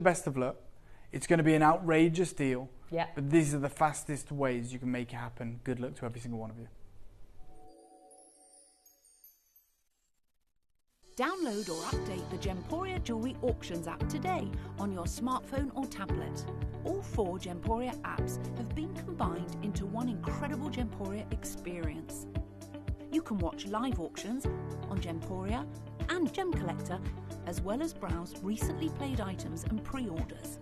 best of luck. It's going to be an outrageous deal. Yeah. But these are the fastest ways you can make it happen. Good luck to every single one of you. Download or update the Gemporia Jewellery Auctions app today on your smartphone or tablet. All 4 Gemporia apps have been combined into one incredible Gemporia experience. You can watch live auctions on Gemporia and Gem Collector, as well as browse recently played items and pre-orders.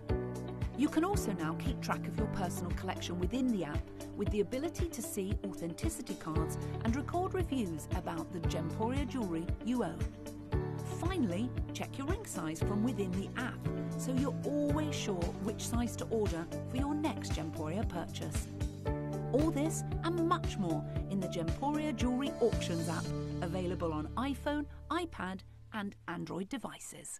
You can also now keep track of your personal collection within the app with the ability to see authenticity cards and record reviews about the Gemporia jewellery you own. Finally, check your ring size from within the app, so you're always sure which size to order for your next Gemporia purchase. All this and much more in the Gemporia Jewellery Auctions app, available on iPhone, iPad and Android devices.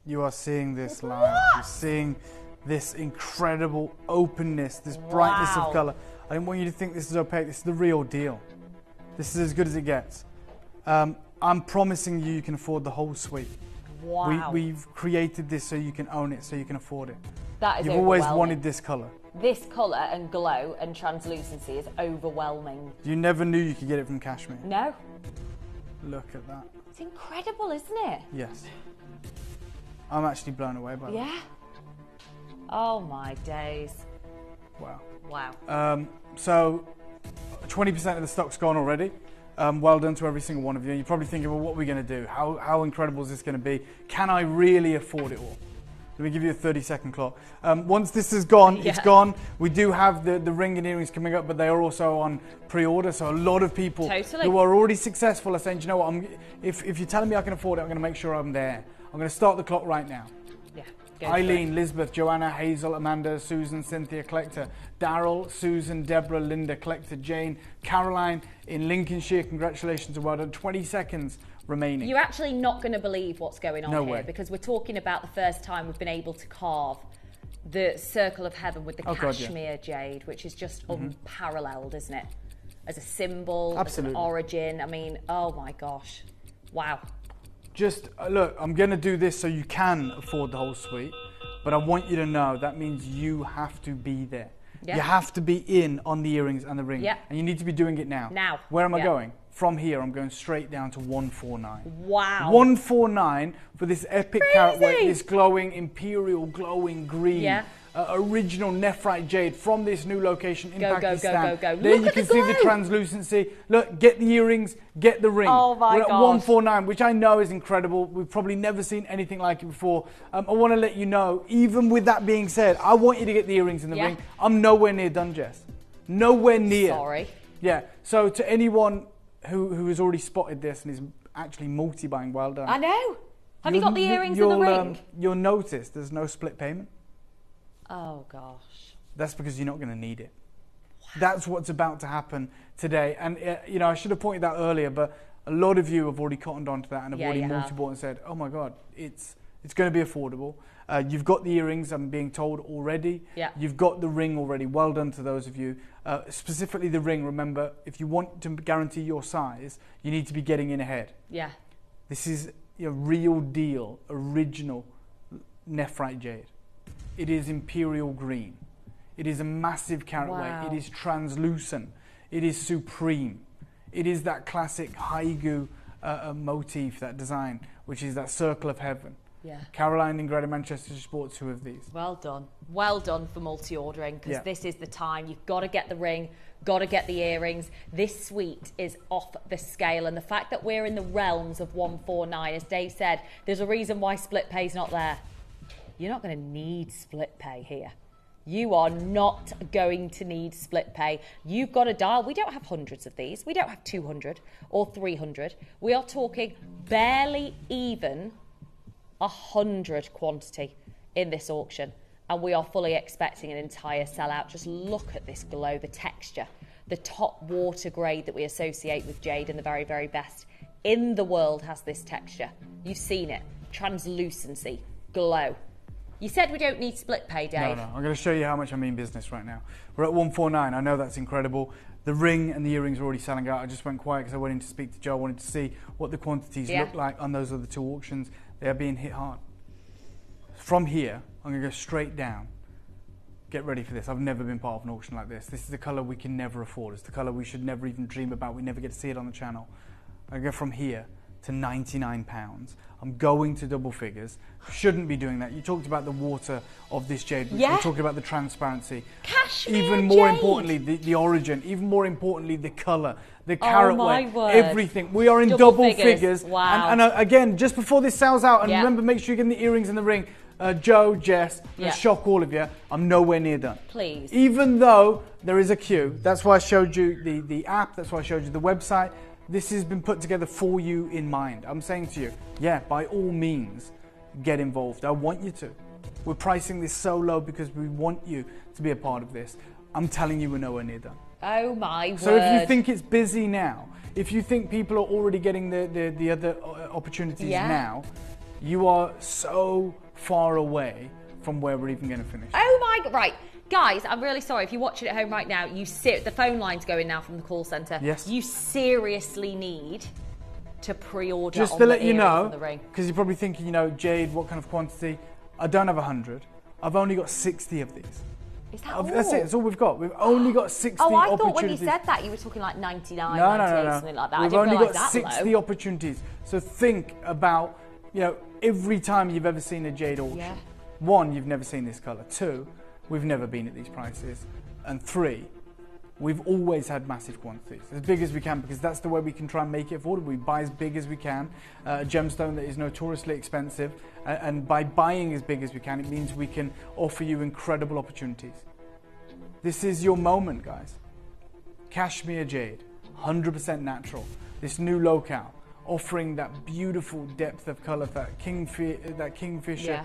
You are seeing this live. You're seeing this incredible openness, this brightness of colour. I don't want you to think this is opaque. This is the real deal. This is as good as it gets. I'm promising you can afford the whole suite. Wow. We've created this so you can own it, so you can afford it. That is You've always wanted this colour. This colour and glow and translucency is overwhelming. You never knew you could get it from Kashmir. No. Look at that. It's incredible, isn't it? Yes. I'm actually blown away by that. Yeah. Oh my days. Wow. Wow. So 20% of the stock's gone already. Well done to every single one of you. You're probably thinking, well, what are we going to do? How incredible is this going to be? Can I really afford it all? Let me give you a 30-second clock. Once this is gone, it's gone. We do have the ring and earrings coming up, but they are also on pre-order. So a lot of people who are already successful are saying, do you know what? If you're telling me I can afford it, I'm going to make sure I'm there. I'm going to start the clock right now. Yeah. Eileen, Lisbeth, Joanna, Hazel, Amanda, Susan, Cynthia, Collector, Daryl, Susan, Deborah, Linda, Collector, Jane, Caroline in Lincolnshire. Congratulations and well done. 20 seconds remaining. You're actually not going to believe what's going on here way. because we're talking about the first time we've been able to carve the circle of heaven with the Kashmir Jade, which is just unparalleled, isn't it? As a symbol, as an origin. I mean, oh my gosh. Wow. Just look, I'm going to do this so you can afford the whole suite, but I want you to know that means you have to be there. Yeah. You have to be in on the earrings and the ring. Yeah. And you need to be doing it now. Now. Where am I going? From here, I'm going straight down to 149. Wow. 149 for this epic carat weight, this glowing, imperial, glowing green. Original nephrite jade from this new location in Pakistan. Go. There Look you at can the see the glow. translucency. Look, get the earrings, get the ring. Oh my We're at gosh. 149, which I know is incredible. We've probably never seen anything like it before. I want to let you know, even with that being said, I want you to get the earrings and the ring. I'm nowhere near done, Jess. Nowhere near. Sorry. Yeah, so to anyone who has already spotted this and is actually multi-buying, well done. I know. Have you got the earrings and the ring? You'll notice there's no split payment. Oh gosh. That's because you're not going to need it. Wow. That's what's about to happen today. And you know, I should have pointed that earlier, but a lot of you have already cottoned onto that and have already multi-bought and said, oh my God, it's going to be affordable. You've got the earrings, I'm being told already. Yeah. You've got the ring already. Well done to those of you. Specifically the ring, remember, if you want to guarantee your size, you need to be getting in ahead. Yeah. This is a real deal, original nephrite jade. It is imperial green. It is a massive carat weight. It is translucent. It is supreme. It is that classic haiku motif, that design, which is that circle of heaven. Yeah. Caroline in Greater Manchester just bought 2 of these. Well done. Well done for multi-ordering, because this is the time. You've got to get the ring, got to get the earrings. This suite is off the scale, and the fact that we're in the realms of 149, as Dave said, there's a reason why split pay's not there. You're not going to need split pay here. You are not going to need split pay. You've got to dial. We don't have hundreds of these. We don't have 200 or 300. We are talking barely even 100 quantity in this auction. And we are fully expecting an entire sellout. Just look at this glow, the texture, the top water grade that we associate with jade, and the very, very best in the world has this texture. You've seen it. Translucency, glow. You said we don't need split pay, Dave. No. I'm going to show you how much I mean business right now. We're at 149. I know that's incredible. The ring and the earrings are already selling out. I just went quiet because I went in to speak to Joe. I wanted to see what the quantities look like on those other 2 auctions. They are being hit hard. From here, I'm going to go straight down. Get ready for this. I've never been part of an auction like this. This is the colour we can never afford. It's the colour we should never even dream about. We never get to see it on the channel. I go from here to £99. I'm going to double figures. Shouldn't be doing that. You talked about the water of this jade. Yeah. You're talking about the transparency. Kashmir even more jade. importantly, the origin. Even more importantly, the colour, the carat weight, word. everything. We are in double figures. Wow. And again, just before this sells out, and remember, make sure you're getting the earrings and the ring. Joe, Jess, I'm going to shock all of you. I'm nowhere near done. Please. Even though there is a queue. That's why I showed you the app. That's why I showed you the website. This has been put together for you in mind. I'm saying to you, by all means, get involved. I want you to. We're pricing this so low because we want you to be a part of this. I'm telling you, we're nowhere near done. Oh my word. So if you think it's busy now, if you think people are already getting the other opportunities now, you are so far away from where we're even going to finish. Oh my God, right. Guys, I'm really sorry. If you're watching at home right now, the phone line's going now from the call centre. Yes. You seriously need to pre-order just on to the let you know, the ring. because you're probably thinking, jade, what kind of quantity? I don't have 100. I've only got 60 of these. Is that all? That's it. That's all we've got. We've only got 60 opportunities. opportunities. I thought when you said that, you were talking like 99, no. 98, something like that. We've I didn't only got that 60 low. opportunities. So think about, every time you've ever seen a jade auction. Yeah. 1, you've never seen this colour. 2, we've never been at these prices. And 3, we've always had massive quantities, as big as we can, because that's the way we can try and make it affordable. We buy as big as we can, a gemstone that is notoriously expensive, and by buying as big as we can, it means we can offer you incredible opportunities. This is your moment, guys. Kashmir Jade, 100% natural. This new locale, offering that beautiful depth of colour, that kingfisher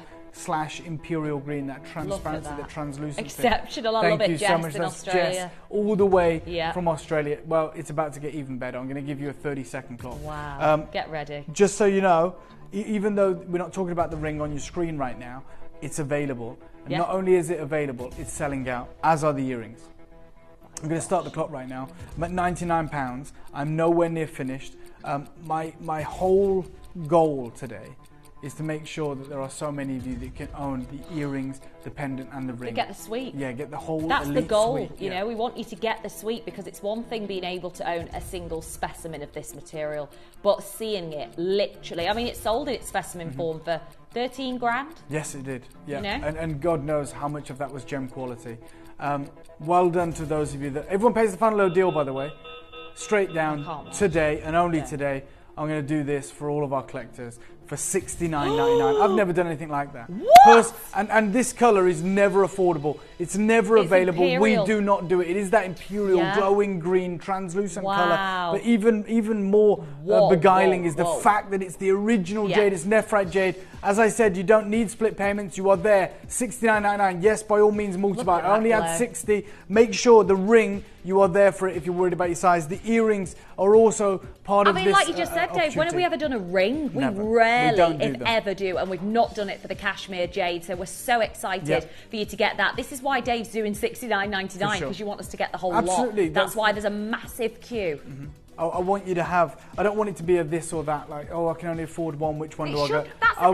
/ imperial green, that transparency, that translucency. Exceptional. I love it, Jess, so much. in That's Australia. Jess, all the way from Australia. Well, it's about to get even better. I'm going to give you a 30-second clock. Wow. Get ready. Just so you know, even though we're not talking about the ring on your screen right now, it's available. And not only is it available, it's selling out, as are the earrings. I'm going to start the clock right now. I'm at £99. I'm nowhere near finished. My whole goal today is to make sure that there are so many of you that can own the earrings, the pendant, and the ring. To get the suite. Yeah, get the whole That's elite the goal. suite. You know, we want you to get the suite, because it's one thing being able to own a single specimen of this material, but seeing it literally. I mean, it sold in its specimen form for 13 grand. Yes, it did. Yeah, you know? and God knows how much of that was gem quality. Well done to those of you that. Everyone pays the final low deal, by the way. Straight down today and only today. I'm going to do this for all of our collectors for $69.99. I've never done anything like that. What? And this colour is never affordable. It's never available. Imperial. We do not do it. It is that imperial, glowing green, translucent colour. But even more beguiling is the fact that it's the original jade. It's nephrite jade. As I said, you don't need split payments. You are there. $69.99. Yes, by all means, multiply. I only had 60. Make sure the ring, you are there for it if you're worried about your size. The earrings are also part of this. I mean, like you just said, Dave, when have we ever done a ring? Never. We rarely, if ever, do. And we've not done it for the Kashmir Jade. So we're so excited for you to get that. This is why Dave's doing $69.99, because you want us to get the whole lot. That's why there's a massive queue. Mm-hmm. I want you to have, I don't want it to be a this or that, like, I can only afford one, which one do I go?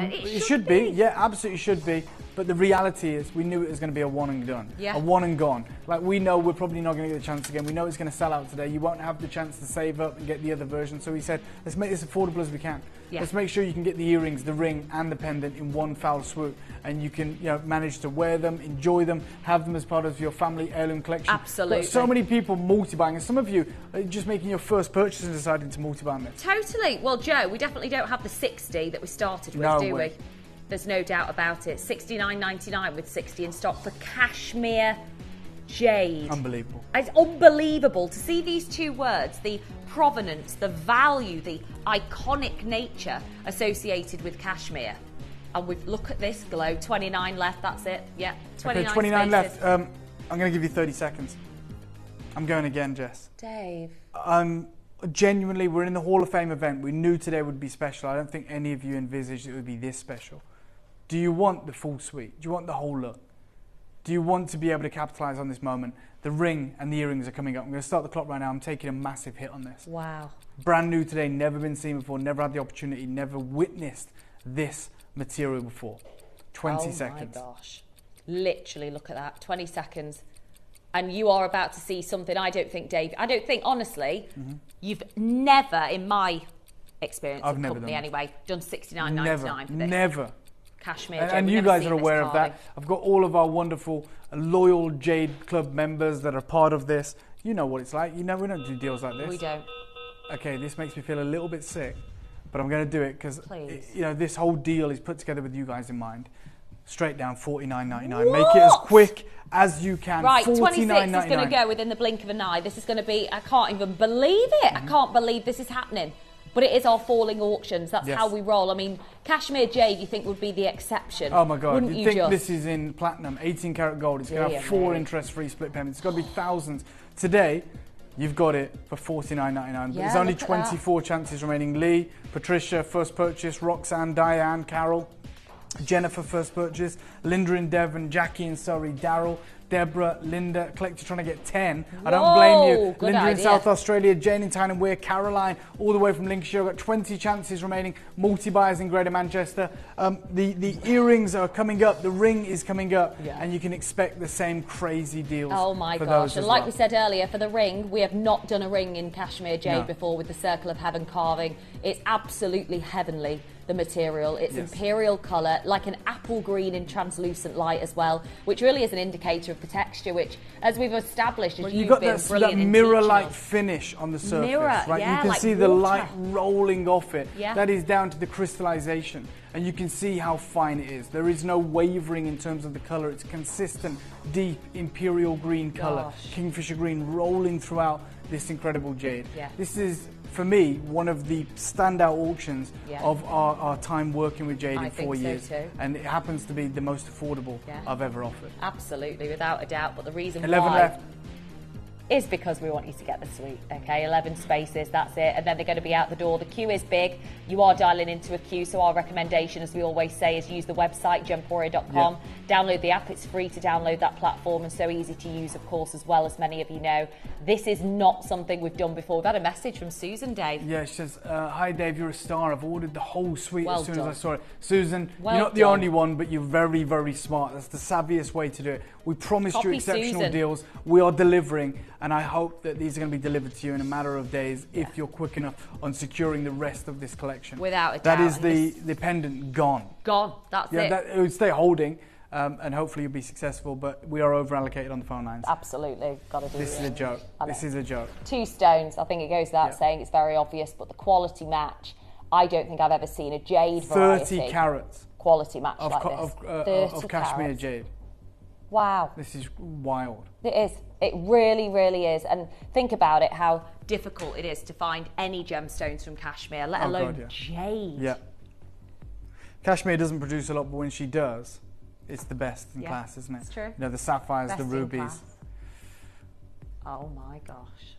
It should be. Yeah, absolutely should be. But the reality is, we knew it was going to be a one and done, a one and gone. Like, we know we're probably not going to get the chance again. We know it's going to sell out today. You won't have the chance to save up and get the other version. So we said, let's make this affordable as we can. Let's make sure you can get the earrings, the ring, and the pendant in one foul swoop, and you can, manage to wear them, enjoy them, have them as part of your family heirloom collection. Absolutely. But so many people multi-buying, and some of you are just making your first purchase and deciding to multi-buy on this. Totally. Well, Joe, we definitely don't have the 60 that we started with, do we? There's no doubt about it. $69.99 with 60 in stock for Kashmir Jade. Unbelievable. It's unbelievable to see these two words, the provenance, the value, the iconic nature associated with Kashmir. And look at this glow. 29 left, that's it. Yeah, 29 29 spaces. left. I'm going to give you 30 seconds. I'm going again, Jess. Dave. Genuinely, we're in the Hall of Fame event. We knew today would be special. I don't think any of you envisaged it would be this special. Do you want the full suite? Do you want the whole look? Do you want to be able to capitalize on this moment? The ring and the earrings are coming up. I'm going to start the clock right now. I'm taking a massive hit on this. Wow. Brand new today, never been seen before, never had the opportunity, never witnessed this material before. 20 seconds. Oh my gosh. Literally, look at that. 20 seconds. And you are about to see something I don't think, Dave, honestly, you've never, in my experience of company anyway, done $69.99 for this. Never. Kashmir Jade. And you guys are aware of that. I've got all of our wonderful, loyal Jade Club members that are part of this. You know what it's like. We don't do deals like this. We don't. Okay, this makes me feel a little bit sick, but I'm going to do it because, this whole deal is put together with you guys in mind. Straight down, $49.99. Make it as quick as you can. Right, 26 is going to go within the blink of an eye. This is going to be, I can't even believe it. I can't believe this is happening. But it is our falling auctions. That's how we roll. I mean, Kashmir Jade, you think would be the exception. Oh my God. Wouldn't you think this is in platinum, 18 karat gold. It's going to have 4 interest-free split payments. It's got to be thousands. Today, you've got it for $49.99. There's only 24 chances remaining. Lee, Patricia, first purchase. Roxanne, Diane, Carol, Jennifer, first purchase. Linda in Devon, Jackie in Surrey, Daryl, Deborah, Linda, collector trying to get 10. I don't blame you. Linda in South Australia, Jane in Tyne and Weir, Caroline, all the way from Lincolnshire. I've got 20 chances remaining. Multi-buyers in Greater Manchester. The earrings are coming up. The ring is coming up. And you can expect the same crazy deals. Oh my gosh. And like we said earlier, for the ring, we have not done a ring in Kashmir Jade before with the Circle of Heaven carving. It's absolutely heavenly. The material. It's imperial colour, like an apple green in translucent light as well, which really is an indicator of the texture, which, as we've established, you've got that mirror-like finish on the surface, right? You can see the light rolling off it. That is down to the crystallization, and you can see how fine it is. There is no wavering in terms of the colour. It's consistent, deep, imperial green colour, kingfisher green rolling throughout this incredible jade. This is, for me, one of the standout auctions of our time working with Jade in 4 years. And it happens to be the most affordable I've ever offered. Absolutely, without a doubt. But the reason 11 left. Is because we want you to get the suite, okay? 11 spaces, that's it. And then they're going to be out the door. The queue is big. You are dialing into a queue, so our recommendation, as we always say, is use the website, gemporia.com. Download the app. It's free to download that platform and so easy to use, of course, as well, as many of you know. This is not something we've done before. We've had a message from Susan, Dave. Yeah, she says, hi, Dave, you're a star. I've ordered the whole suite as soon as I saw it. Susan, you're not the only one, but you're very, very smart. That's the savviest way to do it. We promised you exceptional deals. We are delivering, and I hope that these are going to be delivered to you in a matter of days if you're quick enough on securing the rest of this collection. Without a doubt. That is the pendant gone. Gone, that's it. It will stay holding, and hopefully you'll be successful, but we are over-allocated on the phone lines. Absolutely, got to do this. This is a joke. This is a joke. 2 stones, I think it goes without saying, it's very obvious, but the quality match, I don't think I've ever seen a jade 30 variety. carats. Quality match like this. Of Kashmir Jade. Wow. This is wild. It is. It really, really is. And think about it, how difficult it is to find any gemstones from Kashmir, let alone jade. Yeah. Kashmir doesn't produce a lot, but when she does, it's the best in class, isn't it? It's true. The sapphires, the rubies. Oh my gosh.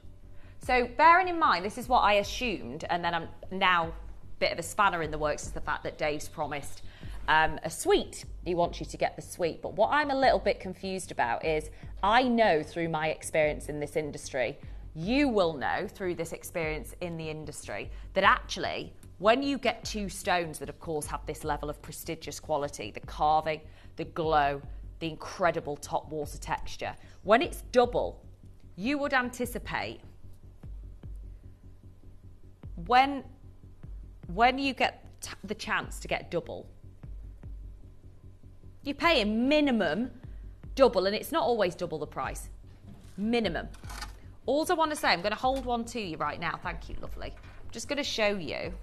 So bearing in mind, this is what I assumed, and then I'm now a bit of a spanner in the works, is the fact that Dave's promised a suite. He wants you to get the suite. But what I'm a little bit confused about is, I know through my experience in this industry, you will know through this experience in the industry, that actually When you get two stones that, of course, have this level of prestigious quality, the carving, the glow, the incredible top water texture, when it's double, you would anticipate when you get the chance to get double, you pay a minimum double, and it's not always double the price. Minimum. All I want to say, I'm going to hold one to you right now. Thank you, lovely. I'm just going to show you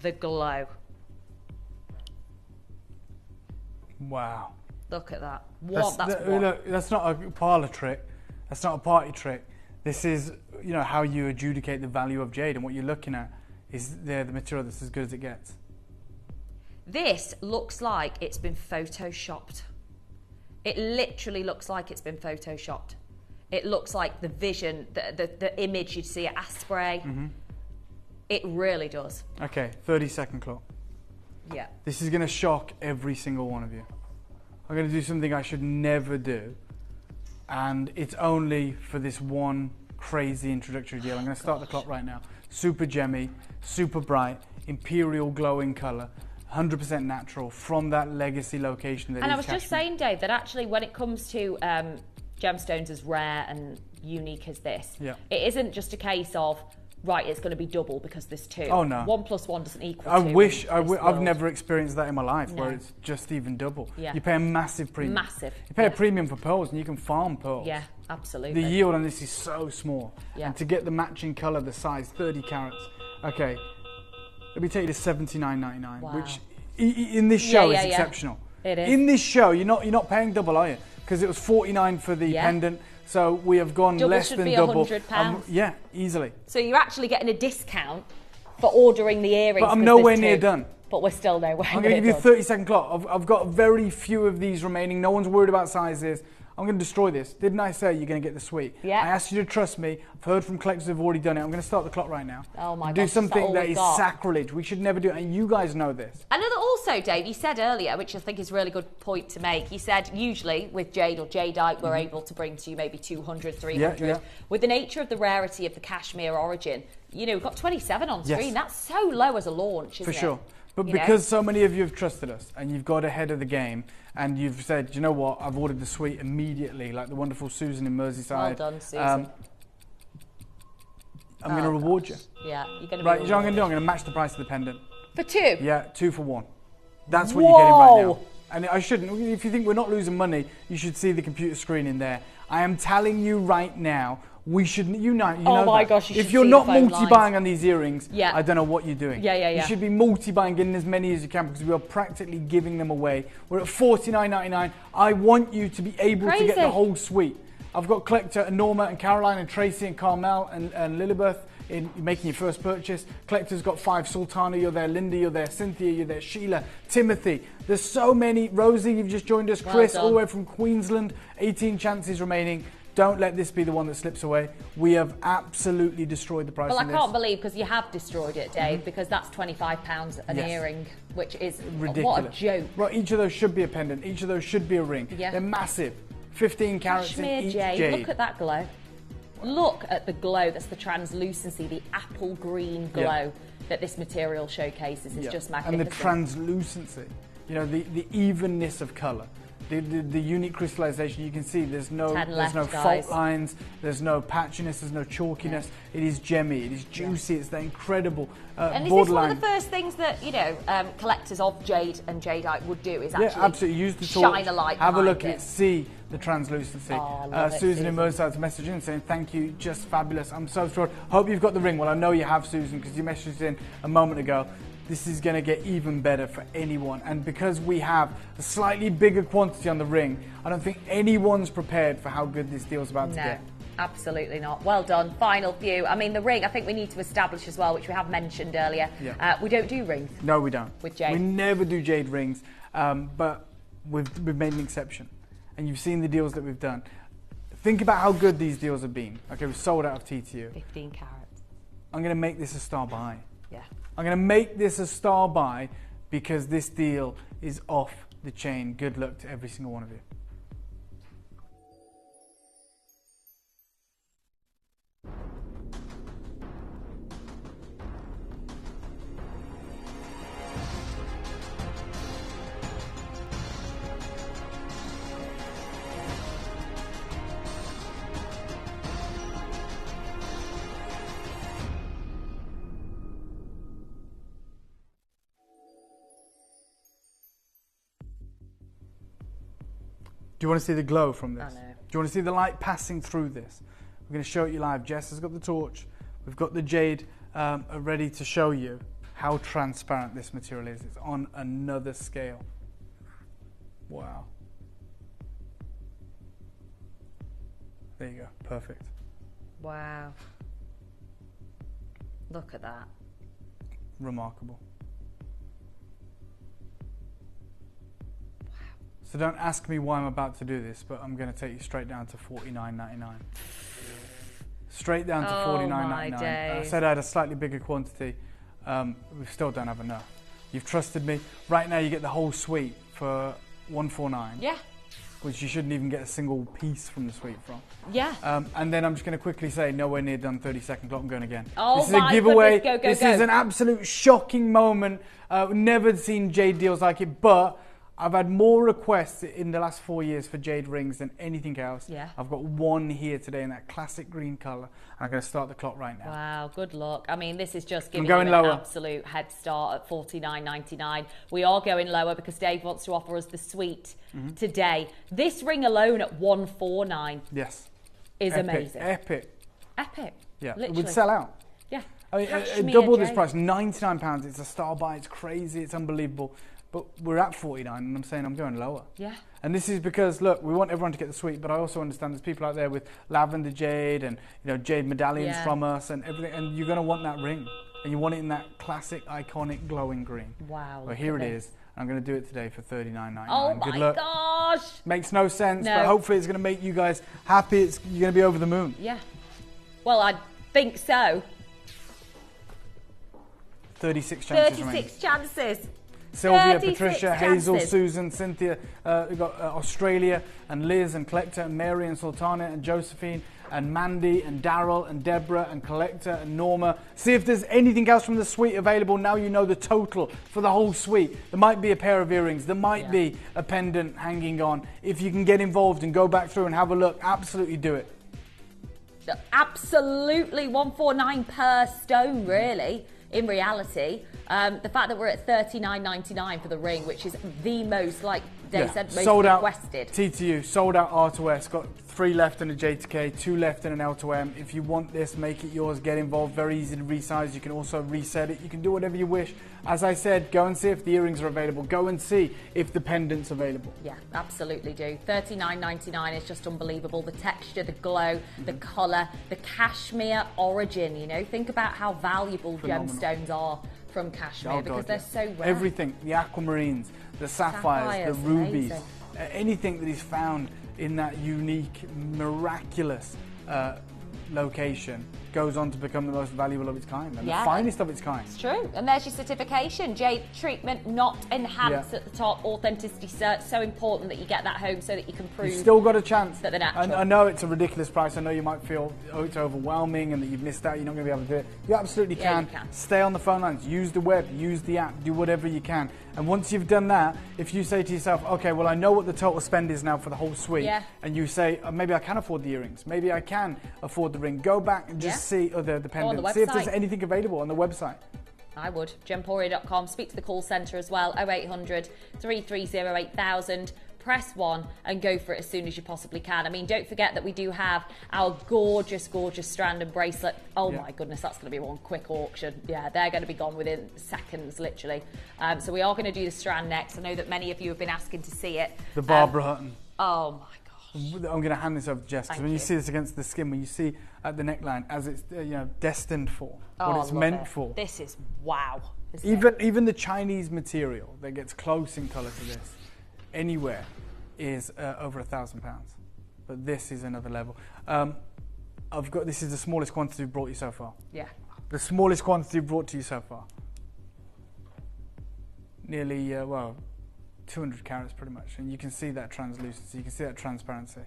the glow. Wow. Look at that. That's not a parlour trick. That's not a party trick. This is, you know, how you adjudicate the value of jade, and what you're looking at is the material that's as good as it gets. This looks like it's been photoshopped. It literally looks like it's been photoshopped. It looks like the vision, the image you'd see at Asprey. Mm-hmm. It really does. Okay, 30-second clock. Yeah. This is going to shock every single one of you. I'm going to do something I should never do, and it's only for this one crazy introductory deal. I'm going to start the clock right now. Super gemmy, super bright, imperial glowing colour. 100% natural from that legacy location. That and I was Kashmir. Just saying, Dave, that actually when it comes to gemstones as rare and unique as this, it isn't just a case of, right, it's going to be double because there's two. Oh, no. 1 + 1 doesn't equal two. I've never experienced that in my life, where it's just even double. Yeah. You pay a massive premium. Massive. You pay a premium for pearls, and you can farm pearls. Yeah, absolutely. The yield on this is so small. Yeah. And to get the matching colour, the size, 30 carats. Okay. Let me take you to $79.99, wow. which in this show is exceptional. It is. In this show, you're not paying double, are you? Because it was $49 for the pendant, so we have gone double less should than be double. £100. Yeah, easily. So you're actually getting a discount for ordering the earrings. But I'm nowhere near done. But we're still nowhere near done. I'm going to give you a 30-second clock. I've got very few of these remaining. No one's worried about sizes. I'm going to destroy this. Didn't I say you're going to get the suite? Yeah. I asked you to trust me. I've heard from collectors who've already done it. I'm going to start the clock right now. Oh my gosh. Do something that is sacrilege. We should never do it, and you guys know this. Another also, Dave, you said earlier, which I think is a really good point to make, you said usually with jade or jadeite we're able to bring to you maybe 200, 300. Yeah. With the nature of the rarity of the Kashmir origin, you know, we've got 27 on screen. That's so low as a launch, isn't it? For sure. But because so many of you have trusted us and you've got ahead of the game and you've said, you know what, I've ordered the suite immediately, like the wonderful Susan in Merseyside. Well done, Susan. I'm going to reward you. Yeah, you're going to be right, you know what I'm going to do? I'm going to match the price of the pendant. For two? Yeah, 2 for 1. That's what you're getting right now. And I shouldn't. If you think we're not losing money, you should see the computer screen in there. I am telling you right now, we shouldn't. You know oh my that. gosh! You if you're see not the phone multi-buying lines. on these earrings, I don't know what you're doing. Yeah. You should be multi-buying, getting as many as you can, because we are practically giving them away. We're at $49.99. I want you to be able to get the whole suite. I've got collector and Norma and Caroline and Tracy and Carmel and Lilibeth in making your first purchase. Collector's got 5. Sultana, you're there. Linda, you're there. Cynthia, you're there. Sheila, Timothy. There's so many. Rosie, you've just joined us. Chris, all the way from Queensland. 18 chances remaining. Don't let this be the one that slips away. We have absolutely destroyed the price. Well, I can't believe, because you have destroyed it, Dave, because that's £25 an earring, which is ridiculous. What a joke. Well, each of those should be a pendant. Each of those should be a ring. Yeah. They're massive. 15 carats Kashmir in each jade. Look at that glow. Look at the glow. That's the translucency, the apple green glow that this material showcases. Is just magnificent. And the translucency, you know, the evenness of colour. The unique crystallization, you can see there's no fault lines, there's no patchiness, there's no chalkiness. It is gemmy, it is juicy, it's that incredible and is borderline. this one of the first things that, you know, collectors of jade and jadeite would do, is actually absolutely. Use the torch, shine a light have a look at it, see the translucency. Susan in Merseyside's messaging saying, thank you, just fabulous. I'm so thrilled. Hope you've got the ring. Well, I know you have, Susan, because you messaged in a moment ago. This is going to get even better for anyone. And because we have a slightly bigger quantity on the ring, I don't think anyone's prepared for how good this deal's about to get. Absolutely not. Well done. Final few. I mean, the ring, I think we need to establish as well, which we have mentioned earlier. We don't do rings. No, we don't. With jade. We never do jade rings, but we've made an exception. And you've seen the deals that we've done. Think about how good these deals have been. Okay, we've sold out of TTU. 15 carats. I'm going to make this a star buy. Yeah. I'm going to make this a star buy because this deal is off the chain. Good luck to every single one of you. Do you want to see the glow from this? I know. Do you want to see the light passing through this? We're going to show it you live. Jess has got the torch. We've got the jade ready to show you how transparent this material is. It's on another scale. Wow. There you go. Perfect. Wow. Look at that. Remarkable. So don't ask me why I'm about to do this, but I'm going to take you straight down to $49.99. Straight down to $49.99. I said I had a slightly bigger quantity. We still don't have enough. You've trusted me. Right now you get the whole suite for $149. Yeah. Which you shouldn't even get a single piece from the suite from. Yeah. And then I'm just going to quickly say, nowhere near done, 30-second clock, I'm going again. Oh, this is a giveaway. Goodness, go, this is an absolute shocking moment. We've never seen jade deals like it, but I've had more requests in the last 4 years for jade rings than anything else. Yeah. I've got one here today in that classic green colour. I'm going to start the clock right now. Wow, good luck. I mean, this is just giving you an absolute head start at $49.99. We are going lower because Dave wants to offer us the suite today. This ring alone at $149 is amazing. Epic. Yeah, literally. It would sell out. Yeah. I mean, double this price, £99. It's a star buy. It's crazy. It's unbelievable. But we're at 49, and I'm saying I'm going lower. Yeah. And this is because, look, we want everyone to get the suite, but I also understand there's people out there with lavender jade and jade medallions from us and everything, and you're going to want that ring, and you want it in that classic, iconic, glowing green. Wow. Well, here it is. I'm going to do it today for $39.99. Oh Good my luck. gosh! Makes no sense, but hopefully it's going to make you guys happy. You're going to be over the moon. Yeah. Well, I think so. 36 chances. 36 chances. Sylvia, Patricia, Hazel, Susan, Cynthia, we've got Australia, and Liz, and Collector, and Mary, and Sultana, and Josephine, and Mandy, and Daryl, and Deborah, and Collector, and Norma. See if there's anything else from the suite available. Now you know the total for the whole suite. There might be a pair of earrings. There might be a pendant hanging on. If you can get involved and go back through and have a look, absolutely do it. Absolutely, $149 per stone, really. In reality, the fact that we're at $39.99 for the ring, which is the most, like Dave said, most sold requested. Out TTU, sold out R2S, got 3 left in a J2K, 2 left in an L2M. If you want this, make it yours, get involved, very easy to resize. You can also reset it, you can do whatever you wish. As I said, go and see if the earrings are available, go and see if the pendant's available. Yeah, absolutely do. $39.99 is just unbelievable. The texture, the glow, the colour, the cashmere origin, think about how valuable gemstones are from Kashmir because they're so rare. Everything, the aquamarines, the sapphires, the rubies, anything that is found in that unique, miraculous location goes on to become the most valuable of its kind and the finest of its kind. It's true. And there's your certification. Jade treatment, not enhanced at the top. Authenticity cert. So important that you get that home so that you can prove you've still got a chance that they're natural. I know it's a ridiculous price. I know you might feel, it's overwhelming and that you've missed out. You're not going to be able to do it. You absolutely can. You can. Stay on the phone lines. Use the web. Use the app. Do whatever you can. And once you've done that, if you say to yourself, okay, well, I know what the total spend is now for the whole suite. And you say, maybe I can afford the earrings. Maybe I can afford the ring. Go back and just see the pendants. See if there's anything available on the website. I would. Gemporia.com. Speak to the call centre as well. 0800 330 8000. Press 1 and go for it as soon as you possibly can. I mean, don't forget that we do have our gorgeous, gorgeous strand and bracelet. Oh my goodness, that's going to be one quick auction. Yeah, they're going to be gone within seconds, literally. So we are going to do the strand next. I know that many of you have been asking to see it. The Barbara Hutton. Oh my gosh. I'm going to hand this over to Jess because when you see this against the skin, when you see at the neckline as it's destined for, what it's meant for. This is wow. Even the Chinese material that gets close in colour to this, anywhere, is over £1,000. But this is another level. This is the smallest quantity we've brought you so far. Yeah. The smallest quantity we've brought to you so far. Nearly 200 carats pretty much, and you can see that translucency, you can see that transparency.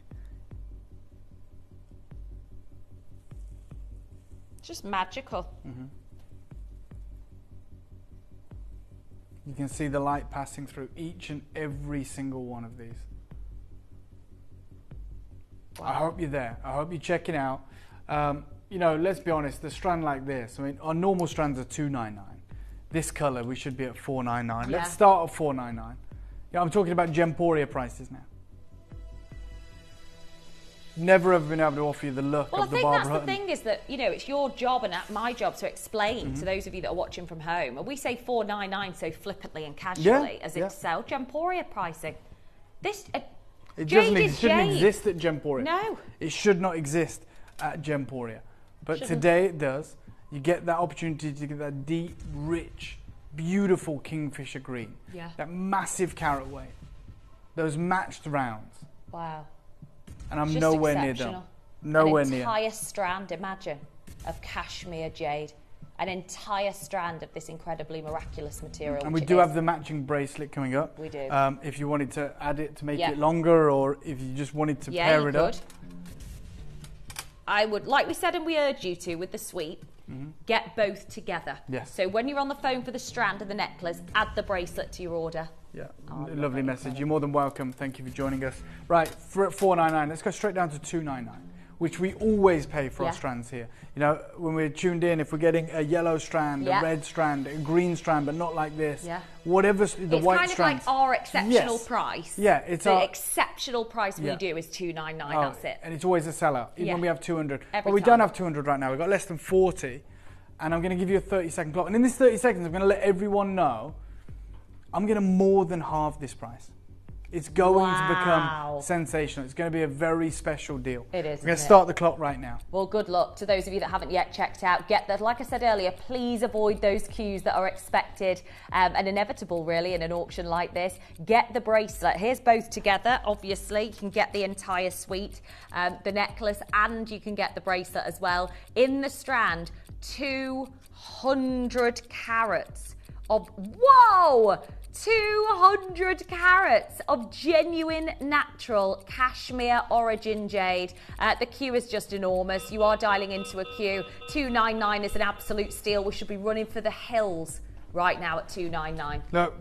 Just magical. You can see the light passing through each and every single one of these. Wow. I hope you're there. I hope you're checking out. Let's be honest, the strand like this, I mean, our normal strands are $299. This colour, we should be at $499. Let's start at $499. I'm talking about Gemporia prices now. never ever been able to offer you the look well, of the Barbara Hutton. Well, I think that's the thing is that, you know, it's your job and my job to explain to those of you that are watching from home. And we say $4.99 so flippantly and casually as if to sell Gemporia pricing. This it shouldn't exist at Gemporia. No. It should not exist at Gemporia. But today it does. You get that opportunity to get that deep, rich, beautiful kingfisher green. Yeah. That massive carat weight. Those matched rounds. Wow. And I'm nowhere near done. Nowhere near. An entire strand, imagine, of Kashmir Jade. An entire strand of this incredibly miraculous material. And we do have the matching bracelet coming up. We do. If you wanted to add it to make it longer, or if you just wanted to pair it up. I would, like we said, and we urge you to with the suite, get both together. Yes. So when you're on the phone for the strand and the necklace, add the bracelet to your order. Yeah, lovely message. You're more than welcome. Thank you for joining us. Right, for at $4.99, let's go straight down to $2.99, which we always pay for our strands here. You know, when we're tuned in, if we're getting a yellow strand, a red strand, a green strand, but not like this, whatever the white strands. It's kind of like our exceptional price. Yeah, it's the exceptional price we do is $2.99. That's it. And it's always a sellout, even when we have 200. But we don't have 200 right now. We've got less than 40, and I'm going to give you a 30-second clock. And in this 30 seconds, I'm going to let everyone know I'm going to more than halve this price. It's going to become sensational. It's going to be a very special deal. It is. We're going to start the clock right now. Well, good luck to those of you that haven't yet checked out. Get that. Like I said earlier, please avoid those queues that are expected and inevitable, really, in an auction like this. Get the bracelet. Here's both together. Obviously, you can get the entire suite, the necklace, and you can get the bracelet as well. In the strand, 200 carats of 200 carats of genuine natural Kashmir origin jade. The queue is just enormous. You are dialing into a queue. $2.99 is an absolute steal. We should be running for the hills right now at $2.99. Look,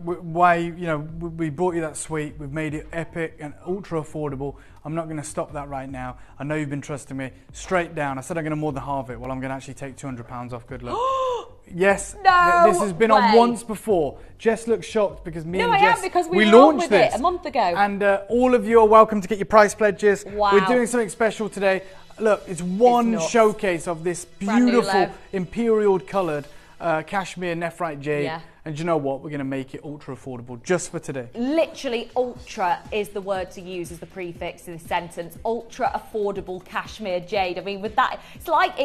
we brought you that suite. We've made it epic and ultra affordable. I'm not going to stop that right now. I know you've been trusting me. Straight down. I said I'm going to more than halve it. Well, I'm going to actually take £200 off. Good luck. Yes, this has been on once before. Jess looks shocked because me and Jess, because we launched this a month ago. And all of you are welcome to get your price pledges. Wow. We're doing something special today. Look, it's one showcase of this beautiful imperial coloured Kashmir nephrite jade. Yeah. And do you know what? We're going to make it ultra affordable just for today. Literally, ultra is the word to use as the prefix to this sentence. Ultra affordable Kashmir jade. I mean, with that, it's like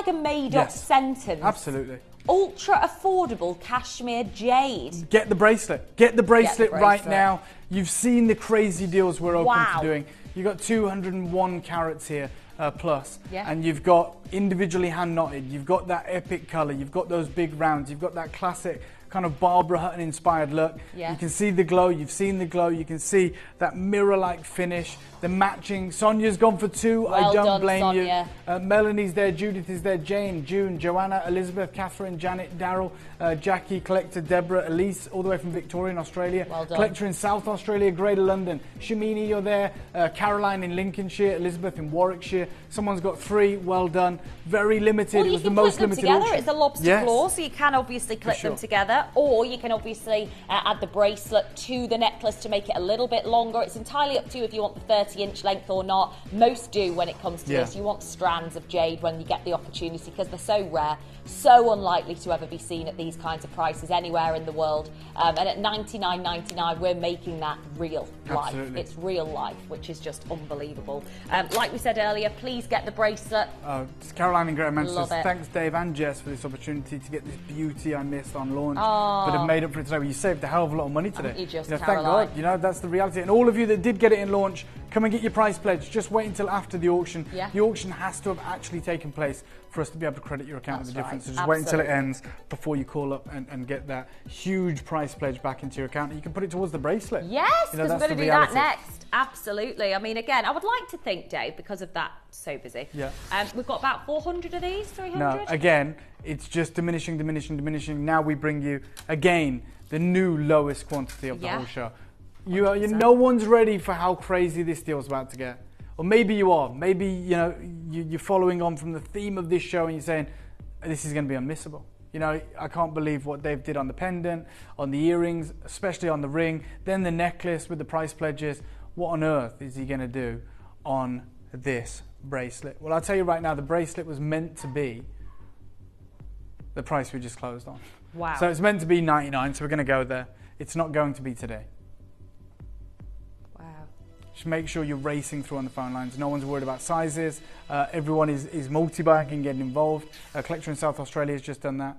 a made-up sentence. Absolutely. Ultra affordable Kashmir jade. Get the bracelet. Get the bracelet right now. You've seen the crazy deals we're open to doing. You've got 201 carats here. Plus, and you've got individually hand knotted, you've got that epic colour, you've got those big rounds, you've got that classic kind of Barbara Hutton inspired look. You can see the glow, you've seen the glow, you can see that mirror-like finish, the matching. Sonia's gone for two, I don't blame you. Melanie's there, Judith is there, Jane, June, Joanna, Elizabeth, Catherine, Janet, Daryl, Jackie, Collector, Deborah, Elise, all the way from Victoria in Australia. Collector in South Australia, Greater London. Shamini, you're there. Caroline in Lincolnshire, Elizabeth in Warwickshire. Someone's got three, well done. Very limited, it was the most limited auction. It's a lobster claw, so you can obviously clip them together, or you can obviously add the bracelet to the necklace to make it a little bit longer. It's entirely up to you if you want the 30-inch length or not. Most do when it comes to this. You want strands of jade when you get the opportunity because they're so rare, so unlikely to ever be seen at these kinds of prices anywhere in the world. And at $99.99, we're making that real life. It's real life, which is just unbelievable. Like we said earlier, please get the bracelet. It's Caroline in Greater Manchester. Thanks, Dave and Jess, for this opportunity to get this beauty I missed on launch, but have made up for it today. Well, you saved a hell of a lot of money today. Thank God. You know, that's the reality. And all of you that did get it in launch, come and get your price pledge. Just wait until after the auction. The auction has to have actually taken place for us to be able to credit your account with the difference. So just wait until it ends before you call up and get that huge price pledge back into your account. You can put it towards the bracelet. Yes, because we're going to do that next. Absolutely. I mean, again, I would like to think, Dave, because of that, so busy. We've got about 400 of these, 300? No, again, it's just diminishing. Now we bring you, again, the new lowest quantity of the whole show. No one's ready for how crazy this deal's about to get. Or maybe you are. Maybe, you're following on from the theme of this show and you're saying, this is going to be unmissable. You know, I can't believe what Dave did on the pendant, on the earrings, especially on the ring, then the necklace with the price pledges. What on earth is he going to do on this bracelet? Well, I'll tell you right now, the bracelet was meant to be the price we just closed on. Wow. So it's meant to be 99, so we're going to go there. It's not going to be today. Wow. Just make sure you're racing through on the phone lines. No one's worried about sizes. Everyone is multi-buying and getting involved. A collector in South Australia has just done that.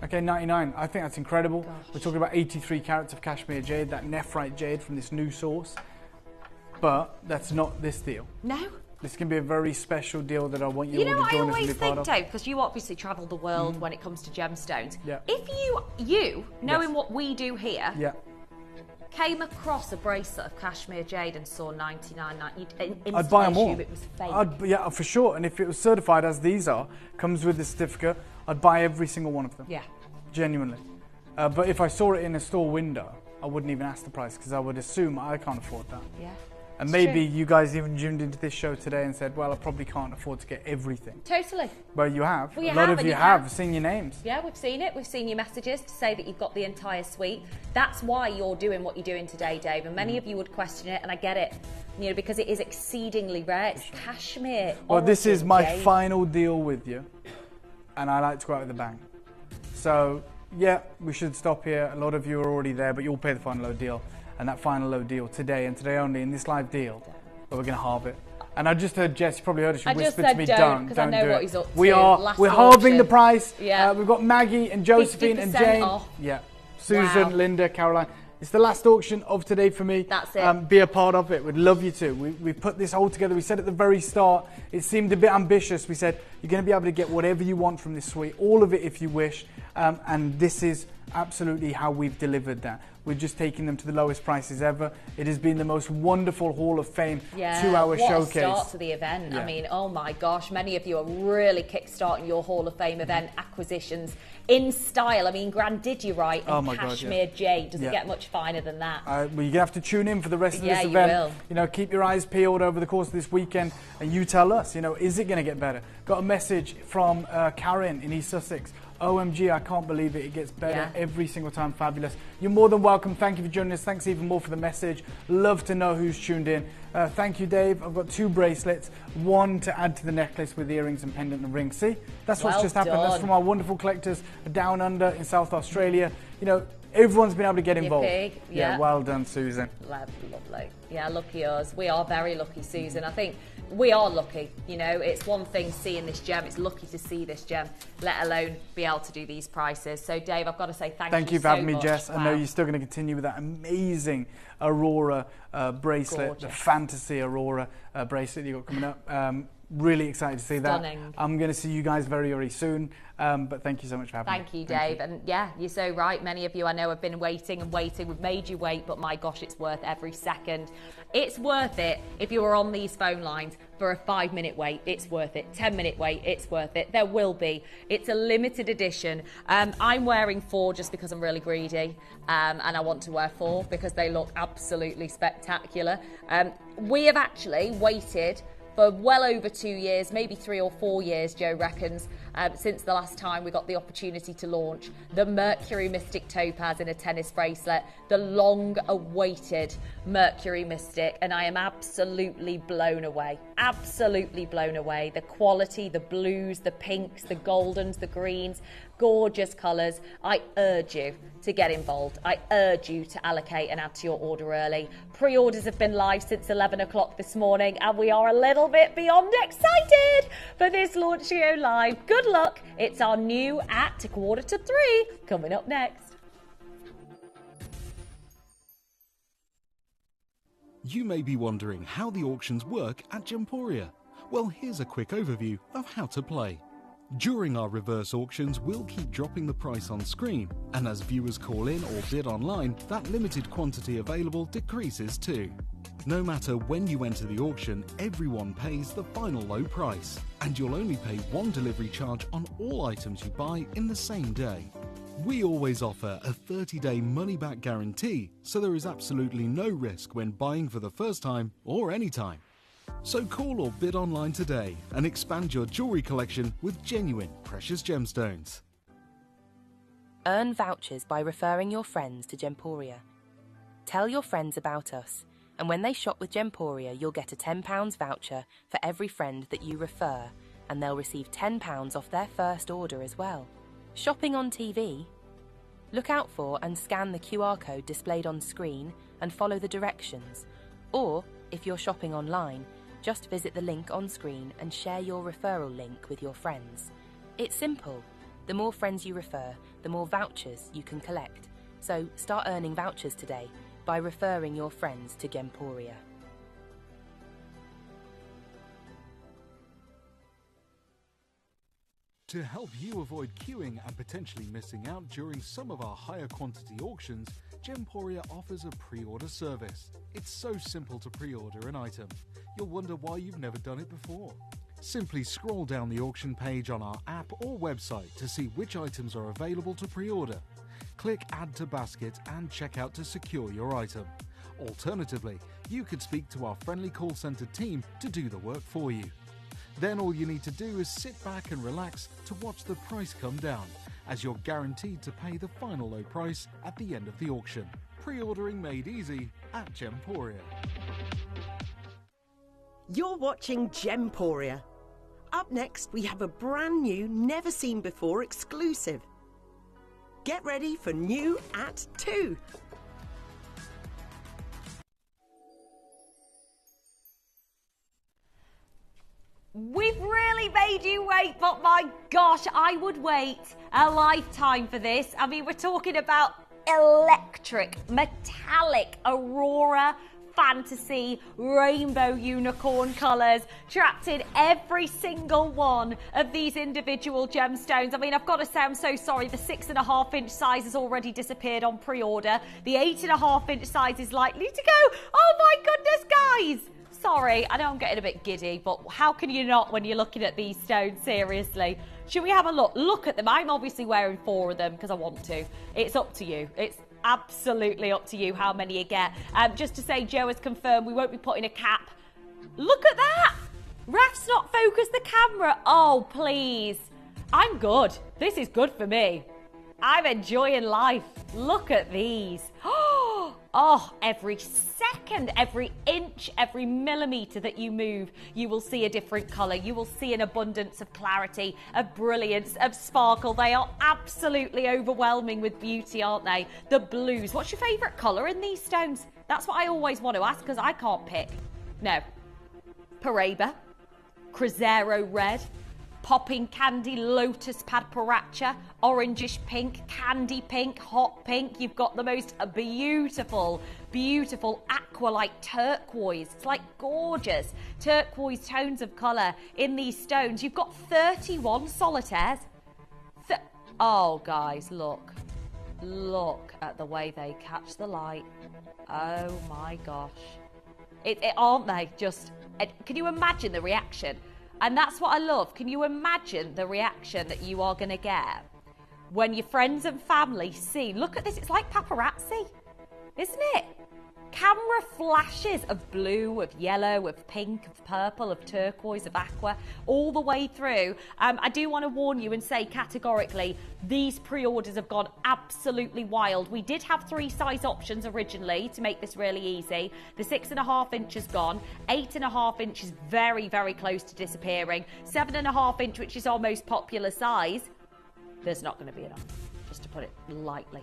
Okay, 99. I think that's incredible. Gosh. We're talking about 83 carats of Kashmir Jade, that nephrite jade from this new source. But that's not this deal. No. This can be a very special deal that I want you all to join us and be part of. You know, I always think, Dave, because you obviously travel the world when it comes to gemstones. Yeah. If you knowing what we do here, yeah, came across a bracelet of Kashmir Jade and saw 99, I'd buy them all. It was fake. Yeah, for sure. And if it was certified as these are, comes with the certificate, I'd buy every single one of them. Yeah. Genuinely. But if I saw it in a store window, I wouldn't even ask the price because I would assume I can't afford that. Yeah. And maybe you guys even tuned into this show today and said, well, I probably can't afford to get everything. Totally. Well, you have. Well, a lot of you have seen your names. Yeah, we've seen it. We've seen your messages to say that you've got the entire suite. That's why you're doing what you're doing today, Dave. And many of you would question it, and I get it, you know, because it is exceedingly rare. It's Kashmir. Well, this is my final deal with you, and I like to go out with a bang. So, yeah, we should stop here. A lot of you are already there, but you'll pay the final low deal. And that final low deal today and today only in this live deal, but we're going to halve it. And I just heard Jess, you probably heard her, she whispered to me, don't do it. We're halving the price. Yeah. We've got Maggie and Josephine and Jane. Off. Yeah. Susan, Linda, Caroline. It's the last auction of today for me. That's it. Be a part of it. We'd love you to. We put this all together. We said at the very start, it seemed a bit ambitious. We said, you're going to be able to get whatever you want from this suite, all of it if you wish. And this is absolutely how we've delivered that. We're just taking them to the lowest prices ever. It has been the most wonderful Hall of Fame 2-hour showcase. What a start to the event. Yeah. I mean, oh my gosh, many of you are really kickstarting your Hall of Fame event acquisitions in style. I mean, Grandidierite and Kashmir Jade. Does it get much finer than that? Well, you're going to have to tune in for the rest of this event. Yeah, you will. You know, keep your eyes peeled over the course of this weekend and you tell us, you know, is it going to get better? Got a message from Karen in East Sussex. OMG, I can't believe it. It gets better every single time. Fabulous. You're more than welcome. Thank you for joining us. Thanks even more for the message. Love to know who's tuned in. Thank you, Dave. I've got 2 bracelets. One to add to the necklace with earrings and pendant and ring. See, that's what's just happened. That's from our wonderful collectors down under in South Australia. You know, everyone's been able to get involved. Yeah, well done, Susan. Lovely. Yeah, lucky us. We are very lucky, Susan. I think we are lucky. You know, it's one thing seeing this gem. It's lucky to see this gem, let alone be able to do these prices. So, Dave, I've got to say thank you for having me, much. Jess. Wow. I know you're still going to continue with that amazing Aurora bracelet, Gorgeous. the Fantasy Aurora bracelet you got coming up. Really excited to see that. I'm going to see you guys very, very soon. But thank you so much for having me. Thank you, Dave. And yeah, you're so right. Many of you I know have been waiting and waiting. We've made you wait, but my gosh, it's worth every second. It's worth it if you are on these phone lines for a 5-minute wait. It's worth it. 10-minute wait. It's worth it. There will be. It's a limited edition. I'm wearing 4 just because I'm really greedy. And I want to wear 4 because they look absolutely spectacular. We have actually waited for well over 2 years, maybe 3 or 4 years, Joe reckons, since the last time we got the opportunity to launch the Mercury Mystic Topaz in a tennis bracelet, the long-awaited Mercury Mystic, and I am absolutely blown away. Absolutely blown away. The quality, the blues, the pinks, the goldens, the greens, gorgeous colours. I urge you to get involved. I urge you to allocate and add to your order early. Pre-orders have been live since 11 o'clock this morning and we are a little bit beyond excited for this launch show live. Good luck. It's our new at 2:45 coming up next. You may be wondering how the auctions work at Gemporia. Well, here's a quick overview of how to play. During our reverse auctions, we'll keep dropping the price on screen, and as viewers call in or bid online, that limited quantity available decreases too. No matter when you enter the auction, everyone pays the final low price, and you'll only pay 1 delivery charge on all items you buy in the same day. We always offer a 30-day money-back guarantee, so there is absolutely no risk when buying for the first time or any time. So call or bid online today and expand your jewellery collection with genuine precious gemstones. Earn vouchers by referring your friends to Gemporia. Tell your friends about us And when they shop with Gemporia, you'll get a £10 voucher for every friend that you refer, and they'll receive £10 off their first order as well. Shopping on TV? Look out for and scan the QR code displayed on screen and follow the directions. Or, if you're shopping online, just visit the link on screen and share your referral link with your friends. It's simple. The more friends you refer, the more vouchers you can collect. So start earning vouchers today by referring your friends to Gemporia. To help you avoid queuing and potentially missing out during some of our higher quantity auctions, Gemporia offers a pre-order service. It's so simple to pre-order an item. You'll wonder why you've never done it before. Simply scroll down the auction page on our app or website to see which items are available to pre-order. Click Add to Basket and check out to secure your item. Alternatively, you could speak to our friendly call centre team to do the work for you. Then all you need to do is sit back and relax to watch the price come down, as you're guaranteed to pay the final low price at the end of the auction. Pre-ordering made easy at Gemporia. You're watching Gemporia. Up next, we have a brand new, never seen before exclusive. Get ready for new at 2. We've really made you wait, but my gosh, I would wait a lifetime for this. I mean, we're talking about electric, metallic, aurora, fantasy, rainbow unicorn colours trapped in every single one of these individual gemstones. I mean, I've got to say, I'm so sorry. The 6.5 inch size has already disappeared on pre-order. The 8.5 inch size is likely to go. Oh my goodness, guys. Sorry, I know I'm getting a bit giddy, but how can you not when you're looking at these stones, seriously? Should we have a look? Look at them. I'm obviously wearing 4 of them because I want to. It's up to you. It's absolutely up to you how many you get. Just to say, Joe has confirmed we won't be putting a cap. Look at that! Raf's not focused the camera. Oh, please. I'm good. This is good for me. I'm enjoying life. Look at these. Oh, every second, every inch, every millimetre that you move, you will see a different colour. You will see an abundance of clarity, of brilliance, of sparkle. They are absolutely overwhelming with beauty, aren't they? The blues. What's your favourite colour in these stones? That's what I always want to ask because I can't pick. No. Paraiba, Cruzeiro red, popping candy, lotus padparacha, orangish pink, candy pink, hot pink. You've got the most beautiful, beautiful aqua-like turquoise. It's like gorgeous turquoise tones of colour in these stones. You've got 31 solitaires. Oh, guys, look. Look at the way they catch the light. Oh, my gosh. Aren't they just... Can you imagine the reaction? And that's what I love. Can you imagine the reaction that you are going to get when your friends and family see? Look at this. It's like paparazzi, isn't it? Camera flashes of blue, of yellow, of pink, of purple, of turquoise, of aqua, all the way through. I do want to warn you and say categorically, these pre-orders have gone absolutely wild. We did have 3 size options originally to make this really easy. The 6.5 inch is gone. 8.5 inch is very, very close to disappearing. 7.5 inch, which is our most popular size, there's not going to be enough, just to put it lightly.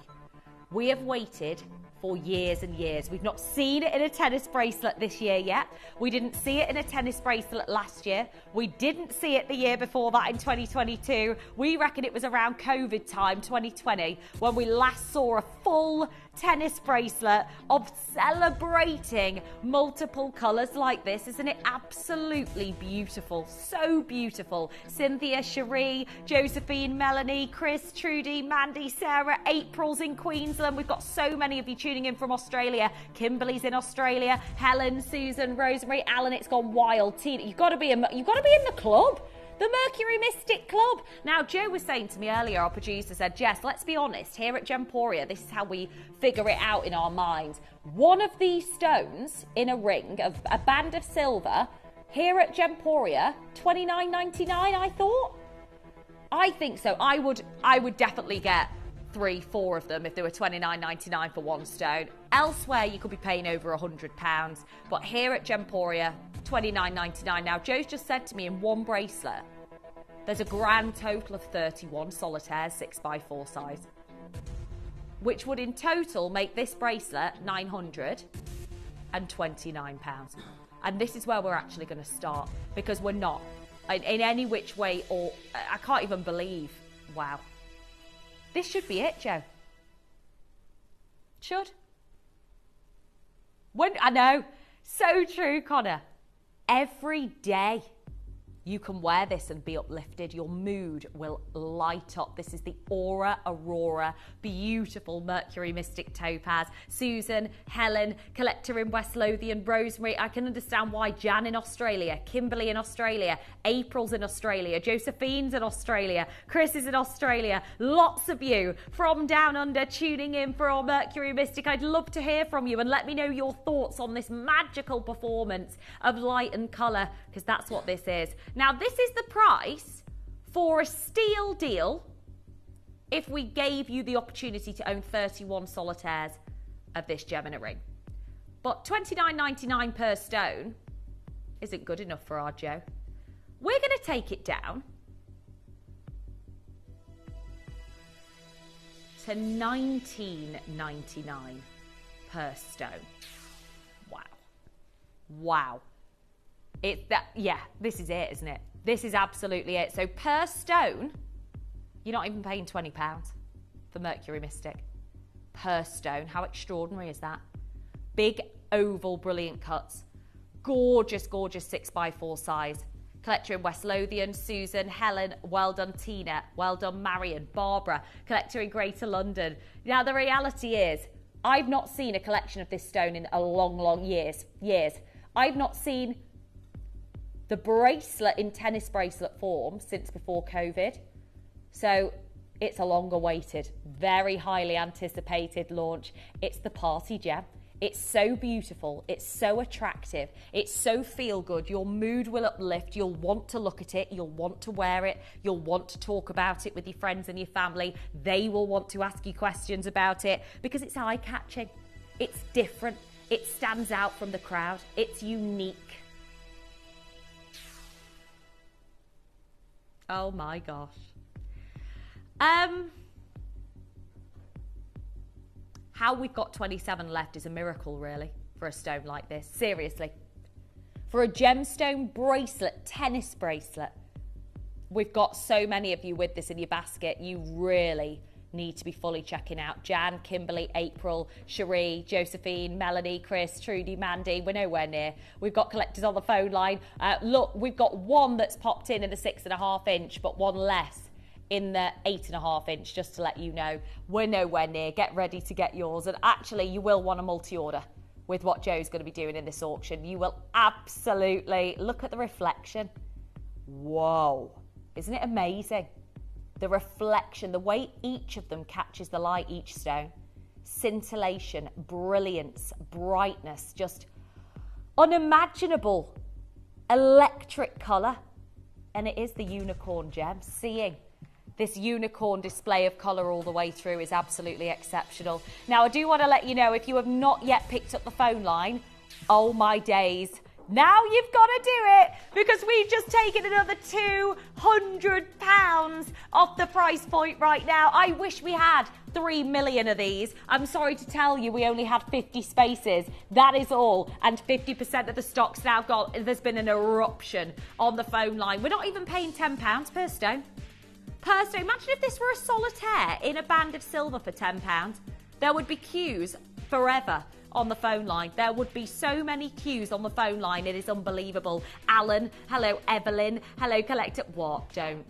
We have waited for years and years. We've not seen it in a tennis bracelet this year yet. We didn't see it in a tennis bracelet last year. We didn't see it the year before that in 2022. We reckon it was around COVID time, 2020, when we last saw a full tennis bracelet of celebrating multiple colours like this. Isn't it absolutely beautiful? So beautiful. Cynthia, Cherie, Josephine, Melanie, Chris, Trudy, Mandy, Sarah, April's in Queensland. We've got so many of you tuning in from Australia. Kimberly's in Australia. Helen, Susan, Rosemary, Alan. It's gone wild. Tina, you've got to be in the club. The Mercury Mystic Club. Now, Joe was saying to me earlier, our producer said, Jess, let's be honest, here at Gemporia, this is how we figure it out in our minds. One of these stones in a ring, of a band of silver, here at Gemporia, $29.99, I thought. I think so. I would definitely get 3-4 of them if they were $29.99 for one stone. Elsewhere, you could be paying over £100, but here at Gemporia, $29.99. Now, Joe's just said to me in one bracelet, there's a grand total of 31 solitaires, 6x4 size, which would in total make this bracelet £929. And this is where we're actually going to start, because we're not in any which way, or I can't even believe. Wow. This should be it, Joe. Should. I know. So true, Connor. Every day you can wear this and be uplifted. Your mood will light up. This is the Aura Aurora, beautiful Mercury Mystic Topaz. Susan, Helen, collector in West Lothian, Rosemary. I can understand why Jan in Australia, Kimberly in Australia, April's in Australia, Josephine's in Australia, Chris is in Australia. Lots of you from down under tuning in for our Mercury Mystic. I'd love to hear from you and let me know your thoughts on this magical performance of light and colour, because that's what this is. Now, this is the price for a steal deal if we gave you the opportunity to own 31 solitaires of this gem in a ring. But $29.99 per stone isn't good enough for our Joe. We're going to take it down to $19.99 per stone. Wow. Wow. This is it, isn't it? This is absolutely it. So per stone, you're not even paying £20 for Mercury Mystic. Per stone. How extraordinary is that? Big, oval, brilliant cuts. Gorgeous, gorgeous 6x4 size. Collector in West Lothian, Susan, Helen, well done Tina, well done Marion, Barbara, collector in Greater London. Now the reality is, I've not seen a collection of this stone in a long years. I've not seen the bracelet in tennis bracelet form since before COVID. So it's a long awaited, very highly anticipated launch. It's the party gem. It's so beautiful. It's so attractive. It's so feel good. Your mood will uplift. You'll want to look at it. You'll want to wear it. You'll want to talk about it with your friends and your family. They will want to ask you questions about it because it's eye-catching. It's different. It stands out from the crowd. It's unique. Oh my gosh. How we've got 27 left is a miracle, really, for a stone like this. Seriously. For a gemstone bracelet, tennis bracelet, we've got so many of you with this in your basket. You really need to be fully checking out. Jan, Kimberly, April, Cherie, Josephine, Melanie, Chris, Trudy, Mandy. We're nowhere near. We've got collectors on the phone line. Look, we've got one that's popped in the 6.5 inch, but one less in the 8.5 inch, just to let you know. We're nowhere near. Get ready to get yours. And actually, you will want a multi-order with what Joe's going to be doing in this auction. You will absolutely look at the reflection. Whoa. Isn't it amazing? The reflection, the way each of them catches the light, each stone. Scintillation, brilliance, brightness, just unimaginable electric colour. And it is the unicorn gem. Seeing this unicorn display of colour all the way through is absolutely exceptional. Now, I do want to let you know, if you have not yet picked up the phone line, oh my days, now you've got to do it, because we've just taken another £200 off the price point right now. I wish we had 3 million of these. I'm sorry to tell you, we only had 50 spaces. That is all. And 50% of the stock's now gone. There's been an eruption on the phone line. We're not even paying £10 per stone. Per stone. Imagine if this were a solitaire in a band of silver for £10. There would be queues forever on the phone line. There would be so many queues on the phone line. It is unbelievable. Alan, hello. Evelyn, hello. Collector. What? Don't.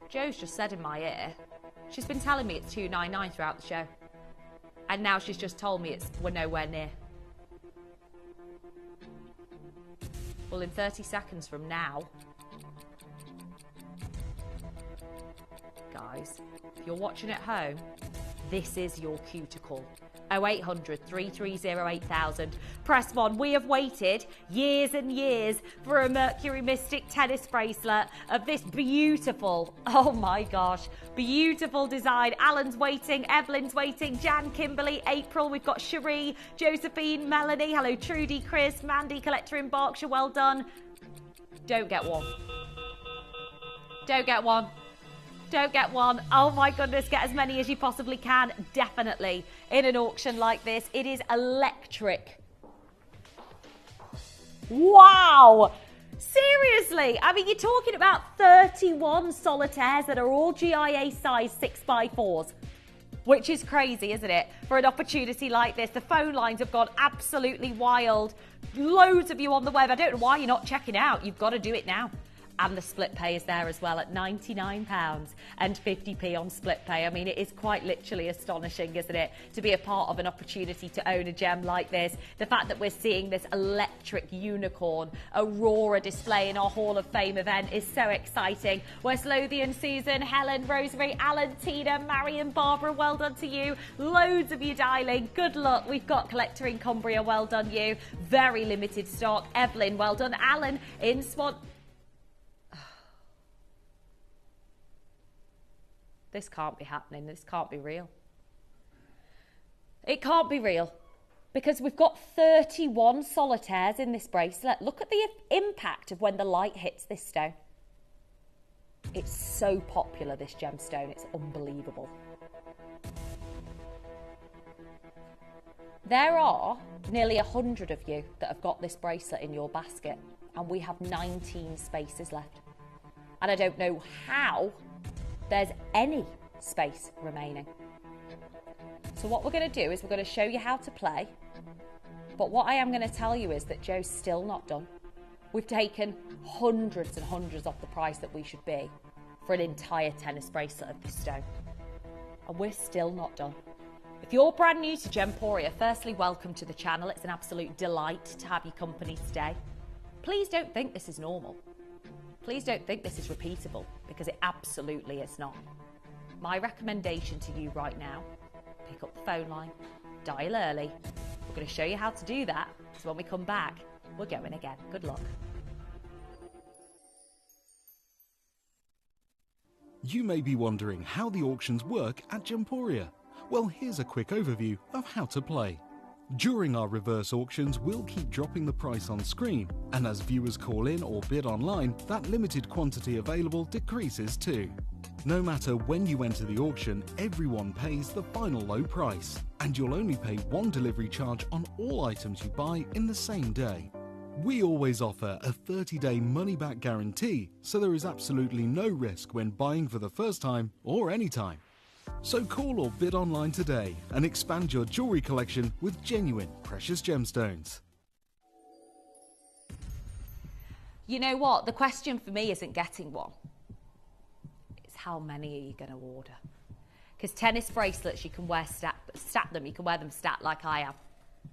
Joe's just said in my ear, she's been telling me it's $299 throughout the show. And now she's just told me we're nowhere near. Well, in 30 seconds from now, guys, guys, if you're watching at home, this is your cuticle. 0800 330 8000. Press 1. We have waited years and years for a Mercury Mystic tennis bracelet of this beautiful, oh my gosh, beautiful design. Alan's waiting, Evelyn's waiting, Jan, Kimberly, April. We've got Cherie, Josephine, Melanie. Hello, Trudy, Chris, Mandy, collector in Berkshire. Well done. Don't get one. Don't get one. Don't get one. Oh my goodness, get as many as you possibly can. Definitely in an auction like this. It is electric. Wow. Seriously. I mean, you're talking about 31 solitaires that are all GIA size 6x4s. Which is crazy, isn't it? For an opportunity like this. The phone lines have gone absolutely wild. Loads of you on the web. I don't know why you're not checking out. You've got to do it now. And the split pay is there as well at £99 and 50p on split pay. I mean, it is quite literally astonishing, isn't it, to be a part of an opportunity to own a gem like this. The fact that we're seeing this electric unicorn Aurora display in our Hall of Fame event is so exciting. West Lothian, Susan, Helen, Rosemary, Alan, Tina, Marion, Barbara, well done to you. Loads of you dialing. Good luck. We've got Collector in Cumbria, well done you. Very limited stock. Evelyn, well done. Alan in Swan... This can't be happening. This can't be real. It can't be real because we've got 31 solitaires in this bracelet. Look at the impact of when the light hits this stone. It's so popular, this gemstone. It's unbelievable. There are nearly 100 of you that have got this bracelet in your basket, and we have 19 spaces left. And I don't know how there's any space remaining. So what we're going to do is we're going to show you how to play. But what I am going to tell you is that Joe's still not done. We've taken hundreds and hundreds off the price that we should be for an entire tennis bracelet of this stone. And we're still not done. If you're brand new to Gemporia, firstly, welcome to the channel. It's an absolute delight to have your company today. Please don't think this is normal. Please don't think this is repeatable, because it absolutely is not. My recommendation to you right now, pick up the phone line, dial early. We're going to show you how to do that, so when we come back, we're going again. Good luck. You may be wondering how the auctions work at Gemporia. Well, here's a quick overview of how to play. During our reverse auctions, we'll keep dropping the price on screen, and as viewers call in or bid online, that limited quantity available decreases too. No matter when you enter the auction, everyone pays the final low price, and you'll only pay one delivery charge on all items you buy in the same day. We always offer a 30-day money-back guarantee, so there is absolutely no risk when buying for the first time or any time. So call or bid online today and expand your jewellery collection with genuine precious gemstones. You know what? The question for me isn't getting one. It's how many are you going to order? Because tennis bracelets, you can wear stack them. You can wear them stacked like I am.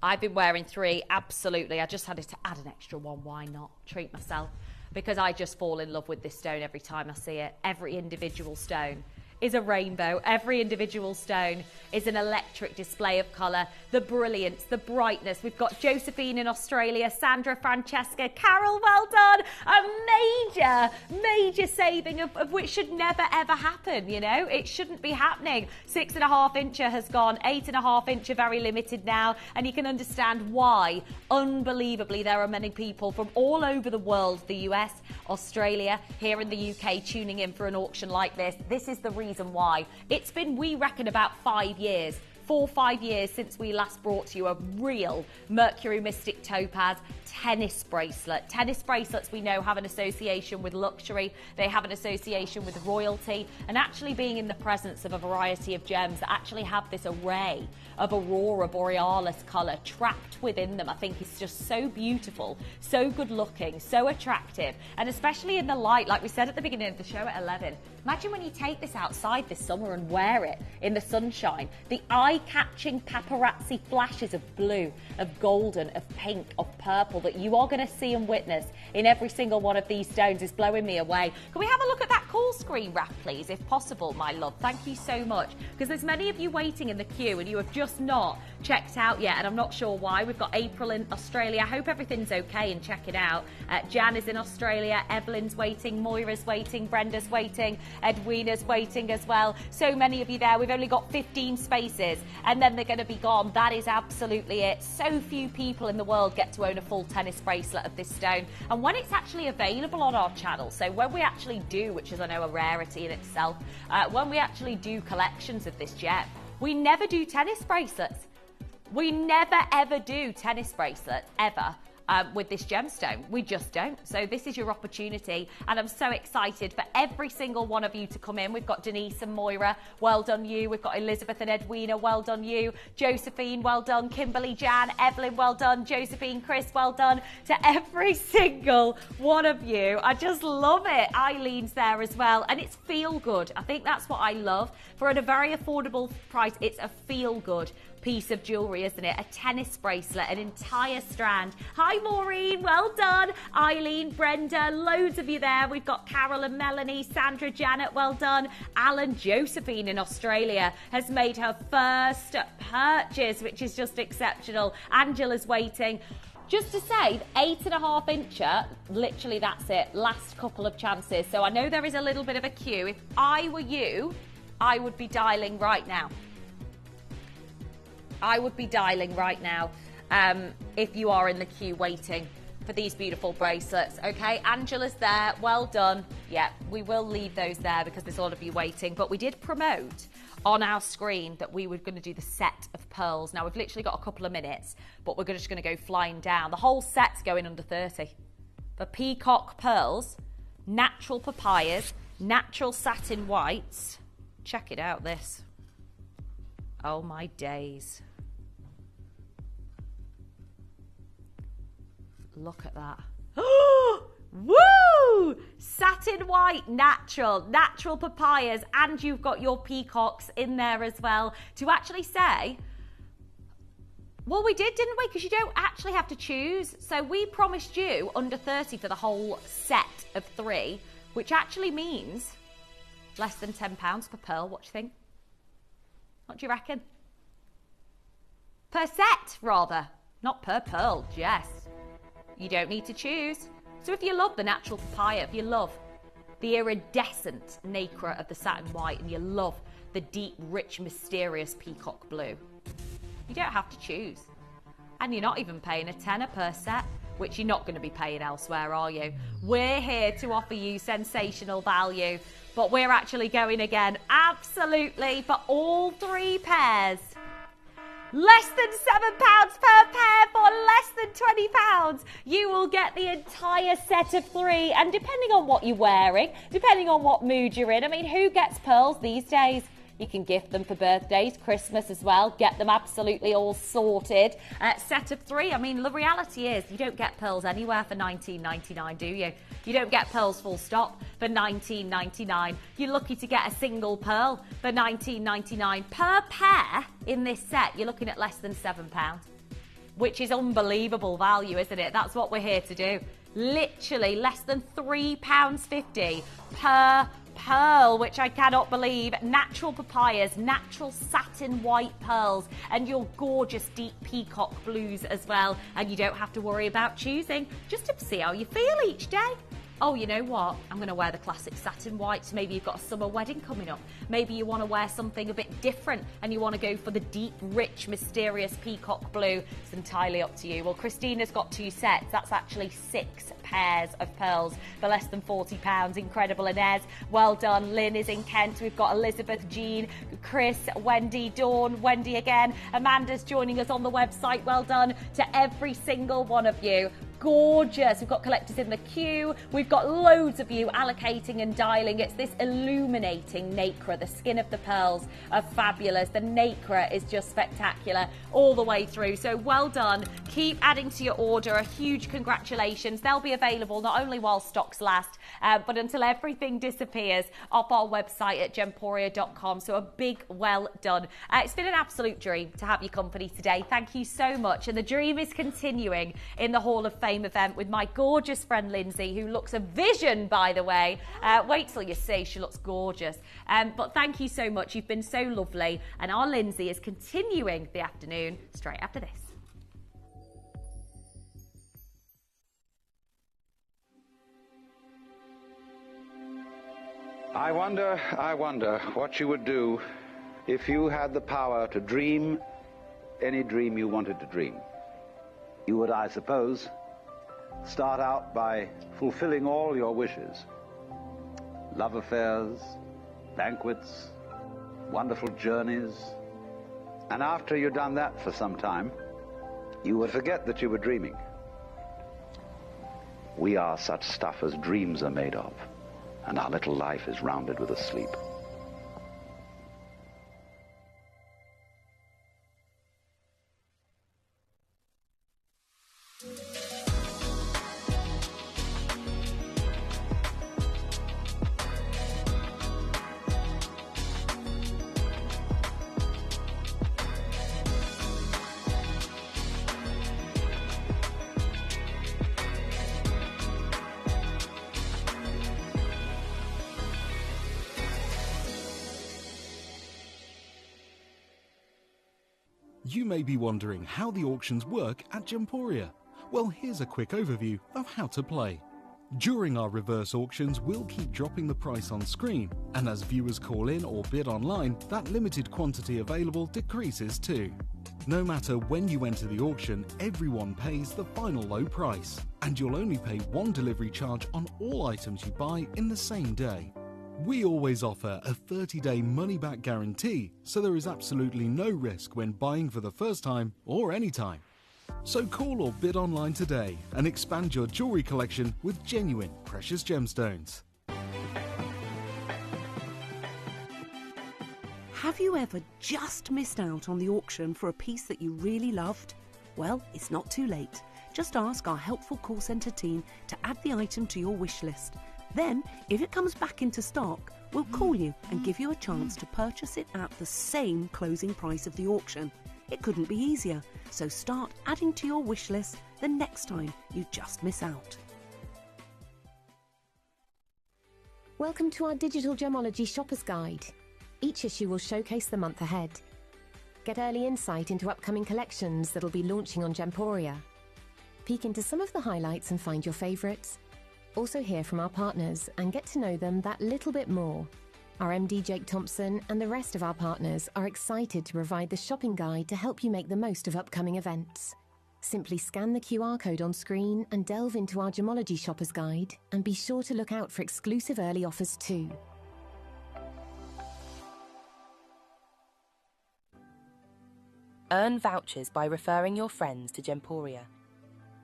I've been wearing 3, absolutely. I just had to add an extra one. Why not? Treat myself. Because I just fall in love with this stone every time I see it. Every individual stone is a rainbow. Every individual stone is an electric display of colour. The brilliance, the brightness. We've got Josephine in Australia, Sandra, Francesca, Carol, well done. A major saving of which should never ever happen, you know. It shouldn't be happening. 6.5 incher has gone, 8.5 incher very limited now, and you can understand why. Unbelievably, there are many people from all over the world, the US, Australia, here in the UK, tuning in for an auction like this. This is the reason why. It's been, we reckon, about 5 years. 4 or 5 years since we last brought to you a real Mercury Mystic Topaz tennis bracelet. Tennis bracelets, we know, have an association with luxury. They have an association with royalty, and actually being in the presence of a variety of gems that actually have this array of aurora borealis colour trapped within them, I think is just so beautiful, so good looking, so attractive, and especially in the light, like we said at the beginning of the show at 11. Imagine when you take this outside this summer and wear it in the sunshine. The eye-catching paparazzi flashes of blue, of golden, of pink, of purple that you are going to see and witness in every single one of these stones is blowing me away. Can we have a look at that call screen wrap, please, if possible, my love? Thank you so much. Because there's many of you waiting in the queue and you have just not checked out yet, and I'm not sure why. We've got April in Australia. I hope everything's okay and check it out. Jan is in Australia. Evelyn's waiting. Moira's waiting. Brenda's waiting. Edwina's waiting as well. So many of you there. We've only got 15 spaces and then they're going to be gone. That is absolutely it. So few people in the world get to own a full tennis bracelet of this stone. And when it's actually available on our channel, so when we actually do, which is I know a rarity in itself, when we actually do collections of this gem, we never do tennis bracelets. We never ever do tennis bracelets ever. With this gemstone. We just don't. So this is your opportunity, and I'm so excited for every single one of you to come in. We've got Denise and Moira, well done you. We've got Elizabeth and Edwina, well done you. Josephine, well done. Kimberly, Jan, Evelyn, well done. Josephine, Chris, well done. To every single one of you. I just love it. Eileen's there as well, and it's feel good. I think that's what I love. For at a very affordable price, it's a feel good piece of jewellery, isn't it? A tennis bracelet, an entire strand. Hi Maureen, well done. Eileen, Brenda, loads of you there. We've got Carol and Melanie, Sandra, Janet, well done. Alan, Josephine in Australia has made her first purchase, which is just exceptional. Angela's waiting. Just to say, 8.5 incher, literally that's it. Last couple of chances. So I know there is a little bit of a queue. If I were you, I would be dialing right now. I would be dialing right now if you are in the queue waiting for these beautiful bracelets. Okay, Angela's there. Well done. Yeah, we will leave those there because there's a lot of you waiting. But we did promote on our screen that we were going to do the set of pearls. Now, we've literally got a couple of minutes, but we're just going to go flying down. The whole set's going under 30. For peacock pearls, natural papayas, natural satin whites. Check it out, this. Oh, my days. Look at that. Woo! Satin white, natural papayas, and you've got your peacocks in there as well. To actually say, well, we did, didn't we? Because you don't actually have to choose. So we promised you under 30 for the whole set of 3, which actually means less than £10 per pearl. What do you think? What do you reckon? Per set, rather. Not per pearl, Jess. You don't need to choose. So if you love the natural papaya, if you love the iridescent nacre of the satin white, and you love the deep, rich, mysterious peacock blue, you don't have to choose. And you're not even paying a tenner per set, which you're not going to be paying elsewhere, are you? We're here to offer you sensational value, but we're actually going again, absolutely, for all 3 pairs. Less than £7 per pair for less than £20. You will get the entire set of 3. And depending on what you're wearing, depending on what mood you're in, I mean, who gets pearls these days? You can gift them for birthdays, Christmas as well. Get them absolutely all sorted. Set of 3. I mean, the reality is you don't get pearls anywhere for $19.99, do you? You don't get pearls full stop for $19.99. You're lucky to get a single pearl for $19.99. Per pair in this set, you're looking at less than £7, which is unbelievable value, isn't it? That's what we're here to do. Literally less than £3.50 per pearl, which I cannot believe. Natural papayas, natural satin white pearls, and your gorgeous deep peacock blues as well. And you don't have to worry about choosing, just to see how you feel each day. Oh, you know what? I'm going to wear the classic satin whites. Maybe you've got a summer wedding coming up. Maybe you want to wear something a bit different and you want to go for the deep, rich, mysterious peacock blue. It's entirely up to you. Well, Christina's got 2 sets. That's actually 6 pairs of pearls for less than £40. Incredible, Inez. Well done. Lynn is in Kent. We've got Elizabeth, Jean, Chris, Wendy, Dawn, Wendy again. Amanda's joining us on the website. Well done to every single one of you. Gorgeous. We've got collectors in the queue. We've got loads of you allocating and dialing. It's this illuminating nacre. The skin of the pearls are fabulous. The nacre is just spectacular all the way through. So well done. Keep adding to your order. A huge congratulations. They'll be available not only while stocks last, but until everything disappears off our website at gemporia.com. So a big well done. It's been an absolute dream to have your company today. Thank you so much. And the dream is continuing in the Hall of Fame Fame event with my gorgeous friend Lindsay, who looks a vision, by the way. Wait till you see, she looks gorgeous. But thank you so much. You've been so lovely. And our Lindsay is continuing the afternoon straight after this. I wonder what you would do if you had the power to dream any dream you wanted to dream. You would, I suppose, start out by fulfilling all your wishes. Love affairs, banquets, wonderful journeys. And after you'd done that for some time, you would forget that you were dreaming. We are such stuff as dreams are made of, and our little life is rounded with a sleep. You may be wondering how the auctions work at Gemporia. Well, here's a quick overview of how to play. During our reverse auctions, we'll keep dropping the price on screen, and as viewers call in or bid online, that limited quantity available decreases too. No matter when you enter the auction, everyone pays the final low price, and you'll only pay one delivery charge on all items you buy in the same day. We always offer a 30-day money-back guarantee, so there is absolutely no risk when buying for the first time or any time. So call or bid online today and expand your jewellery collection with genuine precious gemstones. Have you ever just missed out on the auction for a piece that you really loved? Well, it's not too late. Just ask our helpful call centre team to add the item to your wish list. Then, if it comes back into stock, we'll call you and give you a chance to purchase it at the same closing price of the auction. It couldn't be easier, so start adding to your wish list the next time you just miss out. Welcome to our digital gemology shopper's guide. Each issue will showcase the month ahead. Get early insight into upcoming collections that'll be launching on Gemporia. Peek into some of the highlights and find your favourites. Also hear from our partners and get to know them that little bit more. Our MD Jake Thompson and the rest of our partners are excited to provide the shopping guide to help you make the most of upcoming events. Simply scan the QR code on screen and delve into our gemology shopper's guide, and be sure to look out for exclusive early offers too. Earn vouchers by referring your friends to Gemporia.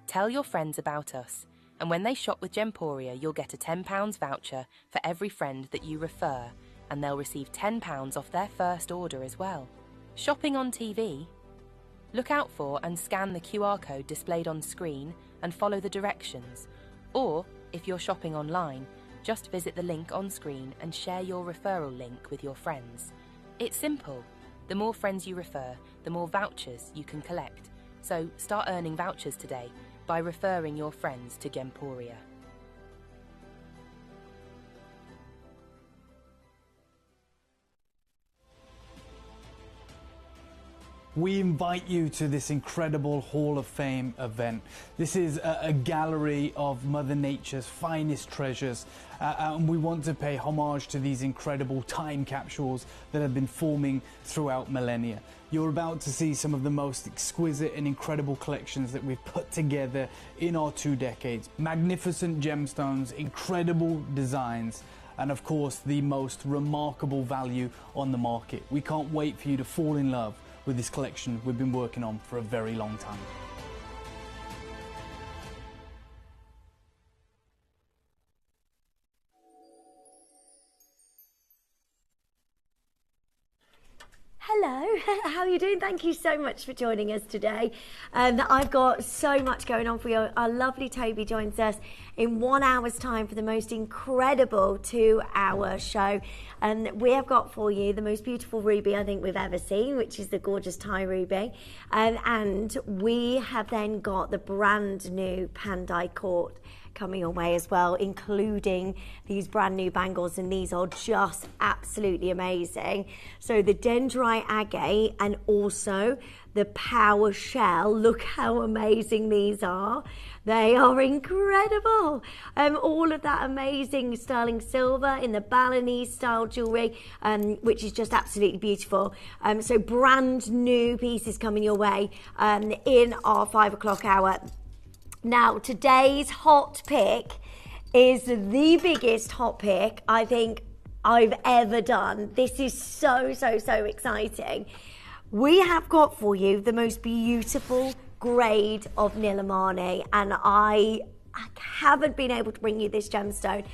Tell your friends about us, and when they shop with Gemporia, you'll get a £10 voucher for every friend that you refer, and they'll receive £10 off their first order as well. Shopping on TV? Look out for and scan the QR code displayed on screen and follow the directions. Or, if you're shopping online, just visit the link on screen and share your referral link with your friends. It's simple. The more friends you refer, the more vouchers you can collect. So start earning vouchers today by referring your friends to Gemporia. We invite you to this incredible Hall of Fame event. This is a gallery of Mother Nature's finest treasures, and we want to pay homage to these incredible time capsules that have been forming throughout millennia. You're about to see some of the most exquisite and incredible collections that we've put together in our 2 decades. Magnificent gemstones, incredible designs, and of course the most remarkable value on the market. We can't wait for you to fall in love with this collection we've been working on for a very long time. Hello, how are you doing? Thank you so much for joining us today. I've got so much going on for you. Our lovely Toby joins us in 1 hour's time for the most incredible 2-hour show. And we have got for you the most beautiful ruby I think we've ever seen, which is the gorgeous Thai ruby. And we have then got the brand new Pandai Court coming your way as well, including these brand new bangles, and these are just absolutely amazing. So the Dendritic Agate and also the Power Shell, look how amazing these are. They are incredible. All of that amazing sterling silver in the Balanese style jewellery, which is just absolutely beautiful. So brand new pieces coming your way in our 5 o'clock hour. Now, today's hot pick is the biggest hot pick I think I've ever done. This is so exciting. We have got for you the most beautiful grade of Nilamani, and I haven't been able to bring you this gemstone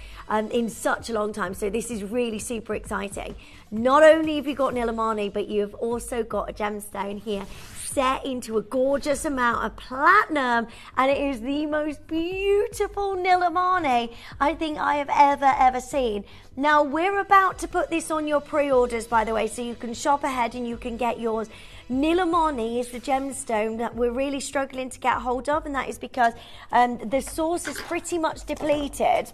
in such a long time, so this is really super exciting. Not only have you got Nilamani, but you've also got a gemstone here set into a gorgeous amount of platinum, and it is the most beautiful Nilamani I think I have ever seen. Now, we're about to put this on your pre-orders, by the way, so you can shop ahead and you can get yours. Nilamani is the gemstone that we're really struggling to get hold of, and that is because the source is pretty much depleted.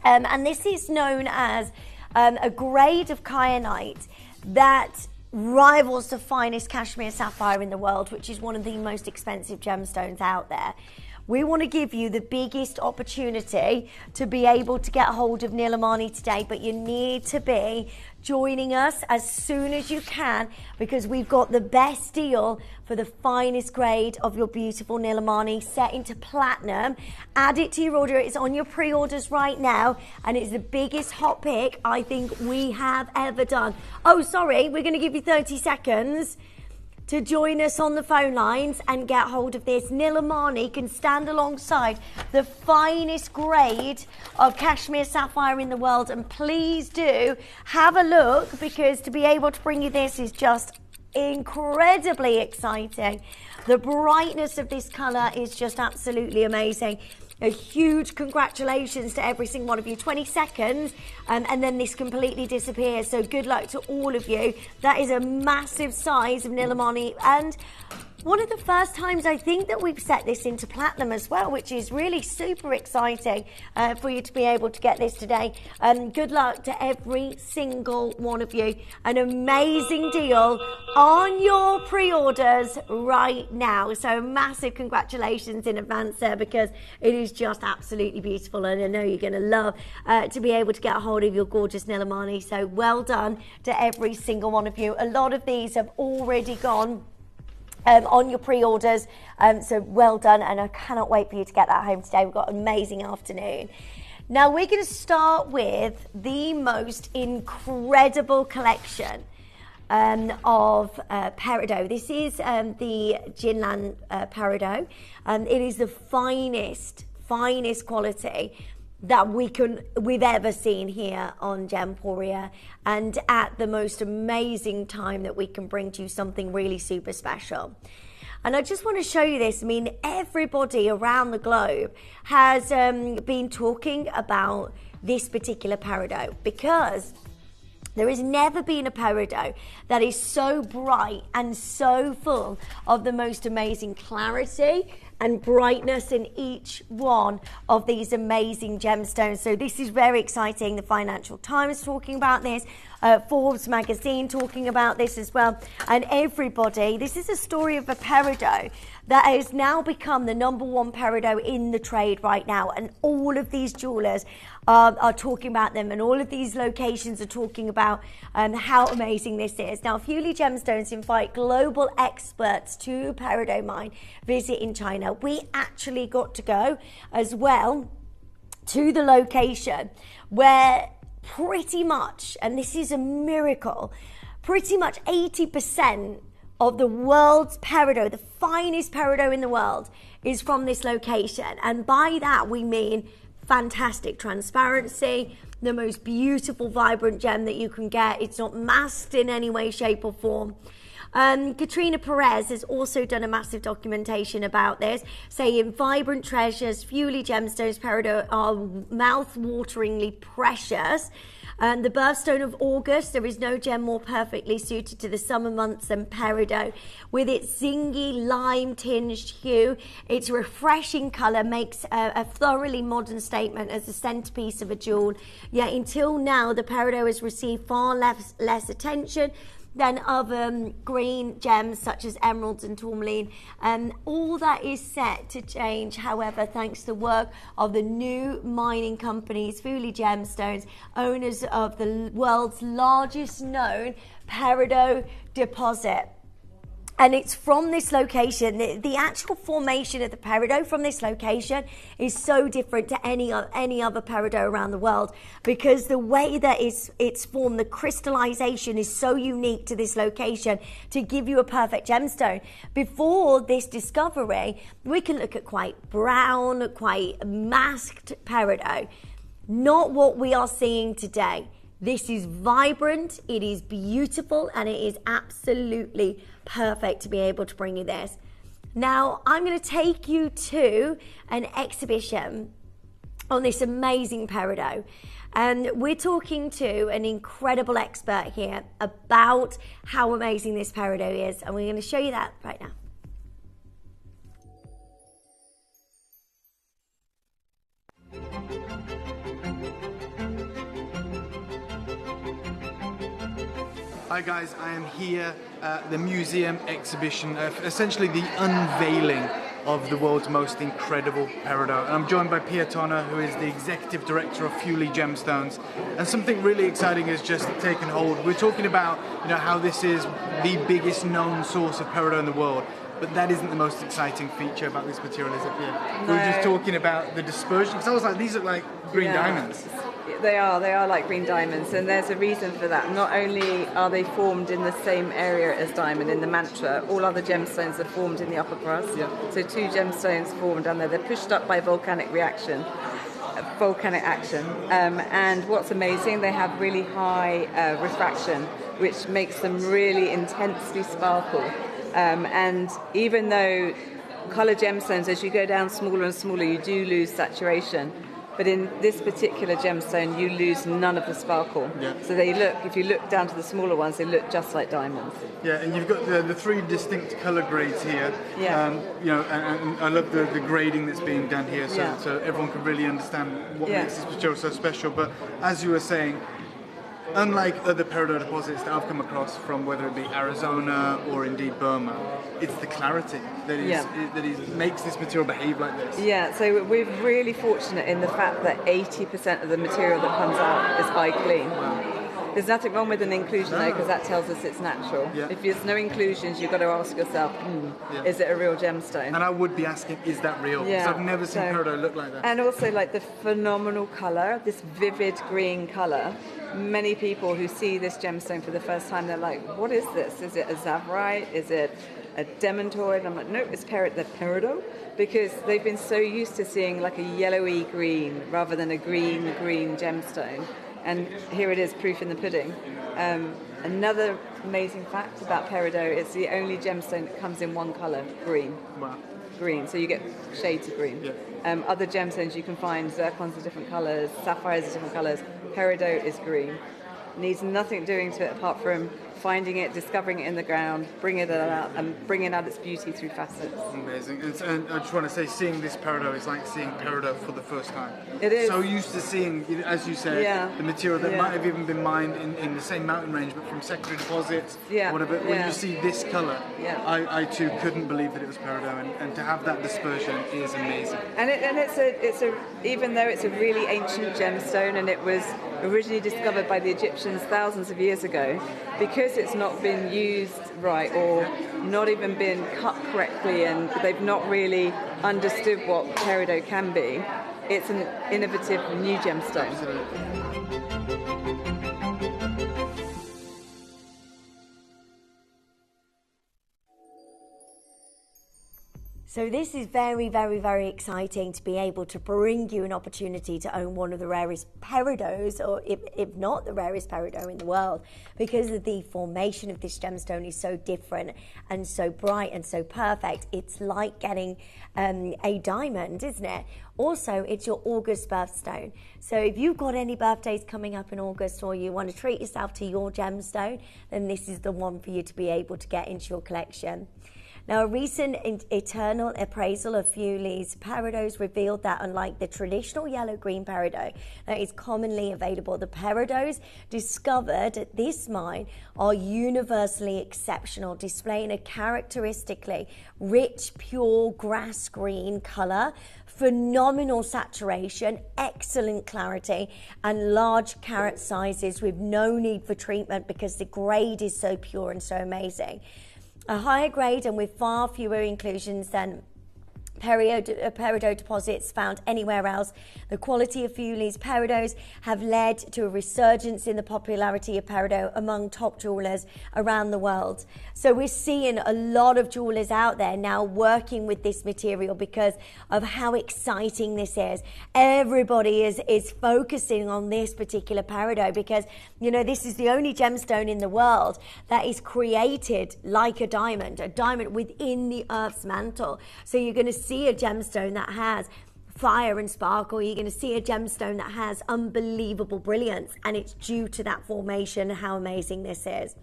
And this is known as a grade of kyanite that rivals the finest Kashmir sapphire in the world, which is one of the most expensive gemstones out there. We want to give you the biggest opportunity to be able to get hold of Nilamani today, but you need to be joining us as soon as you can, because we've got the best deal for the finest grade of your beautiful Nilamani set into platinum. Add it to your order. It's on your pre-orders right now, and it's the biggest hot pick I think we have ever done. Oh, sorry, we're going to give you 30 seconds to join us on the phone lines and get hold of this. Nilamani can stand alongside the finest grade of Kashmir sapphire in the world, and please do have a look, because to be able to bring you this is just incredibly exciting. The brightness of this colour is just absolutely amazing. A huge congratulations to every single one of you. 20 seconds and then this completely disappears. So good luck to all of you. That is a massive size of Nilamani, and one of the first times I think that we've set this into platinum as well, which is really super exciting for you to be able to get this today. Good luck to every single one of you. An amazing deal on your pre-orders right now. So massive congratulations in advance there, because it is just absolutely beautiful, and I know you're going to love to be able to get a hold of your gorgeous Nilamani. So well done to every single one of you. A lot of these have already gone on your pre-orders, so well done, and I cannot wait for you to get that home today. We've got an amazing afternoon. Now we're going to start with the most incredible collection of Peridot. This is the Jinlan Peridot. It is the finest quality that we've ever seen here on Gemporia, and at the most amazing time that we can bring to you something really super special. And I just want to show you this. I mean, everybody around the globe has been talking about this particular Peridot, because there has never been a Peridot that is so bright and so full of the most amazing clarity and brightness in each one of these amazing gemstones. So this is very exciting. The Financial Times talking about this, Forbes magazine talking about this as well, and everybody. This is a story of a Peridot that has now become the #1 Peridot in the trade right now, and all of these jewelers are talking about them, and all of these locations are talking about how amazing this is. Now, Fuli Gemstones invite global experts to Peridot Mine visit in China. We actually got to go as well to the location where pretty much, and this is a miracle, pretty much 80% of the world's Peridot, the finest Peridot in the world, is from this location. And by that we mean fantastic transparency, the most beautiful, vibrant gem that you can get. It's not masked in any way, shape or form. Katrina Perez has also done a massive documentation about this, saying vibrant treasures, Fewley gemstones, Peridot are mouth-wateringly precious. The birthstone of August, there is no gem more perfectly suited to the summer months than Peridot. With its zingy lime-tinged hue, its refreshing colour makes a thoroughly modern statement as the centrepiece of a jewel. Yet until now, the Peridot has received far less attention than other green gems such as emeralds and tourmaline. All that is set to change, however, thanks to the work of the new mining companies, Fewley Gemstones, owners of the world's largest known Peridot deposit. And it's from this location, the actual formation of the Peridot from this location is so different to any other Peridot around the world, because the way that it's formed, the crystallization is so unique to this location to give you a perfect gemstone. Before this discovery, we can look at quite brown, quite masked Peridot. Not what we are seeing today. This is vibrant, it is beautiful, and it is absolutely perfect to be able to bring you this. Now, I'm going to take you to an exhibition on this amazing Peridot. And we're talking to an incredible expert here about how amazing this Peridot is. And we're going to show you that right now. Hi guys, I am here at the museum exhibition, essentially the unveiling of the world's most incredible Peridot. And I'm joined by Pia Tonner, who is the Executive Director of Fewley Gemstones. And something really exciting has just taken hold. We're talking about, how this is the biggest known source of Peridot in the world. But that isn't the most exciting feature about this material, is it, Pia? No. We were just talking about the dispersion, because I was like, these look like green diamonds. They are like green diamonds, and there's a reason for that. Not only are they formed in the same area as diamond, in the mantra, all other gemstones are formed in the upper crust. Yeah. So 2 gemstones formed down there. They're pushed up by volcanic action. And what's amazing, they have really high refraction, which makes them really intensely sparkle. And even though colour gemstones, as you go down smaller and smaller, you do lose saturation. But in this particular gemstone, you lose none of the sparkle. Yeah. So if you look down to the smaller ones, they look just like diamonds. Yeah, and you've got the 3 distinct colour grades here. Yeah. And I love the grading that's being done here, so everyone can really understand what makes this material so special. But as you were saying, unlike other Peridot deposits that I've come across from whether it be Arizona or indeed Burma, it's the clarity that makes this material behave like this. Yeah, so we're really fortunate in the fact that 80% of the material that comes out is bi-clean. Wow. There's nothing wrong with an inclusion though, because that tells us it's natural. Yeah. If there's no inclusions, you've got to ask yourself, is it a real gemstone? And I would be asking, is that real? Because I've never seen Peridot look like that. And also like the phenomenal colour, this vivid green colour. Many people who see this gemstone for the first time, they're like, what is this? Is it a Tsavorite? Is it a demantoid? I'm like, no, it's the Peridot, because they've been so used to seeing like a yellowy green rather than a green gemstone. And here it is, proof in the pudding. Another amazing fact about Peridot, it's the only gemstone that comes in one colour, green. Wow. Green, so you get shades of green. Yeah. Other gemstones you can find, zircons are different colours, sapphires are different colours. Peridot is green. Needs nothing doing to it apart from finding it, discovering it in the ground, bringing it out, and bringing out its beauty through facets. Amazing. And I just want to say, seeing this Peridot is like seeing Peridot for the first time. It is. So used to seeing, as you said, the material that might have even been mined in the same mountain range, but from secondary deposits, or whatever. When you see this colour, I too couldn't believe that it was Peridot, and to have that dispersion is amazing. And it's a even though it's a really ancient gemstone, and it was originally discovered by the Egyptians thousands of years ago, because it's not been used right or not even been cut correctly, and they've not really understood what Peridot can be, it's an innovative new gemstone. Absolutely. So this is very, very, very exciting to be able to bring you an opportunity to own one of the rarest peridots, or if not the rarest peridot in the world, because of the formation of this gemstone is so different and so bright and so perfect. It's like getting a diamond, isn't it? Also, it's your August birthstone. So if you've got any birthdays coming up in August, or you want to treat yourself to your gemstone, then this is the one for you to be able to get into your collection. Now, a recent internal appraisal of Fewley's peridots revealed that unlike the traditional yellow-green peridot that is commonly available, the peridots discovered at this mine are universally exceptional, displaying a characteristically rich, pure grass green colour, phenomenal saturation, excellent clarity, and large carat sizes with no need for treatment because the grade is so pure and so amazing. A higher grade and with far fewer inclusions than peridot deposits found anywhere else, the quality of Fewley's peridots have led to a resurgence in the popularity of peridot among top jewelers around the world. So we're seeing a lot of jewelers out there now working with this material because of how exciting this is. Everybody is focusing on this particular peridot because, you know, this is the only gemstone in the world that is created like a diamond within the Earth's mantle. So you're going to see a gemstone that has fire and sparkle. You're going to see a gemstone that has unbelievable brilliance, and it's due to that formation and how amazing this is.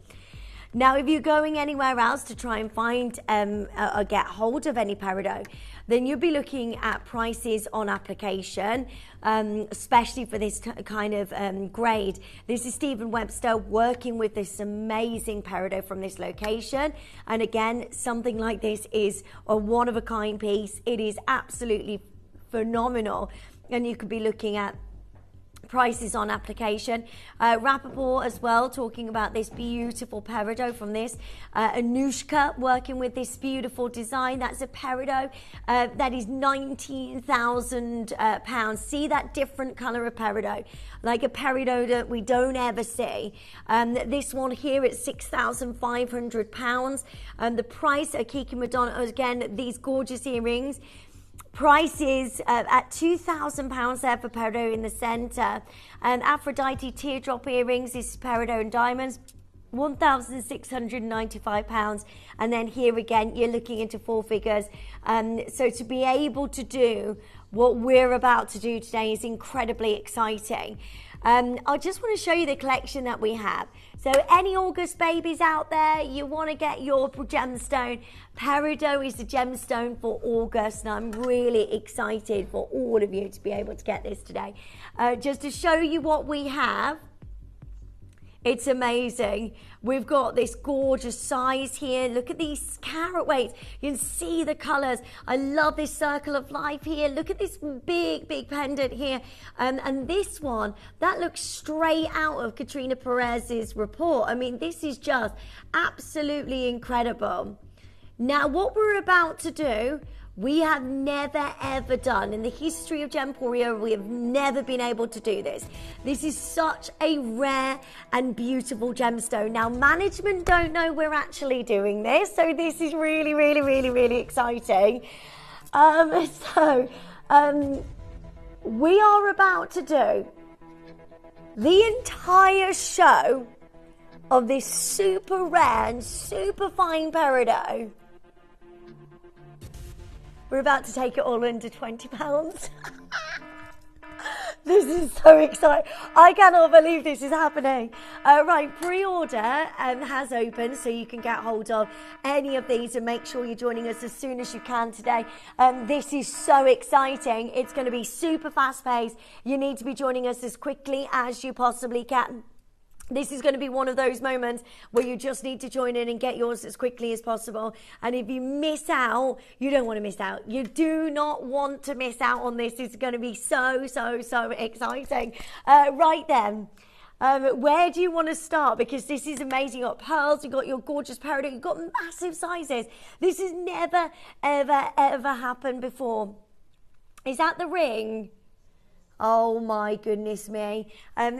Now, if you're going anywhere else to try and find or get hold of any peridot, then you'll be looking at prices on application, especially for this kind of grade. This is Stephen Webster working with this amazing peridot from this location. And again, something like this is a one-of-a-kind piece. It is absolutely phenomenal. And you could be looking at prices on application. Rappaport as well, talking about this beautiful peridot from this. Anushka working with this beautiful design. That's a peridot that is £19,000. See that different colour of peridot, like a peridot that we don't ever see. This one here at £6,500. The price of Kiki Madonna, again, these gorgeous earrings. Prices at £2,000 there for peridot in the centre. And Aphrodite teardrop earrings, this is peridot and diamonds, £1,695. And then here again, you're looking into four figures. So to be able to do what we're about to do today is incredibly exciting. I just want to show you the collection that we have. So any August babies out there, you want to get your gemstone. Peridot is the gemstone for August, and I'm really excited for all of you to be able to get this today. Just to show you what we have. It's amazing. We've got this gorgeous size here. Look at these carat weights. You can see the colours. I love this circle of life here. Look at this big, big pendant here. And this one, that looks straight out of Katrina Perez's report. I mean, this is just absolutely incredible. Now, what we're about to do, we have never ever done in the history of Gemporia. We have never been able to do this. This is such a rare and beautiful gemstone. Now, management don't know we're actually doing this, so this is really, really, really, really exciting. We are about to do the entire show of this super rare and super fine peridot. We're about to take it all under £20. This is so exciting. I cannot believe this is happening. Right, pre-order has opened, so you can get hold of any of these and make sure you're joining us as soon as you can today. This is so exciting. It's going to be super fast-paced. You need to be joining us as quickly as you possibly can. This is going to be one of those moments where you just need to join in and get yours as quickly as possible. And if you miss out, you don't want to miss out. You do not want to miss out on this. It's going to be so, so, so exciting. Right then, where do you want to start? Because this is amazing. You've got pearls, you've got your gorgeous peridot, you've got massive sizes. This has never, ever, ever happened before. Is that the ring? Oh my goodness me.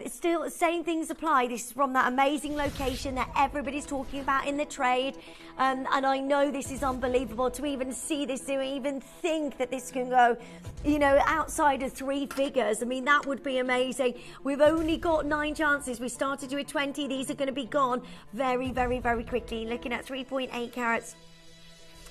Still, same things apply. This is from that amazing location that everybody's talking about in the trade. And I know this is unbelievable to even see this, to even think that this can go, you know, outside of 3 figures. I mean, that would be amazing. We've only got 9 chances. We started with 20. These are going to be gone very, very, very quickly. Looking at 3.8 carats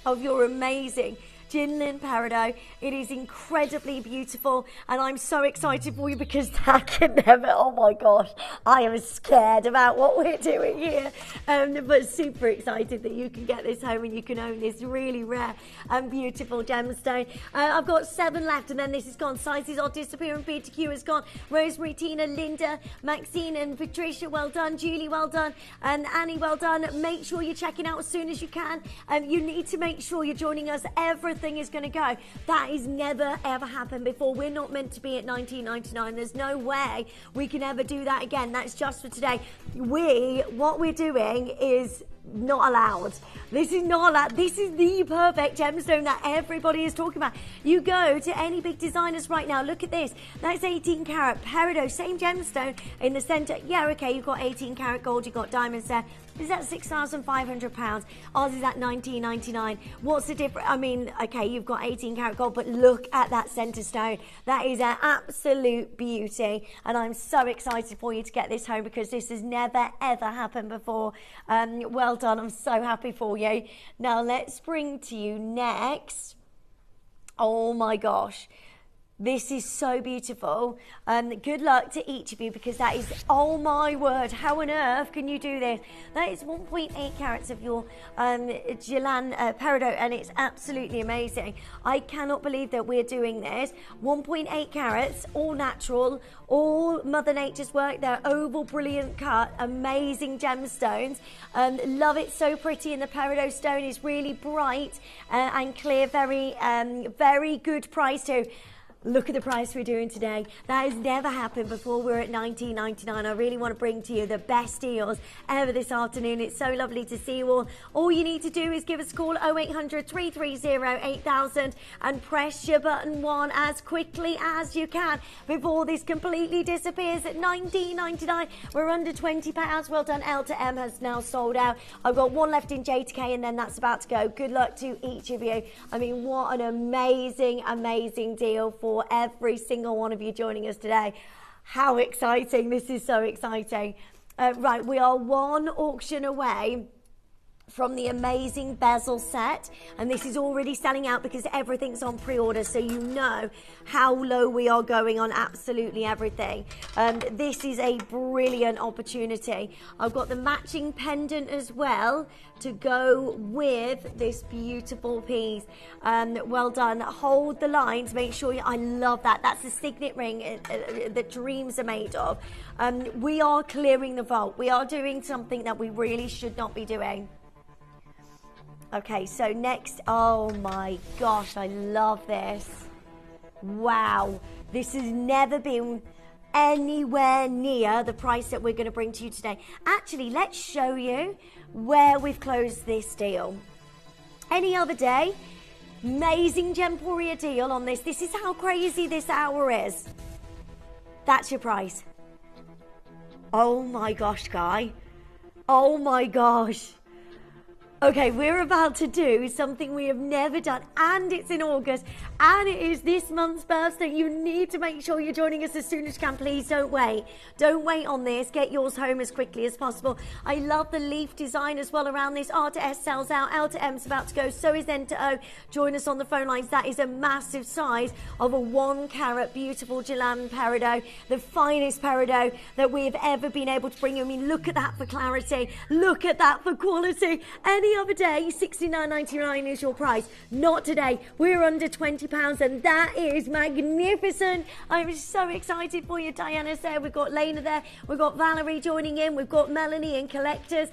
of your amazing Jinlin Peridot. It is incredibly beautiful, and I'm so excited for you because that can never, oh my gosh, I am scared about what we're doing here, but super excited that you can get this home and you can own this really rare and beautiful gemstone. I've got 7 left, and then this is gone. Sizes are disappearing. Peter Q is gone. Rosemary, Tina, Linda, Maxine and Patricia, well done. Julie, well done. And Annie, well done. Make sure you're checking out as soon as you can. You need to make sure you're joining us. Everything is going to go. That has never ever happened before. We're not meant to be at $19.99. There's no way we can ever do that again. That's just for today. What we're doing is not allowed. This is not allowed. This is the perfect gemstone that everybody is talking about. You go to any big designers right now, look at this. That's 18 karat Peridot, same gemstone in the center. Yeah, okay, you've got 18 karat gold, you've got diamonds there. Is that £6,500? Ours is at $19.99. What's the difference? I mean, okay, you've got 18 karat gold, but look at that center stone. That is an absolute beauty, and I'm so excited for you to get this home because this has never ever happened before. Well done. I'm so happy for you. Now let's bring to you next. Oh my gosh. This is so beautiful. Good luck to each of you because that is, oh my word, how on earth can you do this? That is 1.8 carats of your Gilan Peridot, and it's absolutely amazing. I cannot believe that we're doing this. 1.8 carats, all natural, all Mother Nature's work. They're oval, brilliant cut, amazing gemstones. Love it, so pretty, and the Peridot stone is really bright and clear, very, very good price too. Look at the price we're doing today. That has never happened before. We're at $19.99. I really want to bring to you the best deals ever this afternoon. It's so lovely to see you all. All you need to do is give us a call 0800 330 8000 and press your button 1 as quickly as you can before this completely disappears at $19.99. We're under £20. Well done. L to M has now sold out. I've got 1 left in J to K, and then that's about to go. Good luck to each of you. I mean, what an amazing, amazing deal for every single one of you joining us today. How exciting. This is so exciting. Right, we are 1 auction away from the amazing bezel set, and this is already selling out because everything's on pre-order, so you know how low we are going on absolutely everything. This is a brilliant opportunity. I've got the matching pendant as well to go with this beautiful piece. Well done. Hold the lines, make sure I love that. That's the signet ring that dreams are made of. We are clearing the vault. We are doing something that we really should not be doing. Okay, so next, oh my gosh, I love this. Wow, this has never been anywhere near the price that we're going to bring to you today. Actually, let's show you where we've closed this deal. Any other day, amazing Gemporia deal on this. This is how crazy this hour is. That's your price. Oh my gosh, Guy. Oh my gosh. Okay, we're about to do something we have never done, and it's in August, and it is this month's birthday. You need to make sure you're joining us as soon as you can. Please don't wait. Don't wait on this. Get yours home as quickly as possible. I love the leaf design as well around this. R to S sells out. L to M's about to go. So is N to O. Join us on the phone lines. That is a massive size of a 1 carat beautiful Gilan Peridot, the finest Peridot that we have ever been able to bring you. I mean, look at that for clarity. Look at that for quality. Any other day, $69.99 is your price. Not today. We're under £20, and that is magnificent. I'm so excited for you. Diana's there. We've got Lena there. We've got Valerie joining in. We've got Melanie and Collectors.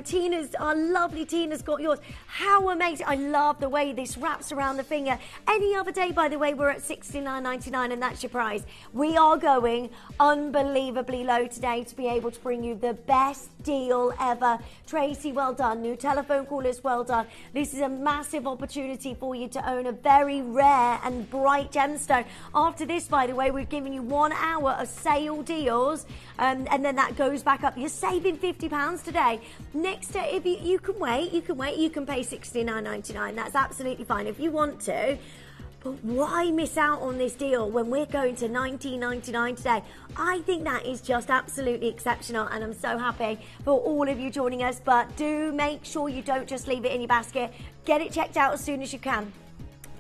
Tina's, our lovely Tina's got yours. How amazing. I love the way this wraps around the finger. Any other day, by the way, we're at $69.99, and that's your price. We are going unbelievably low today to be able to bring you the best deal ever. Tracy, well done. New telephone phone callers, well done. This is a massive opportunity for you to own a very rare and bright gemstone. After this, by the way, we're giving you 1 hour of sale deals, and then that goes back up. You're saving £50 today. Next, if you can wait, you can pay $69.99. That's absolutely fine if you want to. But why miss out on this deal when we're going to $19.99 today? I think that is just absolutely exceptional, and I'm so happy for all of you joining us. But do make sure you don't just leave it in your basket. Get it checked out as soon as you can.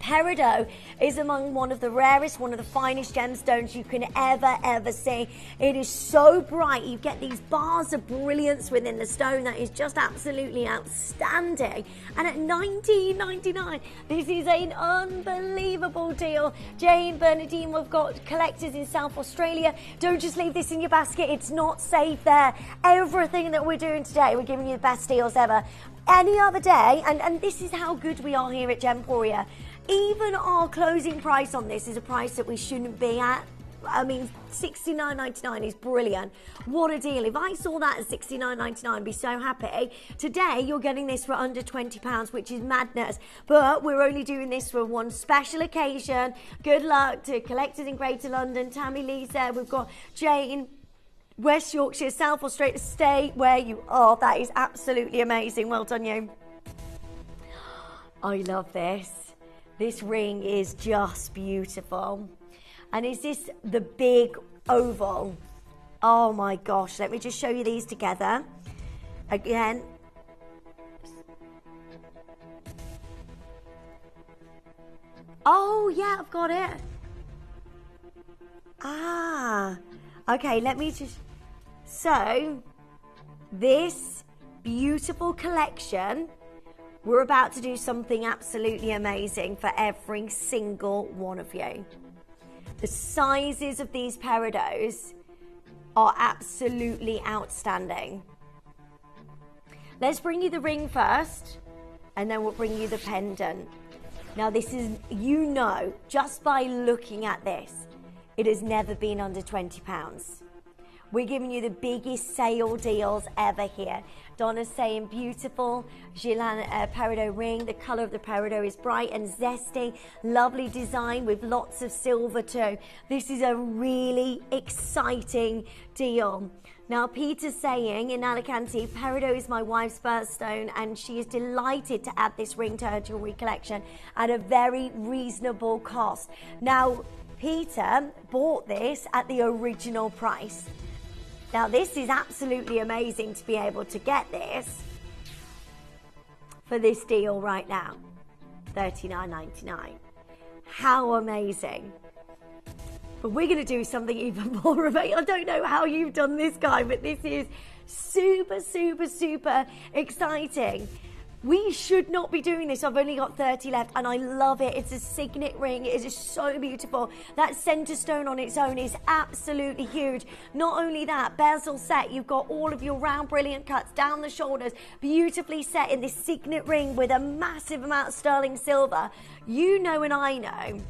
Peridot is among one of the rarest, one of the finest gemstones you can ever see. It is so bright. You get these bars of brilliance within the stone that is just absolutely outstanding. And at $19.99, this is an unbelievable deal. Jane, Bernadine, we've got collectors in South Australia. Don't just leave this in your basket. It's not safe there. Everything that we're doing today, we're giving you the best deals ever. Any other day, and this is how good we are here at Gemporia. Even our closing price on this is a price that we shouldn't be at. I mean, $69.99 is brilliant. What a deal. If I saw that at $69.99, I'd be so happy. Today, you're getting this for under £20, which is madness. But we're only doing this for one special occasion. Good luck to collectors in Greater London. Tammy Lee's there. We've got Jane, West Yorkshire, South Australia. Stay where you are. That is absolutely amazing. Well done, you. I love this. This ring is just beautiful. And is this the big oval? Oh my gosh, let me just show you these together. Again. Oh yeah, I've got it. Ah, okay, let me just... So, this beautiful collection... We're about to do something absolutely amazing for every single one of you. The sizes of these peridots are absolutely outstanding. Let's bring you the ring first, and then we'll bring you the pendant. Now this is, you know, just by looking at this, it has never been under £20. We're giving you the biggest sale deals ever here. Donna's saying beautiful Gillan Peridot ring. The colour of the Peridot is bright and zesty. Lovely design with lots of silver too. This is a really exciting deal. Now Peter's saying in Alicante, Peridot is my wife's birthstone and she is delighted to add this ring to her jewellery collection at a very reasonable cost. Now Peter bought this at the original price. Now this is absolutely amazing to be able to get this for this deal right now, $39.99. How amazing. But we're going to do something even more amazing. I don't know how you've done this, guy, but this is super exciting. We should not be doing this. I've only got 30 left and I love it. It's a signet ring. It is so beautiful. That center stone on its own is absolutely huge. Not only that, bezel set. You've got all of your round brilliant cuts down the shoulders, beautifully set in this signet ring with a massive amount of sterling silver. You know and I know,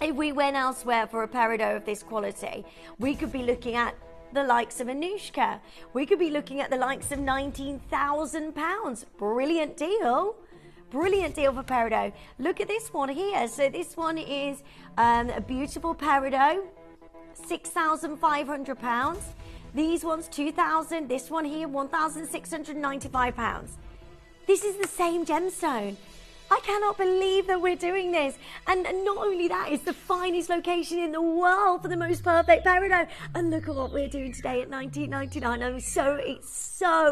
if we went elsewhere for a peridot of this quality, we could be looking at the likes of Anushka. We could be looking at the likes of £19,000. Brilliant deal. Brilliant deal for Peridot. Look at this one here. So this one is a beautiful Peridot, £6,500. These ones, £2,000. This one here, £1,695. This is the same gemstone. I cannot believe that we're doing this. And not only that, it's the finest location in the world for the most perfect peridot. And look at what we're doing today at $19.99. I'm so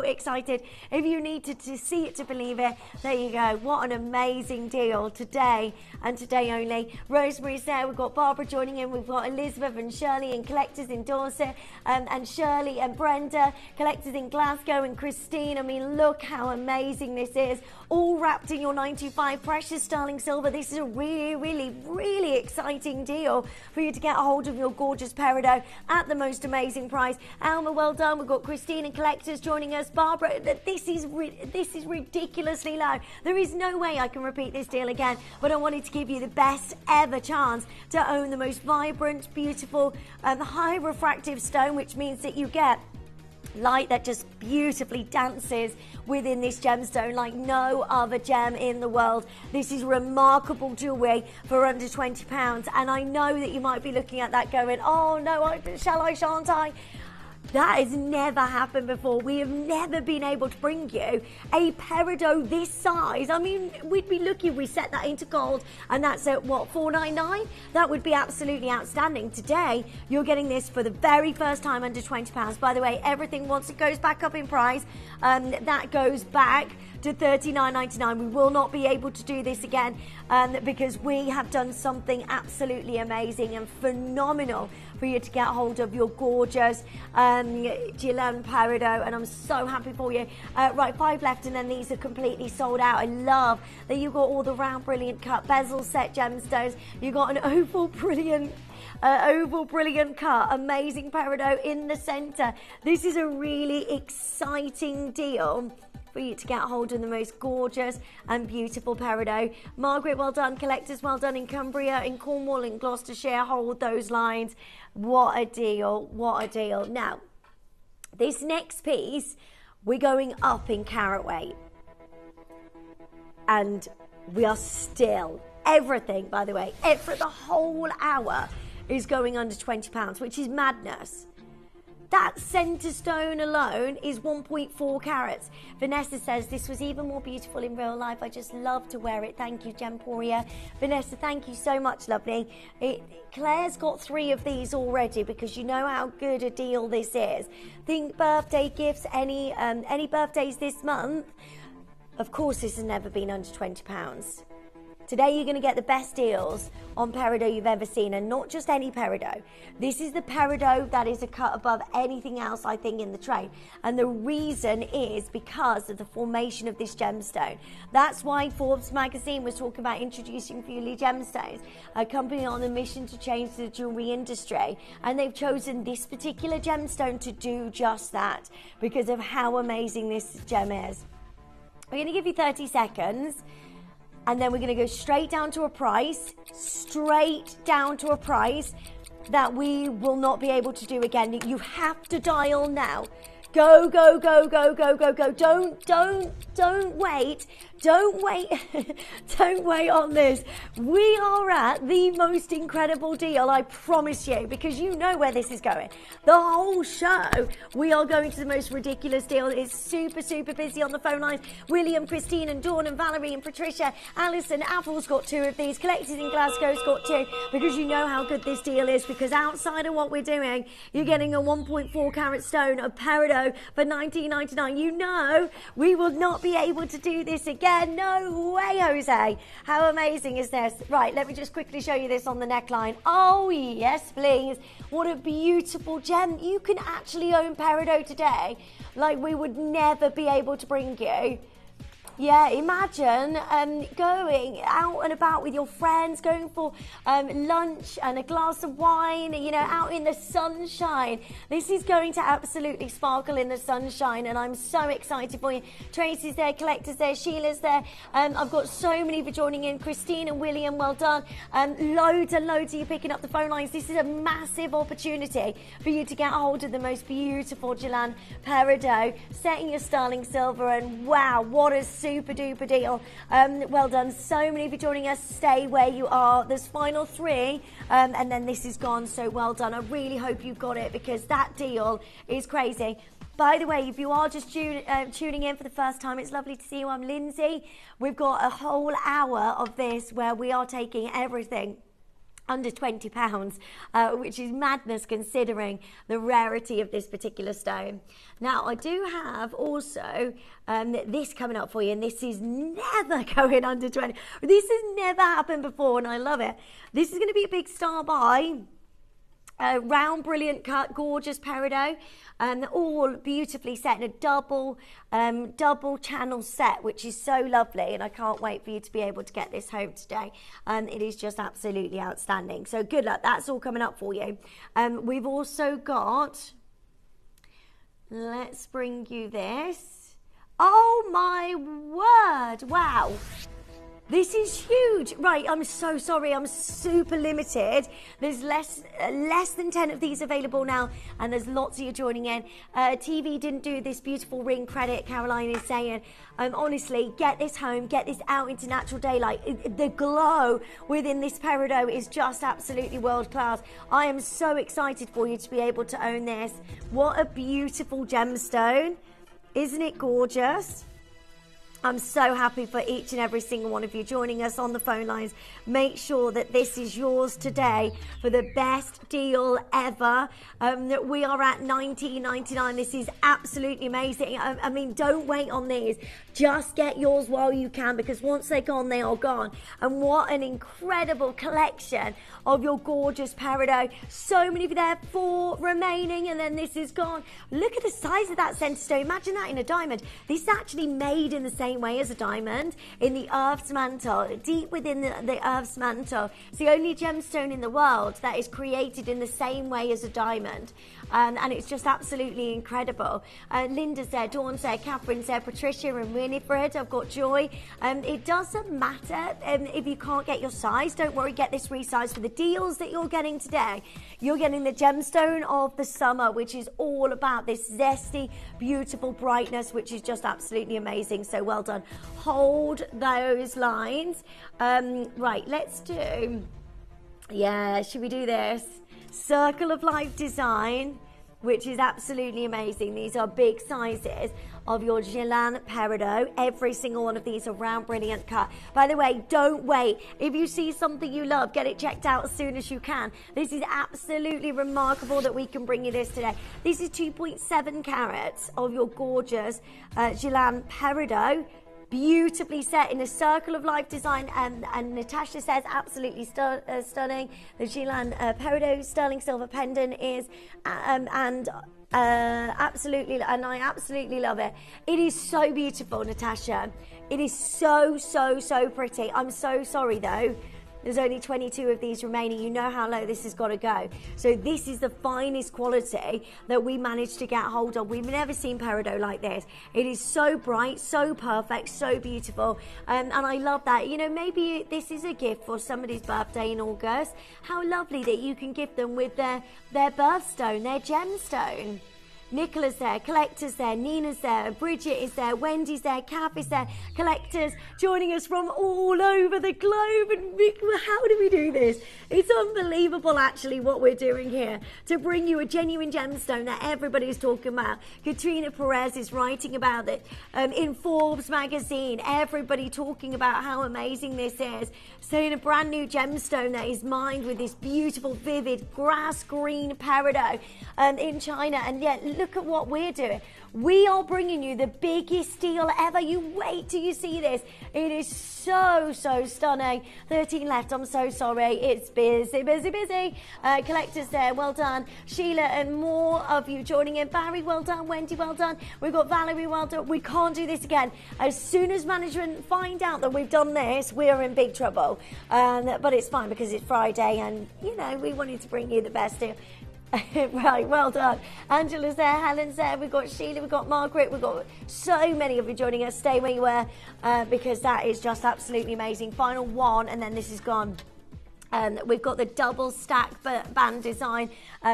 excited. If you need to see it to believe it, there you go. What an amazing deal today and today only. Rosemary's there. We've got Barbara joining in. We've got Elizabeth and Shirley and collectors in Dorset, and Shirley and Brenda, collectors in Glasgow, and Christine. I mean, look how amazing this is. All wrapped in your 925 precious sterling silver. This is a really exciting deal for you to get a hold of your gorgeous peridot at the most amazing price. Alma, well done. We've got Christine and collectors joining us. Barbara, this is ridiculously low. There is no way I can repeat this deal again, but I wanted to give you the best ever chance to own the most vibrant, beautiful, high refractive stone, which means that you get light that just beautifully dances within this gemstone like no other gem in the world. This is remarkable jewelry for under £20. And I know that you might be looking at that going, oh no, shall I, shan't I? That has never happened before. We have never been able to bring you a peridot this size. I mean, we'd be lucky if we set that into gold, and that's at what, $499? That would be absolutely outstanding. Today, you're getting this for the very first time under £20. By the way, everything, once it goes back up in price, that goes back to $39.99. We will not be able to do this again because we have done something absolutely amazing and phenomenal for you to get hold of your gorgeous Gillian Peridot, and I'm so happy for you. Right, 5 left, and then these are completely sold out. I love that you've got all the round brilliant cut bezel set gemstones. You've got an oval brilliant cut, amazing peridot in the center. This is a really exciting deal for you to get hold of the most gorgeous and beautiful peridot. Margaret, well done. Collectors, well done. In Cumbria, in Cornwall, in Gloucestershire, hold those lines. What a deal, what a deal. Now, this next piece, we're going up in carat weight. And we are still, everything, by the way, for the whole hour is going under £20, which is madness. That centre stone alone is 1.4 carats. Vanessa says, this was even more beautiful in real life. I just love to wear it. Thank you, Gemporia. Vanessa, thank you so much, lovely. Claire's got 3 of these already because you know how good a deal this is. Think birthday gifts, any birthdays this month. Of course, this has never been under £20. Today you're going to get the best deals on peridot you've ever seen, and not just any peridot. This is the peridot that is a cut above anything else, I think, in the trade. And the reason is because of the formation of this gemstone. That's why Forbes magazine was talking about introducing Fuli Gemstones, a company on a mission to change the jewelry industry. And they've chosen this particular gemstone to do just that because of how amazing this gem is. We're going to give you 30 seconds. And then we're going to go straight down to a price that we will not be able to do again. You have to dial now. Go, go, go, go, go, go, go. Don't wait. Don't wait. Don't wait on this. We are at the most incredible deal, I promise you, because you know where this is going. The whole show, we are going to the most ridiculous deal. It's super, super busy on the phone lines. William, Christine, and Dawn, and Valerie, and Patricia, Alison, Apple's got 2 of these. Collectors in Glasgow's got 2, because you know how good this deal is, because outside of what we're doing, you're getting a 1.4 carat stone of peridot for $19.99. You know we will not be able to do this again. No way, Jose. How amazing is this? Right, let me just quickly show you this on the neckline. Oh, yes, please. What a beautiful gem. You can actually own peridot today like we would never be able to bring you. Yeah, imagine going out and about with your friends, going for lunch and a glass of wine, you know, out in the sunshine. This is going to absolutely sparkle in the sunshine, and I'm so excited for you. Tracy's there, Collector's there, Sheila's there. I've got so many for joining in. Christine and William, well done. Loads and loads of you picking up the phone lines. This is a massive opportunity for you to get hold of the most beautiful Gillian Peridot, setting your sterling silver, and wow, what a super duper deal. Well done. So many for joining us. Stay where you are. There's final 3 and then this is gone. So well done. I really hope you've got it because that deal is crazy. By the way, if you are just tuning in for the first time, it's lovely to see you. I'm Lindsay. We've got a whole hour of this where we are taking everything under £20, which is madness considering the rarity of this particular stone. Now, I do have also this coming up for you, and this is never going under 20. This has never happened before, and I love it. This is going to be a big star buy. Round, brilliant cut, gorgeous peridot, all beautifully set in a double channel set, which is so lovely, and I can't wait for you to be able to get this home today. It is just absolutely outstanding. So good luck. That's all coming up for you. We've also got, let's bring you this. Oh my word! Wow. This is huge. Right, I'm so sorry. I'm super limited. There's less than 10 of these available now, and there's lots of you joining in. TV didn't do this beautiful ring credit, Caroline is saying. Honestly, get this home, get this out into natural daylight. The glow within this Peridot is just absolutely world class. I am so excited for you to be able to own this. What a beautiful gemstone. Isn't it gorgeous? I'm so happy for each and every single one of you joining us on the phone lines. Make sure that this is yours today for the best deal ever. We are at $19.99. This is absolutely amazing. I mean, don't wait on these. Just get yours while you can, because once they're gone, they are gone. And what an incredible collection of your gorgeous Peridot. So many of you there, 4 remaining, and then this is gone. Look at the size of that center stone. Imagine that in a diamond. This is actually made in the same way as a diamond, in the Earth's mantle, deep within the Earth's mantle. It's the only gemstone in the world that is created in the same way as a diamond. And it's just absolutely incredible. Linda's there, Dawn's there, Catherine's there, Patricia and Winifred. I've got Joy. It doesn't matter if you can't get your size. Don't worry, get this resized. For the deals that you're getting today, you're getting the gemstone of the summer, which is all about this zesty, beautiful brightness, which is just absolutely amazing. So well done. Hold those lines. Right, let's do... Yeah, should we do this? Circle of Life design, which is absolutely amazing. These are big sizes of your Gilan Peridot. Every single one of these are round, brilliant cut. By the way, don't wait. If you see something you love, get it checked out as soon as you can. This is absolutely remarkable that we can bring you this today. This is 2.7 carats of your gorgeous Gilan Peridot. Beautifully set in a Circle of Life design, and Natasha says absolutely stunning. The Gilan Peridot sterling silver pendant is absolutely, and I absolutely love it. It is so beautiful, Natasha. It is so pretty. I'm so sorry though. There's only 22 of these remaining. You know how low this has got to go. So this is the finest quality that we managed to get hold of. We've never seen Peridot like this. It is so bright, so perfect, so beautiful. And I love that. You know, maybe this is a gift for somebody's birthday in August. How lovely that you can gift them with their birthstone, their gemstone. Nicola's there, Collector's there, Nina's there, Bridget is there, Wendy's there, Kath is there, Collectors joining us from all over the globe. And how do we do this? It's unbelievable actually what we're doing here to bring you a genuine gemstone that everybody is talking about. Katrina Perez is writing about it in Forbes magazine, everybody talking about how amazing this is. Saying a brand new gemstone that is mined with this beautiful, vivid grass green Peridot in China, and yet look at what we're doing. We are bringing you the biggest deal ever. You wait till you see this. It is so stunning. 13 left. I'm so sorry. It's busy. Collectors there. Well done. Sheila and more of you joining in. Barry, well done. Wendy, well done. We've got Valerie, well done. We can't do this again. As soon as management find out that we've done this, we're in big trouble. But it's fine because it's Friday and, you know, we wanted to bring you the best deal. Right, well done. Angela's there, Helen's there, we've got Sheila, we've got Margaret, we've got so many of you joining us. Stay where you were because that is just absolutely amazing. Final one and then this is gone. We've got the double stack band design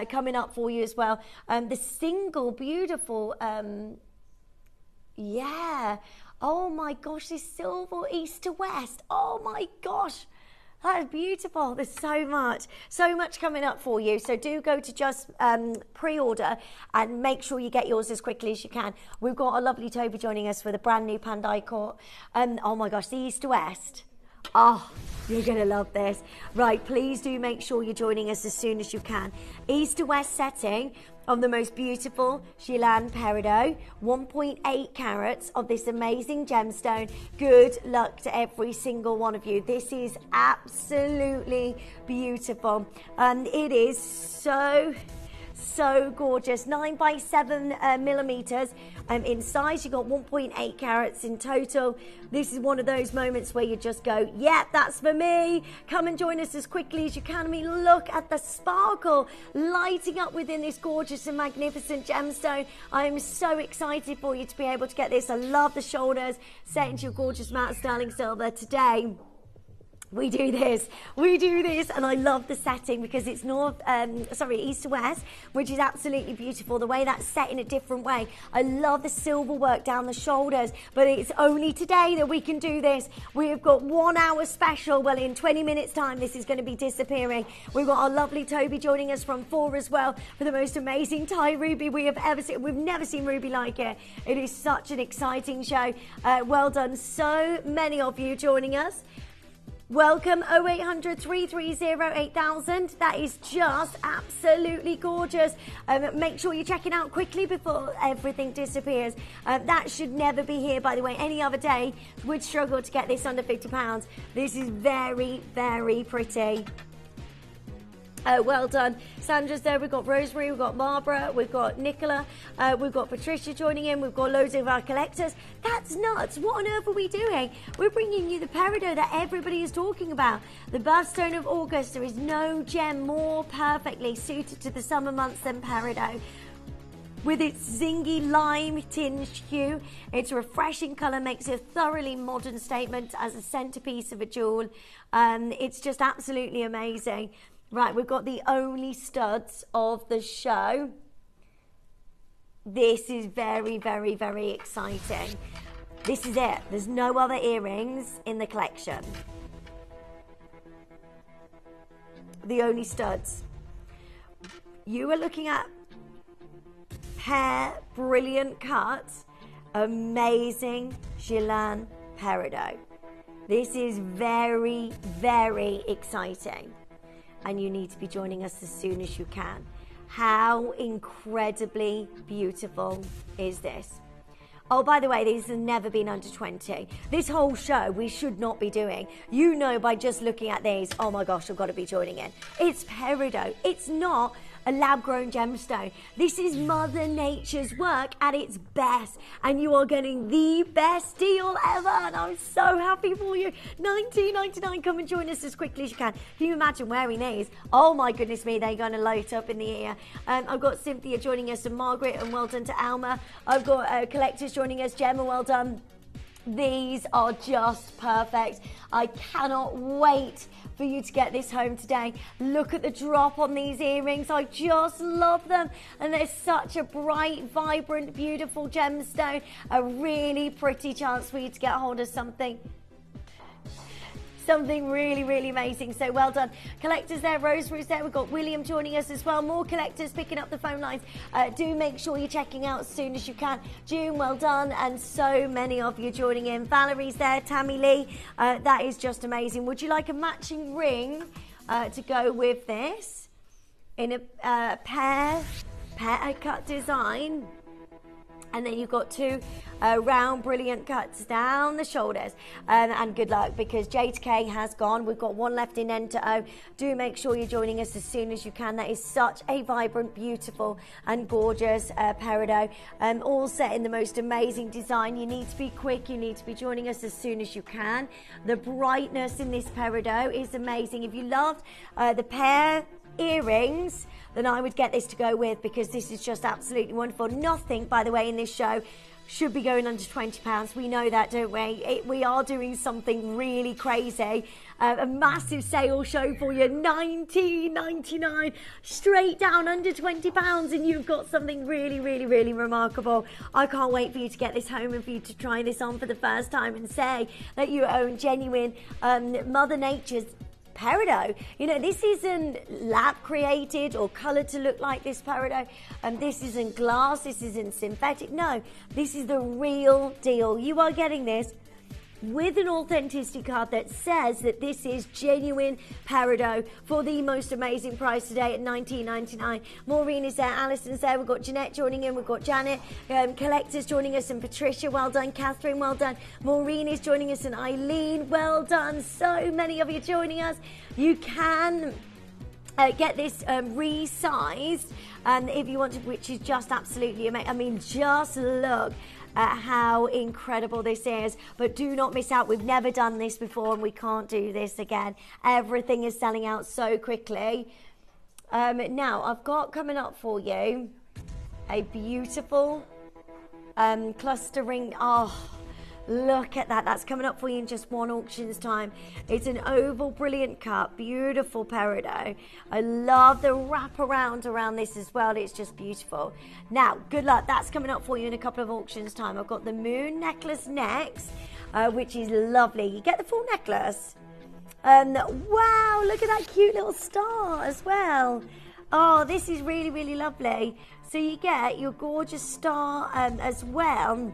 coming up for you as well. The single beautiful, yeah. Oh my gosh, this silver east to west. Oh my gosh. That is beautiful. There's so much coming up for you. So do go to just pre-order and make sure you get yours as quickly as you can. We've got a lovely Toby joining us for the brand new Pandai Court. Oh my gosh, the east to west. Oh, you're going to love this. Right, please do make sure you're joining us as soon as you can. East to west setting of the most beautiful Gilan Peridot, 1.8 carats of this amazing gemstone. Good luck to every single one of you. This is absolutely beautiful. And it is so So gorgeous. 9 by 7 millimeters in size. You got 1.8 carats in total. This is one of those moments where you just go, yeah, that's for me. Come and join us as quickly as you can. I mean, look at the sparkle lighting up within this gorgeous and magnificent gemstone. I am so excited for you to be able to get this. I love the shoulders set into your gorgeous matte sterling silver today. We do this, and I love the setting because it's east to west, which is absolutely beautiful. The way that's set in a different way. I love the silver work down the shoulders, but it's only today that we can do this. We've got 1 hour special. Well, in 20 minutes time, this is going to be disappearing. We've got our lovely Toby joining us from 4 as well for the most amazing Thai ruby we have ever seen. We've never seen ruby like it. It is such an exciting show. Well done, so many of you joining us. Welcome 0800 330 8000. That is just absolutely gorgeous. Make sure you're checking out quickly before everything disappears. That should never be here, by the way. Any other day would struggle to get this under £50. This is very, very pretty. Well done. Sandra's there. We've got Rosemary, we've got Barbara, we've got Nicola, we've got Patricia joining in, we've got loads of our collectors. That's nuts. What on earth are we doing? We're bringing you the Peridot that everybody is talking about. The birthstone of August. There is no gem more perfectly suited to the summer months than Peridot. With its zingy lime tinged hue, its refreshing colour makes a thoroughly modern statement as a centrepiece of a jewel. It's just absolutely amazing. Right, we've got the only studs of the show. This is very, very, very exciting. This is it. There's no other earrings in the collection. The only studs. You are looking at pair brilliant cuts, amazing Gilan Peridot. This is very, very exciting. And you need to be joining us as soon as you can. How incredibly beautiful is this? Oh, by the way, these have never been under 20. This whole show we should not be doing. You know by just looking at these, oh my gosh, I've got to be joining in. It's Peridot. It's not a lab-grown gemstone. This is Mother Nature's work at its best, and you are getting the best deal ever, and I'm so happy for you. $19.99. Come and join us as quickly as you can. Can you imagine wearing these? Oh my goodness me, they're going to light up in the ear. I've got Cynthia joining us and Margaret, and well done to Alma. I've got collectors joining us, Gemma, well done. These are just perfect. I cannot wait for you to get this home today. Look at the drop on these earrings. I just love them. And they're such a bright, vibrant, beautiful gemstone. A really pretty chance for you to get a hold of something really, really amazing. So well done. Collectors there, Rosemary's there. We've got William joining us as well. More collectors picking up the phone lines. Do make sure you're checking out as soon as you can. June, well done. And so many of you joining in. Valerie's there, Tammy Lee. That is just amazing. Would you like a matching ring to go with this? In a pair cut design. And then you've got two round, brilliant cuts down the shoulders. And good luck, because J to K has gone. We've got one left in N to O. Do make sure you're joining us as soon as you can. That is such a vibrant, beautiful and gorgeous Peridot. All set in the most amazing design. You need to be quick. You need to be joining us as soon as you can. The brightness in this Peridot is amazing. If you loved the pair earrings, then I would get this to go with, because this is just absolutely wonderful. Nothing, by the way, in this show should be going under £20. We know that, don't we? We are doing something really crazy. A massive sale show for you, $19.99, straight down under £20, and you've got something really, really, really remarkable. I can't wait for you to get this home and for you to try this on for the first time and say that you own genuine Mother Nature's Peridot. You know, this isn't lab created or coloured to look like this Peridot. This isn't glass, this isn't synthetic. No, this is the real deal. You are getting this with an authenticity card that says that this is genuine Peridot for the most amazing price today at $19.99. Maureen is there, Alison's there, we've got Jeanette joining in, we've got Janet, collectors joining us, and Patricia, well done, Catherine, well done, Maureen is joining us, and Eileen, well done. So many of you joining us. You can get this resized if you want to, which is just absolutely amazing. I mean, just look at how incredible this is. But do not miss out. We've never done this before and we can't do this again. Everything is selling out so quickly. Now, I've got coming up for you a beautiful clustering. Oh, look at that. That's coming up for you in just one auction's time. It's an oval brilliant cut, beautiful peridot. I love the wraparound around this as well. It's just beautiful. Now, good luck. That's coming up for you in a couple of auctions time. I've got the moon necklace next, which is lovely. You get the full necklace. Wow, look at that cute little star as well. Oh, this is really, really lovely. So you get your gorgeous star as well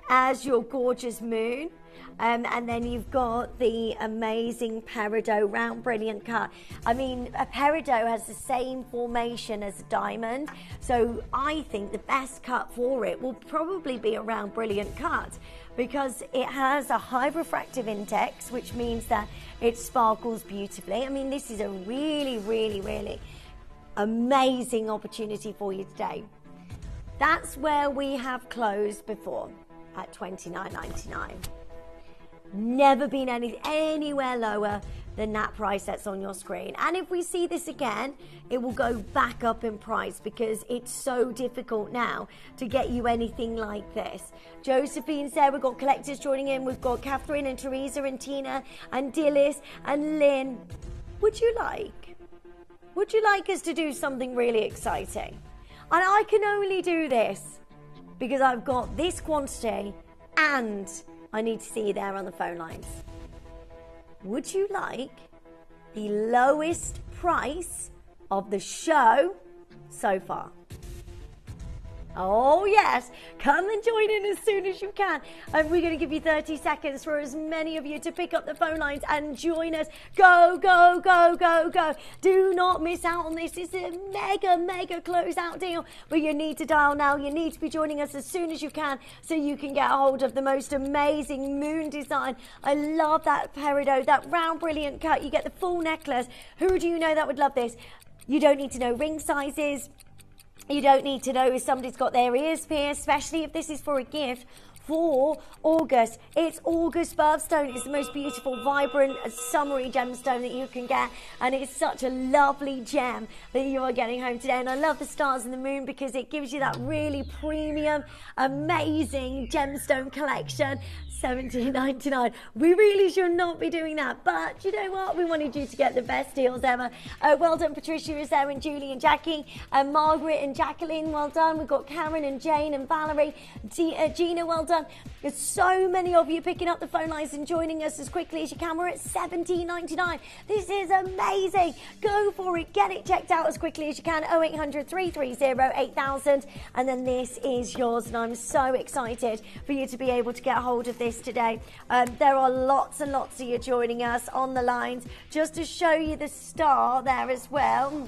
as your gorgeous moon. And then you've got the amazing peridot round brilliant cut. I mean, a peridot has the same formation as a diamond, so I think the best cut for it will probably be a round brilliant cut, because it has a high refractive index, which means that it sparkles beautifully. I mean, this is a really, really, really amazing opportunity for you today. That's where we have closed before, at $29.99. Never been anywhere lower than that price that's on your screen. And if we see this again, it will go back up in price, because it's so difficult now to get you anything like this. Josephine's there. We've got collectors joining in. We've got Catherine and Teresa and Tina and Dillis and Lynn. Would you like us to do something really exciting? And I can only do this because I've got this quantity and I need to see you there on the phone lines. Would you like the lowest price of the show so far? Oh yes, come and join in as soon as you can. And we're going to give you 30 seconds for as many of you to pick up the phone lines and join us. Go, go, go, go, go. Do not miss out on this. It's a mega, mega closeout deal. But you need to dial now. You need to be joining us as soon as you can so you can get a hold of the most amazing moon design. I love that peridot, that round brilliant cut. You get the full necklace. Who do you know that would love this? You don't need to know ring sizes. You don't need to know if somebody's got their ears pierced, especially if this is for a gift for August. It's August birthstone. It's the most beautiful, vibrant, summery gemstone that you can get, and it's such a lovely gem that you are getting home today. And I love the stars and the moon because it gives you that really premium, amazing gemstone collection. $17.99. We really should not be doing that, but you know what? We wanted you to get the best deals ever. Well done, Patricia is there, and Julie and Jackie, and Margaret and Jacqueline, well done. We've got Karen and Jane and Valerie, Gina, well done. There's so many of you picking up the phone lines and joining us as quickly as you can. We're at $17.99. This is amazing. Go for it. Get it checked out as quickly as you can. 0800 330 8000, and then this is yours, and I'm so excited for you to be able to get a hold of this today. There are lots and lots of you joining us on the lines, just to show you the star there as well.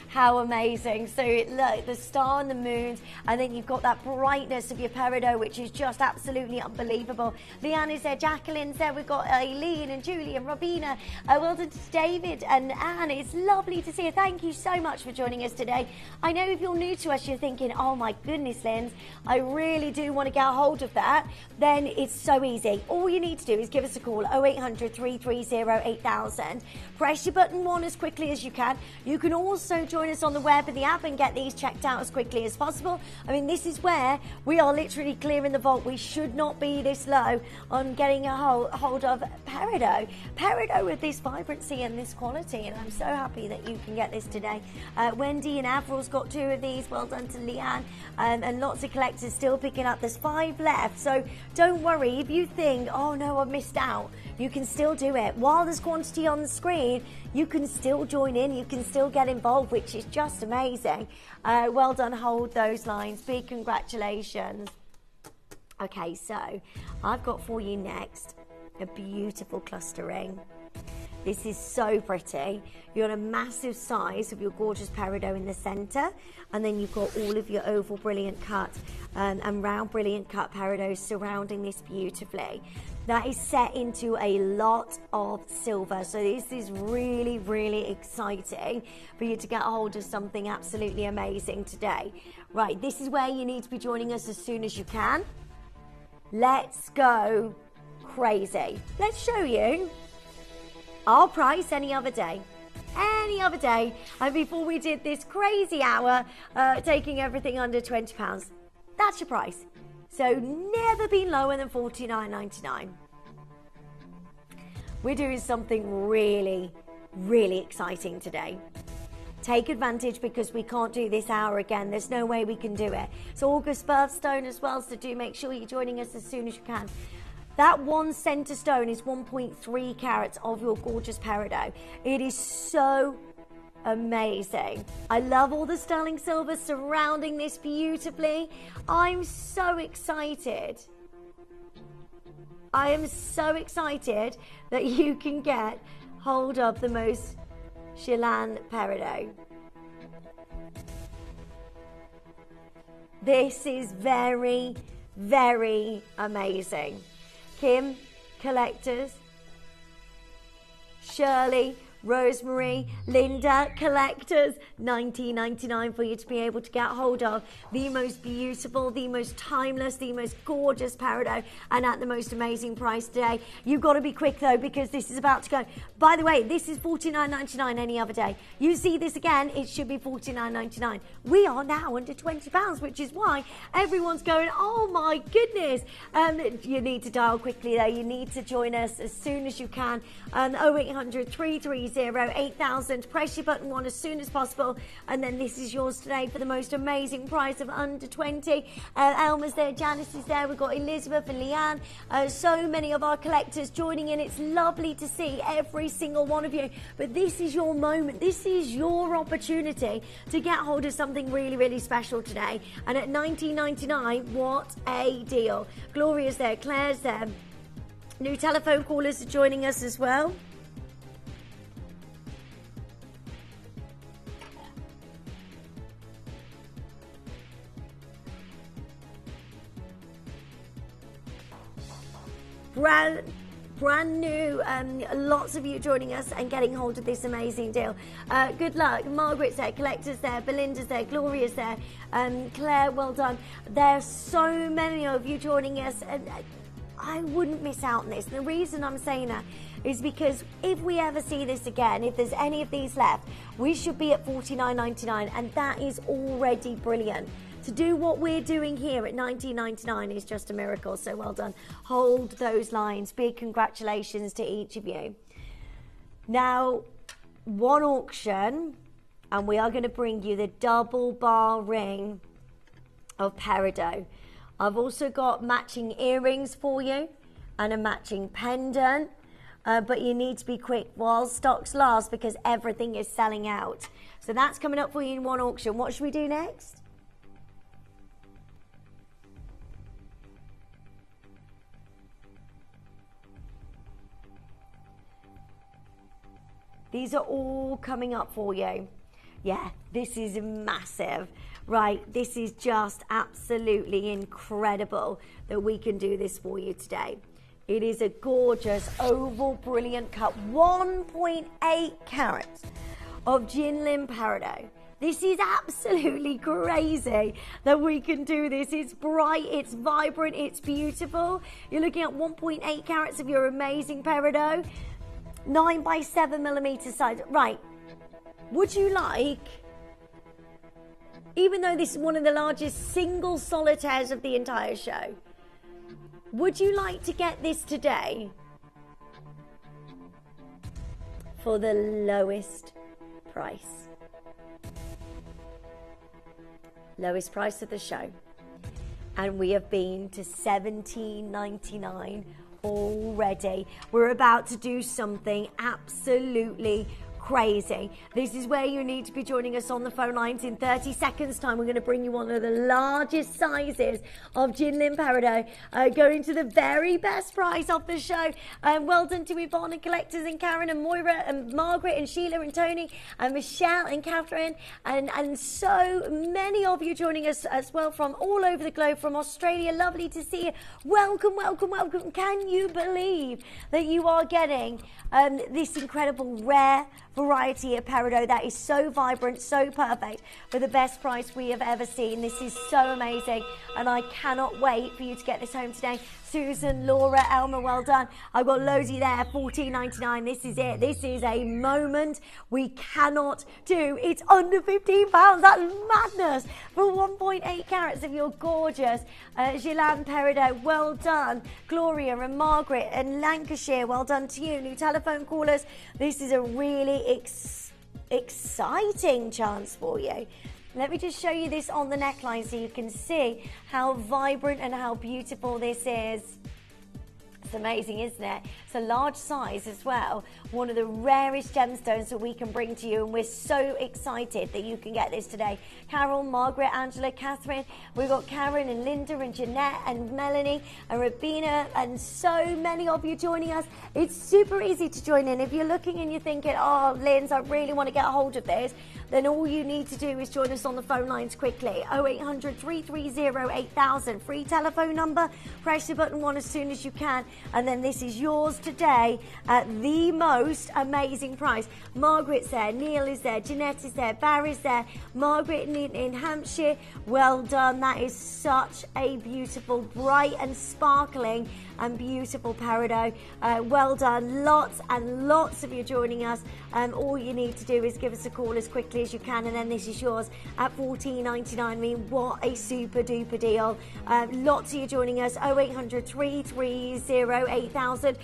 How amazing. So look, the star and the moons, and then you've got that brightness of your peridot, which is just absolutely unbelievable. Leanne is there, Jacqueline's there, we've got Eileen and Julie and Robina. Well done to David and Anne. It's lovely to see you. Thank you so much for joining us today. I know if you're new to us, you're thinking, oh my goodness, Lynn, I really do want to get a hold of that. Then it's so easy. All you need to do is give us a call, 0800 330 8000. Press your button 1 as quickly as you can. You can also join us on the web and the app and get these checked out as quickly as possible. I mean, this is where we are literally clearing the vault. We should not be this low on getting a hold of peridot. Peridot with this vibrancy and this quality, and I'm so happy that you can get this today. Wendy and Avril's got 2 of these. Well done to Leanne, and lots of collectors still picking up. There's 5 left, so don't worry if you think, oh no, I've missed out. You can still do it. While there's quantity on the screen, you can still join in, you can still get involved, which is just amazing. Well done, hold those lines. Big congratulations. Okay, so I've got for you next a beautiful cluster ring. This is so pretty. You've got a massive size of your gorgeous peridot in the center, and then you've got all of your oval brilliant cut and round brilliant cut peridots surrounding this beautifully. that is set into a lot of silver. So this is really, really exciting for you to get a hold of something absolutely amazing today. Right, this is where you need to be joining us as soon as you can. Let's go crazy. Let's show you our price any other day. Any other day. And before we did this crazy hour, taking everything under £20. That's your price. So never been lower than $49.99. We're doing something really, really exciting today. Take advantage because we can't do this hour again. There's no way we can do it. It's August birthstone as well, so do make sure you're joining us as soon as you can. That one centre stone is 1.3 carats of your gorgeous peridot. It is so amazing. I love all the sterling silver surrounding this beautifully. I'm so excited. I am so excited that you can get hold of the most Chilan peridot. This is very, very amazing. Kim, collectors, Shirley, Rosemary, Linda, collectors, $19.99 for you to be able to get hold of the most beautiful, the most timeless, the most gorgeous peridot, and at the most amazing price today. You've got to be quick though, because this is about to go. By the way, this is $49.99 any other day. You see this again, it should be $49.99. We are now under £20, which is why everyone's going, oh my goodness. You need to dial quickly though. You need to join us as soon as you can. 0800 330 8000. Press your button one as soon as possible, and then this is yours today for the most amazing price of under 20. Elma's there, Janice is there, we've got Elizabeth and Leanne, so many of our collectors joining in. It's lovely to see every single one of you, but this is your moment, this is your opportunity to get hold of something really, really special today. And at $19.99, what a deal. Gloria's there, Claire's there, new telephone callers are joining us as well. Brand new, lots of you joining us and getting hold of this amazing deal. Good luck. Margaret's there, Collector's there, Belinda's there, Gloria's there, Claire, well done. There's so many of you joining us, and I wouldn't miss out on this. And the reason I'm saying that is because if we ever see this again, if there's any of these left, we should be at $49.99, and that is already brilliant. To do what we're doing here at $19.99 is just a miracle, so well done. Hold those lines. Big congratulations to each of you. Now, one auction, and we are going to bring you the double bar ring of peridot. I've also got matching earrings for you and a matching pendant, but you need to be quick while stocks last because everything is selling out. So that's coming up for you in one auction. What should we do next? These are all coming up for you. Yeah, this is massive. Right, this is just absolutely incredible that we can do this for you today. It is a gorgeous, oval, brilliant cut. 1.8 carats of Jinlin peridot. This is absolutely crazy that we can do this. It's bright, it's vibrant, it's beautiful. You're looking at 1.8 carats of your amazing peridot. 9 by 7 millimeter size. Right, would you like, even though this is one of the largest single solitaires of the entire show, would you like to get this today for the lowest price? Lowest price of the show. And we have been to $17.99 already. We're about to do something absolutely crazy. This is where you need to be joining us on the phone lines. In 30 seconds time, we're going to bring you one of the largest sizes of Jinlin Peridot, going to the very best price of the show. Well done to Yvonne and collectors, and Karen and Moira and Margaret and Sheila and Tony and Michelle and Catherine and so many of you joining us as well from all over the globe, from Australia. Lovely to see you. Welcome, welcome, welcome. Can you believe that you are getting this incredible rare variety of Peridot that is so vibrant, so perfect, for the best price we have ever seen? This is so amazing, and I cannot wait for you to get this home today. Susan, Laura, Elma, well done. I've got Losey there, $14.99. This is it. This is a moment we cannot do. It's under £15. That's madness for 1.8 carats of your gorgeous Gilan Peridot. Well done. Gloria and Margaret and Lancashire, well done to you. New telephone callers. This is a really exciting chance for you. Let me just show you this on the neckline so you can see how vibrant and how beautiful this is. It's amazing, isn't it? It's a large size as well. One of the rarest gemstones that we can bring to you, and we're so excited that you can get this today. Carol, Margaret, Angela, Catherine. We've got Karen and Linda and Jeanette and Melanie and Rabina and so many of you joining us. It's super easy to join in. If you're looking and you're thinking, oh, Linz, I really want to get a hold of this, then all you need to do is join us on the phone lines quickly. 0800 330 8000. Free telephone number. Press the button 1 as soon as you can. And then this is yours today at the most amazing price. Margaret's there, Neil is there, Jeanette is there, Barry's there, Margaret in Hampshire. Well done. That is such a beautiful, bright and sparkling and beautiful Peridot. Well done. Lots and lots of you joining us. All you need to do is give us a call as quickly as you can, and then this is yours at $14.99. I mean, what a super duper deal. Lots of you joining us. 0800 330 8000.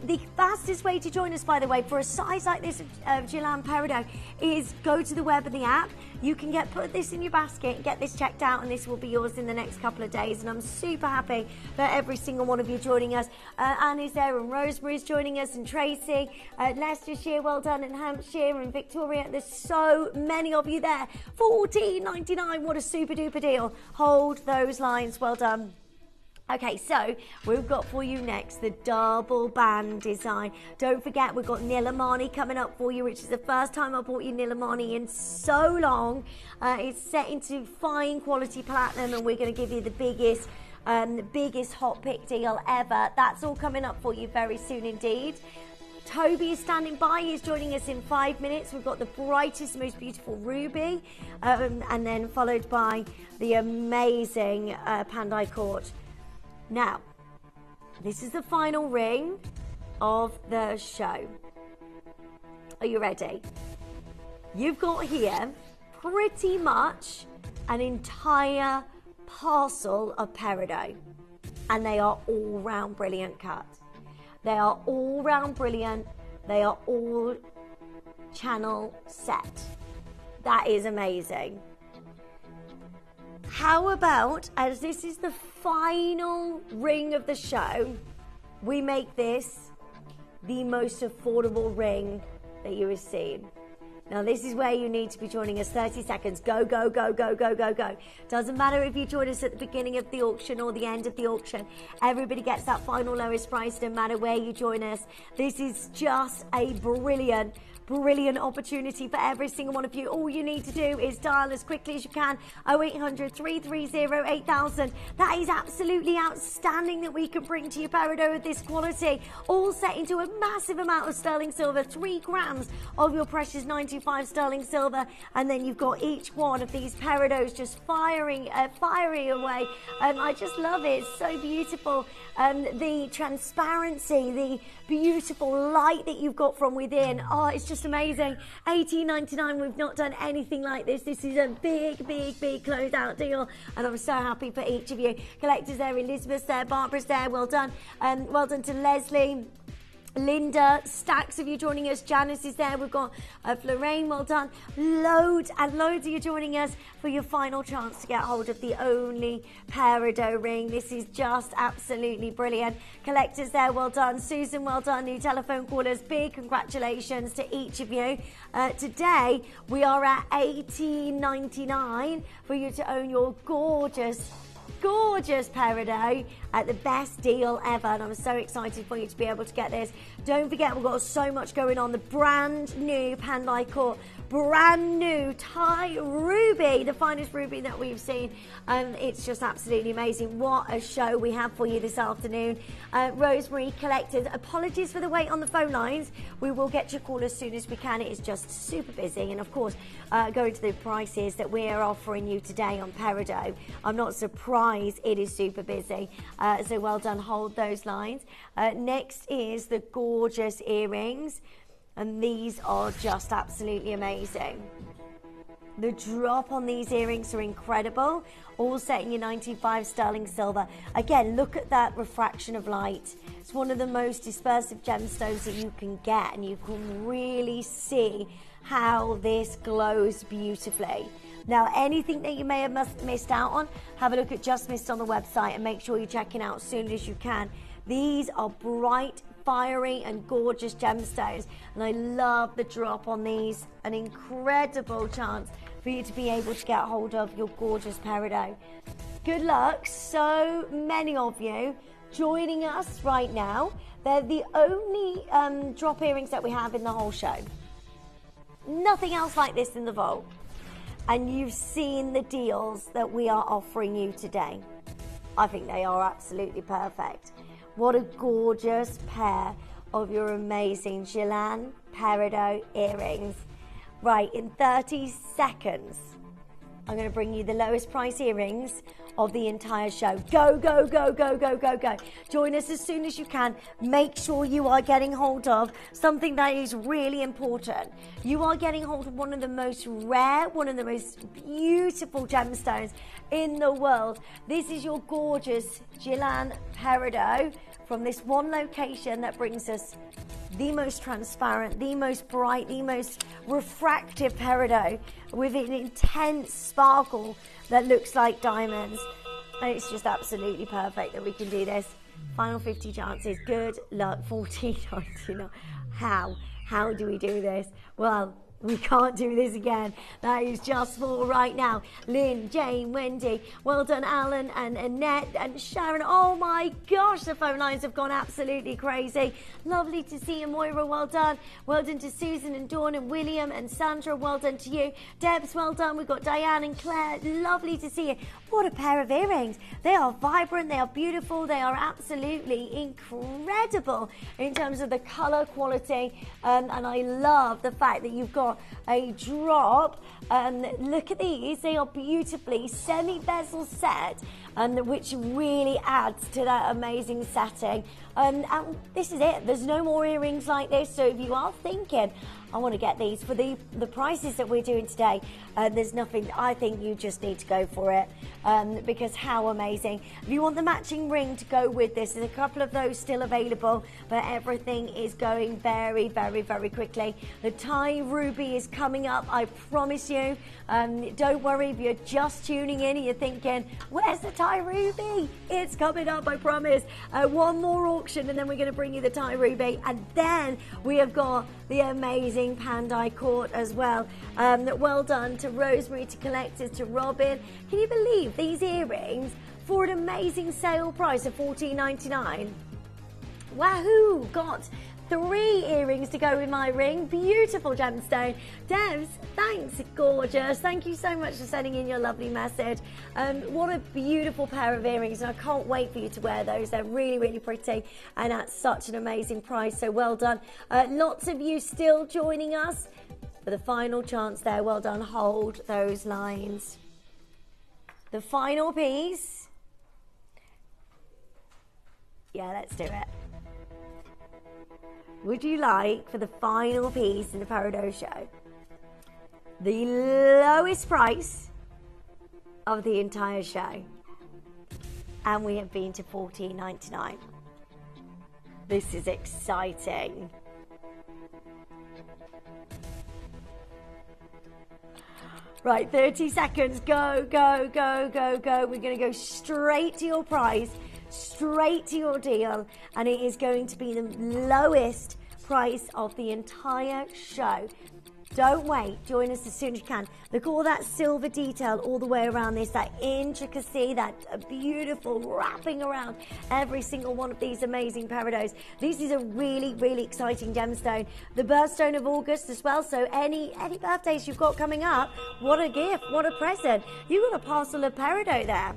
The fastest way to join us, by the way, for a size like this of Gilan Peridot is go to the web and the app. You can put this in your basket and get this checked out, and this will be yours in the next couple of days. And I'm super happy for every single one of you joining us. Anne is there, and Rosemary's joining us, and Tracy, Leicestershire, well done, and Hampshire, and Victoria. There's so many of you there. $14.99. What a super duper deal. Hold those lines. Well done. Okay, so we've got for you next the double band design. Don't forget, we've got Nilamani coming up for you, which is the first time I've bought you Nilamani in so long. It's set into fine quality platinum, and we're going to give you the biggest hot pick deal ever. That's all coming up for you very soon indeed. Toby is standing by. He's joining us in 5 minutes. We've got the brightest, most beautiful ruby, and then followed by the amazing Pandai Court. Now, this is the final ring of the show. Are you ready? You've got here pretty much an entire parcel of Peridot, and they are all round brilliant cuts. They are all round brilliant. They are all channel set. That is amazing. How about, as this is the final ring of the show, we make this the most affordable ring that you have seen. Now, this is where you need to be joining us. 30 seconds. Go, go, go, go, go, go, go. Doesn't matter if you join us at the beginning of the auction or the end of the auction. Everybody gets that final lowest price no matter where you join us. This is just a brilliant opportunity for every single one of you. All you need to do is dial as quickly as you can. 0800 330 8000. That is absolutely outstanding that we can bring to you Peridot of this quality. All set into a massive amount of sterling silver. 3 grams of your precious 925 sterling silver. And then you've got each one of these Peridots just firing away. I just love it. It's so beautiful. The transparency, the beautiful light that you've got from within. Oh, it's just amazing. $18.99. We've not done anything like this. This is a big closeout deal, and I'm so happy for each of you. Collectors there, Elizabeth's there, Barbara's there. Well done. Well done to Leslie. Linda, stacks of you joining us. Janice is there. We've got Florraine, well done. Loads and loads of you joining us for your final chance to get hold of the only Peridot ring. This is just absolutely brilliant. Collectors there, well done. Susan, well done. New telephone callers, big congratulations to each of you. Today, we are at $18.99 for you to own your gorgeous Peridot at the best deal ever, and I'm so excited for you to be able to get this. Don't forget, we've got so much going on. The brand new Pandai Court, brand new Thai ruby, the finest ruby that we've seen. It's just absolutely amazing. What a show we have for you this afternoon. Rosemary Collectors, apologies for the wait on the phone lines. We will get your call as soon as we can. It is just super busy, and of course, going to the prices that we are offering you today on Peridot, I'm not surprised it is super busy. So well done, hold those lines. Next is the gorgeous earrings, and these are just absolutely amazing. The drop on these earrings are incredible, all set in your 95 sterling silver. Again, look at that refraction of light. It's one of the most dispersive gemstones that you can get, and you can really see how this glows beautifully. Now, anything that you may have missed out on, have a look at Just Missed on the website and make sure you're checking out as soon as you can. These are bright, fiery and gorgeous gemstones, and I love the drop on these. An incredible chance for you to be able to get hold of your gorgeous Peridot. Good luck, so many of you joining us right now. They're the only drop earrings that we have in the whole show. Nothing else like this in the vault. And you've seen the deals that we are offering you today. I think they are absolutely perfect. What a gorgeous pair of your amazing Gillan Peridot earrings. Right, in 30 seconds, I'm going to bring you the lowest price earrings of the entire show. Go, go, go, go, go, go, go. Join us as soon as you can. Make sure you are getting hold of something that is really important. You are getting hold of one of the most rare, one of the most beautiful gemstones in the world. This is your gorgeous Gillan Peridot from this one location that brings us the most transparent, the most bright, the most refractive Peridot with an intense sparkle that looks like diamonds. And it's just absolutely perfect that we can do this. Final 50 chances. Good luck. 14.99. How do we do this? Well, we can't do this again. That is just for right now. Lynn, Jane, Wendy, well done, Alan and Annette and Sharon. Oh my gosh, the phone lines have gone absolutely crazy. Lovely to see you, Moira, well done. Well done to Susan and Dawn and William and Sandra, well done to you. Debs, well done. We've got Diane and Claire, lovely to see you. What a pair of earrings. They are vibrant, they are beautiful, they are absolutely incredible in terms of the colour quality, and I love the fact that you've got a drop. Look at these, they are beautifully semi-bezel set, which really adds to that amazing setting. And this is it, there's no more earrings like this, so if you are thinking, I want to get these for the prices that we're doing today, there's nothing, I think you just need to go for it, because how amazing. If you want the matching ring to go with this, there's a couple of those still available, but everything is going very, very, very quickly. The Thai ruby is coming up, I promise you. Don't worry if you're just tuning in and you're thinking, where's the Thai ruby? It's coming up, I promise. One more auction and then we're going to bring you the Thai ruby, and then we have got the amazing Pandai Court as well. Well done to Rosemary, to Collectors, to Robin. Can you believe these earrings for an amazing sale price of $14.99? Wahoo! Got 3 earrings to go with my ring. Beautiful gemstone. Debs, thanks, gorgeous. Thank you so much for sending in your lovely message. What a beautiful pair of earrings, and I can't wait for you to wear those. They're really, really pretty, and at such an amazing price, so well done. Lots of you still joining us for the final chance there. Well done. Hold those lines. The final piece. Yeah, let's do it. Would you like, for the final piece in the Peridot show, the lowest price of the entire show? And we have been to $14.99. This is exciting. Right, 30 seconds. Go, go, go, go, go. We're going to go straight to your prize, straight to your deal, and it is going to be the lowest price of the entire show. Don't wait. Join us as soon as you can. Look at all that silver detail all the way around this, that intricacy, that beautiful wrapping around every single one of these amazing peridots. This is a really, really exciting gemstone. The birthstone of August as well. So any birthdays you've got coming up, what a gift, what a present. You've got a parcel of peridot there.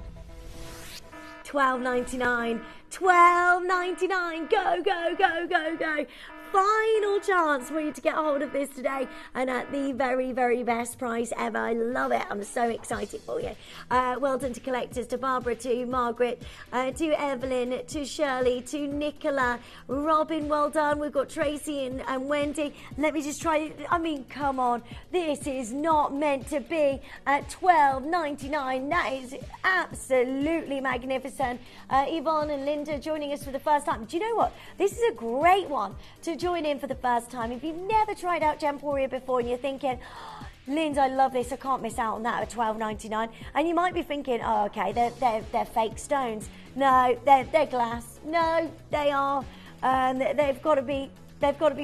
$12.99. $12.99. Go, go, go, go, go. Final chance for you to get hold of this today, and at the very, very best price ever. I love it. I'm so excited for you. Well done to collectors, to Barbara, to Margaret, to Evelyn, to Shirley, to Nicola, Robin, well done. We've got Tracy and Wendy. Let me just try. I mean, come on. This is not meant to be at $12.99. That is absolutely magnificent. Yvonne and Linda joining us for the first time. Do you know what? This is a great one to join in for the first time. If you've never tried out Gemporia before and you're thinking, oh, Linda, I love this, I can't miss out on that at $12.99, and you might be thinking, oh, okay, they're fake stones. No, they're glass. No, they are. They've got to be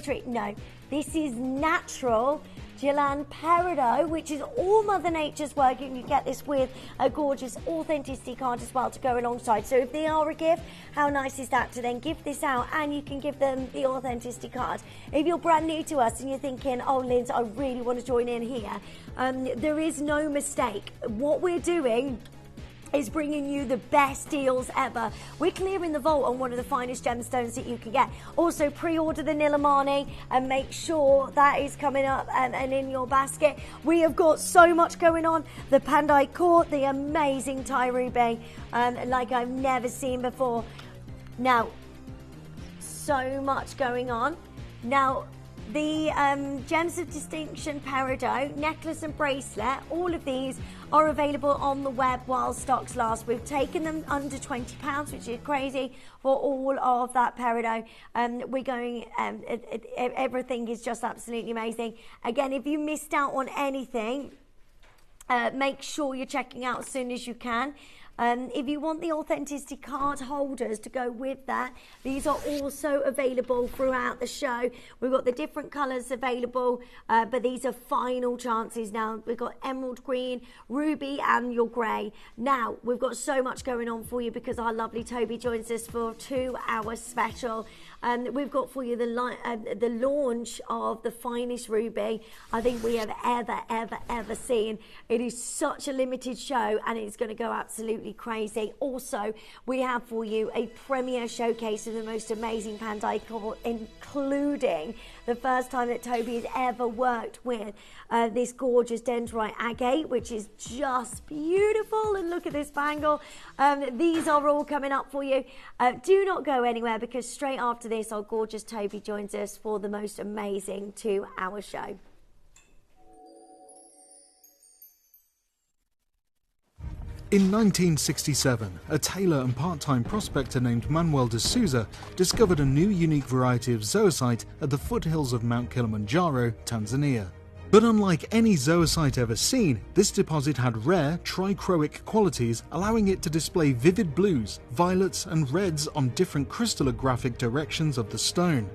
treated. No, this is natural Gillan Peridot, which is all Mother Nature's work, and you get this with a gorgeous authenticity card as well to go alongside. So if they are a gift, how nice is that to then give this out and you can give them the authenticity card. If you're brand new to us and you're thinking, oh Linz, I really want to join in here, there is no mistake. What we're doing is bringing you the best deals ever. We're clearing the vault on one of the finest gemstones that you can get. Also, pre-order the Nilamani and make sure that is coming up and in your basket. We have got so much going on. The Pandite Court, the amazing Thai ruby, like I've never seen before. Now, so much going on. Now, the Gems of Distinction Peridot, necklace and bracelet, all of these are available on the web while stocks last. We've taken them under £20, which is crazy, for all of that Peridot. We're going, everything is just absolutely amazing. Again, if you missed out on anything, make sure you're checking out as soon as you can. If you want the authenticity card holders to go with that, these are also available throughout the show. We've got the different colours available, but these are final chances now. We've got emerald green, ruby and your grey. Now, we've got so much going on for you because our lovely Toby joins us for a 2-hour special. We've got for you the launch of the finest ruby I think we have ever seen. It is such a limited show and it's going to go absolutely crazy. Also, we have for you a premiere showcase of the most amazing Pandite Court, including the first time that Toby has ever worked with this gorgeous Dendritic Agate, which is just beautiful. And look at this bangle. These are all coming up for you. Do not go anywhere because straight after this, our gorgeous Toby joins us for the most amazing 2-hour show. In 1967, a tailor and part-time prospector named Manuel de Souza discovered a new unique variety of zoisite at the foothills of Mount Kilimanjaro, Tanzania. But unlike any zoisite ever seen, this deposit had rare trichroic qualities, allowing it to display vivid blues, violets and reds on different crystallographic directions of the stone.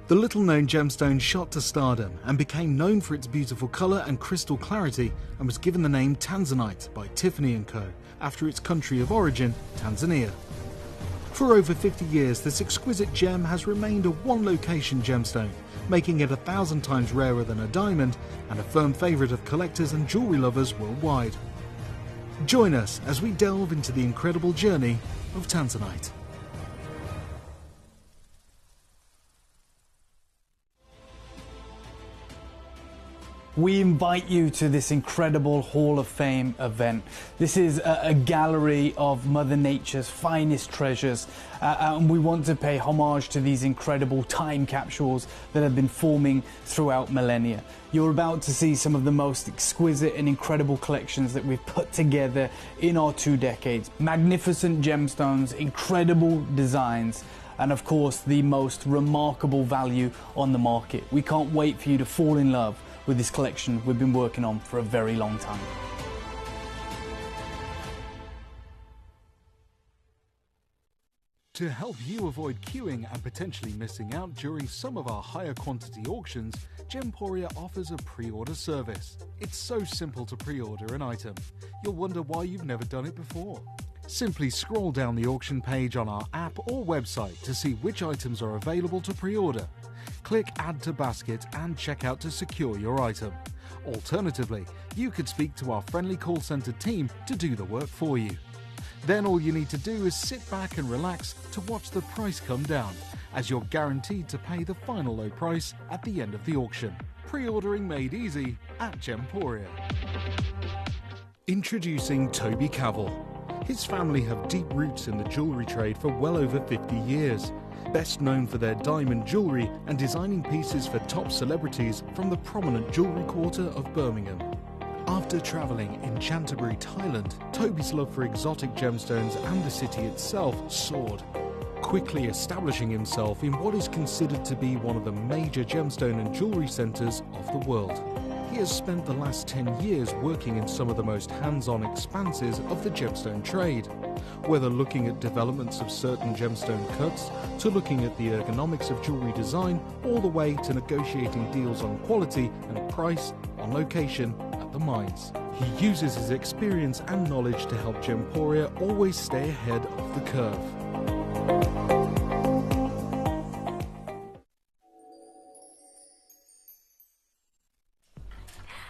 The little-known gemstone shot to stardom and became known for its beautiful colour and crystal clarity, and was given the name Tanzanite by Tiffany & Co. after its country of origin, Tanzania. For over 50 years, this exquisite gem has remained a one-location gemstone, making it 1,000 times rarer than a diamond and a firm favourite of collectors and jewellery lovers worldwide. Join us as we delve into the incredible journey of Tanzanite. We invite you to this incredible Hall of Fame event. This is a gallery of Mother Nature's finest treasures, and we want to pay homage to these incredible time capsules that have been forming throughout millennia. You're about to see some of the most exquisite and incredible collections that we've put together in our 2 decades. Magnificent gemstones, incredible designs, and of course the most remarkable value on the market. We can't wait for you to fall in love with this collection we've been working on for a very long time. To help you avoid queuing and potentially missing out during some of our higher quantity auctions, Gemporia offers a pre-order service. It's so simple to pre-order an item. You'll wonder why you've never done it before. Simply scroll down the auction page on our app or website to see which items are available to pre-order. Click Add to Basket and check out to secure your item. Alternatively, you could speak to our friendly call centre team to do the work for you. Then all you need to do is sit back and relax to watch the price come down, as you're guaranteed to pay the final low price at the end of the auction. Pre-ordering made easy at Gemporia. Introducing Toby Cavell. His family have deep roots in the jewellery trade for well over 50 years. Best known for their diamond jewellery and designing pieces for top celebrities from the prominent jewellery quarter of Birmingham. After travelling in Canterbury, Thailand, Toby's love for exotic gemstones and the city itself soared, quickly establishing himself in what is considered to be one of the major gemstone and jewellery centres of the world. He has spent the last 10 years working in some of the most hands-on expanses of the gemstone trade, whether looking at developments of certain gemstone cuts, to looking at the ergonomics of jewellery design, all the way to negotiating deals on quality and price, on location, at the mines. He uses his experience and knowledge to help Gemporia always stay ahead of the curve.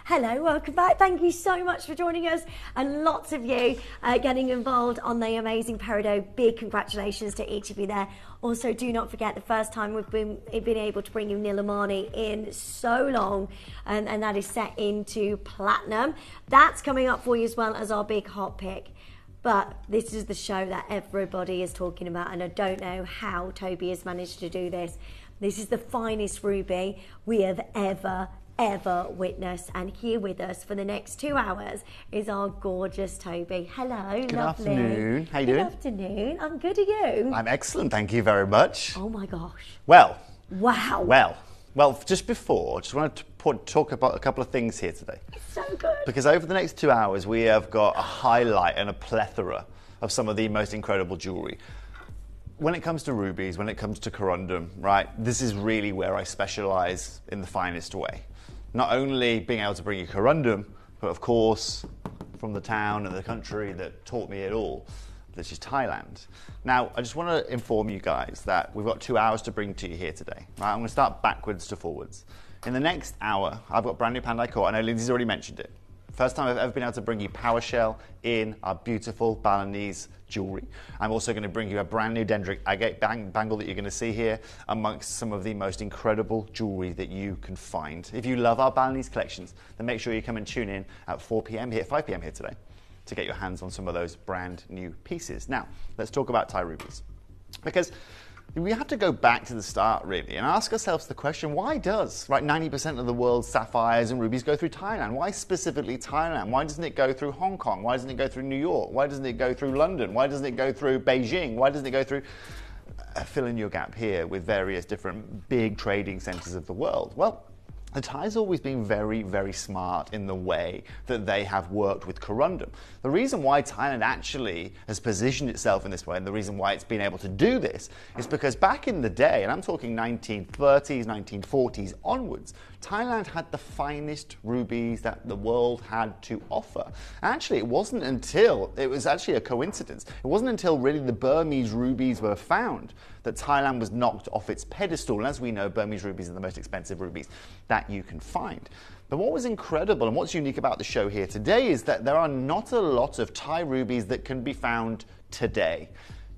Hello, welcome back. Thank you so much for joining us, and lots of you getting involved on the amazing Peridot. Big congratulations to each of you there. Also, do not forget the first time we've been able to bring you Nilamani in so long, and that is set into platinum. That's coming up for you as well as our big hot pick. But this is the show that everybody is talking about, and I don't know how Toby has managed to do this. This is the finest ruby we have ever witnessed, and here with us for the next 2 hours is our gorgeous Toby. Hello, Good lovely. afternoon. How you doing? Good afternoon. I'm good. Are you? I'm excellent, thank you very much. Oh my gosh. Well. Wow. Well, just before, just wanted to talk about a couple of things here today. It's so good. Because over the next 2 hours, we have got a highlight and a plethora of some of the most incredible jewellery. When it comes to rubies, when it comes to corundum, right, this is really where I specialise in the finest way. Not only being able to bring you corundum, but of course, from the town and the country that taught me it all, which is Thailand. Now, I just want to inform you guys that we've got 2 hours to bring to you here today. Right? I'm going to start backwards to forwards. In the next hour, I've got brand new Pandai Court. I know Lindsay's already mentioned it. First time I've ever been able to bring you PowerShell in our beautiful Balanese jewellery. I'm also going to bring you a brand new Dendritic Agate bangle that you're going to see here amongst some of the most incredible jewellery that you can find. If you love our Balanese collections, then make sure you come and tune in at 4 p.m. here, 5 p.m. here today to get your hands on some of those brand new pieces. Now, let's talk about Thai rubies. Because we have to go back to the start, really, and ask ourselves the question, why does 90% of the world's sapphires and rubies go through Thailand? Why specifically Thailand? Why doesn't it go through Hong Kong? Why doesn't it go through New York? Why doesn't it go through London? Why doesn't it go through Beijing? Why doesn't it go through... fill in your gap here with various different big trading centres of the world. Well, the Thais always been very, very smart in the way that they have worked with corundum. The reason why Thailand actually has positioned itself in this way, and the reason why it's been able to do this, is because back in the day, and I'm talking 1930s, 1940s onwards, Thailand had the finest rubies that the world had to offer. Actually, it wasn't until, it was actually a coincidence, it wasn't until really the Burmese rubies were found that Thailand was knocked off its pedestal. And as we know, Burmese rubies are the most expensive rubies that you can find. But what was incredible and what's unique about the show here today is that there are not a lot of Thai rubies that can be found today.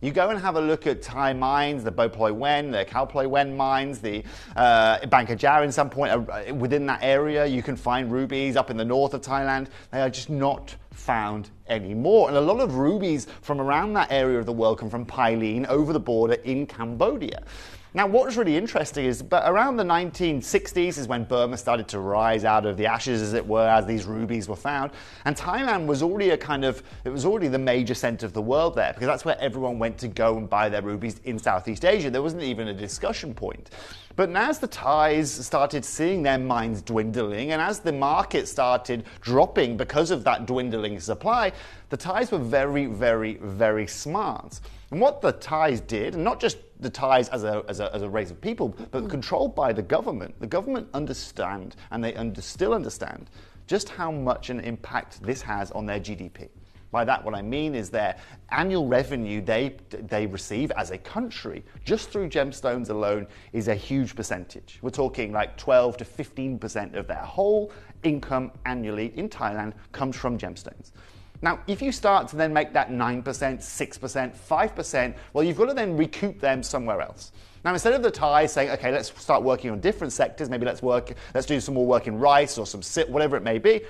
You go and have a look at Thai mines, the Bo Ploi Wen, the Khao Ploi Wen mines, the Bangkajau in some point within that area. You can find rubies up in the north of Thailand. They are just not found anymore. And a lot of rubies from around that area of the world come from Pailin over the border in Cambodia. Now, what was really interesting is, but around the 1960s is when Burma started to rise out of the ashes, as it were, as these rubies were found. And Thailand was already it was already the major center of the world there, because that's where everyone went to go and buy their rubies in Southeast Asia. There wasn't even a discussion point. But as the Thais started seeing their mines dwindling, and as the market started dropping because of that dwindling supply, the Thais were very, very, very smart. And what the Thais did, and not just the Thais as a race of people, but controlled by the government understand, and they still understand, just how much an impact this has on their GDP. By that, what I mean is their annual revenue they receive as a country, just through gemstones alone, is a huge percentage. We're talking like 12 to 15% of their whole income annually in Thailand comes from gemstones. Now, if you start to then make that 9%, 6%, 5%, well, you've got to then recoup them somewhere else. Now, instead of the Thai saying, okay, let's start working on different sectors, maybe let's do some more work in rice or some whatever it may be,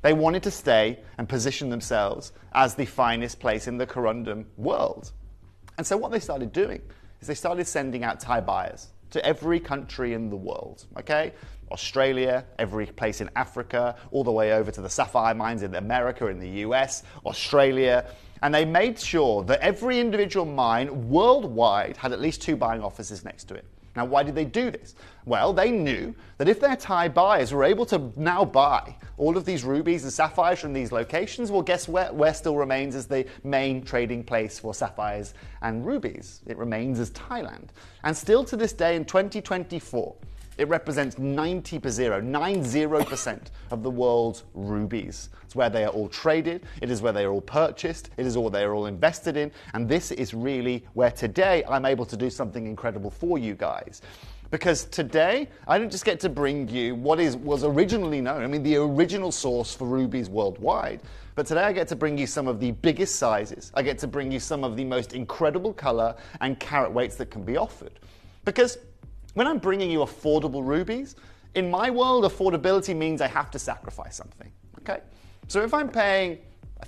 they wanted to stay and position themselves as the finest place in the corundum world. And so what they started doing is they started sending out Thai buyers to every country in the world, okay? Australia, every place in Africa, all the way over to the sapphire mines in America, in the US, Australia. And they made sure that every individual mine worldwide had at least 2 buying offices next to it. Now, why did they do this? Well, they knew that if their Thai buyers were able to now buy all of these rubies and sapphires from these locations, well, guess where still remains as the main trading place for sapphires and rubies? It remains as Thailand. And still to this day in 2024, it represents 90% of the world's rubies. It's where they are all traded, it is where they are all purchased, it is what they are all invested in, and this is really where today I'm able to do something incredible for you guys. Because today, I don't just get to bring you what was originally known, I mean the original source for rubies worldwide, but today I get to bring you some of the biggest sizes. I get to bring you some of the most incredible color and carat weights that can be offered. Because when I'm bringing you affordable rubies, in my world, affordability means I have to sacrifice something, okay? So if I'm paying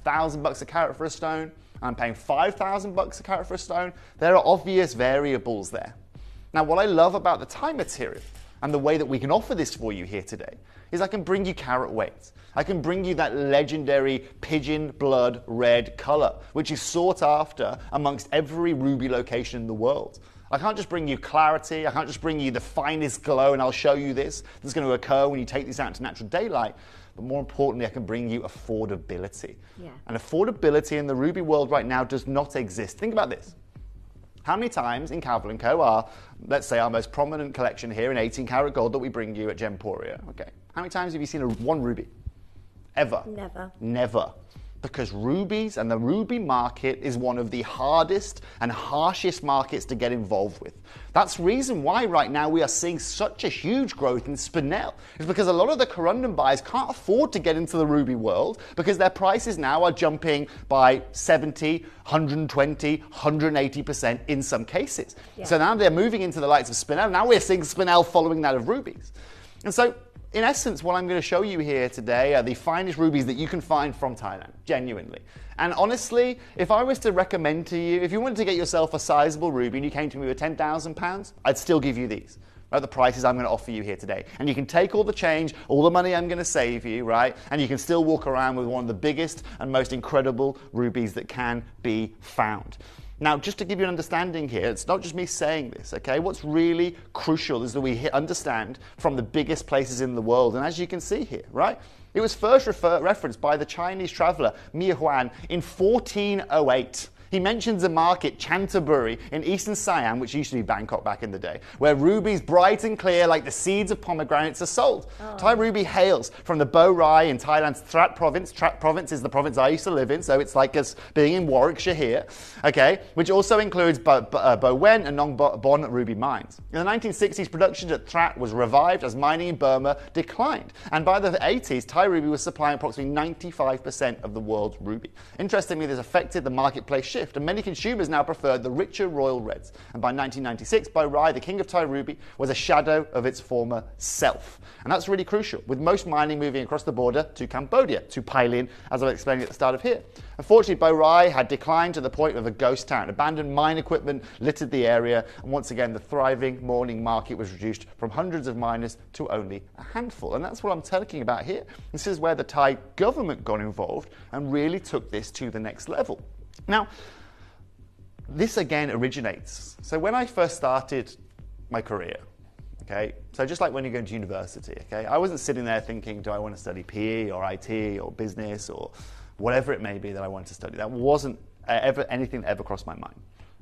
$1,000 a carat for a stone, I'm paying $5,000 a carat for a stone, there are obvious variables there. Now, what I love about the Thai material and the way that we can offer this for you here today is I can bring you carat weights. I can bring you that legendary pigeon blood red color, which is sought after amongst every ruby location in the world. I can't just bring you clarity, I can't just bring you the finest glow, and I'll show you this. This is going to occur when you take these out into natural daylight. But more importantly, I can bring you affordability. Yeah. And affordability in the ruby world right now does not exist. Think about this. How many times in Calvin & Co., let's say our most prominent collection here in 18 karat gold that we bring you at Gemporia, okay? How many times have you seen one ruby? Ever? Never. Never. Because rubies and the ruby market is one of the hardest and harshest markets to get involved with. That's the reason why right now we are seeing such a huge growth in spinel. It's because a lot of the corundum buyers can't afford to get into the ruby world because their prices now are jumping by 70, 120, 180% in some cases. Yeah. So now they're moving into the likes of spinel. Now we're seeing spinel following that of rubies. And so in essence, what I'm going to show you here today are the finest rubies that you can find from Thailand, genuinely. And honestly, if I was to recommend to you, if you wanted to get yourself a sizable ruby and you came to me with £10,000, I'd still give you these. Right, the prices I'm going to offer you here today. And you can take all the change, all the money I'm going to save you, right? And you can still walk around with one of the biggest and most incredible rubies that can be found. Now, just to give you an understanding here, it's not just me saying this, okay? What's really crucial is that we understand from the biggest places in the world. And as you can see here, right? It was first referenced by the Chinese traveler Mi Huan in 1408. He mentions a market, Chantaburi, in eastern Siam, which used to be Bangkok back in the day, where rubies bright and clear like the seeds of pomegranates are sold. Oh. Thai ruby hails from the Bo Rai in Thailand's Trat province. Trat province is the province I used to live in, so it's like us being in Warwickshire here, okay, which also includes Bo Wen and Nong Bon ruby mines. In the 1960s, production at Trat was revived as mining in Burma declined. And by the 80s, Thai ruby was supplying approximately 95% of the world's ruby. Interestingly, this affected the marketplace shift shift, and many consumers now preferred the richer royal reds. And by 1996, Bohrai, the king of Thai ruby, was a shadow of its former self. And that's really crucial, with most mining moving across the border to Cambodia, to Pailin, as I was explaining at the start of here. Unfortunately, Bohrai had declined to the point of a ghost town. Abandoned mine equipment littered the area, and once again, the thriving morning market was reduced from hundreds of miners to only a handful. And that's what I'm talking about here. This is where the Thai government got involved and really took this to the next level. Now, this again originates. So when I first started my career, okay, so just like when you go to university, okay, I wasn't sitting there thinking, do I want to study PE or IT or business or whatever it may be that I wanted to study. That wasn't anything that ever crossed my mind.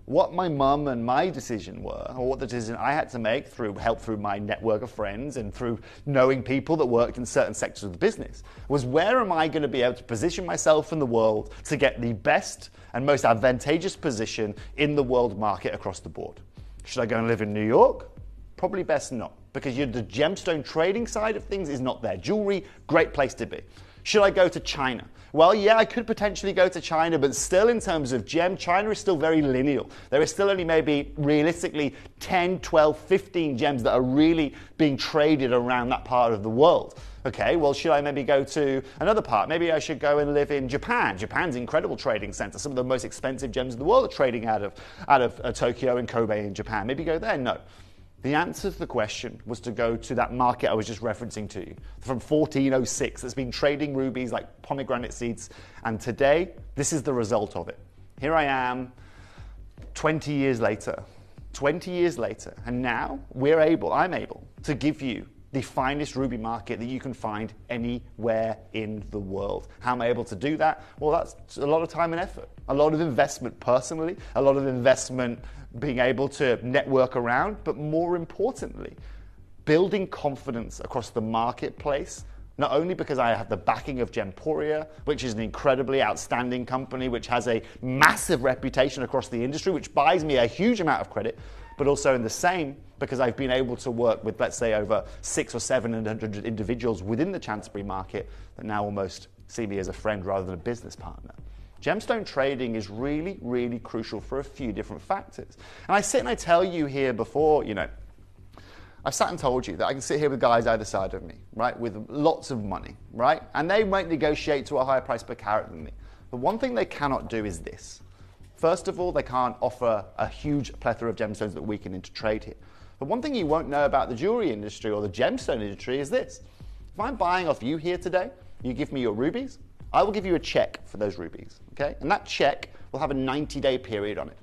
What my mum and my decision were, or what the decision I had to make through my network of friends and through knowing people that worked in certain sectors of the business, was where am I going to be able to position myself in the world to get the best and most advantageous position in the world market across the board. Should I go and live in New York? Probably best not, because the gemstone trading side of things is not there. Jewelry, great place to be. Should I go to China? Well, yeah, I could potentially go to China, but still in terms of gem, China is still very lineal. There is still only maybe realistically 10, 12, 15 gems that are really being traded around that part of the world. Okay, well, should I maybe go to another part? Maybe I should go and live in Japan. Japan's an incredible trading center. Some of the most expensive gems in the world are trading out of Tokyo and Kobe in Japan. Maybe go there? No. The answer to the question was to go to that market I was just referencing to you, from 1406, that's been trading rubies like pomegranate seeds, and today, this is the result of it. Here I am, 20 years later, and now I'm able to give you the finest ruby market that you can find anywhere in the world. How am I able to do that? Well, that's a lot of time and effort, a lot of investment personally, a lot of investment being able to network around, but more importantly, building confidence across the marketplace, not only because I have the backing of Gemporia, which is an incredibly outstanding company, which has a massive reputation across the industry, which buys me a huge amount of credit, but also in the same because I've been able to work with, let's say, over 600 or 700 individuals within the Chancery market that now almost see me as a friend rather than a business partner. Gemstone trading is really, really crucial for a few different factors. And I sit and I tell you here before, I've sat and told you that I can sit here with guys either side of me, right, with lots of money, right? And they might negotiate to a higher price per carat than me. But one thing they cannot do is this. First of all, they can't offer a huge plethora of gemstones that we can intertrade here. But one thing you won't know about the jewelry industry or the gemstone industry is this. If I'm buying off you here today, you give me your rubies, I will give you a check for those rubies, okay? And that check will have a 90-day period on it.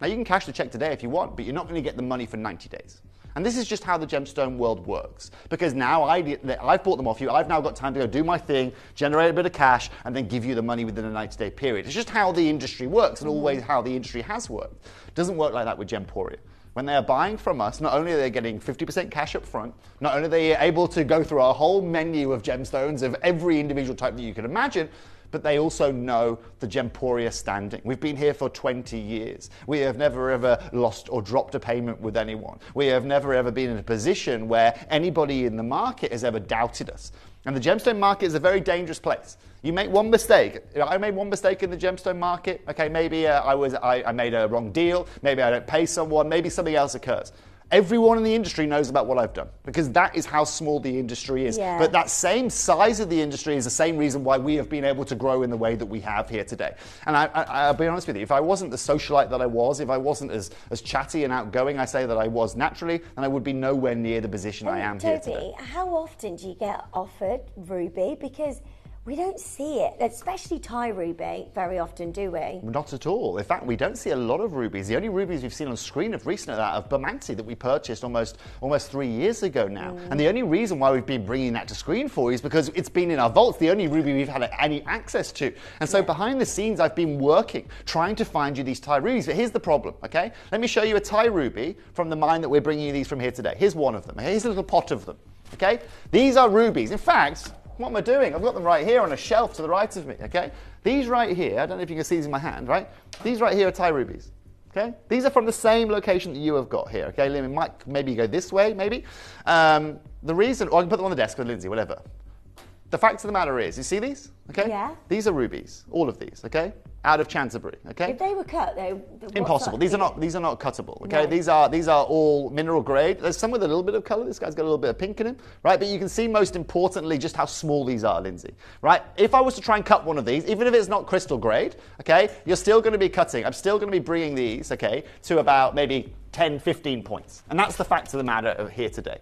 Now, you can cash the check today if you want, but you're not going to get the money for 90 days. And this is just how the gemstone world works. Because now I've bought them off you, I've now got time to go do my thing, generate a bit of cash, and then give you the money within a 90-day period. It's just how the industry works, and always how the industry has worked. It doesn't work like that with Gemporia. When they are buying from us, not only are they getting 50% cash up front, not only are they able to go through a whole menu of gemstones of every individual type that you can imagine, but they also know the Gemporia standing. We've been here for 20 years. We have never ever lost or dropped a payment with anyone. We have never ever been in a position where anybody in the market has ever doubted us. And the gemstone market is a very dangerous place. You make one mistake. I made one mistake in the gemstone market. Okay, maybe I made a wrong deal. Maybe I don't pay someone. Maybe something else occurs. Everyone in the industry knows about what I've done because that is how small the industry is. Yeah. But that same size of the industry is the same reason why we have been able to grow in the way that we have here today. And I'll be honest with you, if I wasn't the socialite that I was, if I wasn't as chatty and outgoing I say that I was naturally, then I would be nowhere near the position I am here today. How often do you get offered ruby? Because we don't see it, especially Thai ruby, very often, do we? Not at all. In fact, we don't see a lot of rubies. The only rubies we've seen on screen of recent are that of Bermondsey that we purchased almost 3 years ago now. And the only reason why we've been bringing that to screen for you is because it's been in our vaults, the only ruby we've had any access to. And so behind the scenes, I've been working, trying to find you these Thai rubies. But here's the problem, okay? Let me show you a Thai ruby from the mine that we're bringing you these from here today. Here's one of them. Here's a little pot of them, okay? These are rubies. In fact, what am I doing? I've got them right here on a shelf to the right of me, okay? These right here, I don't know if you can see these in my hand, right? These right here are Thai rubies, okay? These are from the same location that you have got here, okay? It might maybe go this way, maybe. The reason, or I can put them on the desk with Lindsay, whatever. The fact of the matter is, you see these, okay? Yeah. These are rubies, all of these, okay? out of Canterbury, okay? If they were cut, impossible. These are not cuttable, okay? No. These are all mineral grade. There's some with a little bit of color. This guy's got a little bit of pink in him, right? But you can see most importantly just how small these are, Lindsay, right? If I was to try and cut one of these, even if it's not crystal grade, okay, you're still going to be cutting. I'm still going to be bringing these, okay, to about maybe 10, 15 points. And that's the fact of the matter here today.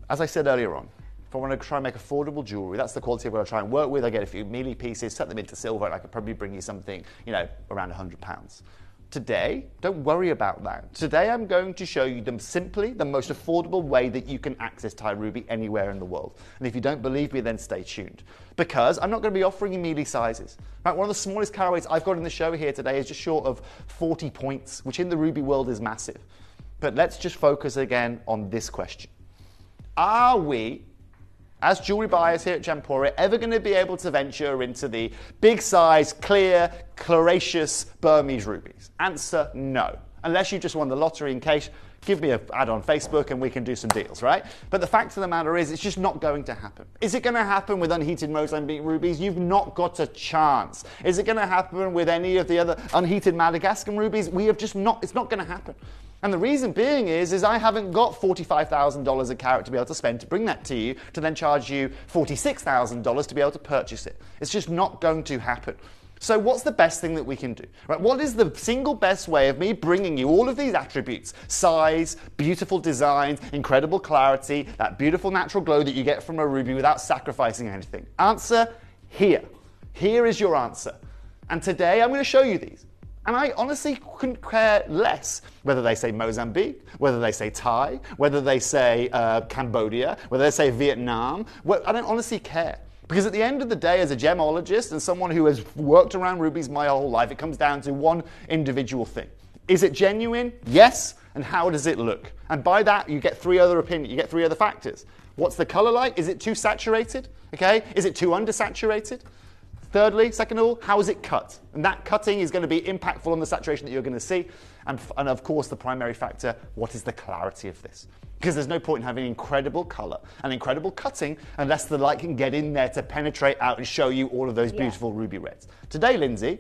As I said earlier on, if I want to try and make affordable jewelry, that's the quality of what I try and work with. I get a few mealy pieces, set them into silver, and I could probably bring you something, around £100. Today, don't worry about that. Today, I'm going to show you the most affordable way that you can access Thai ruby anywhere in the world. And if you don't believe me, then stay tuned. Because I'm not going to be offering you mealy sizes. Right, one of the smallest caraways I've got in the show here today is just short of 40 points, which in the ruby world is massive. But let's just focus again on this question. Are we, as jewelry buyers here at Gemporia, ever going to be able to venture into the big size, clear, claracious Burmese rubies? Answer, no. Unless you just won the lottery in case, give me an ad on Facebook and we can do some deals, right? But the fact of the matter is, it's just not going to happen. Is it going to happen with unheated Mozambique rubies? You've not got a chance. Is it going to happen with any of the other unheated Madagascar rubies? It's not going to happen. And the reason being is I haven't got $45,000 a carat to be able to spend to bring that to you, to then charge you $46,000 to be able to purchase it. It's just not going to happen. So what's the best thing that we can do? Right? What is the single best way of me bringing you all of these attributes? Size, beautiful designs, incredible clarity, that beautiful natural glow that you get from a ruby without sacrificing anything? Answer, here. Here is your answer. And today I'm going to show you these. And I honestly couldn't care less whether they say Mozambique, whether they say Thai, whether they say Cambodia, whether they say Vietnam. I don't honestly care. Because at the end of the day, as a gemologist and someone who has worked around rubies my whole life, it comes down to one individual thing. Is it genuine? Yes. And how does it look? And by that, you get three other opinions. You get three other factors. What's the color like? Is it too saturated? Okay. Is it too undersaturated? Thirdly, second of all, how is it cut? And that cutting is going to be impactful on the saturation that you're going to see. And of course, the primary factor, what is the clarity of this? Because there's no point in having incredible color and incredible cutting unless the light can get in there to penetrate out and show you all of those beautiful ruby reds. Today, Lindsay,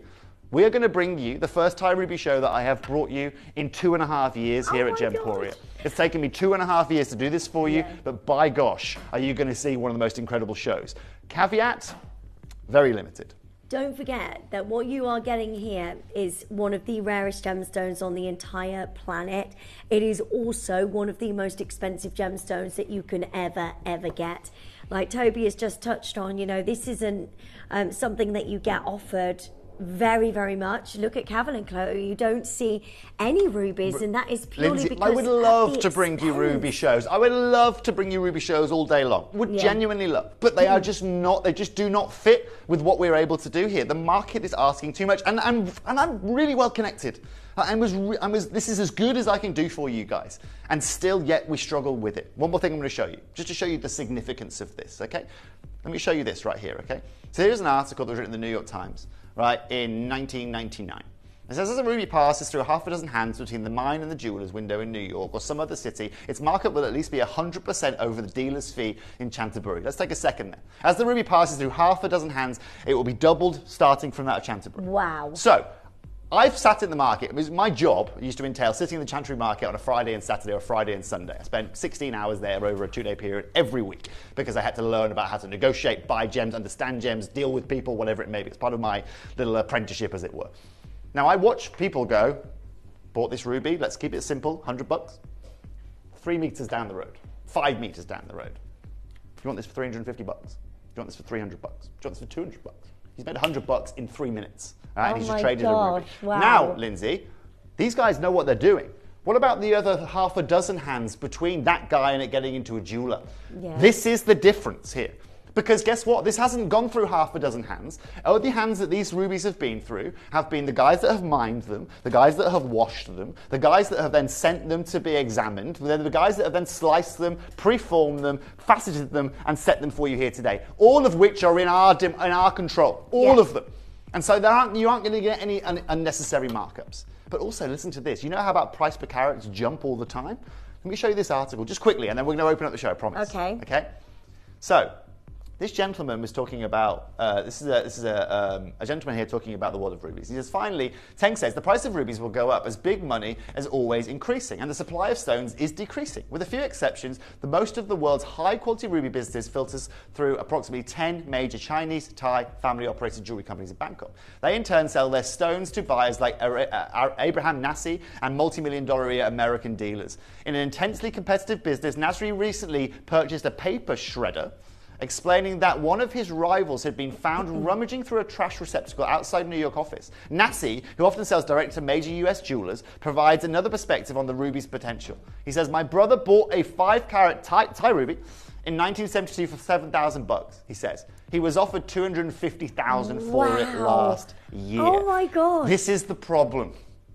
we are going to bring you the first Thai ruby show that I have brought you in 2.5 years here at Gemporia. It's taken me 2.5 years to do this for you, but by gosh, are you going to see one of the most incredible shows. Caveat, very limited. Don't forget that what you are getting here is one of the rarest gemstones on the entire planet. It is also one of the most expensive gemstones that you can ever get. Like Toby has just touched on, this isn't something that you get offered very much. Look at Cavalier Clo. You don't see any rubies, and that is purely Lindsay, because I would love to bring you ruby shows. I would love to bring you ruby shows all day long. Would genuinely love. But they are just not, they just do not fit with what we're able to do here. The market is asking too much, and I'm really well connected. This is as good as I can do for you guys. And still yet we struggle with it. One more thing I'm going to show you, just to show you the significance of this, okay? Let me show you this right here, okay? So here's an article that was written in the New York Times, right, in 1999. It says, as a ruby passes through half a dozen hands between the mine and the jeweler's window in New York or some other city, its markup will at least be 100% over the dealer's fee in Canterbury. Let's take a second there. As the ruby passes through half a dozen hands, it will be doubled starting from that of Canterbury. Wow. So, I've sat in the market. It was my job used to entail sitting in the Chantry market on a Friday and Saturday or Friday and Sunday. I spent 16 hours there over a 2-day period every week because I had to learn about how to negotiate, buy gems, understand gems, deal with people, whatever it may be. It's part of my little apprenticeship, as it were. Now, I watch people go, bought this ruby, let's keep it simple, $100. 3 meters down the road, 5 meters down the road. You want this for $350? Do you want this for $300? Do you want this for $200? He's made $100 in 3 minutes. Right? And he's just traded a ruby. Wow. Now, Lindsay, these guys know what they're doing. What about the other half a dozen hands between that guy and it getting into a jeweler? Yeah. This is the difference here. Because guess what? This hasn't gone through half a dozen hands. Oh, the hands that these rubies have been through have been the guys that have mined them, the guys that have washed them, the guys that have then sent them to be examined, the guys that have then sliced them, preformed them, faceted them, and set them for you here today. All of which are in our control. All of them. And so you aren't going to get any unnecessary markups. But also, listen to this. You know how about price per carats jump all the time? Let me show you this article just quickly, and then we're going to open up the show, I promise. Okay. Okay? So, This gentleman was talking about, this is a gentleman here talking about the world of rubies. He says, finally, Teng says, the price of rubies will go up as big money is always increasing, and the supply of stones is decreasing. With a few exceptions, most of the world's high-quality ruby business filters through approximately 10 major Chinese, Thai, family-operated jewelry companies in Bangkok. They, in turn, sell their stones to buyers like Abraham Nassi and multi-million-dollar American dealers. In an intensely competitive business, Nasri recently purchased a paper shredder, explaining that one of his rivals had been found rummaging through a trash receptacle outside New York office. Nassi, who often sells direct to major US jewelers, provides another perspective on the ruby's potential. He says, my brother bought a 5-carat Thai ruby in 1972 for $7,000, he says. He was offered $250,000 for it last year. Oh my God. This is the problem.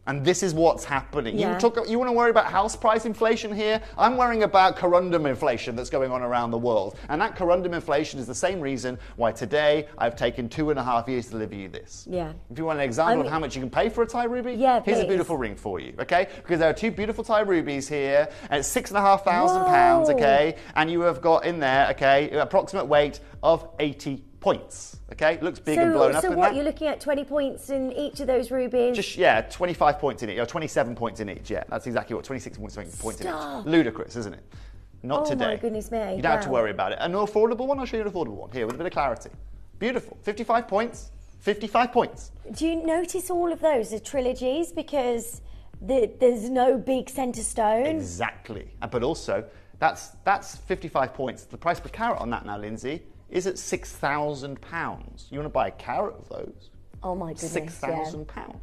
And this is what's happening. Yeah. You want to worry about house price inflation here? I'm worrying about corundum inflation that's going on around the world. And that corundum inflation is the same reason why today I've taken 2.5 years to deliver you this. Yeah. If you want an example of how much you can pay for a Thai ruby, here's a beautiful ring for you, okay? Because there are 2 beautiful Thai rubies here, and it's £6,500, okay? And you have got in there, okay, approximate weight of 80 points. Okay, looks big and blown up. So what, you're looking at 20 points in each of those rubies? Just, 25 points in each, or 27 points in each, yeah. That's exactly what, 26 points in each. Ludicrous, isn't it? Not today. Oh my goodness me. You don't have to worry about it. An affordable one, I'll show you an affordable one here with a bit of clarity. Beautiful, 55 points, 55 points. Do you notice all of those, the trilogies, because there's no big centre stone? Exactly, but also, that's 55 points. The price per carat on that now, Lindsay, is at £6,000. You want to buy a carat of those? Oh my goodness, £6,000.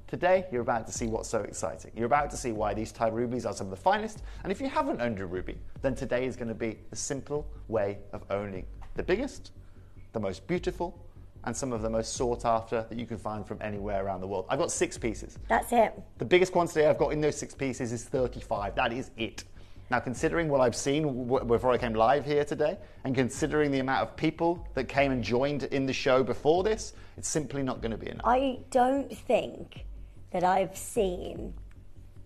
Today, you're about to see what's so exciting. You're about to see why these Thai rubies are some of the finest. And if you haven't owned a ruby, then today is going to be a simple way of owning the biggest, the most beautiful, and some of the most sought after that you can find from anywhere around the world. I've got 6 pieces. That's it. The biggest quantity I've got in those 6 pieces is 35. That is it. Now, considering what I've seen before I came live here today, and considering the amount of people that came and joined in the show before this, it's simply not going to be enough. I don't think that I've seen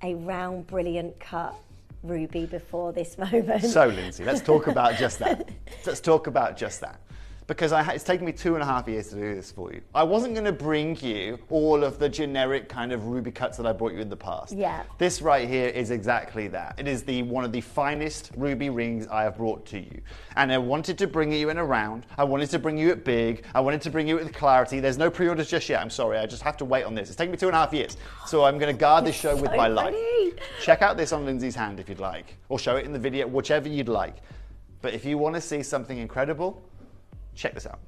a round, brilliant cut ruby before this moment. So, Lindsay, let's talk about just that. Let's talk about just that. Because it's taken me 2.5 years to do this for you. I wasn't going to bring you all of the generic kind of ruby cuts that I brought you in the past. Yeah. This right here is exactly that. It is one of the finest ruby rings I have brought to you. And I wanted to bring you in a round. I wanted to bring you it big. I wanted to bring you it with clarity. There's no pre-orders just yet. I'm sorry. I just have to wait on this. It's taken me 2.5 years. So I'm going to guard this show with my life. Check out this on Lindsay's hand if you'd like. Or show it in the video, whichever you'd like. But if you want to see something incredible, check this out.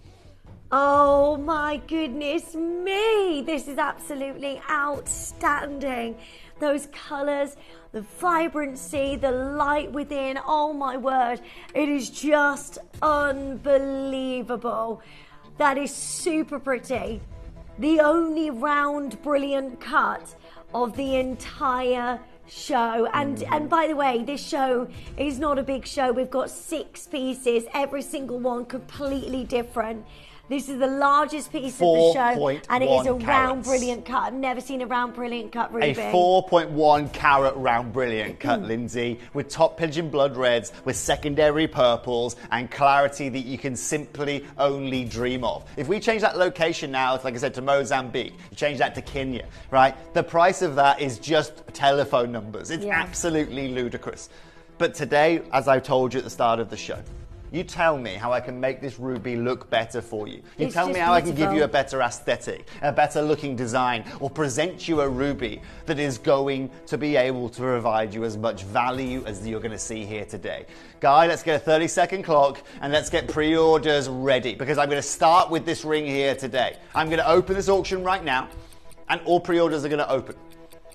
Oh my goodness me! This is absolutely outstanding. Those colours, the vibrancy, the light within, oh my word. It is just unbelievable. That is super pretty. The only round, brilliant cut of the entire show. And by the way, this show is not a big show. We've got 6 pieces, every single one completely different. This is the largest piece of the show, and it is a round brilliant cut. I've never seen a round brilliant cut ruby. A 4.1 carat round brilliant cut, Lindsay, with top pigeon blood reds, with secondary purples, and clarity that you can simply only dream of. If we change that location now, like I said, to Mozambique, you change that to Kenya, right? The price of that is just telephone numbers. It's absolutely ludicrous. But today, as I told you at the start of the show, you tell me how I can make this ruby look better for you. You tell me how I can give you a better aesthetic, a better looking design, or present you a ruby that is going to be able to provide you as much value as you're going to see here today. Guy, let's get a 30-second clock and let's get pre-orders ready, because I'm going to start with this ring here today. I'm going to open this auction right now, and all pre-orders are going to open.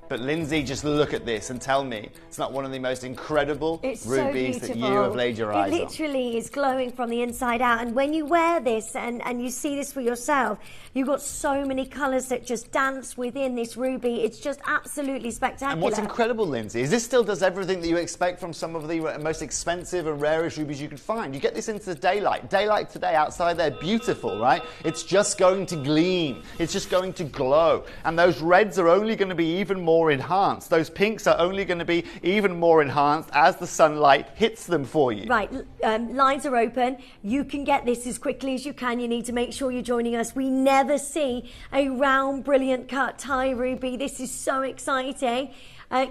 But Lindsay, just look at this and tell me it's not one of the most incredible rubies that you have laid your eyes on. It literally is glowing from the inside out. And when you wear this and you see this for yourself, you've got so many colours that just dance within this ruby. It's just absolutely spectacular. And what's incredible, Lindsay, is this still does everything that you expect from some of the most expensive and rarest rubies you could find. You get this into daylight. Daylight today outside there, beautiful, right? It's just going to gleam. It's just going to glow. And those reds are only going to be even more more enhanced. Those pinks are only going to be even more enhanced as the sunlight hits them for you. Right, lines are open. You can get this as quickly as you can. You need to make sure you're joining us. We never see a round, brilliant cut Thai ruby. This is so exciting.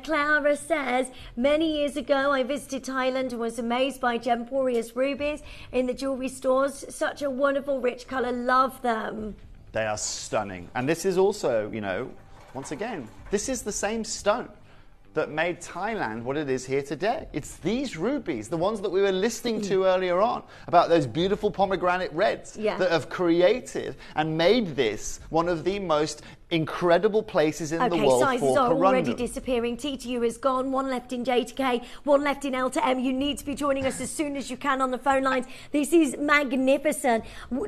Clara says, many years ago I visited Thailand and was amazed by Gemporia's rubies in the jewellery stores. Such a wonderful, rich colour. Love them. They are stunning. And this is also, you know, once again, this is the same stone that made Thailand what it is here today. It's these rubies, the ones that we were listening to earlier on, about those beautiful pomegranate reds that have created and made this one of the most incredible places in the world sizes for are corundum. already disappearing. T to U is gone. One left in J to K, one left in L to M. You need to be joining us as soon as you can on the phone lines. This is magnificent.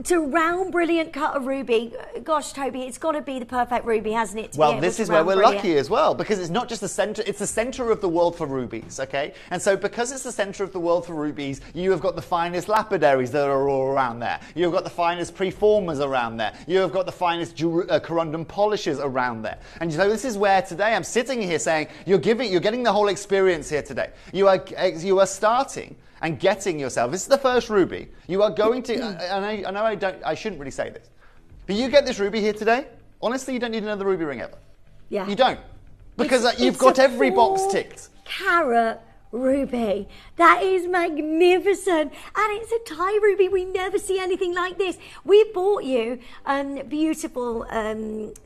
To round, brilliant cut of ruby. Gosh, Toby, it's got to be the perfect ruby, hasn't it? Well, this is where we're lucky as well, because it's not just the center, it's the center of the world for rubies, okay? And so because it's the center of the world for rubies, you have got the finest lapidaries that are all around there. You've got the finest preformers around there. You have got the finest corundum polishes around there. And so this is where today I'm sitting here saying, you're getting the whole experience here today. You are starting and getting yourself, this is the first ruby, you are going to, and I shouldn't really say this, but you get this ruby here today, honestly, you don't need another ruby ring ever. Yeah. You don't. Because you've got every box ticked. Carat ruby. That is magnificent. And it's a Thai ruby. We never see anything like this. We bought you beautiful,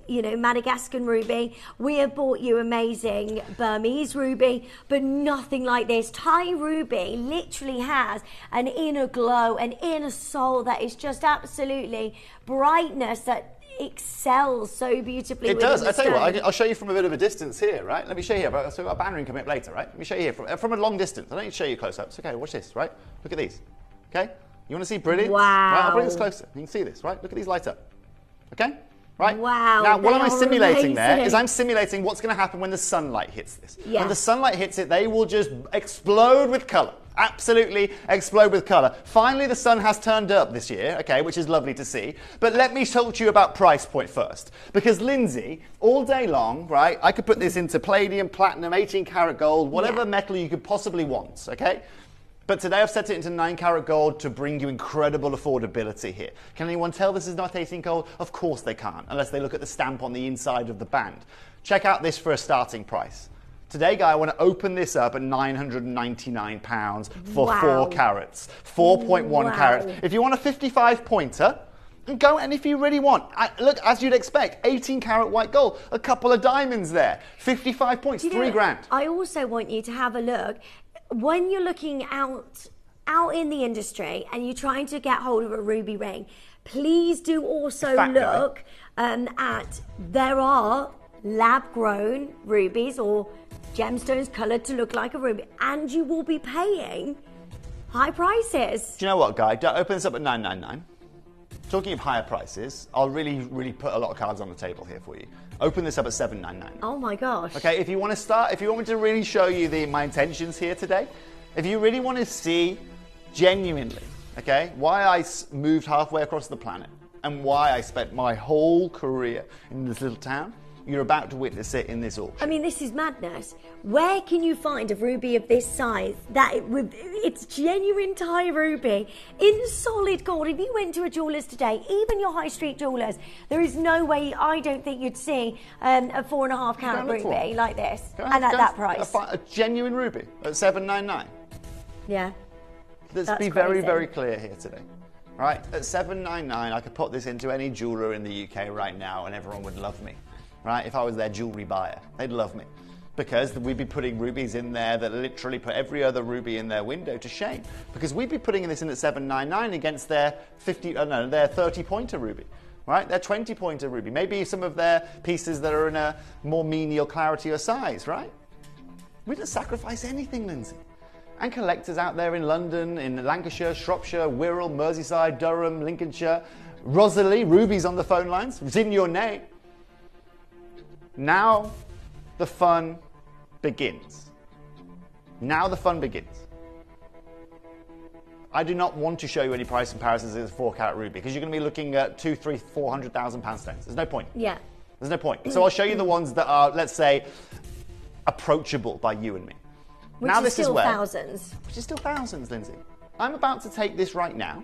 Madagascan ruby. We have bought you amazing Burmese ruby, but nothing like this. Thai ruby literally has an inner glow, an inner soul that is just absolutely brightness that excels so beautifully. It does. I tell you what, I'll show you from a bit of a distance here, right? Let me show you here. So we've got a band ring coming up later, right? Let me show you here from a long distance. I don't need to show you close ups. Okay, watch this, right? Look at these. Okay? You want to see brilliance? Wow. Right, I'll bring this closer. You can see this, right? Look at these light up. Okay? Right? Wow. Now, what am I simulating amazing. there is I'm simulating what's going to happen when the sunlight hits this. Yeah. When the sunlight hits it, they will just explode with colour. Absolutely explode with colour. Finally, the sun has turned up this year, okay, which is lovely to see. But let me talk to you about price point first. Because Lindsay, all day long, right, I could put this into palladium, platinum, 18 karat gold, whatever metal you could possibly want, okay? But today I've set it into 9 karat gold to bring you incredible affordability here. Can anyone tell this is not 18 gold? Of course they can't, unless they look at the stamp on the inside of the band. Check out this for a starting price. Today, Guy, I want to open this up at £999 for 4 carats, 4.1 carats. If you want a 55 pointer, go, and if you really want, look, as you'd expect, 18 karat white gold, a couple of diamonds there, 55 points, £3,000. I also want you to have a look. When you're looking out in the industry and you're trying to get hold of a ruby ring, please do also look at, there are lab-grown rubies or gemstones coloured to look like a ruby, and you will be paying high prices. Do you know what, Guy? Don't open this up at $999. Talking of higher prices, I'll really put a lot of cards on the table here for you. Open this up at $799. Oh my gosh. Okay, if you want me to really show you my intentions here today, if you really want to see genuinely, okay, why I moved halfway across the planet and why I spent my whole career in this little town, you're about to witness it in this auction. I mean, this is madness. Where can you find a ruby of this size it's genuine Thai ruby in solid gold? If you went to a jeweller's today, even your high street jewellers, there is no way, I don't think you'd see a 4.5 carat ruby like this and at that price. A genuine ruby at $799. Yeah. Let's be very, very clear here today. Right, at $799, I could put this into any jeweller in the UK right now and everyone would love me. Right, if I was their jewellery buyer, they'd love me. Because we'd be putting rubies in there that literally put every other ruby in their window to shame. Because we'd be putting this in at $799 against their 30-pointer ruby. Right, their 20-pointer ruby. Maybe some of their pieces that are in a more menial clarity or size, right? We didn't sacrifice anything, Lindsay. And collectors out there in London, in Lancashire, Shropshire, Wirral, Merseyside, Durham, Lincolnshire, Rosalie, rubies on the phone lines, it's in your name. Now the fun begins. Now the fun begins. I do not want to show you any price comparisons as a 4 carat ruby because you're going to be looking at £200,000, £300,000, £400,000 pounds stones. There's no point. Yeah. There's no point. So I'll show you the ones that are, let's say, approachable by you and me. Which now is this still is where, thousands. Which is still thousands, Lindsay. I'm about to take this right now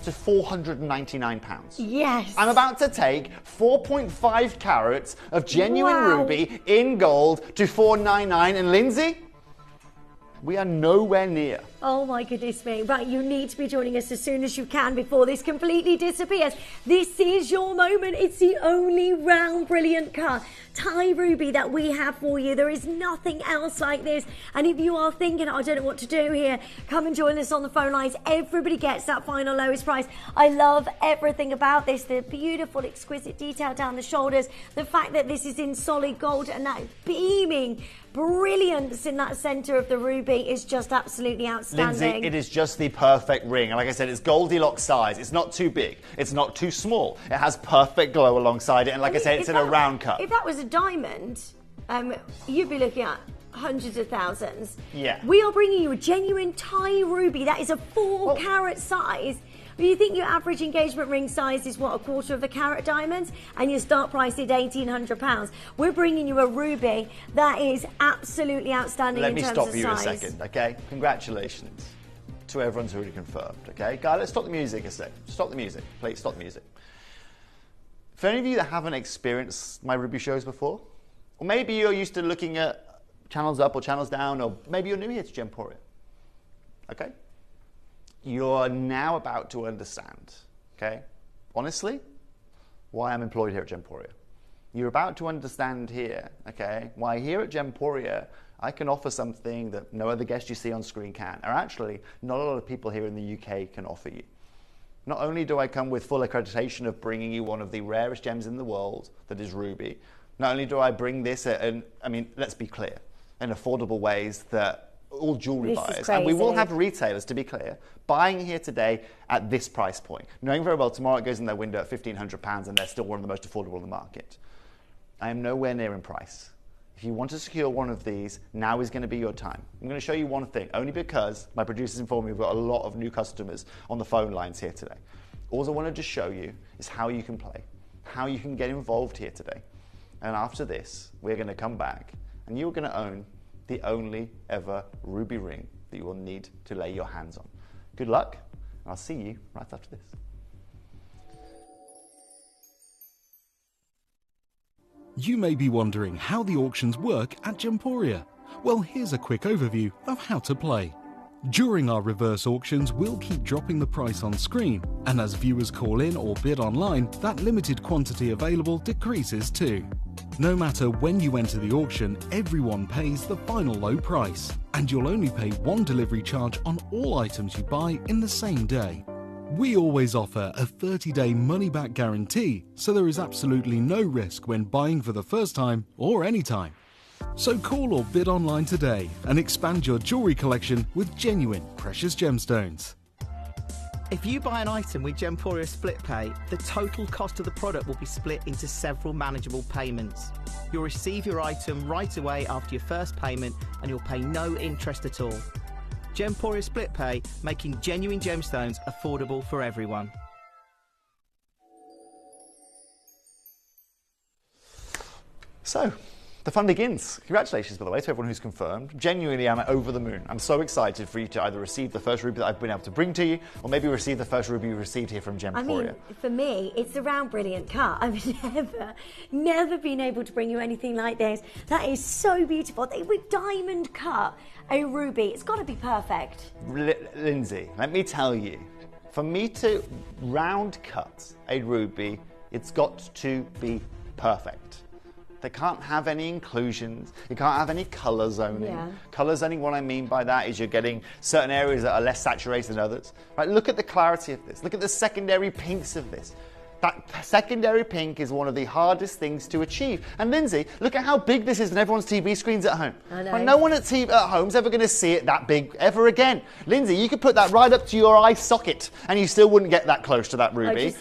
to £499. Yes. I'm about to take 4.5 carats of genuine ruby in gold to $499, and Lindsay, we are nowhere near. Oh my goodness me. Right, you need to be joining us as soon as you can before this completely disappears. This is your moment. It's the only round brilliant cut Thai ruby that we have for you. There is nothing else like this. And if you are thinking, I don't know what to do here, come and join us on the phone lines. Everybody gets that final lowest price. I love everything about this. The beautiful, exquisite detail down the shoulders. The fact that this is in solid gold and that beaming brilliance in that center of the ruby is just absolutely outstanding. Lindsay, it is just the perfect ring. And like I said, it's Goldilocks size. It's not too big. It's not too small. It has perfect glow alongside it. And like I said, it's in a round cut. If that was a diamond, you'd be looking at hundreds of thousands. Yeah. We are bringing you a genuine Thai ruby. That is a 4-carat size. You think your average engagement ring size is, what, a quarter of a carat diamonds? And your start price is £1,800. We're bringing you a ruby that is absolutely outstanding in terms of size. Let me stop you a second, okay? Congratulations to everyone's already confirmed, okay? Guys, let's stop the music a sec. Stop the music. Please, stop the music. For any of you that haven't experienced my ruby shows before, or maybe you're used to looking at channels up or channels down, or maybe you're new here to Gemporia, okay? You're now about to understand, okay, honestly, why I'm employed here at Gemporia. You're about to understand here, okay, why here at Gemporia I can offer something that no other guest you see on screen can, or actually not a lot of people here in the UK can offer you. Not only do I come with full accreditation of bringing you one of the rarest gems in the world, that is ruby, not only do I bring this, I mean, let's be clear, in affordable ways that all jewellery buyers, and we will have retailers, to be clear, buying here today at this price point, knowing very well tomorrow it goes in their window at £1,500 and they're still one of the most affordable in the market. I am nowhere near in price. If you want to secure one of these, now is going to be your time. I'm going to show you one thing, only because my producers informed me we've got a lot of new customers on the phone lines here today. All I wanted to show you is how you can play, how you can get involved here today. And after this, we're going to come back and you're going to own the only ever ruby ring that you will need to lay your hands on. Good luck, and I'll see you right after this. You may be wondering how the auctions work at Gemporia. Well, here's a quick overview of how to play. During our reverse auctions, we'll keep dropping the price on screen, and as viewers call in or bid online, that limited quantity available decreases too. No matter when you enter the auction, everyone pays the final low price, and you'll only pay one delivery charge on all items you buy in the same day. We always offer a 30-day money-back guarantee, so there is absolutely no risk when buying for the first time or anytime. So call or bid online today and expand your jewellery collection with genuine precious gemstones. If you buy an item with Gemporia Split Pay, the total cost of the product will be split into several manageable payments. You'll receive your item right away after your first payment and you'll pay no interest at all. Gemporia Split Pay, making genuine gemstones affordable for everyone. So, the fun begins. Congratulations, by the way, to everyone who's confirmed. Genuinely, I'm over the moon. I'm so excited for you to either receive the first ruby that I've been able to bring to you, or maybe receive the first ruby you received here from Gemporia. I mean, for me, it's a round brilliant cut. I've never been able to bring you anything like this. That is so beautiful. They would diamond cut a ruby. It's got to be perfect. Lindsay, let me tell you, for me to round cut a ruby, it's got to be perfect. They can't have any inclusions. You can't have any colour zoning. Yeah. Colour zoning, what I mean by that is you're getting certain areas that are less saturated than others. Right, look at the clarity of this. Look at the secondary pinks of this. That secondary pink is one of the hardest things to achieve. And Lindsay, look at how big this is on everyone's TV screens at home. I know. But no one at home is ever going to see it that big ever again. Lindsay, you could put that right up to your eye socket and you still wouldn't get that close to that ruby. It's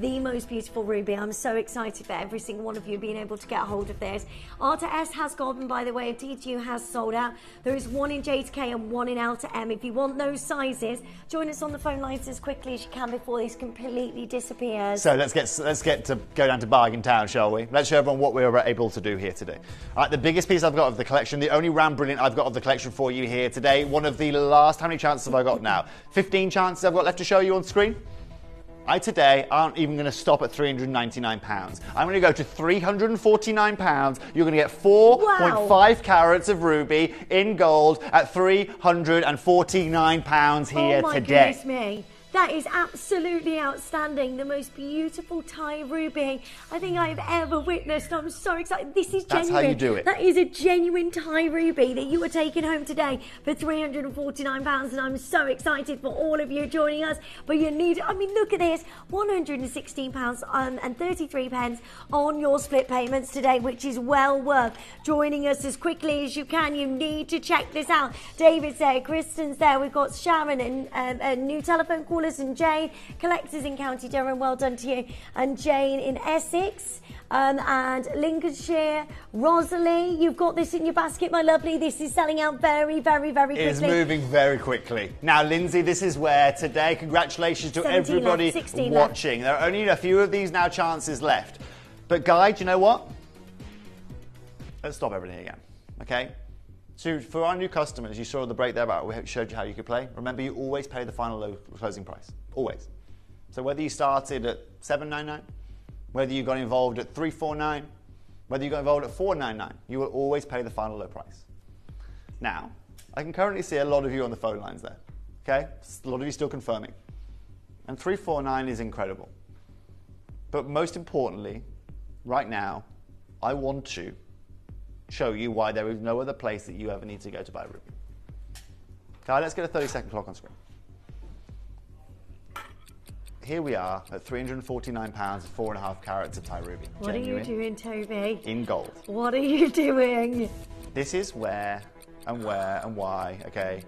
the most beautiful ruby. I'm so excited for every single one of you being able to get a hold of this. Arta S has gone, by the way, DTU has sold out. There is one in Jade K and one in Alta M. If you want those sizes, join us on the phone lines as quickly as you can before these completely disappear. us. So let's get to go down to Bargain Town, shall we? Let's show everyone what we were able to do here today. All right, the biggest piece I've got of the collection, the only round brilliant I've got of the collection for you here today. One of the last, how many chances have I got now? 15 chances I've got left to show you on screen. I today aren't even going to stop at £399. I'm going to go to £349. You're going to get 4.5 carats of ruby in gold at £349 here oh my today. Goodness me. That is absolutely outstanding. The most beautiful Thai ruby I think I've ever witnessed. I'm so excited. This is genuine. That's how you do it. That is a genuine Thai ruby that you are taking home today for £349. And I'm so excited for all of you joining us. But you need, I mean, look at this. £116 and 33 pence on your split payments today, which is well worth joining us as quickly as you can. You need to check this out. David's there, Kristen's there. We've got Sharon and new telephone call. And Jane, collectors in County Durham, well done to you. And Jane in Essex and Lincolnshire. Rosalie, you've got this in your basket, my lovely. This is selling out very, very, very quickly. It is moving very quickly. Now, Lindsay, this is where today, congratulations to everybody watching. There are only a few of these now chances left. But, Guy, do you know what? Let's stop everything again, okay? So for our new customers, you saw the break there about we showed you how you could play. Remember, you always pay the final low closing price, always. So whether you started at $7.99, whether you got involved at $3.49, whether you got involved at $4.99, you will always pay the final low price. Now, I can currently see a lot of you on the phone lines there, okay? A lot of you still confirming. And $3.49 is incredible. But most importantly, right now, I want to show you why there is no other place that you ever need to go to buy ruby. Okay, let's get a 30-second clock on screen. Here we are at £349, 4.5 carats of Thai ruby. What Genuine, are you doing, Toby? In gold. What are you doing? This is where and why, okay,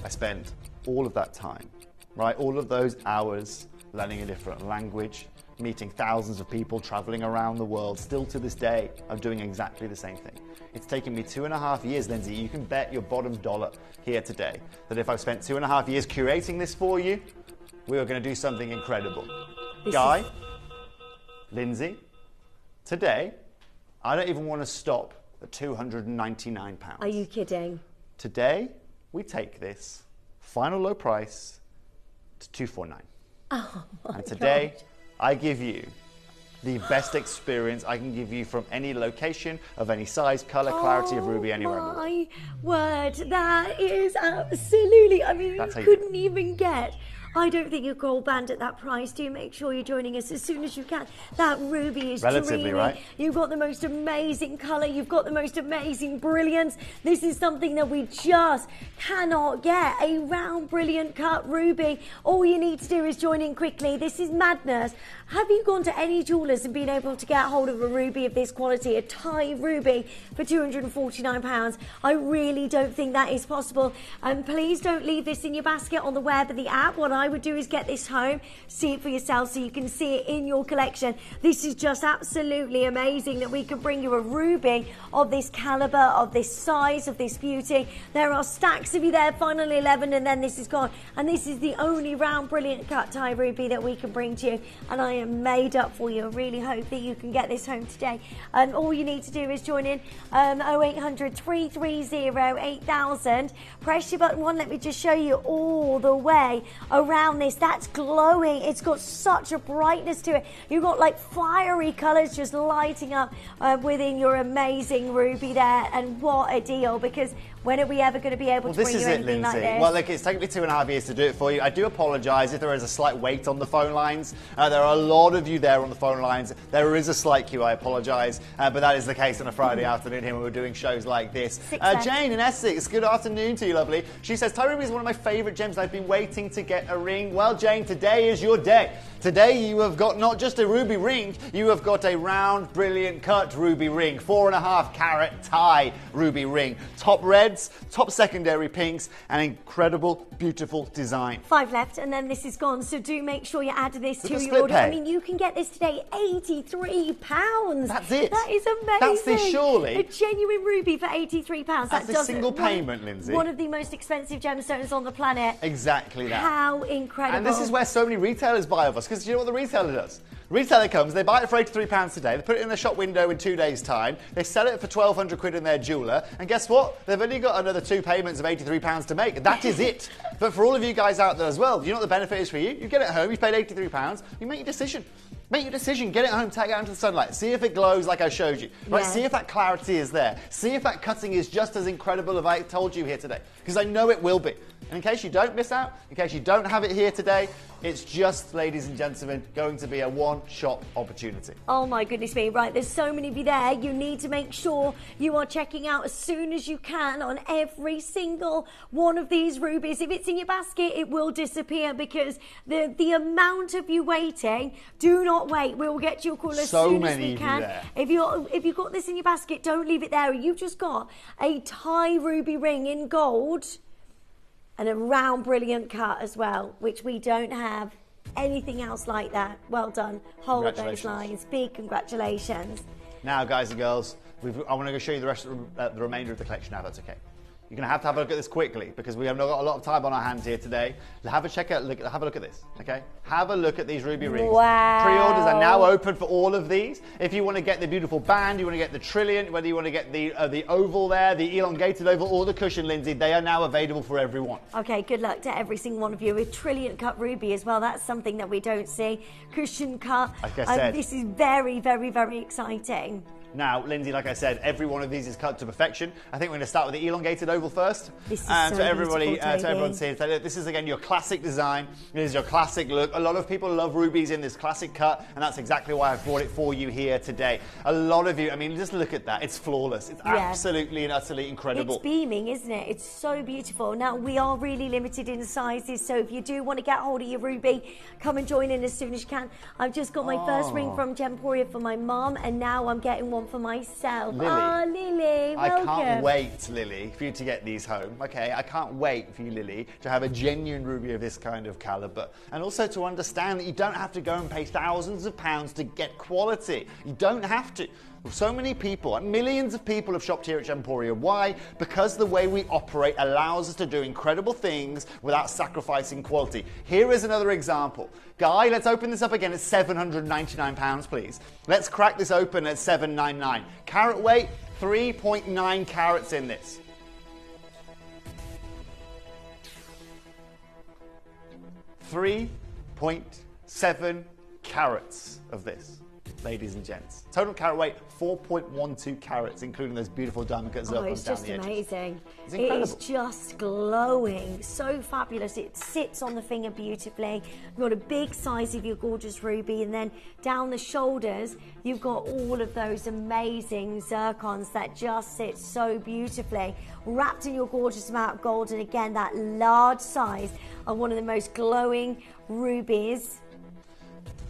I spent all of that time, right? All of those hours learning a different language, meeting thousands of people, traveling around the world. Still to this day, I'm doing exactly the same thing. It's taken me 2.5 years, Lindsay. You can bet your bottom dollar here today that if I've spent 2.5 years curating this for you, we are going to do something incredible. Guy, Lindsay, today, I don't even want to stop at £299. Are you kidding? Today, we take this final low price to $249. Oh my And today, God. I give you the best experience I can give you from any location, of any size, colour, clarity of ruby anywhere in the world. My word, that is absolutely, I mean, you couldn't even get. I don't think your gold band at that price. Do make sure you're joining us as soon as you can. That ruby is relatively dreamy. Right. You've got the most amazing colour. You've got the most amazing brilliance. This is something that we just cannot get. A round, brilliant cut ruby. All you need to do is join in quickly. This is madness. Have you gone to any jewellers and been able to get hold of a ruby of this quality, a Thai ruby for £249? I really don't think that is possible. And please don't leave this in your basket on the web or the app. What I would do is get this home, see it for yourself so you can see it in your collection. This is just absolutely amazing that we can bring you a ruby of this calibre, of this size, of this beauty. There are stacks of you there, final 11, and then this is gone. And this is the only round, brilliant cut Thai ruby that we can bring to you. And I am made up for you. I really hope that you can get this home today. And all you need to do is join in 0800 330 8000. Press your button 1. Let me just show you all the way around this. That's glowing. It's got such a brightness to it. You've got like fiery colours just lighting up within your amazing ruby there. And what a deal, because when are we ever going to be able to bring you anything like this? Well, look, it's taken me 2.5 years to do it for you. I do apologise if there is a slight wait on the phone lines. There are a lot of you there on the phone lines. There is a slight queue, I apologise. But that is the case on a Friday afternoon here when we're doing shows like this. Jane in Essex, good afternoon to you, lovely. She says, Thai ruby is one of my favourite gems. I've been waiting to get a ring. Well, Jane, today is your day. Today you have got not just a ruby ring, you have got a round, brilliant cut ruby ring. 4.5 carat Thai ruby ring. Top reds, top secondary pinks, and incredible, beautiful design. 5 left, and then this is gone. So do make sure you add this Look to at your split order. pay. I mean, you can get this today, £83. That's it. That is amazing. That's this, surely. A genuine ruby for £83. That's a single payment, Lindsay. One of the most expensive gemstones on the planet. Exactly that. How incredible. And this is where so many retailers buy of us, because you know what the retailer does? Retailer comes, they buy it for £83 today, they put it in the shop window in 2 days' time, they sell it for 1,200 quid in their jeweller, and guess what? They've only got another 2 payments of £83 to make. That is it. But for all of you guys out there as well, you know what the benefit is for you? You get it home, you paid £83, you make your decision. Make your decision, get it home, take it out into the sunlight, see if it glows like I showed you. Right? See if that clarity is there. See if that cutting is just as incredible as I told you here today. Because I know it will be. And in case you don't miss out, in case you don't have it here today, it's just, ladies and gentlemen, going to be a one-shot opportunity. Oh my goodness me, right, there's so many of you there. You need to make sure you are checking out as soon as you can on every single one of these rubies. If it's in your basket, it will disappear because the amount of you waiting, do not wait. We will get you a call as soon as we can. If you've got this in your basket, don't leave it there. You've just got a Thai ruby ring in gold and a round brilliant cut as well, which we don't have anything else like that. Well done. Hold those lines. Big congratulations. Now, guys and girls, I want to go show you the rest of the remainder of the collection now, if that's okay. You're going to have a look at this quickly because we have not got a lot of time on our hands here today. Have a look at this, okay? Have a look at these ruby rings. Wow. Pre-orders are now open for all of these. If you want to get the beautiful band, you want to get the trilliant, whether you want to get the oval there, the elongated oval, or the cushion, Lindsay, they are now available for everyone. Okay, good luck to every single one of you. With trilliant cut ruby as well, that's something that we don't see. Cushion cut. Like I said, this is very, very, very exciting. Now, Lindsay, like I said, every one of these is cut to perfection. I think we're going to start with the elongated oval first. This is so everybody, so everyone's here. So this is again your classic design. This is your classic look. A lot of people love rubies in this classic cut, and that's exactly why I've brought it for you here today. A lot of you, I mean, just look at that. It's flawless. It's absolutely and utterly incredible. It's beaming, isn't it? It's so beautiful. Now, we are really limited in sizes, so if you do want to get hold of your ruby, come and join in as soon as you can. I've just got my first ring from Gemporia for my mum, and now I'm getting one for myself. Lily, Lily, welcome. I can't wait, Lily, for you to get these home, okay? I can't wait for you, Lily, to have a genuine ruby of this kind of caliber. And also to understand that you don't have to go and pay thousands of pounds to get quality. You don't have to. So many people, millions of people have shopped here at Gemporia. Why? Because the way we operate allows us to do incredible things without sacrificing quality. Here is another example. Guy, let's open this up again at £799, please. Let's crack this open at $799. Carat weight, 3.9 carats in this. .7 carats of this, ladies and gents. Total carat weight, 4.12 carats, including those beautiful diamond cut zircons down the edges. It's just amazing. It's incredible. It is just glowing. So fabulous. It sits on the finger beautifully. You've got a big size of your gorgeous ruby, and then down the shoulders, you've got all of those amazing zircons that just sit so beautifully, wrapped in your gorgeous amount of gold, and again, that large size of one of the most glowing rubies.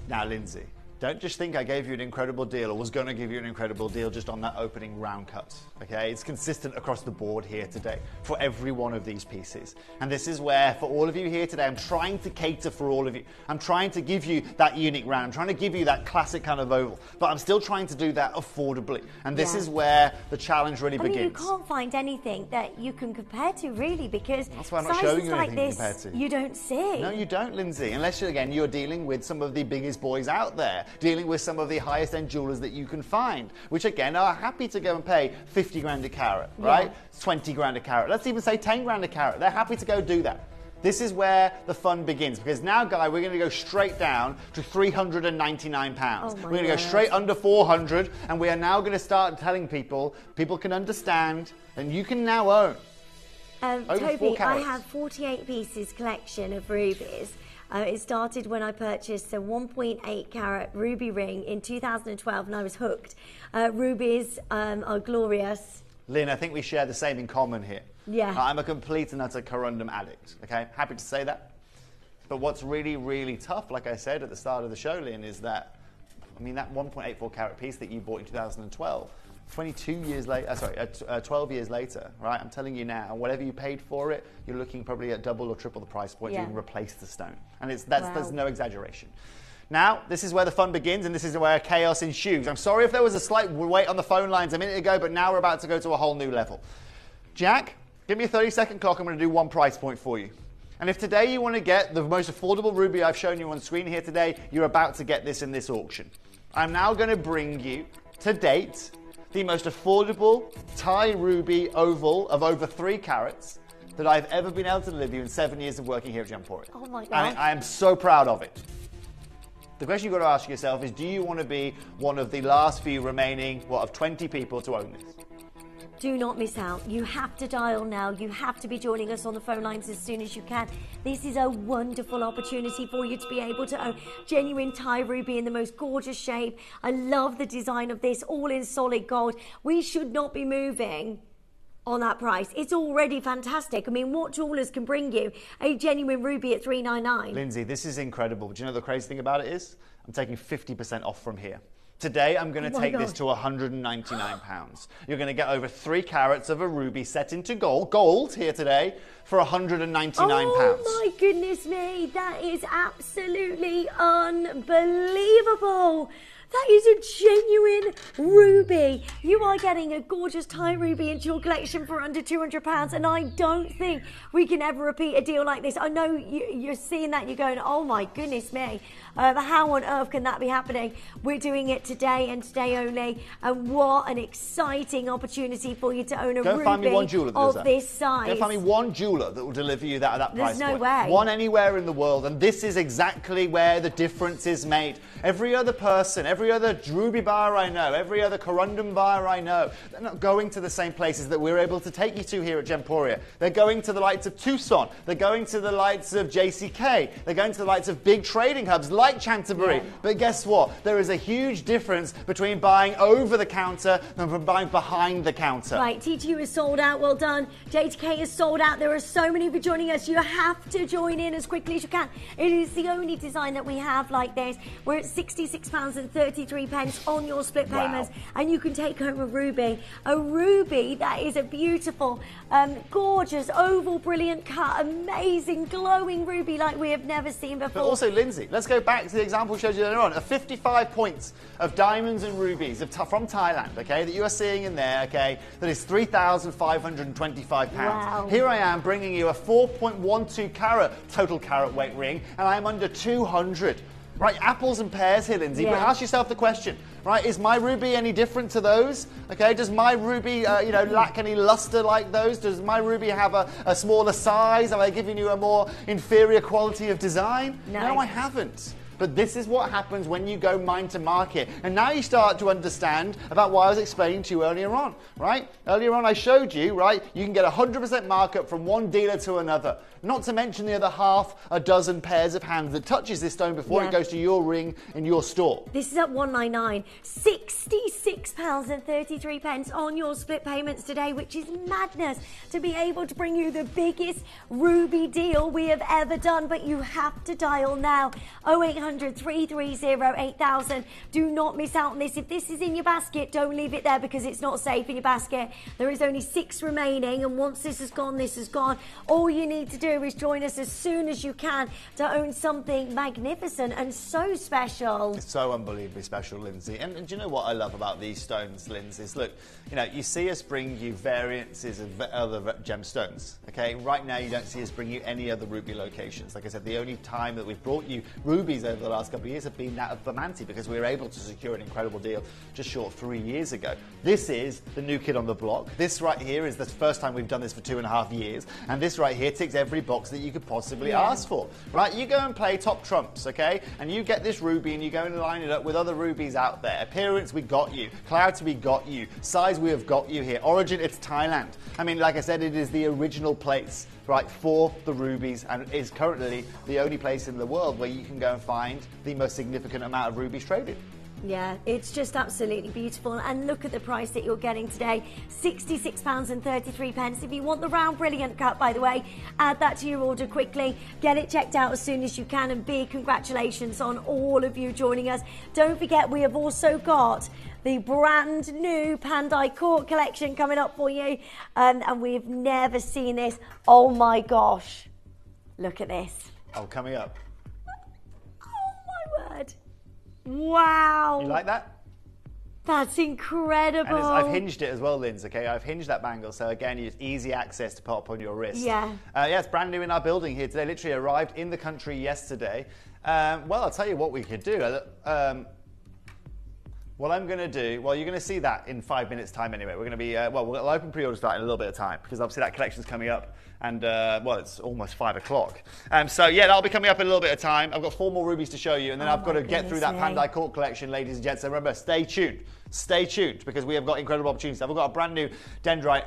Now, Lindsay, don't just think I gave you an incredible deal or was going to give you an incredible deal just on that opening round cut, okay? It's consistent across the board here today for every one of these pieces. And this is where, for all of you here today, I'm trying to cater for all of you. I'm trying to give you that unique round. I'm trying to give you that classic kind of oval, but I'm still trying to do that affordably. And this is where the challenge really begins. I mean, you can't find anything that you can compare to, really, because that's why I'm not showing you like anything this, to compare to. you don't see. No, you don't, Lindsay, unless, again, you're dealing with some of the biggest boys out there, dealing with some of the highest end jewelers that you can find, which again are happy to go and pay 50 grand a carat, right? 20 grand a carat. Let's even say 10 grand a carat. They're happy to go do that. This is where the fun begins, because now, Guy, we're going to go straight down to £399. We're going to go straight under 400, and we are now going to start telling people can understand, and you can now own. Toby, I have 48 pieces collection of rubies. It started when I purchased a 1.8 carat ruby ring in 2012, and I was hooked. Rubies are glorious. Lynn, I think we share the same in common here. Yeah. I'm a complete and utter corundum addict, okay? Happy to say that. But what's really, really tough, like I said at the start of the show, Lynn, is that, I mean, that 1.84 carat piece that you bought in 2012, 12 years later, right? I'm telling you now, whatever you paid for it, you're looking probably at double or triple the price point to even replace the stone. And there's no exaggeration. Now, this is where the fun begins, and this is where chaos ensues. I'm sorry if there was a slight wait on the phone lines a minute ago, but now we're about to go to a whole new level. Jack, give me a 30-second clock. I'm going to do one price point for you. And if today you want to get the most affordable ruby I've shown you on screen here today, you're about to get this in this auction. I'm now going to bring you, to date, the most affordable Thai ruby oval of over 3 carats that I've ever been able to deliver you in 7 years of working here at Gemporia. Oh my God. And I am so proud of it. The question you've got to ask yourself is, do you want to be one of the last few remaining, of 20 people to own this? Do not miss out. You have to dial now. You have to be joining us on the phone lines as soon as you can. This is a wonderful opportunity for you to be able to own genuine Thai ruby in the most gorgeous shape. I love the design of this, all in solid gold. We should not be moving on that price. It's already fantastic. I mean, what jewelers can bring you a genuine ruby at $399? Lindsay, this is incredible. Do you know the crazy thing about it is? I'm taking 50% off from here. Today, I'm going to take this to £199. You're going to get over 3 carats of a ruby set into gold here today for £199. Oh my goodness me, that is absolutely unbelievable. That is a genuine ruby. You are getting a gorgeous Thai ruby into your collection for under £200, and I don't think we can ever repeat a deal like this. I know you're seeing that, you're going, oh my goodness me. How on earth can that be happening? We're doing it today and today only, and what an exciting opportunity for you to own a ruby find me one jeweler that does of that. this size. Go find me one jeweler that will deliver you that at that price There's no point. way. One anywhere in the world, and this is exactly where the difference is made. Every other person, every other ruby buyer I know, every other corundum buyer I know, they're not going to the same places that we're able to take you to here at Gemporia. They're going to the likes of Tucson. They're going to the likes of JCK. They're going to the likes of big trading hubs like Chanterbury. Yeah. But guess what? There is a huge difference between buying over the counter than from buying behind the counter. Right, TTU is sold out. Well done. JTK is sold out. There are so many of you joining us. You have to join in as quickly as you can. It is the only design that we have like this. We're at £66.33 on your split payments, and you can take home a ruby that is a beautiful, gorgeous, oval, brilliant cut, amazing, glowing ruby like we have never seen before. But also, Lindsay, let's go back to the example we showed you earlier on. 55 points of diamonds and rubies from Thailand, okay, that you are seeing in there, okay, that is £3,525. Wow. Here I am bringing you a 4.12 carat total carat weight ring, and I am under 200. Right, apples and pears here, Lindsay. Yeah. But ask yourself the question, right? Is my ruby any different to those? Okay, does my ruby, lack any luster like those? Does my ruby have a smaller size? Have I given you a more inferior quality of design? No, I haven't. But this is what happens when you go mine to market. And now you start to understand about what I was explaining to you earlier on, right? Earlier on I showed you, right, you can get 100% markup from one dealer to another. Not to mention the other half a dozen pairs of hands that touches this stone before it goes to your ring in your store. This is at £199. £66.33 on your split payments today, which is madness to be able to bring you the biggest ruby deal we have ever done. But you have to dial now. 0800 330 8000. Do not miss out on this. If this is in your basket, don't leave it there because it's not safe in your basket. There is only 6 remaining, and once this is gone, this is gone. All you need to do is join us as soon as you can to own something magnificent and so special. It's so unbelievably special, Lindsay. And do you know what I love about these stones, Lindsay? Is look, you see us bring you variances of other gemstones, okay? Right now, you don't see us bring you any other ruby locations. Like I said, the only time that we've brought you rubies over the last couple of years have been that of Bermondsey, because we were able to secure an incredible deal just short of 3 years ago. This is the new kid on the block. This right here is the first time we've done this for 2.5 years, and this right here ticks every box that you could possibly ask for. Right, you go and play top trumps, okay, and you get this ruby and you go and line it up with other rubies out there. Appearance, we got you. Clarity, we got you. Size, we have got you here. Origin, it's Thailand. I mean, like I said, it is the original place, right, for the rubies, and is currently the only place in the world where you can go and find the most significant amount of rubies traded. Yeah, it's just absolutely beautiful. And look at the price that you're getting today, £66.33. If you want the round brilliant cut, by the way, add that to your order quickly. Get it checked out as soon as you can, and big congratulations on all of you joining us. Don't forget, we have also got the brand new Pandai Court collection coming up for you. And we've never seen this. Oh my gosh. Look at this. Oh, coming up. Oh my word. Wow. You like that? That's incredible. And I've hinged it as well, Linz, okay? I've hinged that bangle, so again, it's easy access to put up on your wrist. Yeah. Yeah, it's brand new in our building here today. Literally arrived in the country yesterday. Well, I'll tell you what we could do. What I'm going to do, well, you're going to see that in 5 minutes' time anyway. We're going to be, we'll open pre-order start in a little bit of time because obviously that collection's coming up and, it's almost 5 o'clock. So, yeah, that'll be coming up in a little bit of time. I've got 4 more rubies to show you and then I've got to get through that Pandai Court collection, ladies and gents. So remember, stay tuned. Stay tuned because we have got incredible opportunities. I've got a brand new Dendritic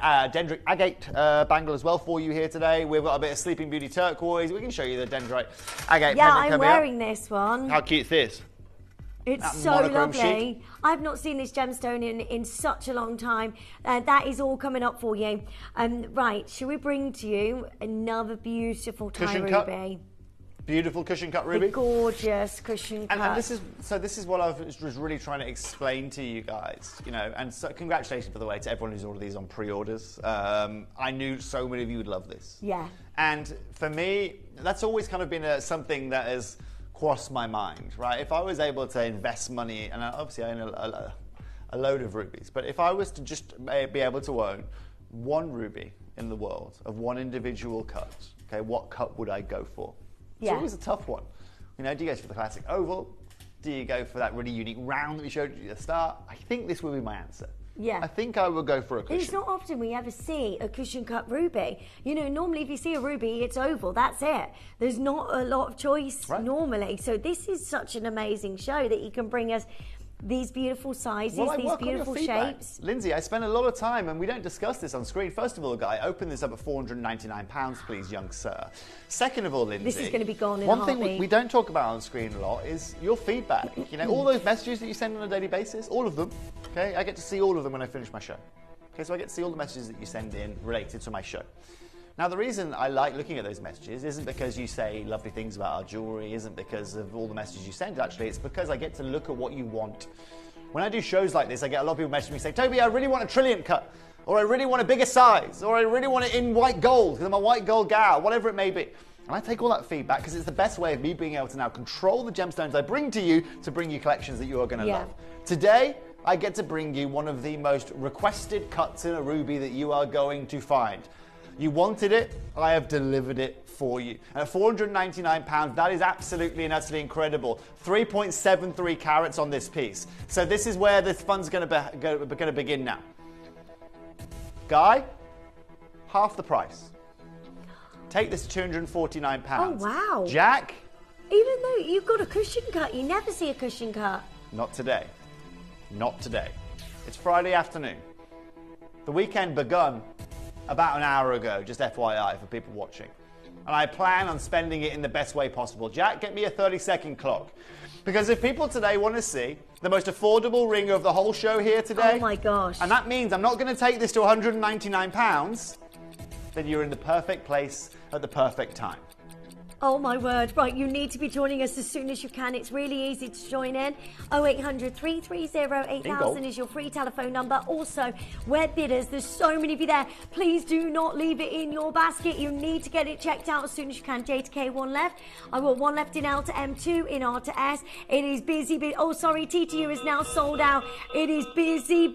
Agate bangle as well for you here today. We've got a bit of Sleeping Beauty turquoise. We can show you the Dendritic Agate yeah, pendant I'm wearing this one. How cute is this? It's so lovely. I've not seen this gemstone in such a long time. That is all coming up for you. Right, should we bring to you another beautiful Thai ruby? Beautiful cushion cut ruby. The gorgeous cushion cut. And this is what I was really trying to explain to you guys, you know, and so congratulations, by the way, to everyone who's ordered these on pre-orders. I knew so many of you would love this. Yeah. And for me, that's always kind of been something that has crossed my mind, right? If I was able to invest money, and obviously I own a load of rubies, but if I was to just be able to own one ruby in the world of one individual cut, okay, what cut would I go for? It's always a tough one. You know, do you go for the classic oval? Do you go for that really unique round that we showed you at the start? I think this would be my answer. Yeah. I think I would go for a cushion. It's not often we ever see a cushion cut ruby. You know, normally if you see a ruby, it's oval, that's it. There's not a lot of choice normally. So this is such an amazing show that you can bring us these beautiful sizes, these beautiful shapes. Lindsay, I spend a lot of time, and we don't discuss this on screen. First of all, Guy, open this up at £499, please, young sir. Second of all, Lindsay, this is going to be gone in one a thing heartbeat. we don't talk about on screen a lot is your feedback. You know, all those messages that you send on a daily basis, all of them, okay? I get to see all of them when I finish my show. Okay, so I get to see all the messages that you send in related to my show. Now, the reason I like looking at those messages isn't because you say lovely things about our jewellery, isn't because of all the messages you send, actually. It's because I get to look at what you want. When I do shows like this, I get a lot of people messaging me saying, Toby, I really want a trilliant cut, or I really want a bigger size, or I really want it in white gold, because I'm a white gold gal, whatever it may be. And I take all that feedback because it's the best way of me being able to now control the gemstones I bring to you to bring you collections that you are going to love. Today, I get to bring you one of the most requested cuts in a ruby that you are going to find. You wanted it, I have delivered it for you. And at £499, that is absolutely and utterly incredible. 3.73 carats on this piece. So this is where this fun's going to begin now. Guy, half the price. Take this to £249. Oh, wow. Jack? Even though you've got a cushion cut, you never see a cushion cut. Not today. Not today. It's Friday afternoon. The weekend begun about an hour ago, just FYI for people watching. And I plan on spending it in the best way possible. Jack, get me a 30-second clock. Because if people today want to see the most affordable ring of the whole show here today... Oh my gosh. And that means I'm not going to take this to £199, then you're in the perfect place at the perfect time. Oh my word. Right, you need to be joining us as soon as you can. It's really easy to join in. 0800 330 8000 is your free telephone number. Also, web bidders, there's so many of you there. Please do not leave it in your basket. You need to get it checked out as soon as you can. J to K, one left. I've got one left in L to M, 2 in R to S. It is busy. Oh, sorry, TTU is now sold out. It is busy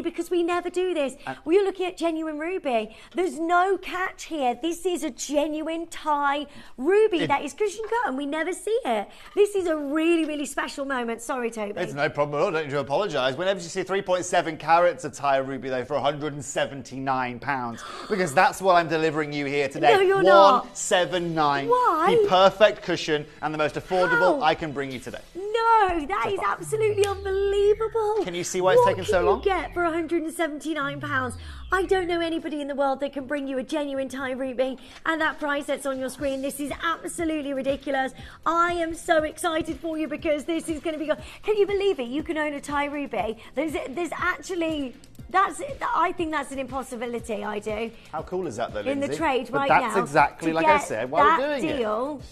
because we never do this. We're looking at genuine ruby. There's no catch here. This is a genuine Thai ruby that is cushion cut and we never see it. This is a really, really special moment. Sorry, Toby. It's no problem at all. Don't need to apologise. Whenever you see 3.7 carats of Thai ruby, though, for £179, because that's what I'm delivering you here today. No, you're not. 179. Why? The perfect cushion and the most affordable I can bring you today. No, that is absolutely unbelievable. Can you see why it's taken so long? What can you get for £179? I don't know anybody in the world that can bring you a genuine Thai ruby and that price that's on your screen. This is absolutely ridiculous. I am so excited for you because this is going to be good. Can you believe it? You can own a Thai ruby. There's actually... I think that's an impossibility, I do. How cool is that, though, Lindsay? In the trade but right that's now. Exactly like I said while we're doing deal,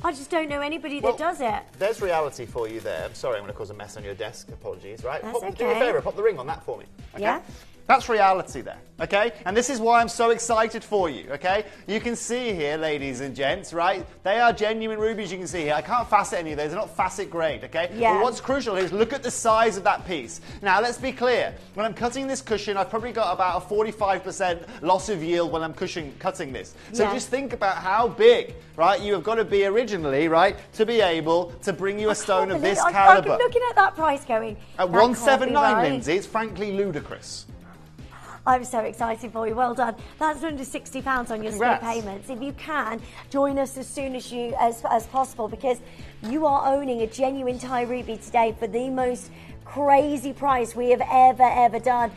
I just don't know anybody that does it. There's reality for you there. I'm sorry, I'm going to cause a mess on your desk. Apologies, right? That's Do me a okay. favour, pop the ring on that for me. Okay? Yeah. That's reality there, okay? And this is why I'm so excited for you, okay? You can see here, ladies and gents, right? They are genuine rubies, you can see here. I can't facet any of those. They're not facet grade, okay? Yeah. But what's crucial is look at the size of that piece. Now, let's be clear. When I'm cutting this cushion, I've probably got about a 45% loss of yield when I'm cutting this. So just think about how big, right, you have got to be originally, right, to be able to bring you a stone of this caliber. I'm looking at that price going. At 179, Lindsay, it's frankly ludicrous. I'm so excited for you. Well done. That's under £60 on your split payments. If you can, join us as soon as possible, because you are owning a genuine Thai ruby today for the most crazy price we have ever done.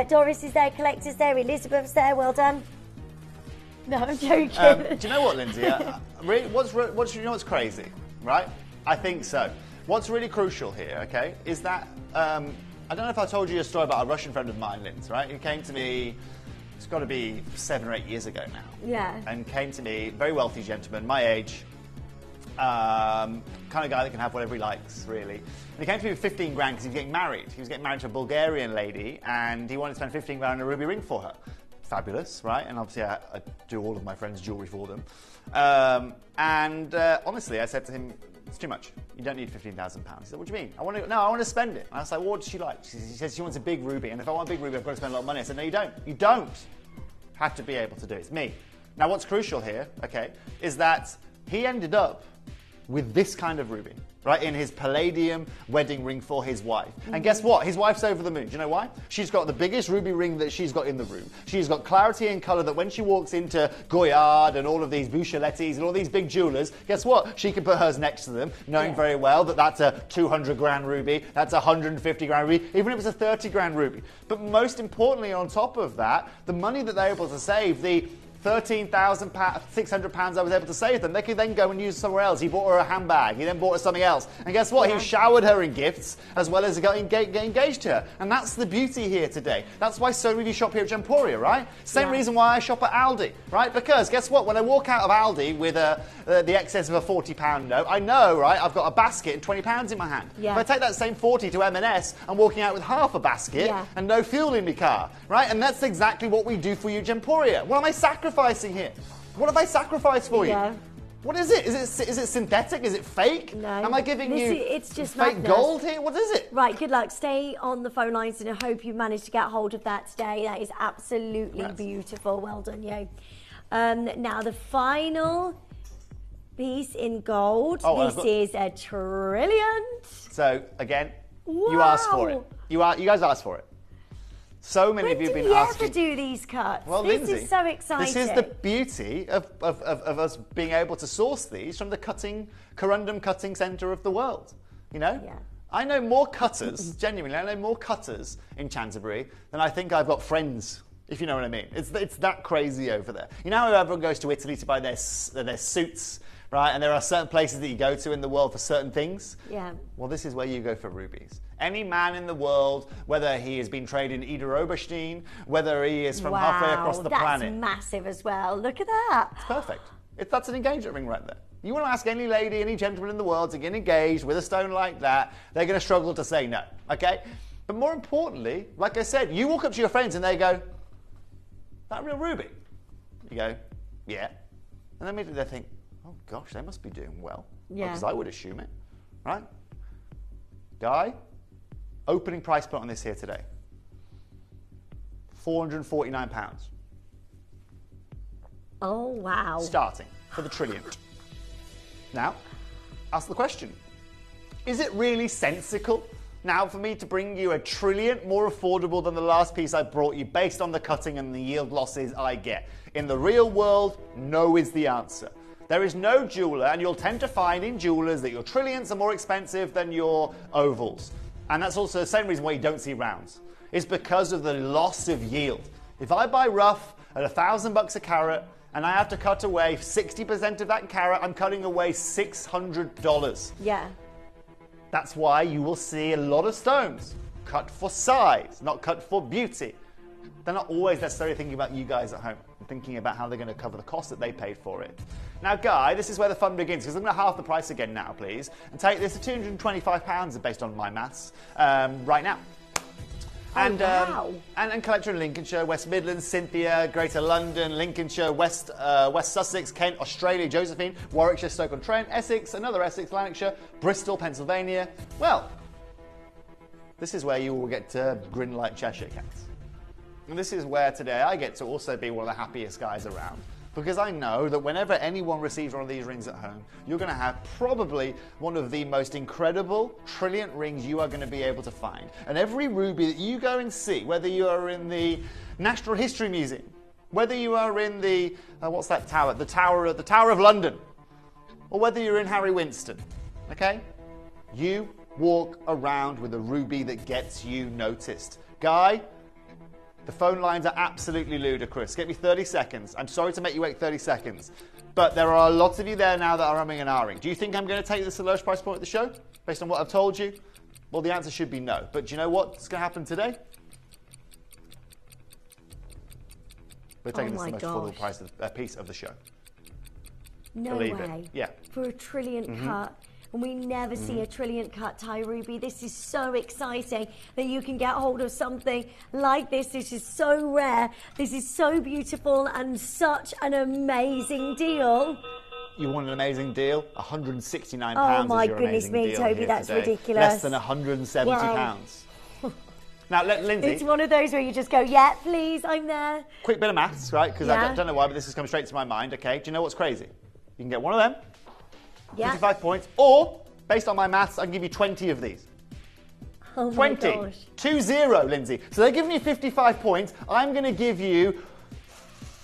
Doris is there, collector's there, Elizabeth's there. Well done. No, I'm joking. Do you know what, Lindsay? What's you know what's crazy, right? I think so. What's really crucial here, okay, is that I don't know if I told you a story about a Russian friend of mine, Linz, right? Who came to me, it's got to be 7 or 8 years ago now. Yeah. And came to me, very wealthy gentleman, my age, kind of guy that can have whatever he likes, really. And he came to me with 15 grand because he was getting married. He was getting married to a Bulgarian lady, and he wanted to spend 15 grand on a ruby ring for her. Fabulous, right? And obviously I do all of my friends' jewellery for them. Honestly, I said to him, it's too much. You don't need £15,000. He said, what do you mean? I want to spend it. And I was like, well, what does she like? She says she wants a big ruby. And if I want a big ruby, I've got to spend a lot of money. I said, no, you don't. You don't have to be able to do it. It's me. Now, what's crucial here, okay, is that he ended up with this kind of ruby, right, in his palladium wedding ring for his wife. And guess what? His wife's over the moon. Do you know why? She's got the biggest ruby ring that she's got in the room. She's got clarity and colour that when she walks into Goyard and all of these Bouchelettis and all these big jewellers, guess what? She can put hers next to them, knowing very well that that's a 200 grand ruby, that's a 150 grand ruby, even if it's a 30 grand ruby. But most importantly, on top of that, the money that they're able to save, the £13,600 I was able to save them, they could then go and use somewhere else. He bought her a handbag, he then bought her something else. And guess what? He showered her in gifts as well as get engaged to her. And that's the beauty here today. That's why so many of you shop here at Gemporia, right? Same reason why I shop at Aldi, right? Because guess what? When I walk out of Aldi with the excess of a £40 note, I know, right, I've got a basket and £20 in my hand. If I take that same 40 to M&S, I'm walking out with half a basket and no fuel in my car, right? And that's exactly what we do for you at Gemporia. What am I sacrificing here? What have I sacrificed for you? What is it? Is it synthetic? Is it fake? No. Am I giving you it's just fake madness. gold here? What is it? Right, good luck. Stay on the phone lines and I hope you managed to get hold of that today. That is absolutely beautiful. Well done, you. Now the final piece in gold. This is a trilliant. So again, you asked for it. You guys asked for it. So many of you have been asking. When do you ever do these cuts? Well, this Lindsay, is so exciting. This is the beauty of us being able to source these from the Corundum cutting centre of the world. You know? Yeah. I know more cutters, genuinely, I know more cutters in Canterbury than I think I've got friends, if you know what I mean. It's that crazy over there. You know how everyone goes to Italy to buy their suits, right? And there are certain places that you go to in the world for certain things. Yeah. Well, this is where you go for rubies. Any man in the world, whether he has been trained in Ida Oberstein, whether he is from halfway across the planet. That's massive as well. Look at that. It's perfect. That's an engagement ring right there. You want to ask any lady, any gentleman in the world to get engaged with a stone like that, they're going to struggle to say no, okay? But more importantly, like I said, you walk up to your friends and they go, that real ruby? You go, yeah. And then immediately they think, oh gosh, they must be doing well. Yeah. Because I would assume it, right? Guy, opening price point on this here today, £449. Oh, wow. Starting for the trillionth. Now, ask the question, is it really sensical now for me to bring you a trillionth more affordable than the last piece I brought you based on the cutting and the yield losses I get? In the real world, no is the answer. There is no jeweller, and you'll tend to find in jewellers that your trillionths are more expensive than your ovals. And that's also the same reason why you don't see rounds. It's because of the loss of yield. If I buy rough at $1,000 a carat, and I have to cut away 60% of that carat, I'm cutting away $600. Yeah. That's why you will see a lot of stones cut for size, not cut for beauty. They're not always necessarily thinking about you guys at home, thinking about how they're going to cover the cost that they paid for it. Now, Guy, this is where the fun begins, because I'm going to half the price again now, please, and take this to £225 based on my maths right now. And, wow. and collector in Lincolnshire, West Midlands, Cynthia, Greater London, Lincolnshire, West Sussex, Kent, Australia, Josephine, Warwickshire, Stoke-on-Trent, Essex, another Essex, Lanarkshire, Bristol, Pennsylvania. Well, this is where you will get to grin like Cheshire Cats. And this is where today I get to also be one of the happiest guys around. Because I know that whenever anyone receives one of these rings at home, you're going to have probably one of the most incredible trilliant rings you are going to be able to find. And every ruby that you go and see, whether you are in the Natural History Museum, whether you are in the, what's that tower? The Tower of London, or whether you're in Harry Winston, okay? You walk around with a ruby that gets you noticed. Guy, the phone lines are absolutely ludicrous. Get me 30 seconds. I'm sorry to make you wait 30 seconds. But there are lots of you there now that are umming and ahhing. Do you think I'm going to take this to the lowest price point at the show? Based on what I've told you? Well, the answer should be no. But do you know what's going to happen today? We're taking this to the most affordable price piece of the show. No Believe way. it. Yeah. For a trilliant cut. And we never see a trilliant cut Thai ruby. This is so exciting that you can get hold of something like this. This is so rare. This is so beautiful and such an amazing deal. You want an amazing deal? £169 Oh my is your goodness amazing me, deal Toby, here that's today. ridiculous. Less than £170. Wow. Now, Lindsay. It's one of those where you just go, yeah, please, I'm there. Quick bit of maths, right? Because I don't know why, but this has come straight to my mind, okay? Do you know what's crazy? You can get one of them. 55 points, or, based on my maths, I can give you 20 of these. Oh 20. My gosh. 2-0, Lindsay. So they're giving you 55 points. I'm going to give you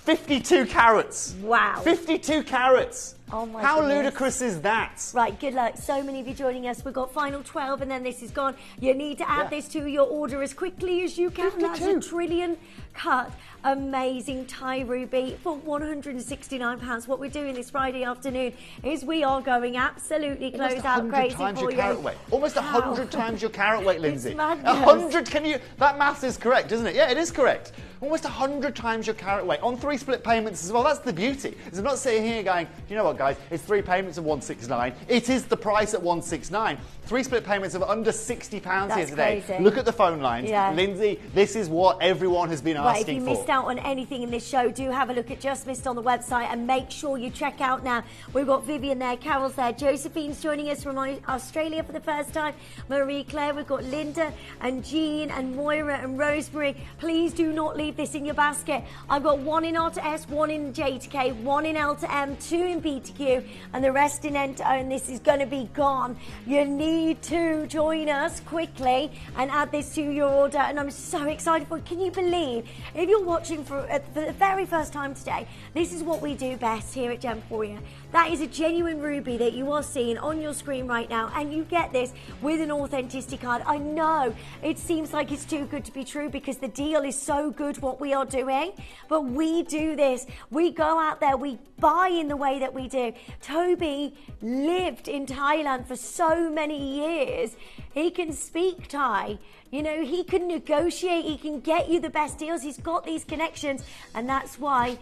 52 carats. Wow. 52 carats. Oh my How goodness. ludicrous is that? Right, good luck. So many of you joining us. We've got final 12 and then this is gone. You need to add this to your order as quickly as you can. 52. That's a trillion cut. Amazing Thai ruby for £169. What we're doing this Friday afternoon is we are going absolutely close out crazy times for your carat weight. Almost 100 times your carat weight, Lindsay. It's madness. 100, that maths is correct, isn't it? Yeah, it is correct. Almost 100 times your carat weight on 3 split payments as well. That's the beauty. Is I'm not sitting here going, you know what, guys, it's 3 payments of 169. It is the price at 169. 3 split payments of under £60 here today. Crazy. Look at the phone lines. Yeah. Lindsay, this is what everyone has been asking if you for. missed out on anything in this show, do have a look at Just Missed on the website and make sure you check out now. We've got Vivian there, Carol's there, Josephine's joining us from Australia for the first time, Marie Claire, we've got Linda and Jean and Moira and Rosemary. Please do not leave this in your basket. I've got 1 in R to S, 1 in J to K, 1 in L to M, 2 in P to Q, and the rest in N to O, and this is going to be gone. You need to join us quickly and add this to your order, and I'm so excited for it. Can you believe, if you're watching for the very first time today, this is what we do best here at Gemporia. That is a genuine ruby that you are seeing on your screen right now, and you get this with an authenticity card. I know it seems like it's too good to be true because the deal is so good what we are doing, but we do this. We go out there, we buy in the way that we do. Toby lived in Thailand for so many years. He can speak Thai. You know, he can negotiate, he can get you the best deals. He's got these connections, and that's why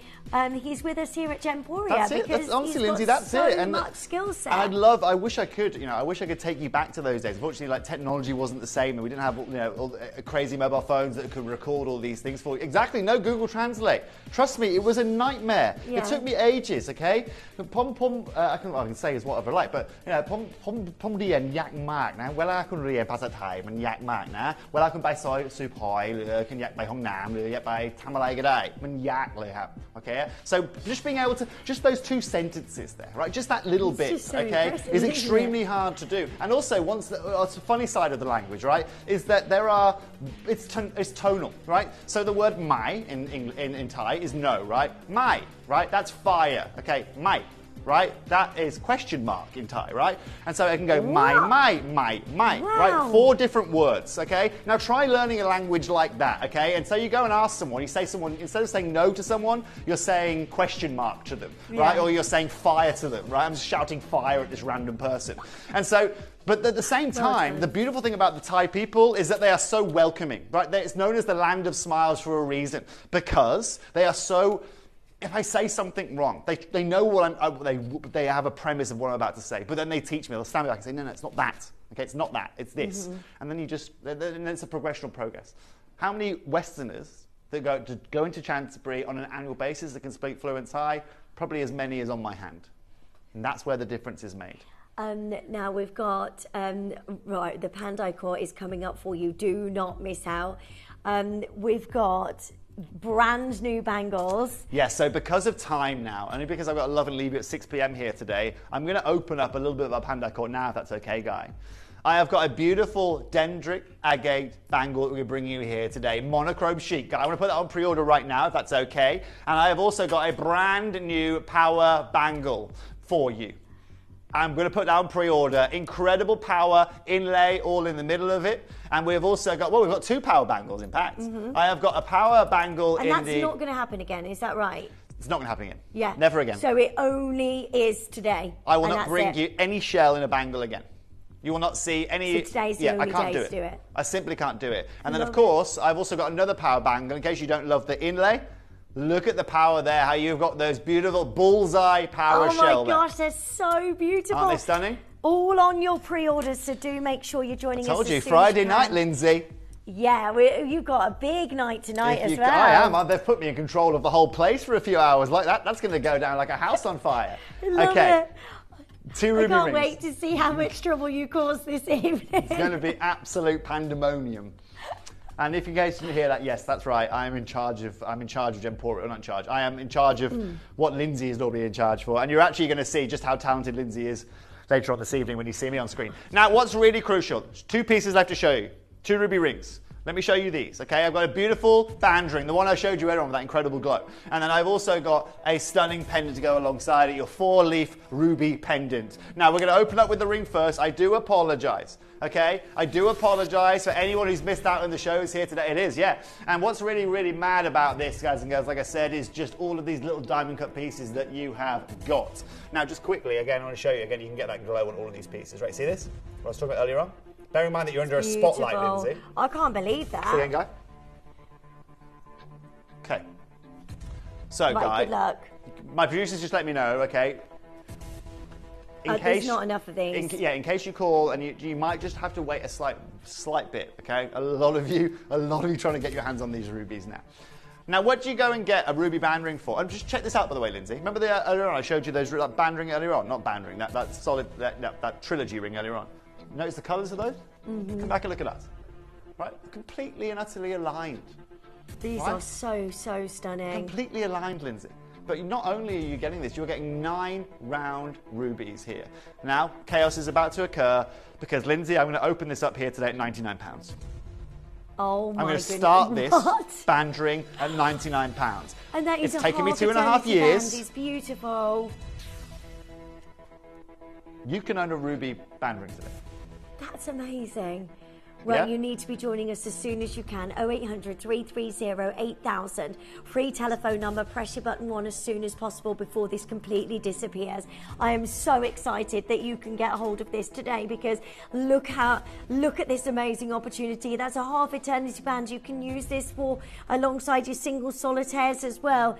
he's with us here at Gemporia. That's it. That's, honestly, Lindsay, that's so it. And much skill set. And I wish I could, I wish I could take you back to those days. Unfortunately, like, technology wasn't the same, and we didn't have, all the crazy mobile phones that could record all these things for you. Exactly, no Google Translate. Trust me, it was a nightmare. Yeah. It took me ages, okay? I can say as whatever I like, but, pom rien yak mak na. Wela kun rienภาษาไทยมันยากมากนะเวลาคุณไปซอยซูพอยหรือคุณอยากไปห้องน้ำหรืออยากไปทำอะไรก็ได้มันยากเลยครับ okay? So just being able to, just those 2 sentences there, right? Just that little bit, so okay, is isn't extremely hard to do. And also, the funny side of the language, right, is that it's tonal, right? So the word mai in Thai is no, right? Mai, right? That's fire, okay? Mai. Right? That is question mark in Thai, right? And so I can go mai, Wow. right? 4 different words, okay? Now try learning a language like that, okay? And so you go and ask someone, instead of saying no to someone, you're saying question mark to them, right? Or you're saying fire to them, right? I'm just shouting fire at this random person. And so, but at the same time, the beautiful thing about the Thai people is that they are so welcoming, right? It's known as the land of smiles for a reason, because they are so... If I say something wrong, they know what they have a premise of what I'm about to say, but then they teach me. They'll stand me back and say, no, it's not that. Okay, it's not that. It's this. And then then it's a progression of progress. How many Westerners that go into Chancery on an annual basis that can speak fluent Thai? Probably as many as on my hand. And that's where the difference is made. Now we've got, right, the Pandai Court is coming up for you. Do not miss out. We've got brand new bangles. Yeah, so because of time now, only because I've got to love and leave you at 6 p.m. here today, I'm going to open up a little bit of our Pandai Court now, if that's okay, Guy. I have got a beautiful Dendritic Agate bangle that we're bringing you here today, monochrome chic. I want to put that on pre-order right now, if that's okay. And I have also got a brand new power bangle for you. I'm going to put down pre-order. Incredible power inlay all in the middle of it. And we've also got, well, we've got 2 power bangles, in fact. I have got a power bangle and that's not going to happen again, is that right? It's not going to happen again. Yeah. Never again. So it only is today. I will not bring you any shell in a bangle again. You will not see any... So today's the only day to do it. I simply can't do it. And then, of course, I've also got another power bangle, in case you don't love the inlay. Look at the power there, how you've got those beautiful bullseye power shell. Oh my gosh, they're so beautiful. Aren't they stunning? All on your pre-orders, so do make sure you're joining us. I told you, Friday night, Lindsay. Yeah, you've got a big night tonight as well. I am. They've put me in control of the whole place for a few hours like that. That's going to go down like a house on fire. Love it. 2 ruby rings. I can't wait to see how much trouble you cause this evening. It's going to be absolute pandemonium. And if you guys didn't hear that, yes, that's right. I'm in charge of Gemporia, or not in charge. I am in charge of what Lindsay is normally in charge for. And you're actually going to see just how talented Lindsay is later on this evening when you see me on screen. Now, what's really crucial, 2 pieces left to show you. 2 ruby rings. Let me show you these, okay? I've got a beautiful band ring, the one I showed you earlier on with that incredible glow. And then I've also got a stunning pendant to go alongside it, your 4-leaf ruby pendant. Now, we're going to open up with the ring first. I do apologize, okay? I do apologize for anyone who's missed out on the shows here today. It is, yeah. And what's really, really mad about this, guys and girls, like I said, is just all of these little diamond cut pieces that you have got. Now, just quickly, again, I want to show you, again, you can get that glow on all of these pieces, right? See this? What I was talking about earlier on? Bear in mind that you're under a spotlight, Lindsay. I can't believe that. See again, Guy? Okay. So, Guy. Good luck. My producers just let me know, okay? There's not enough of these. In case you call, and you might just have to wait a slight bit, okay? A lot of you trying to get your hands on these rubies now. Now, what do you go and get a ruby band ring for? And just check this out, by the way, Lindsay. Remember earlier on I showed you that band ring earlier on? Not band ring, that trilogy ring earlier on. Notice the colours of those? Come back and look at us. Right? Completely and utterly aligned. These are so, so stunning. Completely aligned, Lindsay. But not only are you getting this, you're getting 9 round rubies here. Now, chaos is about to occur because, Lindsay, I'm going to open this up here today at £99. Oh my I'm going to goodness. start this band ring at £99. And that is it's taken me 2.5 years. years. It's beautiful. You can own a ruby band ring today. That's amazing. Well, you need to be joining us as soon as you can. 0800 330 8000. Free telephone number. Press your button 1 as soon as possible before this completely disappears. I am so excited that you can get hold of this today because look at this amazing opportunity. That's a half eternity band. You can use this for alongside your single solitaires as well.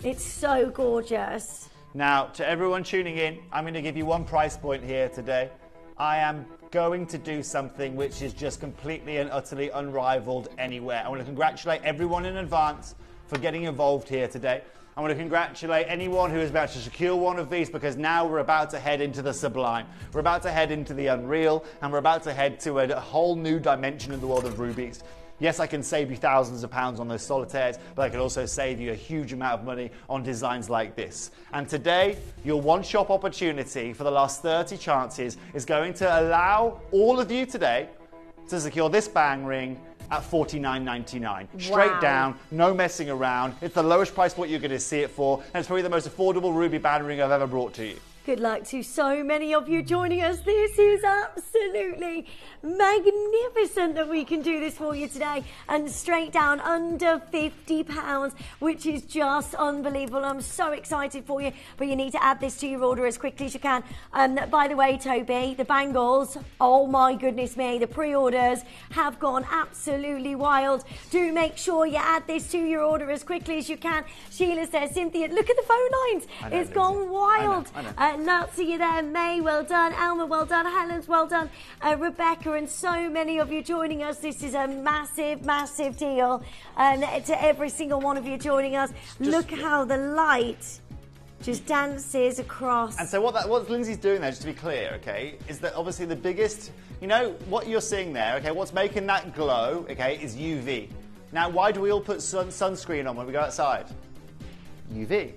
It's so gorgeous. Now, to everyone tuning in, I'm going to give you one price point here today. I am going to do something which is just completely and utterly unrivaled anywhere. I want to congratulate everyone in advance for getting involved here today. I want to congratulate anyone who is about to secure one of these because now we're about to head into the sublime. We're about to head into the unreal and we're about to head to a whole new dimension in the world of rubies. Yes, I can save you thousands of pounds on those solitaires, but I can also save you a huge amount of money on designs like this. And today, your one-shop opportunity for the last 30 chances is going to allow all of you today to secure this bang ring at $49.99. Straight down, no messing around. It's the lowest price point you're going to see it for, and it's probably the most affordable ruby band ring I've ever brought to you. Good luck to so many of you joining us. This is absolutely magnificent that we can do this for you today. And straight down under £50, which is just unbelievable. I'm so excited for you, but you need to add this to your order as quickly as you can. By the way, Toby, the bangles, oh my goodness me, the pre-orders have gone absolutely wild. Do make sure you add this to your order as quickly as you can. Sheila says, Cynthia, look at the phone lines. It's gone wild. Lots of you there. May, well done. Alma, well done. Helen's well done. Rebecca, and so many of you joining us. This is a massive, massive deal. To every single one of you joining us. Look how the light just dances across. And so what Lindsay's doing there, just to be clear, okay, is that obviously the biggest, you know, what you're seeing there, okay, what's making that glow, okay, is UV. Now, why do we all put sunscreen on when we go outside? UV.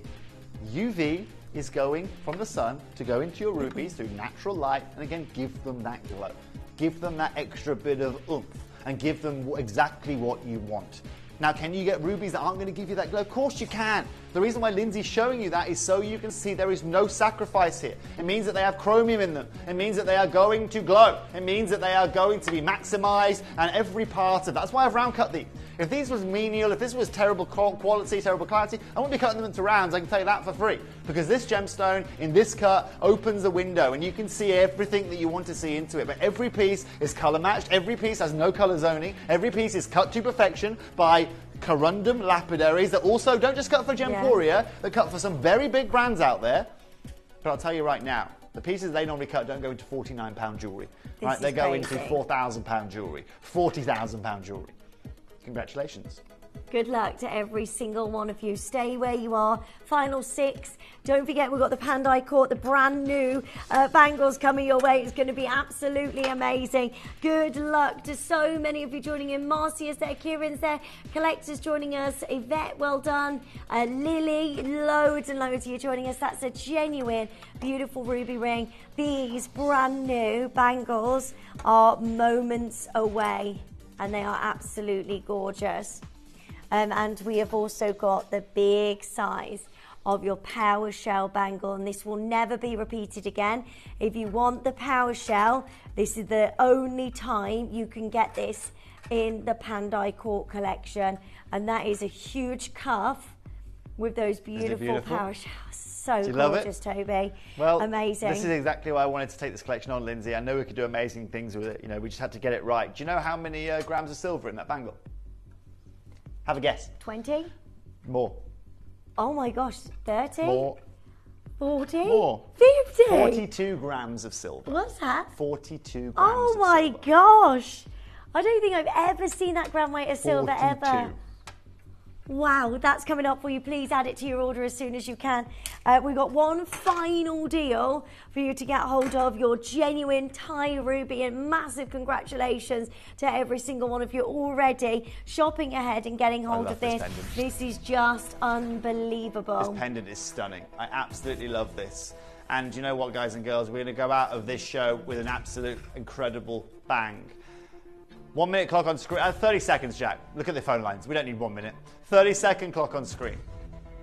UV is going from the sun to go into your rubies through natural light, and again, give them that glow. Give them that extra bit of oomph, and give them exactly what you want. Now, can you get rubies that aren't going to give you that glow? Of course you can. The reason why Lindsay's showing you that is so you can see there is no sacrifice here. It means that they have chromium in them. It means that they are going to glow. It means that they are going to be maximized, and every part of that. That's why I've round cut these. If these was menial, if this was terrible quality, terrible clarity, I wouldn't be cutting them into rounds. I can tell you that for free. Because this gemstone in this cut opens the window and you can see everything that you want to see into it. But every piece is color matched. Every piece has no color zoning. Every piece is cut to perfection by corundum lapidaries that also don't just cut for Gemporia, they cut for some very big brands out there. But I'll tell you right now, the pieces they normally cut don't go into £49 jewellery. Right? They go into £4,000 jewellery, £40,000 jewellery. Congratulations. Good luck to every single one of you. Stay where you are. Final 6. Don't forget, we've got the Pandai Court, the brand new bangles coming your way. It's going to be absolutely amazing. Good luck to so many of you joining in. Marcia's there, Kieran's there, Collector's joining us, Yvette, well done. Lily, loads and loads of you joining us. That's a genuine, beautiful ruby ring. These brand new bangles are moments away, and they are absolutely gorgeous. And we have also got the big size of your power shell bangle, and this will never be repeated again. If you want the power shell, this is the only time you can get this in the Pandai Court collection, and that is a huge cuff with those beautiful power shells. So gorgeous, Toby. Well, amazing. This is exactly why I wanted to take this collection on, Lindsay. I know we could do amazing things with it. You know, we just had to get it right. Do you know how many grams of silver in that bangle? Have a guess. 20? More. Oh my gosh, 30? More. 40? More. 50? 42 grams of silver. What's that? 42 grams Oh my gosh. I don't think I've ever seen that gram weight of silver ever. Wow, that's coming up for you. Please add it to your order as soon as you can. We've got one final deal for you to get hold of, your genuine Thai ruby, and massive congratulations to every single one of you already shopping ahead and getting hold of this. This is just unbelievable. This pendant is stunning. I absolutely love this. And you know what, guys and girls, we're going to go out of this show with an absolute incredible bang. 1 minute clock on screen. 30 seconds, Jack. Look at the phone lines. We don't need 1 minute. 30-second clock on screen.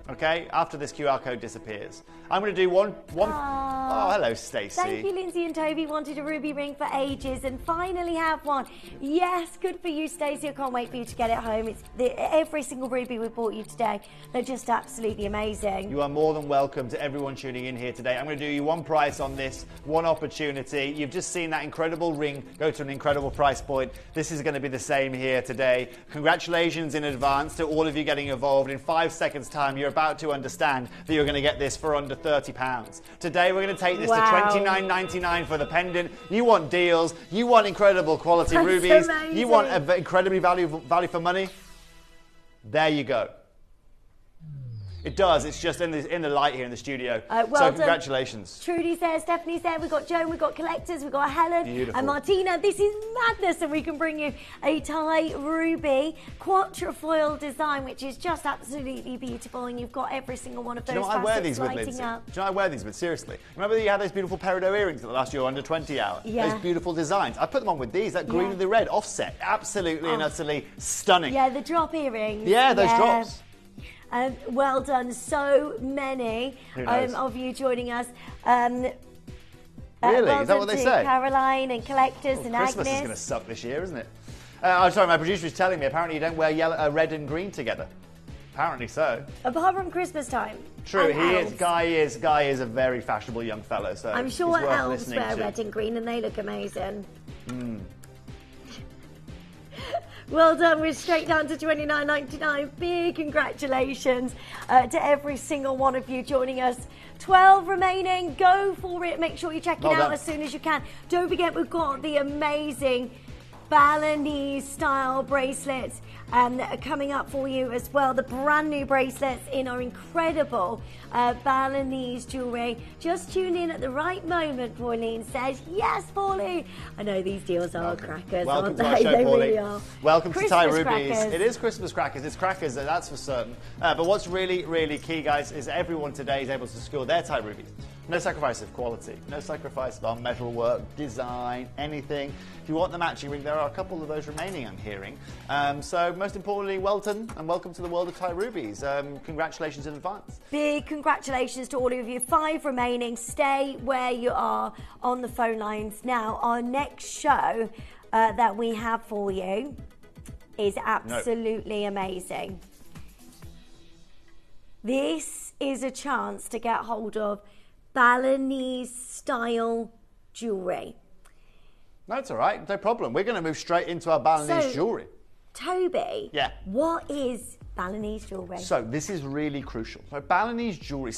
Okay? After this QR code disappears. I'm going to do one. Oh, hello, Stacey. Thank you, Lindsay and Toby. Wanted a ruby ring for ages and finally have one. Yes, good for you, Stacey. I can't wait for you to get it home. It's every single ruby we bought you today. They're just absolutely amazing. You are more than welcome to everyone tuning in here today. I'm going to do you one price on this, one opportunity. You've just seen that incredible ring go to an incredible price point. This is going to be the same here today. Congratulations in advance to all of you getting involved. In 5 seconds' time, you're about to understand that you're going to get this for under £30. Today, we're going to take this to $29.99 for the pendant. You want deals. You want incredible quality rubies. Amazing. You want incredibly value for money. There you go. It does. It's just in the light here in the studio. So congratulations. Trudy's there, Stephanie's there, we've got Joan, we've got Collectors, we've got Helen and Martina. This is madness, and we can bring you a Thai ruby quatrefoil design, which is just absolutely beautiful, and you've got every single one of those facets lighting up. Do you know I wear these with? Seriously. Remember that you had those beautiful Peridot earrings that last year under 20 hour? Yeah. Those beautiful designs. I put them on with these, that green and the red offset. Absolutely and utterly stunning. Yeah, the drop earrings. Yeah, those drops. Well done, so many of you joining us. Really? Well is that what they say? Caroline and Collectors and Christmas Agnes. is going to suck this year, isn't it? I'm sorry, my producer is telling me apparently you don't wear red and green together. Apparently so. Apart from Christmas time. True, he is. Guy is a very fashionable young fellow. So I'm sure he's worth elves listening wear to. red and green, and they look amazing. Well done, we're straight down to $29.99. Big congratulations to every single one of you joining us 12 remaining. Go for it. Make sure you check it out as soon as you can. Don't forget, we've got the amazing Balinese style bracelets that are coming up for you as well. The brand new bracelets in our incredible Balinese jewellery. Just tune in at the right moment, Pauline says. Yes, Pauline. I know these deals are crackers, aren't they? To our show, they Pauline. really are. Welcome Christmas to Thai Rubies. crackers. It is Christmas crackers. It's crackers, that's for certain. But what's really, really key, guys, is everyone today is able to secure their Thai Rubies. No sacrifice of quality, no sacrifice of our metal work, design, anything. If you want the matching ring, there are a couple of those remaining, I'm hearing. So most importantly, well done and welcome to the world of Thai Rubies. Congratulations in advance. Big congratulations to all of you. 5 remaining. Stay where you are on the phone lines. Now, our next show that we have for you is absolutely amazing. This is a chance to get hold of Balinese style jewellery. That's all right, no problem. We're going to move straight into our Balinese jewellery. Toby, what is Balinese jewellery? So this is really crucial. So Balinese jewellery,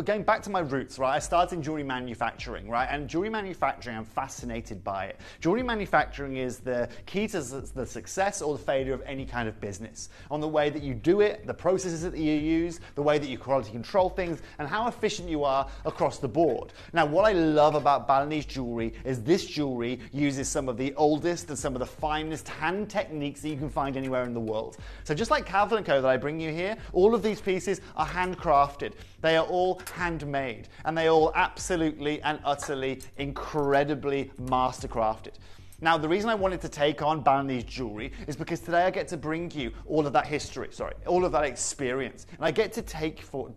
going back to my roots, right? I started in jewellery manufacturing, right? And jewellery manufacturing, I'm fascinated by it. Jewellery manufacturing is the key to the success or the failure of any kind of business. On the way that you do it, the processes that you use, the way that you quality control things, and how efficient you are across the board. Now, what I love about Balinese jewellery is this jewellery uses some of the oldest and some of the finest hand techniques that you can find anywhere in the world. So just like Calvin & Co. that I bring you here, all of these pieces are handcrafted. They are all handmade, and they all absolutely and utterly incredibly mastercrafted. Now, the reason I wanted to take on Balinese jewellery is because today I get to bring you all of that history, all of that experience. And I get to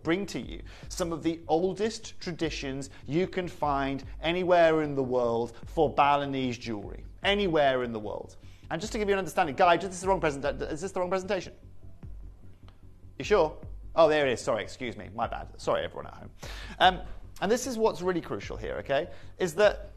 bring to you some of the oldest traditions you can find anywhere in the world for Balinese jewellery. Anywhere in the world. And just to give you an understanding, guys, is this the wrong presentation? You sure? Oh, there it is. Sorry, excuse me. My bad. Sorry, everyone at home. And this is what's really crucial here, okay? Is that,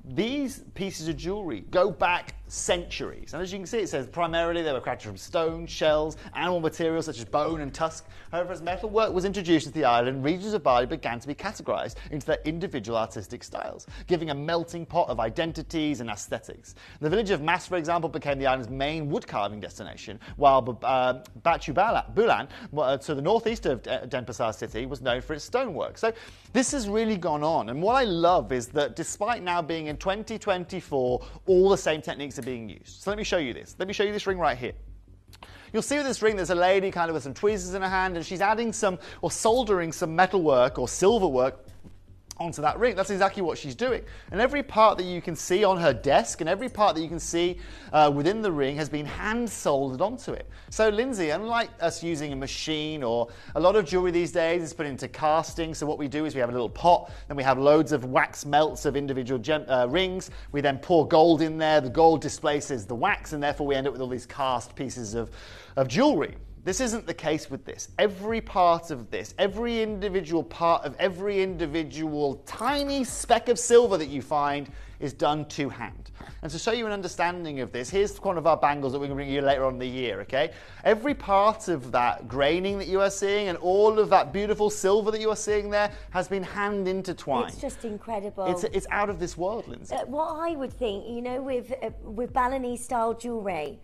these pieces of jewellery go back centuries. And as you can see, it says primarily they were crafted from stone, shells, animal materials such as bone and tusk. However, as metalwork was introduced into the island, regions of Bali began to be categorised into their individual artistic styles, giving a melting pot of identities and aesthetics. The village of Mas, for example, became the island's main wood-carving destination, while Bulan, to the northeast of Denpasar city, was known for its stonework. So this has really gone on. And what I love is that despite now being in 2024, all the same techniques are being used. So let me show you this. Let me show you this ring right here. You'll see with this ring, there's a lady kind of with some tweezers in her hand, and she's adding some, or soldering some metalwork or silverwork onto that ring. That's exactly what she's doing. And every part that you can see on her desk and every part that you can see within the ring has been hand soldered onto it. So Lindsay, unlike us using a machine, or a lot of jewelry these days is put into casting. So what we do is we have a little pot, then we have loads of wax melts of individual rings. We then pour gold in there. The gold displaces the wax, and therefore we end up with all these cast pieces of jewelry. This isn't the case with this. Every part of this, every individual part of every individual tiny speck of silver that you find is done to hand. And to show you an understanding of this, here's one of our bangles that we're going to bring you later on in the year, okay? Every part of that graining that you are seeing and all of that beautiful silver that you are seeing there has been hand intertwined. It's just incredible. It's out of this world, Lindsay. What I would think, with Balinese style jewellery,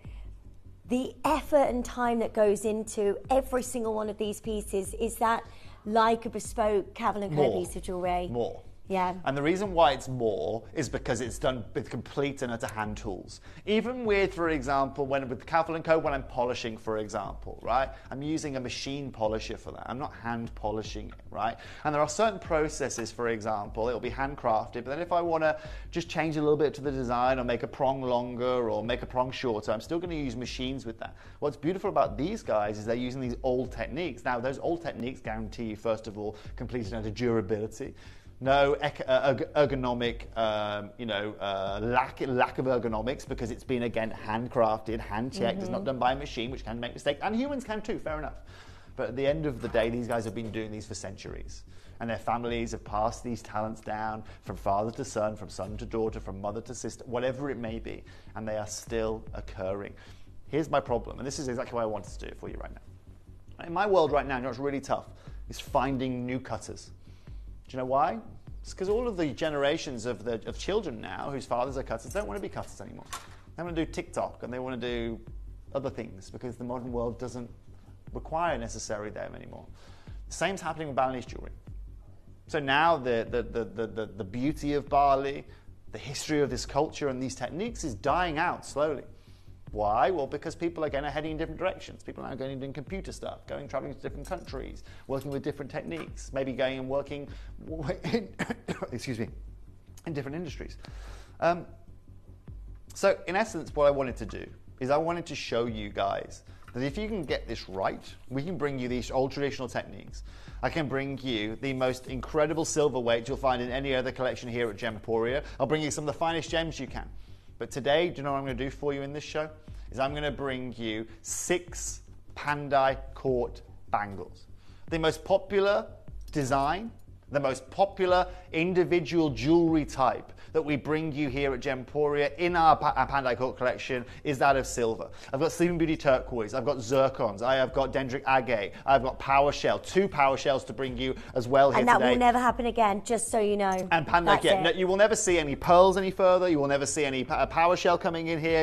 the effort and time that goes into every single one of these pieces, is that like a bespoke Calvin & Co. piece of jewellery? More. Yeah. And the reason why it's more is because it's done with complete and utter hand tools. Even with, for example, with Calvin & Co., when I'm polishing, for example, right? I'm using a machine polisher for that. I'm not hand polishing it, right? And there are certain processes, for example, it'll be handcrafted, but then if I want to just change a little bit to the design or make a prong longer or make a prong shorter, I'm still going to use machines with that. What's beautiful about these guys is they're using these old techniques. Now, those old techniques guarantee you, first of all, complete and utter durability. No ergonomic, lack of ergonomics, because it's been, again, handcrafted, hand-checked. It's not done by a machine, which can make mistakes. And humans can too, fair enough. But at the end of the day, these guys have been doing these for centuries. And their families have passed these talents down from father to son, from son to daughter, from mother to sister, whatever it may be. And they are still occurring. Here's my problem, and this is exactly why I wanted to do it for you right now. In my world right now, what's really tough is finding new cutters. Do you know why? It's because all of the generations of children now whose fathers are cutters don't want to be cutters anymore. They want to do TikTok and they want to do other things because the modern world doesn't require necessarily them anymore. The same's happening with Balinese jewelry. So now the beauty of Bali, the history of this culture and these techniques is dying out slowly. Why? Well, because people are heading in different directions. People are now going and doing computer stuff, traveling to different countries, working with different techniques, maybe going and working, excuse me, in different industries. So in essence, what I wanted to do is I wanted to show you guys that if you can get this right, we can bring you these old traditional techniques. I can bring you the most incredible silver weight you'll find in any other collection here at Gemporia. I'll bring you some of the finest gems you can. But today, do you know what I'm going to do for you in this show? Is I'm going to bring you 6 Pandai court bangles. The most popular design, the most popular individual jewelry type that we bring you here at Gemporia in our Pandai court collection is that of silver. I've got Sleeping Beauty turquoise, I've got zircons, I have got Dendritic Agate, I've got power shell, 2 power shells to bring you as well here today. And that will never happen again, just so you know. And Pandai, yeah, no, you will never see any pearls any further, you will never see any power shell coming in here,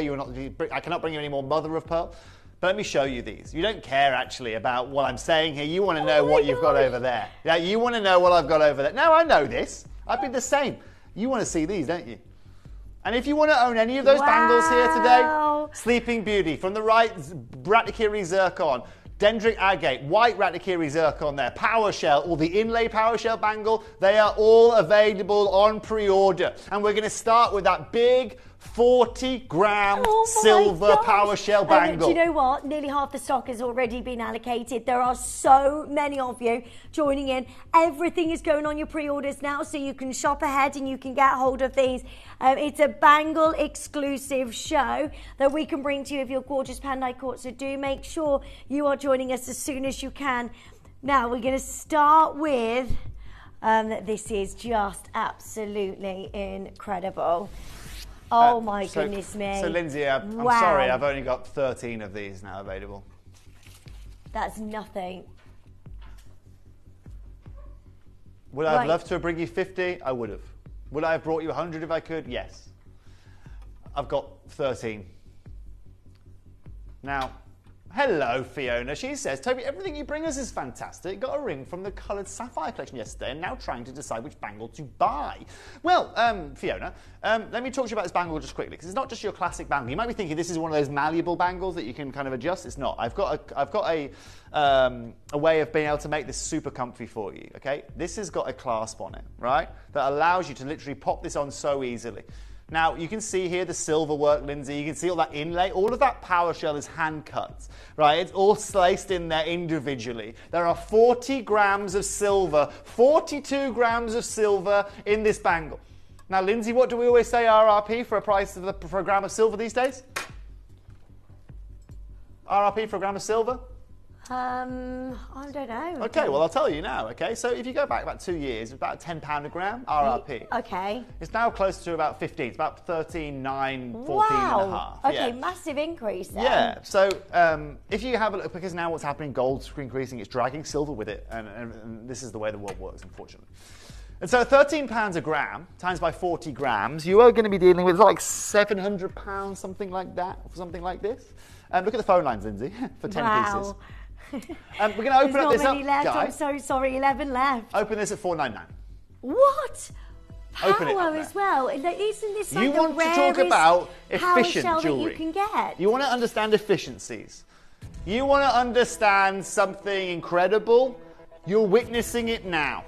I cannot bring you any more mother of pearl. But let me show you these. You don't care actually about what I'm saying here. You want to know what you've got over there. Yeah, you want to know what I've got over there. No, I know this. I've been the same. You want to see these, don't you? And if you want to own any of those bangles here today, Sleeping Beauty, from the right, Mercury Zircon, Dendritic Agate, white Mercury Zircon there, power shell, or the inlay power shell bangle, they are all available on pre-order. And we're going to start with that big 40-gram silver power shell bangle. Do you know what? Nearly half the stock has already been allocated. There are so many of you joining in. Everything is going on your pre-orders now, so you can shop ahead and you can get hold of these. It's a bangle exclusive show that we can bring to you of your gorgeous Pandai court. So do make sure you are joining us as soon as you can. Now we're going to start with, this is just absolutely incredible. Oh my goodness me. So Lindsay, I'm sorry, I've only got 13 of these now available. That's nothing. Would I have loved to bring you 50? I would have. Would I have brought you 100 if I could? Yes. I've got 13. Now, hello, Fiona. She says, Toby, everything you bring us is fantastic. Got a ring from the coloured sapphire collection yesterday and now trying to decide which bangle to buy. Well, Fiona, let me talk to you about this bangle just quickly, because it's not just your classic bangle. You might be thinking this is one of those malleable bangles that you can kind of adjust. It's not. I've got a way of being able to make this super comfy for you, okay? This has got a clasp on it, right, that allows you to literally pop this on so easily. Now, you can see here the silver work, Lindsay. You can see all that inlay. All of that power shell is hand cut, right? It's all sliced in there individually. There are 40 grams of silver, 42 grams of silver in this bangle. Now, Lindsay, what do we always say RRP for a gram of silver these days? RRP for a gram of silver? I don't know. Okay, well, I'll tell you now, okay? So if you go back about 2 years, it's about £10 a gram, RRP. Okay. It's now close to about 15. It's about 13.9, 14 wow. and a half. Okay, yeah. massive increase then. Yeah, so if you have a look, because now what's happening, gold's increasing, it's dragging silver with it, and this is the way the world works, unfortunately. And so £13 a gram, times by 40 grams, you are going to be dealing with like £700, something like that, or something like this. Look at the phone lines, Lindsay, for 10 pieces. We're going to open up this up, left. Guy. I'm so sorry, 11 left. Open this at $4.99. What? Open it Power up there. as well. Isn't this like you the want to talk about efficient power shell jewelry. that you can get? You want to understand efficiencies. You want to understand something incredible. You're witnessing it now.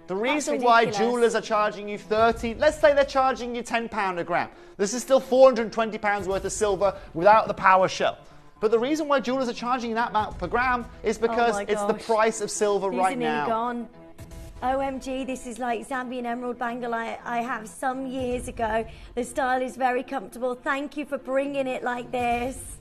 The reason why jewellers are charging you let's say they're charging you £10 a gram. This is still £420 worth of silver without the power shell. But the reason why jewellers are charging you that amount per gram is because it's the price of silver right now. Gone. OMG, this is like Zambian emerald bangle I have some years ago. The style is very comfortable. Thank you for bringing it like this.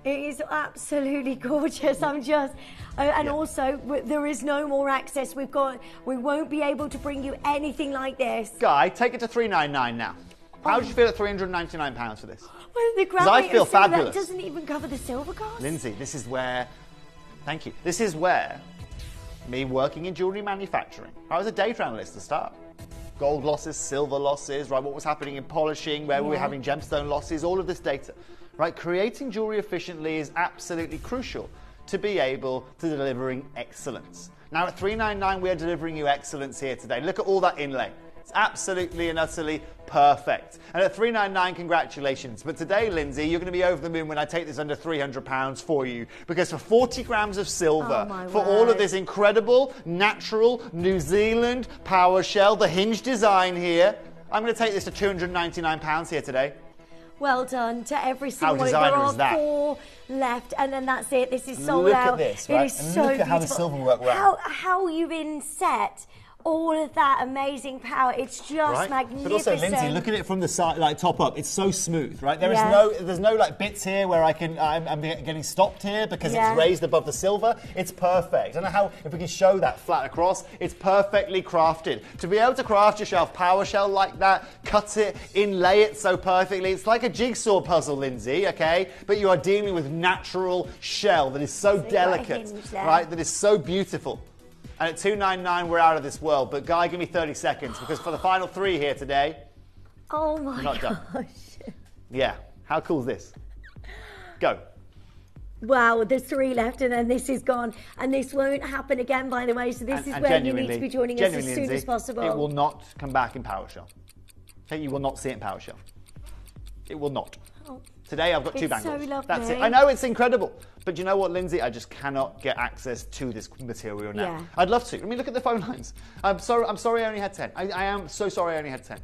It is absolutely gorgeous. Also, there is no more access. We won't be able to bring you anything like this. Guy, take it to $3.99 now. How do you feel at £399 for this? Well, the Because I feel fabulous. That doesn't even cover the silver cost. Lindsay, this is where... Thank you. This is where me working in jewellery manufacturing. I was a data analyst to start. Gold losses, silver losses, right? What was happening in polishing, where we were having gemstone losses, all of this data, right? Creating jewellery efficiently is absolutely crucial to be able to delivering excellence. Now at $399, we are delivering you excellence here today. Look at all that inlay. It's absolutely and utterly perfect. And at $399, congratulations. But today, Lindsay, you're going to be over the moon when I take this under £300 for you. Because for 40 grams of silver, for all of this incredible, natural, New Zealand power shell, the hinge design here, I'm going to take this to £299 here today. Well done to every single one. There are 4 left, and then that's it. This is sold out. Look at this, right? It is and so look at beautiful. how the silver work around. How you've inset all of that amazing power. It's just magnificent. But also, Lindsay, look at it from the side, like top up. It's so smooth, right? There's no like bits here where I'm getting stopped here because it's raised above the silver. It's perfect. I don't know how, if we can show that flat across, it's perfectly crafted. To be able to craft yourself power shell like that, cut it, inlay it so perfectly, it's like a jigsaw puzzle, Lindsay, okay? But you are dealing with natural shell that is so delicate, right? That is so beautiful. And at $299, we're out of this world. But Guy, give me 30 seconds, because for the final 3 here today, oh my not gosh. Done. Yeah, how cool is this? Go. Wow, there's 3 left, and then this is gone. And this won't happen again, by the way. So this is where you need to be joining us as soon as possible. It will not come back in PowerShell. Okay, you will not see it in PowerShell. It will not. Oh. Today I've got 2 bangles. So lovely. That's it. I know it's incredible. But you know what, Lindsay? I just cannot get access to this material now. Yeah. I'd love to. I mean, look at the phone lines. I'm sorry I only had 10. I am so sorry I only had 10.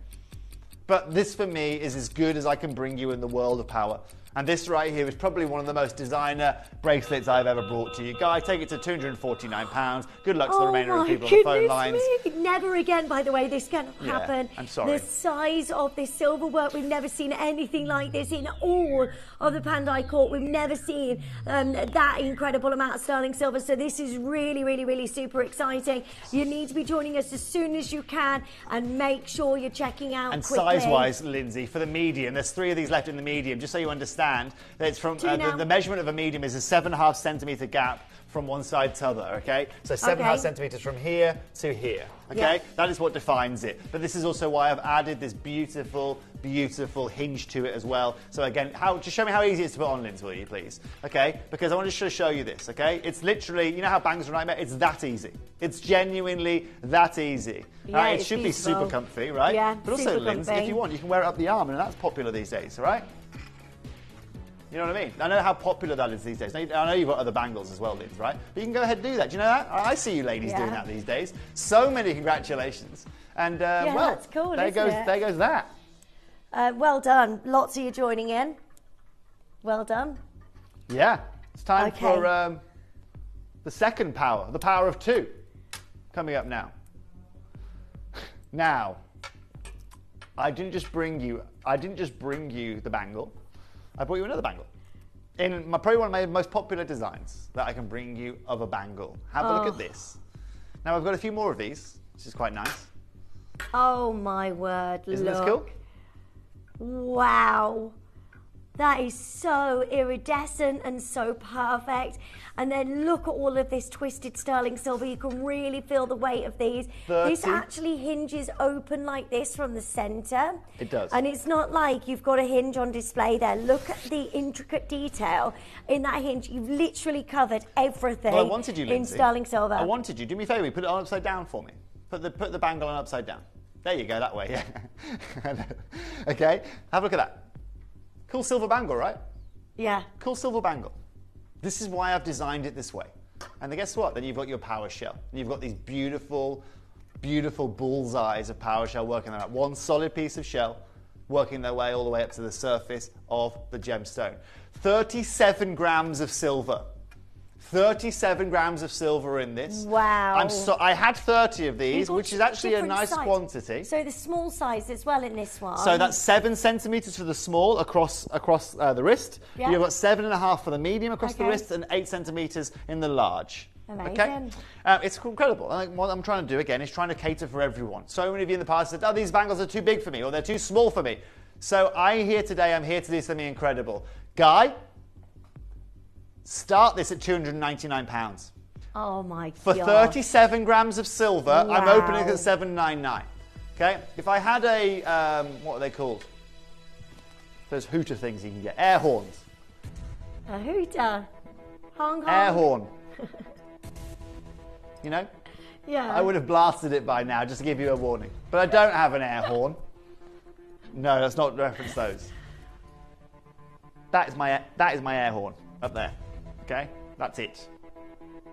But this for me is as good as I can bring you in the world of power. And this right here is probably one of the most designer bracelets I've ever brought to you. Guy, take it to £249. Good luck to the remainder of the people on the phone lines. Never again, by the way, this can happen. I'm sorry. The size of this silver work, we've never seen anything like this in all of the Pandai Court. We've never seen that incredible amount of sterling silver. So this is really, really, really super exciting. You need to be joining us as soon as you can, and make sure you're checking out and quickly. Size-wise, Lindsay, for the medium, there's 3 of these left in the medium, just so you understand. That it's from the measurement of a medium is a 7.5 centimetre gap from one side to other, okay? So 7.5 centimetres from here to here, okay? Yeah. That is what defines it. But this is also why I've added this beautiful, beautiful hinge to it as well. So again, just show me how easy it is to put on, Lindsay, will you please? Okay? Because I want to show you this, okay? It's literally, you know how bangles are a nightmare? It's that easy. It's genuinely that easy. Yeah, it should be super comfy, right? Yeah, but also, Lindsay, if you want, you can wear it up the arm, and that's popular these days, all right? You know what I mean? I know how popular that is these days. I know you've got other bangles as well, Liz, right? But you can go ahead and do that. Do you know that? I see you ladies doing that these days. So many congratulations. And, well, that's cool, there goes that. Well done. Lots of you joining in. Well done. Yeah. It's time for the second power, the power of 2, coming up now. Now, I didn't just bring you the bangle. I brought you another bangle. In probably one of my most popular designs that I can bring you of a bangle. Have a look at this. Now I've got a few more of these, which is quite nice. Oh my word, Isn't this cool? Wow. That is so iridescent and so perfect. And then look at all of this twisted sterling silver. You can really feel the weight of these. 30. This actually hinges open like this from the centre. It does. And it's not like you've got a hinge on display there. Look at the intricate detail in that hinge. You've literally covered everything. Well, I wanted you, Lindsay. In sterling silver. I wanted you. Do me a favour. Put it on upside down for me. Put the bangle on upside down. There you go, that way, yeah. Okay, have a look at that. Cool silver bangle, right? Yeah. Cool silver bangle. This is why I've designed it this way. And then guess what? Then you've got your power shell. And you've got these beautiful, beautiful bullseyes of power shell working their way. One solid piece of shell working their way all the way up to the surface of the gemstone. 37 grams of silver. 37 grams of silver in this. Wow. I had 30 of these, which is actually a nice quantity. So the small size as well in this one. So that's 7 centimetres for the small across the wrist. Yep. You've got 7.5 for the medium across the wrist and 8 centimetres in the large. Amazing. Okay? It's incredible. What I'm trying to do, again, is trying to cater for everyone. So many of you in the past said, oh, these bangles are too big for me, or they're too small for me. So I'm here to do something incredible. Guy, start this at £299. Oh my For God. 37 grams of silver, Wow. I'm opening at $7.99. Okay? If I had a, what are they called? Those hooter things you can get. Air horns. A hooter. Hong Kong. Air horn. You know? Yeah. I would have blasted it by now, just to give you a warning. But I don't have an air horn. No, let's not reference those. That is my air horn up there. Okay? That's it.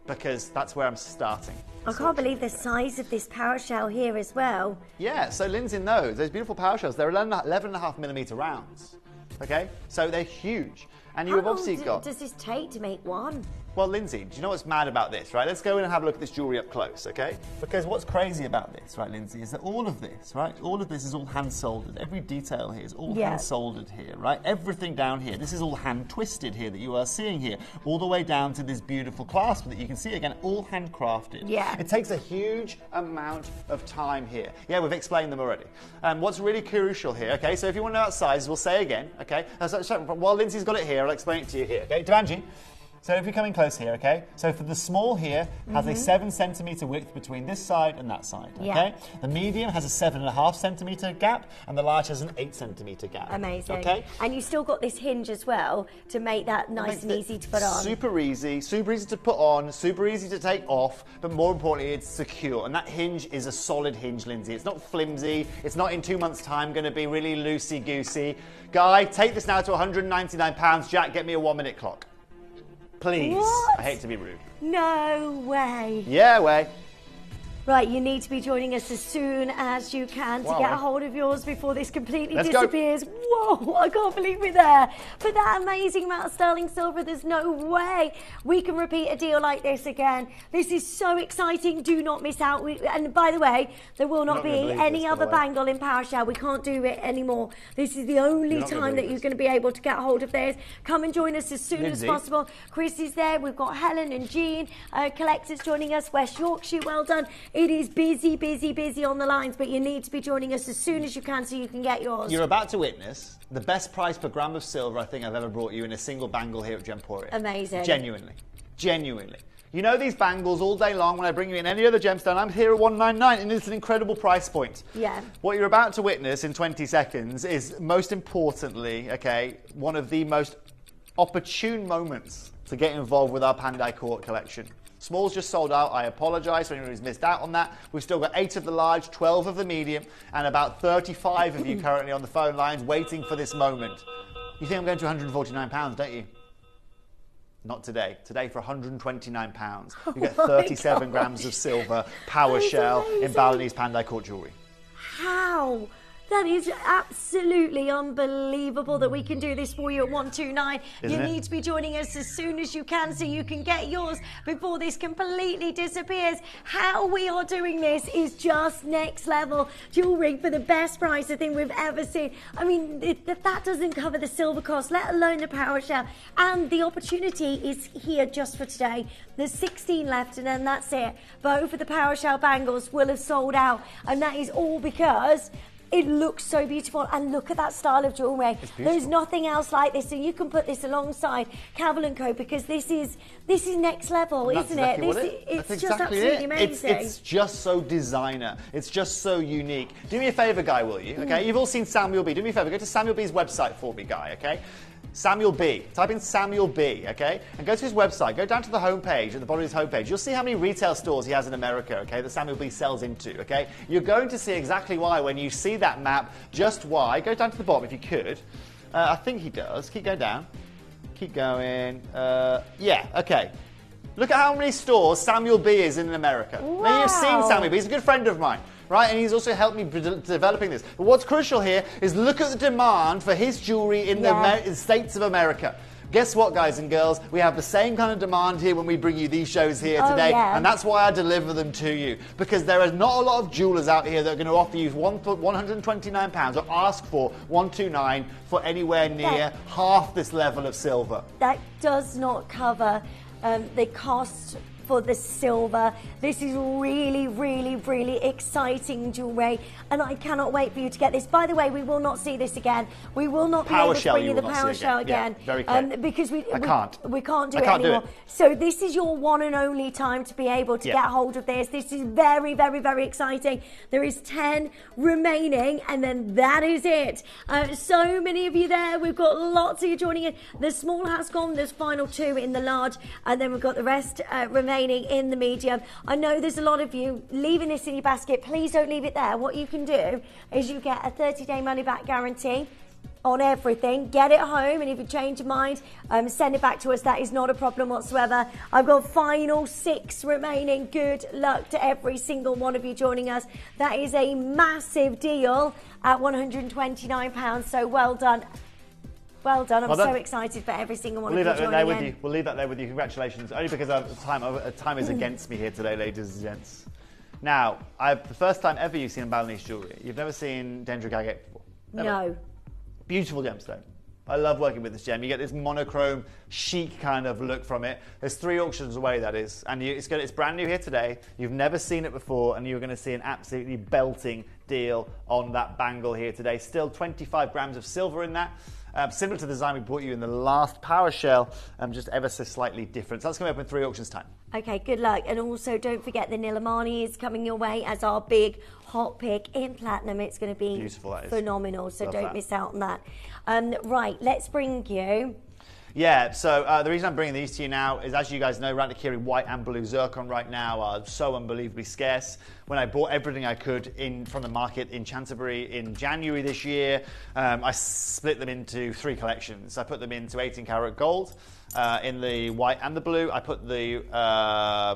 Because that's where I'm starting. I can't believe the size of this power shell here as well. Yeah, so Lynn's in those beautiful power shells, they're 11.5 millimeter rounds. Okay? So they're huge. And you have obviously got... does this take to make one? Well, Lindsay, do you know what's mad about this, right? Let's go in and have a look at this jewellery up close, okay? Because what's crazy about this, right, Lindsay, is that all of this, right? All of this is all hand-soldered. Every detail here is all hand-soldered here, right? Everything down here, this is all hand-twisted here that you are seeing here, all the way down to this beautiful clasp that you can see, again, all handcrafted. Yeah. It takes a huge amount of time here. Yeah, we've explained them already. What's really crucial here, okay? So if you want to know about sizes, we'll say again, okay? So while Lindsay's got it here, I'll explain it to you here, okay? Devanji. So if you're coming close here, okay? So for the small here, has a 7 centimetre width between this side and that side, okay? Yeah. The medium has a 7.5 centimetre gap, and the large has an 8 centimetre gap. Amazing. Okay? And you still got this hinge as well to make that nice and easy to put on. Super easy to put on, super easy to take off, but more importantly, it's secure. And that hinge is a solid hinge, Lindsay. It's not flimsy. It's not in 2 months' time going to be really loosey-goosey. Guy, take this now to £199. Jack, get me a 1-minute clock. Please. What? I hate to be rude. No way. Yeah, way. Right, you need to be joining us as soon as you can to get a hold of yours before this completely disappears. Whoa, I can't believe we're there. For that amazing amount of sterling silver, there's no way we can repeat a deal like this again. This is so exciting. Do not miss out. And by the way, there will not be any other bangle in Power Shell. We can't do it anymore. This is the only time that you're going to be able to get a hold of this. Come and join us as soon as possible. Chris is there. We've got Helen and Jean, collectors joining us. West Yorkshire, well done. It is busy on the lines, but you need to be joining us as soon as you can so you can get yours. You're about to witness the best price per gram of silver I think I've ever brought you in a single bangle here at Gemporia. Amazing. Genuinely. You know these bangles all day long when I bring you in any other gemstone, I'm here at $199 and it's an incredible price point. Yeah. What you're about to witness in 20 seconds is, most importantly, okay, one of the most opportune moments to get involved with our Pandai Court collection. Small's just sold out. I apologise for anyone who's missed out on that. We've still got 8 of the large, 12 of the medium, and about 35 of you currently on the phone lines waiting for this moment. You think I'm going to £149, don't you? Not today. Today for £129. You get 37 grams of silver, power shell in Balinese Pandai Court jewellery. How? That is absolutely unbelievable that we can do this for you at 129. You need to be joining us as soon as you can so you can get yours before this completely disappears. How we are doing this is just next level jewellery for the best price I think we've ever seen. I mean, that doesn't cover the silver cost, let alone the power shell. And the opportunity is here just for today. There's 16 left and then that's it. Both of the power shell bangles will have sold out, and that is all because it looks so beautiful, and look at that style of jewellery. There's nothing else like this, and you can put this alongside Cavell & Co because this is next level, isn't it? It's just absolutely amazing. It's just so designer. It's just so unique. Do me a favour, Guy, will you? Okay, you've all seen Samuel B. Do me a favour, go to Samuel B's website for me, Guy. Okay. Samuel B. Type in Samuel B, okay? And go to his website. Go down to the homepage, at the bottom of his homepage. You'll see how many retail stores he has in America, okay, that Samuel B sells into, okay? You're going to see exactly why when you see that map, just why. Go down to the bottom if you could. I think he does. Keep going down. Keep going. Yeah, okay. Look at how many stores Samuel B is in America. Wow. Now, you've seen Samuel B. He's a good friend of mine. Right, and he's also helped me developing this. But what's crucial here is look at the demand for his jewellery in the States of America. Guess what, guys and girls? We have the same kind of demand here when we bring you these shows here today, and that's why I deliver them to you. Because there are not a lot of jewellers out here that are going to offer you £129 or ask for $129 for anywhere near half this level of silver. That does not cover the cost for the silver. This is really, really, really exciting jewellery, and I cannot wait for you to get this. By the way, we will not see this again. We will not be able to bring you the power shell again. Yeah, very clear. Because we can't do it can't anymore. do it. So this is your one and only time to be able to get hold of this. This is very, very, very exciting. There is 10 remaining, and then that is it. So many of you there. We've got lots of you joining in. The small has gone. There's final 2 in the large, and then we've got the rest remaining in the medium. I know there's a lot of you leaving this in your basket. Please don't leave it there. What you can do is you get a 30-day money-back guarantee on everything. Get it home, and if you change your mind, send it back to us. That is not a problem whatsoever. I've got final 6 remaining. Good luck to every single one of you joining us. That is a massive deal at £129. So well done. Well done. I'm so excited for every single one of you joining in. We'll leave that there with you. Congratulations. Only because time is against me here today, ladies and gents. Now, the first time ever you've seen a Balinese jewellery. You've never seen Dendritic Agate before? Never. No. Beautiful gemstone. I love working with this gem. You get this monochrome, chic kind of look from it. There's 3 auctions away, that is. And it's brand new here today. You've never seen it before, and you're going to see an absolutely belting deal on that bangle here today. Still 25 grams of silver in that. Similar to the design we brought you in the last power shell, just ever so slightly different. So that's coming up in 3 auctions time. Okay, good luck. And also don't forget the Nilamani is coming your way as our big hot pick in platinum. It's going to be beautiful, that is. Phenomenal, so don't miss out on that. Right, let's bring you... Yeah, so the reason I'm bringing these to you now is, as you guys know, Ratnakiri white and blue zircon right now are so unbelievably scarce. When I bought everything I could from the market in Canterbury in January this year, I split them into 3 collections. I put them into 18-karat gold in the white and the blue. I put the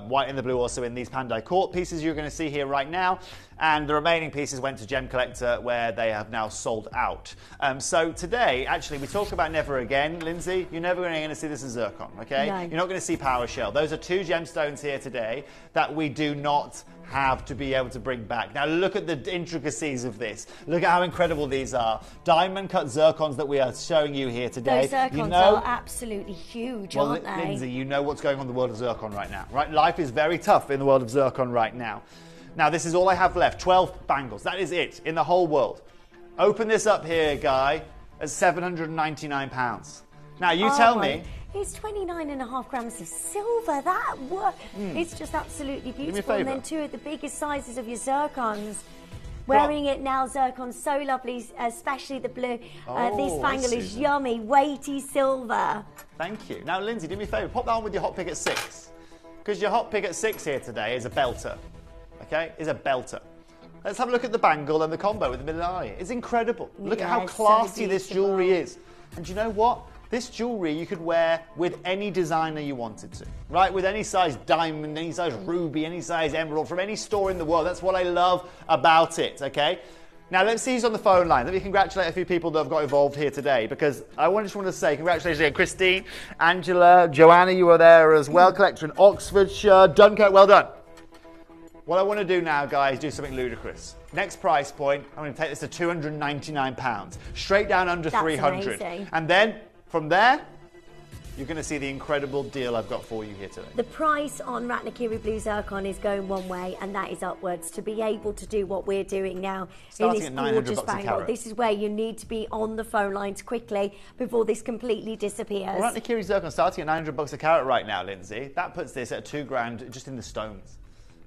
white and the blue also in these Pandai Court pieces you're going to see here right now. And the remaining pieces went to Gem Collector, where they have now sold out. So today, actually, we talk about never again, Lindsay. You're never going to see this in zircon, okay? No. You're not going to see power shell. Those are 2 gemstones here today that we do not have to be able to bring back. Now look at the intricacies of this. Look at how incredible these are. Diamond cut zircons that we are showing you here today. Those zircons are absolutely huge, aren't they? Lindsay, you know what's going on in the world of zircon right now, right? Life is very tough in the world of zircon right now. Now this is all I have left, 12 bangles. That is it in the whole world. Open this up here, Guy, at £799. Now you tell me. It's 29.5 grams of silver. It's just absolutely beautiful. And then 2 of the biggest sizes of your zircons. Wearing it now, zircon, so lovely, especially the blue. This bangle is yummy, weighty silver. Thank you. Now, Lindsay, do me a favour. Pop that on with your hot pick at 6. Because your hot pick at 6 here today is a belter. Okay? Is a belter. Let's have a look at the bangle and the combo with the Nilamani. It's incredible. Look at how classy this jewellery is. And do you know what? This jewellery you could wear with any designer you wanted to, right? With any size diamond, any size ruby, any size emerald, from any store in the world. That's what I love about it, okay? Now, let's see who's on the phone line. Let me congratulate a few people that have got involved here today, because I just want to say congratulations again. Christine, Angela, Joanna, you were there as well. Collector in Oxfordshire, Dunkirk, well done. What I want to do now, guys, do something ludicrous. Next price point, I'm going to take this to £299, straight down under 300. Amazing. And then, from there, you're going to see the incredible deal I've got for you here today. The price on Ratnakiri Blue Zircon is going one way, and that is upwards. To be able to do what we're doing now starting in this gorgeous bangle, this is where you need to be on the phone lines quickly before this completely disappears. Well, Ratnakiri Zircon starting at £900 a carat right now, Lindsay. That puts this at £2,000 just in the stones.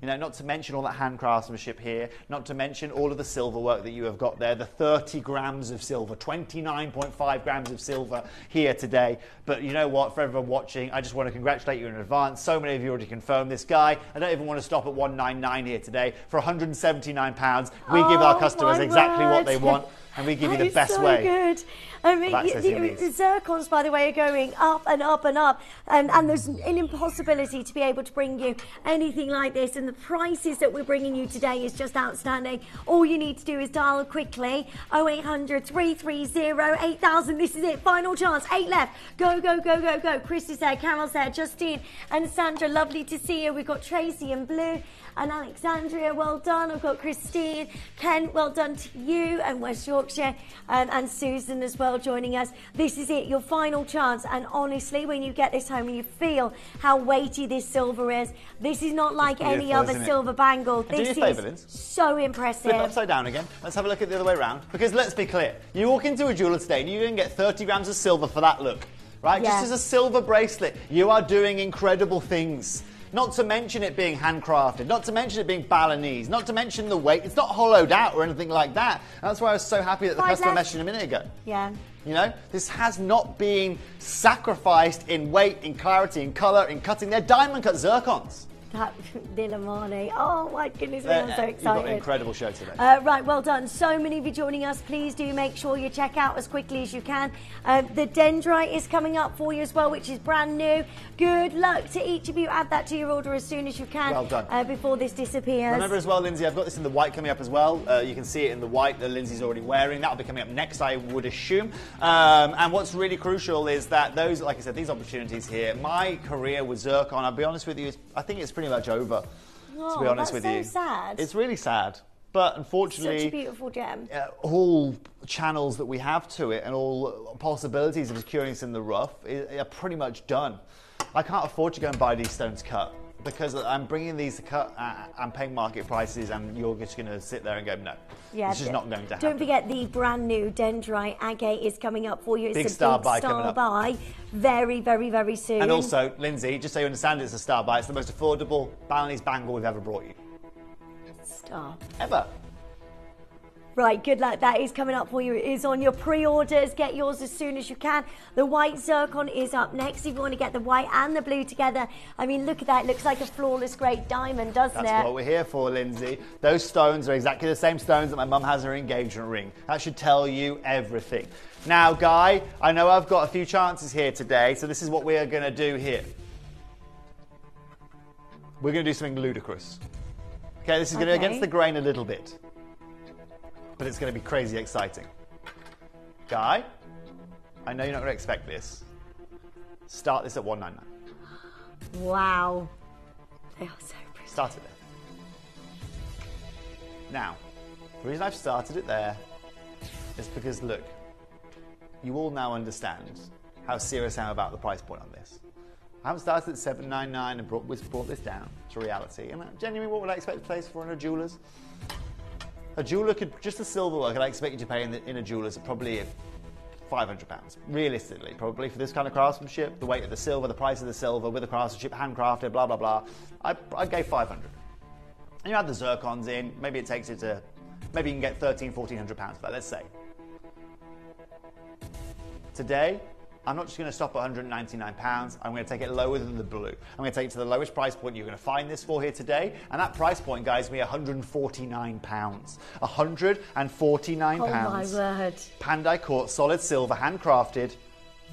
You know, not to mention all that hand craftsmanship here, not to mention all of the silver work that you have got there, the 30 grams of silver, 29.5 grams of silver here today. But you know what, for everyone watching, I just want to congratulate you in advance. So many of you already confirmed this, Guy. I don't even want to stop at 199 here today. For £179, we give our customers exactly what they want, and we give you the best way. Good. I mean, the zircons, by the way, are going up and up and up, and there's an impossibility to be able to bring you anything like this. And prices that we're bringing you today is just outstanding. All you need to do is dial quickly 0800 330 8000. This is it, final chance, 8 left. Go, go, go, go, go. Chris is there, Carol's there, Justine and Sandra, lovely to see you. We've got Tracy and Blue and Alexandria, well done. I've got Christine, Ken, well done to you, and West Yorkshire, and Susan as well joining us. This is it, your final chance. And honestly, when you get this home and you feel how weighty this silver is, this is not like any other silver bangle. This is so impressive. Flip it upside down again. Let's have a look at the other way around. Because let's be clear, you walk into a jeweler today and you're going to get 30 grams of silver for that look, right? Yeah. Just as a silver bracelet, you are doing incredible things. Not to mention it being handcrafted, not to mention it being Balinese, not to mention the weight. It's not hollowed out or anything like that. And that's why I was so happy that the customer messaged a minute ago. Yeah. You know, this has not been sacrificed in weight, in clarity, in colour, in cutting. They're diamond cut zircons. That Nilamani. Oh my goodness, I'm so excited. You've got an incredible show today. Right, well done. So many of you joining us. Please do make sure you check out as quickly as you can. The Dendrite is coming up for you as well, which is brand new. Good luck to each of you. Add that to your order as soon as you can. Well done. Before this disappears. Remember as well, Lindsay, I've got this in the white coming up as well. You can see it in the white that Lindsay's already wearing. That'll be coming up next, I would assume. And what's really crucial is that those, like I said, these opportunities here, my career with Zircon, I'll be honest with you, I think it's pretty much over. To be honest with you, that's so sad. It's really sad, but unfortunately, such a beautiful gem. All channels that we have to it and all possibilities of securing this in the rough are pretty much done. I can't afford to go and buy these stones cut because I'm bringing these to cut and paying market prices, and you're just going to sit there and go, no, it's just not going to happen. Don't forget the brand new Dendrite Agate is coming up for you. It's big a star big buy star coming up. Buy very, very, very soon. And also, Lindsay, just so you understand, it's a star buy. It's the most affordable Balinese bangle we've ever brought you. Star. Ever. Right, good luck. That is coming up for you. It is on your pre-orders. Get yours as soon as you can. The white zircon is up next. If you want to get the white and the blue together, I mean, look at that. It looks like a flawless great diamond, doesn't it? That's what we're here for, Lindsay. Those stones are exactly the same stones that my mum has in her engagement ring. That should tell you everything. Now, Guy, I know I've got a few chances here today, so this is what we are going to do here. We're going to do something ludicrous. Okay, this is going to be against the grain a little bit, but it's going to be crazy exciting. Guy, I know you're not going to expect this. Start this at 199. Wow. They are so pretty. Start it there. Now, the reason I've started it there is because, look, you all now understand how serious I am about the price point on this. I haven't started at $7.99 and brought this down to reality. And genuinely, what would I expect to pay for in a jeweller's? A jeweller could, just the silver work, I'd expect you to pay in a jeweller's probably £500. Realistically, probably for this kind of craftsmanship, the weight of the silver, the price of the silver, with the craftsmanship, handcrafted, blah, blah, blah. I gave 500. And you add the zircons in, maybe it takes it to, maybe you can get £1,400 for that, let's say. Today, I'm not just going to stop at £199. I'm going to take it lower than the blue. I'm going to take it to the lowest price point you're going to find this for here today. And that price point, guys, will be £149. £149. Oh, my word. Pandai Court, solid silver, handcrafted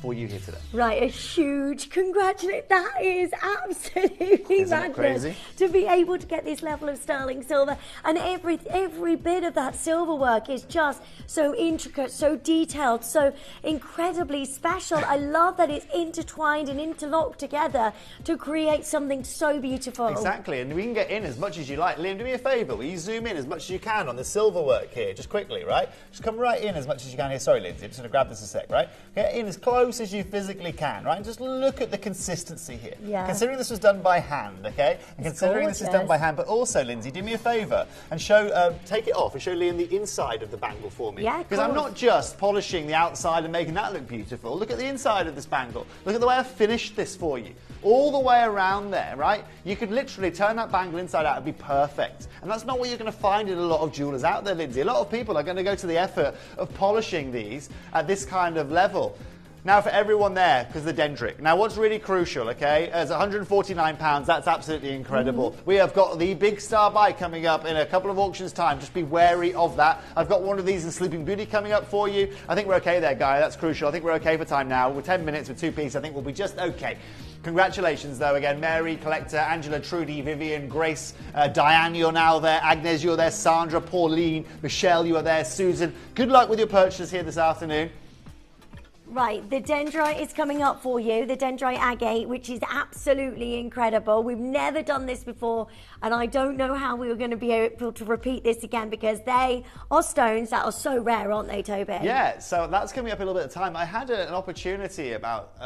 for you here today. Right, a huge congratulations. That is absolutely crazy to be able to get this level of sterling silver. And every bit of that silver work is just so intricate, so detailed, so incredibly special. I love that it's intertwined and interlocked together to create something so beautiful. Exactly, and we can get in as much as you like. Liam, do me a favour. Will you zoom in as much as you can on the silver work here, just quickly, right? Just come right in as much as you can here. Sorry, Lindsay, I'm just going to grab this a sec, right? Get in as close as you physically can, right? And just look at the consistency here. Yeah. Considering this was done by hand, okay? And considering this is done by hand, but also, Lindsay, do me a favour and show, take it off and show Liam the inside of the bangle for me. Yeah, because I'm not just polishing the outside and making that look beautiful. Look at the inside of this bangle. Look at the way I finished this for you. All the way around there, right? You could literally turn that bangle inside out and be perfect. And that's not what you're going to find in a lot of jewellers out there, Lindsay. A lot of people are going to go to the effort of polishing these at this kind of level. Now for everyone there, because the Dendritic. Now what's really crucial, okay, is £149, that's absolutely incredible. We have got the big star buy coming up in a couple of auctions time, just be wary of that. I've got one of these in Sleeping Beauty coming up for you. I think we're okay there, Guy, that's crucial. I think we're okay for time now. We're 10 minutes with 2 pieces, I think we'll be just okay. Congratulations, though, again, Mary, Collector, Angela, Trudy, Vivian, Grace, Diane, you're now there, Agnes, you're there, Sandra, Pauline, Michelle, you are there, Susan. Good luck with your purchases here this afternoon. Right, the Dendrite is coming up for you, the Dendrite Agate, which is absolutely incredible. We've never done this before, and I don't know how we were going to be able to repeat this again, because they are stones that are so rare, aren't they, Toby? Yeah, so that's coming up in a little bit of time. I had an opportunity about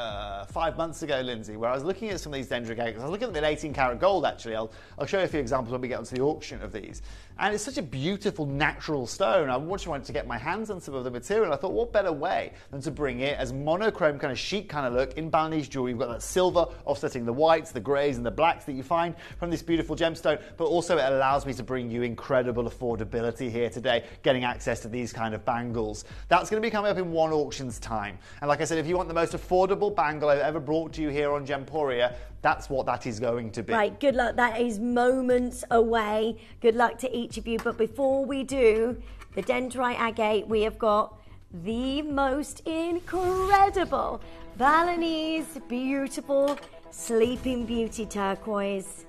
5 months ago, Lindsay, where I was looking at some of these Dendritic Agates. I was looking at the 18-karat gold, actually. I'll show you a few examples when we get onto the auction of these. And it's such a beautiful, natural stone. I just wanted to get my hands on some of the material. I thought, what better way than to bring it as monochrome, kind of chic kind of look in Balinese jewelry. You've got that silver offsetting the whites, the greys, and the blacks that you find from this beautiful gemstone. But also it allows me to bring you incredible affordability here today, getting access to these kind of bangles. That's going to be coming up in one auction's time. And like I said, if you want the most affordable bangle I've ever brought to you here on Gemporia, that's what that is going to be. Right, good luck. That is moments away. Good luck to each of you. But before we do the Dendrite Agate, we have got the most incredible Balinese beautiful Sleeping Beauty turquoise.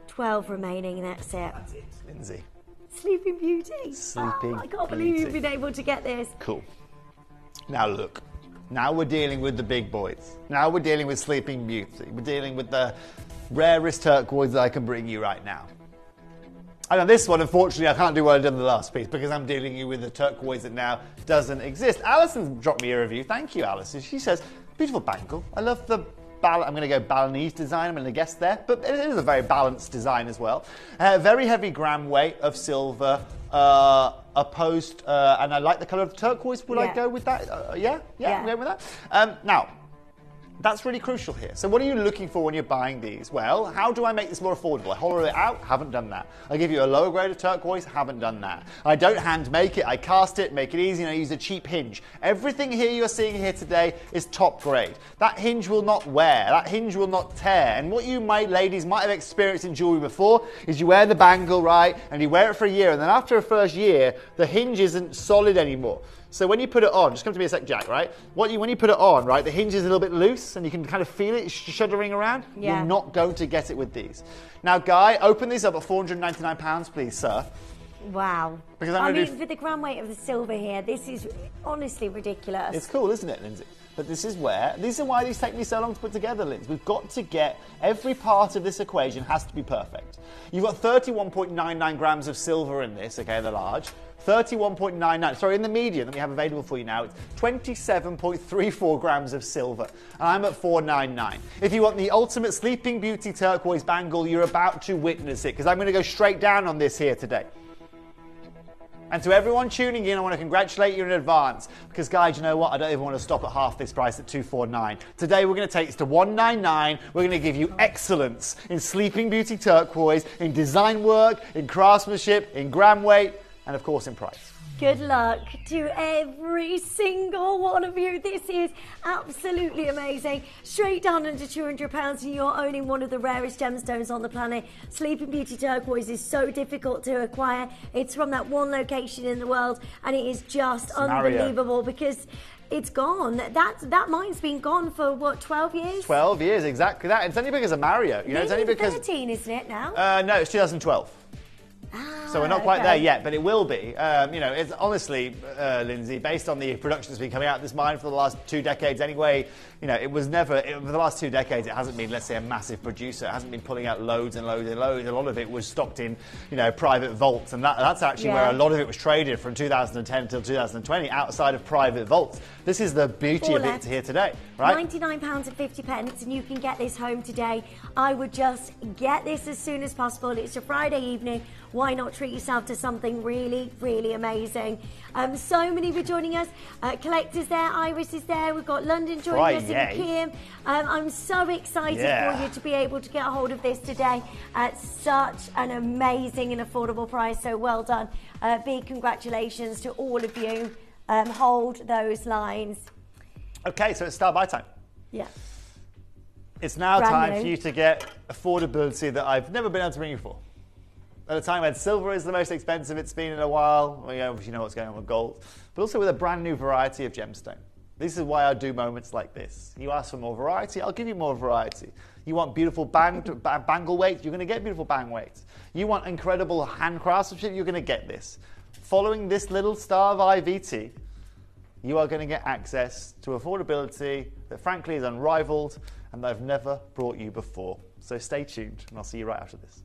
12 remaining, that's it. That's it, Lindsay. Sleeping Beauty. Sleeping I can't believe you've been able to get this. Cool. Now look. Now we're dealing with the big boys. Now we're dealing with Sleeping Beauty. We're dealing with the rarest turquoise that I can bring you right now. And on this one, unfortunately, I can't do what I did in the last piece because I'm dealing with a turquoise that now doesn't exist. Alison dropped me a review. Thank you, Alison. She says, beautiful bangle. I love the I'm going to go Balinese design. I'm going to guess there. But it is a very balanced design as well. Very heavy gram weight of silver. Opposed, and I like the colour of turquoise. Would I go with that? Yeah, I'm going with that. Now, that's really crucial here. So what are you looking for when you're buying these? Well, how do I make this more affordable? I hollow it out, haven't done that. I give you a lower grade of turquoise, haven't done that. I don't hand make it, I cast it, make it easy, and I use a cheap hinge. Everything here you're seeing here today is top grade. That hinge will not wear, that hinge will not tear. And what you ladies might have experienced in jewelry before is you wear the bangle, right, and you wear it for a year, and then after the first year, the hinge isn't solid anymore. So when you put it on, just come to me a sec, Jack, right? When you put it on, right, the hinge is a little bit loose and you can kind of feel it shuddering around. Yeah. You're not going to get it with these. Now, Guy, open these up at £499, please, sir. Wow. Because I mean, for the gram weight of the silver here, this is honestly ridiculous. It's cool, isn't it, Lindsay? But these are why these take me so long to put together, Lindsay. We've got to get, every part of this equation has to be perfect. You've got 31.99 grams of silver in this, okay, the large. 31.99, sorry, in the medium that we have available for you now, it's 27.34 grams of silver. And I'm at $499. If you want the ultimate Sleeping Beauty turquoise bangle, you're about to witness it, because I'm going to go straight down on this here today. And to everyone tuning in, I want to congratulate you in advance, because guys, you know what? I don't even want to stop at half this price at $249. Today we're going to take this to $199. We're going to give you excellence in Sleeping Beauty turquoise, in design work, in craftsmanship, in gram weight, and of course in price. Good luck to every single one of you. This is absolutely amazing. Straight down under £200 and you're owning one of the rarest gemstones on the planet. Sleeping Beauty turquoise is so difficult to acquire. It's from that one location in the world and it is just unbelievable because it's gone. That mine's been gone for what, 12 years? 12 years, exactly that. It's only because of Mario. You know, it's only because 13, isn't it now? No, it's 2012. So we're not quite there yet, but it will be. You know, it's honestly, Lindsay, based on the production that's been coming out of this mine for the last 2 decades anyway, you know, it was never, for the last 2 decades, it hasn't been, let's say, a massive producer. It hasn't been pulling out loads and loads and loads. A lot of it was stocked in, you know, private vaults. And that's actually where a lot of it was traded from 2010 until 2020, outside of private vaults. This is the beauty of it here today, right? £99.50, and you can get this home today. I would just get this as soon as possible. It's a Friday evening. Why not treat yourself to something really, really amazing? So many for joining us. Collector's there, Iris is there. We've got London joining us in Kim. I'm so excited for you to be able to get a hold of this today at such an amazing and affordable price. So well done. Big congratulations to all of you. Hold those lines. Okay, so it's start buy time. Yeah. It's now Brand time new. for you to get affordability that I've never been able to bring you before. At a time when silver is the most expensive it's been in a while, well, you obviously know what's going on with gold, but also with a brand new variety of gemstone. This is why I do moments like this. You ask for more variety, I'll give you more variety. You want beautiful bangle weight, you're going to get beautiful bang weight. You want incredible hand craftsmanship, you're going to get this. Following this little star of IVT, you are going to get access to affordability that frankly is unrivaled and that I've never brought you before. So stay tuned and I'll see you right after this.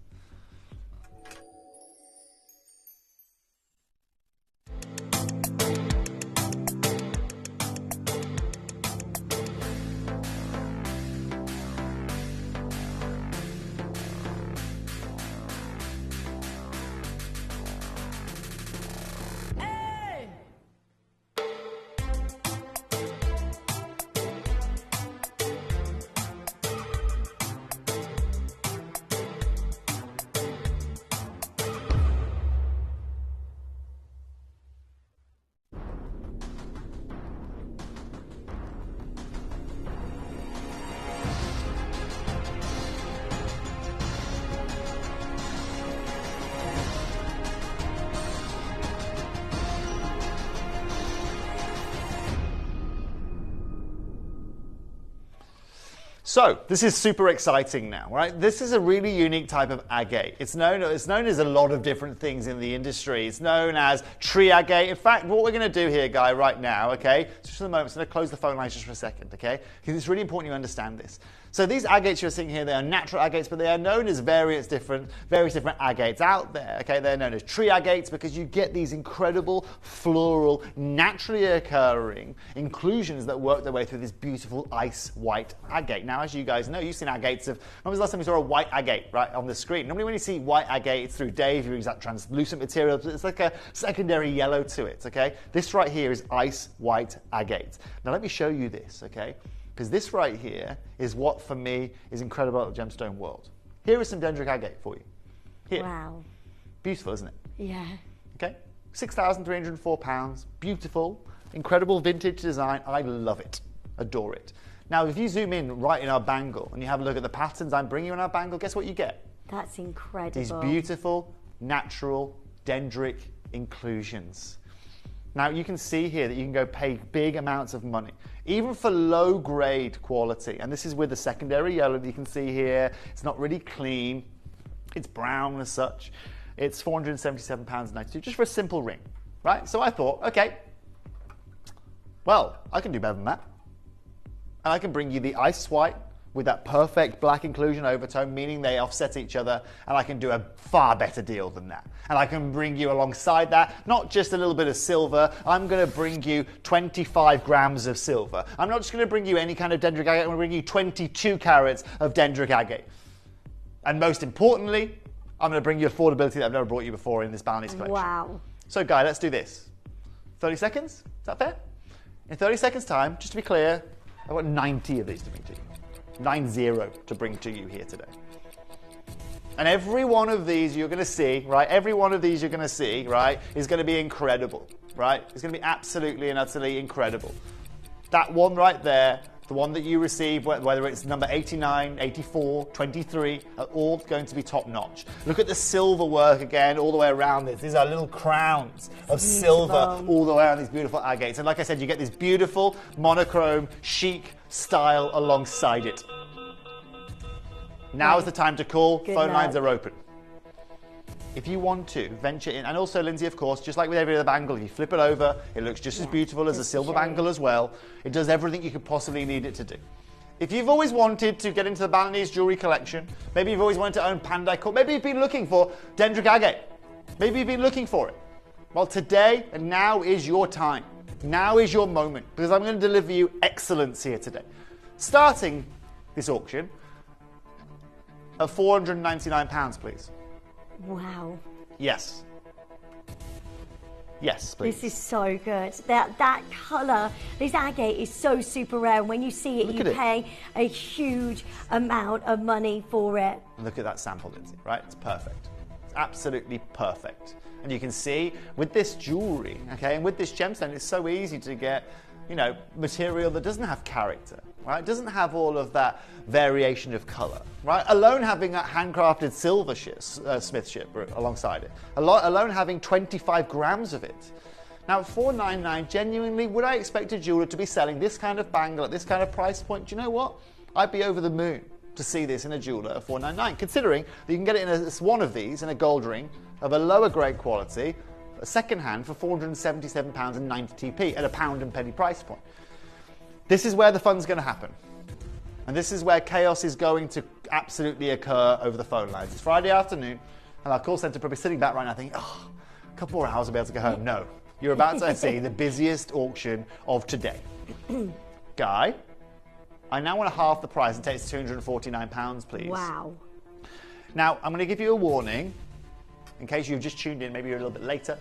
So this is super exciting now, right? This is a really unique type of agate. It's known as a lot of different things in the industry. It's known as tree agate. In fact, what we're going to do here, Guy, right now, okay, just for the moment, I'm going to close the phone lines just for a second, okay? Because it's really important you understand this. So these agates you're seeing here, they are natural agates, but they are known as various different agates out there, okay? They're known as tree agates because you get these incredible floral, naturally occurring inclusions that work their way through this beautiful ice white agate. Now, as you guys know, you've seen agates when was the last time you saw a white agate, right, on the screen? Normally when you see white agate, it's through Dave, you use that translucent material, it's like a secondary yellow to it, okay? This right here is ice white agate. Now let me show you this, okay? Because this right here is what, for me, is incredible about the gemstone world. Here is some dendritic agate for you. Here. Wow. Beautiful, isn't it? Yeah. Okay. £6,304. Beautiful. Incredible vintage design. I love it. Adore it. Now, if you zoom in right in our bangle and you have a look at the patterns I'm bringing you in our bangle, guess what you get? That's incredible. These beautiful, natural, dendritic inclusions. Now, you can see here that you can go pay big amounts of money, even for low-grade quality. And this is with the secondary yellow that you can see here. It's not really clean. It's brown as such. It's £477.92 just for a simple ring, right? So I thought, okay, well, I can do better than that. And I can bring you the ice white with that perfect black inclusion overtone, meaning they offset each other, and I can do a far better deal than that. And I can bring you alongside that, not just a little bit of silver, I'm gonna bring you 25 grams of silver. I'm not just gonna bring you any kind of dendritic agate, I'm gonna bring you 22 carats of dendritic agate. And most importantly, I'm gonna bring you affordability that I've never brought you before in this Balanese collection. Wow. So Guy, let's do this. 30 seconds, is that fair? In 30 seconds time, just to be clear, I've got 90 of these to bring to you. 90 to bring to you here today. And every one of these you're going to see, right? Every one of these you're going to see, right, is going to be incredible, right? It's going to be absolutely and utterly incredible. That one right there, the one that you receive, whether it's number 89, 84, 23, are all going to be top notch. Look at the silver work again all the way around this. These are little crowns of silver all the way around these beautiful agates. And like I said, you get this beautiful monochrome chic style alongside it. Now is the time to call. Phone lines are open. If you want to venture in, and also Lindsay, of course, just like with every other bangle, if you flip it over, it looks just as beautiful as a silver bangle as well. It does everything you could possibly need it to do. If you've always wanted to get into the Balinese jewelry collection, maybe you've always wanted to own pendant, maybe you've been looking for dendritic agate, maybe you've been looking for it. Well, today and now is your time. Now is your moment, because I'm going to deliver you excellence here today. Starting this auction at £499, please. Wow. Yes. Yes, please. This is so good. That colour, this agate is so super rare. When you see it, you pay a huge amount of money for it. Look at that sample, Lindsay, right? It's perfect. It's absolutely perfect. And you can see with this jewellery, okay, and with this gemstone, it's so easy to get material that doesn't have character, right? It doesn't have all of that variation of color, right? Alone having that handcrafted silver smith ship alongside it, alone having 25 grams of it. Now, at $499, genuinely, would I expect a jeweler to be selling this kind of bangle at this kind of price point? Do you know what? I'd be over the moon to see this in a jeweler at $499, considering that you can get it in one of these in a gold ring of a lower grade quality, a second hand for £477.90 at a pound and penny price point. This is where the fun's going to happen. And this is where chaos is going to absolutely occur over the phone lines. It's Friday afternoon, and our call centre probably sitting back right now thinking, oh, a couple more hours I'll be able to go home. No, you're about to see the busiest auction of today. Guy, I now want to half the price and take it to £249, please. Wow. Now, I'm going to give you a warning, in case you've just tuned in, maybe you're a little bit later.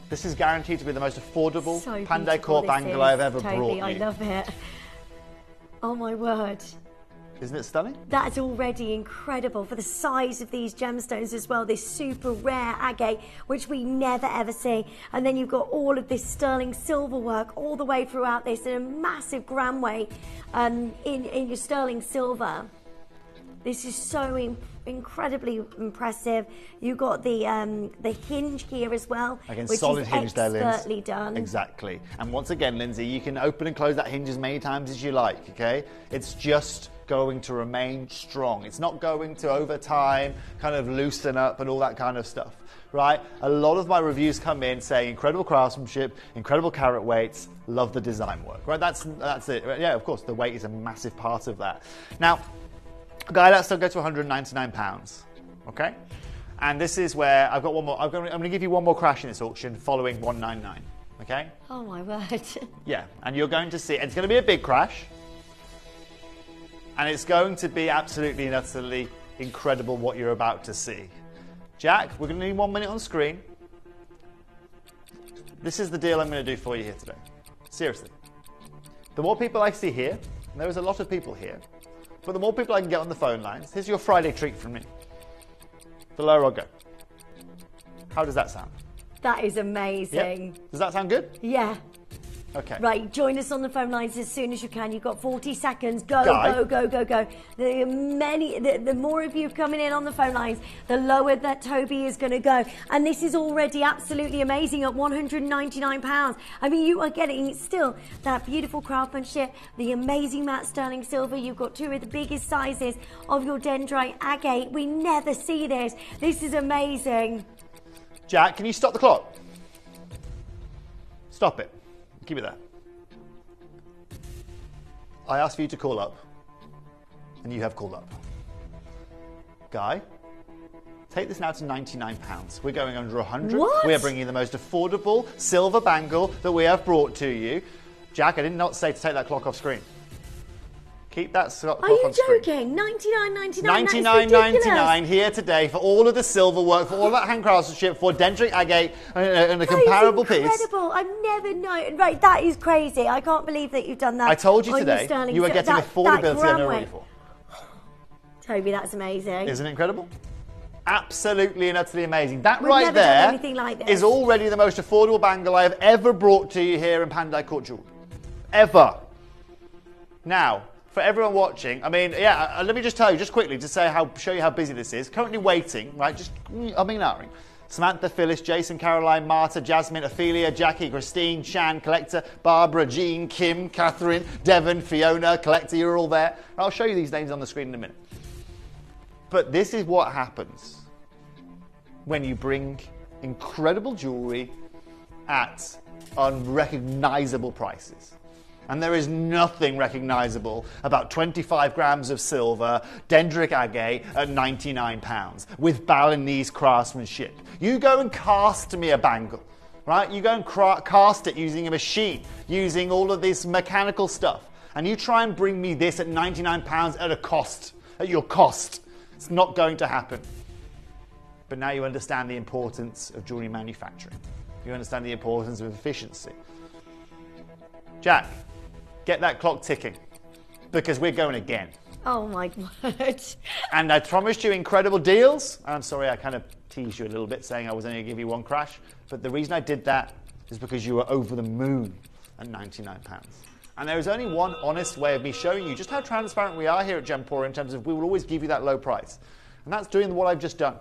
This is guaranteed to be the most affordable Pandai Court bangle I've ever brought you. I love it. Oh my word. Isn't it stunning? That's already incredible for the size of these gemstones as well. This super rare agate, which we never ever see. And then you've got all of this sterling silver work all the way throughout this in a massive gram weight in your sterling silver. This is so incredibly impressive. You've got the hinge here as well, again, which solid is hinge there, Lindsay. expertly done. Exactly. And once again, Lindsay, you can open and close that hinge as many times as you like, okay? It's just going to remain strong. It's not going to, over time, kind of loosen up and all that kind of stuff, right? A lot of my reviews come in saying incredible craftsmanship, incredible carat weights, love the design work, right? That's it. Yeah, of course, the weight is a massive part of that. Now, Guy, let's still go to £199, okay? And this is where I've got one more. I'm going to give you one more crash in this auction following £199, okay? Oh my word. Yeah, and you're going to see, it's going to be a big crash, and it's going to be absolutely and utterly incredible what you're about to see. Jack, we're going to need 1 minute on screen. This is the deal I'm going to do for you here today. Seriously. The more people I see here, and there is a lot of people here, but the more people I can get on the phone lines, here's your Friday treat from me. The lower I'll go. How does that sound? That is amazing. Yep. Does that sound good? Yeah. Okay. Right, join us on the phone lines as soon as you can. You've got 40 seconds. Go, Guy. go, go, go, go. The more of you coming in on the phone lines, the lower that Toby is going to go. And this is already absolutely amazing at £199. I mean, you are getting still that beautiful craftsmanship, the amazing matte sterling silver. You've got two of the biggest sizes of your Dendrite Agate. We never see this. This is amazing. Jack, can you stop the clock? Stop it. Keep it there. I asked for you to call up, and you have called up. Guy, take this now to £99. We're going under 100. What? We are bringing you the most affordable silver bangle that we have brought to you. Jack, I did not say to take that clock off screen. Keep that clock on screen. Are you joking? $99.99. $99.99 here today for all of the silver work, for all that handcraftsmanship, for Dendritic Agate and a comparable piece. Incredible! I've never known. Right, that is crazy. I can't believe that you've done that. I told you today you were getting affordability I never ready for. Toby, that's amazing. Isn't it incredible? Absolutely and utterly amazing. That We've right never there done anything like this. is already the most affordable bangle I have ever brought to you here in Pandai Court Jewelry. Ever. Now, for everyone watching, I mean, yeah, let me just tell you, just quickly, to show you how busy this is. Currently waiting, right, just, Samantha, Phyllis, Jason, Caroline, Marta, Jasmine, Ophelia, Jackie, Christine, Shan, Collector, Barbara, Jean, Kim, Catherine, Devon, Fiona, Collector, you're all there. I'll show you these names on the screen in a minute. But this is what happens when you bring incredible jewellery at unrecognisable prices. And there is nothing recognisable about 25 grams of silver, Dendritic Agate at £99 with Balinese craftsmanship. You go and cast me a bangle, right? You go and cast it using a machine, using all of this mechanical stuff. And you try and bring me this at £99 at your cost. It's not going to happen. But now you understand the importance of jewellery manufacturing. You understand the importance of efficiency. Jack, get that clock ticking, because we're going again. Oh my word. And I promised you incredible deals. I'm sorry, I kind of teased you a little bit saying I was only going to give you one crash. But the reason I did that is because you were over the moon at £99. And there is only one honest way of me showing you just how transparent we are here at Gemporia in terms of we will always give you that low price. And that's doing what I've just done.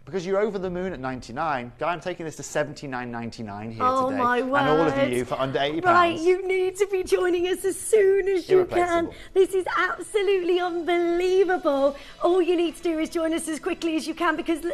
Because you're over the moon at 99. Guy, I'm taking this to $79.99 here today. My word. And all of you for under £80. Right, you need to be joining us as soon as you can. This is absolutely unbelievable. All you need to do is join us as quickly as you can, because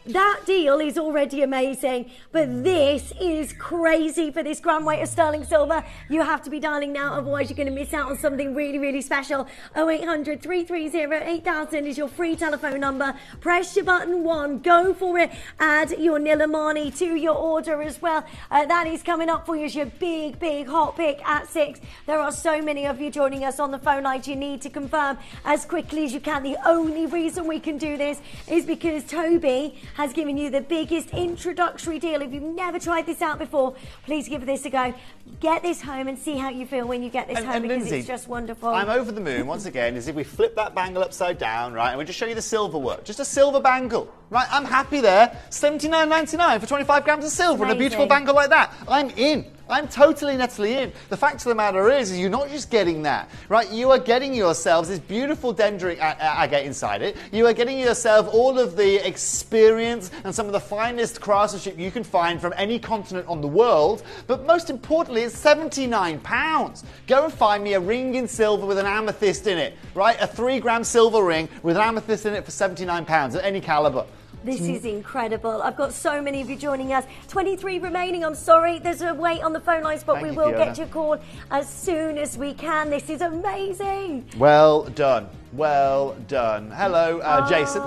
that deal is already amazing, but this is crazy for this gram weight of sterling silver. You have to be dialing now, otherwise you're going to miss out on something really, really special. 0800 330 8000 is your free telephone number. Press your button 1, go for it. Add your Nilamani to your order as well. That is coming up for you as your big, big hot pick at 6. There are so many of you joining us on the phone lines. You need to confirm as quickly as you can. The only reason we can do this is because Toby has given you the biggest introductory deal. If you've never tried this out before, please give this a go. Get this home and see how you feel when you get this home, because Lindsay, it's just wonderful. I'm over the moon once again. Is if we flip that bangle upside down, right, and we just show you the silver work, just a silver bangle, right? I'm happy there. $79.99 for 25 grams of silver and a beautiful bangle like that. I'm in. I'm totally and utterly in. The fact of the matter is you're not just getting that, right? You are getting yourselves this beautiful dendritic agate inside it. You are getting yourself all of the experience and some of the finest craftsmanship you can find from any continent on the world. But most importantly, it's £79. Go and find me a ring in silver with an amethyst in it, right? A 3-gram silver ring with an amethyst in it for £79 at any caliber. This is incredible. I've got so many of you joining us. 23 remaining. I'm sorry, there's a wait on the phone lines, but we will get your call as soon as we can. This is amazing. Well done. Well done. Hello, Jason.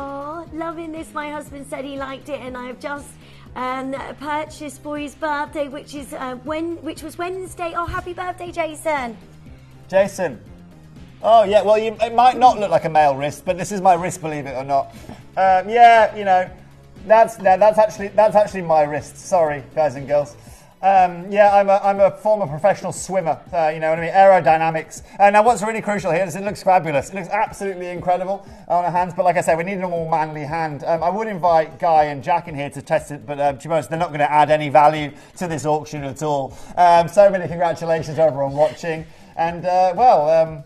Loving this. My husband said he liked it, and I've just purchased for his birthday, which was Wednesday. Oh, happy birthday, Jason. Jason. Oh, yeah, well, it might not look like a male wrist, but this is my wrist, believe it or not. Yeah, you know, that's actually my wrist. Sorry, guys and girls. Yeah, I'm a former professional swimmer, you know what I mean, aerodynamics. Now, what's really crucial here is it looks fabulous. It looks absolutely incredible on our hands, but like I say, we need a more manly hand. I would invite Guy and Jack in here to test it, but to be honest, they're not going to add any value to this auction at all. So many congratulations everyone watching. And,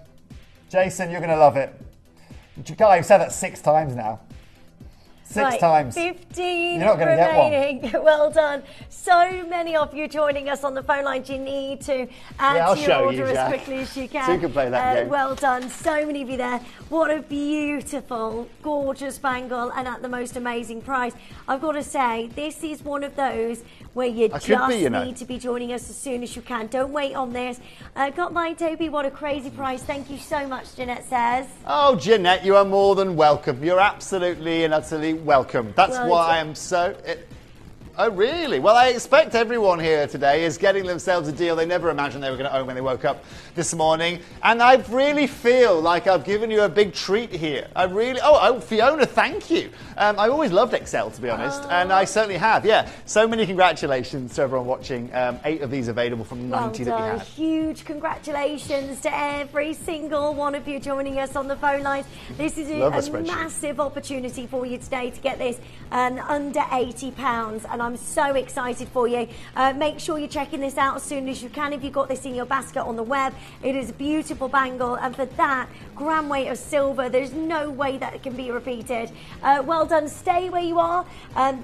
Jason, you're going to love it. Guy, you've said that 6 times now. 6 times. 15 You're not going to get one. Well done. So many of you joining us on the phone lines. You need to add to your order as quickly as you can. So you can play that game. Well done. So many of you there. What a beautiful, gorgeous bangle, and at the most amazing price. I've got to say, this is one of those where you need to be joining us as soon as you can. Don't wait on this. Got mine, Toby. What a crazy price. Thank you so much, Jeanette says. Oh, Jeanette, you are more than welcome. You're absolutely and utterly welcome. That's why I am so... Oh, really? Well, I expect everyone here today is getting themselves a deal they never imagined they were going to own when they woke up this morning. And I really feel like I've given you a big treat here. I really... Oh, Fiona, thank you. I always loved Excel, to be honest, and I certainly have, yeah. So many congratulations to everyone watching. 8 of these available from 90 that we had. Huge congratulations to every single one of you joining us on the phone lines. This is a massive opportunity for you today to get this under £80, and I'm so excited for you. Make sure you're checking this out as soon as you can. If you've got this in your basket on the web, it is a beautiful bangle, and for that gram weight of silver, there's no way that it can be repeated. Well done. Stay where you are.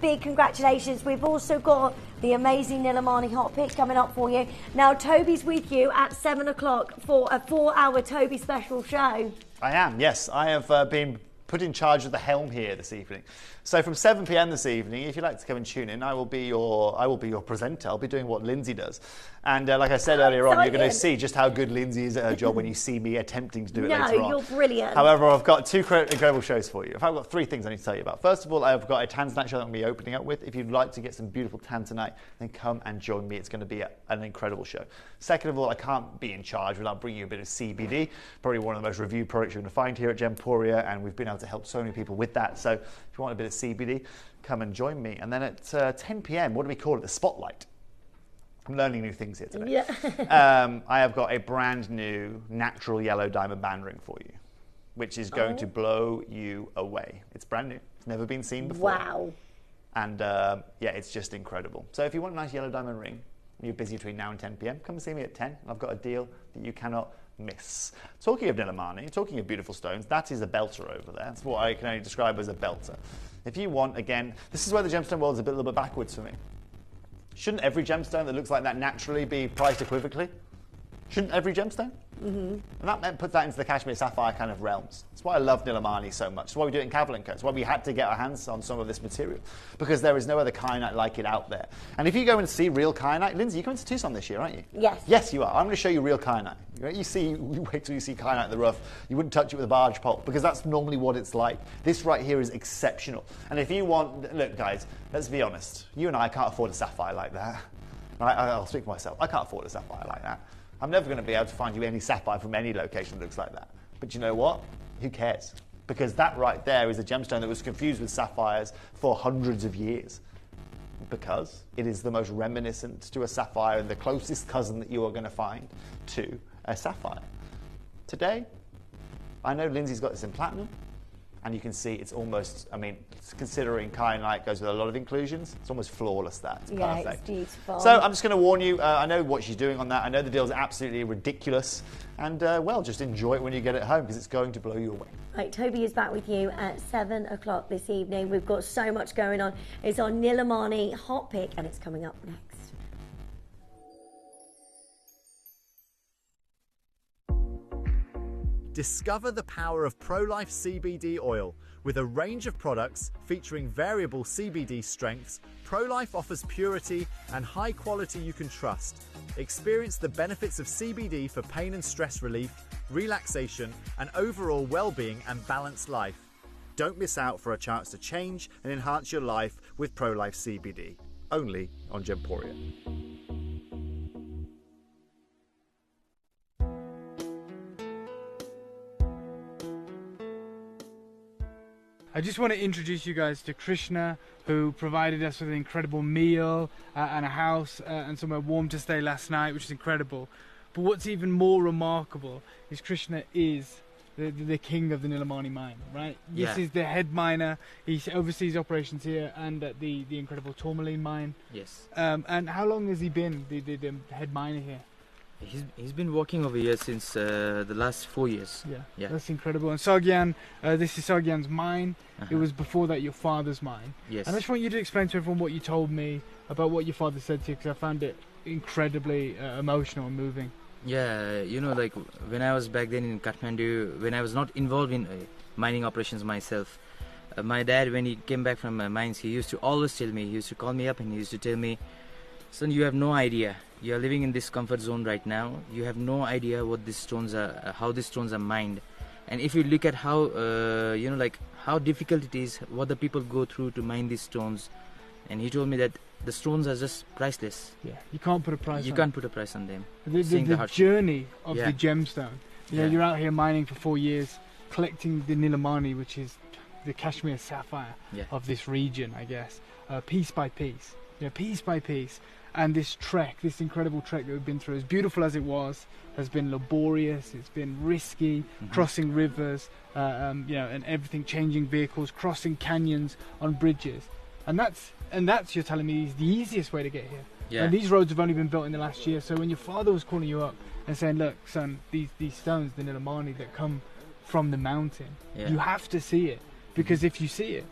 Big congratulations. We've also got the amazing Nilamani hot pick coming up for you. Now, Toby's with you at 7 o'clock for a 4-hour Toby special show. I am, yes. I have been put in charge of the helm here this evening. So from 7 p.m. this evening, if you'd like to come and tune in, I will be your presenter. I'll be doing what Lindsay does. And like I said earlier on, you're going to see just how good Lindsay is at her job when you see me attempting to do it later on. No, you're brilliant. However, I've got 2 incredible shows for you. I've got 3 things I need to tell you about. First of all, I've got a Tanzanite show that I'm going to be opening up with. If you'd like to get some beautiful Tanzanite, then come and join me. It's going to be an incredible show. Second of all, I can't be in charge without bringing you a bit of CBD. Probably one of the most reviewed products you're going to find here at Gemporia, and we've been able to help so many people with that. So if you want a bit of CBD, come and join me. And then at 10 p.m, what do we call it? The Spotlight. I'm learning new things here today. Yeah. I have got a brand new natural yellow diamond band ring for you, which is going to blow you away. It's brand new. It's never been seen before. Wow. And yeah, it's just incredible. So if you want a nice yellow diamond ring, you're busy between now and 10 p.m., come and see me at 10. I've got a deal that you cannot miss. Talking of Nilamani, talking of beautiful stones, that is a belter over there. That's what I can only describe as a belter. If you want, again, this is where the gemstone world is a little bit backwards for me. Shouldn't every gemstone that looks like that naturally be priced equivocally? Shouldn't every gemstone? And that puts that into the Kashmir Sapphire kind of realms. That's why I love Nilamani so much. That's why we do it in Kavalan Co. That's why we had to get our hands on some of this material, because there is no other kyanite like it out there. And if you go and see real kyanite, Lindsay, you're coming to Tucson this year, aren't you? Yes. Yes, you are. I'm going to show you real kyanite. You wait till you see kyanite in the rough. You wouldn't touch it with a barge pole, because that's normally what it's like. This right here is exceptional. And if you want, look, guys, let's be honest. You and I can't afford a sapphire like that. Right? I'll speak for myself. I can't afford a sapphire like that. I'm never going to be able to find you any sapphire from any location that looks like that. But you know what? Who cares? Because that right there is a gemstone that was confused with sapphires for hundreds of years. Because it is the most reminiscent to a sapphire and the closest cousin that you are going to find to a sapphire. Today, I know Lindsay's got this in platinum. And you can see it's almost, I mean, considering kyanite goes with a lot of inclusions, it's almost flawless, that. It's perfect. It's beautiful. So I'm just going to warn you, I know what she's doing on that. I know the deal's absolutely ridiculous. And, well, just enjoy it when you get it home, because it's going to blow you away. Right, Toby is back with you at 7 o'clock this evening. We've got so much going on. It's our Nilamani Hot Pick, and it's coming up next. Discover the power of Pro-Life CBD oil. With a range of products featuring variable CBD strengths, Pro-Life offers purity and high quality you can trust. Experience the benefits of CBD for pain and stress relief, relaxation, and overall well-being and balanced life. Don't miss out for a chance to change and enhance your life with Pro-Life CBD. Only on Gemporia. I just want to introduce you guys to Krishna, who provided us with an incredible meal and a house and somewhere warm to stay last night, which is incredible. But what's even more remarkable is Krishna is the king of the Nilamani mine, right? Yeah. This is the head miner. He oversees operations here and at the incredible Tourmaline mine. Yes. And how long has he been the head miner here? He's been working over here since the last 4 years. Yeah, that's incredible. And Sogyan, this is Sogyan's mine. It was before that your father's mine. Yes. And I just want you to explain to everyone what you told me about what your father said to you, because I found it incredibly emotional and moving. Yeah, you know, like when I was back then in Kathmandu, when I was not involved in mining operations myself, my dad, when he came back from mines, he used to always tell me, he used to call me up and he used to tell me, son, you have no idea. You are living in this comfort zone right now. You have no idea what these stones are, how these stones are mined. And if you look at how, you know, like how difficult it is, what the people go through to mine these stones. And he told me that the stones are just priceless. Yeah, you can't put a price on them. You can't put a price on them. The journey of the gemstone. You know, you're out here mining for 4 years, collecting the Nilamani, which is the Kashmir sapphire of this region, I guess, piece by piece. Piece by piece. And this trek, this incredible trek that we've been through, as beautiful as it was, has been laborious, it's been risky, crossing rivers, and everything, changing vehicles, crossing canyons on bridges. And that's you're telling me, is the easiest way to get here. Yeah. And these roads have only been built in the last year. So when your father was calling you up and saying, look, son, these stones, the Nilamani that come from the mountain, you have to see it. Because if you see it,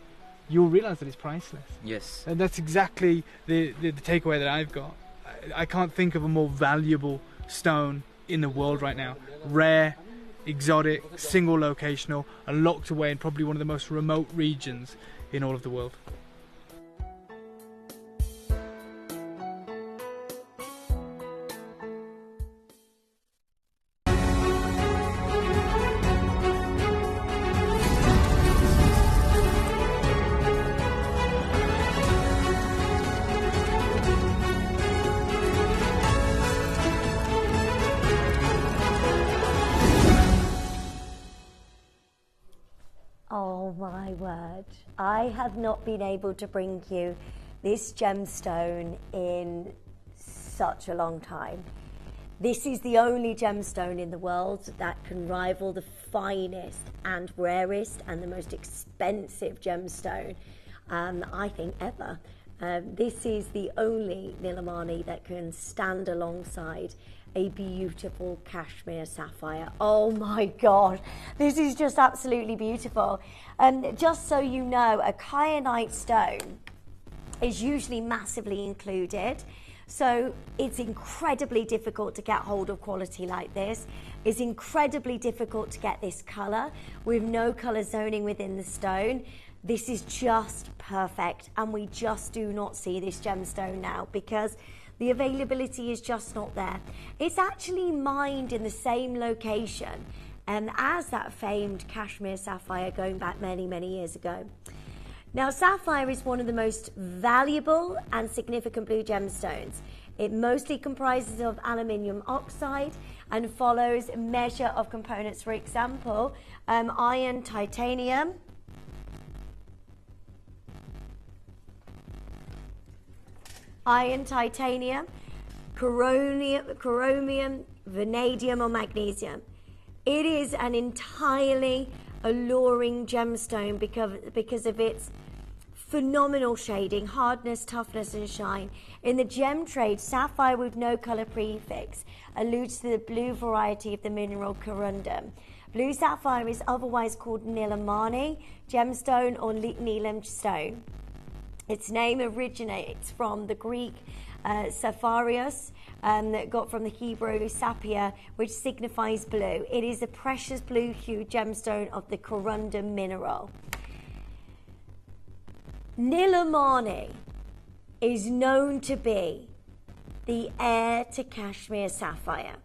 you'll realize that it's priceless. Yes. And that's exactly the takeaway that I've got. I can't think of a more valuable stone in the world right now. Rare, exotic, single locational, and locked away in probably one of the most remote regions in all of the world. Oh my word. I have not been able to bring you this gemstone in such a long time. This is the only gemstone in the world that can rival the finest and rarest and the most expensive gemstone, I think, ever. This is the only Nilamani that can stand alongside a beautiful Kashmir sapphire. Oh my God, this is just absolutely beautiful. And just so you know, a kyanite stone is usually massively included. So it's incredibly difficult to get hold of quality like this. It's incredibly difficult to get this colour with no colour zoning within the stone. This is just perfect, and we just do not see this gemstone now because the availability is just not there. It's actually mined in the same location as that famed Kashmir sapphire going back many, many years ago. Now, sapphire is one of the most valuable and significant blue gemstones. It mostly comprises of aluminium oxide and follows a measure of components. For example, iron, titanium, chromium, vanadium or magnesium. It is an entirely alluring gemstone because of its phenomenal shading, hardness, toughness and shine. In the gem trade, sapphire with no colour prefix alludes to the blue variety of the mineral corundum. Blue sapphire is otherwise called Nilamani gemstone or Nilam stone. Its name originates from the Greek sappharios that got from the Hebrew sapphire, which signifies blue. It is a precious blue hue gemstone of the corundum mineral. Nilamani is known to be the heir to Kashmir sapphire.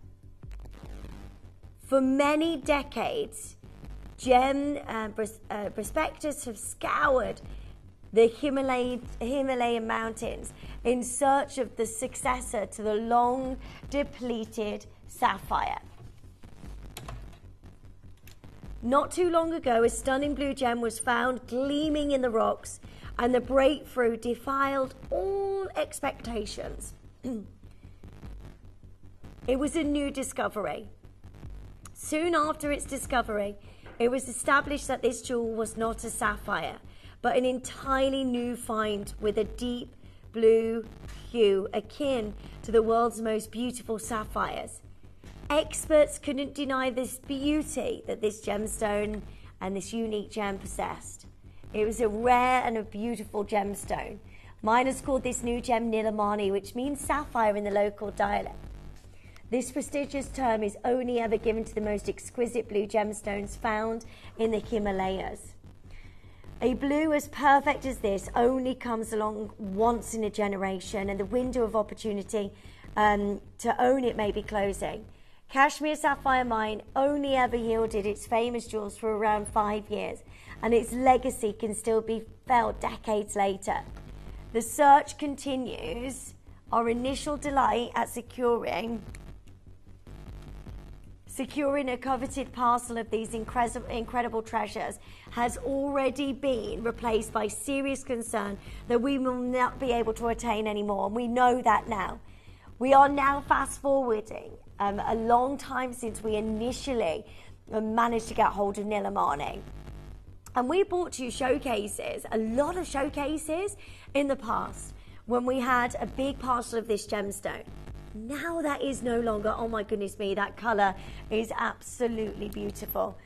For many decades, gem prospectors have scoured the Himalayan mountains in search of the successor to the long depleted sapphire. Not too long ago, a stunning blue gem was found gleaming in the rocks, and the breakthrough defied all expectations. It was a new discovery. Soon after its discovery, it was established that this jewel was not a sapphire, but an entirely new find with a deep blue hue akin to the world's most beautiful sapphires. Experts couldn't deny this beauty that this gemstone and this unique gem possessed. It was a rare and a beautiful gemstone. Miners called this new gem Nilamani, which means sapphire in the local dialect. This prestigious term is only ever given to the most exquisite blue gemstones found in the Himalayas. A blue as perfect as this only comes along once in a generation, and the window of opportunity to own it may be closing. Kashmir Sapphire Mine only ever yielded its famous jewels for around 5 years, and its legacy can still be felt decades later. The search continues. Our initial delight at securing a coveted parcel of these incredible treasures has already been replaced by serious concern that we will not be able to attain anymore, and we know that now. We are now fast forwarding a long time since we initially managed to get hold of Nilamani. And we brought you showcases, a lot of showcases in the past when we had a big parcel of this gemstone. Now that is no longer. Oh my goodness me, that colour is absolutely beautiful.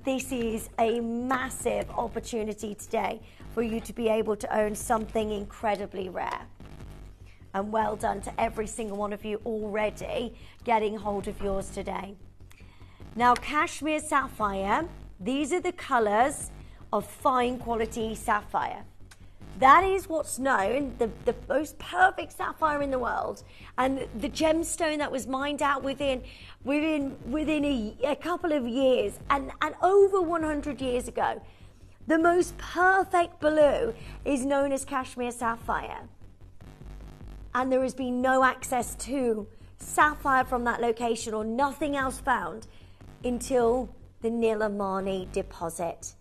This is a massive opportunity today for you to be able to own something incredibly rare. And well done to every single one of you already getting hold of yours today. Now, Kashmir Sapphire, these are the colours of fine quality sapphire. That is what's known, the most perfect sapphire in the world, and the gemstone that was mined out within a couple of years, and over 100 years ago. The most perfect blue is known as Kashmir Sapphire. And there has been no access to sapphire from that location or nothing else found until the Nilamani deposit.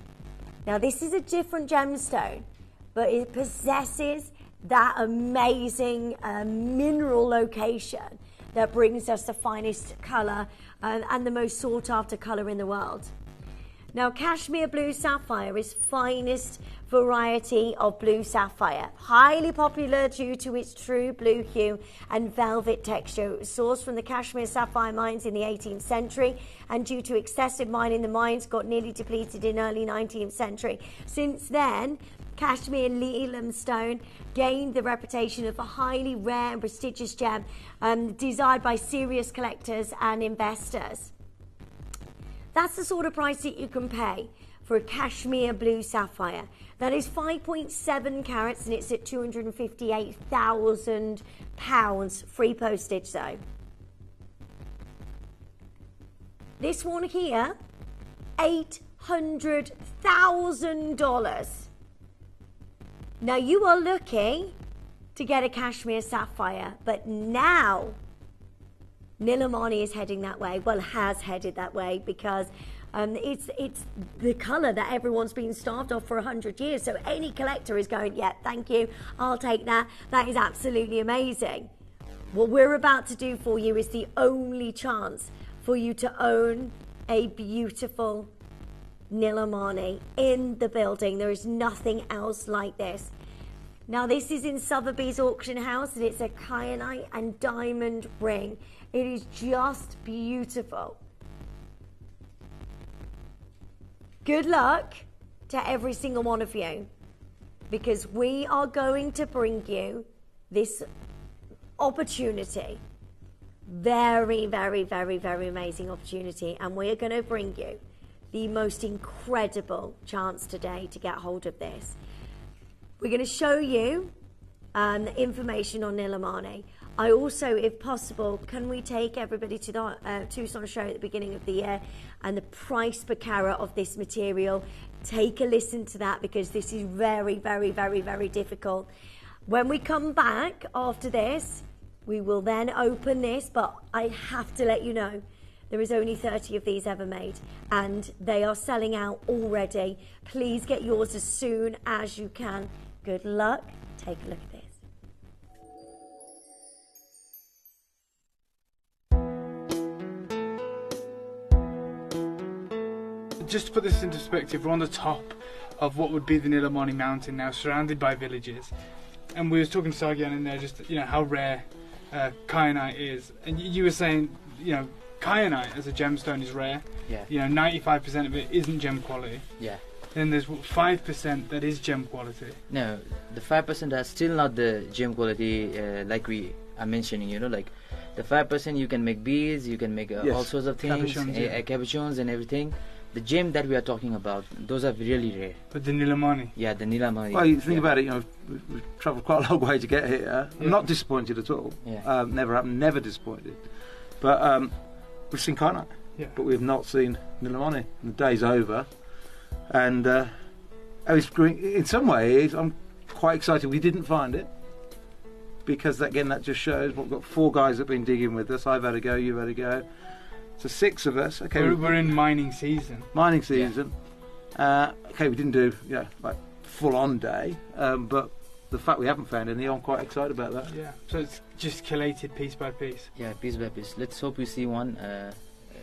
Now, this is a different gemstone, but it possesses that amazing mineral location that brings us the finest colour and the most sought after colour in the world. Now, Kashmir Blue Sapphire is finest variety of blue sapphire. Highly popular due to its true blue hue and velvet texture. It was sourced from the Kashmir sapphire mines in the 18th century, and due to excessive mining, the mines got nearly depleted in early 19th century. Since then, Kashmir limestone gained the reputation of a highly rare and prestigious gem, desired by serious collectors and investors. That's the sort of price that you can pay for a Kashmir Blue Sapphire. That is 5.7 carats, and it's at £258,000, free postage though. This one here, $800,000. Now you are lucky to get a Kashmir Sapphire, but now Nilamani is heading that way, well, has headed that way, because it's the colour that everyone's been starved of for 100 years. So any collector is going, yeah, thank you, I'll take that. That is absolutely amazing. What we're about to do for you is the only chance for you to own a beautiful Nilamani in the building. There is nothing else like this. Now, this is in Sotheby's auction house, and it's a kyanite and diamond ring. It is just beautiful. Good luck to every single one of you, because we are going to bring you this opportunity. Very, very, very, very amazing opportunity. And we are going to bring you the most incredible chance today to get hold of this. We're going to show you information on Nilamani. I also, if possible, can we take everybody to the Tucson show at the beginning of the year, and the price per carat of this material? Take a listen to that, because this is very, very, very, very difficult. When we come back after this, we will then open this, but I have to let you know, there is only 30 of these ever made, and they are selling out already. Please get yours as soon as you can. Good luck. Take a look at this. Just to put this into perspective, we're on the top of what would be the Nilamani mountain now, surrounded by villages. And we were talking to Sargyan in there, just, you know, how rare kyanite is. And you were saying, you know, kyanite as a gemstone is rare. Yeah. You know, 95% of it isn't gem quality. Yeah. Then there's 5% that is gem quality. No, the 5% are still not the gem quality, like we are mentioning, you know, like the 5% you can make beads, you can make all sorts of things, cabochons and everything. The gem that we are talking about, those are really rare. But the Nilamani? Yeah, the Nilamani. Well, you think about it, you know, we've travelled quite a long way to get here. I'm not disappointed at all. Yeah. Never disappointed. But we've seen kyanite, but we have not seen Nilamani. The day's over. And in some ways, I'm quite excited we didn't find it. Because, again, that just shows we've got 4 guys that have been digging with us. I've had a go, you've had a go. So 6 of us. Okay, we're in mining season. Mining season. Yeah. Okay, we didn't do like full-on day, but the fact we haven't found any, I'm quite excited about that. Yeah. So it's just collated piece by piece. Yeah, piece by piece. Let's hope we see one.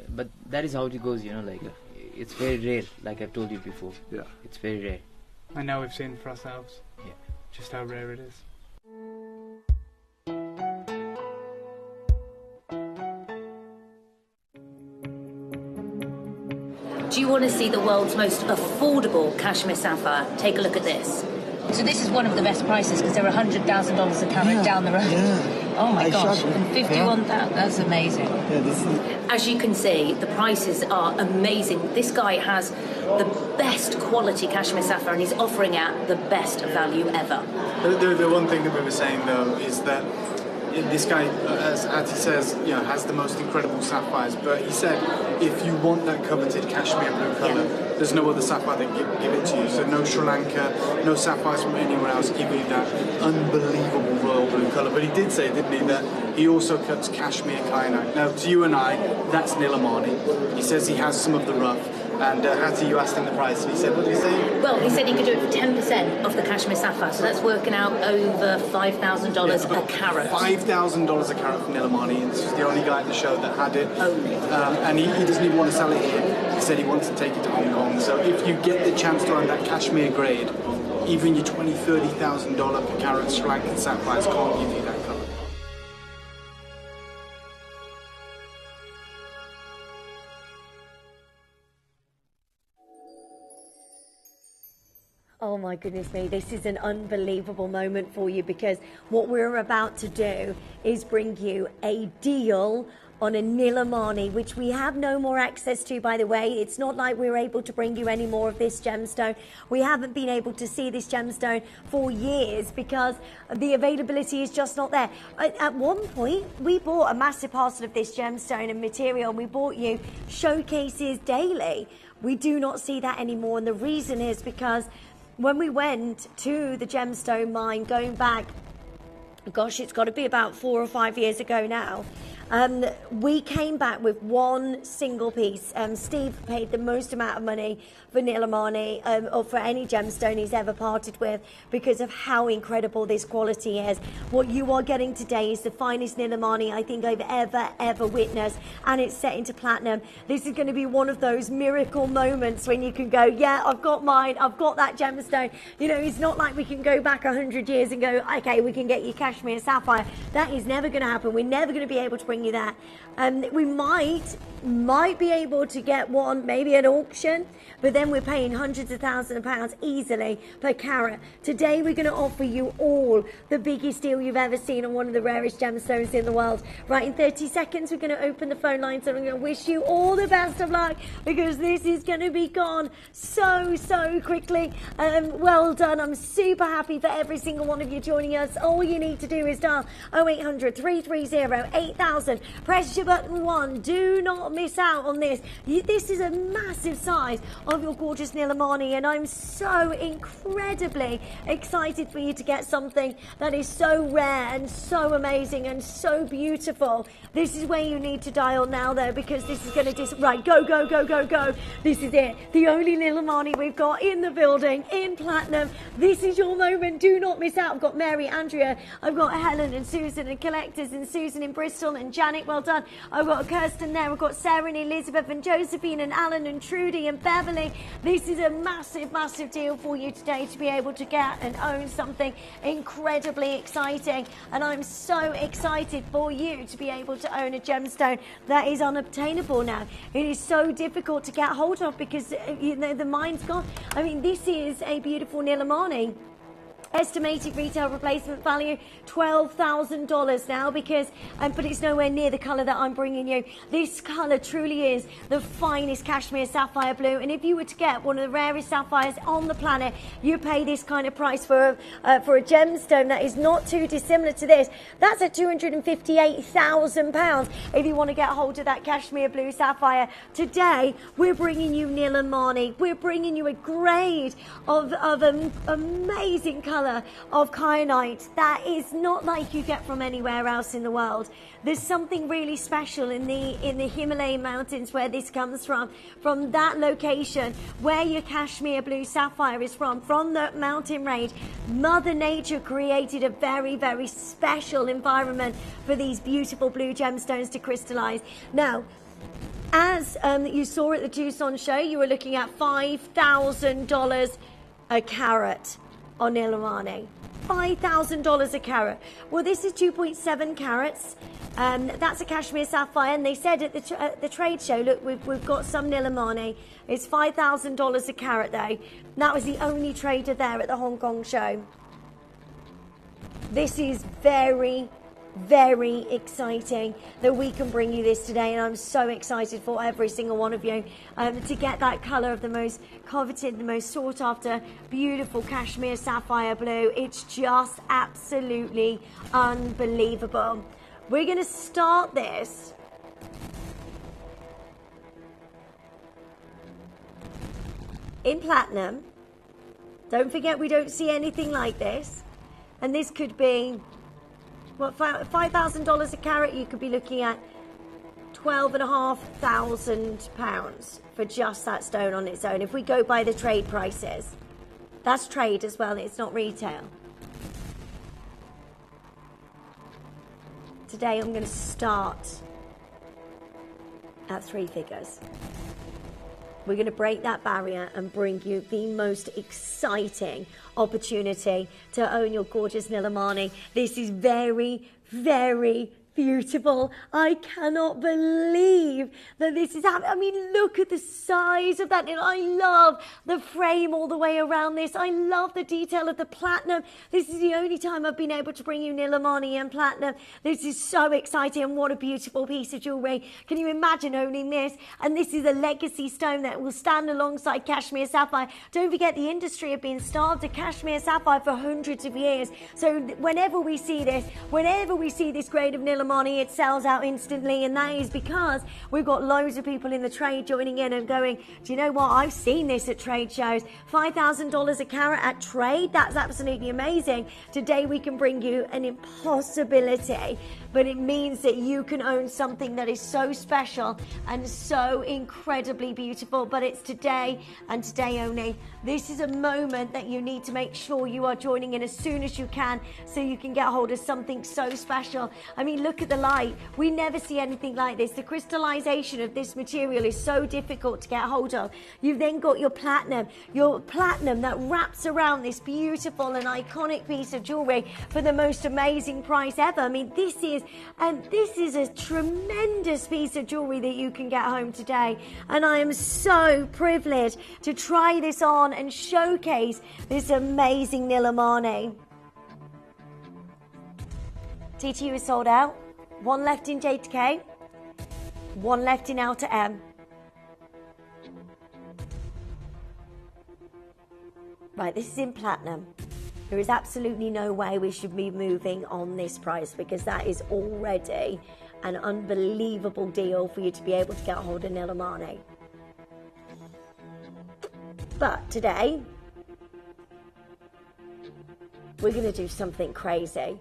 But that is how it goes, you know. Like it's very rare. Like I've told you before. Yeah. It's very rare. I know we've seen for ourselves. Yeah. Just how rare it is. Do you want to see the world's most affordable Kashmir sapphire? Take a look at this. So this is one of the best prices because they're $100,000 a carat down the road. Yeah. Oh my gosh, and 51,000, that's amazing. Yeah, this is... As you can see, the prices are amazing. This guy has the best quality Kashmir sapphire and he's offering out the best value ever. The one thing that we were saying though is that this guy, as he says, you know, has the most incredible sapphires. But he said, if you want that coveted Kashmir blue colour, there's no other sapphire that can give it to you. So no Sri Lanka, no sapphires from anywhere else give you that unbelievable royal blue colour. But he did say, didn't he, that he also cuts Kashmir kyanite. Now, to you and I, that's Nilamani. He says he has some of the rough. And Hattie, you asked him the price. He said, what did he say? Well, he said he could do it for 10% of the Kashmir sapphire, so that's working out over $5,000 a carat. $5,000 a carat from Nilamani, and this was the only guy at the show that had it. Only. And he doesn't even want to sell it here. He said he wants to take it to Hong Kong. So if you get the chance to own that Kashmir grade, even your $20,000, $30,000 per carat Sri Lankan sapphires can't give you that colour. Oh my goodness me, this is an unbelievable moment for you, because what we're about to do is bring you a deal on a Nilamani, which we have no more access to, by the way. It's not like we're able to bring you any more of this gemstone. We haven't been able to see this gemstone for years because the availability is just not there. At one point, we bought a massive parcel of this gemstone and material, and we bought you showcases daily. We do not see that anymore, and the reason is because when we went to the gemstone mine, going back, gosh, it's got to be about 4 or 5 years ago now, we came back with one single piece. Steve paid the most amount of money for Nilamani or for any gemstone he's ever parted with because of how incredible this quality is. What you are getting today is the finest Nilamani I think I've ever witnessed, and it's set into platinum. This is going to be one of those miracle moments when you can go, yeah, I've got mine, I've got that gemstone. You know, it's not like we can go back 100 years and go, okay, we can get you Kashmir sapphire. That is never going to happen. We're never going to be able to bring you that. We might be able to get one maybe at auction, but then we're paying hundreds of thousands of pounds easily per carat. Today we're going to offer you all the biggest deal you've ever seen on one of the rarest gemstones in the world. Right, in 30 seconds we're going to open the phone lines, and I'm going to wish you all the best of luck, because this is going to be gone so quickly. Well done. I'm super happy for every single one of you joining us. All you need to do is dial 0800 330 8000. Press your button 1. Do not miss out on this. This is a massive size of your gorgeous Nilamani, and I'm so incredibly excited for you to get something that is so rare and so amazing and so beautiful. This is where you need to dial now, though, because this is going to right, go. This is it. The only Nilamani we've got in the building in platinum. This is your moment. Do not miss out. I've got Mary, Andrea, I've got Helen and Susan and collectors, and Susan in Bristol, and Janet, well done. I've got Kirsten there. I've got Sarah and Elizabeth and Josephine and Alan and Trudy and Beverly. This is a massive deal for you today to be able to get and own something incredibly exciting, and I'm so excited for you to be able to own a gemstone that is unobtainable now. It is so difficult to get hold of because you know the mine's gone. I mean, this is a beautiful Nilamani. Estimated retail replacement value $12,000 now, because but it's nowhere near the colour that I'm bringing you. This colour truly is the finest Kashmir sapphire blue, and if you were to get one of the rarest sapphires on the planet, you pay this kind of price for a gemstone that is not too dissimilar to this. That's at £258,000 if you want to get hold of that Kashmir blue sapphire. Today we're bringing you Nilamani. We're bringing you a grade of an amazing colour of kyanite that is not like you get from anywhere else in the world. There's something really special in the Himalayan mountains where this comes from that location where your Kashmir blue sapphire is from the mountain range. Mother Nature created a very special environment for these beautiful blue gemstones to crystallize. Now, as you saw at the Tucson show, you were looking at $5,000 a carat on Nilamani. $5,000 a carat. Well, this is 2.7 carats. That's a Kashmir sapphire, and they said at the trade show, look, we've got some Nilamani. It's $5,000 a carat, though. That was the only trader there at the Hong Kong show. This is very exciting that we can bring you this today, and I'm so excited for every single one of you to get that colour of the most coveted, the most sought after, beautiful Kashmir sapphire blue. It's just absolutely unbelievable. We're going to start this in platinum. Don't forget, we don't see anything like this, and this could be $5,000 a carat. You could be looking at £12,500 for just that stone on its own. If we go by the trade prices, that's trade as well, it's not retail. Today I'm going to start at 3 figures. We're going to break that barrier and bring you the most exciting opportunity to own your gorgeous Nilamani. This is very, very beautiful. I cannot believe that this is happening. I mean, look at the size of that. I love the frame all the way around this. I love the detail of the platinum. This is the only time I've been able to bring you Nilamani and platinum. This is so exciting, and what a beautiful piece of jewellery. Can you imagine owning this? And this is a legacy stone that will stand alongside Kashmir sapphire. Don't forget, the industry have been starved of Kashmir sapphire for hundreds of years. So whenever we see this grade of Nilamani, it sells out instantly, and that is because we've got loads of people in the trade joining in and going, do you know what, I've seen this at trade shows. $5,000 a carat at trade, that's absolutely amazing. Today we can bring you an impossibility, but it means that you can own something that is so special and so incredibly beautiful. But it's today and today only. This is a moment that you need to make sure you are joining in as soon as you can, so you can get hold of something so special. I mean, look at the light. We never see anything like this. The crystallization of this material is so difficult to get hold of. You've then got your platinum that wraps around this beautiful and iconic piece of jewelry for the most amazing price ever. I mean, this is a tremendous piece of jewelry that you can get home today, and I am so privileged to try this on and showcase this amazing Nilamani. TTU is sold out. 1 left in Jade K, 1 left in Outer M. Right, this is in platinum. There is absolutely no way we should be moving on this price, because that is already an unbelievable deal for you to be able to get hold of Nilamani. But today, we're going to do something crazy.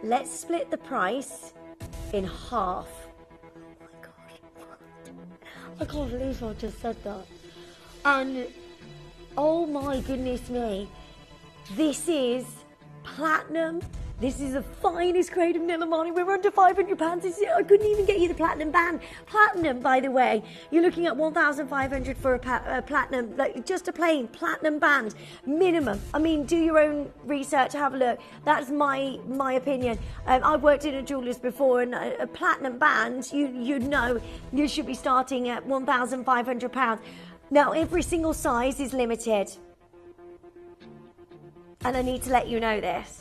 Let's split the price in half. Oh my God. I can't believe I just said that. And oh my goodness me, this is platinum. This is the finest grade of Nilamani. We're under £500. I couldn't even get you the platinum band. Platinum, by the way, you're looking at $1,500 for a platinum, like just a plain platinum band minimum. I mean, do your own research, have a look. That's my opinion. I've worked in a jeweller's before, and a platinum band, you know, you should be starting at £1,500. Now, every single size is limited, and I need to let you know this.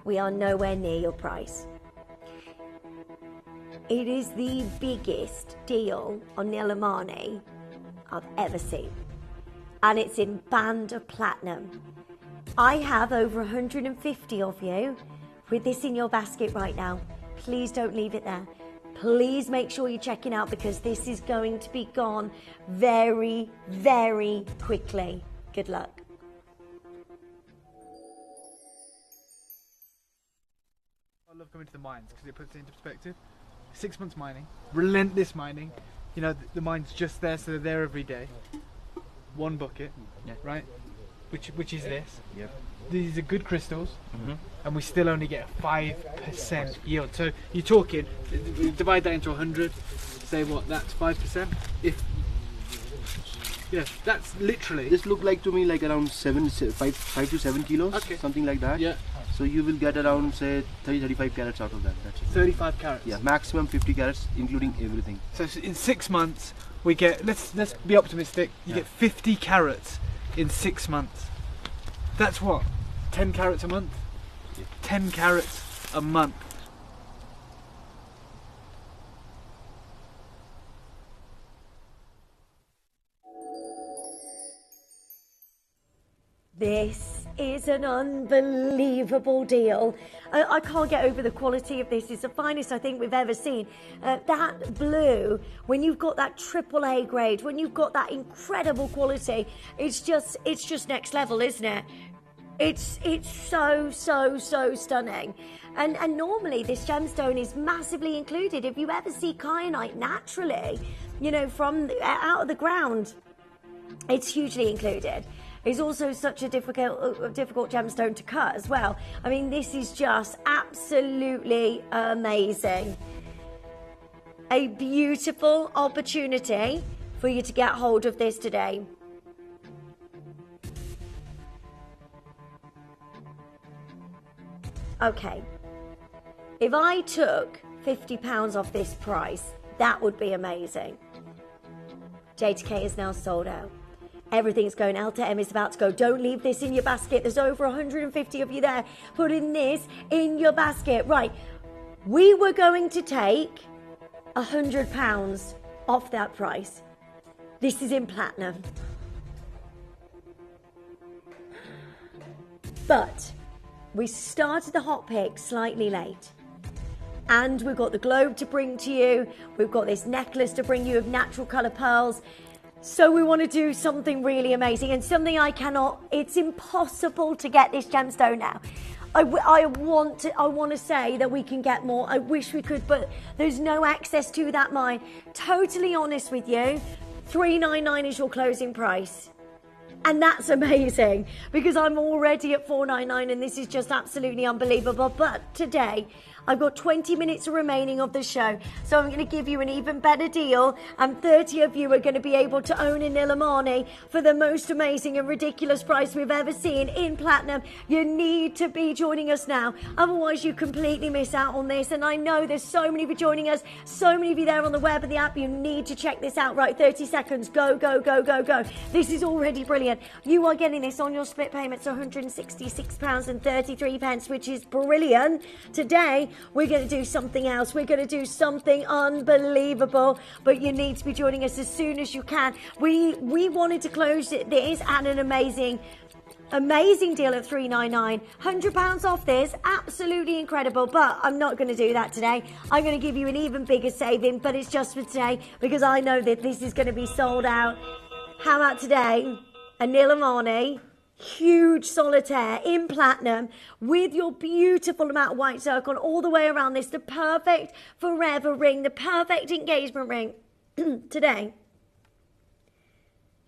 We are nowhere near your price. It is the biggest deal on Nilamani I've ever seen, and it's in band of platinum. I have over 150 of you with this in your basket right now. Please don't leave it there. Please make sure you're checking out, because this is going to be gone very, very quickly. Good luck. I love coming to the mines because it puts it into perspective. 6 months mining, relentless mining. You know, the mine's just there, so they're there every day. 1 bucket, right? Which is this. Yep. These are good crystals, and we still only get a 5% yield. So you're talking, divide that into 100, say what, that's 5%? If yeah, that's literally. This look like to me like around 5 to 7 kilos, something like that. Yeah. So you will get around say 30-35 carats out of that. That's it. 35 carats. Yeah, maximum 50 carats, including everything. So in 6 months we get. Let's be optimistic. You get 50 carats in 6 months. That's what, 10 carats a month. 10 carats a month. This is an unbelievable deal. I can't get over the quality of this. It's the finest I think we've ever seen. That blue, when you've got that AAA grade, when you've got that incredible quality, it's just next level, isn't it? It's so stunning. And normally this gemstone is massively included. If you ever see kyanite naturally, you know, from out of the ground, it's hugely included. It's also such a difficult gemstone to cut as well. I mean, this is just absolutely amazing. A beautiful opportunity for you to get hold of this today. Okay, if I took £50 off this price, that would be amazing. JTK is now sold out. Everything's going. L2M is about to go. Don't leave this in your basket. There's over 150 of you there putting this in your basket. Right, we were going to take £100 off that price. This is in platinum. But we started the hot pick slightly late. And we've got the globe to bring to you. We've got this necklace to bring you of natural colour pearls. So we want to do something really amazing and something it's impossible to get this gemstone now. I want to say that we can get more. I wish we could, but there's no access to that mine. Totally honest with you, $399 is your closing price. And that's amazing because I'm already at $499 and this is just absolutely unbelievable. But today, I've got 20 minutes remaining of the show, so I'm going to give you an even better deal, and 30 of you are going to be able to own a Nilamani for the most amazing and ridiculous price we've ever seen in platinum. You need to be joining us now, otherwise you completely miss out on this. And I know there's so many of you joining us, so many of you there on the web and the app. You need to check this out. Right, 30 seconds. Go, go, go, go, go. This is already brilliant. You are getting this on your split payments, £166.33, which is brilliant. Today, we're going to do something else. We're going to do something unbelievable, but you need to be joining us as soon as you can. We wanted to close this at an amazing deal of $399. £100 off this, absolutely incredible, but I'm not going to do that today. I'm going to give you an even bigger saving, but it's just for today because I know that this is going to be sold out. How about today? A Nilamani, huge solitaire in platinum with your beautiful amount of white circle all the way around this, the perfect forever ring, the perfect engagement ring today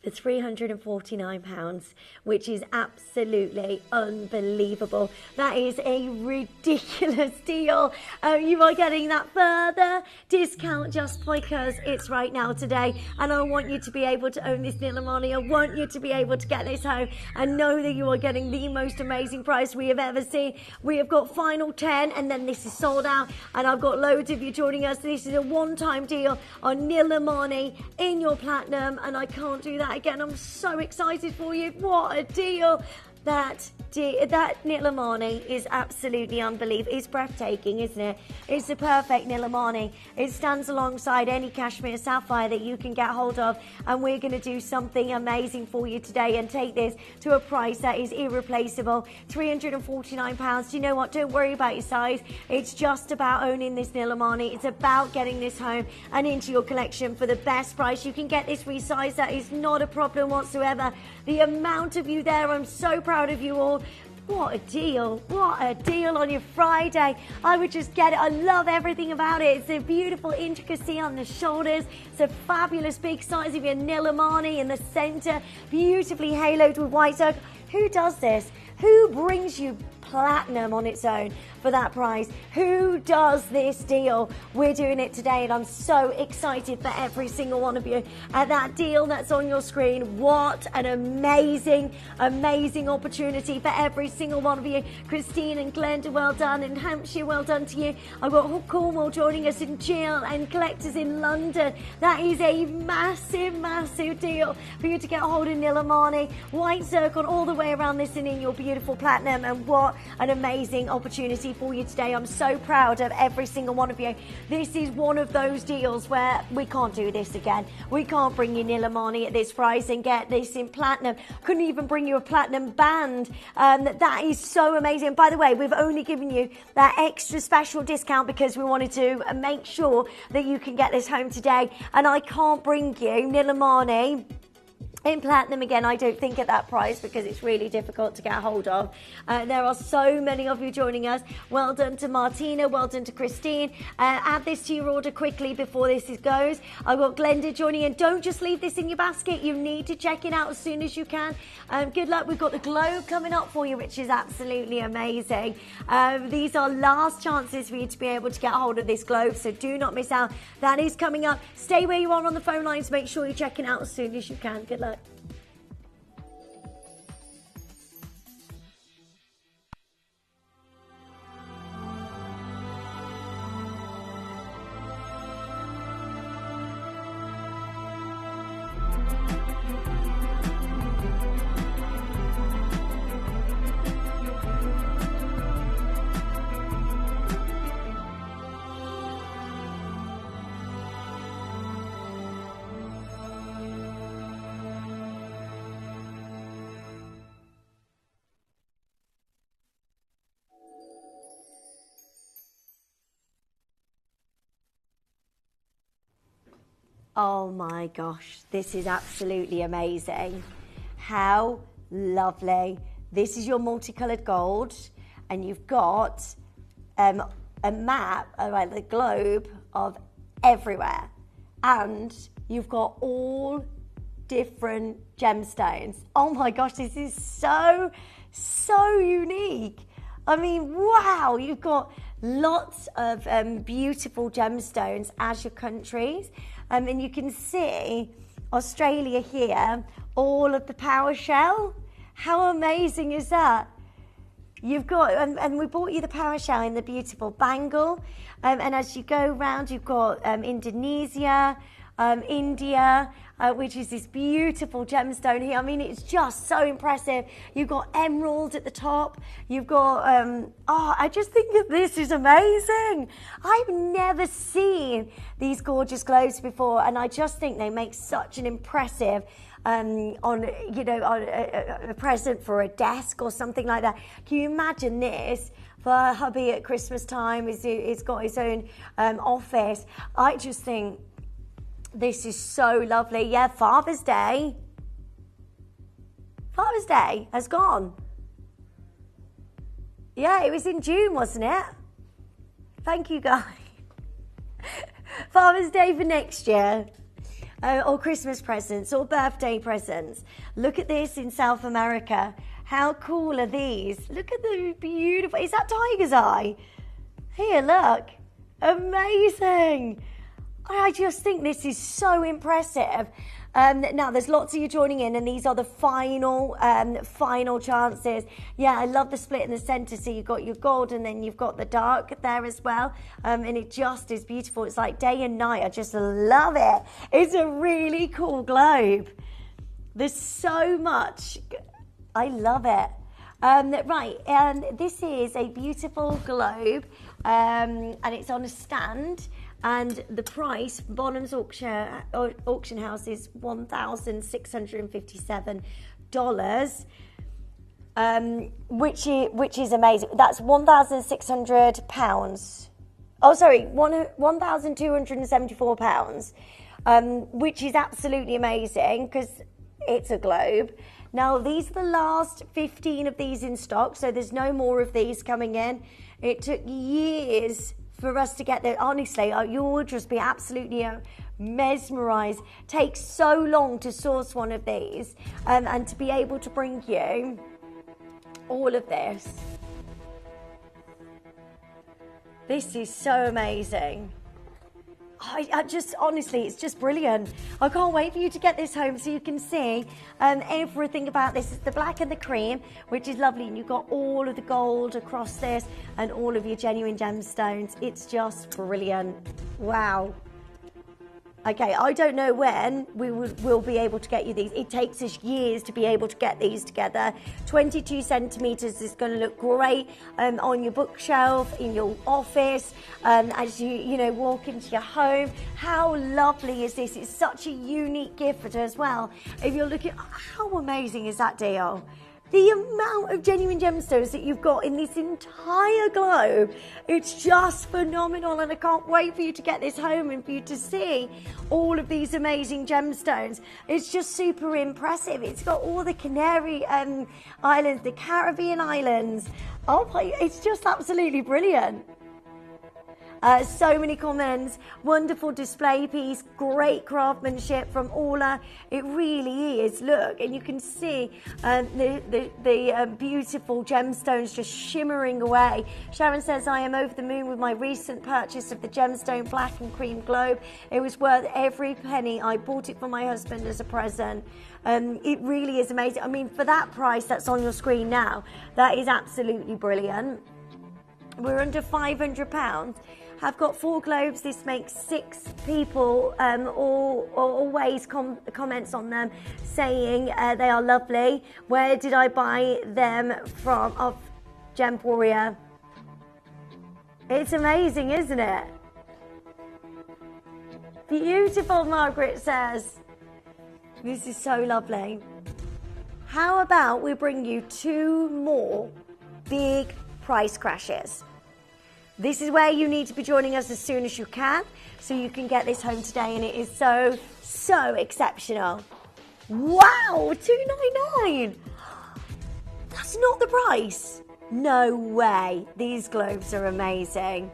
for £349, which is absolutely unbelievable. That is a ridiculous deal. You are getting that further discount just because it's right now today, and I want you to be able to own this Nilamani. I want you to be able to get this home and know that you are getting the most amazing price we have ever seen. We have got final 10 and then this is sold out, and I've got loads of you joining us. This is a one-time deal on Nilamani in your platinum, and I can't do that again. I'm so excited for you. What a deal. That Nilamani is absolutely unbelievable. It's breathtaking, isn't it? It's the perfect Nilamani. It stands alongside any Kashmir sapphire that you can get hold of, and we're going to do something amazing for you today and take this to a price that is irreplaceable. £349. Do you know what? Don't worry about your size. It's just about owning this Nilamani. It's about getting this home and into your collection for the best price. You can get this resized. That is not a problem whatsoever. The amount of you there, I'm so proud of you all. What a deal. What a deal on your Friday. I would just get it. I love everything about it. It's a beautiful intricacy on the shoulders. It's a fabulous big size of your Nilamani in the center. Beautifully haloed with white circle. Who does this? Who brings you platinum on its own for that price? Who does this deal? We're doing it today, and I'm so excited for every single one of you at that deal that's on your screen. What an amazing opportunity for every single one of you. Christine and Glenda, well done, and Hampshire, well done to you. I've got Cornwall joining us, and Jill and collectors in London. That is a massive deal for you to get a hold of Nilamani. White circle all the way around this and in your beautiful platinum, and what an amazing opportunity for you today. I'm so proud of every single one of you. This is one of those deals where we can't do this again. We can't bring you Nilamani at this price and get this in platinum. Couldn't even bring you a platinum band. That is so amazing. By the way, we've only given you that extra special discount because we wanted to make sure that you can get this home today. And I can't bring you Nilamani In platinum, again, I don't think at that price because it's really difficult to get hold of. There are so many of you joining us. Well done to Martina. Well done to Christine. Add this to your order quickly before this goes. I've got Glenda joining in. Don't just leave this in your basket. You need to check it out as soon as you can. Good luck. We've got the globe coming up for you, which is absolutely amazing. These are last chances for you to be able to get hold of this globe, so do not miss out. That is coming up. Stay where you are on the phone lines. Make sure you're checking out as soon as you can. Good luck. Oh my gosh, this is absolutely amazing. How lovely. This is your multicolored gold, and you've got a map, the globe of everywhere. And you've got all different gemstones. Oh my gosh, this is so unique. I mean, wow, you've got lots of beautiful gemstones as your countries. And you can see Australia here, all of the power shell. How amazing is that? You've got, and we bought you the power shell in the beautiful bangle. And as you go around, you've got Indonesia, India, which is this beautiful gemstone here. I mean, it's just so impressive. You've got emerald at the top. You've got, I just think that this is amazing. I've never seen these gorgeous globes before, and I just think they make such an impressive on a present for a desk or something like that. Can you imagine this for hubby at Christmas time? He's got his own office. I just think this is so lovely. Yeah, Father's Day has gone. Yeah, it was in June, wasn't it? Thank you, guys. Father's Day for next year. Or Christmas presents or birthday presents. Look at this in South America. How cool are these? Look at the beautiful, is that tiger's eye? Here, look. Amazing. I just think this is so impressive. Now, there's lots of you joining in, and these are the final chances. Yeah, I love the split in the centre. So you've got your gold, and then you've got the dark there as well. And it just is beautiful. It's like day and night. I just love it. It's a really cool globe. There's so much. I love it. Right, and this is a beautiful globe, and it's on a stand. And the price, Bonham's auction house, is $1,657, which is amazing. That's £1,600. Oh, sorry, £1,274, which is absolutely amazing because it's a globe. Now, these are the last 15 of these in stock, so there's no more of these coming in. It took years for us to get there. Honestly, you will just be absolutely mesmerised. Takes so long to source one of these, and to be able to bring you all of this. This is so amazing. I just, honestly, it's just brilliant. I can't wait for you to get this home so you can see everything about this. It's the black and the cream, which is lovely. And you've got all of the gold across this and all of your genuine gemstones. It's just brilliant. Wow. Okay, I don't know when we'll be able to get you these. It takes us years to be able to get these together. 22 centimetres is going to look great on your bookshelf, in your office, as you walk into your home. How lovely is this? It's such a unique gift as well. If you're looking, how amazing is that deal? The amount of genuine gemstones that you've got in this entire globe, it's just phenomenal, and I can't wait for you to get this home and for you to see all of these amazing gemstones. It's just super impressive. It's got all the Canary Islands, the Caribbean islands. Oh, it's just absolutely brilliant. So many comments, wonderful display piece, great craftsmanship from Orla. It really is. Look, and you can see the beautiful gemstones just shimmering away. Sharon says, I am over the moon with my recent purchase of the gemstone black and cream globe. It was worth every penny. I bought it for my husband as a present. It really is amazing. I mean, for that price that's on your screen now, that is absolutely brilliant. We're under £500. I've got 4 globes. This makes 6 people always comments on them saying they are lovely. Where did I buy them from? Of Gemporia. It's amazing, isn't it? Beautiful, Margaret says. This is so lovely. How about we bring you 2 more big price crashes? This is where you need to be joining us as soon as you can, so you can get this home today, and it is so, so exceptional. Wow, $299. That's not the price. No way. These globes are amazing.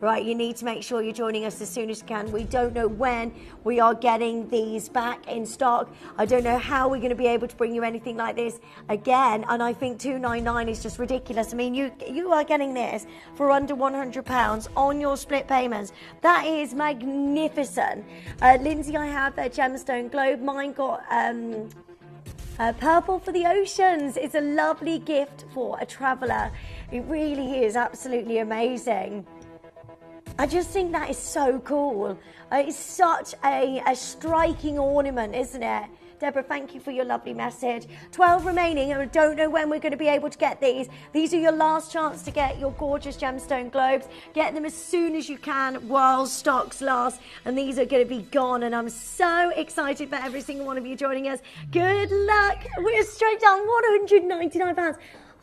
Right, you need to make sure you're joining us as soon as you can. We don't know when we are getting these back in stock. I don't know how we're going to be able to bring you anything like this again. And I think $299 is just ridiculous. I mean, you are getting this for under £100 on your split payments. That is magnificent. Lindsay, I have a gemstone globe. Mine got purple for the oceans. It's a lovely gift for a traveller. It really is absolutely amazing. I just think that is so cool. It's such a striking ornament, isn't it? Deborah, thank you for your lovely message. 12 remaining, and I don't know when we're going to be able to get these. These are your last chance to get your gorgeous gemstone globes. Get them as soon as you can while stocks last, and these are going to be gone, and I'm so excited for every single one of you joining us. Good luck. We're straight down £199.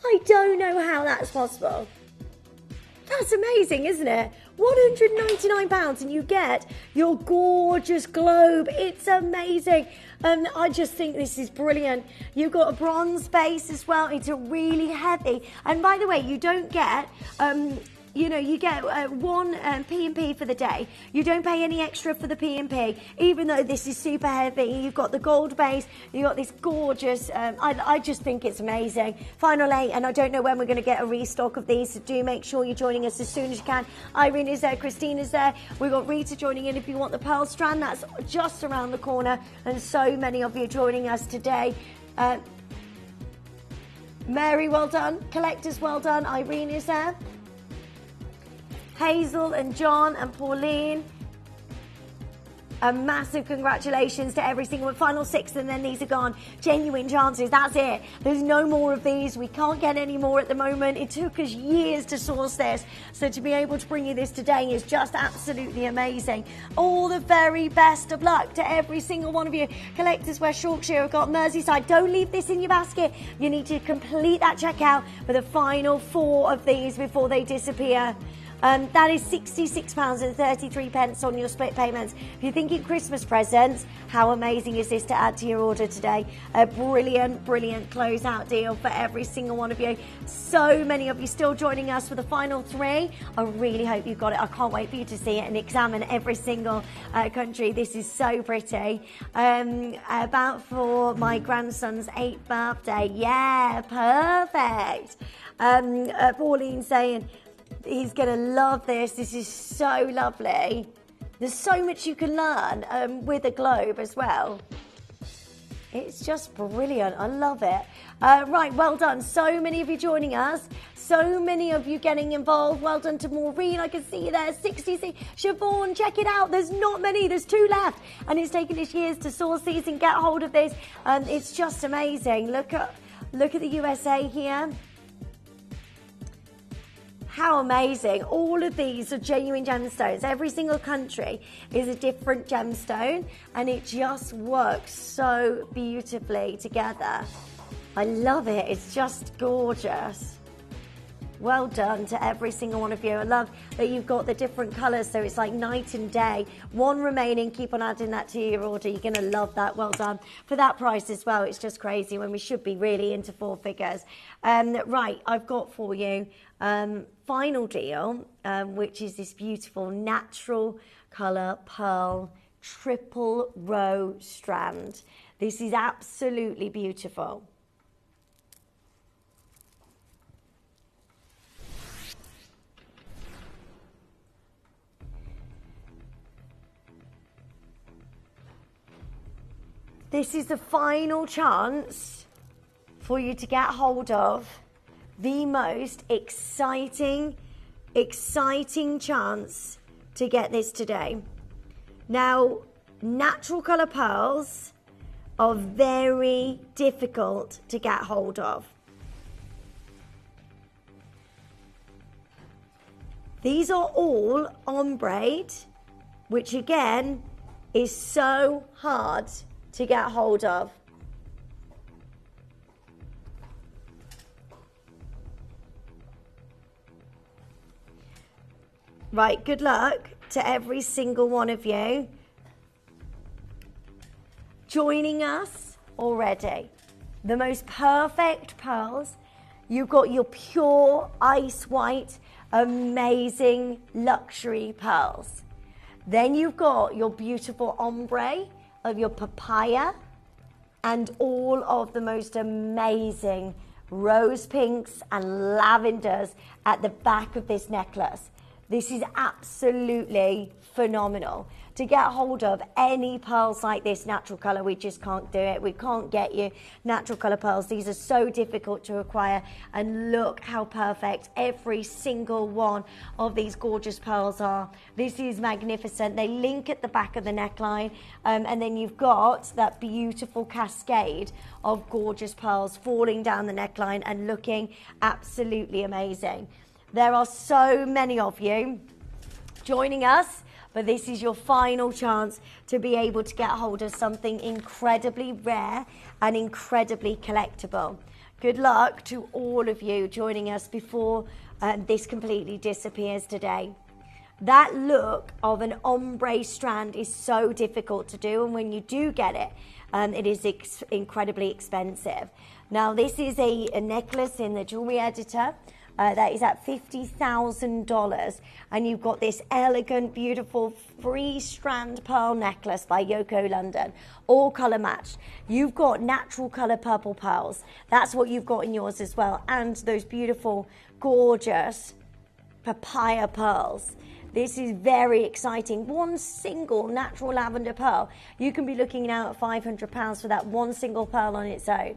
I don't know how that's possible. That's amazing, isn't it? £199 and you get your gorgeous globe. It's amazing. I just think this is brilliant. You've got a bronze base as well. It's a really heavy. And by the way, you don't get... you get one P&P for the day. You don't pay any extra for the P&P, even though this is super heavy. You've got the gold base. You've got this gorgeous... I just think it's amazing. Final 8, and I don't know when we're going to get a restock of these, so do make sure you're joining us as soon as you can. Irene is there. Christina's there. We've got Rita joining in if you want the pearl strand. That's just around the corner, and so many of you joining us today. Mary, well done. Collectors, well done. Irene is there. Hazel and John and Pauline. A massive congratulations to every single one. Final 6 and then these are gone. Genuine chances, that's it. There's no more of these. We can't get any more at the moment. It took us years to source this. So to be able to bring you this today is just absolutely amazing. All the very best of luck to every single one of you. Collectors West Yorkshire have got Merseyside. Don't leave this in your basket. You need to complete that checkout for the final 4 of these before they disappear. That is £66.33 on your split payments. If you're thinking Christmas presents, how amazing is this to add to your order today? A brilliant, brilliant closeout deal for every single one of you. So many of you still joining us for the final 3. I really hope you've got it. I can't wait for you to see it and examine every single country. This is so pretty. About for my grandson's 8th birthday. Yeah, perfect. Pauline saying... he's going to love this. This is so lovely. There's so much you can learn with a globe as well. It's just brilliant. I love it. Right, well done. So many of you joining us. So many of you getting involved. Well done to Maureen. I can see you there. 66. Siobhan, check it out. There's not many. There's 2 left. And it's taken us years to source these and get hold of this. It's just amazing. Look at the USA here. How amazing. All of these are genuine gemstones. Every single country is a different gemstone, and it just works so beautifully together. I love it. It's just gorgeous. Well done to every single one of you. I love that you've got the different colours, so it's like night and day. One remaining, keep on adding that to your order. You're going to love that. Well done. For that price as well, it's just crazy when we should be really into 4 figures. Right, I've got for you final deal, which is this beautiful natural colour pearl triple row strand. This is absolutely beautiful. This is the final chance for you to get hold of the most exciting chance to get this today. Now, natural colour pearls are very difficult to get hold of. These are all ombre, which again is so hard to get hold of. Right, good luck to every single one of you joining us already. The most perfect pearls. You've got your pure ice white, amazing luxury pearls. Then you've got your beautiful ombre of your papaya and all of the most amazing rose pinks and lavenders at the back of this necklace. This is absolutely phenomenal. To get hold of any pearls like this natural colour, we just can't do it. We can't get you natural colour pearls. These are so difficult to acquire, and look how perfect every single one of these gorgeous pearls are. This is magnificent. They link at the back of the neckline, and then you've got that beautiful cascade of gorgeous pearls falling down the neckline and looking absolutely amazing. There are so many of you joining us, but this is your final chance to be able to get hold of something incredibly rare and incredibly collectible. Good luck to all of you joining us before this completely disappears today. That look of an ombre strand is so difficult to do, and when you do get it, it is incredibly expensive. Now, this is a necklace in the jewelry editor. That is at $50,000, and you've got this elegant, beautiful 3-strand pearl necklace by Yoko London, all colour matched. You've got natural colour purple pearls. That's what you've got in yours as well, and those beautiful, gorgeous papaya pearls. This is very exciting. One single natural lavender pearl, you can be looking out at £500 for that one single pearl on its own.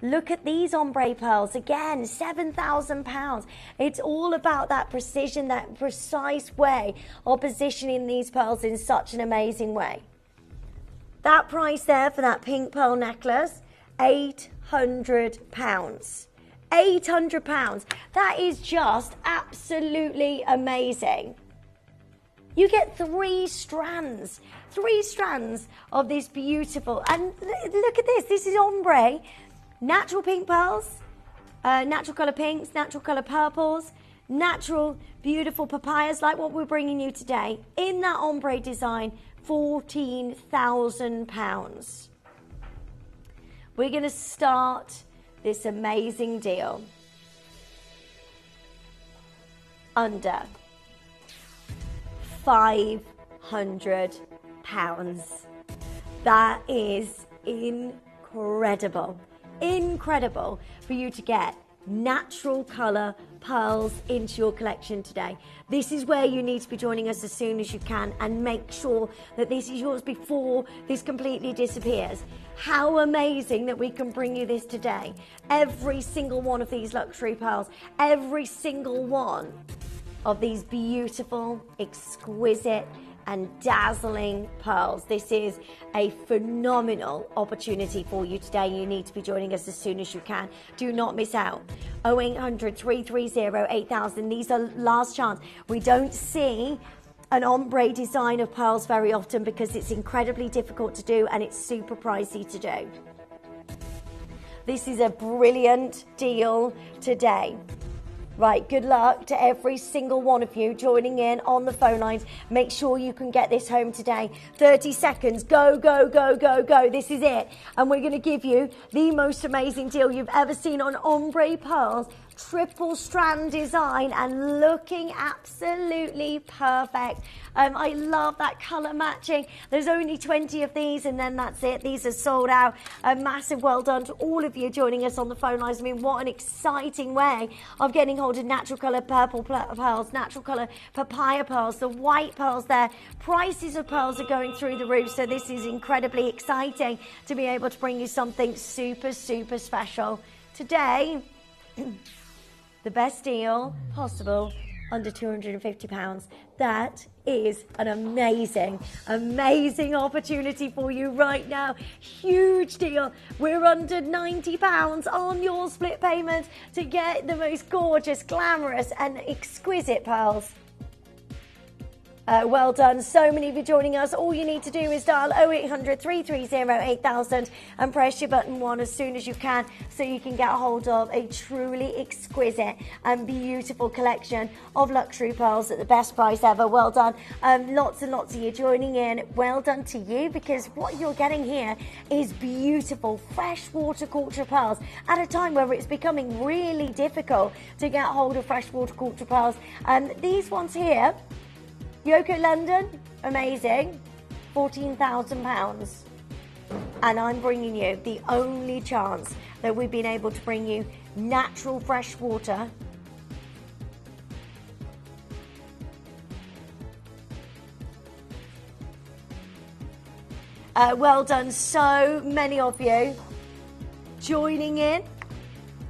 Look at these ombre pearls, again, £7,000. It's all about that precision, that precise way of positioning these pearls in such an amazing way. That price there for that pink pearl necklace, £800. £800. That is just absolutely amazing. You get 3 strands of this beautiful, and look at this is ombre. Natural pink pearls, natural colour pinks, natural colour purples, natural beautiful papayas like what we're bringing you today. In that ombre design, £14,000. We're going to start this amazing deal under £500. That is incredible. Incredible for you to get natural colour pearls into your collection today. This is where you need to be joining us as soon as you can, and make sure that this is yours before this completely disappears. How amazing that we can bring you this today. Every single one of these luxury pearls, every single one of these beautiful, exquisite and dazzling pearls. This is a phenomenal opportunity for you today. You need to be joining us as soon as you can. Do not miss out. 0800 330 8000. These are last chance. We don't see an ombre design of pearls very often because it's incredibly difficult to do and it's super pricey to do. This is a brilliant deal today. Right, good luck to every single one of you joining in on the phone lines. Make sure you can get this home today. 30 seconds. Go, go, go, go, go. This is it. And we're going to give you the most amazing deal you've ever seen on ombre pearls. Triple strand design and looking absolutely perfect. I love that colour matching. There's only 20 of these and then that's it. These are sold out. A massive well done to all of you joining us on the phone lines. I mean, what an exciting way of getting hold of natural colour purple pearls, natural colour papaya pearls, the white pearls there. Prices of pearls are going through the roof, so this is incredibly exciting to be able to bring you something super, super special. Today, the best deal possible, under £250. That is an amazing, amazing opportunity for you right now. Huge deal. We're under £90 on your split payment to get the most gorgeous, glamorous and exquisite pearls. Well done. So many of you joining us. All you need to do is dial 0800 330 8000 and press your button 1 as soon as you can so you can get hold of a truly exquisite and beautiful collection of luxury pearls at the best price ever. Well done. Lots and lots of you joining in. Well done to you, because what you're getting here is beautiful freshwater culture pearls at a time where it's becoming really difficult to get hold of freshwater culture pearls. These ones here, Yoko London, amazing, £14,000. And I'm bringing you the only chance that we've been able to bring you natural fresh water. Well done, so many of you joining in.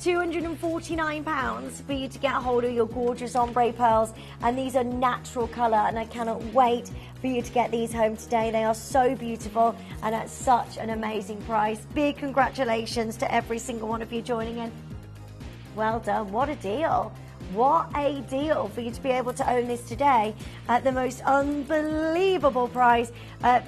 £249 for you to get a hold of your gorgeous ombre pearls, and these are natural colour, and I cannot wait for you to get these home today. They are so beautiful and at such an amazing price. Big congratulations to every single one of you joining in. Well done, what a deal. What a deal for you to be able to own this today at the most unbelievable price.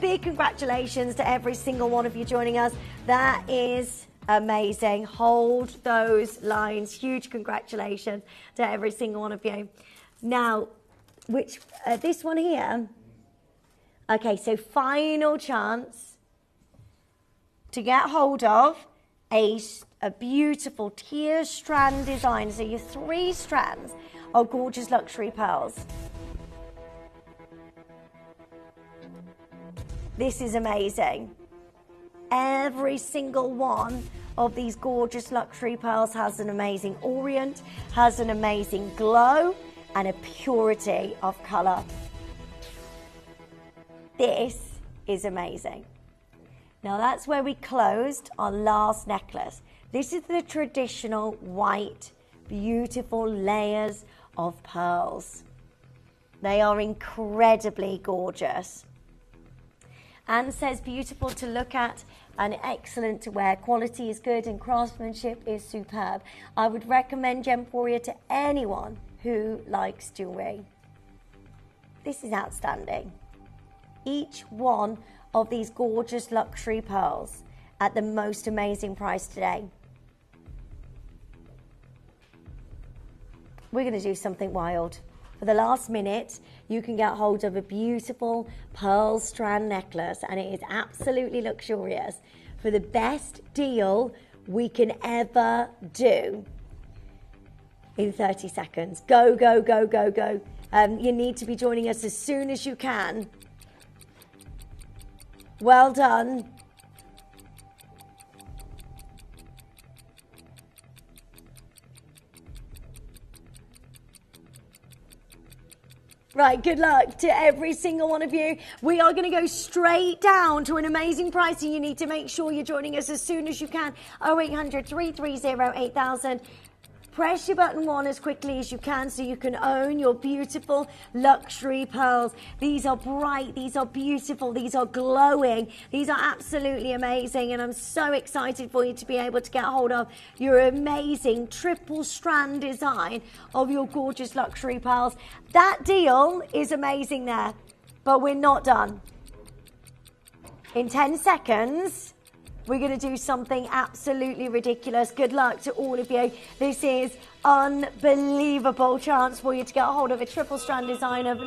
Big congratulations to every single one of you joining us. That is amazing. Hold those lines. Huge congratulations to every single one of you. Now, this one here. Okay, so final chance to get hold of a beautiful tier strand design. So your 3 strands of gorgeous luxury pearls. This is amazing. Every single one of these gorgeous luxury pearls has an amazing orient, has an amazing glow, and a purity of colour. This is amazing. Now that's where we closed our last necklace. This is the traditional white, beautiful layers of pearls. They are incredibly gorgeous. Anne says beautiful to look at and excellent to wear. Quality is good and craftsmanship is superb. I would recommend Gemporia to anyone who likes jewellery. This is outstanding. Each one of these gorgeous luxury pearls at the most amazing price today. We're going to do something wild. For the last minute, you can get hold of a beautiful pearl strand necklace, and it is absolutely luxurious for the best deal we can ever do in 30 seconds. Go, go, go, go, go. You need to be joining us as soon as you can. Well done. Right, good luck to every single one of you. We are going to go straight down to an amazing price, and you need to make sure you're joining us as soon as you can. 0800 330 8000. Press your button 1 as quickly as you can so you can own your beautiful luxury pearls. These are bright, these are beautiful, these are glowing, these are absolutely amazing, and I'm so excited for you to be able to get hold of your amazing triple strand design of your gorgeous luxury pearls. That deal is amazing there, but we're not done. In 10 seconds, we're going to do something absolutely ridiculous. Good luck to all of you. This is unbelievable chance for you to get a hold of a triple strand design of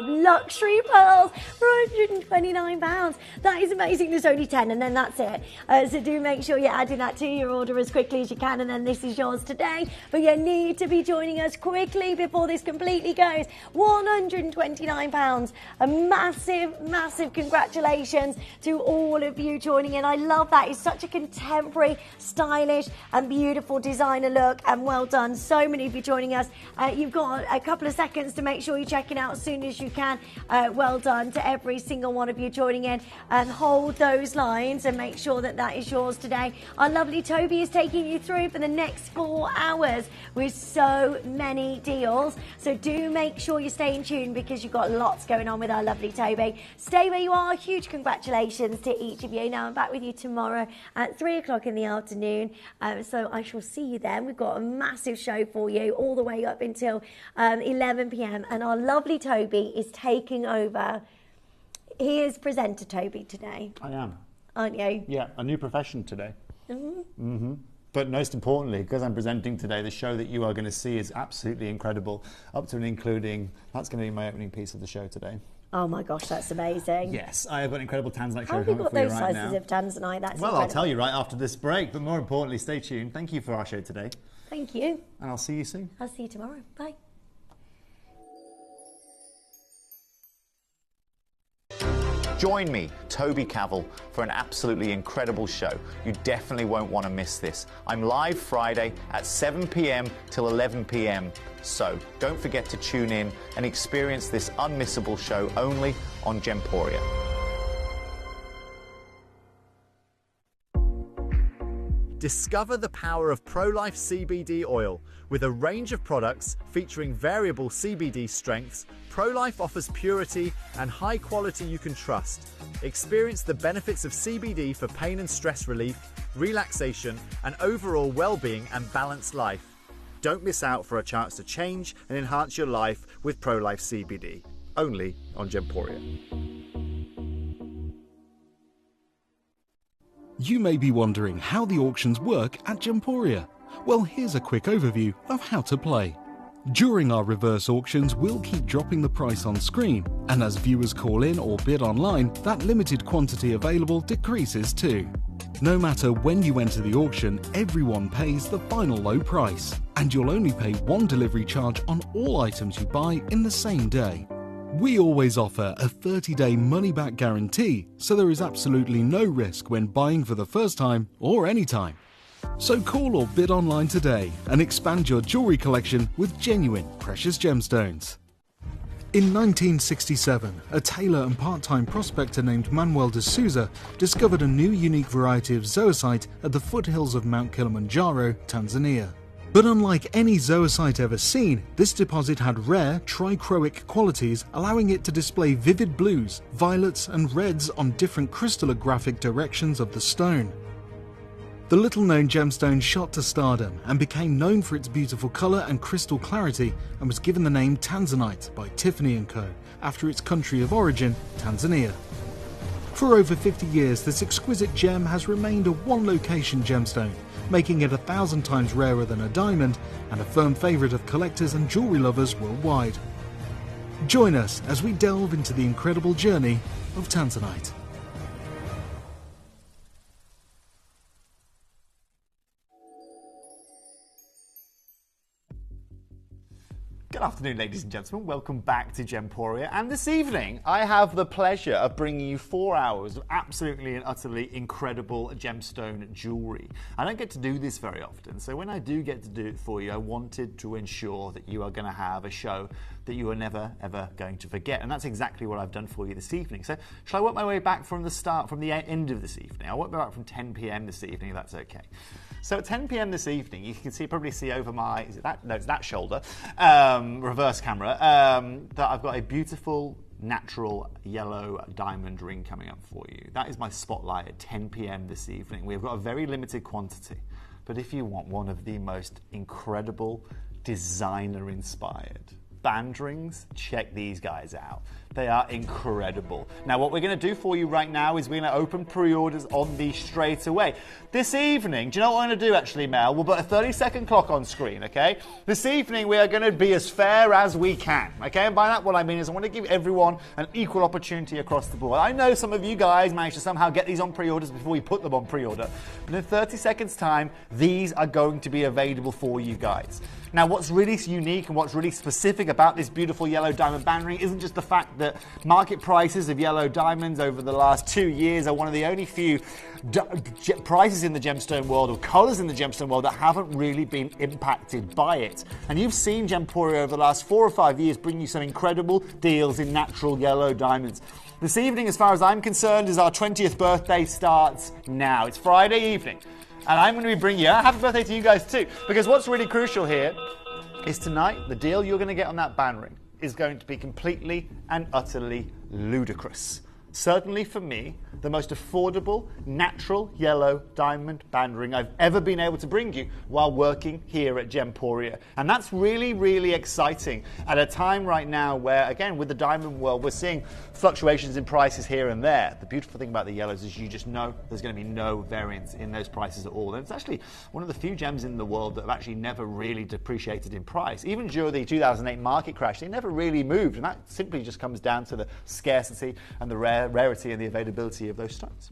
luxury pearls for £129. That is amazing. There's only 10 and then that's it. So do make sure you're adding that to your order as quickly as you can, and then this is yours today. But you need to be joining us quickly before this completely goes. £129. A massive congratulations to all of you joining in. I love that. It's such a contemporary, stylish and beautiful designer look, and well done. So many of you joining us. You've got a couple of seconds to make sure you're checking out as soon as you can. Well done to every single one of you joining in, and hold those lines and make sure that that is yours today. Our lovely Toby is taking you through for the next 4 hours with so many deals. So do make sure you're staying tuned because you've got lots going on with our lovely Toby. Stay where you are. Huge congratulations to each of you. Now I'm back with you tomorrow at 3 o'clock in the afternoon. So I shall see you then. We've got a massive show for you all the way up until 11 p.m. and our lovely Toby is taking over. He is presenter Toby today. I am. Aren't you? Yeah, a new profession today. Mm-hmm. But most importantly, because I'm presenting today, the show that you are going to see is absolutely incredible, up to and including, that's going to be my opening piece of the show today. Oh my gosh, that's amazing. Yes, I have got an incredible Tanzanite show How have you coming got for you those right sizes now. of Tanzanite? That's Well, incredible. I'll tell you right after this break, but more importantly, stay tuned. Thank you for our show today. Thank you. And I'll see you soon. I'll see you tomorrow. Bye. Join me, Toby Cavell, for an absolutely incredible show. You definitely won't want to miss this. I'm live Friday at 7 p.m. till 11 p.m. So don't forget to tune in and experience this unmissable show only on Gemporia. Discover the power of Pro-Life CBD oil. With a range of products featuring variable CBD strengths, Pro-Life offers purity and high quality you can trust. Experience the benefits of CBD for pain and stress relief, relaxation, and overall well-being and balanced life. Don't miss out for a chance to change and enhance your life with Pro-Life CBD. Only on Gemporia. You may be wondering how the auctions work at Gemporia. Well, here's a quick overview of how to play. During our reverse auctions, we'll keep dropping the price on screen, and as viewers call in or bid online, that limited quantity available decreases too. No matter when you enter the auction, everyone pays the final low price, and you'll only pay one delivery charge on all items you buy in the same day. We always offer a 30-day money-back guarantee, so there is absolutely no risk when buying for the first time or any time. So call or bid online today and expand your jewellery collection with genuine precious gemstones. In 1967, a tailor and part-time prospector named Manuel de Souza discovered a new unique variety of zoisite at the foothills of Mount Kilimanjaro, Tanzania. But unlike any zoisite ever seen, this deposit had rare trichroic qualities, allowing it to display vivid blues, violets and reds on different crystallographic directions of the stone. The little-known gemstone shot to stardom and became known for its beautiful colour and crystal clarity, and was given the name Tanzanite by Tiffany & Co. after its country of origin, Tanzania. For over 50 years, this exquisite gem has remained a one-location gemstone, making it 1,000 times rarer than a diamond and a firm favourite of collectors and jewellery lovers worldwide. Join us as we delve into the incredible journey of Tanzanite. Good afternoon, ladies and gentlemen. Welcome back to Gemporia. And this evening, I have the pleasure of bringing you 4 hours of absolutely and utterly incredible gemstone jewellery. I don't get to do this very often, so when I do get to do it for you, I wanted to ensure that you are going to have a show that you are never, ever going to forget. And that's exactly what I've done for you this evening. So shall I work my way back from the start, from the end of this evening? I'll work my way back from 10 p.m. this evening, if that's okay. So at 10 p.m. this evening, you can probably see over my, is it that? No, it's that shoulder, reverse camera, that I've got a beautiful natural yellow diamond ring coming up for you. That is my spotlight at 10 p.m. this evening. We've got a very limited quantity, but if you want one of the most incredible designer-inspired band rings, check these guys out. They are incredible. Now, what we're going to do for you right now is we're going to open pre-orders on these straight away. This evening, do you know what I'm going to do actually, Mel? We'll put a 30-second clock on screen, okay? This evening, we are going to be as fair as we can, okay? And by that, what I mean is I want to give everyone an equal opportunity across the board. I know some of you guys managed to somehow get these on pre-orders before we put them on pre-order. But in 30 seconds' time, these are going to be available for you guys. Now, what's really unique and what's really specific about this beautiful yellow diamond band ring isn't just the fact that market prices of yellow diamonds over the last 2 years are one of the only few prices in the gemstone world or colours in the gemstone world that haven't really been impacted by it. And you've seen Gemporia over the last 4 or 5 years bring you some incredible deals in natural yellow diamonds. This evening, as far as I'm concerned, is our 20th birthday starts now. It's Friday evening. And I'm going to be bringing you a happy birthday to you guys too. Because what's really crucial here is tonight, the deal you're going to get on that band ring is going to be completely and utterly ludicrous. Certainly for me, the most affordable, natural yellow diamond band ring I've ever been able to bring you while working here at Gemporia. And that's really, really exciting at a time right now where, again, with the diamond world, we're seeing fluctuations in prices here and there. The beautiful thing about the yellows is you just know there's going to be no variance in those prices at all. And it's actually one of the few gems in the world that have actually never really depreciated in price. Even during the 2008 market crash, they never really moved. And that simply just comes down to the scarcity and the rarity and the availability of those stones.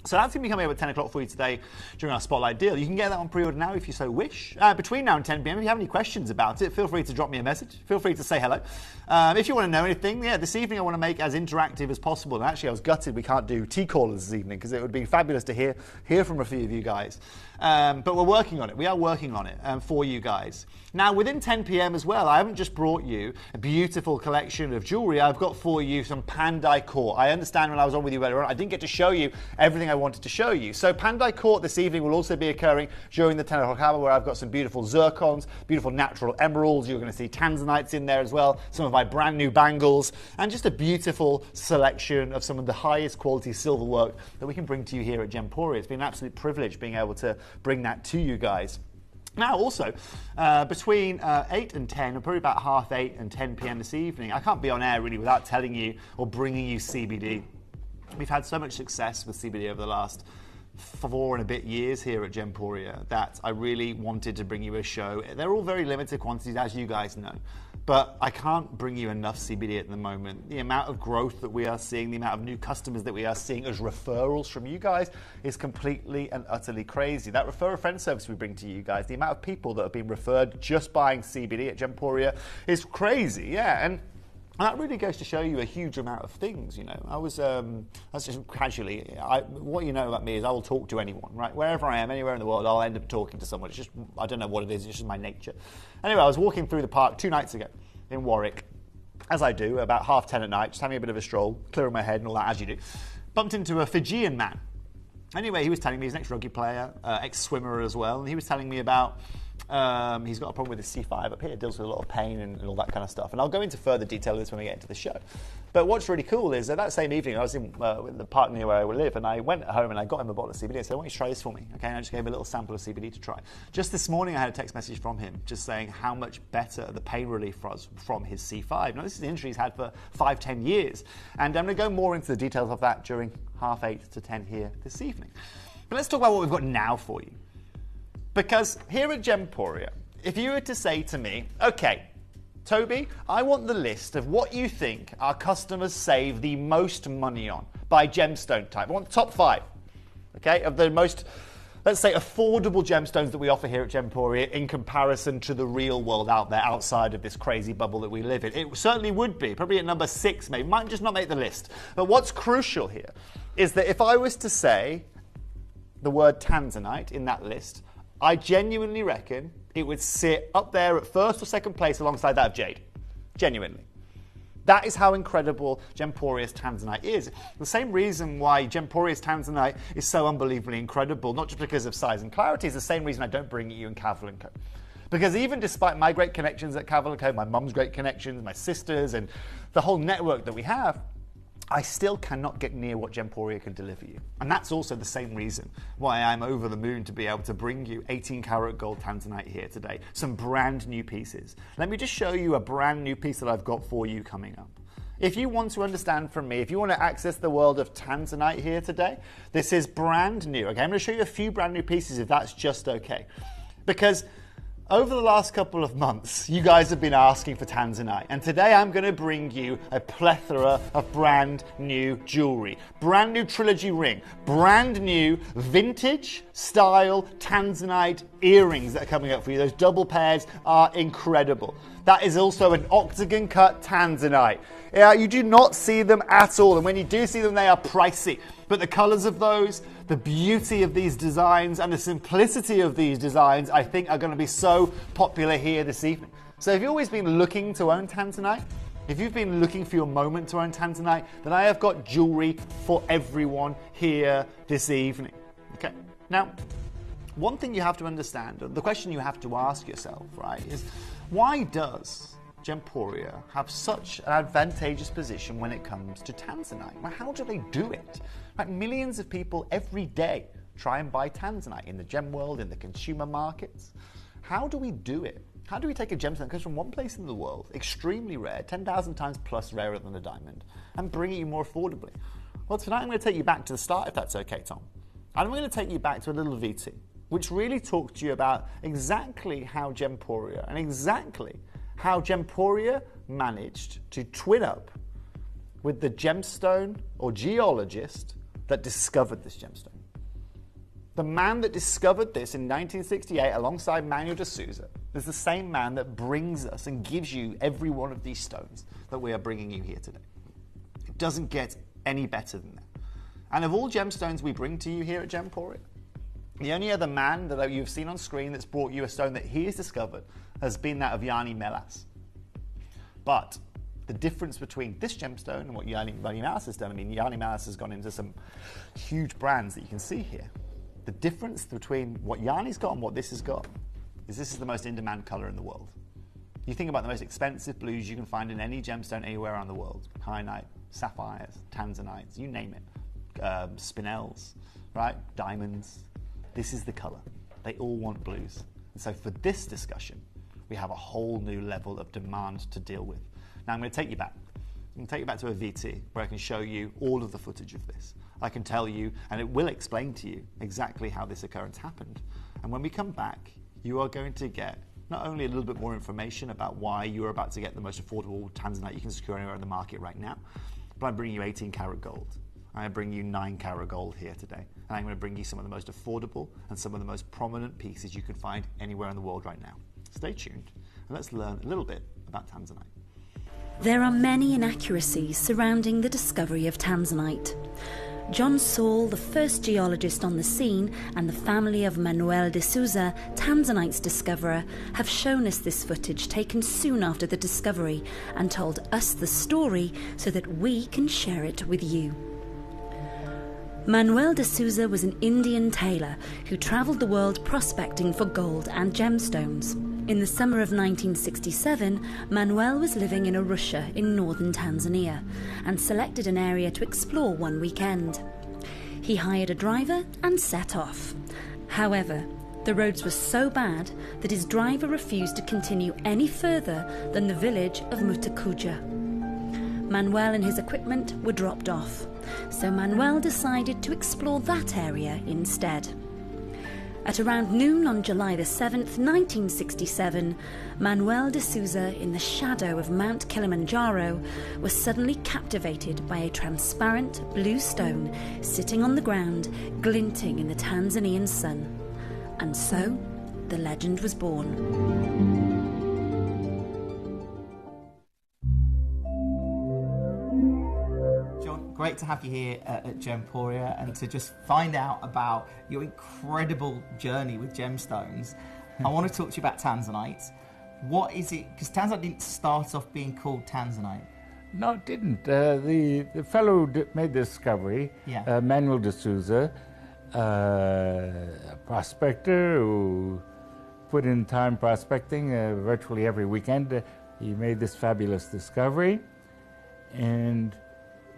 So that's going to be coming up at 10 o'clock for you today during our Spotlight deal. You can get that on pre-order now if you so wish. Between now and 10 p.m, if you have any questions about it, feel free to drop me a message. Feel free to say hello. If you want to know anything, this evening I want to make as interactive as possible. And actually I was gutted we can't do tea callers this evening because it would be fabulous to hear from a few of you guys. But we're working on it. We are working on it for you guys. Now, within 10 p.m. as well, I haven't just brought you a beautiful collection of jewellery. I've got for you some Pandai Court. I understand when I was on with you earlier on, I didn't get to show you everything I wanted to show you. So Pandai Court this evening will also be occurring during the 10 o'clock hour, where I've got some beautiful zircons, beautiful natural emeralds. You're going to see tanzanites in there as well, some of my brand new bangles, and just a beautiful selection of some of the highest quality silver work that we can bring to you here at Gemporia. It's been an absolute privilege being able to bring that to you guys. Now, also, between 8 and 10, or probably about 8:30 and 10 p.m. this evening, I can't be on air really without telling you or bringing you CBD. We've had so much success with CBD over the last 4 and a bit years here at Gemporia that I really wanted to bring you a show. They're all very limited quantities, as you guys know. But I can't bring you enough CBD at the moment. The amount of growth that we are seeing, the amount of new customers that we are seeing as referrals from you guys is completely and utterly crazy. That refer a friend service we bring to you guys, the amount of people that have been referred just buying CBD at Gemporia is crazy, yeah. And that really goes to show you a huge amount of things, you know. I was just casually, what you know about me is I will talk to anyone, right? Wherever I am, anywhere in the world, I'll end up talking to someone. It's just, I don't know what it is, it's just my nature. Anyway, I was walking through the park 2 nights ago in Warwick, as I do, about 10:30 at night, just having a bit of a stroll, clearing my head and all that, as you do. Bumped into a Fijian man. Anyway, he was telling me he's an ex-rugby player, ex-swimmer as well, and he was telling me about he's got a problem with his C5 up here, deals with a lot of pain and all that kind of stuff. And I'll go into further detail of this when we get into the show. But what's really cool is that same evening I was in the park near where I live, and I went home and I got him a bottle of CBD. I said, "I want you to try this for me." Okay, and I just gave him a little sample of CBD to try. Just this morning I had a text message from him just saying how much better the pain relief was from his C5. Now this is an injury he's had for 5-10 years. And I'm going to go more into the details of that during 8:30 to 10 here this evening. But let's talk about what we've got now for you. Because here at Gemporia, if you were to say to me, okay, Toby, I want the list of what you think our customers save the most money on by gemstone type. I want the top 5, okay, of the most, let's say, affordable gemstones that we offer here at Gemporia in comparison to the real world out there outside of this crazy bubble that we live in. It certainly would be, probably at number 6 maybe, might just not make the list. But what's crucial here is that if I was to say the word Tanzanite in that list, I genuinely reckon it would sit up there at 1st or 2nd place alongside that of Jade. Genuinely. That is how incredible Gemporia's Tanzanite is. The same reason why Gemporia's Tanzanite is so unbelievably incredible, not just because of size and clarity, is the same reason I don't bring it you in Cavell & Co. Because even despite my great connections at Cavell & Co, my mum's great connections, my sisters, and the whole network that we have, I still cannot get near what Gemporia can deliver you. And that's also the same reason why I'm over the moon to be able to bring you 18 karat gold Tanzanite here today. Some brand new pieces. Let me just show you a brand new piece that I've got for you coming up. If you want to understand from me, if you want to access the world of Tanzanite here today, this is brand new. Okay, I'm going to show you a few brand new pieces if that's just okay. Because over the last couple of months, you guys have been asking for Tanzanite, and today I'm going to bring you a plethora of brand new jewelry. Brand new trilogy ring, brand new vintage style Tanzanite earrings that are coming up for you. Those double pairs are incredible. That is also an octagon cut Tanzanite. You do not see them at all, and when you do see them, they are pricey. But the colors of those, the beauty of these designs, and the simplicity of these designs, I think are going to be so popular here this evening. So if you've always been looking to own Tanzanite, if you've been looking for your moment to own Tanzanite, then I have got jewelry for everyone here this evening. Okay. Now, one thing you have to understand, the question you have to ask yourself, right, is why does Gemporia have such an advantageous position when it comes to Tanzanite? Well, how do they do it? Like, millions of people every day try and buy Tanzanite in the gem world, in the consumer markets. How do we do it? How do we take a gemstone that comes from one place in the world, extremely rare, 10,000 times plus rarer than a diamond, and bring it you more affordably? Well, tonight I'm going to take you back to the start, if that's okay, Tom. And I'm going to take you back to a little VT, which really talked to you about exactly how Gemporia and exactly how Gemporia managed to twin up with the gemstone or geologist that discovered this gemstone. The man that discovered this in 1968 alongside Manuel de Souza is the same man that brings us and gives you every one of these stones that we are bringing you here today. It doesn't get any better than that. And of all gemstones we bring to you here at Gemporia, the only other man that you've seen on screen that's brought you a stone that he has discovered has been that of Yanni Melas. But the difference between this gemstone and what Yanni Melas has done, I mean, Yanni Melas has gone into some huge brands that you can see here. The difference between what Yanni's got and what this has got is this is the most in-demand color in the world. You think about the most expensive blues you can find in any gemstone anywhere around the world. Kyanite, sapphires, tanzanites, you name it. Spinels, right? Diamonds. This is the color. They all want blues. And so for this discussion, we have a whole new level of demand to deal with. Now I'm going to take you back. I'm going to take you back to a VT where I can show you all of the footage of this. I can tell you, and it will explain to you exactly how this occurrence happened. And when we come back, you are going to get not only a little bit more information about why you're about to get the most affordable Tanzanite you can secure anywhere in the market right now, but I'm bringing you 18 karat gold. I bring you 9 karat gold here today. And I'm going to bring you some of the most affordable and some of the most prominent pieces you can find anywhere in the world right now. Stay tuned and let's learn a little bit about Tanzanite. There are many inaccuracies surrounding the discovery of Tanzanite. John Saul, the first geologist on the scene, and the family of Manuel de Souza, Tanzanite's discoverer, have shown us this footage taken soon after the discovery and told us the story so that we can share it with you. Manuel de Souza was an Indian tailor who travelled the world prospecting for gold and gemstones. In the summer of 1967, Manuel was living in Arusha in northern Tanzania and selected an area to explore one weekend. He hired a driver and set off. However, the roads were so bad that his driver refused to continue any further than the village of Mutakuja. Manuel and his equipment were dropped off, so Manuel decided to explore that area instead. At around noon on July the 7th, 1967, Manuel de Souza, in the shadow of Mount Kilimanjaro, was suddenly captivated by a transparent blue stone sitting on the ground, glinting in the Tanzanian sun. And so, the legend was born. Great to have you here at Gemporia and to just find out about your incredible journey with gemstones. I want to talk to you about Tanzanite. What is it? Because Tanzanite didn't start off being called Tanzanite. No, it didn't. The fellow who made the discovery, Manuel de Souza, a prospector who put in time prospecting virtually every weekend, he made this fabulous discovery. And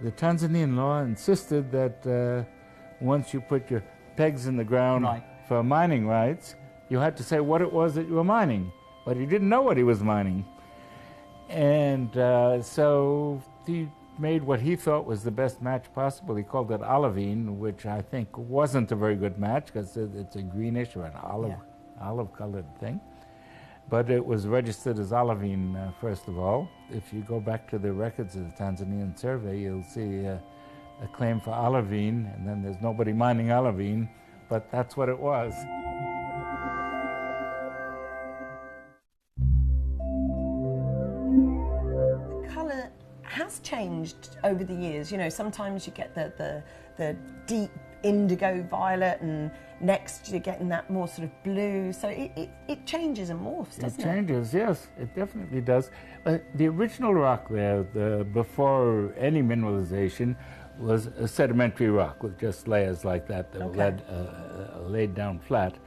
the Tanzanian law insisted that once you put your pegs in the ground for mining rights, you had to say what it was that you were mining. But he didn't know what he was mining. And so he made what he thought was the best match possible. He called it olivine, which I think wasn't a very good match because it's a greenish or an olive-colored thing. But it was registered as olivine, first of all. If you go back to the records of the Tanzanian survey, you'll see a claim for olivine, and then there's nobody mining olivine, but that's what it was. The colour has changed over the years. You know, sometimes you get the deep indigo violet, and next you're getting that more sort of blue. So it changes and morphs, doesn't it? It changes, yes, it definitely does. The original rock there, before any mineralization, was a sedimentary rock with just layers like that that were laid down flat.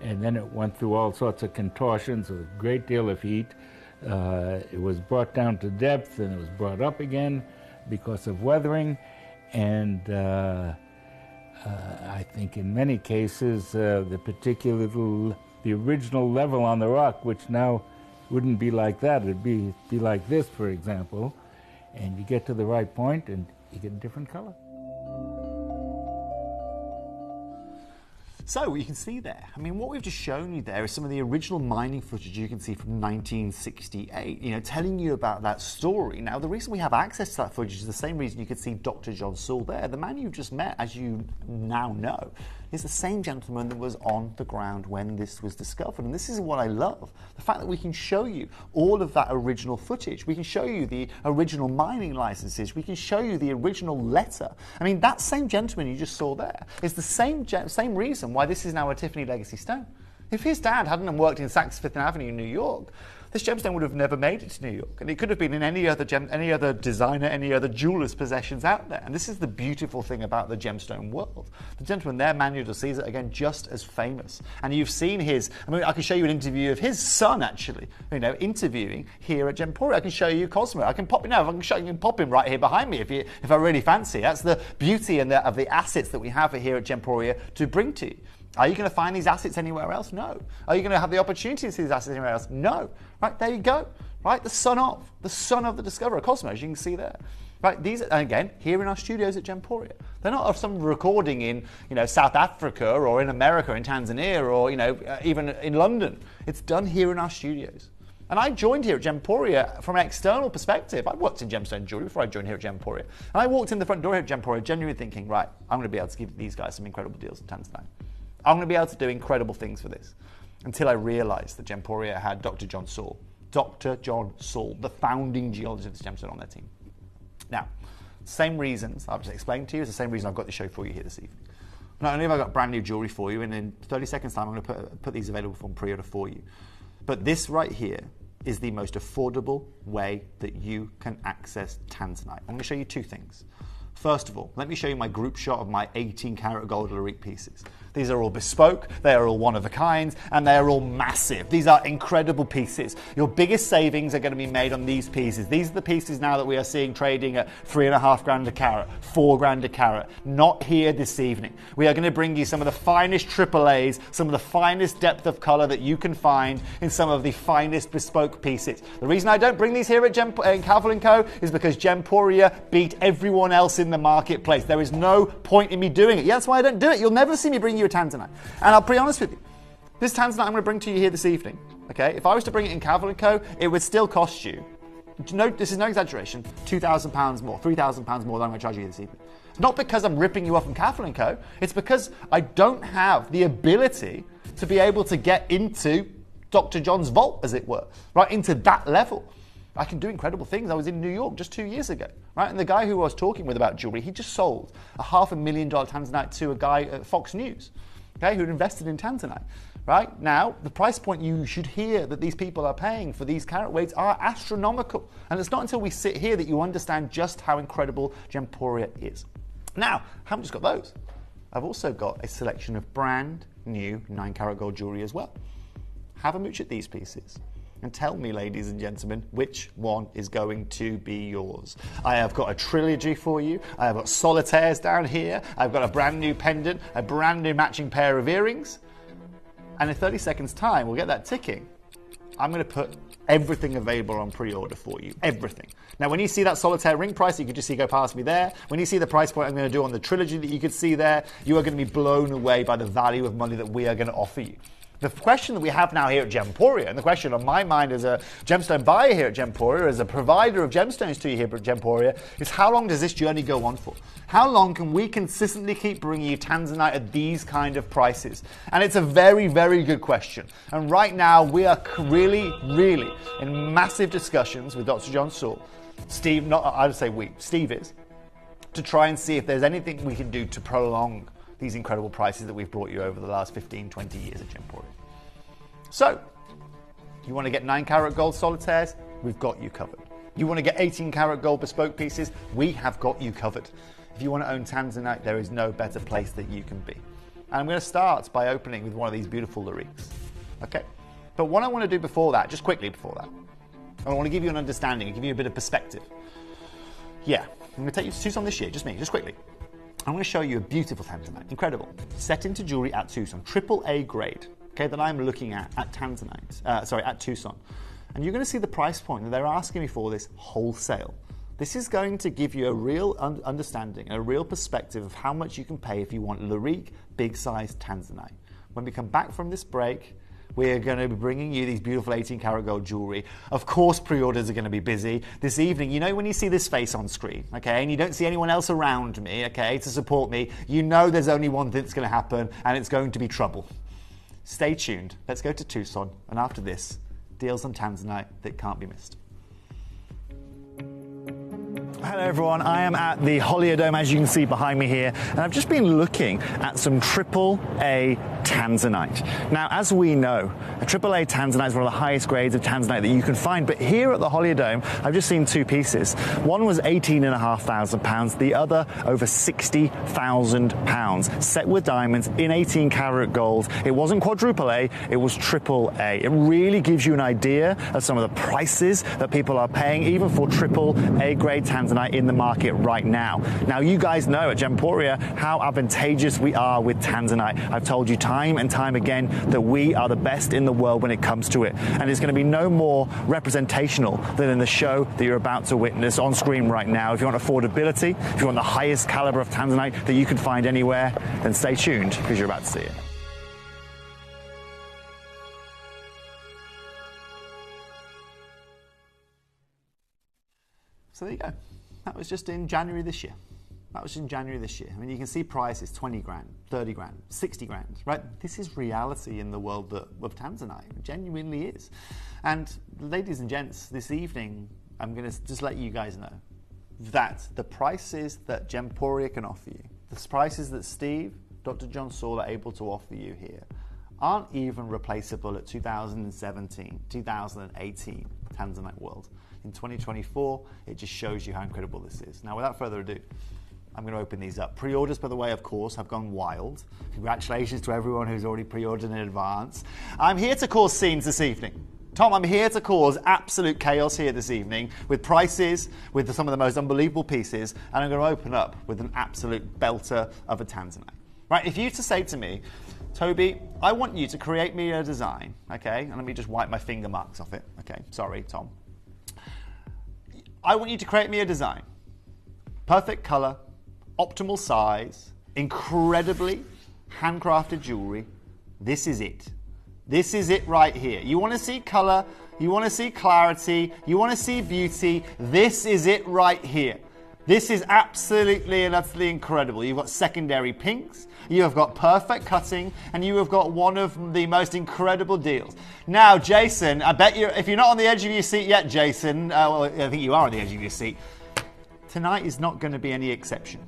And then it went through all sorts of contortions with a great deal of heat. It was brought down to depth and it was brought up again because of weathering. And I think in many cases the original level on the rock, which now wouldn't be like that, it'd be like this, for example, and you get to the right point and you get a different color. So you can see there, I mean, what we've just shown you there is some of the original mining footage you can see from 1968, you know, telling you about that story. Now, the reason we have access to that footage is the same reason you could see Dr. John Saul there. The man you've just met, as you now know, is the same gentleman that was on the ground when this was discovered. And this is what I love, the fact that we can show you all of that original footage. We can show you the original mining licenses. We can show you the original letter. I mean, that same gentleman you just saw there is the same reason why this is now a Tiffany Legacy stone. If his dad hadn't worked in Saks Fifth Avenue in New York, this gemstone would have never made it to New York, and it could have been in any other designer, any other jeweler's possessions out there. And this is the beautiful thing about the gemstone world. The gentleman there, Manuel de Caesar, again, just as famous. And you've seen his, I mean, I can show you an interview of his son, actually, you know, interviewing here at Gemporia. I can show you Cosmo. I can pop him now. I can pop him right here behind me if I really fancy. That's the beauty of the assets that we have here at Gemporia to bring to you. Are you going to find these assets anywhere else? No. Are you going to have the opportunity to see these assets anywhere else? No. Right, there you go. Right, the son of the discoverer, Cosmos, you can see there. Right, these are, again, here in our studios at Gemporia. They're not of some recording in, you know, South Africa or in America, in Tanzania, or, you know, even in London. It's done here in our studios. And I joined here at Gemporia from an external perspective. I worked in gemstone jewelry before I joined here at Gemporia. And I walked in the front door here at Gemporia genuinely thinking, right, I'm going to be able to give these guys some incredible deals in Tanzanite. I'm going to be able to do incredible things for this. Until I realized that Gemporia had Dr. John Saul. Dr. John Saul, the founding geologist of this gemstone on their team. Now, same reasons I've just explained to you is the same reason I've got the show for you here this evening. Not only have I got brand new jewelry for you, and in 30 seconds time I'm going to put these available for pre-order for you. But this right here is the most affordable way that you can access Tanzanite. I'm going to show you two things. First of all, let me show you my group shot of my 18 karat gold Larique pieces. These are all bespoke, they are all one of a kind, and they are all massive. These are incredible pieces. Your biggest savings are going to be made on these pieces. These are the pieces now that we are seeing trading at $3.5 grand a carat, $4 grand a carat. Not here this evening. We are going to bring you some of the finest AAAs, some of the finest depth of color that you can find in some of the finest bespoke pieces. The reason I don't bring these here at Calvin & Co. is because Gemporia beat everyone else in the marketplace. There is no point in me doing it. Yeah, that's why I don't do it. You'll never see me bring you a Tanzanite. And I'll be honest with you, this Tanzanite I'm going to bring to you here this evening, okay, if I was to bring it in Calvin & Co., it would still cost you, this is no exaggeration, £2,000 more, £3,000 more than I'm going to charge you this evening. Not because I'm ripping you off from Calvin & Co., it's because I don't have the ability to be able to get into Dr. John's vault, as it were, right, into that level. I can do incredible things. I was in New York just 2 years ago, right? And the guy who I was talking with about jewelry, he just sold a $500,000 Tanzanite to a guy at Fox News, okay, who'd invested in Tanzanite, right? Now, the price point you should hear that these people are paying for these carat weights are astronomical. And it's not until we sit here that you understand just how incredible Gemporia is. Now, I haven't just got those. I've also got a selection of brand new 9 karat gold jewelry as well. Have a mooch at these pieces. And tell me, ladies and gentlemen, which one is going to be yours. I have got a trilogy for you. I have got solitaires down here. I've got a brand new pendant, a brand new matching pair of earrings. And in 30 seconds time, we'll get that ticking. I'm going to put everything available on pre-order for you, everything. Now, when you see that solitaire ring price, you can just see go past me there. When you see the price point I'm going to do on the trilogy that you could see there, you are going to be blown away by the value of money that we are going to offer you. The question that we have now here at Gemporia, and the question on my mind as a gemstone buyer here at Gemporia, as a provider of gemstones to you here at Gemporia, is how long does this journey go on for? How long can we consistently keep bringing you Tanzanite at these kind of prices? And it's a very, very good question. And right now, we are really, really in massive discussions with Dr. John Saul. Steve, I would say we, Steve is, to try and see if there's anything we can do to prolong these incredible prices that we've brought you over the last 15, 20 years at Gemporia. So, you want to get 9 karat gold solitaires? We've got you covered. You want to get 18 karat gold bespoke pieces? We have got you covered. If you want to own Tanzanite, there is no better place that you can be. And I'm going to start by opening with one of these beautiful lyriques. Okay? But what I want to do before that, just quickly before that, I want to give you an understanding and give you a bit of perspective. Yeah, I'm going to take you to Tucson this year, just me, just quickly. I'm going to show you a beautiful Tanzanite, incredible, set into jewelry at Tucson, AAA grade, okay, that I'm looking at Tanzanite, at Tucson. And you're going to see the price point that they're asking me for this wholesale. This is going to give you a real understanding, a real perspective of how much you can pay if you want Lyrique big-sized Tanzanite. When we come back from this break, we're going to be bringing you these beautiful 18 karat gold jewelry. Of course, pre-orders are going to be busy. This evening, you know when you see this face on screen, okay, and you don't see anyone else around me, okay, to support me, you know there's only one thing that's going to happen, and it's going to be trouble. Stay tuned. Let's go to Tucson, and after this, deals on Tanzanite that can't be missed. Hello everyone, I am at the Holiodome, as you can see behind me here, and I've just been looking at some AAA Tanzanite. Now, as we know, a AAA Tanzanite is one of the highest grades of Tanzanite that you can find, but here at the Holiodome, I've just seen 2 pieces. One was £18,500, the other over £60,000, set with diamonds in 18 karat gold. It wasn't quadruple A, it was AAA. It really gives you an idea of some of the prices that people are paying, even for AAA grade Tanzanite in the market right now. Now, you guys know at Gemporia how advantageous we are with Tanzanite. I've told you time and time again that we are the best in the world when it comes to it. And it's going to be no more representational than in the show that you're about to witness on screen right now. If you want affordability, if you want the highest caliber of Tanzanite that you can find anywhere, then stay tuned because you're about to see it. So there you go. That was just in January this year. I mean, you can see prices, 20 grand, 30 grand, 60 grand, right? This is reality in the world of Tanzanite. It genuinely is. And ladies and gents, this evening, I'm going to just let you guys know that the prices that Gemporia can offer you, the prices that Steve, Dr. John Saul are able to offer you here, aren't even replaceable at 2017, 2018 Tanzanite world. In 2024, it just shows you how incredible this is. Now, without further ado, I'm going to open these up. Pre-orders, by the way, of course, have gone wild. Congratulations to everyone who's already pre-ordered in advance. I'm here to cause scenes this evening. Tom, I'm here to cause absolute chaos here this evening with prices, with some of the most unbelievable pieces, and I'm going to open up with an absolute belter of a Tanzanite. Right, if you to say to me, Toby, I want you to create me a design, okay, and let me just wipe my finger marks off it, okay, sorry, Tom. I want you to create me a design. Perfect color, optimal size, incredibly handcrafted jewelry. This is it. This is it right here. You want to see color, you want to see clarity, you want to see beauty. This is it right here. This is absolutely and utterly incredible. You've got secondary pinks, you have got perfect cutting, and you have got one of the most incredible deals. Now, Jason, I bet you, if you're not on the edge of your seat yet, Jason, well, I think you are on the edge of your seat, tonight is not going to be any exception.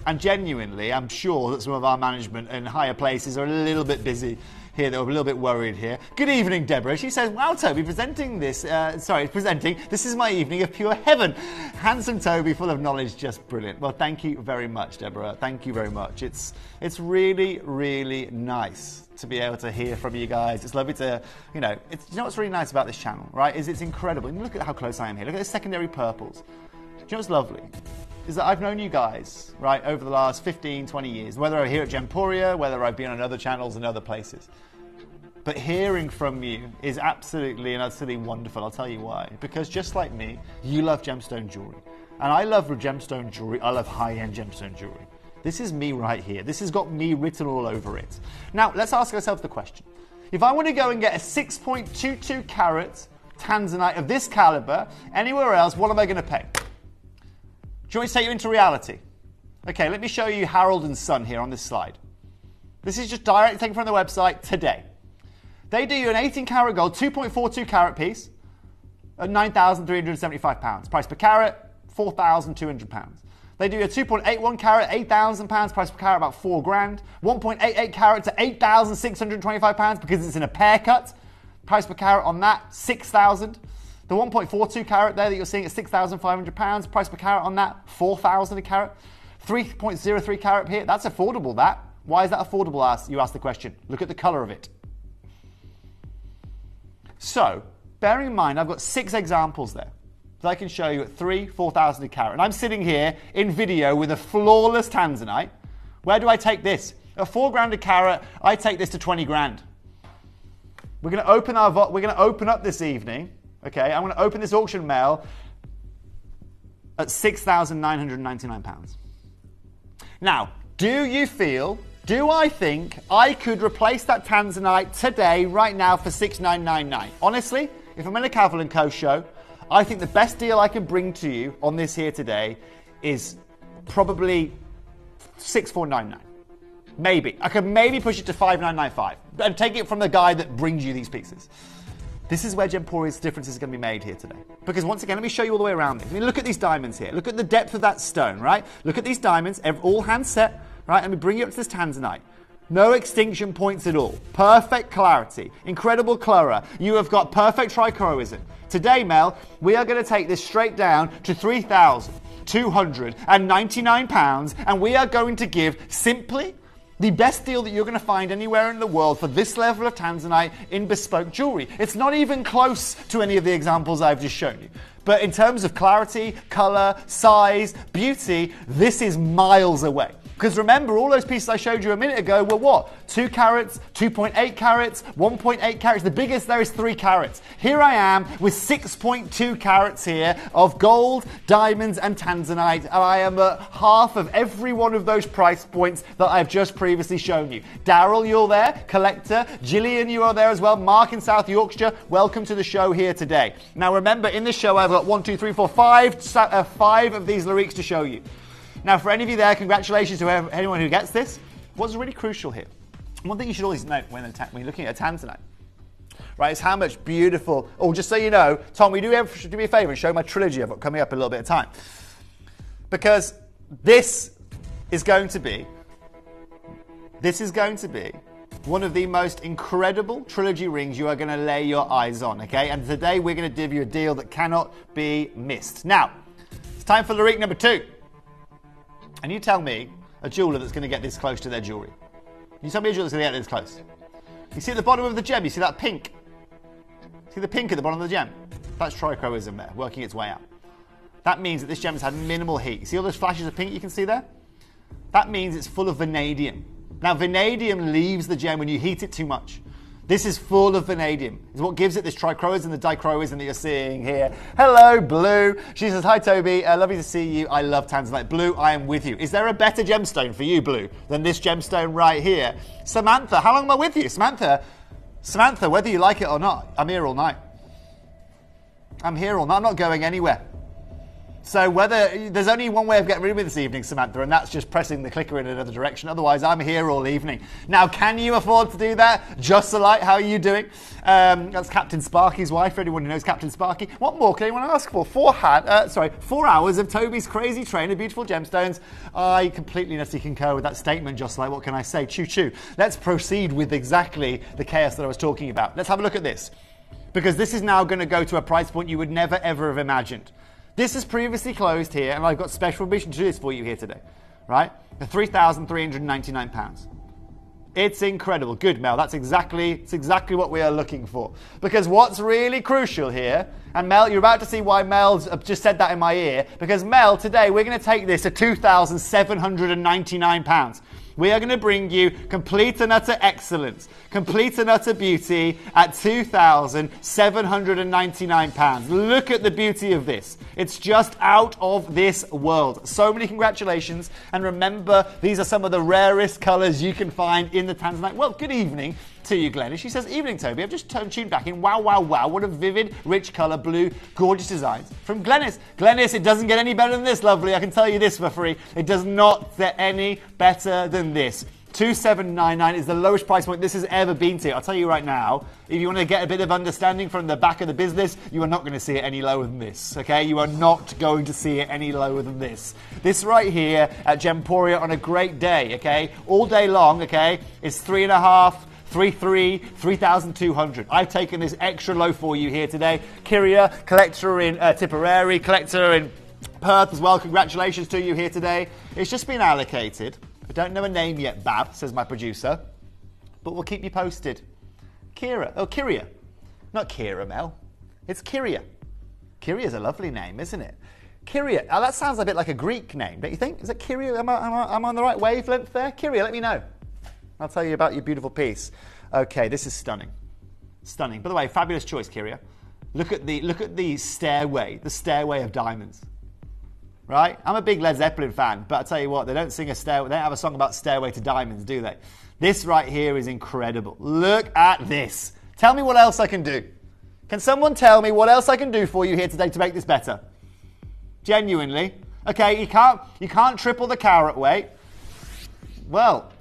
And genuinely, I'm sure that some of our management in higher places are a little bit busy here, they're a little bit worried here. Good evening, Deborah. She says, wow, Toby, this is my evening of pure heaven. Handsome Toby, full of knowledge, just brilliant. Well, thank you very much, Deborah. Thank you very much. It's really, really nice to be able to hear from you guys. It's lovely to, you know what's really nice about this channel, right, is it's incredible. And look at how close I am here. Look at the secondary purples. Do you know what's lovely? Is that I've known you guys, right, over the last 15, 20 years, whether I'm here at Gemporia, whether I've been on other channels and other places. But hearing from you is absolutely and utterly wonderful. I'll tell you why. Because just like me, you love gemstone jewelry. And I love gemstone jewelry. I love high-end gemstone jewelry. This is me right here. This has got me written all over it. Now, let's ask ourselves the question. If I want to go and get a 6.22 carat Tanzanite of this caliber anywhere else, what am I going to pay? Do you want me to take you into reality? Okay, let me show you Harold and Son here on this slide. This is just directly taken from the website today. They do you an 18 karat gold, 2.42 carat piece at £9,375. Price per carat, £4,200. They do a 2.81 carat, £8,000. Price per carat, about £4 grand. 1.88 carat to £8,625 because it's in a pear cut. Price per carat on that, £6,000. The 1.42 carat there that you're seeing at £6,500. Price per carat on that, £4,000 a carat. 3.03 carat here, that's affordable, that. Why is that affordable, you ask the question. Look at the colour of it. So, bearing in mind, I've got 6 examples there that I can show you at 4,000 a carat. And I'm sitting here in video with a flawless Tanzanite. Where do I take this? At 4 grand a carat, I take this to 20 grand. We're going to open up this evening. Okay, I'm going to open this auction mail at £6,999. Now, do I think I could replace that Tanzanite today, right now, for $6,999? Honestly, if I'm in a Cavell & Co show, I think the best deal I can bring to you on this here today is probably $6,499. Maybe. I could maybe push it to $5,995 and take it from the guy that brings you these pieces. This is where Gemporia's difference is going to be made here today. Because once again, let me show you all the way around it. I mean, look at these diamonds here. Look at the depth of that stone, right? Look at these diamonds, all hand set, right? Let me bring you up to this Tanzanite. No extinction points at all. Perfect clarity. Incredible colour. You have got perfect trichroism. Today, Mel, we are going to take this straight down to £3,299, and we are going to give simply the best deal that you're going to find anywhere in the world for this level of Tanzanite in bespoke jewellery. It's not even close to any of the examples I've just shown you. But in terms of clarity, colour, size, beauty, this is miles away. Because remember, all those pieces I showed you a minute ago were what? 2 carats, 2.8 carats, 1.8 carats. The biggest there is 3 carats. Here I am with 6.2 carats here of gold, diamonds and Tanzanite. And I am at half of every one of those price points that I've just previously shown you. Daryl, you're there. Collector. Gillian, you are there as well. Mark in South Yorkshire, welcome to the show here today. Now remember, in this show I've got 1, 2, 3, 4, 5 of these lyrics to show you. Now, for any of you there, congratulations to anyone who gets this. What's really crucial here, one thing you should always note when you're looking at a Tanzanite, right, is how much beautiful, just so you know, Tom, will you do me a favour and show my trilogy I've got coming up in a little bit of time? Because this is going to be one of the most incredible trilogy rings you are going to lay your eyes on, okay? And today we're going to give you a deal that cannot be missed. Now, it's time for lyric number 2. And you tell me a jeweller that's going to get this close to their jewellery. You tell me a jeweller that's going to get this close. You see at the bottom of the gem, you see that pink? See the pink at the bottom of the gem? That's trichroism there, working its way out. That means that this gem has had minimal heat. See all those flashes of pink you can see there? That means it's full of vanadium. Now, vanadium leaves the gem when you heat it too much. This is full of vanadium. It's what gives it this trichroism, the dichroism that you're seeing here. Hello, Blue. She says, hi, Toby. Lovely to see you. I love Tanzanite. Blue, I am with you. Is there a better gemstone for you, Blue, than this gemstone right here? Samantha, how long am I with you? Samantha, whether you like it or not, I'm here all night. I'm here all night. I'm not going anywhere. So there's only one way of getting rid of me this evening, Samantha, and that's just pressing the clicker in another direction. Otherwise, I'm here all evening. Now, can you afford to do that? Jocelite, how are you doing? That's Captain Sparky's wife, for anyone who knows Captain Sparky. What more can anyone ask for? 4 hours of Toby's crazy train of beautiful gemstones. I completely necessarily concur with that statement, Jocelite. What can I say? Choo-choo. Let's proceed with exactly the chaos that I was talking about. Let's have a look at this. Because this is now going to go to a price point you would never, ever have imagined. This is previously closed here, and I've got special permission to do this for you here today, right? For £3,399. It's incredible. Good, Mel. It's exactly what we are looking for. Because what's really crucial here, and Mel, you're about to see why Mel's just said that in my ear, because Mel, today we're going to take this to £2,799. We are going to bring you complete and utter excellence, complete and utter beauty at £2,799. Look at the beauty of this. It's just out of this world. So many congratulations. And remember, these are some of the rarest colours you can find in the Tanzanite. Well, good evening to you, Glenys. She says, evening, Toby. I've just tuned back in. Wow, wow, wow. What a vivid, rich colour, blue, gorgeous designs from Glenys. Glenys, it doesn't get any better than this, lovely. I can tell you this for free. It does not get any better than this. $2,799 is the lowest price point this has ever been to. I'll tell you right now, if you want to get a bit of understanding from the back of the business, you are not going to see it any lower than this, okay? You are not going to see it any lower than this. This right here at Gemporia on a great day, okay? All day long, okay, is 3.5, 3,200. I've taken this extra low for you here today. Kyria, collector in Tipperary, collector in Perth as well. Congratulations to you here today. It's just been allocated. I don't know a name yet, Bab, says my producer, but we'll keep you posted. Kyria. Not Kira, Mel. It's Kyria. Kyria's a lovely name, isn't it? Kyria. Oh, that sounds a bit like a Greek name, don't you think? Is it Kyria? Am I on the right wavelength there? Kyria, let me know. I'll tell you about your beautiful piece. Okay, this is stunning. Stunning. By the way, fabulous choice, Kyria. Look at the stairway of diamonds. Right? I'm a big Led Zeppelin fan, but I'll tell you what, they don't have a song about Stairway to Diamonds, do they? This right here is incredible. Look at this. Tell me what else I can do. Can someone tell me what else I can do for you here today to make this better? Genuinely. Okay, you can't triple the carat weight. Well,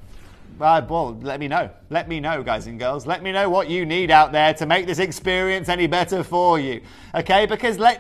let me know. Let me know, guys and girls. Let me know what you need out there to make this experience any better for you. Okay, because I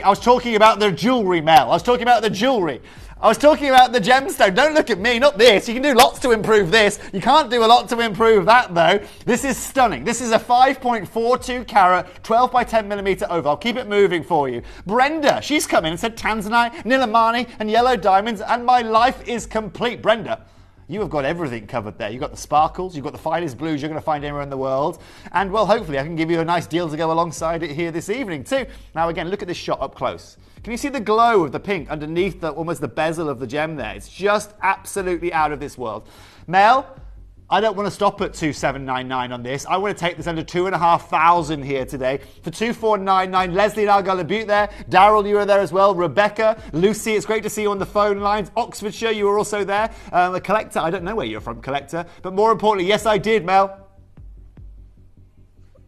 was talking about the jewellery, Mel. I was talking about the jewellery. I was talking about the gemstone. Don't look at me, not this. You can do lots to improve this. You can't do a lot to improve that, though. This is stunning. This is a 5.42 carat, 12 by 10 millimetre oval. I'll keep it moving for you. Brenda, she's come in and said Tanzanite, Nilamani, and yellow diamonds, and my life is complete. Brenda, you have got everything covered there. You've got the sparkles, you've got the finest blues you're going to find anywhere in the world. And, well, hopefully I can give you a nice deal to go alongside it here this evening, too. Now, again, look at this shot up close. Can you see the glow of the pink underneath almost the bezel of the gem there? It's just absolutely out of this world. Mel, I don't want to stop at $2,799 on this. I want to take this under $2,500 here today for $2,499. Leslie and Argyles and Butte there. Daryl, you were there as well. Rebecca, Lucy, it's great to see you on the phone lines. Oxfordshire, you were also there. A collector, I don't know where you're from, collector. But more importantly, yes, I did, Mel.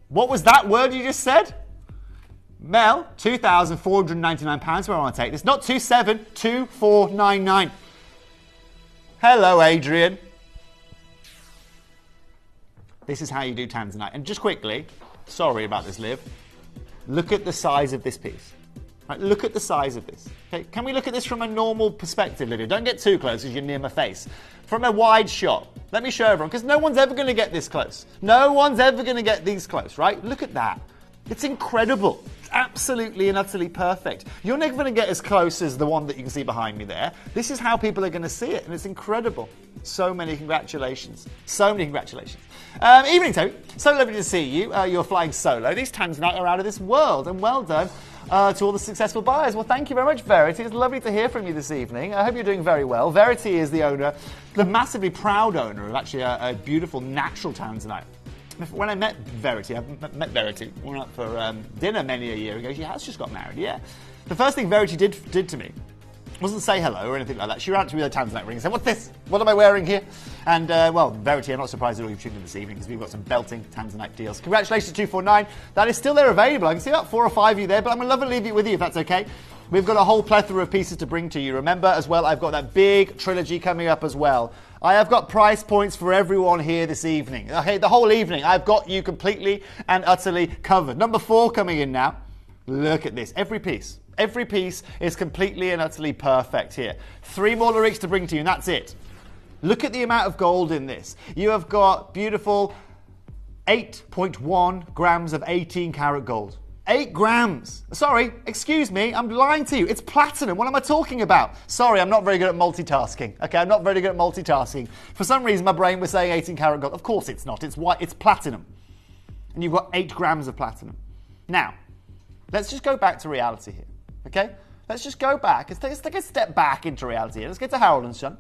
What was that word you just said? Mel, £2,499 where I want to take this. Not 2,700, 2,499. Hello, Adrian. This is how you do Tanzanite. And just quickly, sorry about this, Liv. Look at the size of this piece. Right, look at the size of this. Okay, can we look at this from a normal perspective, Lydia? Don't get too close because you're near my face. From a wide shot. Let me show everyone, because no one's ever going to get this close. No one's ever going to get these close, right? Look at that. It's incredible. It's absolutely and utterly perfect. You're never going to get as close as the one that you can see behind me there. This is how people are going to see it, and it's incredible. So many congratulations. So many congratulations. Evening, Toby. So lovely to see you. You're flying solo. These Tanzanite are out of this world, and well done to all the successful buyers. Well, thank you very much, Verity. It's lovely to hear from you this evening. I hope you're doing very well. Verity is the owner, the massively proud owner of actually a beautiful natural Tanzanite. When I met Verity, I've met Verity. We went out for dinner many a year ago. She has just got married, yeah. The first thing Verity did to me wasn't say hello or anything like that. She ran to me with a Tanzanite ring and said, "What's this? What am I wearing here?" And, well, Verity, I'm not surprised at all you've tuned in this evening because we've got some belting Tanzanite deals. Congratulations to 249. That is still there available. I can see about 4 or 5 of you there, but I'm going to love to leave it with you if that's okay. We've got a whole plethora of pieces to bring to you. Remember, as well, I've got that big trilogy coming up as well. I have got price points for everyone here this evening. Okay, the whole evening, I've got you completely and utterly covered. Number 4 coming in now. Look at this. Every piece is completely and utterly perfect here. 3 more lyrics to bring to you, and that's it. Look at the amount of gold in this. You have got beautiful 8.1 grams of 18 karat gold. 8 grams. Sorry, excuse me, I'm lying to you. It's platinum. What am I talking about? Sorry, I'm not very good at multitasking. Okay, I'm not very good at multitasking. For some reason, my brain was saying 18 karat gold. Of course it's not. It's white. It's platinum. And you've got 8 grams of platinum. Now, let's just go back to reality here. Okay? Let's just go back. Let's take a step back into reality here. Let's get to Harold and Son.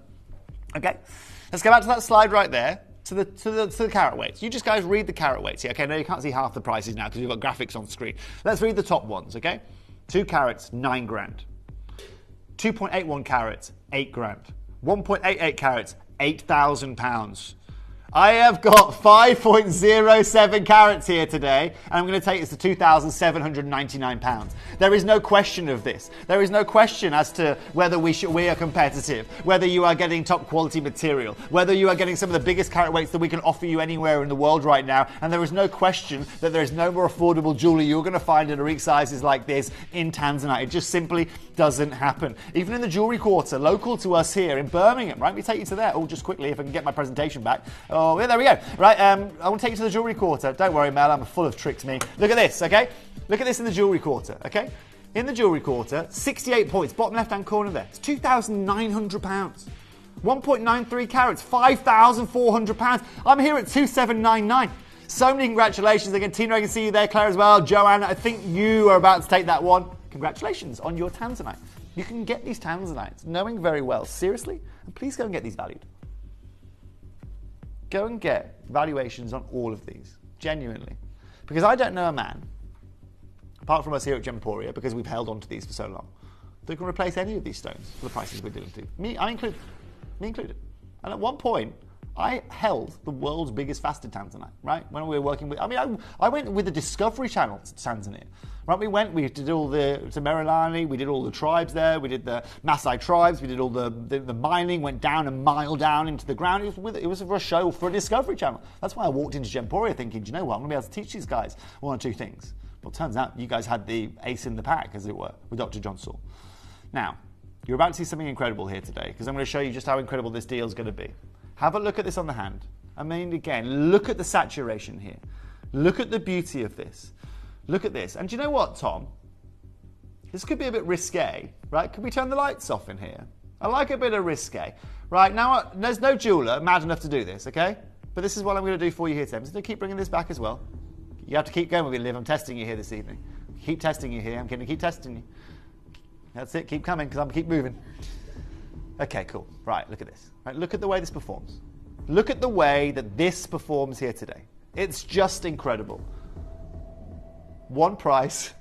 Okay? Let's go back to that slide right there, to the carat weights. You just guys read the carat weights here. Okay, no, you can't see half the prices now because you've got graphics on screen. Let's read the top ones, okay? 2 carats, 9 grand. 2.81 carats, 8 grand. 1.88 carats, £8,000. I have got 5.07 carats here today, and I'm going to take this to £2,799. There is no question of this. There is no question as to whether we are competitive, whether you are getting top quality material, whether you are getting some of the biggest carat weights that we can offer you anywhere in the world right now, and there is no question that there is no more affordable jewelry you're going to find in Arik sizes like this in Tanzanite. It just simply doesn't happen. Even in the jewelry quarter, local to us here in Birmingham, right? Let me take you to there. Oh, just quickly, if I can get my presentation back. Oh, yeah, there we go. Right, I want to take you to the jewelry quarter. Don't worry, Mel, I'm full of tricks, me. Look at this, okay? Look at this in the jewelry quarter, okay? In the jewelry quarter, 68 points, bottom left-hand corner there. It's £2,900. 1.93 carats, £5,400. I'm here at 2,799. So many congratulations again. Tina, I can see you there. Claire as well. Joanne, I think you are about to take that one. Congratulations on your Tanzanite. You can get these Tanzanites, knowing very well, seriously, and please go and get these valued. Go and get valuations on all of these, genuinely. Because I don't know a man, apart from us here at Gemporia, because we've held on to these for so long, that can replace any of these stones for the prices we're dealing to. Me included. And at one point, I held the world's biggest faceted Tanzanite, right? When we were working with, I went with the Discovery Channel to Tanzania, right? We did all to Mercury, we did all the tribes there, we did the Maasai tribes, we did all the mining, went down a mile down into the ground. It was for a show for a Discovery Channel. That's why I walked into Gemporia thinking, do you know what? I'm going to be able to teach these guys one or two things. Well, it turns out you guys had the ace in the pack, as it were, with Dr. John Saul. Now, you're about to see something incredible here today, because I'm going to show you just how incredible this deal is going to be. Have a look at this on the hand. I mean, again, look at the saturation here. Look at the beauty of this. Look at this. And do you know what, Tom? This could be a bit risque, right? Could we turn the lights off in here? I like a bit of risque. Right, now, there's no jeweler mad enough to do this, okay? But this is what I'm going to do for you here today. I'm just going to keep bringing this back as well. You have to keep going with me, Liv. I'm testing you here this evening. Keep testing you here. I'm going to keep testing you. That's it. Keep coming, because I'm going to keep moving. Okay, cool. Right, look at this. Right, look at the way this performs. Look at the way that this performs here today. It's just incredible. One price,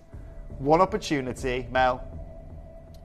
one opportunity, Mel,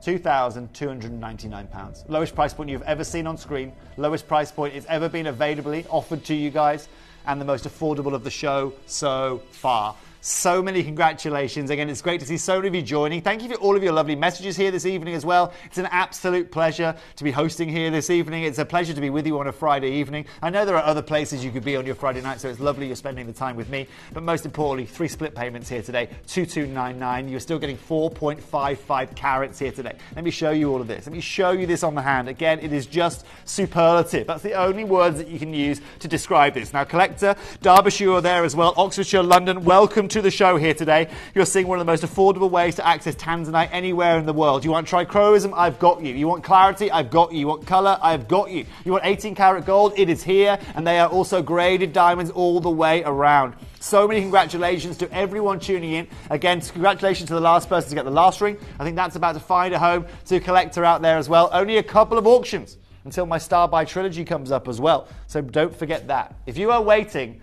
£2,299. Lowest price point you've ever seen on screen. Lowest price point it's ever been availably offered to you guys. And the most affordable of the show so far. So many congratulations. Again, it's great to see so many of you joining. Thank you for all of your lovely messages here this evening as well. It's an absolute pleasure to be hosting here this evening. It's a pleasure to be with you on a Friday evening. I know there are other places you could be on your Friday night, so it's lovely you're spending the time with me. But most importantly, 3 split payments here today, 2299. You're still getting 4.55 carats here today. Let me show you all of this. Let me show you this on the hand. Again, it is just superlative. That's the only words that you can use to describe this. Now, collector, Derbyshire are there as well. Oxfordshire, London, welcome to the show here today. You're seeing one of the most affordable ways to access Tanzanite anywhere in the world. You want trichroism? I've got you. You want clarity? I've got you. You want colour? I've got you. You want 18 karat gold? It is here, and they are also graded diamonds all the way around. So many congratulations to everyone tuning in. Again, congratulations to the last person to get the last ring. I think that's about to find a home to a collector out there as well. Only a couple of auctions until my Star Buy trilogy comes up as well. So don't forget that. If you are waiting,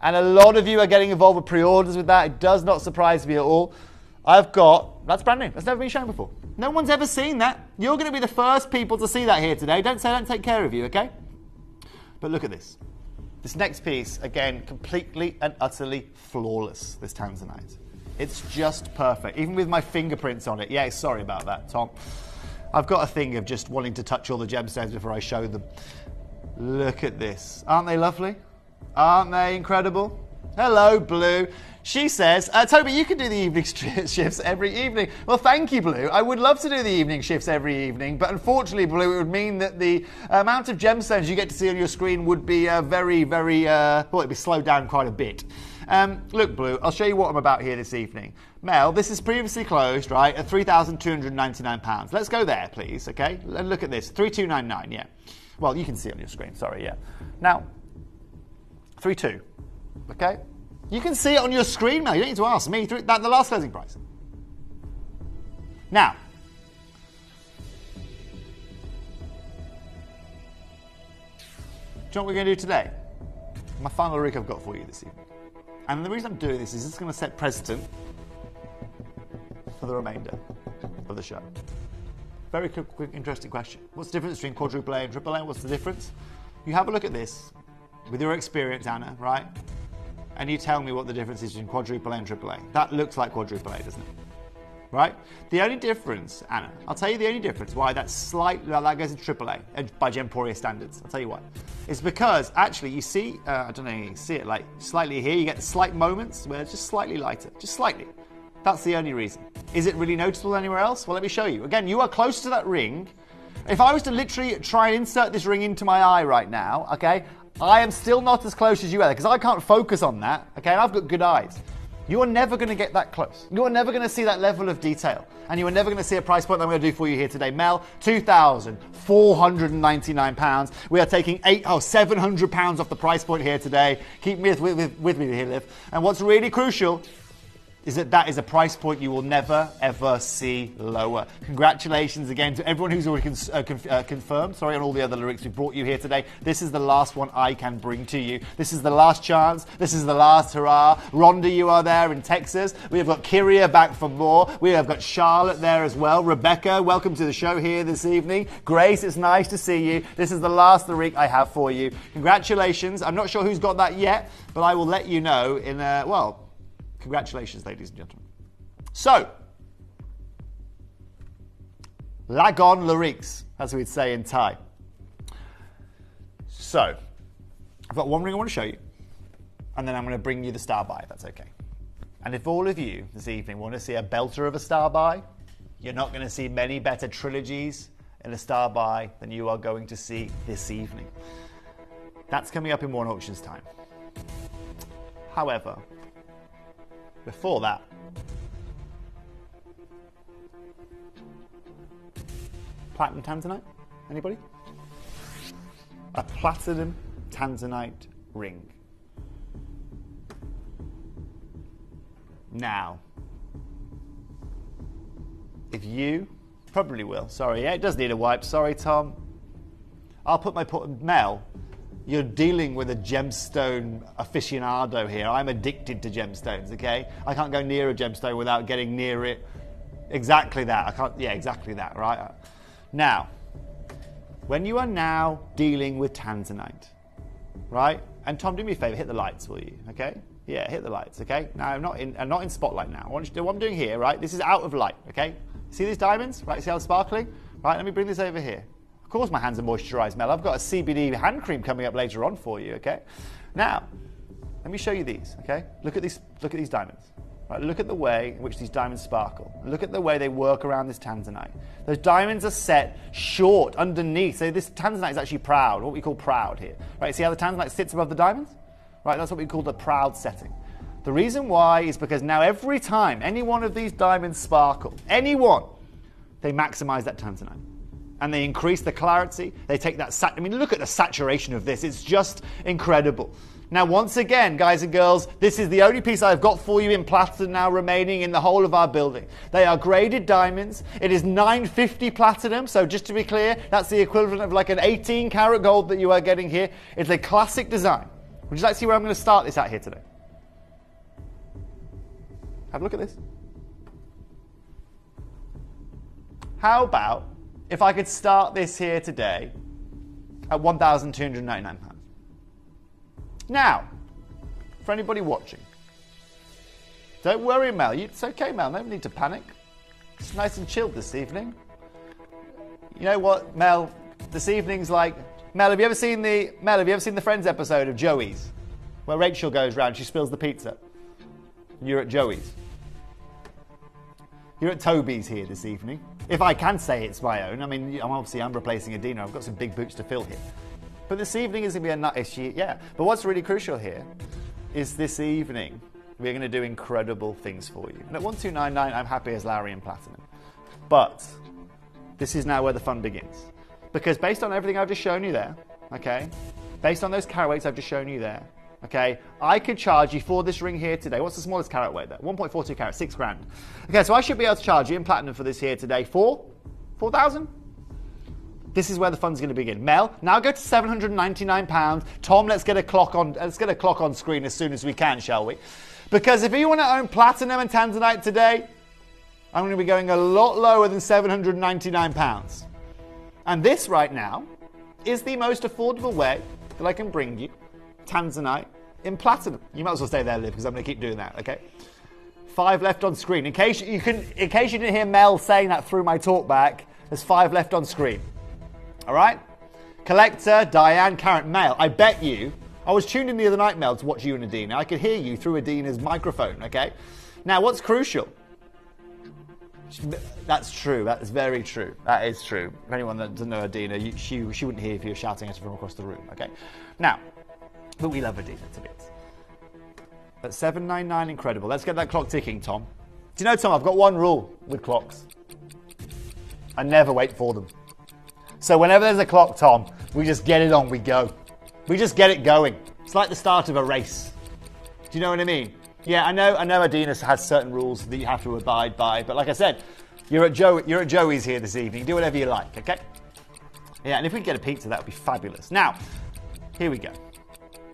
and a lot of you are getting involved with pre-orders with that, it does not surprise me at all. That's brand new. That's never been shown before. No one's ever seen that. You're going to be the first people to see that here today. Don't say I don't take care of you, okay? But look at this. This next piece, again, completely and utterly flawless, this Tanzanite. It's just perfect, even with my fingerprints on it. Yeah, sorry about that, Tom. I've got a thing of just wanting to touch all the gemstones before I show them. Look at this. Aren't they lovely? Aren't they incredible? Hello, Blue. She says, Toby, you can do the evening shifts every evening. Well, thank you, Blue. I would love to do the evening shifts every evening, but unfortunately, Blue, it would mean that the amount of gemstones you get to see on your screen would be it'd be slowed down quite a bit. Look, Blue, I'll show you what I'm about here this evening. Mel, this is previously closed, right, at £3,299. Let's go there, please, okay? And look at this, 3299, yeah. Well, you can see it on your screen, sorry, yeah. Now, 3.2, okay? You can see it on your screen, Mel. You don't need to ask me. The last closing price. Now, you know what we're going to do today? My final rig I've got for you this evening. And the reason I'm doing this is it's going to set precedent for the remainder of the show. Very quick, interesting question. What's the difference between quadruple A and triple A? What's the difference? You have a look at this with your experience, Anna, right? And you tell me what the difference is between quadruple A and triple A. That looks like quadruple A, doesn't it? Right? The only difference, Anna, I'll tell you the only difference why that goes into triple A by Gemporia standards. I'll tell you why. It's because actually you see, I don't know, you see it like slightly here, you get slight moments where it's just slightly lighter, just slightly. That's the only reason. Is it really noticeable anywhere else? Well, let me show you. Again, you are close to that ring. If I was to literally try and insert this ring into my eye right now, okay, I am still not as close as you are because I can't focus on that, okay, and I've got good eyes. You are never going to get that close. You are never going to see that level of detail. And you are never going to see a price point that I'm going to do for you here today. Mel, £2,499. We are taking £700 off the price point here today. Keep with me here, Liv. And what's really crucial is that is a price point you will never, ever see lower. Congratulations again to everyone who's already confirmed. Sorry, on all the other lyrics we brought you here today. This is the last one I can bring to you. This is the last chance. This is the last hurrah. Rhonda, you are there in Texas. We have got Kyria back for more. We have got Charlotte there as well. Rebecca, welcome to the show here this evening. Grace, it's nice to see you. This is the last lyric I have for you. Congratulations. I'm not sure who's got that yet, but I will let you know in congratulations, ladies and gentlemen. So, Lagon Lyrics, as we'd say in Thai. So, I've got one ring I want to show you, and then I'm going to bring you the star buy, if that's okay. And if all of you this evening want to see a belter of a star buy, you're not going to see many better trilogies in a star buy than you are going to see this evening. That's coming up in one auction's time. However, before that, platinum tanzanite? Anybody? A platinum tanzanite ring. Now, if you probably will. Sorry, yeah, it does need a wipe. Sorry, Tom. I'll put my Mel. You're dealing with a gemstone aficionado here. I'm addicted to gemstones, okay? I can't go near a gemstone without getting near it. Exactly that. I can't, yeah, exactly that, right? Now, when you are now dealing with tanzanite, right? And Tom, do me a favor, hit the lights, will you, okay? Yeah, hit the lights, okay? Now, I'm not in spotlight now. I want you to do what I'm doing here, right? This is out of light, okay? See these diamonds, right? See how they're sparkling? Right, let me bring this over here. Of course my hands are moisturized, Mel. I've got a CBD hand cream coming up later on for you, okay? Now, let me show you these, okay? Look at these diamonds. Right, look at the way in which these diamonds sparkle. Look at the way they work around this tanzanite. Those diamonds are set short underneath. So this tanzanite is actually proud, what we call proud here. Right, see how the tanzanite sits above the diamonds? Right, that's what we call the proud setting. The reason why is because now every time any one of these diamonds sparkle, any one, they maximize that tanzanite. And they increase the clarity. They take that, I mean, look at the saturation of this. It's just incredible. Now, once again, guys and girls, this is the only piece I've got for you in platinum now remaining in the whole of our building. They are graded diamonds. It is 950 platinum. So just to be clear, that's the equivalent of like an 18 karat gold that you are getting here. It's a classic design. Would you like to see where I'm going to start this out here today? Have a look at this. How about if I could start this here today at £1,299. Now, for anybody watching, don't worry, Mel. It's okay, Mel. No need to panic. It's nice and chilled this evening. You know what, Mel? This evening's like, Mel, have you ever seen the Friends episode of Joey's, where Rachel goes round, she spills the pizza, and you're at Joey's? You're at Toby's here this evening. If I can say it's my own. I mean, I'm replacing Adina. I've got some big boots to fill here. But this evening is going to be a nut issue, yeah. But what's really crucial here is this evening we're going to do incredible things for you. And at 1299, I'm happy as Larry in platinum. But this is now where the fun begins. Because based on everything I've just shown you there, okay, based on those carat weights I've just shown you there, okay, I could charge you for this ring here today. What's the smallest carat weight there? 1.42 carat, 6 grand. Okay, so I should be able to charge you in platinum for this here today for 4,000? This is where the fun's going to begin. Mel, now go to £799. Tom, let's get a clock on screen as soon as we can, shall we? Because if you want to own platinum and tanzanite today, I'm going to be going a lot lower than £799. And this right now is the most affordable way that I can bring you tanzanite in platinum. You might as well stay there, Liv, because I'm going to keep doing that, okay? 5 left on screen. In case you didn't hear Mel saying that through my talk back, there's 5 left on screen. All right? Collector, Diane, Karen, Mel, I bet you, I was tuned in the other night, Mel, to watch you and Adina. I could hear you through Adina's microphone, okay? Now, what's crucial? That's true. That is very true. That is true. If anyone that doesn't know Adina, she wouldn't hear if you were shouting at her from across the room, okay? Now, but we love Adina to bits. At 799, incredible. Let's get that clock ticking, Tom. Do you know, Tom, I've got one rule with clocks. I never wait for them. So whenever there's a clock, Tom, we just get it on, we go. We just get it going. It's like the start of a race. Do you know what I mean? Yeah, I know Adina has certain rules that you have to abide by, but like I said, you're at Joey's here this evening. Do whatever you like, okay? Yeah, and if we could get a pizza, that would be fabulous. Now, here we go.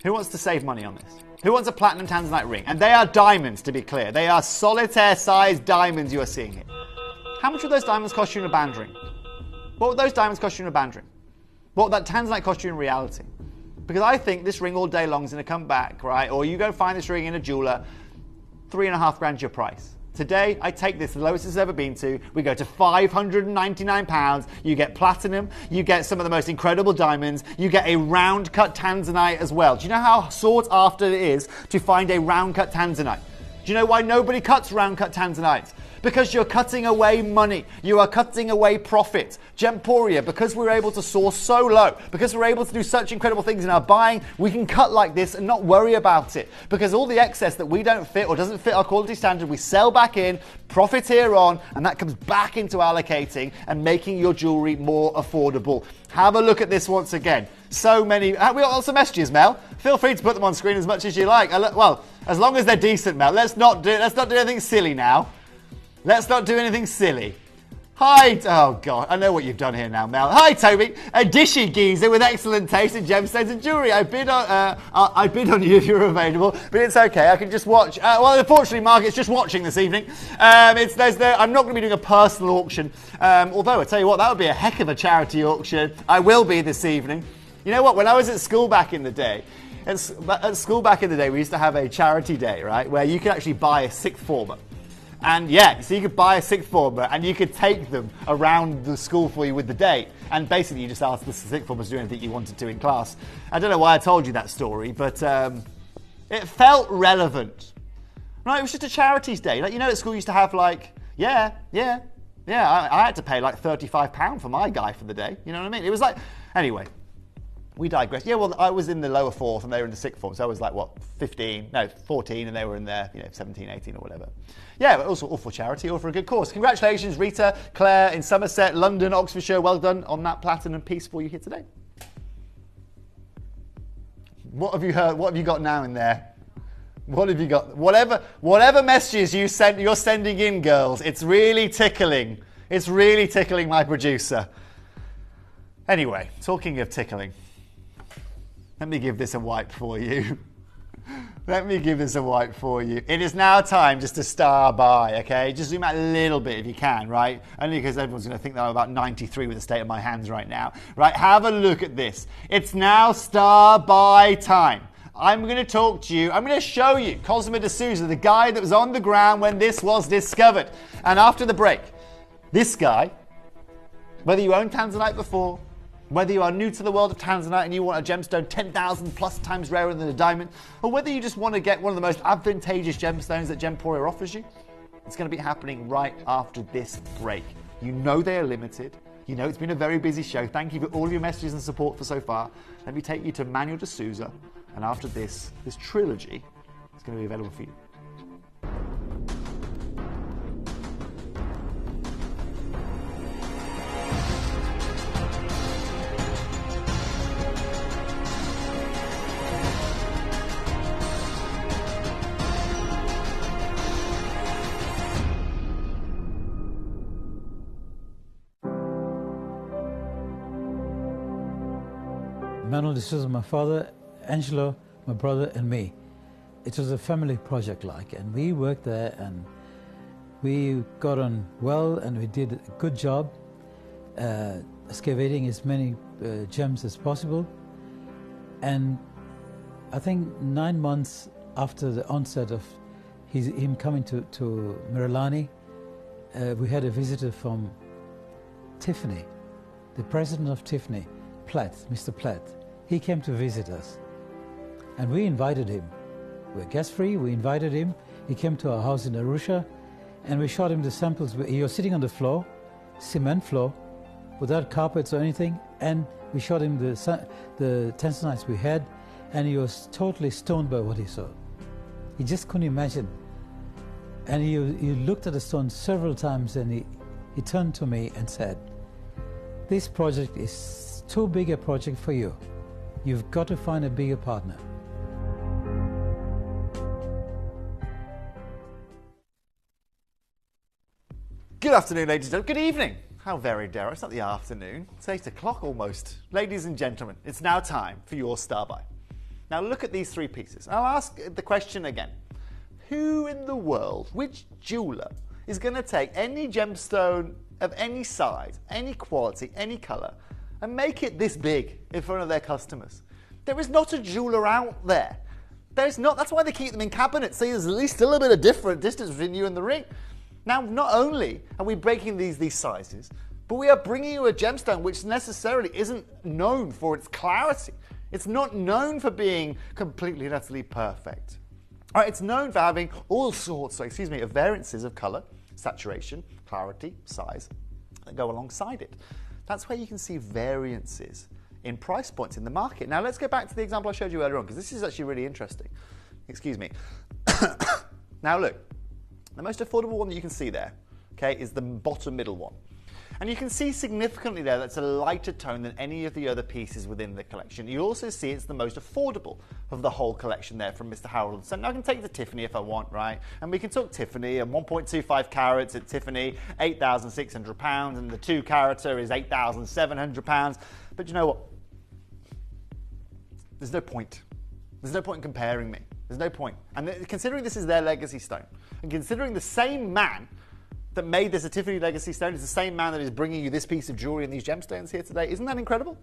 Who wants to save money on this? Who wants a platinum tanzanite ring? And they are diamonds, to be clear. They are solitaire-sized diamonds you are seeing here. How much would those diamonds cost you in a band ring? What would those diamonds cost you in a band ring? What would that tanzanite cost you in reality? Because I think this ring all day long is going to come back, right? Or you go find this ring in a jeweler, £3,500 your price. Today, I take this, the lowest it's ever been to. We go to £599. You get platinum. You get some of the most incredible diamonds. You get a round cut tanzanite as well. Do you know how sought after it is to find a round cut tanzanite? Do you know why nobody cuts round cut tanzanites? Because you're cutting away money. You are cutting away profit. Gemporia, because we're able to source so low, because we're able to do such incredible things in our buying, we can cut like this and not worry about it. Because all the excess that we don't fit or doesn't fit our quality standard, we sell back in, profiteer on, and that comes back into allocating and making your jewellery more affordable. Have a look at this once again. So many. We got lots of messages, Mel. Feel free to put them on screen as much as you like. Well, as long as they're decent, Mel. Let's not do anything silly now. Let's not do anything silly. Hi, oh God, I know what you've done here now, Mel. Hi, Toby, a dishy geezer with excellent taste in gemstones and jewellery. I bid on you if you're available, but it's okay. I can just watch. Well, unfortunately, Margaret's just watching this evening. I'm not going to be doing a personal auction, although I tell you what, that would be a heck of a charity auction. I will be this evening. You know what? When I was at school back in the day, we used to have a charity day, right, where you could actually buy a sixth former. And yeah, so you could buy a sixth former and you could take them around the school for you with the date. And basically you just asked the sixth formers to do anything you wanted to in class. I don't know why I told you that story, but it felt relevant. Right, it was just a charities day. Like, you know, at school you used to have like, I had to pay like £35 for my guy for the day. You know what I mean? It was like, anyway. We digress. Yeah, well, I was in the lower fourth and they were in the sixth form. So I was like, 14 and they were in there, 17, 18 or whatever. Yeah, but also all for charity, all for a good cause. Congratulations, Rita, Claire in Somerset, London, Oxfordshire. Well done on that platinum piece for you here today. What have you heard? What have you got now in there? What have you got? Whatever messages you're sending in, girls, it's really tickling. It's really tickling my producer. Anyway, talking of tickling. Let me give this a wipe for you. It is now time just to star by, okay? Just zoom out a little bit if you can, right? Only because everyone's going to think that I'm about 93 with the state of my hands right now. Right, have a look at this. It's now star by time. I'm going to talk to you. I'm going to show you Cosimo de Souza, the guy that was on the ground when this was discovered. And after the break, this guy, whether you owned Tanzanite before, whether you are new to the world of Tanzanite and you want a gemstone 10,000 plus times rarer than a diamond, or whether you just want to get one of the most advantageous gemstones that Gemporia offers you, it's going to be happening right after this break. You know they are limited. You know it's been a very busy show. Thank you for all your messages and support for so far. Let me take you to Manuel de Souza, and after this trilogy is going to be available for you. Manuel, this was my father, Angelo, my brother, and me. It was a family project and we worked there and we got on well and we did a good job excavating as many gems as possible. And I think 9 months after the onset of him coming to Nilamani, we had a visitor from Tiffany, the president of Tiffany, Platt, Mr. Platt. He came to visit us and we invited him. We're guest-free, we invited him. He came to our house in Arusha and we showed him the samples. He was sitting on the floor, cement floor, without carpets or anything, and we showed him the tanzanites we had, and he was totally stoned by what he saw. He just couldn't imagine. And he looked at the stone several times and he turned to me and said, "This project is too big a project for you. You've got to find a bigger partner." Good afternoon, ladies and gentlemen. Good evening. How very dare. It's not the afternoon. It's 8 o'clock almost. Ladies and gentlemen, it's now time for your star buy. Now look at these three pieces. I'll ask the question again. Who in the world, which jeweler, is going to take any gemstone of any size, any quality, any colour, and make it this big in front of their customers? There is not a jeweler out there. There's not. That's why they keep them in cabinets. See, there's at least still a bit of different distance between you and the ring. Now, not only are we breaking these sizes, but we are bringing you a gemstone which necessarily isn't known for its clarity. It's not known for being completely and utterly perfect. All right, it's known for having all sorts, of variances of colour, saturation, clarity, size that go alongside it. That's where you can see variances in price points in the market. Now, let's go back to the example I showed you earlier on, because this is actually really interesting. Excuse me. Now, look. The most affordable one that you can see there, okay, is the bottom middle one. And you can see significantly there that's a lighter tone than any of the other pieces within the collection. You also see it's the most affordable of the whole collection there from Mr. Harold & Son. Now I can take the Tiffany if I want, right? And we can talk Tiffany, and 1.25 carats at Tiffany, £8,600, and the 2 carater is £8,700. But you know what? There's no point. There's no point in comparing me. There's no point. And considering this is their legacy stone, and considering the same man that made this a Tiffany legacy stone is the same man that is bringing you this piece of jewelry and these gemstones here today, isn't that incredible?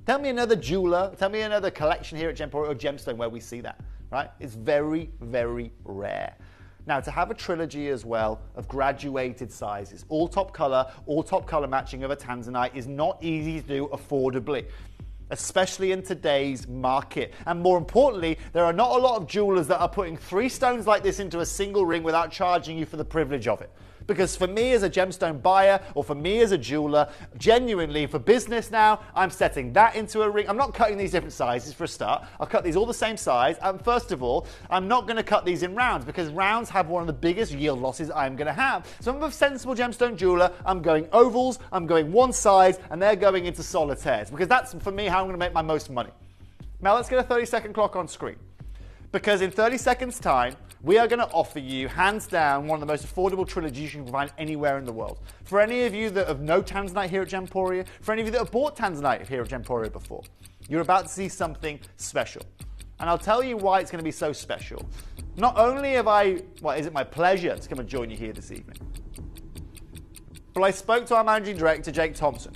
Tell me another jeweler, tell me another collection here at Gemporia or gemstone where we see that, right? It's very, very rare. Now, to have a trilogy as well of graduated sizes, all top color matching of a Tanzanite is not easy to do affordably, especially in today's market. And more importantly, there are not a lot of jewelers that are putting 3 stones like this into a single ring without charging you for the privilege of it. Because for me as a gemstone buyer, or for me as a jeweler, genuinely for business now, I'm setting that into a ring. I'm not cutting these different sizes for a start. I'll cut these all the same size. And first of all, I'm not going to cut these in rounds, because rounds have one of the biggest yield losses I'm going to have. So I'm a sensible gemstone jeweler. I'm going ovals, I'm going one size, and they're going into solitaires, because that's for me how I'm going to make my most money. Now let's get a 30-second clock on screen, because in 30 seconds time, we are going to offer you, hands down, one of the most affordable trilogies you can find anywhere in the world. For any of you that have no Tanzanite here at Gemporia, for any of you that have bought Tanzanite here at Gemporia before, you're about to see something special. And I'll tell you why it's going to be so special. Not only is it my pleasure to come and join you here this evening, but I spoke to our managing director, Jake Thompson,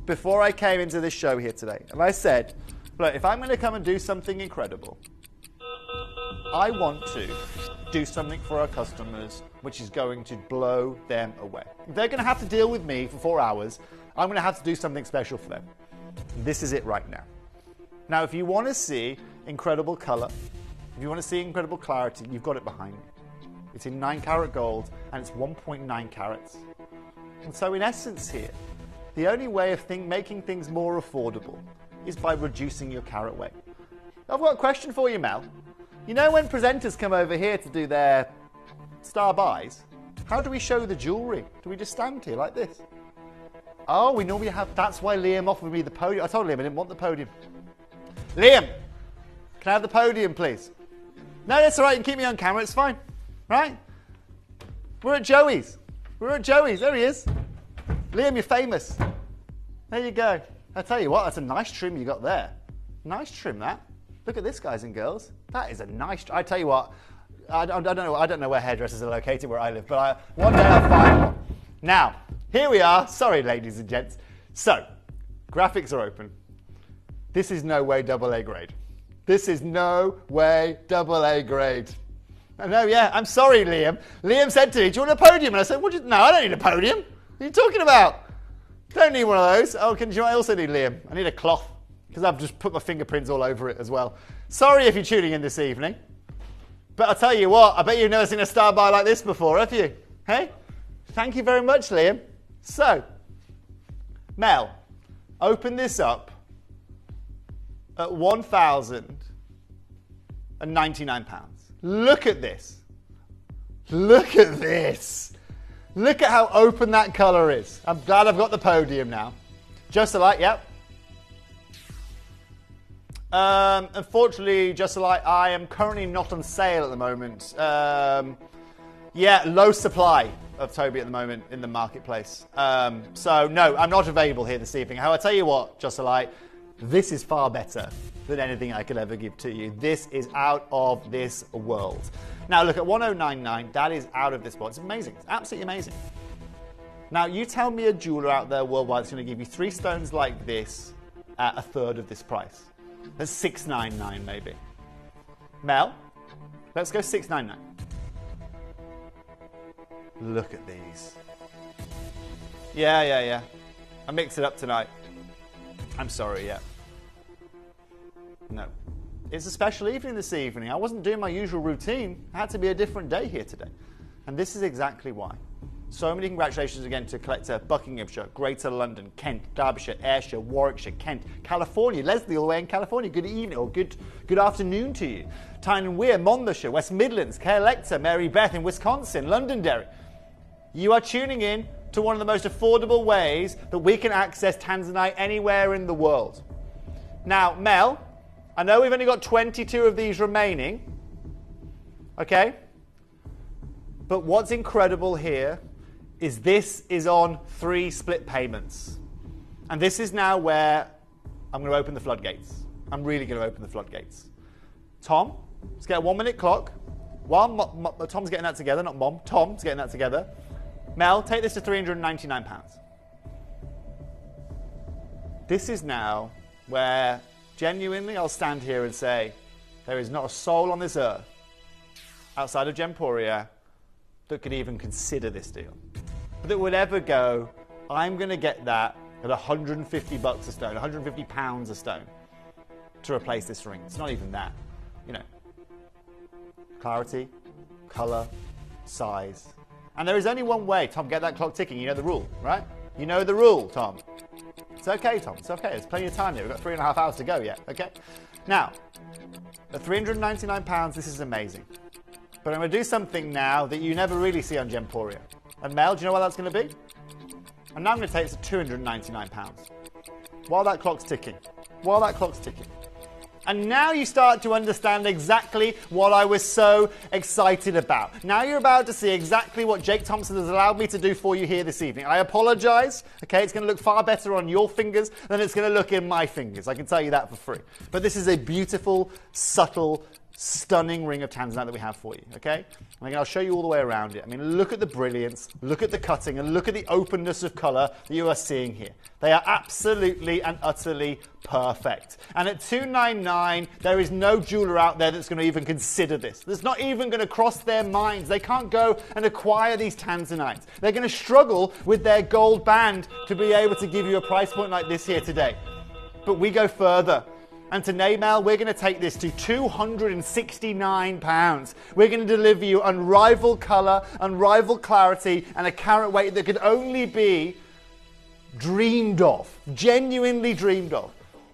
before I came into this show here today. And I said, look, if I'm going to come and do something incredible, I want to do something for our customers which is going to blow them away. If they're going to have to deal with me for 4 hours, I'm going to have to do something special for them. This is it right now. Now, if you want to see incredible color, if you want to see incredible clarity, you've got it behind me. It's in 9-carat gold and it's 1.9 carats. And so in essence here, the only way of making things more affordable is by reducing your carat weight. I've got a question for you, Mel. You know when presenters come over here to do their star buys, how do we show the jewellery? Do we just stand here like this? Oh, we normally have, that's why Liam offered me the podium. I told Liam I didn't want the podium. Liam, can I have the podium, please? No, that's all right, you can keep me on camera, it's fine. Right? We're at Joey's. There he is. Liam, you're famous. There you go. I tell you what, that's a nice trim you got there. Nice trim, that. Look at this, guys and girls. That is a nice. I tell you what, I don't know where hairdressers are located where I live, but one day I'll find one. Now, here we are. Sorry, ladies and gents. So, graphics are open. This is no way AA grade. This is no way AA grade. I know, yeah. I'm sorry, Liam. Liam said to me, "Do you want a podium?" And I said, "No, I don't need a podium. What are you talking about? Don't need one of those." Oh, do you know what I also need, Liam? I need a cloth because I've just put my fingerprints all over it as well. Sorry if you're tuning in this evening, but I'll tell you what. I bet you've never seen a star bar like this before, have you? Hey, thank you very much, Liam. So, Mel, open this up at £1,099. Look at this. Look at this. Look at how open that colour is. I'm glad I've got the podium now. Just a light, yep. Unfortunately, just a light, I am currently not on sale at the moment. Yeah, low supply of Toby at the moment in the marketplace. So no, I'm not available here this evening. However, I tell you what, just a light, this is far better than anything I could ever give to you. This is out of this world. Now look at 1099, that is out of this world. It's amazing, it's absolutely amazing. Now you tell me a jeweler out there worldwide that's going to give you 3 stones like this at a third of this price. That's $699 maybe. Mel, let's go $699. Look at these. Yeah. I mixed it up tonight. I'm sorry, yeah. No. It's a special evening this evening. I wasn't doing my usual routine. It had to be a different day here today. And this is exactly why. So many congratulations again to collector Buckinghamshire, Greater London, Kent, Derbyshire, Ayrshire, Warwickshire, Kent, California, Leslie all the way in California. Good evening or good afternoon to you. Tyne and Weir, Monmouthshire, West Midlands, Care-Lecter, Mary Beth in Wisconsin, Londonderry. You are tuning in to one of the most affordable ways that we can access Tanzanite anywhere in the world. Now, Mel, I know we've only got 22 of these remaining, okay? But what's incredible here is this is on 3 split payments. And this is now where I'm going to open the floodgates. I'm really going to open the floodgates. Tom, let's get a 1-minute clock. While Tom's getting that together, not Mom, Tom's getting that together. Mel, take this to £399. This is now where genuinely I'll stand here and say there is not a soul on this earth outside of Gemporia that could even consider this deal. That would ever go, I'm going to get that at $150 a stone, £150 a stone to replace this ring. It's not even that. You know, clarity, colour, size. And there is only one way. Tom, get that clock ticking. You know the rule, right? You know the rule, Tom. It's okay, Tom. It's okay. There's plenty of time here. We've got 3.5 hours to go yet, okay? Now, at £399, this is amazing. But I'm going to do something now that you never really see on Gemporia. And Mel, do you know what that's going to be? And now I'm going to take it to £299. While that clock's ticking. While that clock's ticking. And now you start to understand exactly what I was so excited about. Now you're about to see exactly what Jake Thompson has allowed me to do for you here this evening. I apologise, okay? It's going to look far better on your fingers than it's going to look in my fingers. I can tell you that for free. But this is a beautiful, subtle, stunning ring of Tanzanite that we have for you, okay? And I'll show you all the way around it. I mean, look at the brilliance, look at the cutting, and look at the openness of colour that you are seeing here. They are absolutely and utterly perfect. And at $299, there is no jeweller out there that's going to even consider this. That's not even going to cross their minds. They can't go and acquire these Tanzanites. They're going to struggle with their gold band to be able to give you a price point like this here today. But we go further. And today, Mel, we're going to take this to £269. We're going to deliver you unrivaled colour, unrivaled clarity, and a carat weight that could only be dreamed of, genuinely dreamed of.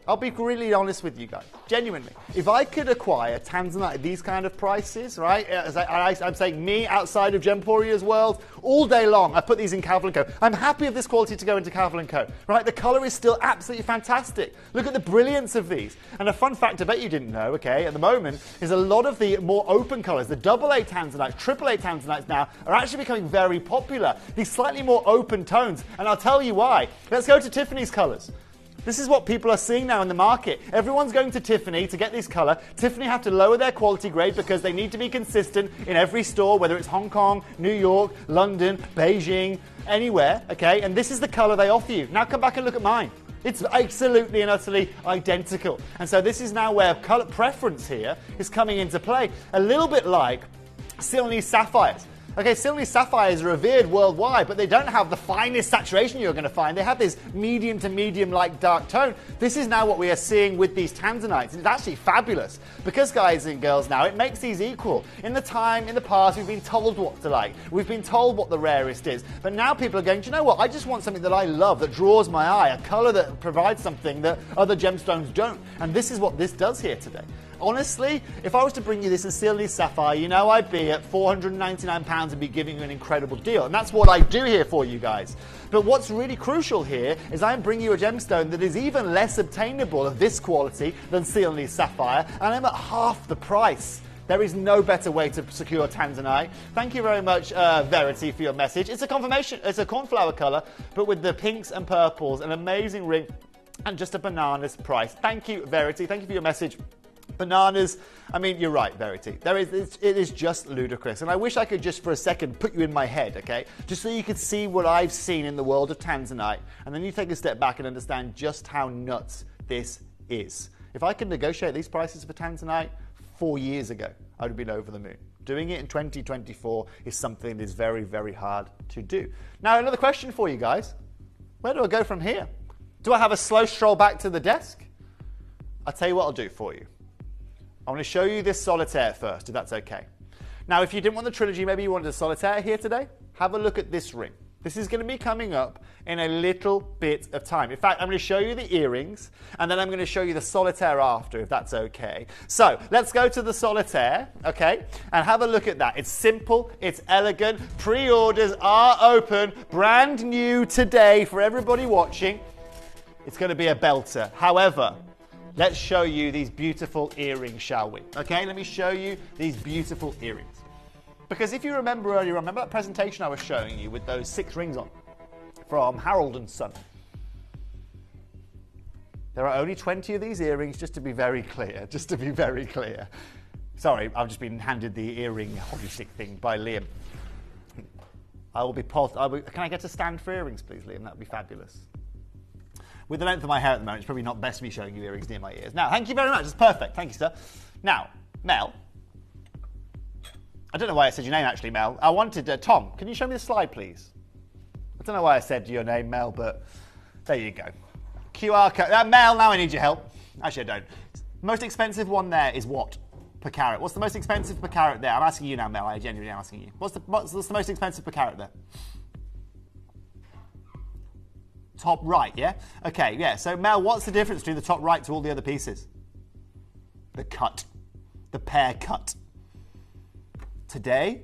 I'll be really honest with you guys, genuinely. If I could acquire Tanzanite at these kind of prices, right, I'm saying me outside of Gemporia's world, all day long, I put these in Cavell & Co. I'm happy of this quality to go into Cavell & Co. Right, the colour is still absolutely fantastic. Look at the brilliance of these. And a fun fact I bet you didn't know, okay, at the moment, is a lot of the more open colours, the AA Tanzanites, AAA Tanzanites now, are actually becoming very popular. These slightly more open tones, and I'll tell you why. Let's go to Tiffany's colours. This is what people are seeing now in the market. Everyone's going to Tiffany to get this color. Tiffany have to lower their quality grade because they need to be consistent in every store, whether it's Hong Kong, New York, London, Beijing, anywhere, okay? And this is the color they offer you. Now come back and look at mine. It's absolutely and utterly identical. And so this is now where color preference here is coming into play. A little bit like Ceylonese sapphires. Okay, Ceylonese sapphires are revered worldwide, but they don't have the finest saturation you're going to find. They have this medium to medium-like dark tone. This is now what we are seeing with these Tanzanites. It's actually fabulous because, guys and girls, now it makes these equal. In the past, we've been told what to like. We've been told what the rarest is. But now people are going, do you know what? I just want something that I love, that draws my eye, a color that provides something that other gemstones don't. And this is what this does here today. Honestly, if I was to bring you this in Ceylonese sapphire, you know I'd be at £499 and be giving you an incredible deal. And that's what I do here for you guys. But what's really crucial here is I'm bringing you a gemstone that is even less obtainable of this quality than Ceylonese sapphire, and I'm at half the price. There is no better way to secure Tanzanite. Thank you very much, Verity, for your message. It's a confirmation. It's a cornflower color, but with the pinks and purples, an amazing ring, and just a bananas price. Thank you, Verity. Thank you for your message. Bananas, I mean, you're right, Verity. It is just ludicrous. And I wish I could just for a second put you in my head, okay? Just so you could see what I've seen in the world of Tanzanite. And then you take a step back and understand just how nuts this is. If I could negotiate these prices for Tanzanite 4 years ago, I would have been over the moon. Doing it in 2024 is something that is very, very hard to do. Now, another question for you guys. Where do I go from here? Do I have a slow stroll back to the desk? I'll tell you what I'll do for you. I want to show you this solitaire first, if that's okay. Now, if you didn't want the trilogy, maybe you wanted a solitaire here today, have a look at this ring. This is going to be coming up in a little bit of time. In fact, I'm going to show you the earrings, and then I'm going to show you the solitaire after, if that's okay. So, let's go to the solitaire, okay, and have a look at that. It's simple, it's elegant, pre-orders are open, brand new today for everybody watching. It's going to be a belter. However, let's show you these beautiful earrings, shall we? Okay, let me show you these beautiful earrings. Because if you remember earlier, remember that presentation I was showing you with those 6 rings on from Harold & Son? There are only 20 of these earrings, just to be very clear, Sorry, I've just been handed the earring hockey stick thing by Liam. Can I get a stand for earrings, please, Liam? That would be fabulous. With the length of my hair at the moment, it's probably not best me showing you earrings near my ears. Now, thank you very much. It's perfect. Thank you, sir. Now, Mel. I don't know why I said your name, actually, Mel. I wanted... Tom, can you show me the slide, please? I don't know why I said your name, Mel, but there you go. QR code. Mel, now I need your help. Actually, I don't. Most expensive one there is what per carat? What's the most expensive per carat there? I'm asking you now, Mel. I genuinely am asking you. What's the most expensive per carat there? Top right, yeah? Okay, yeah. So, Mel, what's the difference between the top right to all the other pieces? The cut. The pear cut. Today,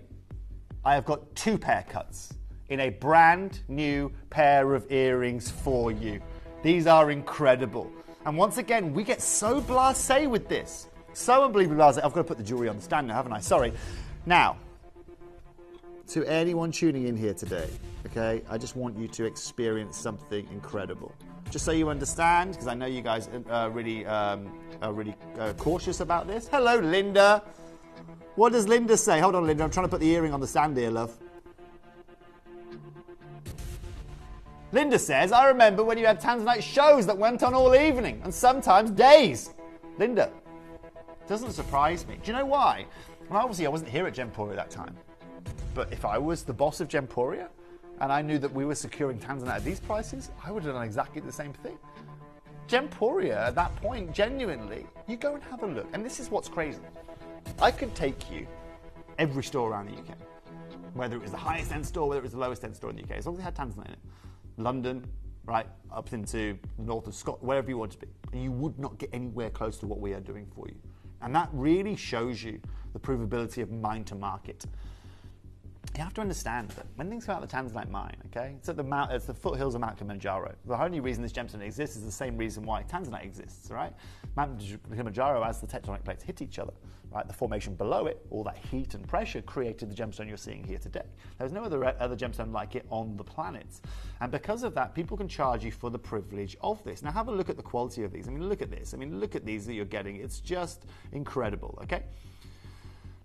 I have got 2 pear cuts in a brand new pair of earrings for you. These are incredible. And once again, we get so blasé with this. So unbelievably blasé. I've got to put the jewelry on the stand now, haven't I? Sorry. Now, to anyone tuning in here today, okay, I just want you to experience something incredible. Just so you understand, because I know you guys are really cautious about this. Hello, Linda. What does Linda say? Hold on, Linda. I'm trying to put the earring on the stand here, love. Linda says, I remember when you had Tanzanite shows that went on all evening and sometimes days. Linda, doesn't surprise me. Do you know why? Well, obviously, I wasn't here at Gemporia at that time. But if I was the boss of Gemporia and I knew that we were securing Tanzanite at these prices, I would have done exactly the same thing. Gemporia, at that point, genuinely, you go and have a look. And this is what's crazy. I could take you every store around the UK, whether it was the highest end store, whether it was the lowest end store in the UK, as long as it had Tanzanite in it. London, right, up into the north of Scotland, wherever you want to be. And you would not get anywhere close to what we are doing for you. And that really shows you the provability of mine to market. You have to understand that when things come out of the Tanzanite mine, okay, it's at it's the foothills of Mount Kilimanjaro. The only reason this gemstone exists is the same reason why Tanzanite exists, right? Mount Kilimanjaro, as the tectonic plates hit each other, right, the formation below it, all that heat and pressure created the gemstone you're seeing here today. There's no other gemstone like it on the planet. And because of that, people can charge you for the privilege of this. Now have a look at the quality of these. I mean, look at this. I mean, look at these that you're getting. It's just incredible, okay?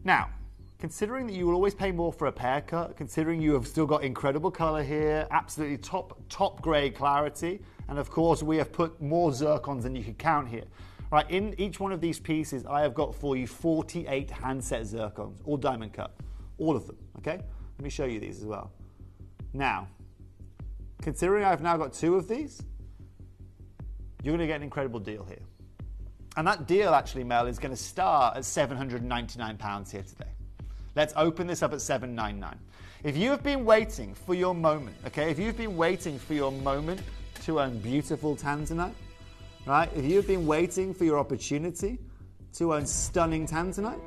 Now, considering that you will always pay more for a pear cut, considering you have still got incredible color here, absolutely top grade clarity, and of course we have put more zircons than you could count here. Right, in each one of these pieces, I have got for you 48 handset zircons, all diamond cut, all of them, okay? Let me show you these as well. Now, considering I've now got 2 of these, you're gonna get an incredible deal here. And that deal actually, Mel, is gonna start at £799 here today. Let's open this up at $799. If you have been waiting for your moment, okay, if you've been waiting for your moment to own beautiful Tanzanite, right, if you've been waiting for your opportunity to own stunning Tanzanite,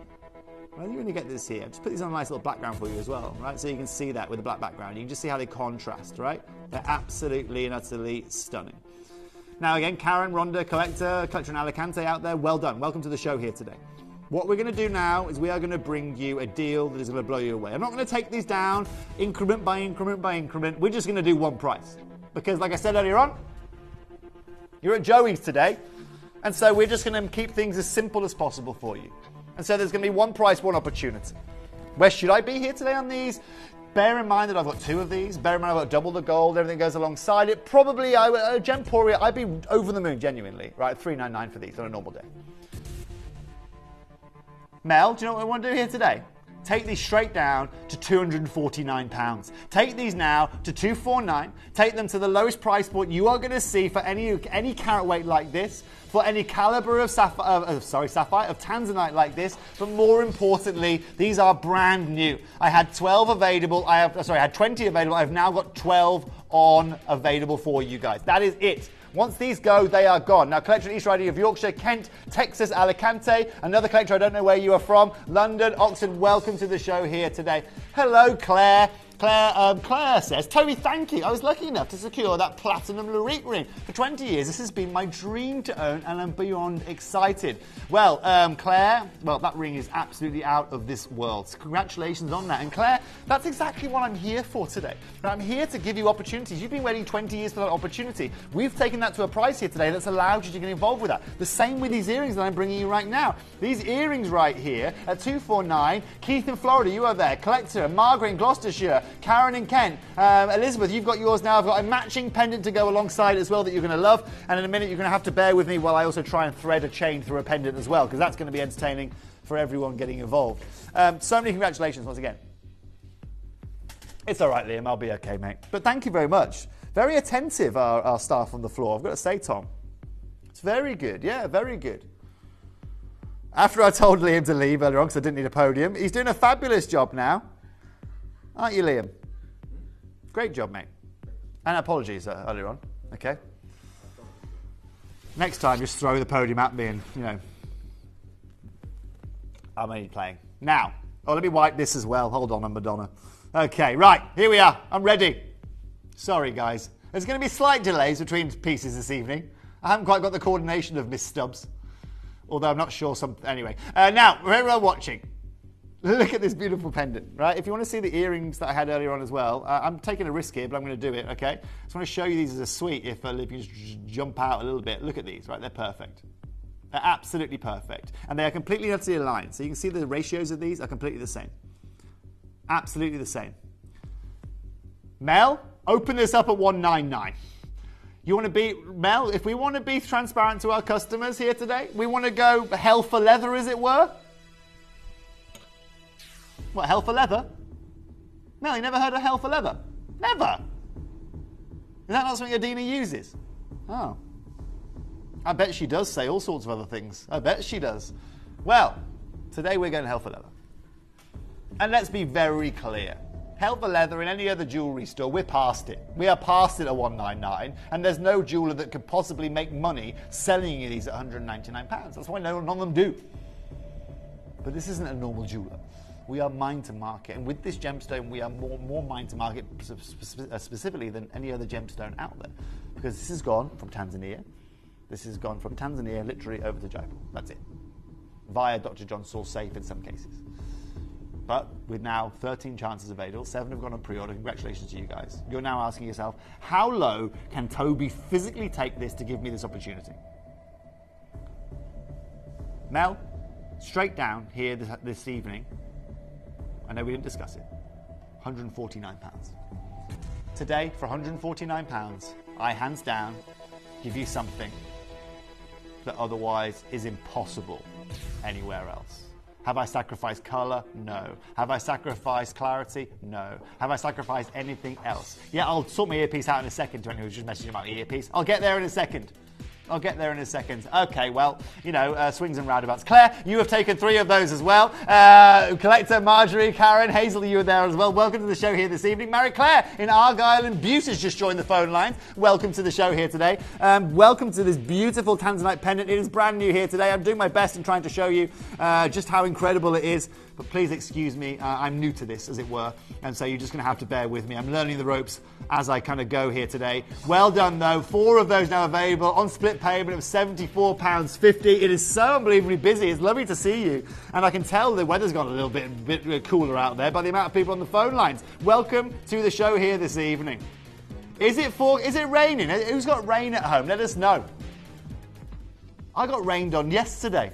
well, you're going to get this here. Just put these on a nice little background for you as well, right, so you can see that with the black background. You can just see how they contrast, right? They're absolutely and utterly stunning. Now again, Karen, Rhonda, Collector in Alicante out there, well done. Welcome to the show here today. What we're going to do now is we are going to bring you a deal that is going to blow you away. I'm not going to take these down increment by increment by increment. We're just going to do one price. Because like I said earlier on, you're at Joey's today. And so we're just going to keep things as simple as possible for you. And so there's going to be one price, one opportunity. Where should I be here today on these? Bear in mind that I've got 2 of these. Bear in mind I've got double the gold, everything goes alongside it. Probably, Gemporia, I'd be over the moon, genuinely. Right, $399 for these on a normal day. Mel, do you know what I want to do here today? Take these straight down to £249. Take these now to $249. Take them to the lowest price point you are going to see for any carat weight like this, for any caliber of Tanzanite like this. But more importantly, these are brand new. I had 12 available. I had 20 available. I've now got 12 on available for you guys. That is it. Once these go, they are gone. Now, collector East Riding of Yorkshire, Kent, Texas, Alicante. Another collector, I don't know where you are from. London, Oxford, welcome to the show here today. Hello, Claire. Claire says, Toby, thank you. I was lucky enough to secure that platinum Larique ring. For 20 years, this has been my dream to own, and I'm beyond excited. Well, Claire, well, that ring is absolutely out of this world. So congratulations on that. And Claire, that's exactly what I'm here for today. I'm here to give you opportunities. You've been waiting 20 years for that opportunity. We've taken that to a price here today that's allowed you to get involved with that. The same with these earrings that I'm bringing you right now. These earrings right here at $249. Keith in Florida, you are there. Collector, Margaret in Gloucestershire, Karen in Kent, Elizabeth, you've got yours now. I've got a matching pendant to go alongside as well that you're going to love. And in a minute, you're going to have to bear with me while I also try and thread a chain through a pendant as well, because that's going to be entertaining for everyone getting involved. So many congratulations once again. It's all right, Liam. I'll be okay, mate. But thank you very much. Very attentive, our staff on the floor. I've got to say, Tom. It's very good. Yeah, very good. After I told Liam to leave earlier on because I didn't need a podium, he's doing a fabulous job now. Aren't you, Liam? Great job, mate. And apologies earlier on, okay? Next time, just throw the podium at me and, you know, I'm only playing. Now, let me wipe this as well. Hold on, I'm Madonna. Okay, right, here we are. I'm ready. Sorry, guys. There's going to be slight delays between pieces this evening. I haven't quite got the coordination of Miss Stubbs, although I'm not sure Anyway, now, wherever you're watching, look at this beautiful pendant, right? If you want to see the earrings that I had earlier on as well, I'm taking a risk here, but I'm going to do it, okay? I just want to show you these as a suite. If you just jump out a little bit, look at these, right? They're perfect. They're absolutely perfect. And they are completely utterly aligned. So you can see the ratios of these are completely the same. Absolutely the same. Mel, open this up at $199. You want to be, Mel, if we want to be transparent to our customers here today, we want to go hell for leather, as it were. What, hell for leather? Mel, you never heard of hell for leather? Never. Is that not something Adina uses? Oh. I bet she does say all sorts of other things. I bet she does. Well, today we're going hell for leather. And let's be very clear. Hell for leather in any other jewellery store, we're past it. We are past it at $199, and there's no jeweller that could possibly make money selling you these at £199. That's why none of them do. But this isn't a normal jeweller. We are mine to market, and with this gemstone, we are more mine to market specifically than any other gemstone out there, because this has gone from Tanzania. This has gone from Tanzania literally over to Jaipur. That's it, via Dr. John Saul safe in some cases. But with now 13 chances available, 7 have gone on pre-order. Congratulations to you guys. You're now asking yourself, how low can Toby physically take this to give me this opportunity? Mel, straight down here this evening. I know we didn't discuss it. £149. Today, for £149, I hands down give you something that otherwise is impossible anywhere else. Have I sacrificed colour? No. Have I sacrificed clarity? No. Have I sacrificed anything else? Yeah, I'll sort my earpiece out in a second to anyone who's just messaging about the earpiece. I'll get there in a second. Okay, well, swings and roundabouts. Claire, you have taken 3 of those as well. Collector, Marjorie, Karen, Hazel, you are there as well. Welcome to the show here this evening. Marie Claire in Argyles and Bute has just joined the phone lines. Welcome to the show here today. Welcome to this beautiful Tanzanite pendant. It is brand new here today. I'm doing my best in trying to show you just how incredible it is. But please excuse me, I'm new to this, as it were, and so you're just going to have to bear with me. I'm learning the ropes as I kind of go here today. Well done, though. 4 of those now available on split payment of £74.50. It is so unbelievably busy. It's lovely to see you. And I can tell the weather's got a little bit cooler out there by the amount of people on the phone lines. Welcome to the show here this evening. Is it raining? Who's got rain at home? Let us know. I got rained on yesterday.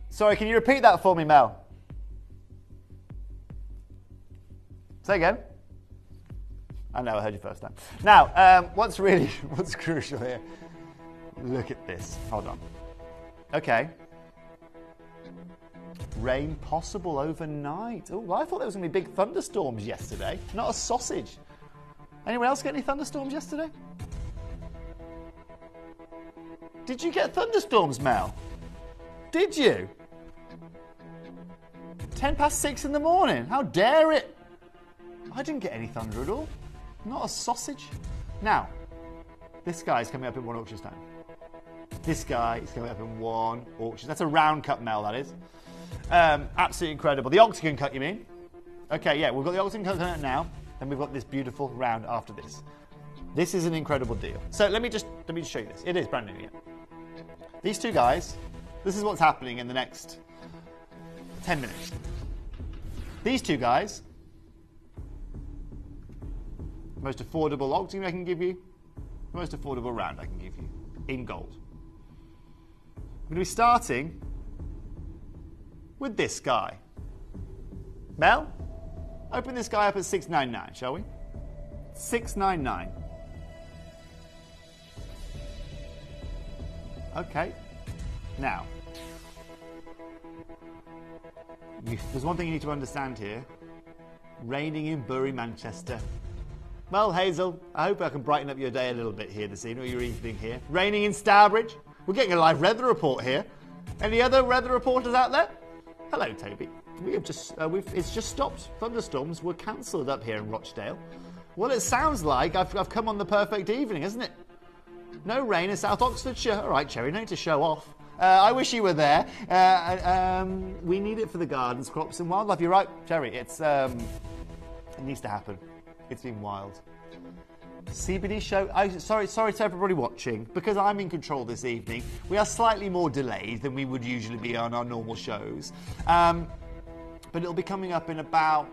Sorry, can you repeat that for me, Mel? Say again. I know, I heard you first time. Now, what's crucial here? Look at this. Hold on. Okay. Rain possible overnight. Oh, well, I thought there was going to be big thunderstorms yesterday. Not a sausage. Anyone else get any thunderstorms yesterday? Did you get thunderstorms, Mel? Did you? 6:10 in the morning. How dare it? I didn't get any thunder at all. Not a sausage. Now, this guy is coming up in 1 auction time. This guy is coming up in 1 auction. That's a round cut, Mel, that is. Absolutely incredible. The octagon cut, you mean? Okay, yeah, we've got the octagon cut now, and we've got this beautiful round after this. This is an incredible deal. So let me just show you this. It is brand new, yeah. These 2 guys, this is what's happening in the next 10 minutes. These 2 guys, most affordable octagon I can give you, most affordable round I can give you, in gold. I'm going to be starting with this guy. Mel, open this guy up at $699, shall we? $699. Okay. Now, there's one thing you need to understand here. Raining in Bury, Manchester. Well, Hazel, I hope I can brighten up your day a little bit here this evening, or your evening here. Raining in Stourbridge. We're getting a live weather report here. Any other weather reporters out there? Hello, Toby. It's just stopped. Thunderstorms were cancelled up here in Rochdale. Well, it sounds like I've come on the perfect evening, hasn't it? No rain in South Oxfordshire. All right, Cherry, no need to show off. I wish you were there. We need it for the gardens, crops and wildlife. You're right, Cherry. It needs to happen. It's been wild. CBD show. Sorry to everybody watching, because I'm in control this evening. We are slightly more delayed than we would usually be on our normal shows, but it'll be coming up in about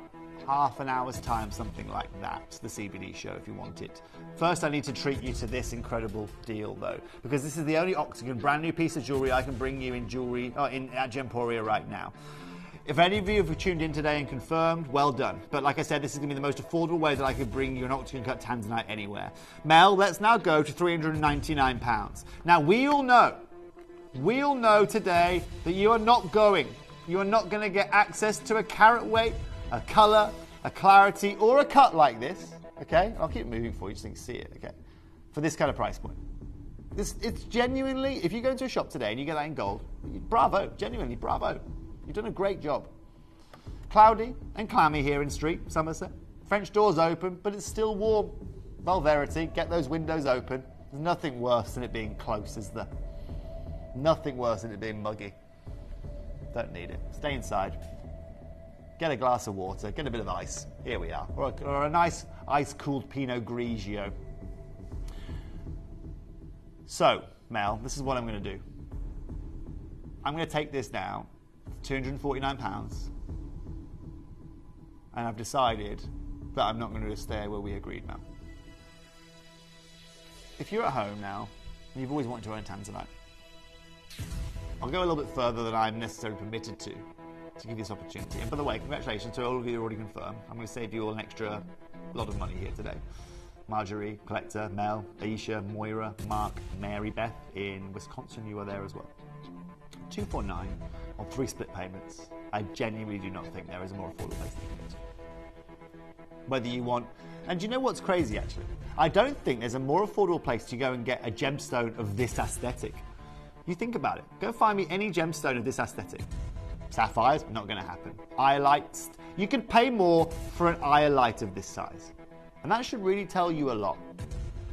half an hour's time, something like that. The CBD show, if you want it. First, I need to treat you to this incredible deal, though, because this is the only octagon, brand new piece of jewelry I can bring you at Gemporia right now. If any of you have tuned in today and confirmed, well done. But like I said, this is going to be the most affordable way that I could bring you an octagon cut Tanzanite anywhere. Mel, let's now go to £399. Now, we all know today that you are not going to get access to a carat weight, a colour, a clarity, or a cut like this, okay? I'll keep moving for you so you can see it, okay? For this kind of price point. It's genuinely, if you go into a shop today and you get that in gold, bravo, genuinely, bravo. You've done a great job. Cloudy and clammy here in Street, Somerset. French doors open, but it's still warm. Well, Verity, get those windows open. There's nothing worse than it being close, is there? Nothing worse than it being muggy. Don't need it. Stay inside. Get a glass of water, get a bit of ice. Here we are. Or a nice ice-cooled Pinot Grigio. So, Mel, this is what I'm going to do. I'm going to take this now, £249, and I've decided that I'm not going to stay where we agreed, Mel. If you're at home now, and you've always wanted to own Tanzanite, I'll go a little bit further than I'm necessarily permitted to give you this opportunity. And by the way, congratulations to all of you who already confirmed. I'm going to save you all an extra lot of money here today. Marjorie, Collector, Mel, Aisha, Moira, Mark, Mary Beth in Wisconsin, you are there as well. $249 on 3 split payments. I genuinely do not think there is a more affordable place to get it. Whether you want, and do you know what's crazy actually? I don't think there's a more affordable place to go and get a gemstone of this aesthetic. You think about it. Go find me any gemstone of this aesthetic. Sapphires, not going to happen. Iolites, you could pay more for an iolite of this size. And that should really tell you a lot.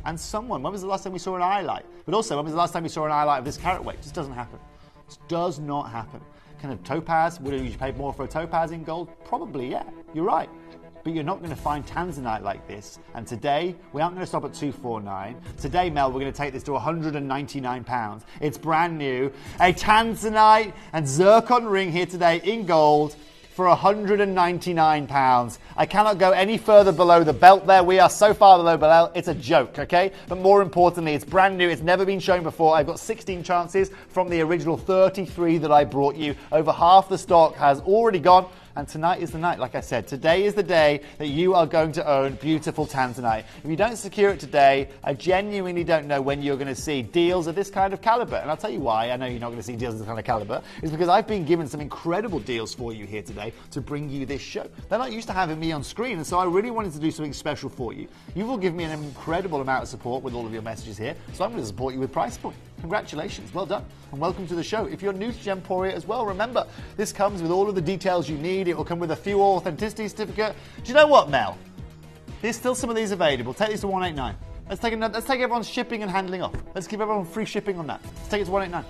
And when was the last time we saw an iolite? But also, when was the last time we saw an iolite of this carat weight? It just doesn't happen. It does not happen. Kind of topaz, would you pay more for a topaz in gold? Probably, yeah, you're right. But you're not going to find Tanzanite like this. And today, we aren't going to stop at $249. Today, Mel, we're going to take this to £199. It's brand new. A Tanzanite and Zircon ring here today in gold for £199. I cannot go any further below the belt there. We are so far below belt, it's a joke, okay? But more importantly, it's brand new. It's never been shown before. I've got 16 chances from the original 33 that I brought you. Over half the stock has already gone. And tonight is the night, like I said. Today is the day that you are going to own beautiful Tanzanite. If you don't secure it today, I genuinely don't know when you're going to see deals of this kind of caliber. And I'll tell you why I know you're not going to see deals of this kind of caliber. It's because I've been given some incredible deals for you here today to bring you this show. They're not used to having me on screen, and so I really wanted to do something special for you. You've all given me an incredible amount of support with all of your messages here, so I'm going to support you with Price Point. Congratulations, well done, and welcome to the show. If you're new to Gemporia as well, remember, this comes with all of the details you need. It will come with a fuel authenticity certificate. Do you know what, Mel? There's still some of these available. Take these to $189. Let's take everyone's shipping and handling off. Let's give everyone free shipping on that. Let's take it to $189.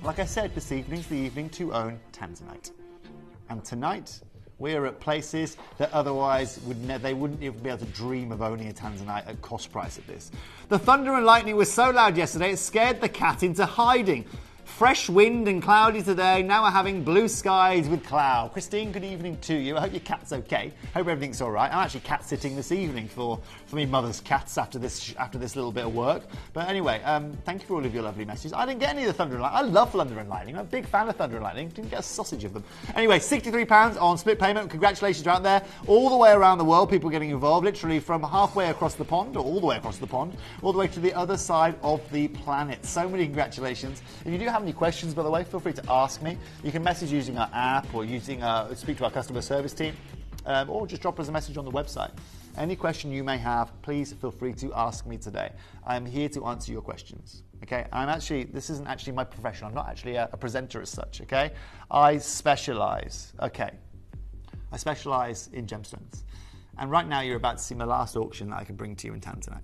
Like I said, this evening's the evening to own Tanzanite. And tonight, we're at places that otherwise they wouldn't even be able to dream of owning a Tanzanite at cost price of this. The thunder and lightning was so loud yesterday it scared the cat into hiding. Fresh wind and cloudy today. Now we're having blue skies with cloud. Christine, good evening to you. I hope your cat's okay. Hope everything's all right. I'm actually cat sitting this evening for me mother's cats after this little bit of work. But anyway, thank you for all of your lovely messages. I didn't get any of the thunder and lightning. I love thunder and lightning. I'm a big fan of thunder and lightning. Didn't get a sausage of them. Anyway, £63 on split payment. Congratulations out there. All the way around the world, people getting involved. Literally from halfway across the pond, or all the way across the pond, all the way to the other side of the planet. So many congratulations. If you do have any questions, by the way, feel free to ask me. You can message using our app or speak to our customer service team, or just drop us a message on the website. Any question you may have, please feel free to ask me today. I'm here to answer your questions. Okay, this isn't actually my profession. I'm not actually a presenter as such. Okay, I specialize in gemstones. And right now you're about to see my last auction that I can bring to you in Tanzanite.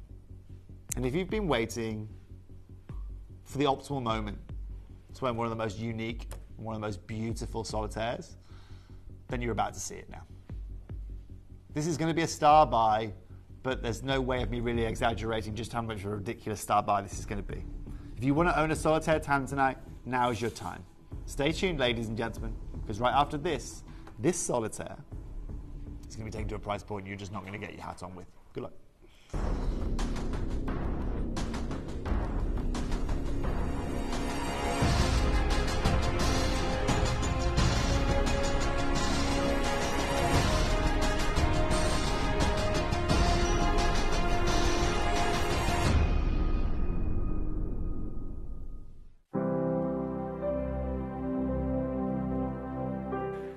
And if you've been waiting for the optimal moment to own one of the most unique, one of the most beautiful solitaires, then you're about to see it now. This is going to be a star buy, but there's no way of me really exaggerating just how much of a ridiculous star buy this is going to be. If you want to own a solitaire Tanzanite, now is your time. Stay tuned, ladies and gentlemen, because right after this solitaire is going to be taken to a price point you're just not going to get your hat on with. Good luck.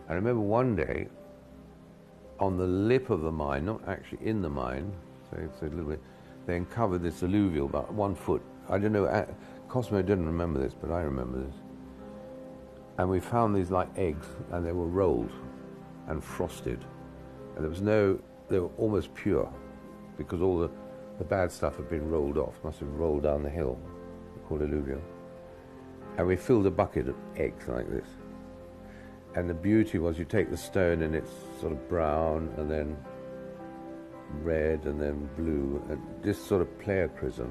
I remember one day on the lip of the mine, not actually in the mine, so it's a little bit, they uncovered this alluvial about 1 foot. I don't know, Cosmo didn't remember this, but I remember this. And we found these like eggs, and they were rolled and frosted. And they were almost pure, because all the bad stuff had been rolled off, must have rolled down the hill, called alluvial. And we filled a bucket of eggs like this. And the beauty was you take the stone and it's sort of brown and then red and then blue. And this sort of pleochrysm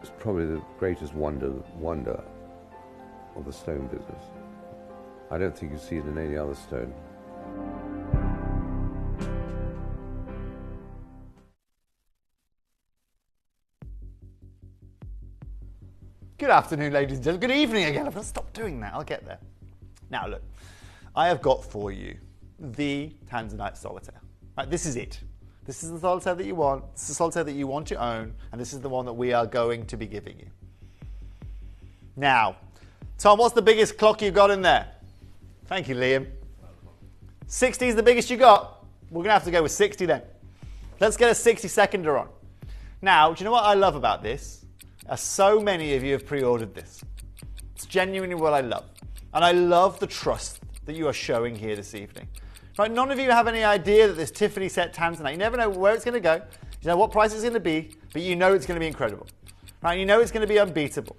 is probably the greatest wonder of the stone business. I don't think you see it in any other stone. Good afternoon, ladies and gentlemen. Good evening again. I've got to stop doing that. I'll get there. Now, look, I have got for you the Tanzanite solitaire. Right, this is it. This is the solitaire that you want. This is the solitaire that you want to own, and this is the one that we are going to be giving you. Now, Tom, what's the biggest clock you've got in there? Thank you, Liam. 60 is the biggest you got. We're going to have to go with 60 then. Let's get a 60-seconder on. Now, do you know what I love about this? So many of you have pre-ordered this. It's genuinely what I love. And I love the trust that you are showing here this evening. Right, none of you have any idea that this Tiffany set Tanzanite, you never know where it's going to go, you know what price it's going to be, but you know it's going to be incredible. Right, you know it's going to be unbeatable.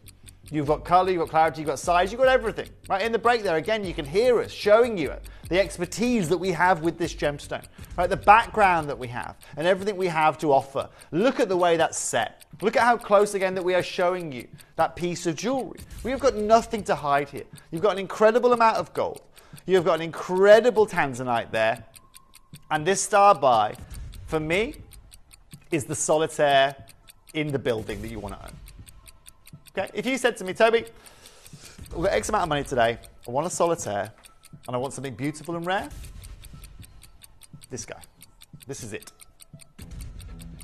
You've got colour, you've got clarity, you've got size, you've got everything. Right, in the break there, again, you can hear us showing you the expertise that we have with this gemstone. Right, the background that we have and everything we have to offer. Look at the way that's set. Look at how close, again, that we are showing you that piece of jewellery. We've got nothing to hide here. You've got an incredible amount of gold. You've got an incredible Tanzanite there. And this star buy, for me, is the solitaire in the building that you want to own. Okay, if you said to me, Toby, we've got X amount of money today, I want a solitaire, and I want something beautiful and rare, this guy. This is it.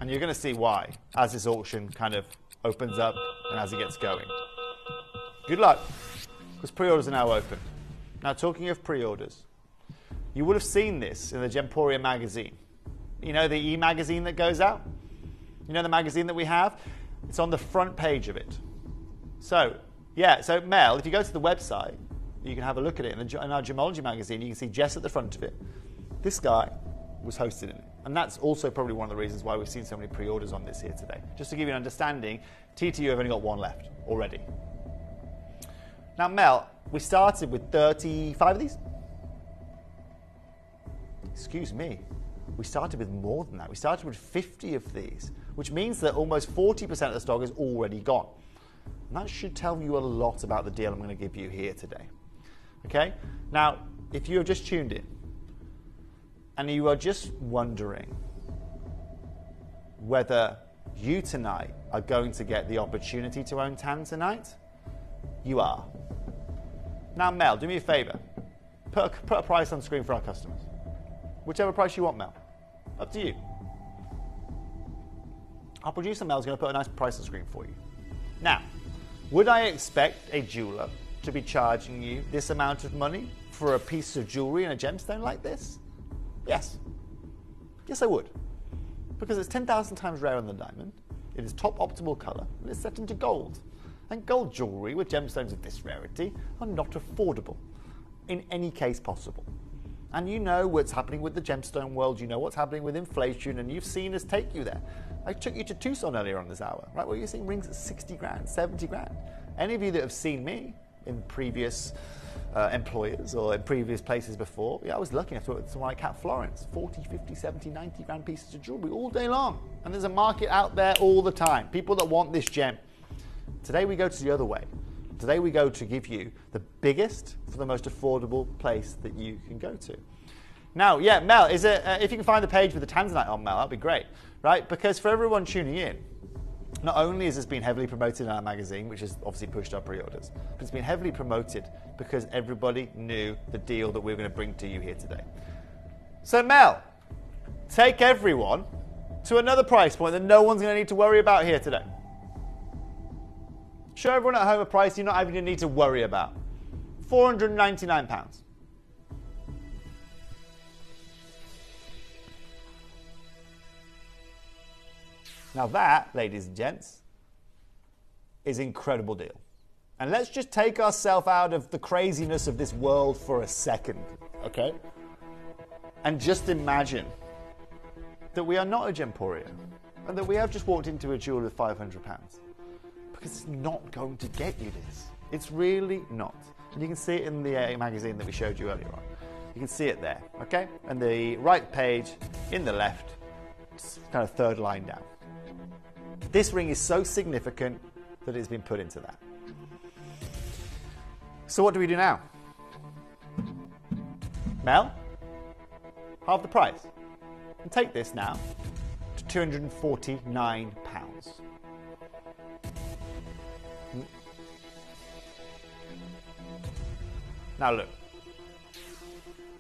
And you're going to see why as this auction kind of opens up and as it gets going. Good luck, because pre-orders are now open. Now, talking of pre-orders, you would have seen this in the Gemporia magazine. You know the e-magazine that goes out? You know the magazine that we have? It's on the front page of it. So, yeah, so Mel, if you go to the website, you can have a look at it. In our Gemology magazine, you can see Jess at the front of it. This guy was hosted in it. And that's also probably one of the reasons why we've seen so many pre-orders on this here today. Just to give you an understanding, TTU have only got one left already. Now, Mel, we started with 35 of these? Excuse me. We started with more than that. We started with 50 of these, which means that almost 40% of the stock is already gone. And that should tell you a lot about the deal I'm going to give you here today. Okay? Now, if you have just tuned in and you are just wondering whether you tonight are going to get the opportunity to own Tanzanite, you are. Now, Mel, do me a favor. Put a price on screen for our customers. Whichever price you want, Mel. Up to you. Our producer Mel's going to put a nice price on screen for you. Now, would I expect a jeweler to be charging you this amount of money for a piece of jewelry and a gemstone like this? Yes. Yes, I would. Because it's 10,000 times rarer than diamond, it is top optimal colour, and it's set into gold. And gold jewellery with gemstones of this rarity are not affordable in any case possible. And you know what's happening with the gemstone world, you know what's happening with inflation, and you've seen us take you there. I took you to Tucson earlier on this hour, right, where you're seeing rings at 60 grand, 70 grand. Any of you that have seen me in previous employers or in previous places before, yeah, I was lucky enough to work with someone like Cat Florence, 40, 50, 70, 90 grand pieces of jewellery all day long. And there's a market out there all the time, people that want this gem. Today we go to the other way. Today we go to give you the biggest for the most affordable place that you can go to. Now, yeah, Mel, is it, if you can find the page with the Tanzanite on, Mel, that'd be great, right? Because for everyone tuning in, not only has this been heavily promoted in our magazine, which has obviously pushed our pre-orders, but it's been heavily promoted because everybody knew the deal that we were going to bring to you here today. So, Mel, take everyone to another price point that no one's going to need to worry about here today. Show everyone at home a price you're not even going to need to worry about. £499. Now that, ladies and gents, is an incredible deal. And let's just take ourselves out of the craziness of this world for a second, okay? And just imagine that we are not a Gemporia and that we have just walked into a jeweler with £500. because it's not going to get you this. It's really not. And you can see it in the magazine that we showed you earlier on. You can see it there, okay? And the right page in the left, it's kind of third line down. This ring is so significant that it's been put into that. So what do we do now? Mel, half the price. And take this now to £249. Now look,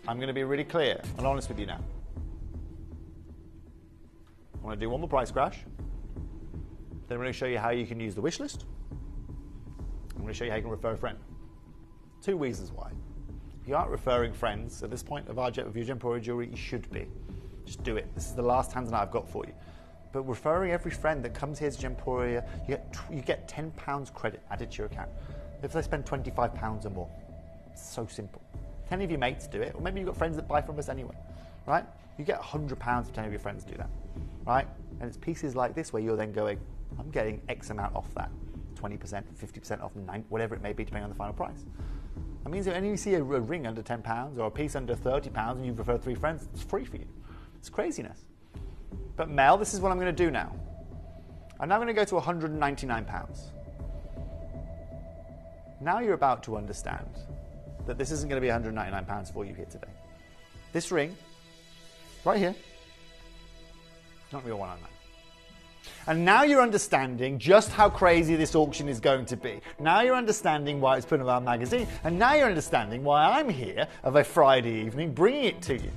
I'm going to be really clear and honest with you now. I'm going to do one more price crash. Then I'm going to show you how you can use the wish list. I'm going to show you how you can refer a friend. 2 reasons why. If you aren't referring friends at this point of your Gemporia jewelry, you should be. Just do it. This is the last Tanzanite I've got for you. But referring every friend that comes here to Gemporia, you get £10 credit added to your account if they spend £25 or more. It's so simple. 10 of your mates do it, or maybe you've got friends that buy from us anyway, right? You get £100 if 10 of your friends do that, right? And it's pieces like this where you're then going, I'm getting X amount off that, 20%, 50% off, whatever it may be, depending on the final price. That means if any of you see a ring under £10 or a piece under £30 and you've referred 3 friends, it's free for you. It's craziness. But Mel, this is what I'm going to do now. I'm now going to go to £199. Now you're about to understand that this isn't going to be £199 for you here today. This ring, right here, it's not going to be $199. And now you're understanding just how crazy this auction is going to be. Now you're understanding why it's put in our magazine. And now you're understanding why I'm here of a Friday evening bringing it to you.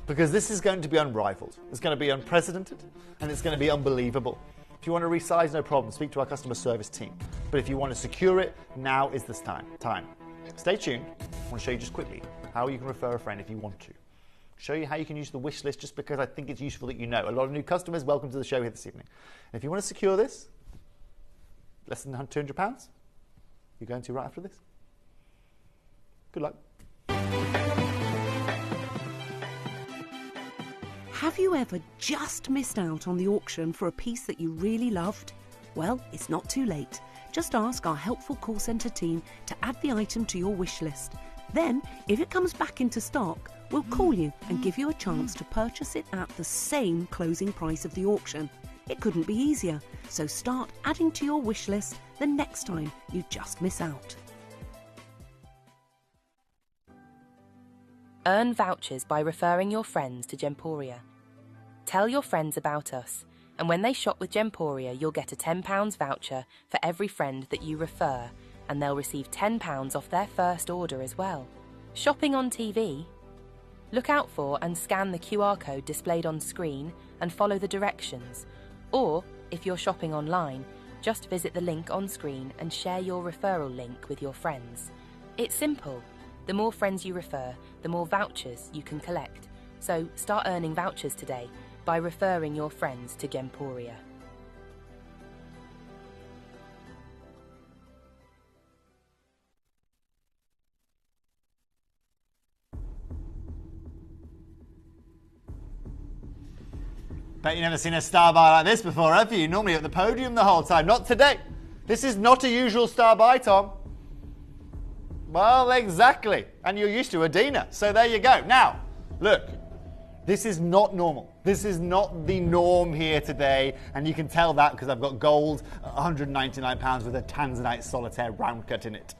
Because this is going to be unrivaled. It's going to be unprecedented. And it's going to be unbelievable. If you want to resize, no problem. Speak to our customer service team. But if you want to secure it, now is this time. Stay tuned. I want to show you just quickly how you can refer a friend if you want to. Show you how you can use the wish list just because I think it's useful that you know. A lot of new customers, welcome to the show here this evening. And if you want to secure this, less than £200, you're going to right after this. Good luck. Have you ever just missed out on the auction for a piece that you really loved? Well, it's not too late. Just ask our helpful call centre team to add the item to your wish list. Then, if it comes back into stock, we'll call you and give you a chance to purchase it at the same closing price of the auction. It couldn't be easier, so start adding to your wish list the next time you just miss out. Earn vouchers by referring your friends to Gemporia. Tell your friends about us, and when they shop with Gemporia, you'll get a £10 voucher for every friend that you refer, and they'll receive £10 off their first order as well. Shopping on TV? Look out for and scan the QR code displayed on screen and follow the directions. Or, if you're shopping online, just visit the link on screen and share your referral link with your friends. It's simple. The more friends you refer, the more vouchers you can collect. So start earning vouchers today by referring your friends to Gemporia. Bet you've never seen a star buy like this before, have you? Normally at the podium the whole time. Not today. This is not a usual star buy, Tom. Well, exactly. And you're used to Adina. So there you go. Now, look. This is not normal. This is not the norm here today. And you can tell that because I've got gold, £199 with a Tanzanite solitaire round cut in it.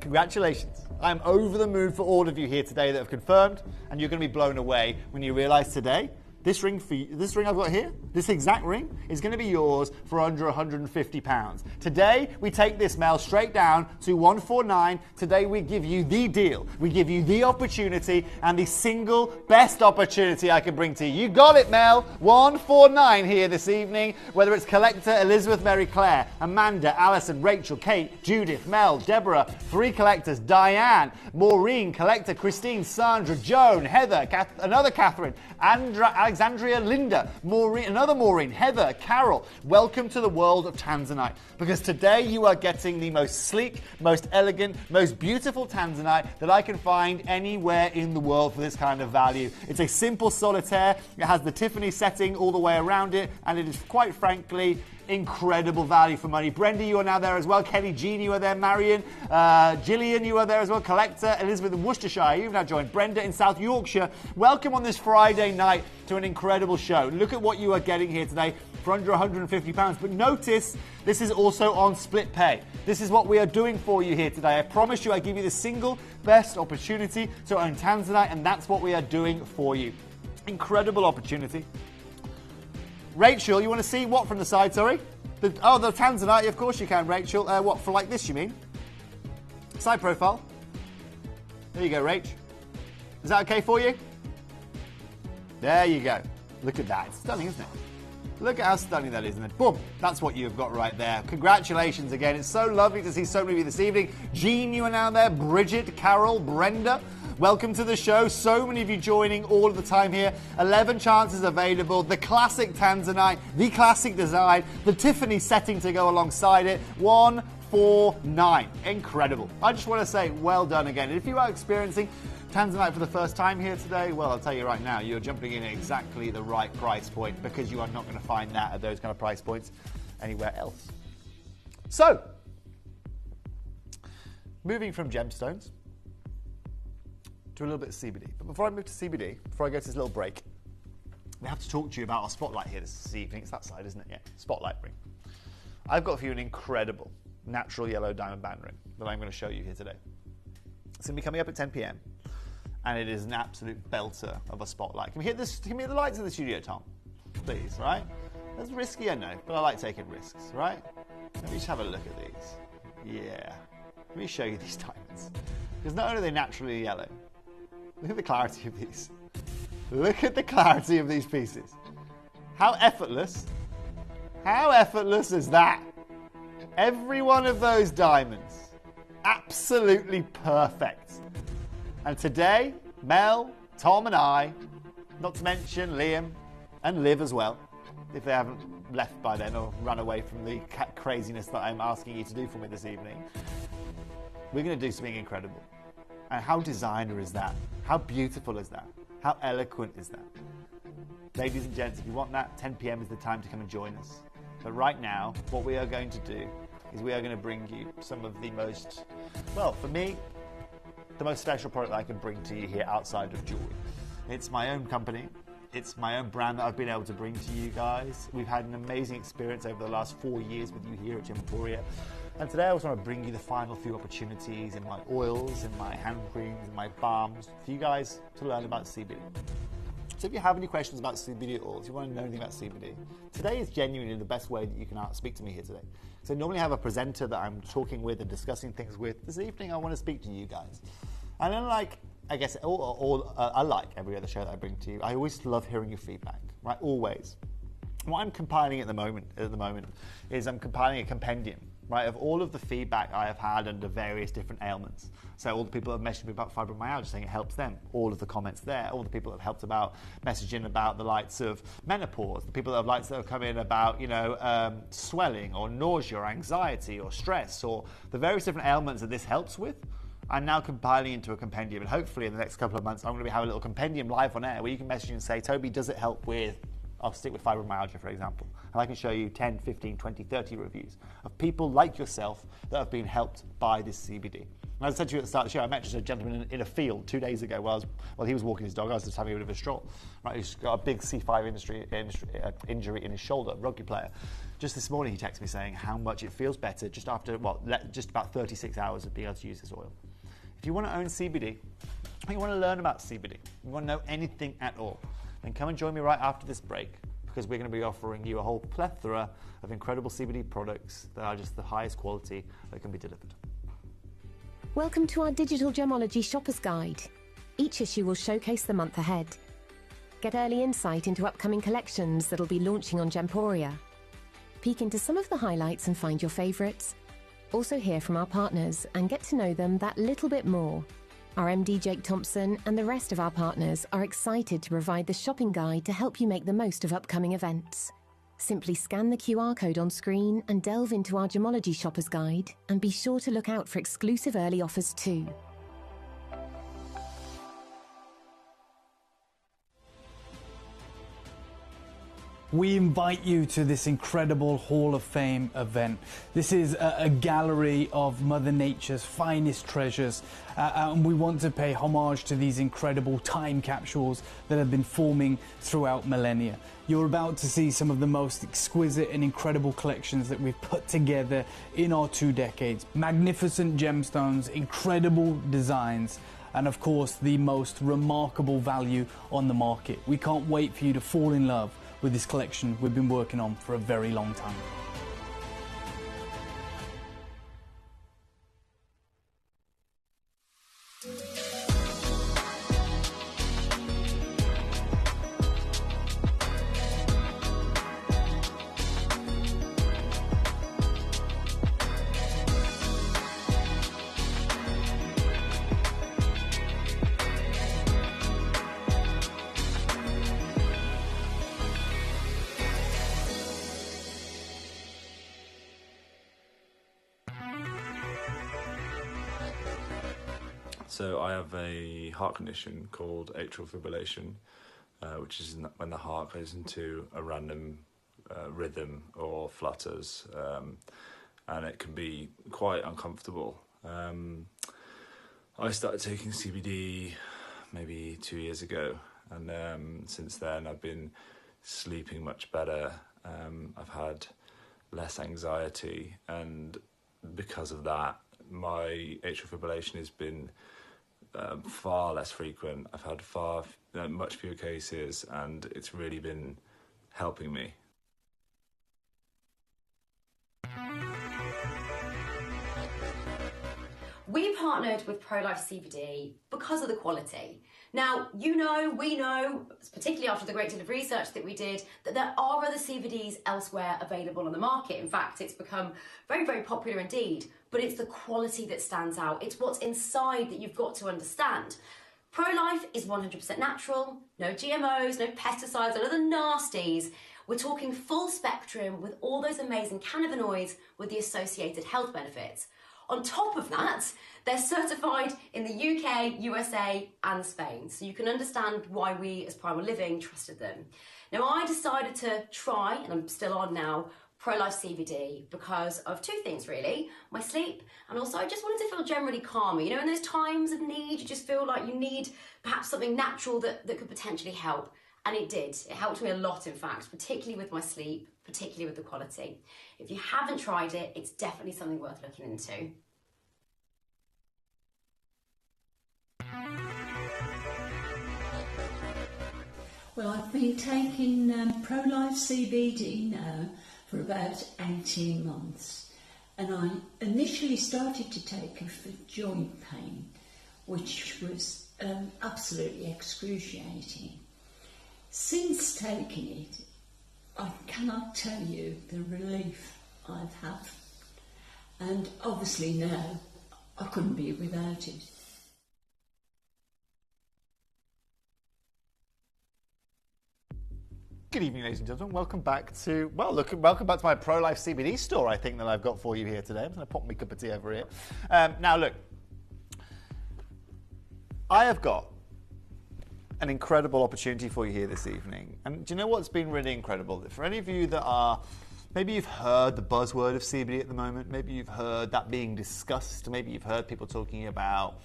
Congratulations. I'm over the moon for all of you here today that have confirmed. And you're going to be blown away when you realise today, this ring I've got here, this exact ring, is going to be yours for under £150. Today, we take this, Mel, straight down to 149. Today, we give you the deal. We give you the opportunity and the single best opportunity I can bring to you. You got it, Mel. 149 here this evening. Whether it's collector Elizabeth, Mary Claire, Amanda, Alison, Rachel, Kate, Judith, Mel, Deborah, 3 collectors, Diane, Maureen, collector Christine, Sandra, Joan, Heather, another Catherine, Alexandria, Linda, Maureen, another Maureen, Heather, Carol. Welcome to the world of Tanzanite, because today you are getting the most sleek, most elegant, most beautiful Tanzanite that I can find anywhere in the world for this kind of value. It's a simple solitaire. It has the Tiffany setting all the way around it, and it is quite frankly incredible value for money. Brenda, you are now there as well. Kelly, Jean, you are there. Marion, Gillian, you are there as well. Collector, Elizabeth in Worcestershire, you've now joined. Brenda in South Yorkshire, welcome on this Friday night to an incredible show. Look at what you are getting here today for under £150. But notice, this is also on split pay. This is what we are doing for you here today. I promise you I give you the single best opportunity to own Tanzanite, and that's what we are doing for you. Incredible opportunity. Rachel, you want to see what from the side, sorry? The Tanzanite, of course you can, Rachel. What, for like this, you mean? Side profile. There you go, Rach. Is that okay for you? There you go. Look at that. It's stunning, isn't it? Look at how stunning that is, isn't it? Boom. That's what you've got right there. Congratulations again. It's so lovely to see so many of you this evening. Jean, you are now there. Bridget, Carol, Brenda. Welcome to the show. So many of you joining all of the time here. 11 chances available. The classic Tanzanite, the classic design, the Tiffany setting to go alongside it. 149. Incredible. I just want to say well done again. And if you are experiencing Tanzanite for the first time here today, well, I'll tell you right now, you're jumping in at exactly the right price point, because you are not going to find that at those kind of price points anywhere else. So, moving from gemstones to a little bit of CBD. But before I move to CBD, before I go to this little break, we have to talk to you about our spotlight here this evening. It's that side, isn't it? Yeah, spotlight ring. I've got for you an incredible natural yellow diamond band ring that I'm going to show you here today. It's going to be coming up at 10 p.m. and it is an absolute belter of a spotlight. Can we hit the lights in the studio, Tom? Please, right? That's risky, I know, but I like taking risks, right? Let me just have a look at these. Yeah. Let me show you these diamonds. Because not only are they naturally yellow, look at the clarity of these. Look at the clarity of these pieces. How effortless is that? Every one of those diamonds, absolutely perfect. And today, Mel, Tom and I, not to mention Liam and Liv as well, if they haven't left by then or run away from the craziness that I'm asking you to do for me this evening, we're going to do something incredible. And how designer is that? How beautiful is that? How eloquent is that? Ladies and gents, if you want that, 10 p.m. is the time to come and join us. But right now, what we are going to do is we are going to bring you some of the most, well, for me, the most special product that I can bring to you here outside of jewelry. It's my own company. It's my own brand that I've been able to bring to you guys. We've had an amazing experience over the last 4 years with you here at Gemporia. And today I just want to bring you the final few opportunities in my oils, in my hand creams, in my balms, for you guys to learn about CBD. So if you have any questions about CBD oils, you want to know anything about CBD, today is genuinely the best way that you can speak to me here today. So I normally have a presenter that I'm talking with and discussing things with. This evening I want to speak to you guys. And unlike, I guess, unlike every other show that I bring to you, I always love hearing your feedback, right? Always. What I'm compiling at the moment is I'm compiling a compendium, right, of all of the feedback I have had under various different ailments. So all the people that have messaged me about fibromyalgia saying it helps them, all of the comments there, all the people that have helped about messaging about the likes of menopause, the people that have come in about, swelling or nausea or anxiety or stress or the various different ailments that this helps with. I'm now compiling into a compendium, and hopefully in the next couple of months I'm going to be having a little compendium live on air where you can message and say, Toby, does it help with, I'll stick with fibromyalgia, for example. And I can show you 10, 15, 20, 30 reviews of people like yourself that have been helped by this CBD. And as I said to you at the start of the show, I met just a gentleman in a field 2 days ago while he was walking his dog. I was just having a bit of a stroll. Right, he's got a big C5 injury in his shoulder, rugby player. Just this morning he texted me saying how much it feels better just after, just about 36 hours of being able to use this oil. If you want to own CBD, you want to learn about CBD, you want to know anything at all, then come and join me right after this break, because we're going to be offering you a whole plethora of incredible CBD products that are just the highest quality that can be delivered. Welcome to our digital gemology shopper's guide. Each issue will showcase the month ahead. Get early insight into upcoming collections that'll be launching on Gemporia. Peek into some of the highlights and find your favourites. Also hear from our partners and get to know them that little bit more. Our MD Jake Thompson and the rest of our partners are excited to provide the shopping guide to help you make the most of upcoming events. Simply scan the QR code on screen and delve into our gemology shopper's guide, and be sure to look out for exclusive early offers too. we invite you to this incredible Hall of Fame event. This is a gallery of Mother Nature's finest treasures, and we want to pay homage to these incredible time capsules that have been forming throughout millennia. You're about to see some of the most exquisite and incredible collections that we've put together in our 2 decades. Magnificent gemstones, incredible designs, and of course the most remarkable value on the market. We can't wait for you to fall in love with this collection we've been working on for a very long time. So I have a heart condition called atrial fibrillation, which is when the heart goes into a random rhythm or flutters, and it can be quite uncomfortable. I started taking CBD maybe 2 years ago, and since then I've been sleeping much better. I've had less anxiety, and because of that, my atrial fibrillation has been far less frequent. I've had much fewer cases, and it's really been helping me. We partnered with Pro-Life CBD because of the quality. Now, we know, particularly after the great deal of research that we did, that there are other CBDs elsewhere available on the market. In fact, it's become very, very popular indeed, but it's the quality that stands out. It's what's inside that you've got to understand. Pro-Life is 100% natural, no GMOs, no pesticides, and other nasties. We're talking full spectrum with all those amazing cannabinoids with the associated health benefits. On top of that, they're certified in the UK, USA and Spain, so you can understand why we as Primal Living trusted them. Now, I decided to try, and I'm still on now, Pro-Life CBD because of 2 things really, my sleep, and also I just wanted to feel generally calmer. You know, in those times of need, you just feel like you need perhaps something natural that could potentially help. And it did. It helped me a lot, in fact, particularly with my sleep, particularly with the quality. If you haven't tried it, it's definitely something worth looking into. Well, I've been taking Pro-Life CBD now for about 18 months, and I initially started to take it for joint pain, which was absolutely excruciating. Since taking it, I cannot tell you the relief I've had, and obviously now I couldn't be without it. Good evening, ladies and gentlemen. Welcome back to welcome back to my Pro-Life CBD store. I think that I've got for you here today. I'm going to pop my cup of tea over here. Now, look, I have got an incredible opportunity for you here this evening. And do you know what's been really incredible? For any of you that are, maybe you've heard the buzzword of CBD at the moment. Maybe you've heard that being discussed. Maybe you've heard people talking about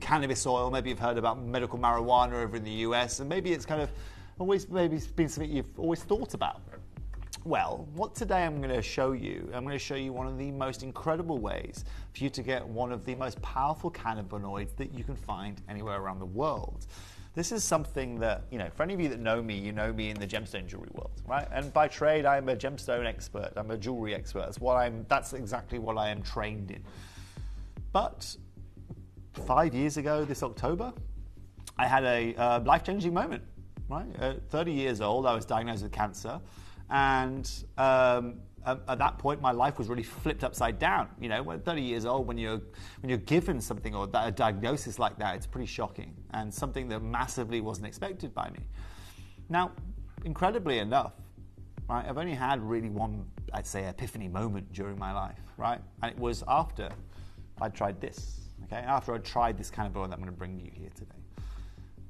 cannabis oil. Maybe you've heard about medical marijuana over in the US, and maybe it's kind of always maybe been something you've always thought about. Well, what today I'm going to show you one of the most incredible ways for you to get one of the most powerful cannabinoids that you can find anywhere around the world. This is something that, you know, for any of you that know me, you know me in the gemstone jewelry world, right? And by trade, I'm a gemstone expert. I'm a jewelry expert. That's exactly what I am trained in. But 5 years ago, this October, I had a life-changing moment. Right, at 30 years old, I was diagnosed with cancer, and at that point, my life was really flipped upside down. You know, at 30 years old, when you're given something or a diagnosis like that, it's pretty shocking and something that massively wasn't expected by me. Now, incredibly enough, right, I've only had really one, I'd say, epiphany moment during my life, right, and it was after I tried this. Okay, after I tried this cannabinoid that I'm going to bring you here today.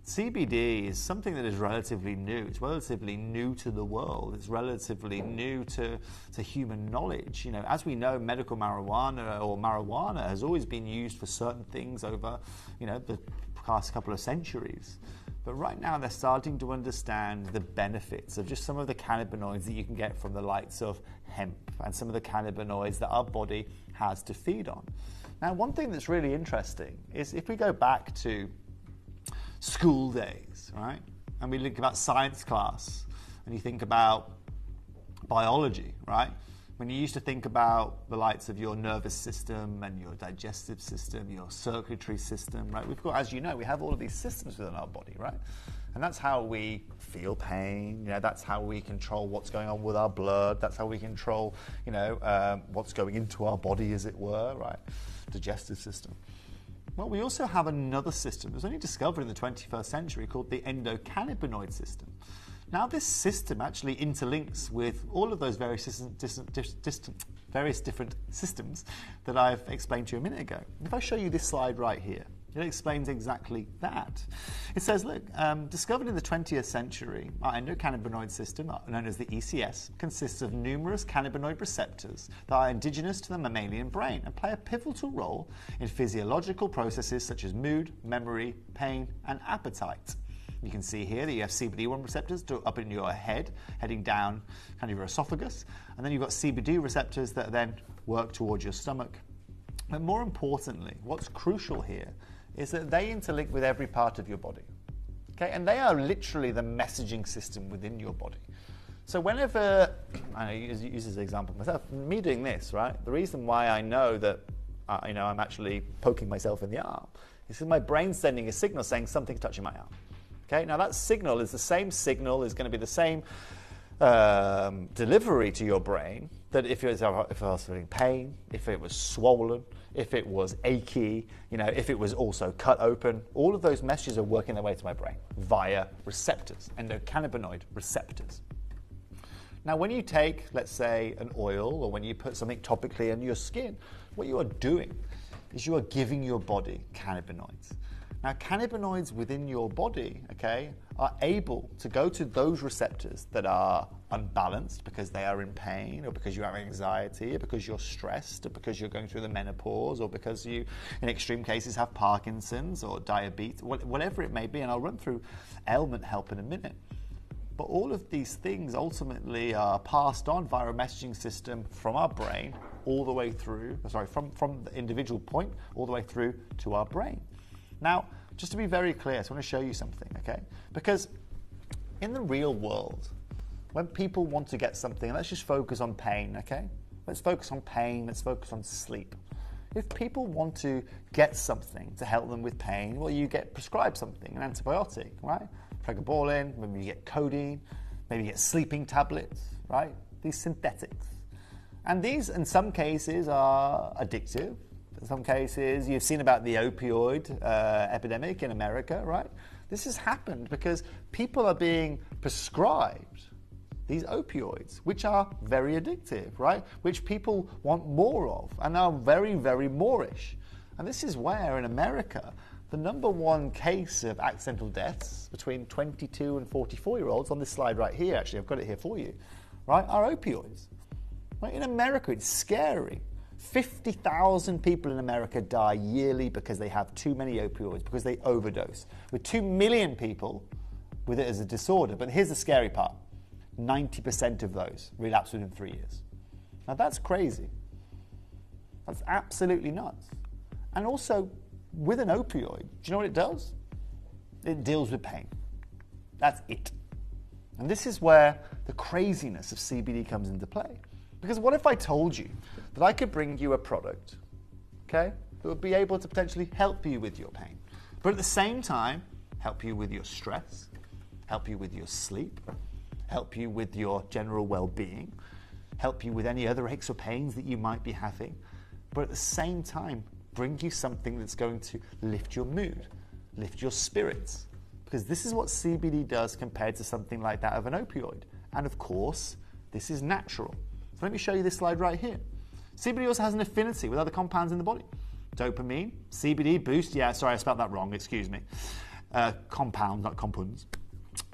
CBD is something that is relatively new. It's relatively new to the world. It's relatively new to human knowledge. You know, as we know, medical marijuana or marijuana has always been used for certain things over, you know, the past couple of centuries. But right now they're starting to understand the benefits of just some of the cannabinoids that you can get from the likes of hemp and some of the cannabinoids that our body has to feed on. Now, one thing that's really interesting is if we go back to school days, right? And we think about science class, and you think about biology, right? When you used to think about the likes of your nervous system and your digestive system, your circulatory system, right? We've got, as you know, we have all of these systems within our body, right? And that's how we feel pain, you know, that's how we control what's going on with our blood, that's how we control, you know, what's going into our body, as it were, right? Digestive system. Well, we also have another system that was only discovered in the 21st century called the endocannabinoid system. Now, this system actually interlinks with all of those various different systems that I've explained to you a minute ago. If I show you this slide right here, it explains exactly that. It says, look, discovered in the 20th century, our endocannabinoid system, known as the ECS, consists of numerous cannabinoid receptors that are indigenous to the mammalian brain and play a pivotal role in physiological processes such as mood, memory, pain, and appetite. You can see here that you have CBD1 receptors up in your head, heading down kind of your esophagus, and then you've got CBD receptors that then work towards your stomach. But more importantly, what's crucial here is that they interlink with every part of your body. Okay, and they are literally the messaging system within your body. So whenever, I use this example myself, me doing this, right? The reason why I know that I'm actually poking myself in the arm is because my brain's sending a signal saying something's touching my arm. Okay, now that signal is the same signal, is going to be the same delivery to your brain that if I was feeling pain, if it was swollen, if it was achy, if it was also cut open, all of those messages are working their way to my brain via receptors, endocannabinoid receptors. Now, when you take, let's say, an oil, or when you put something topically on your skin, what you are doing is you are giving your body cannabinoids. Now, cannabinoids within your body, okay, are able to go to those receptors that are unbalanced because they are in pain, or because you have anxiety, or because you're stressed, or because you're going through the menopause, or because you, in extreme cases, have Parkinson's or diabetes, whatever it may be. And I'll run through ailment help in a minute. But all of these things ultimately are passed on via a messaging system from our brain all the way through, from the individual point all the way through to our brain. Now, just to be very clear, so I want to show you something, okay? Because in the real world, when people want to get something, let's just focus on pain, okay? Let's focus on pain, let's focus on sleep. If people want to get something to help them with pain, well, you get prescribed something, an antibiotic, right? Pregabalin, maybe you get codeine, maybe you get sleeping tablets, right? These synthetics. And these, in some cases, are addictive. In some cases, you've seen about the opioid epidemic in America, right? This has happened because people are being prescribed these opioids, which are very addictive, right? Which people want more of and are very, very moreish. And this is where, in America, the number one case of accidental deaths between 22 and 44-year-olds, on this slide right here, actually, I've got it here for you, right, are opioids. Right? In America, it's scary. 50,000 people in America die yearly because they have too many opioids, because they overdose. With 2 million people with it as a disorder. But here's the scary part. 90% of those relapse within 3 years. Now that's crazy. That's absolutely nuts. And also, with an opioid, do you know what it does? It deals with pain. That's it. And this is where the craziness of CBD comes into play. Because what if I told you that I could bring you a product, okay, that would be able to potentially help you with your pain, but at the same time, help you with your stress, help you with your sleep, help you with your general well-being, help you with any other aches or pains that you might be having, but at the same time, bring you something that's going to lift your mood, lift your spirits, because this is what CBD does compared to something like that of an opioid. And of course, this is natural. So let me show you this slide right here. CBD also has an affinity with other compounds in the body. Dopamine, CBD boost, yeah, sorry, I spelled that wrong, excuse me. compounds, not compounds.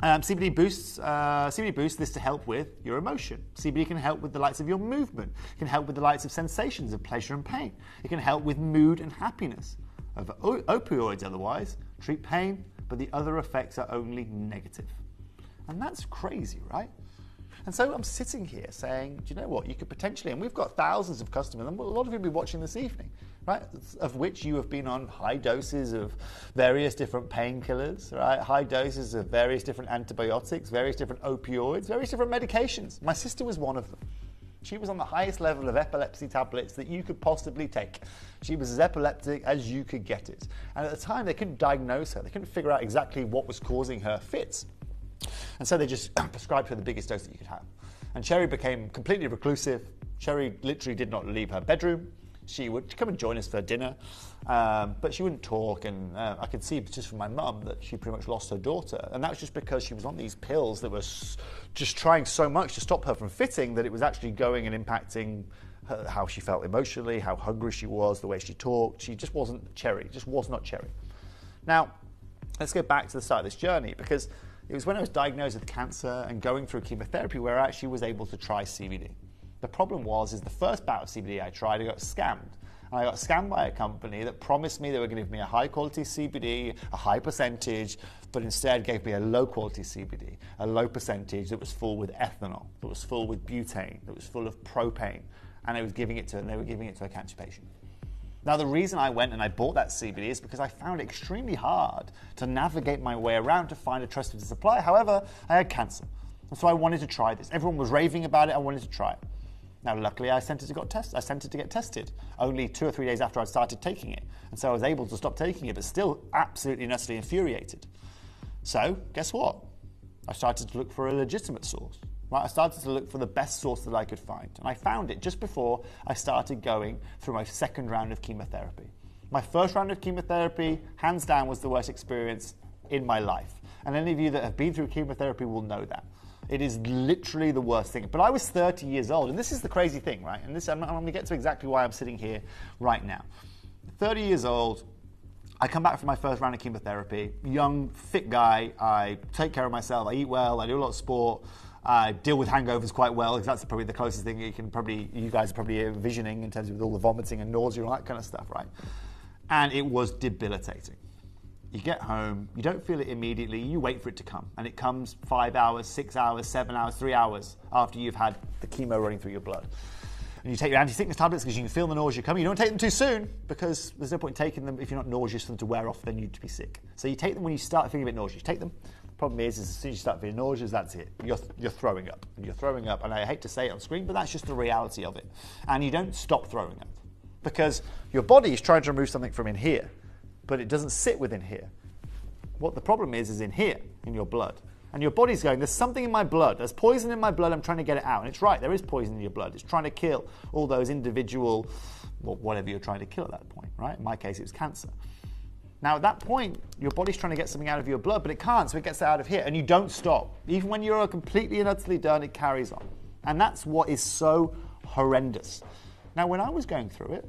CBD boosts this to help with your emotion. CBD can help with the likes of your movement. It can help with the likes of sensations of pleasure and pain. It can help with mood and happiness. Opioids otherwise treat pain, but the other effects are only negative. And that's crazy, right? And so I'm sitting here saying, do you know what, you could potentially, and we've got thousands of customers, and a lot of you will be watching this evening, right, of which you have been on high doses of various different painkillers, right, high doses of various different antibiotics, various different opioids, various different medications. My sister was one of them. She was on the highest level of epilepsy tablets that you could possibly take. She was as epileptic as you could get it. And at the time, they couldn't diagnose her. They couldn't figure out exactly what was causing her fits. And so they just prescribed her the biggest dose that you could have. And Cherry became completely reclusive. Cherry literally did not leave her bedroom. She would come and join us for dinner, but she wouldn't talk. And I could see just from my mum that she pretty much lost her daughter. And that was just because she was on these pills that were just trying so much to stop her from fitting that it was actually going and impacting her, how she felt emotionally, how hungry she was, the way she talked. She just wasn't Cherry, just was not Cherry. Now, let's go back to the start of this journey, because it was when I was diagnosed with cancer and going through chemotherapy where I actually was able to try CBD. The problem is the first bout of CBD I tried, I got scammed. And I got scammed by a company that promised me they were going to give me a high quality CBD, a high percentage, but instead gave me a low quality CBD, a low percentage that was full with ethanol, that was full with butane, that was full of propane, and they were giving it to a cancer patient. Now, the reason I went and I bought that CBD is because I found it extremely hard to navigate my way around to find a trusted supplier. However, I had cancer, and so I wanted to try this. Everyone was raving about it. I wanted to try it. Now, luckily, I sent it to get tested only 2 or 3 days after I'd started taking it, and so I was able to stop taking it, but still absolutely and utterly infuriated. So, guess what? I started to look for a legitimate source. Right, I started to look for the best source that I could find, and I found it just before I started going through my second round of chemotherapy. My first round of chemotherapy, hands down, was the worst experience in my life, and any of you that have been through chemotherapy will know that. It is literally the worst thing. But I was 30 years old, and this is the crazy thing, right? And this, I'm going to get to exactly why I'm sitting here right now. 30 years old, I come back from my first round of chemotherapy, young, fit guy, I take care of myself, I eat well, I do a lot of sport, I deal with hangovers quite well, because that's probably the closest thing you guys are probably envisioning in terms of all the vomiting and nausea and all that kind of stuff, right? And it was debilitating. You get home, you don't feel it immediately, you wait for it to come. And it comes 5 hours, 6 hours, 7 hours, 3 hours after you've had the chemo running through your blood. And you take your anti-sickness tablets because you can feel the nausea coming. You don't take them too soon because there's no point in taking them if you're not nauseous for them to wear off, then you'd be sick. So you take them when you start feeling a bit nauseous. You take them. The problem is as soon as you start feeling nauseous, that's it. You're throwing up. And you're throwing up. And I hate to say it on screen, but that's just the reality of it. And you don't stop throwing up because your body is trying to remove something from in here, but it doesn't sit within here. What the problem is in here, in your blood. And your body's going, there's something in my blood. There's poison in my blood. I'm trying to get it out. And it's right. There is poison in your blood. It's trying to kill all those individual, well, whatever you're trying to kill at that point, right? In my case, it was cancer. Now, at that point, your body's trying to get something out of your blood, but it can't, so it gets it out of here. And you don't stop. Even when you're completely and utterly done, it carries on. And that's what is so horrendous. Now, when I was going through it,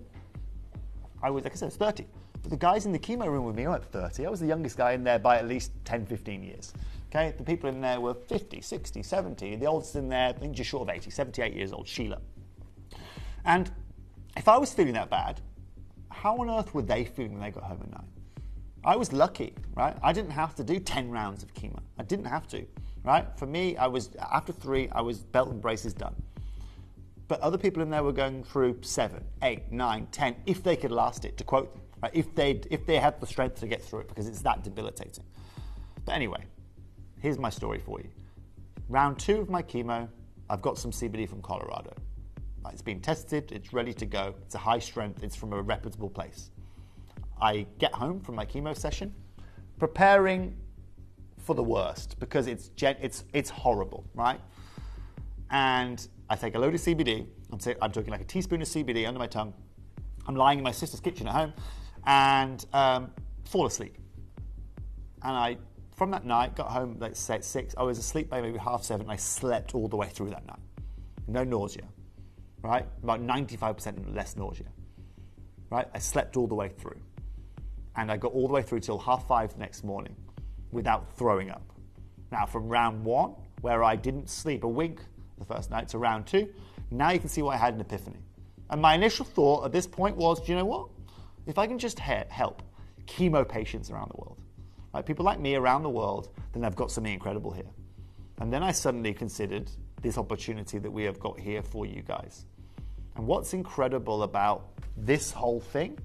I was, like I said, 30. But the guys in the chemo room with me were at 30. I was the youngest guy in there by at least 10, 15 years. Okay, the people in there were 50, 60, 70. The oldest in there, I think just short of 80, 78 years old, Sheila. And if I was feeling that bad, how on earth were they feeling when they got home at night? I was lucky, right? I didn't have to do 10 rounds of chemo. I didn't have to, right? For me, after 3, I was belt and braces done. But other people in there were going through 7, 8, 9, 10, if they could last it, to quote them, right? If they had the strength to get through it, because it's that debilitating. But anyway, here's my story for you. Round 2 of my chemo, I've got some CBD from Colorado. It's been tested, it's ready to go, it's a high strength, it's from a reputable place. I get home from my chemo session, preparing for the worst, because it's horrible, right? And I take a load of CBD, I'm talking like a teaspoon of CBD under my tongue, I'm lying in my sister's kitchen at home, and fall asleep. And from that night, got home, let's say at 6, I was asleep by maybe 7:30, and I slept all the way through that night. No nausea, right? About 95% less nausea, right? I slept all the way through. And I got all the way through till 5:30 the next morning. without throwing up. Now, from round 1, where I didn't sleep a wink the first night, to round 2, now you can see why I had an epiphany. And my initial thought at this point was, do you know what? If I can just help chemo patients around the world, right? People like me around the world, then I've got something incredible here. And then I suddenly considered this opportunity that we have got here for you guys. And what's incredible about this whole thing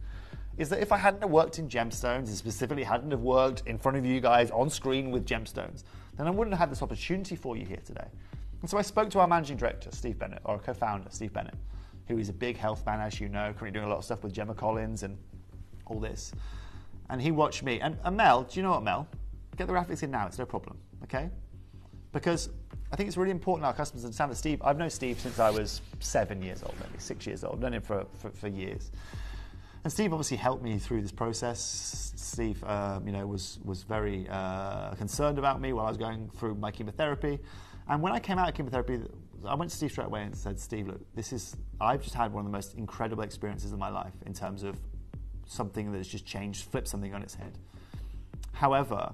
is that if I hadn't have worked in gemstones, and specifically hadn't have worked in front of you guys on screen with gemstones, then I wouldn't have had this opportunity for you here today. And so I spoke to our managing director, Steve Bennett, or co-founder, Steve Bennett, who is a big health man, as you know, currently doing a lot of stuff with Gemma Collins and all this. And he watched me. And Mel, do you know what, Mel? Get the graphics in now, it's no problem, okay? Because I think it's really important our customers understand that Steve, I've known Steve since I was 7 years old, maybe 6 years old, known him for years. And Steve obviously helped me through this process. Steve, was very concerned about me while I was going through my chemotherapy. And when I came out of chemotherapy, I went to Steve straight away and said, Steve, look, I've just had one of the most incredible experiences of my life in terms of something that has just changed, flipped something on its head. However,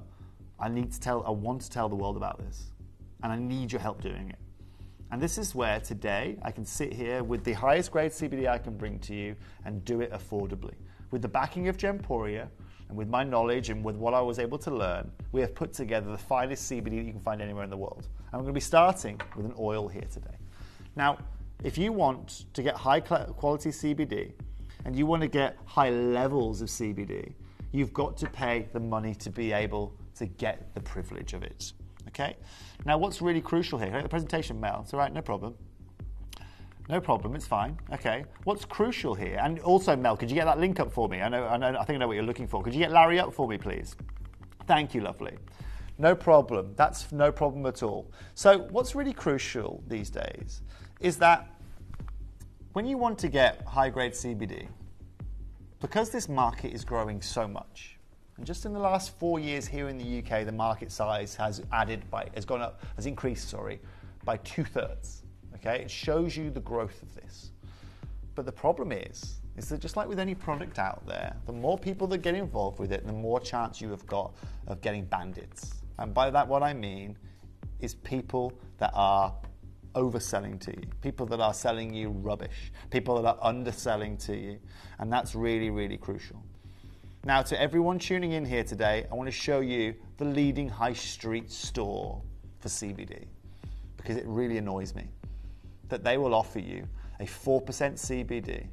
I want to tell the world about this, and I need your help doing it. And this is where today I can sit here with the highest grade CBD I can bring to you and do it affordably. With the backing of Gemporia and with my knowledge and with what I was able to learn, we have put together the finest CBD that you can find anywhere in the world. And we're going to be starting with an oil here today. Now, if you want to get high quality CBD and you want to get high levels of CBD, you've got to pay the money to be able to get the privilege of it. Okay? Now, what's really crucial here? The presentation, Mel. It's all right, no problem. No problem, it's fine. Okay. What's crucial here? And also, Mel, could you get that link up for me? I think I know what you're looking for. Could you get Larry up for me, please? Thank you, lovely. No problem. That's no problem at all. So what's really crucial these days is that when you want to get high-grade CBD, because this market is growing so much, and just in the last 4 years here in the UK, the market size has increased by 2/3. Okay, it shows you the growth of this. But the problem is that just like with any product out there, the more people that get involved with it, the more chance you have got of getting bandits. And by that, what I mean is people that are overselling to you, people that are selling you rubbish, people that are underselling to you. And that's really, really crucial. Now, to everyone tuning in here today, I want to show you the leading high street store for CBD, because it really annoys me that they will offer you a 4% CBD.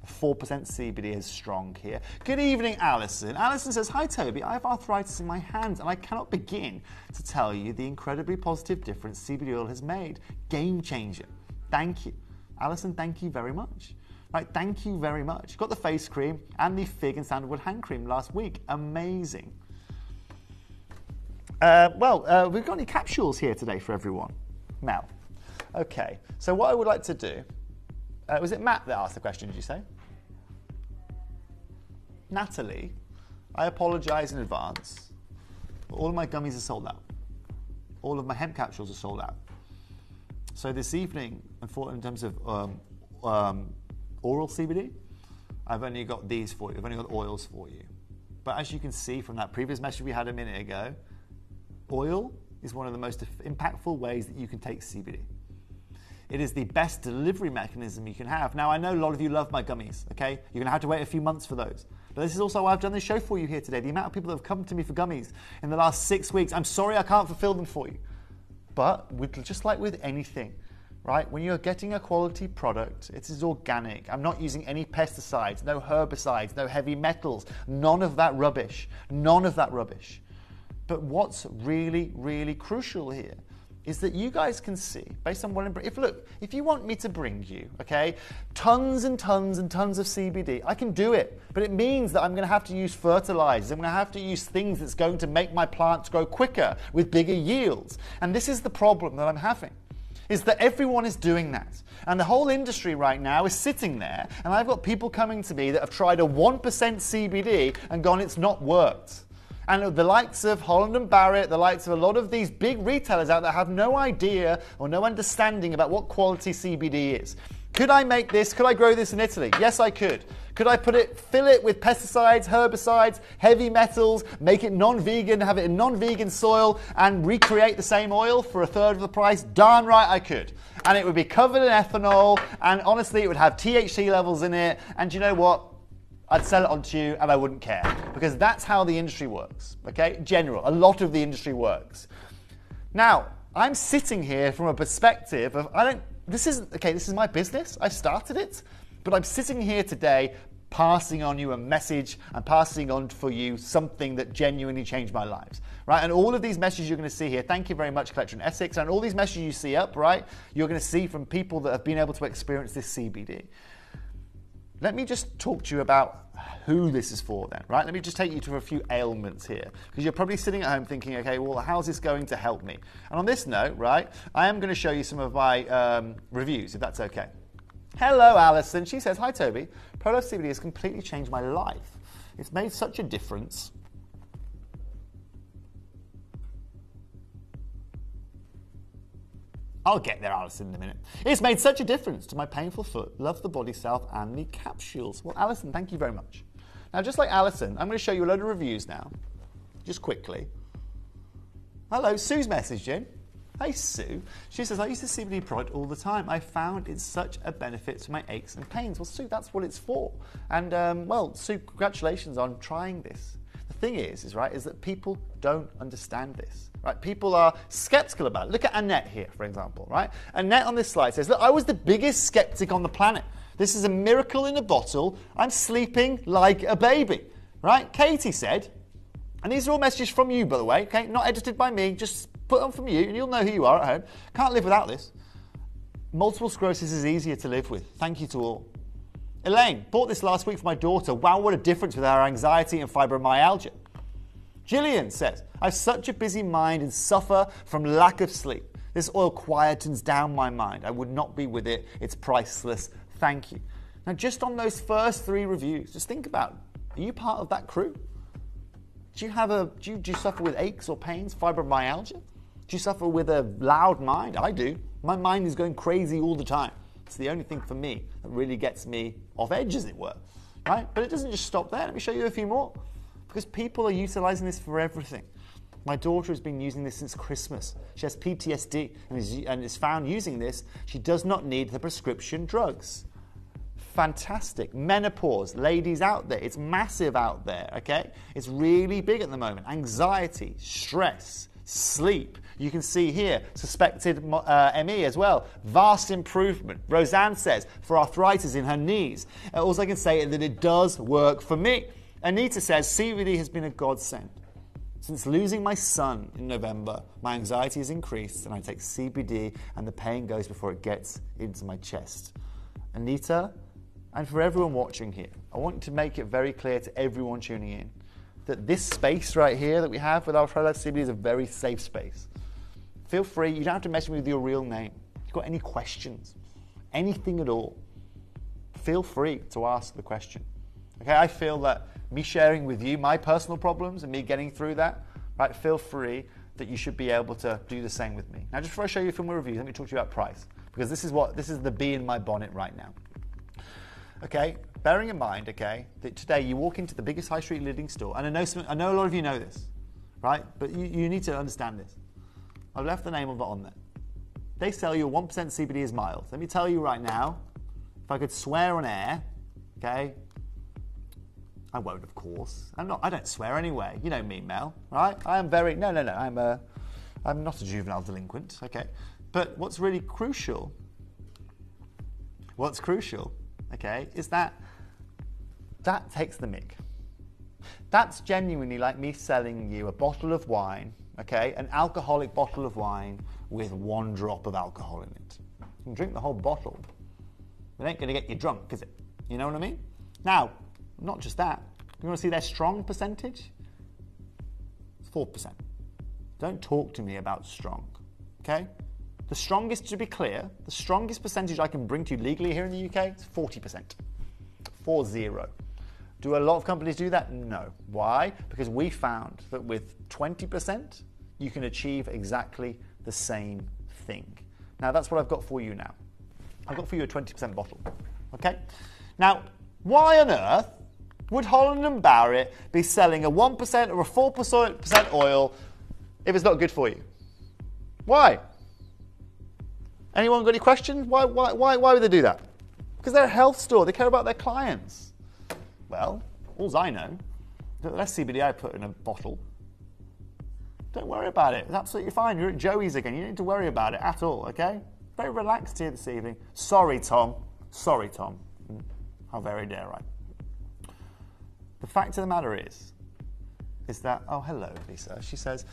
4% CBD is strong here. Good evening, Alison. Alison says, hi, Toby. I have arthritis in my hands and I cannot begin to tell you the incredibly positive difference CBD oil has made. Game changer. Thank you. Alison, thank you very much. Right, thank you very much. Got the face cream and the fig and sandalwood hand cream last week. Amazing. We've got any capsules here today for everyone? Mel. Okay, so what I would like to do, was it Matt that asked the question, did you say? Natalie, I apologise in advance, but all of my gummies are sold out. All of my hemp capsules are sold out. So this evening, in terms of oral CBD, I've only got these for you. I've only got oils for you. But as you can see from that previous message we had a minute ago, oil is one of the most impactful ways that you can take CBD. It is the best delivery mechanism you can have. Now, I know a lot of you love my gummies, okay? You're going to have to wait a few months for those. But this is also why I've done this show for you here today. The amount of people that have come to me for gummies in the last 6 weeks, I'm sorry I can't fulfill them for you. But just like with anything, right? When you're getting a quality product, it is organic. I'm not using any pesticides, no herbicides, no heavy metals, none of that rubbish. None of that rubbish. But what's really, really crucial here is that you guys can see, based on what I'm if you want me to bring you, okay, tons and tons and tons of CBD, I can do it. But it means that I'm going to have to use fertilizers. I'm going to have to use things that's going to make my plants grow quicker with bigger yields. And this is the problem that I'm having, is that everyone is doing that. And the whole industry right now is sitting there, and I've got people coming to me that have tried a 1% CBD and gone, it's not worked. And the likes of Holland & Barrett, the likes of a lot of these big retailers out there have no idea or no understanding about what quality CBD is. Could I make this? Could I grow this in Italy? Yes, I could. Could I fill it with pesticides, herbicides, heavy metals, make it non-vegan, have it in non-vegan soil, and recreate the same oil for a third of the price? Darn right I could. And it would be covered in ethanol, and honestly, it would have THC levels in it, and you know what? I'd sell it on to you, and I wouldn't care. Because that's how the industry works, okay? A lot of the industry works. Now, I'm sitting here from a perspective of, this is my business, I started it, but I'm sitting here today passing on you a message and passing on for you something that genuinely changed my lives, right? And all of these messages you're going to see here, thank you very much, Collector in Essex, and all these messages you see up, right, you're going to see from people that have been able to experience this CBD. Let me just talk to you about who this is for then, right? Let me just take you to a few ailments here, because you're probably sitting at home thinking, okay, well, how's this going to help me? And on this note, right, I am going to show you some of my reviews, if that's okay. Hello, Alison. She says, hi, Toby. Pro-Life CBD has completely changed my life. It's made such a difference. I'll get there, Alison, in a minute. It's made such a difference to my painful foot. Love the body salve and the capsules. Well, Alison, thank you very much. Now, just like Alison, I'm going to show you a load of reviews now, just quickly. Hello, Sue's messaged in. Hey, Sue. She says, I use the CBD product all the time. I found it's such a benefit to my aches and pains. Well, Sue, that's what it's for. And, well, Sue, congratulations on trying this. The thing is that people don't understand this. Right? People are skeptical about it. Look at Annette here, for example, right? Annette on this slide says, look, I was the biggest skeptic on the planet. This is a miracle in a bottle. I'm sleeping like a baby, right? Katie said, and these are all messages from you, by the way, okay? Not edited by me, just put them from you, and you'll know who you are at home. Can't live without this. Multiple sclerosis is easier to live with. Thank you to all. Elaine, bought this last week for my daughter. Wow, what a difference with our anxiety and fibromyalgia. Gillian says, I have such a busy mind and suffer from lack of sleep. This oil quietens down my mind. I would not be with it. It's priceless. Thank you. Now, just on those first 3 reviews, just think about, are you part of that crew? Do you suffer with aches or pains, fibromyalgia? Do you suffer with a loud mind? I do. My mind is going crazy all the time. It's the only thing for me that really gets me off edge, as it were. Right? But it doesn't just stop there. Let me show you a few more. Because people are utilizing this for everything. My daughter has been using this since Christmas. She has PTSD and is found using this. She does not need the prescription drugs. Fantastic. Menopause, ladies out there, it's massive out there, okay? It's really big at the moment. Anxiety, stress, sleep. You can see here, suspected ME as well. Vast improvement. Roseanne says, for arthritis in her knees. All I can say is that it does work for me. Anita says, CBD has been a godsend. Since losing my son in November, my anxiety has increased and I take CBD and the pain goes before it gets into my chest. Anita, and for everyone watching here, I want to make it very clear to everyone tuning in that this space right here that we have with our Pro-Life CBD is a very safe space. Feel free, you don't have to mess with your real name. If you've got any questions, anything at all, feel free to ask the question. Okay, I feel that me sharing with you my personal problems and me getting through that, right, feel free that you should be able to do the same with me. Now, just before I show you a few more reviews, let me talk to you about price, because this is the bee in my bonnet right now. Okay, bearing in mind, okay, that today you walk into the biggest high street leading store, and I know a lot of you know this, right, but you need to understand this. I've left the name of it on there. They sell you a 1% CBD is mild. Let me tell you right now, if I could swear on air, okay, I won't, of course. I don't swear anyway. You know me, Mel, right? I am very, no, I'm not a juvenile delinquent, okay? But what's really crucial, okay, is that takes the mick. That's genuinely like me selling you a bottle of wine, okay, an alcoholic bottle of wine with 1 drop of alcohol in it. You can drink the whole bottle. It ain't gonna get you drunk, is it? You know what I mean? Now, not just that. You want to see their strong percentage? It's 4%. Don't talk to me about strong, okay? The strongest, to be clear, the strongest percentage I can bring to you legally here in the UK is 40%. 40. Do a lot of companies do that? No. Why? Because we found that with 20%, you can achieve exactly the same thing. Now, that's what I've got for you now. I've got for you a 20% bottle. Okay? Now, why on earth would Holland & Barrett be selling a 1% or a 4% oil if it's not good for you? Why? Anyone got any questions? Why would they do that? Because they're a health store. They care about their clients. Well, all I know, the less CBD I put in a bottle, don't worry about it. It's absolutely fine. You're at Joey's again. You don't need to worry about it at all, okay? Very relaxed here this evening. Sorry, Tom. Sorry, Tom. How very dare I? The fact of the matter is that, oh, hello, Lisa. She says,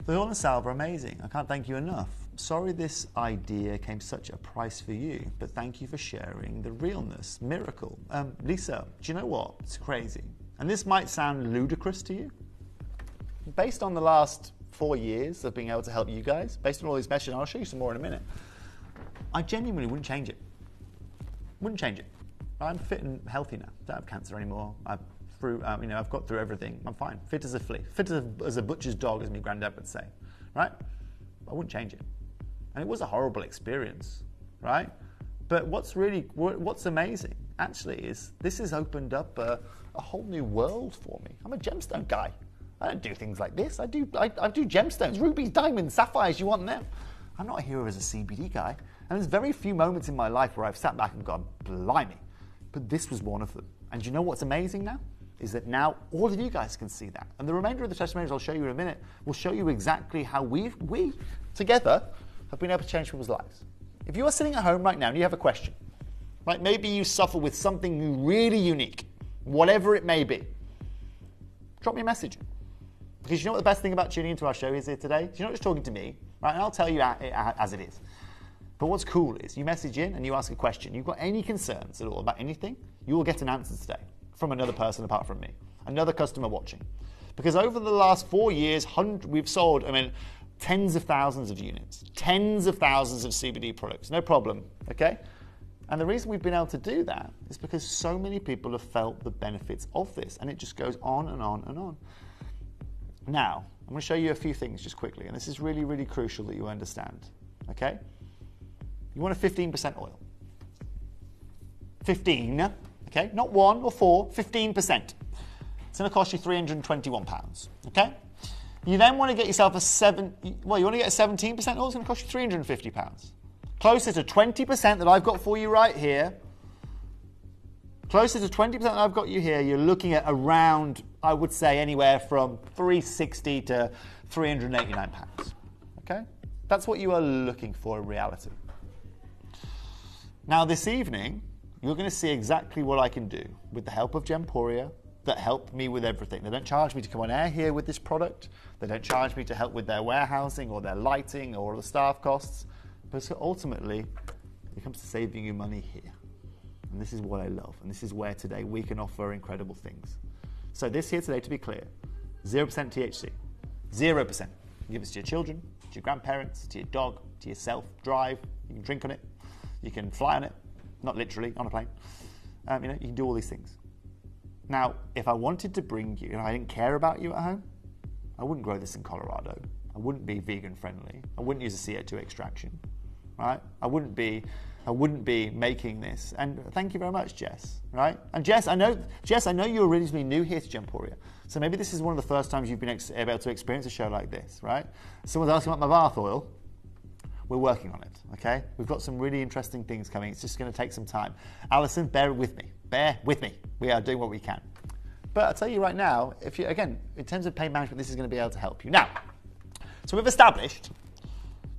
the oil and salve are amazing. I can't thank you enough. Sorry this idea came such a price for you, but thank you for sharing the realness. Miracle. Lisa, do you know what? It's crazy. And this might sound ludicrous to you. Based on the last 4 years of being able to help you guys, based on all these messages, and I'll show you some more in a minute, I genuinely wouldn't change it. Wouldn't change it. I'm fit and healthy now. Don't have cancer anymore. I've got through everything. I'm fine. Fit as a flea. Fit as a butcher's dog, as my granddad would say. Right? I wouldn't change it. And it was a horrible experience, right? But what's amazing, actually, is this has opened up a whole new world for me. I'm a gemstone guy. I don't do things like this. I do gemstones, rubies, diamonds, sapphires, you want them. I'm not here as a CBD guy. And there's very few moments in my life where I've sat back and gone, blimey. But this was one of them. And you know what's amazing now? Is that now all of you guys can see that. And the remainder of the testimonials I'll show you in a minute will show you exactly how we together have been able to change people's lives. If you are sitting at home right now and you have a question, right? Maybe you suffer with something really unique, whatever it may be, drop me a message. Because you know what the best thing about tuning into our show is here today? You're not just talking to me, right? And I'll tell you as it is. But what's cool is you message in and you ask a question. You've got any concerns at all about anything, you will get an answer today from another person apart from me, another customer watching. Because over the last 4 years, we've sold, tens of thousands of units, tens of thousands of CBD products, no problem, okay? And the reason we've been able to do that is because so many people have felt the benefits of this, and it just goes on and on and on. Now, I'm going to show you a few things just quickly, and this is really, really crucial that you understand, okay? You want a 15% oil. 15, okay? Not 1 or 4, 15%. It's going to cost you £321, okay? You then want to get yourself you want to get a 17% oil, it's going to cost you £350. Closer to 20% that I've got for you right here, closer to 20% that I've got you here, you're looking at around, I would say, anywhere from £360 to £389, okay? That's what you are looking for in reality. Now this evening, you're going to see exactly what I can do with the help of Gemporia, that help me with everything. They don't charge me to come on air here with this product. They don't charge me to help with their warehousing or their lighting or the staff costs. But ultimately, it comes to saving you money here. And this is what I love. And this is where today we can offer incredible things. So this here today, to be clear, 0% THC, 0%. You give this to your children, to your grandparents, to your dog, to yourself. Drive, you can drink on it, you can fly on it, not literally, on a plane. You can do all these things. Now, if I wanted to bring you, and I didn't care about you at home, I wouldn't grow this in Colorado. I wouldn't be vegan friendly. I wouldn't use a CO2 extraction, right? I wouldn't be making this. And thank you very much, Jess, right? And Jess, I know you're originally new here to Gemporia. So maybe this is one of the first times you've been able to experience a show like this, right? Someone's asking about my bath oil. We're working on it, okay? We've got some really interesting things coming. It's just going to take some time. Alison, bear with me. Bear with me. We are doing what we can. But I'll tell you right now, again, in terms of pain management, this is going to be able to help you. Now, so we've established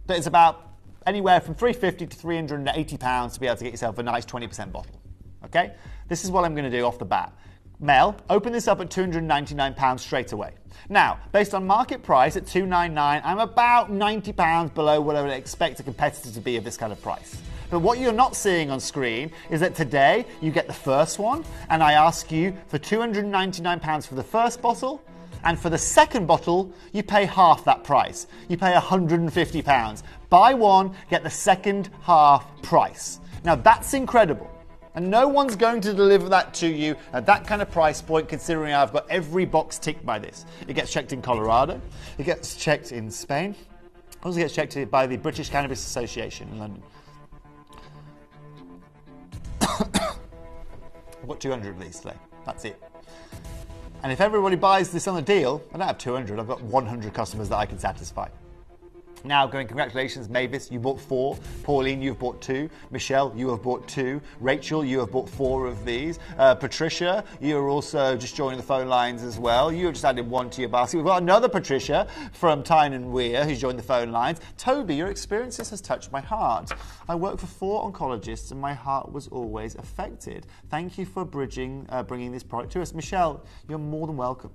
that it's about anywhere from £350 to £380 to be able to get yourself a nice 20% bottle, okay? This is what I'm going to do off the bat. Mel, open this up at £299 straight away. Now, based on market price at $299, I'm about £90 below what I would expect a competitor to be of this kind of price. But what you're not seeing on screen is that today you get the first one, and I ask you for £299 for the first bottle, and for the second bottle, you pay half that price. You pay £150. Buy one, get the second half price. Now that's incredible. And no one's going to deliver that to you at that kind of price point, considering I've got every box ticked by this. It gets checked in Colorado. It gets checked in Spain. It also gets checked by the British Cannabis Association in London. I've got 200 of these today. That's it. And if everybody buys this on a deal, I don't have 200, I've got 100 customers that I can satisfy. Now going, congratulations, Mavis, you bought 4. Pauline, you've bought 2. Michelle, you have bought 2. Rachel, you have bought 4 of these. Patricia, you are also just joining the phone lines as well. You have just added 1 to your basket. We've got another Patricia from Tyne and Weir who's joined the phone lines. Toby, your experiences has touched my heart. I work for 4 oncologists and my heart was always affected. Thank you for bringing this product to us. Michelle, you're more than welcome.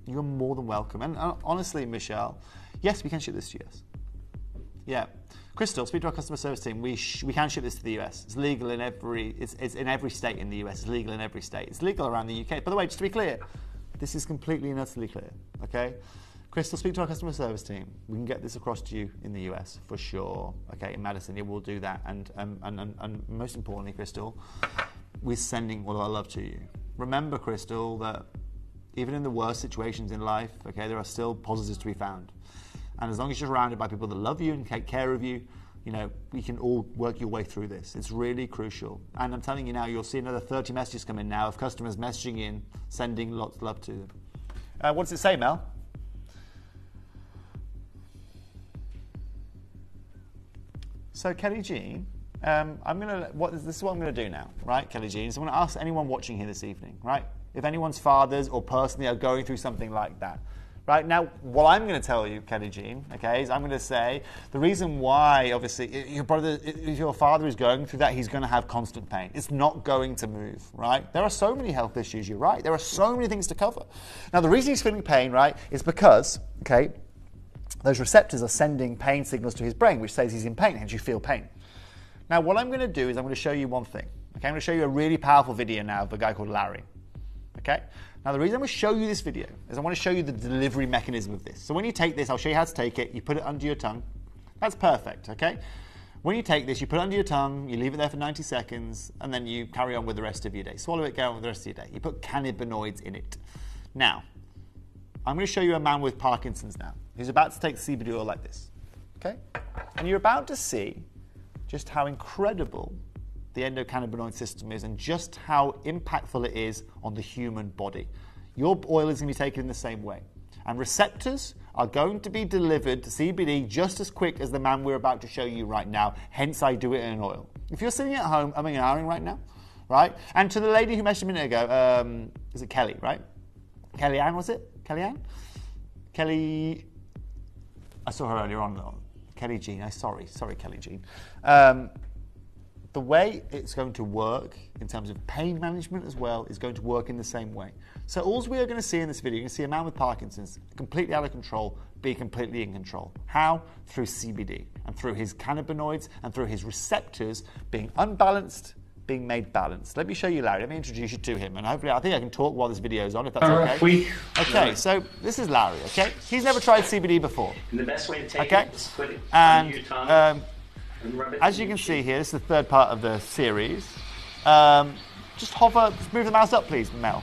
You're more than welcome. And honestly, Michelle, yes, we can ship this to you. Yeah, Crystal, speak to our customer service team. We can ship this to the US. It's legal in it's in every state in the US. It's legal in every state. It's legal around the UK. By the way, just to be clear, this is completely and utterly clear. Okay, Crystal, speak to our customer service team. We can get this across to you in the US for sure. Okay, in Madison, it will do that. And most importantly, Crystal, we're sending all our love to you. Remember, Crystal, that even in the worst situations in life, okay, there are still positives to be found. And as long as you're surrounded by people that love you and take care of you, you know, we can all work your way through this. It's really crucial. And I'm telling you now, you'll see another 30 messages come in now of customers messaging in, sending lots of love to them. What does it say, Mel? So, Kelly Jean, this is what I'm going to do now, right, Kelly Jean? So I'm going to ask anyone watching here this evening, right? If anyone's fathers or personally are going through something like that. Right, now, what I'm going to tell you, Kelly Jean, okay, is I'm going to say the reason why, obviously, if your father is going through that, he's going to have constant pain. It's not going to move, right? There are so many health issues, you're right. There are so many things to cover. Now, the reason he's feeling pain, right, is because, okay, those receptors are sending pain signals to his brain, which says he's in pain, hence you feel pain. Now, what I'm going to do is I'm going to show you one thing. Okay, I'm going to show you a really powerful video now of a guy called Larry. Okay? Now, the reason I'm going to show you this video is I want to show you the delivery mechanism of this. So when you take this, I'll show you how to take it. You put it under your tongue. That's perfect, okay? When you take this, you put it under your tongue, you leave it there for 90 seconds, and then you carry on with the rest of your day. Swallow it, go on with the rest of your day. You put cannabinoids in it. Now, I'm going to show you a man with Parkinson's now, who's about to take CBD oil like this, okay? And you're about to see just how incredible the endocannabinoid system is and just how impactful it is on the human body. Your oil is going to be taken in the same way. And receptors are going to be delivered to CBD just as quick as the man we're about to show you right now. Hence, I do it in an oil. If you're sitting at home, I'm ahhing right now, right? And to the lady who messaged a minute ago, is it Kelly, right? Kellyanne, was it? Kellyanne? Kelly, I saw her earlier on. Kelly Jean, sorry Kelly Jean. The way it's going to work in terms of pain management as well is going to work in the same way. So all we are going to see in this video, you're going to see a man with Parkinson's completely out of control be completely in control. How? Through CBD and through his cannabinoids and through his receptors being unbalanced, being made balanced. Let me show you Larry. Let me introduce you to him, and hopefully I think I can talk while this video is on, if that's okay. Okay, so this is Larry, okay? He's never tried CBD before. And the best way to take it is put it under your tongue. As you can see here, this is the third part of the series. Just hover, just move the mouse up, please, Mel.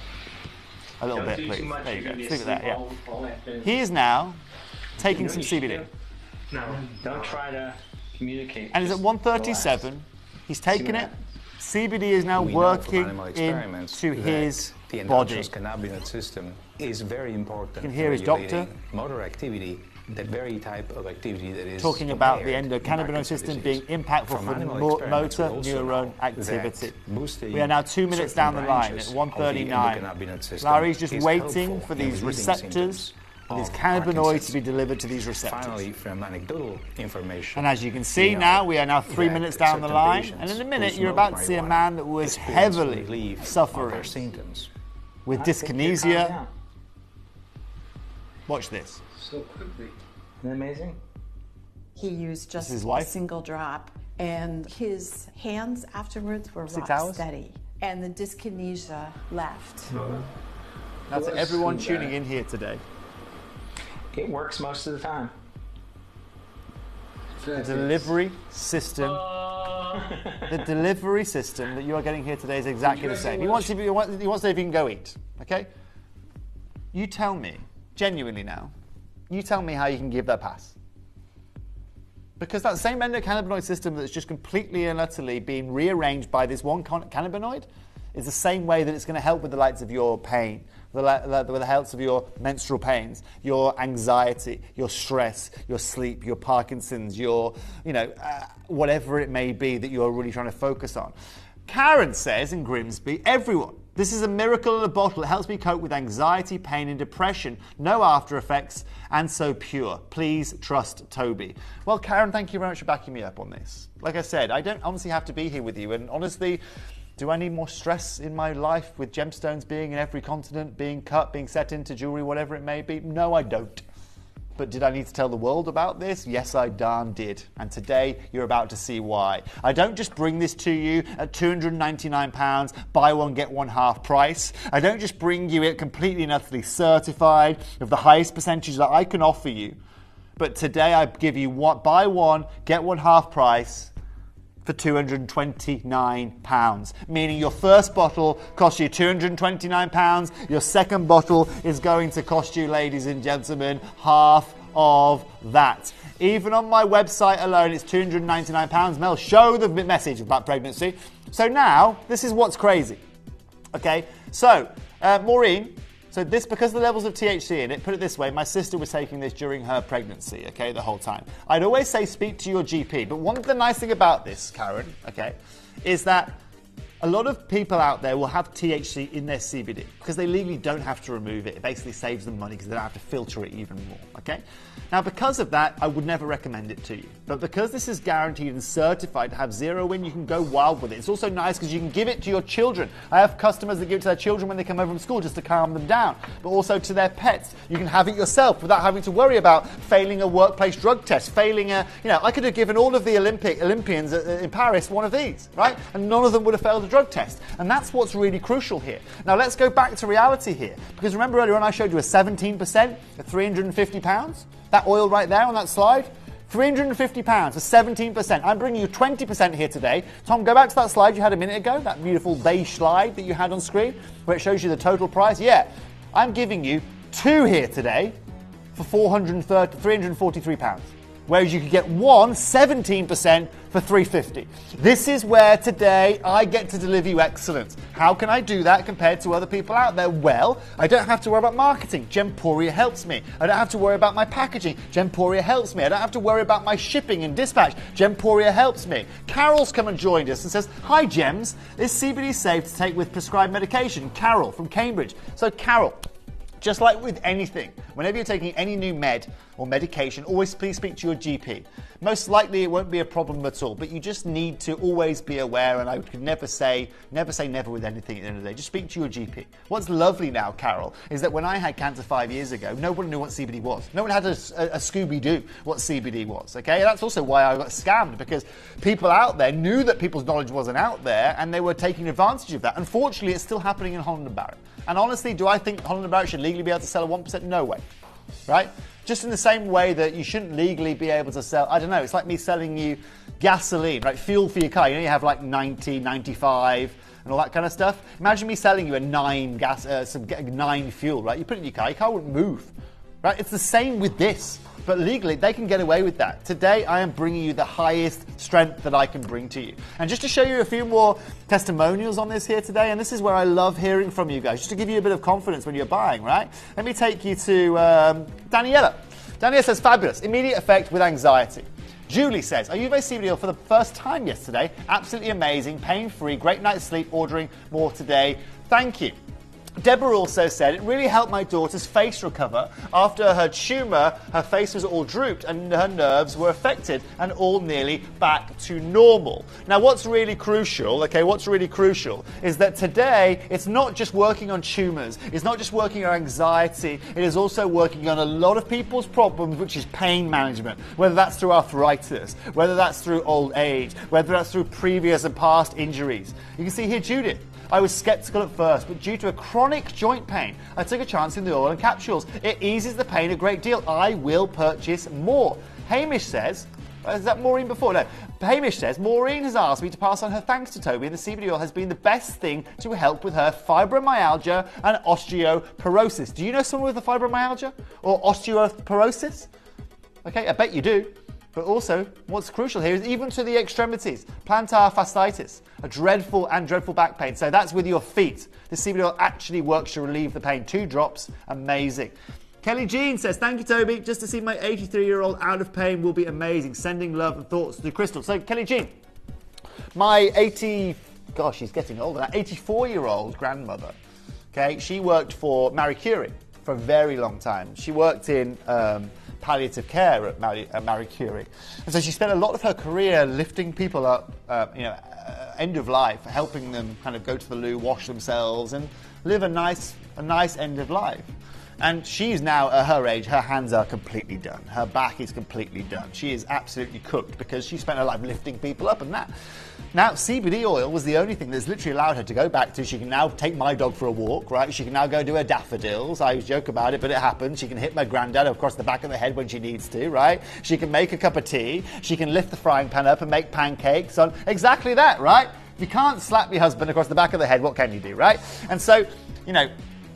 A little bit, please. There you go. Just leave it there, yeah. He is now taking some CBD. No, don't try to communicate. And he's at 137. He's taken it. CBD is now working into his the body. Cannabinoid system is very important. You can hear his doctor. Motor activity, that very type of activity that is talking about the endocannabinoid system being impactful for motor neuron activity. We are now 2 minutes down the line at 1:39. Larry's just waiting for these receptors and these cannabinoids to be delivered to these receptors. Finally, from anecdotal information. And as you can see now, we are now 3 minutes down the line, and in a minute you're about to see a man that was heavily suffering with dyskinesia. Watch this. So quickly. Isn't that amazing? He used just a single drop, and his hands afterwards were rock steady, and the dyskinesia left. That's everyone tuning in here today. It works most of the time. The delivery system The delivery system that you are getting here today is exactly the same. He wants to know if you can go eat, okay? You tell me, genuinely now, you tell me how you can give that pass. Because that same endocannabinoid system that's just completely and utterly being rearranged by this one cannabinoid is the same way that it's going to help with the likes of your pain, with the health of your menstrual pains, your anxiety, your stress, your sleep, your Parkinson's, your, whatever it may be that you're really trying to focus on. Karen says in Grimsby, everyone, this is a miracle in a bottle. It helps me cope with anxiety, pain and depression. No after effects and so pure. Please trust Toby. Well, Karen, thank you very much for backing me up on this. Like I said, I don't honestly have to be here with you. And honestly, do I need more stress in my life with gemstones being in every continent, being cut, being set into jewelry, whatever it may be? No, I don't. But did I need to tell the world about this? Yes, I darn did. And today, you're about to see why. I don't just bring this to you at £299, buy one, get one half price. I don't just bring you it completely and utterly certified of the highest percentage that I can offer you. But today, I give you buy one, get one half price for £229, meaning your first bottle costs you £229. Your second bottle is going to cost you, ladies and gentlemen, half of that. Even on my website alone, it's £299. Mel, show the message about pregnancy. So now, this is what's crazy. Okay, so Maureen, so this, because of the levels of THC in it, put it this way, my sister was taking this during her pregnancy, okay, the whole time. I'd always say speak to your GP, but one of the nice thing about this, Karen, okay, is that a lot of people out there will have THC in their CBD because they legally don't have to remove it. It basically saves them money because they don't have to filter it even more, okay? Now, because of that, I would never recommend it to you. But because this is guaranteed and certified to have zero in, you can go wild with it. It's also nice because you can give it to your children. I have customers that give it to their children when they come home from school just to calm them down, but also to their pets. You can have it yourself without having to worry about failing a workplace drug test, failing a, I could have given all of the Olympians in Paris one of these, right? And none of them would have failed a drug test. And that's what's really crucial here. Now, let's go back to reality here. Because remember earlier on I showed you a 17% at £350? That oil right there on that slide? £350 for 17%. I'm bringing you 20% here today. Tom, go back to that slide you had a minute ago, that beautiful beige slide that you had on screen, where it shows you the total price. Yeah, I'm giving you 2 here today for £343. Whereas you could get 17% for $350. This is where today I get to deliver you excellence. How can I do that compared to other people out there? Well, I don't have to worry about marketing. Gemporia helps me. I don't have to worry about my packaging. Gemporia helps me. I don't have to worry about my shipping and dispatch. Gemporia helps me. Carol's come and joined us and says, "Hi Gems, is CBD safe to take with prescribed medication?" Carol from Cambridge. So Carol, just like with anything, whenever you're taking any new med or medication, always please speak to your GP. Most likely it won't be a problem at all, but you just need to always be aware, and I could never say never with anything at the end of the day. Just speak to your GP. What's lovely now, Carol, is that when I had cancer 5 years ago, no one knew what CBD was. No one had a Scooby-Doo what CBD was, okay? And that's also why I got scammed, because people out there knew that people's knowledge wasn't out there, and they were taking advantage of that. Unfortunately, it's still happening in Holland & Barrett. And honestly, do I think Holland & Barrett should legally be able to sell a 1%? No way, right? Just in the same way that you shouldn't legally be able to sell, I don't know, it's like me selling you gasoline, right? Fuel for your car. You know, you have like 90, 95 and all that kind of stuff. Imagine me selling you a 9 fuel, right? You put it in your car wouldn't move, right? It's the same with this. But legally, they can get away with that. Today, I am bringing you the highest strength that I can bring to you. And just to show you a few more testimonials on this here today, and this is where I love hearing from you guys, just to give you a bit of confidence when you're buying, right? Let me take you to Daniela. Daniela says, "Fabulous, immediate effect with anxiety." Julie says, "I used my CBD oil for the first time yesterday. Absolutely amazing, pain-free, great night's sleep, ordering more today. Thank you." Deborah also said, "It really helped my daughter's face recover. After her tumour, her face was all drooped and her nerves were affected and all nearly back to normal." Now, what's really crucial is that today, it's not just working on tumours, it's not just working on anxiety, it is also working on a lot of people's problems, which is pain management, whether that's through arthritis, whether that's through old age, whether that's through previous and past injuries. You can see here, Judith. "I was sceptical at first, but due to a chronic joint pain, I took a chance in the oil and capsules. It eases the pain a great deal. I will purchase more." Hamish says, Is that Maureen before? No. Hamish says, Maureen has asked me to pass on her thanks to Toby, and the CBD oil has been the best thing to help with her fibromyalgia and osteoporosis. Do you know someone with a fibromyalgia or osteoporosis? Okay, I bet you do. But also, what's crucial here is even to the extremities, plantar fasciitis, a dreadful back pain. So that's with your feet. The CBD oil actually works to relieve the pain. 2 drops, amazing. Kelly Jean says, thank you, Toby. Just to see my 83-year-old out of pain will be amazing. Sending love and thoughts to Crystal. So, Kelly Jean, my she's getting older now, 84-year-old grandmother, okay, she worked for Marie Curie for a very long time. She worked in palliative care at Marie Curie. And so she spent a lot of her career lifting people up, end of life, helping them kind of go to the loo, wash themselves, and live a nice end of life. And she's now, at her age, her hands are completely done. Her back is completely done. She is absolutely cooked because she spent her life lifting people up and that. Now, CBD oil was the only thing that's literally allowed her to go back to. She can now take my dog for a walk, right? She can now go do her daffodils. I joke about it, but it happens. She can hit my granddad across the back of the head when she needs to, right? She can make a cup of tea. She can lift the frying pan up and make pancakes on exactly that, right? If you can't slap your husband across the back of the head, what can you do, right? And so,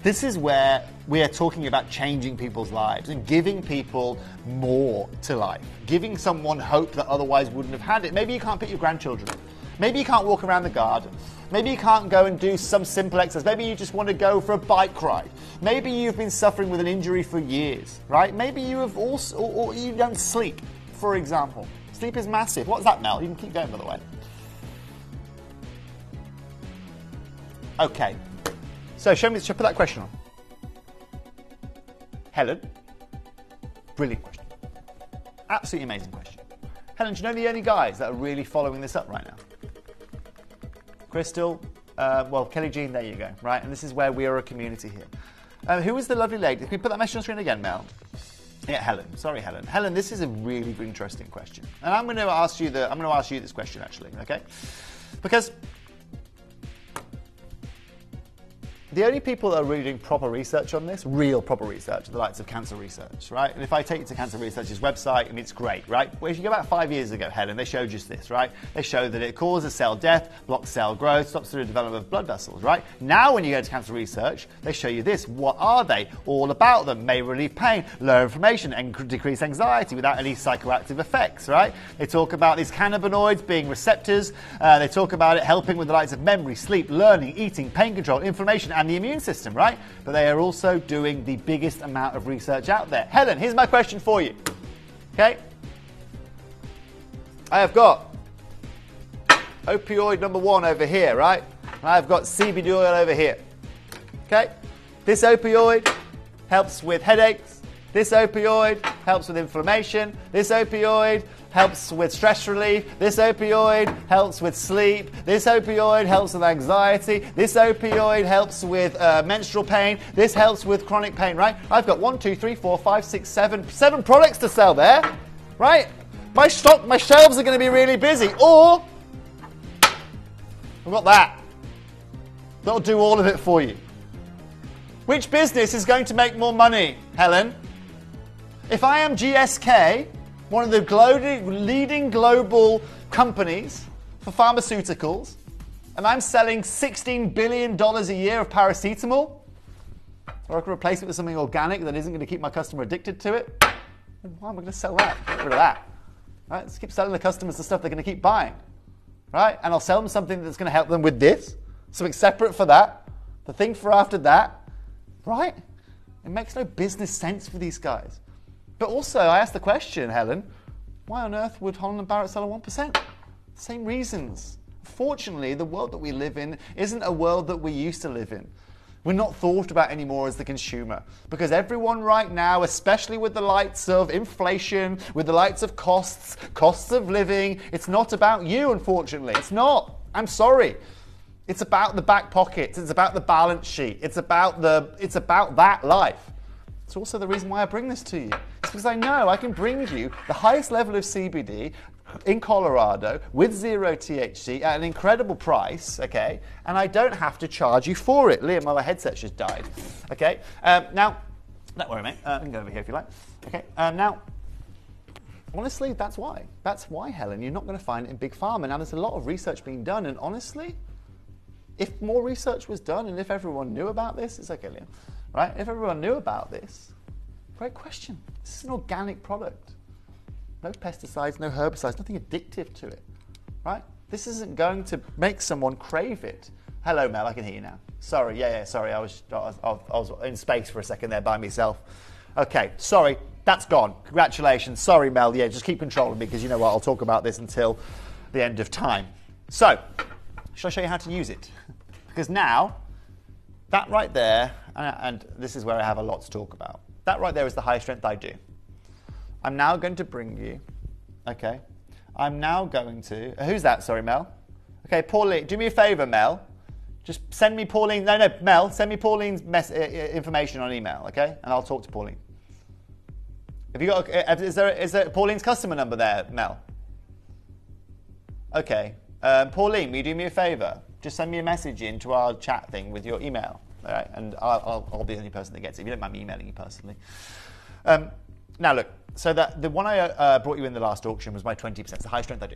this is where we are talking about changing people's lives and giving people more to life, giving someone hope that otherwise wouldn't have had it. Maybe you can't pick your grandchildren up. Maybe you can't walk around the garden. Maybe you can't go and do some simple exercise. Maybe you just want to go for a bike ride. Maybe you've been suffering with an injury for years, right? Maybe you have also, or you don't sleep, for example. Sleep is massive. What's that, Mel? You can keep going, by the way. Okay. So show me, put that question on. Helen. Brilliant question. Absolutely amazing question. Helen, do you know the only guys that are really following this up right now? Crystal, Kelly Jean, there you go, right? And this is where we are a community here. Who was the lovely lady? Can we put that message on screen again, Mel? Yeah, Helen. Sorry, Helen. Helen, this is a really interesting question. And I'm going to ask you this question, actually, okay? Because the only people that are really doing proper research on this, real proper research, are the likes of Cancer Research, right? And if I take you to Cancer Research's website, it's great, right? Well, if you go back 5 years ago, Helen, they showed just this, right? They showed that it causes cell death, blocks cell growth, stops the development of blood vessels, right? Now, when you go to Cancer Research, they show you this. What are they? All about them. May relieve pain, lower inflammation, and decrease anxiety without any psychoactive effects, right? They talk about these cannabinoids being receptors. They talk about it helping with the likes of memory, sleep, learning, eating, pain control, inflammation, and the immune system, right? But they are also doing the biggest amount of research out there. Helen, here's my question for you. Okay? I have got opioid number 1 over here, right? And I've got CBD oil over here. Okay? This opioid helps with headaches. This opioid helps with inflammation. This opioid helps with stress relief. This opioid helps with sleep. This opioid helps with anxiety. This opioid helps with menstrual pain. This helps with chronic pain, right? I've got 1, 2, 3, 4, 5, 6, 7 products to sell there, right? My shelves are going to be really busy. Or I've got that. That'll do all of it for you. Which business is going to make more money, Helen? If I am GSK, one of the leading global companies for pharmaceuticals, and I'm selling $16 billion a year of paracetamol, or I can replace it with something organic that isn't going to keep my customer addicted to it, then why am I going to sell that? Get rid of that. Right? Let's keep selling the customers the stuff they're going to keep buying. Right? And I'll sell them something that's going to help them with this, something separate for that, the thing for after that. Right? It makes no business sense for these guys. But also, I asked the question, Helen, why on earth would Holland & Barrett sell at 1%? Same reasons. Fortunately, the world that we live in isn't a world that we used to live in. We're not thought about anymore as the consumer. Because everyone right now, especially with the lights of inflation, with the lights of costs of living, it's not about you, unfortunately. It's not. I'm sorry. It's about the back pockets. It's about the balance sheet. It's about that life. It's also the reason why I bring this to you. It's because I know I can bring you the highest level of CBD in Colorado with 0 THC at an incredible price, okay? And I don't have to charge you for it. Liam, my headset just died. Okay? Now, don't worry, mate. I can go over here if you like. Okay? Now, Honestly, that's why. That's why, Helen. You're not going to find it in big pharma. Now, there's a lot of research being done, and honestly, if more research was done and if everyone knew about this, it's okay, Liam, right? If everyone knew about this, great question. This is an organic product. No pesticides, no herbicides, nothing addictive to it, right? This isn't going to make someone crave it. Hello, Mel, I can hear you now. Sorry, sorry, I was in space for a second there by myself. Okay, sorry, that's gone. Congratulations. Sorry, Mel, yeah, just keep controlling me because you know what, I'll talk about this until the end of time. So, shall I show you how to use it? Because now, that right there, and this is where I have a lot to talk about. That right there is the high strength I do. I'm now going to bring you, okay, I'm now going to, who's that, sorry, Mel? Okay, Pauline, do me a favour, Mel. Just send me Pauline, Mel, send me Pauline's information on email, okay? And I'll talk to Pauline. Have you got, is there Pauline's customer number there, Mel? Okay, Pauline, will you do me a favour? Just send me a message into our chat thing with your email, all right? And I'll be the only person that gets it, if you don't mind me emailing you personally. Now look, so the one I brought you in the last auction was my 20%, it's the high strength I do.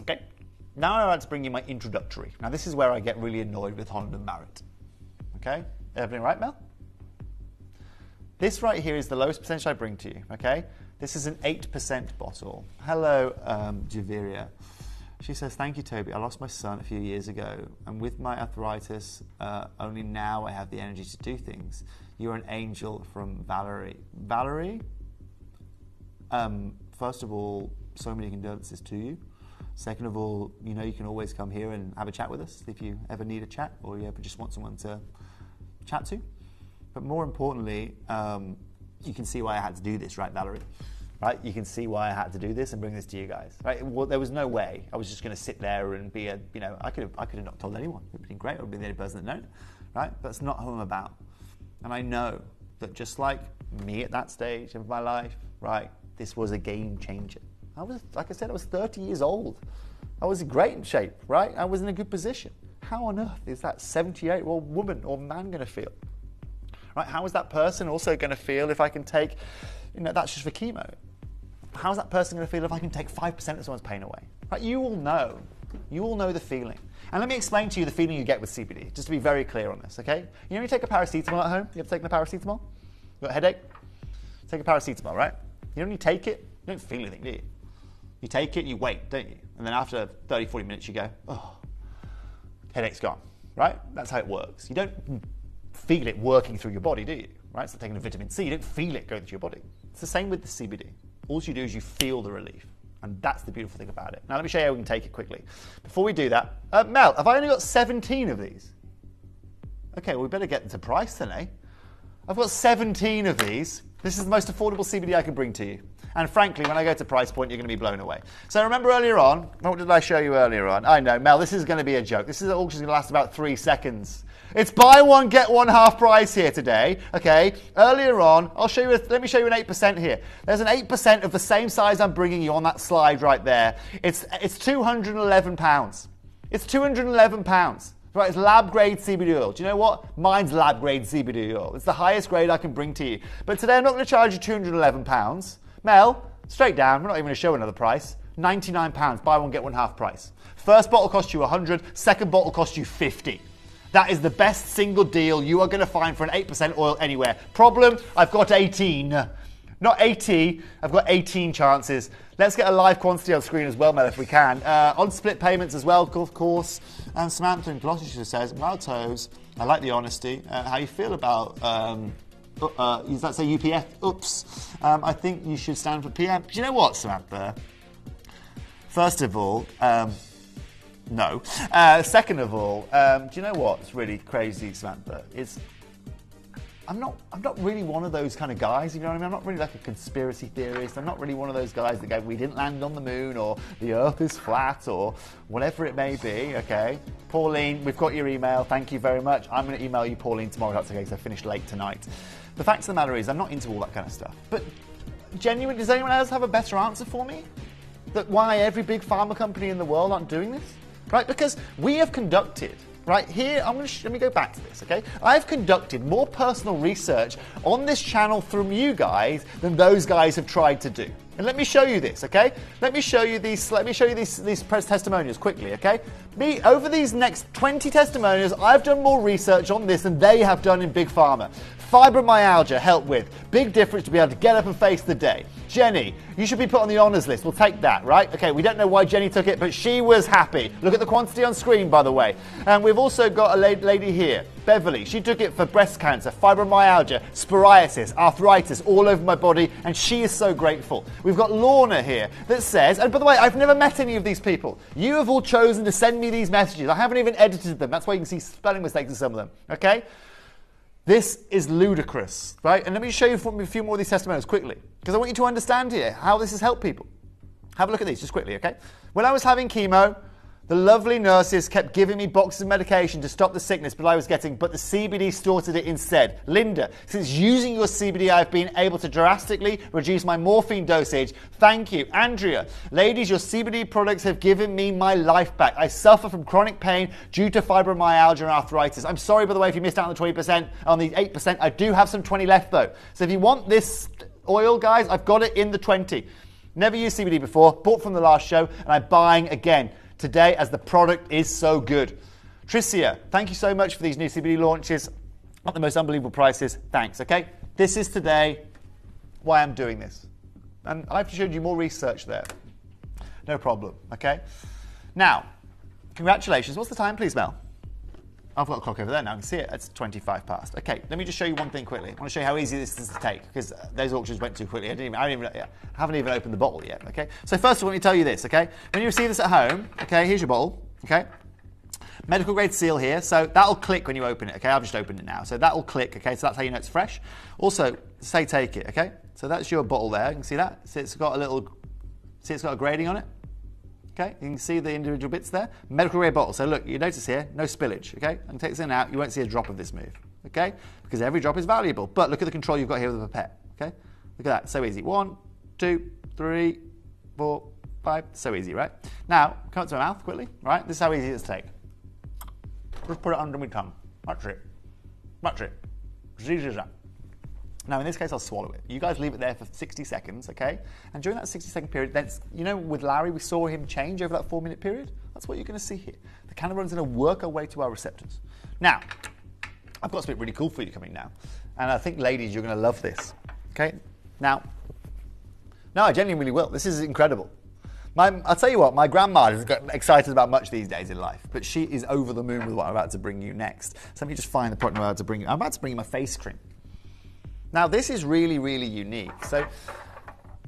Okay, now I want to bring you my introductory. Now this is where I get really annoyed with Holland and Marriott. Okay, everything right, Mel? This right here is the lowest percentage I bring to you, okay? This is an 8% bottle. Hello, Javiria. She says, thank you, Toby. I lost my son a few years ago, and with my arthritis, only now I have the energy to do things. You're an angel from Valerie. Valerie? First of all, so many condolences to you. Second of all, you know you can always come here and have a chat with us if you ever need a chat or you ever just want someone to chat to. But more importantly, you can see why I had to do this, right, Valerie? Right? You can see why I had to do this and bring this to you guys. Right? Well, there was no way I was just going to sit there and be a, you know, I could have not told anyone. It would have been great. I would have been the only person that known. Right? That's not who I'm about. And I know that just like me at that stage of my life, right, this was a game changer. I was, like I said, I was 30 years old. I was in great shape, right? I was in a good position. How on earth is that 78-year-old woman or man going to feel? Right? How is that person also going to feel if I can take, you know, that's just for chemo. How's that person going to feel if I can take 5% of someone's pain away? Right? You all know. You all know the feeling. And let me explain to you the feeling you get with CBD, just to be very clear on this, okay? You know when you take a paracetamol at home? You ever taken a paracetamol? You got a headache? Take a paracetamol, right? You know when you take it, you don't feel anything, do you? You take it and you wait, don't you? And then after 30, 40 minutes you go, oh, headache's gone, right? That's how it works. You don't feel it working through your body, do you? Right? It's like taking a vitamin C. You don't feel it going through your body. It's the same with the CBD. All you do is you feel the relief. And that's the beautiful thing about it. Now let me show you how we can take it quickly. Before we do that, Mel, have I only got 17 of these? Okay, well we better get into price then, eh? I've got 17 of these. This is the most affordable CBD I can bring to you. And frankly, when I go to price point, you're going to be blown away. So remember earlier on, what did I show you earlier on? I know, Mel, this is going to be a joke. This is an auction going to last about 3 seconds. It's buy one, get one half price here today, okay? Earlier on, I'll show you, let me show you an 8% here. There's an 8% of the same size I'm bringing you on that slide right there. It's £211. It's £211. Right, it's lab grade CBD oil. Do you know what? Mine's lab grade CBD oil. It's the highest grade I can bring to you. But today I'm not going to charge you £211. Mel, straight down, we're not even going to show another price. £99, buy one, get one half price. First bottle costs you 100, second bottle costs you 50. That is the best single deal you are going to find for an 8% oil anywhere. Problem, I've got 18. Not 80, I've got 18 chances. Let's get a live quantity on screen as well, Mel, if we can. On split payments as well, of course. And Samantha in Gloucestershire says, well, Toes, I like the honesty. How you feel about, does that say UPF? Oops. I think you should stand for PM. Do you know what, Samantha? First of all, no. Second of all, do you know what's really crazy, Samantha? Is I'm not really one of those kind of guys, you know what I mean? I'm not really like a conspiracy theorist. I'm not really one of those guys that go, we didn't land on the moon, or the earth is flat, or whatever it may be, okay? Pauline, we've got your email. Thank you very much. I'm going to email you, Pauline, tomorrow. That's okay, because I finished late tonight. The fact of the matter is, I'm not into all that kind of stuff. But genuinely, does anyone else have a better answer for me? That why every big pharma company in the world aren't doing this? Right? Because we have conducted... Right here, let me go back to this, okay? I've conducted more personal research on this channel from you guys than those guys have tried to do. And let me show you this, okay? Let me show you these testimonials quickly, okay? Over these next 20 testimonials, I've done more research on this than they have done in Big Pharma. Fibromyalgia, help with. Big difference to be able to get up and face the day. Jenny, you should be put on the honours list. We'll take that, right? Okay, we don't know why Jenny took it, but she was happy. Look at the quantity on screen, by the way. And we've also got a lady here, Beverly. She took it for breast cancer, fibromyalgia, psoriasis, arthritis, all over my body, and she is so grateful. We've got Lorna here that says, and by the way, I've never met any of these people. You have all chosen to send me these messages. I haven't even edited them. That's why you can see spelling mistakes in some of them, okay? This is ludicrous, right? And let me show you a few more of these testimonials quickly, because I want you to understand here how this has helped people. Have a look at these just quickly, okay? When I was having chemo, the lovely nurses kept giving me boxes of medication to stop the sickness but I was getting, but the CBD sorted it instead. Linda, since using your CBD, I've been able to drastically reduce my morphine dosage. Thank you. Andrea, ladies, your CBD products have given me my life back. I suffer from chronic pain due to fibromyalgia and arthritis. I'm sorry, by the way, if you missed out on the 20%, on the 8%. I do have some 20 left, though. So if you want this oil, guys, I've got it in the 20. Never used CBD before, bought from the last show, and I'm buying again today as the product is so good. Tricia, thank you so much for these new CBD launches at the most unbelievable prices. Thanks, okay? This is today why I'm doing this. And I've showed you more research there. No problem, okay? Now, congratulations. What's the time, please, Mel? I've got a clock over there now. I can see it. It's 25 past. Okay, let me just show you one thing quickly. I want to show you how easy this is to take, because those auctions went too quickly. I haven't even opened the bottle yet, okay? So first of all, let me tell you this, okay? When you receive this at home, okay, here's your bottle, okay? Medical grade seal here, so that'll click when you open it, okay? I've just opened it now. So that'll click, okay? So that's how you know it's fresh. Also, say take it, okay? So that's your bottle there. You can see that? See it's got a grading on it? Okay, you can see the individual bits there. Medical grade bottle. So look, you notice here, no spillage. Okay, I can take this in and out. You won't see a drop of this move. Okay, because every drop is valuable. But look at the control you've got here with the pipette. Okay, look at that. So easy. 1, 2, 3, 4, 5. So easy, right? Now, come up to my mouth quickly. Right, this is how easy it is to take. Just put it under my tongue. That's it. That's it. As easy as that. Now, in this case, I'll swallow it. You guys leave it there for 60 seconds, okay? And during that 60-second period, that's, you know, with Larry, we saw him change over that 4-minute period. That's what you're going to see here. The cannabinoid's going to work our way to our receptors. Now, I've got something really cool for you coming now. And I think, ladies, you're going to love this, okay? Now, no, I genuinely will. This is incredible. I'll tell you what, my grandma has got excited about much these days in life, but she is over the moon with what I'm about to bring you next. So let me just find the product I'm about to bring you. I'm about to bring you my face cream. Now, this is really, really unique. So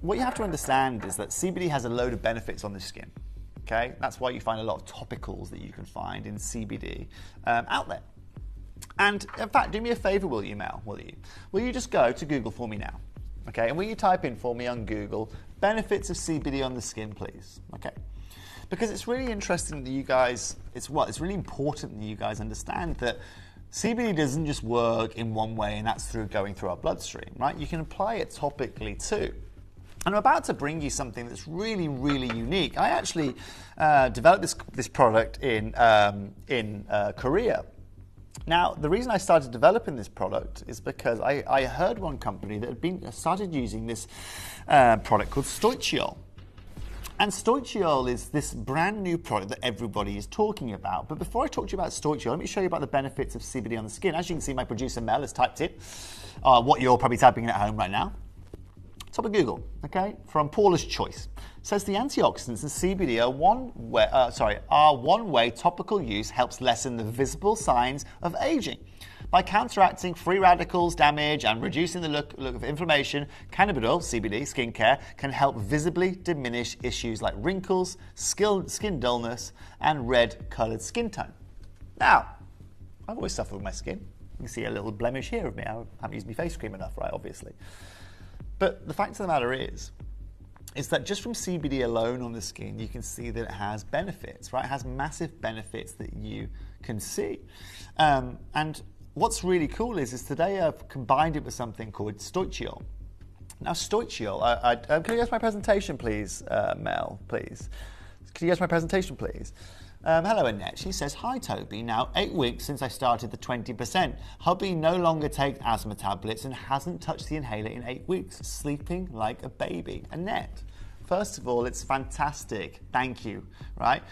what you have to understand is that CBD has a load of benefits on the skin, okay? That's why you find a lot of topicals that you can find in CBD out there. And in fact, do me a favor, will you, Mel? Will you just go to Google for me now, okay? And will you type in for me on Google, benefits of CBD on the skin, please, okay? Because it's really interesting that you guys, it's really important that you guys understand that CBD doesn't just work in one way, and that's through going through our bloodstream, right? You can apply it topically too. And I'm about to bring you something that's really, really unique. I actually developed this product in Korea. Now, the reason I started developing this product is because I heard one company that had started using this product called Stoichiol. And Stoichiol is this brand new product that everybody is talking about. But before I talk to you about Stoichiol, let me show you about the benefits of CBD on the skin. As you can see, my producer Mel has typed in what you're probably typing in at home right now. Top of Google, okay, from Paula's Choice. It says the antioxidants in CBD are one-way topical use helps lessen the visible signs of aging. By counteracting free radicals damage and reducing the look of inflammation, cannabidiol, CBD, skincare, can help visibly diminish issues like wrinkles, skin dullness, and red-coloured skin tone. Now, I've always suffered with my skin. You can see a little blemish here of me. I haven't used my face cream enough, right, obviously. But the fact of the matter is that just from CBD alone on the skin, you can see that it has benefits, right? It has massive benefits that you can see. And what's really cool is today I've combined it with something called Stoichiol. Now, Stoichiol, can you guys my presentation, please, Mel, please? Can you guys my presentation, please? Hello Annette, she says, hi Toby, now 8 weeks since I started the 20%. Hubby no longer takes asthma tablets and hasn't touched the inhaler in 8 weeks. Sleeping like a baby. Annette, first of all, it's fantastic. Thank you, right?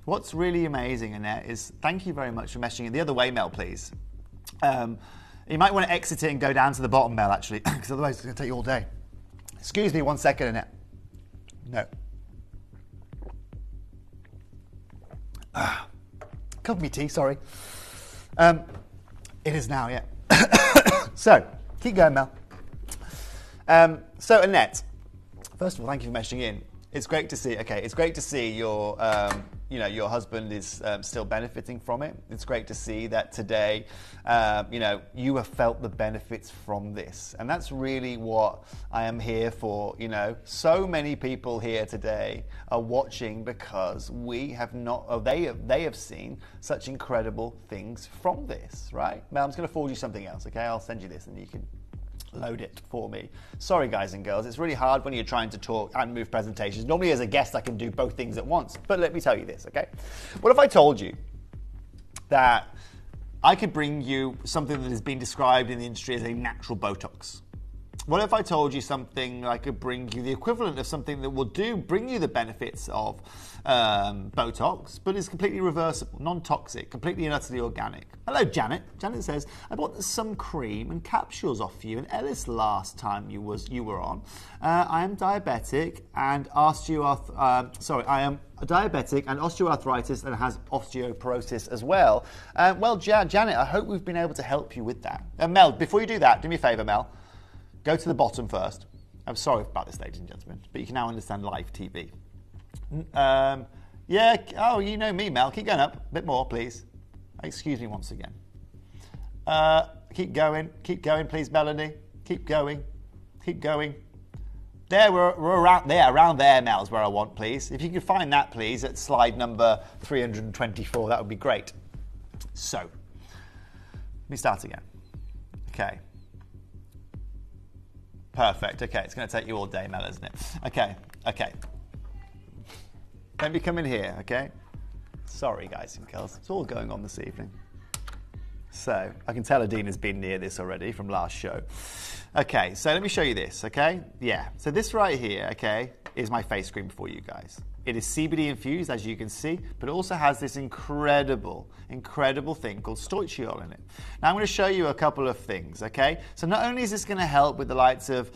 What's really amazing, Annette, is thank you very much for messaging it. The other way, Mel, please. You might want to exit it and go down to the bottom, Mel, actually, because otherwise it's going to take you all day. Excuse me 1 second, Annette. No. Cup of me tea, sorry. It is now, yeah. So, keep going, Mel. So, Annette, first of all, thank you for messaging in. It's great to see. Okay, it's great to see your, your husband is still benefiting from it. It's great to see that today, you have felt the benefits from this, and that's really what I am here for. So many people here today are watching because we have not. Oh, they have seen such incredible things from this, right? Mel, I'm just going to forward you something else. Okay, I'll send you this, and you can load it for me. Sorry guys and girls, it's really hard when you're trying to talk and move presentations. Normally as a guest I can do both things at once, but let me tell you this, okay? What if I told you that I could bring you something that has been described in the industry as a natural Botox? What if I told you something I could bring you the equivalent of something that will bring you the benefits of Botox, but is completely reversible, non-toxic, completely and utterly organic? Hello, Janet. Janet says, I bought some cream and capsules off you and Ellis last time you were on. I am diabetic and I am diabetic and osteoarthritis and has osteoporosis as well. Well, Janet, I hope we've been able to help you with that. Mel, before you do that, do me a favour, Mel. Go to the bottom first. I'm sorry about this, ladies and gentlemen, but you can now understand live TV. Yeah, oh, you know me, Mel. Keep going up. A bit more, please. Excuse me once again. Keep going, please, Melanie. Keep going. There, we're around there, Mel, is where I want, please. If you could find that, please, at slide number 324, that would be great. So, let me start again. Okay. Perfect. Okay, it's going to take you all day, Mel, isn't it? Okay. Let me come in here, okay? Sorry, guys and girls. It's all going on this evening. So, I can tell Adina's been near this already from last show. Okay, so let me show you this, okay? Yeah, so this right here, okay, is my face cream for you guys. It is CBD infused, as you can see, but it also has this incredible thing called stoichiol in it. Now I'm going to show you a couple of things, okay? So not only is this going to help with the likes of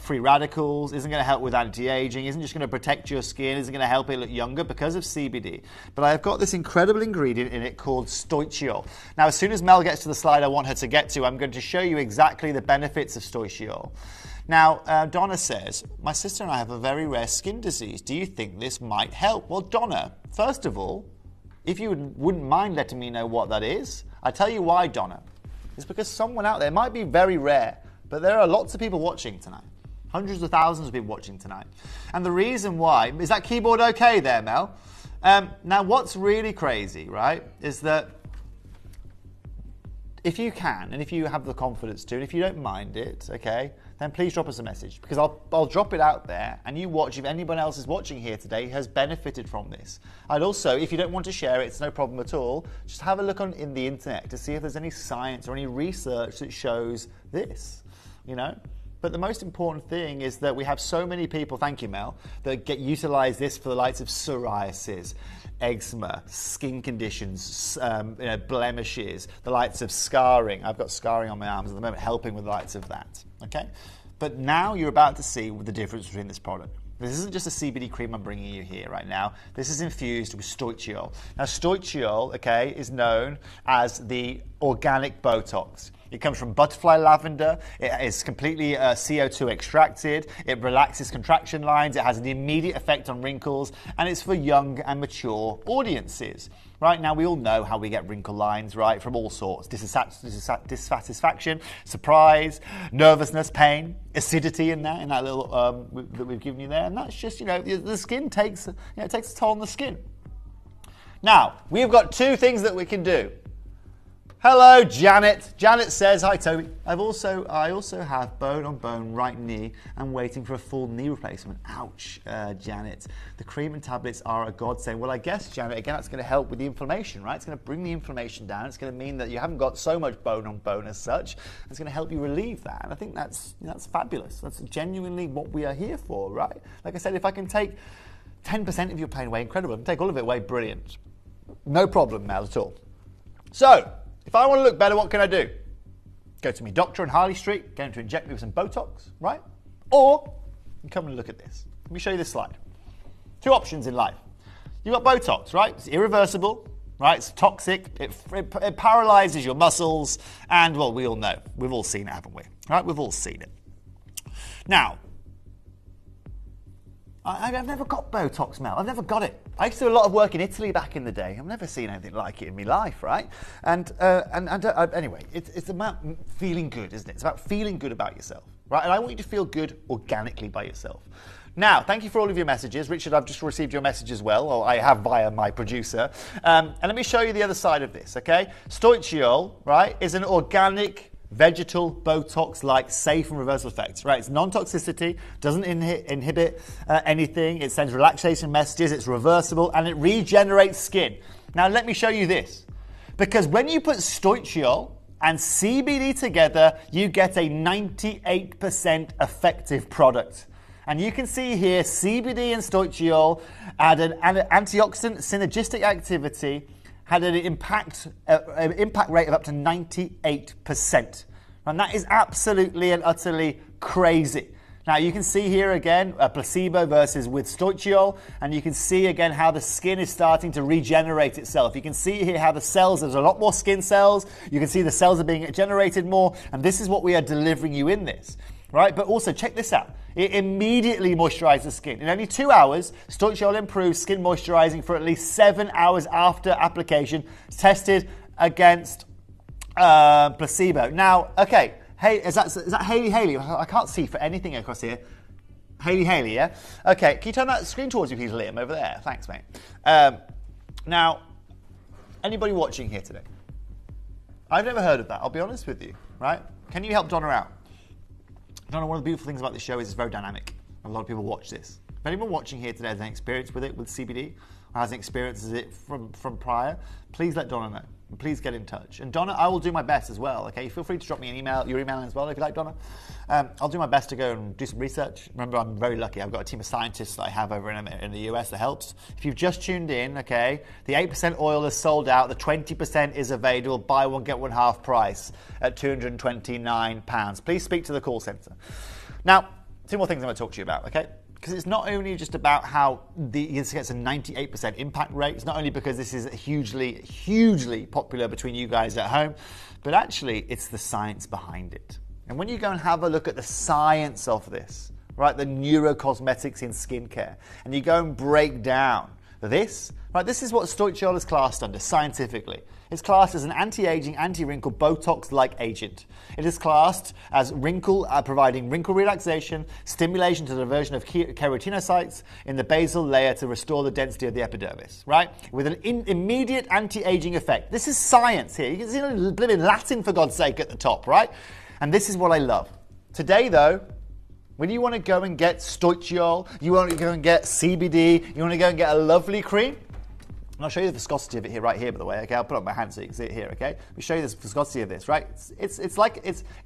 free radicals, isn't going to help with anti-aging, isn't just going to protect your skin, isn't going to help it look younger because of CBD, but I've got this incredible ingredient in it called stoichiol. Now as soon as Mel gets to the slide I want her to get to, I'm going to show you exactly the benefits of stoichiol. Now, Donna says, my sister and I have a very rare skin disease. Do you think this might help? Well, Donna, first of all, if you wouldn't mind letting me know what that is, I'll tell you why, Donna. It's because someone out there, it might be very rare, but there are lots of people watching tonight. Hundreds of thousands of people watching tonight. And the reason why, is that keyboard okay there, Mel? Now, what's really crazy, right, is that if you can, and if you have the confidence to, and if you don't mind it, okay, then please drop us a message, because I'll drop it out there, and you watch if anyone else is watching here today has benefited from this. I'd also, if you don't want to share it, it's no problem at all, just have a look in the internet to see if there's any science or any research that shows this, But the most important thing is that we have so many people, thank you, Mel, that utilize this for the likes of psoriasis, eczema, skin conditions, blemishes, the likes of scarring. I've got scarring on my arms at the moment, helping with the likes of that. Okay, but now you're about to see the difference between this product. This isn't just a CBD cream I'm bringing you here right now. This is infused with stoichiol. Now, stoichiol, okay, is known as the organic Botox. It comes from butterfly lavender. It is completely CO2 extracted. It relaxes contraction lines. It has an immediate effect on wrinkles, and it's for young and mature audiences. Right now, we all know how we get wrinkle lines, right, from all sorts. Dissatisfaction, surprise, nervousness, pain, acidity in that little that we've given you there. And that's just, the skin takes, it takes a toll on the skin. Now, we've got two things that we can do. Hello, Janet. Janet says, hi, Toby. I also have bone on bone right knee. I'm waiting for a full knee replacement. Ouch, Janet. The cream and tablets are a godsend. Well, I guess, Janet, again, that's going to help with the inflammation, right? It's going to bring the inflammation down. It's going to mean that you haven't got so much bone on bone as such. It's going to help you relieve that. And I think that's fabulous. That's genuinely what we are here for, right? Like I said, if I can take 10% of your pain away, incredible. If I can take all of it away, brilliant. No problem, Mel, at all. So, if I want to look better, what can I do? Go to my doctor on Harley Street, get him to inject me with some Botox, right? Or, you come and look at this. Let me show you this slide. Two options in life. You've got Botox, right? It's irreversible, right? It's toxic. It paralyzes your muscles. And, well, we all know. We've all seen it, haven't we? Right? We've all seen it. Now, I've never got Botox, Mel. I've never got it. I used to do a lot of work in Italy back in the day. I've never seen anything like it in my life, right? Anyway, it's about feeling good, isn't it? It's about feeling good about yourself, right? And I want you to feel good organically by yourself. Now, thank you for all of your messages. Richard, I've just received your message as well, or I have via my producer. And let me show you the other side of this, okay? Stoichiol, right, is an organic vegetal Botox-like safe and reversible effects, right? It's non-toxicity, doesn't inhibit anything. It sends relaxation messages. It's reversible and it regenerates skin. Now let me show you this, because when you put Stoichiol and CBD together, you get a 98% effective product. And you can see here, CBD and Stoichiol add an antioxidant synergistic activity, had an impact rate of up to 98%. And that is absolutely and utterly crazy. Now you can see here again, a placebo versus with Stoichiol, and you can see again how the skin is starting to regenerate itself. You can see here how the cells, there's a lot more skin cells, you can see the cells are being generated more, and this is what we are delivering you in this. Right, but also check this out. It immediately moisturizes the skin. In only 2 hours, Stoichiol improves skin moisturizing for at least 7 hours after application, tested against placebo. Now, okay, hey, is that Haley? I can't see for anything across here. Haley, yeah? Okay, can you turn that screen towards you, please, Liam, over there? Thanks, mate. Now, anybody watching here today? I've never heard of that, I'll be honest with you, right? Can you help Donna out? Donna, one of the beautiful things about this show is it's very dynamic. A lot of people watch this. If anyone watching here today has any experience with it, with CBD, or has any experience with it from prior, please let Donna know. And please get in touch. And Donna, I will do my best as well, okay? Feel free to drop me an email, your email as well, if you like, Donna. I'll do my best to go and do some research. Remember, I'm very lucky. I've got a team of scientists that I have over in the US that helps. If you've just tuned in, okay, the 8% oil is sold out. The 20% is available. Buy one, get one half price at £229. Please speak to the call centre. Now, two more things I'm going to talk to you about, okay? Because it's not only just about how this gets a 98% impact rate. It's not only because this is hugely, hugely popular between you guys at home, but actually it's the science behind it. And when you go and have a look at the science of this, right, the neurocosmetics in skincare, and you go and break down this, right, this is what Stoichiol is classed under scientifically. It's classed as an anti-aging, anti-wrinkle, Botox-like agent. It is classed as providing wrinkle relaxation, stimulation to the diversion of keratinocytes in the basal layer to restore the density of the epidermis, right? With an immediate anti-aging effect. This is science here. You can see a little bit in Latin, for God's sake, at the top, right? And this is what I love. Today, though, when you want to go and get Stoichiol, you want to go and get CBD, you want to go and get a lovely cream, and I'll show you the viscosity of it here, right here, by the way. Okay, I'll put it on my hand so you can see it here. Okay, let me show you the viscosity of this. Right, it's a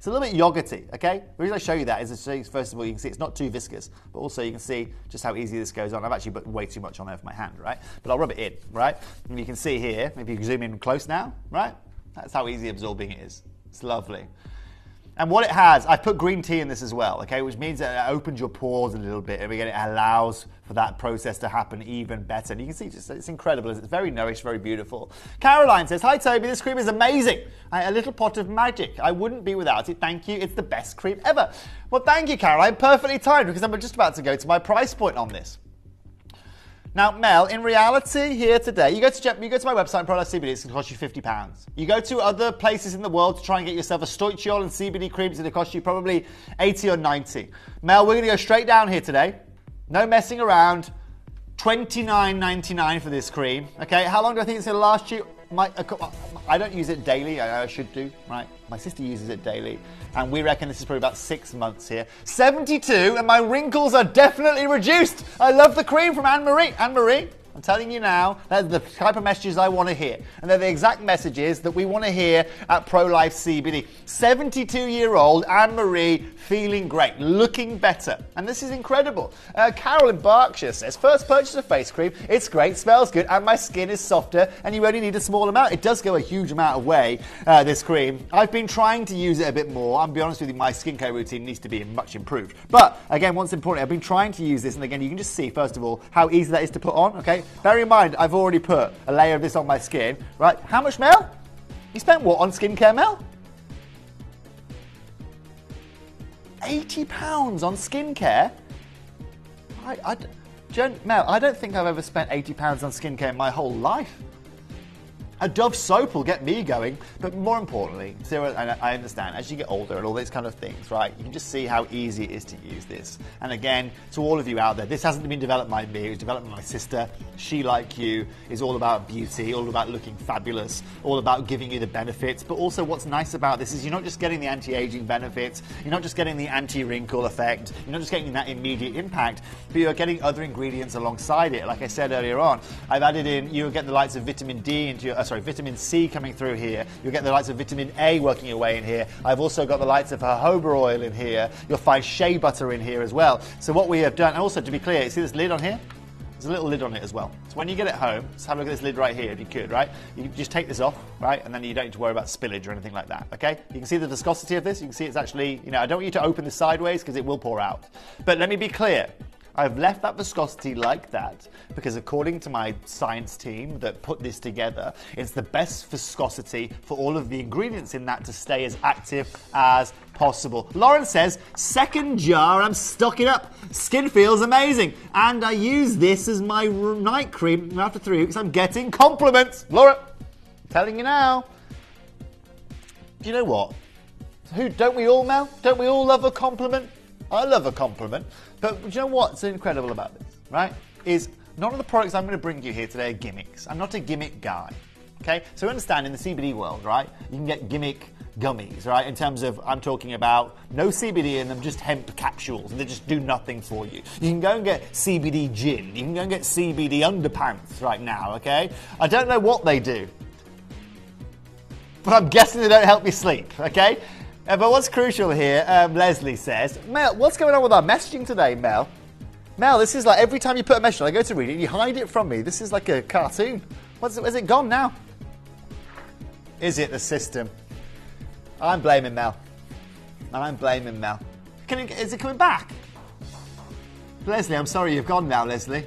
little bit yogurty. Okay, the reason I show you that is to show you, first of all, you can see it's not too viscous, but also you can see just how easy this goes on. I've actually put way too much on there for my hand, right? But I'll rub it in, right? And you can see here, if you can zoom in close now, right? That's how easy absorbing it is. It's lovely. And what it has, I've put green tea in this as well, okay, which means that it opens your pores a little bit, and again, it allows for that process to happen even better. And you can see it's incredible. It's very nourished, very beautiful. Caroline says, hi Toby, this cream is amazing. A little pot of magic. I wouldn't be without it. Thank you. It's the best cream ever. Well, thank you, Caroline. Perfectly timed, because I'm just about to go to my price point on this. Now, Mel, in reality here today, you go to my website, Peridot CBD, it's going to cost you £50. You go to other places in the world to try and get yourself a Stoichiol and CBD cream, it's going to cost you probably 80 or 90. Mel, we're going to go straight down here today. No messing around. $29.99 for this cream. Okay, how long do I think it's going to last you? I don't use it daily. I should do, right? My sister uses it daily, and we reckon this is probably about 6 months here. 72, and my wrinkles are definitely reduced. I love the cream from Anne-Marie. Anne-Marie, I'm telling you now, that's the type of messages I want to hear. And they're the exact messages that we want to hear at Pro-Life CBD. 72-year-old Anne-Marie feeling great, looking better. And this is incredible. Carol in Berkshire says, first purchase of face cream, it's great, smells good, and my skin is softer, and you only need a small amount. It does go a huge amount of way, this cream. I've been trying to use it a bit more. I'll be honest with you, my skincare routine needs to be much improved. But, again, what's important, I've been trying to use this, and again, you can just see, first of all, how easy that is to put on, okay? Bear in mind, I've already put a layer of this on my skin, right? How much, Mel? You spent what on skincare, Mel? £80 on skincare? Mel, I don't think I've ever spent £80 on skincare in my whole life. A Dove soap will get me going, but more importantly, Sarah, and I understand, as you get older and all these kind of things, right, you can just see how easy it is to use this. And again, to all of you out there, this hasn't been developed by me, it was developed by my sister. She, like you, is all about beauty, all about looking fabulous, all about giving you the benefits, but also what's nice about this is you're not just getting the anti-aging benefits, you're not just getting the anti-wrinkle effect, you're not just getting that immediate impact, but you're getting other ingredients alongside it. Like I said earlier on, I've added in, you'll get the likes of vitamin D into your, vitamin C coming through here. You'll get the likes of vitamin A working your way in here. I've also got the likes of jojoba oil in here. You'll find shea butter in here as well. So what we have done, and also to be clear, you see this lid on here? There's a little lid on it as well. So when you get it home, just have a look at this lid right here if you could, right? You can just take this off, right? And then you don't need to worry about spillage or anything like that, okay? You can see the viscosity of this. You can see it's actually, I don't want you to open this sideways because it will pour out. But let me be clear. I've left that viscosity like that because according to my science team that put this together, it's the best viscosity for all of the ingredients in that to stay as active as possible. Lauren says, second jar, I'm stocking up. Skin feels amazing. And I use this as my night cream. After 3 weeks, I'm getting compliments. Laura, telling you now. Do you know what? Don't we all, Mel? Don't we all love a compliment? I love a compliment. But do you know what's incredible about this, right? Is none of the products I'm going to bring you here today are gimmicks. I'm not a gimmick guy, okay? So understand in the CBD world, right, you can get gimmick gummies, right? In terms of, I'm talking about no CBD in them, just hemp capsules, and they just do nothing for you. You can go and get CBD gin. You can go and get CBD underpants right now, okay? I don't know what they do, but I'm guessing they don't help you sleep, okay? But what's crucial here, Leslie says, Mel, what's going on with our messaging today, Mel? Mel, this is like every time you put a message on, I go to read it, you hide it from me. This is like a cartoon. Is it gone now? Is it the system? I'm blaming Mel. I'm blaming Mel. Is it coming back? Leslie, I'm sorry you've gone now, Leslie.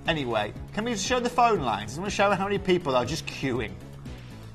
Anyway, can we show the phone lines? I want to show how many people are just queuing.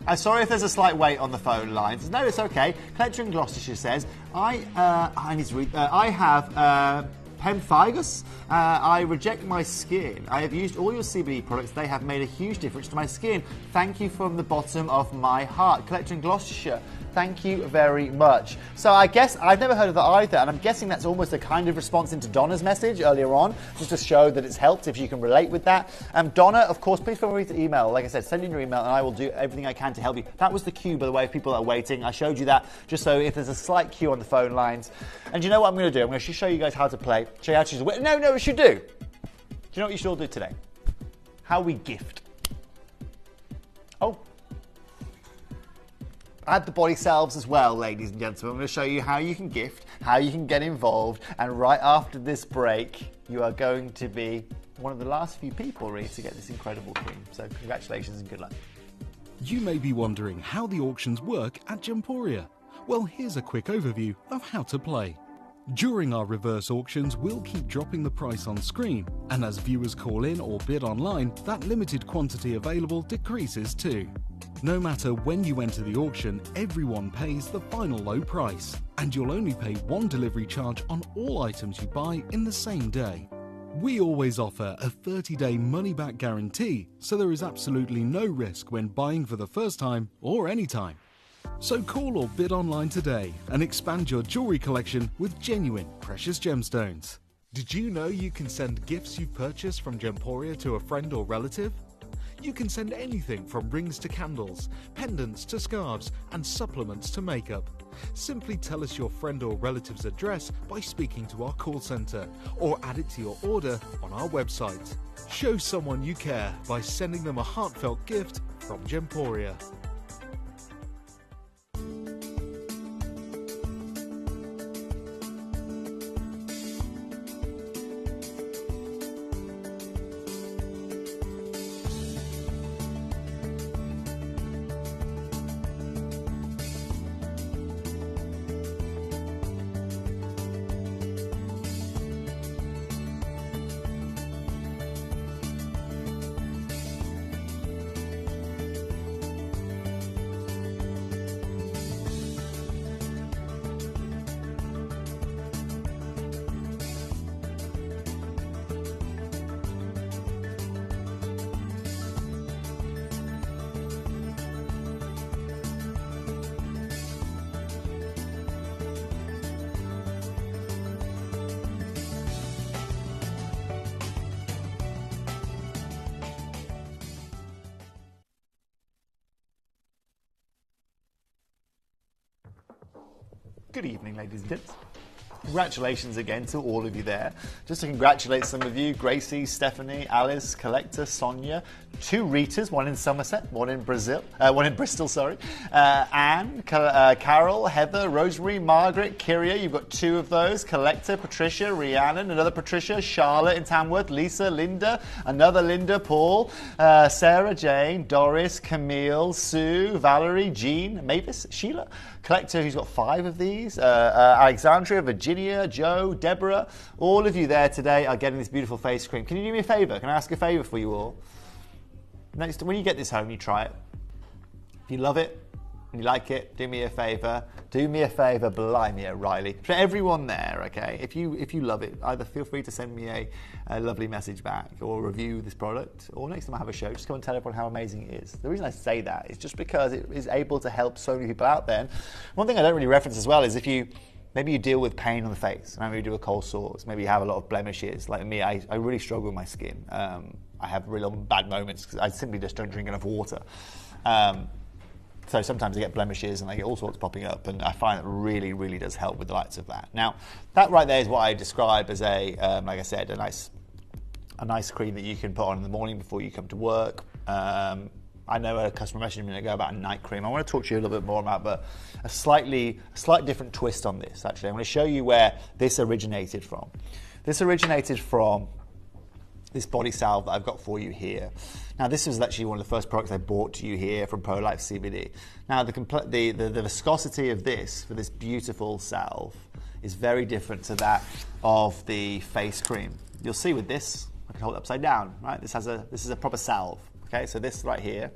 I'm sorry if there's a slight wait on the phone lines. No, it's okay. Collector in Gloucestershire says, I need to read. I have pemphigus. I reject my skin. I have used all your CBD products. They have made a huge difference to my skin. Thank you from the bottom of my heart. Collector in Gloucestershire, thank you very much. So I guess I've never heard of that either, and I'm guessing that's almost a kind of response into Donna's message earlier on, just to show that it's helped if you can relate with that. Donna, of course, please feel free to email. Like I said, send in your email and I will do everything I can to help you. That was the queue, by the way, of people that are waiting. I showed you that just so if there's a slight queue on the phone lines. And you know what I'm going to do? I'm going to show you guys how to play. Show you how to use it. No, we should do. Do you know what you should all do today? How we gift. Oh. Add the body salves as well, ladies and gentlemen. I'm going to show you how you can gift, how you can get involved, and right after this break, you are going to be one of the last few people really to get this incredible cream. So congratulations and good luck. You may be wondering how the auctions work at Gemporia. Well, here's a quick overview of how to play. During our reverse auctions, we'll keep dropping the price on screen, and as viewers call in or bid online, that limited quantity available decreases too. No matter when you enter the auction, everyone pays the final low price, and you'll only pay one delivery charge on all items you buy in the same day. We always offer a 30-day money-back guarantee, so there is absolutely no risk when buying for the first time or anytime. So call or bid online today and expand your jewellery collection with genuine precious gemstones. Did you know you can send gifts you've purchased from Gemporia to a friend or relative? You can send anything from rings to candles, pendants to scarves, and supplements to makeup. Simply tell us your friend or relative's address by speaking to our call centre, or add it to your order on our website. Show someone you care by sending them a heartfelt gift from Gemporia. Good evening, ladies and gents. Congratulations again to all of you there. Just to congratulate some of you, Gracie, Stephanie, Alice, Collector, Sonia, 2 Ritas, one in Somerset, one in Bristol, Anne, Carol, Heather, Rosemary, Margaret, Kyria, you've got 2 of those, Collector, Patricia, Rhiannon, another Patricia, Charlotte in Tamworth, Lisa, Linda, another Linda, Paul, Sarah, Jane, Doris, Camille, Sue, Valerie, Jean, Mavis, Sheila, Collector who's got 5 of these, Alexandria, Virginia, Joe, Deborah, all of you there today are getting this beautiful face cream. Can you do me a favour? Can I ask a favour for you all? Next, when you get this home, you try it. If you love it and you like it, do me a favour. Do me a favour, blimey, O'Reilly. For everyone there, okay, if you love it, either feel free to send me a lovely message back or review this product, or next time I have a show, just come and tell everyone how amazing it is. The reason I say that is just because it is able to help so many people out there. And one thing I don't really reference as well is if maybe you deal with pain on the face, maybe you do a cold sores, maybe you have a lot of blemishes. Like me, I really struggle with my skin. I have really bad moments because I simply just don't drink enough water. So sometimes I get blemishes and I get all sorts popping up, and I find it really, really does help with the likes of that. Now, that right there is what I describe as like I said, a nice cream that you can put on in the morning before you come to work. I know a customer messaged me a minute ago about a night cream. I want to talk to you a little bit more about a slight different twist on this, actually. I'm going to show you where this originated from. This originated from this body salve that I've got for you here. Now, this was actually one of the first products I bought to you here from Pro-Life CBD. Now, the viscosity of this, for this beautiful salve, is very different to that of the face cream. You'll see with this, I can hold it upside down, right? This is a proper salve. Okay, so this right here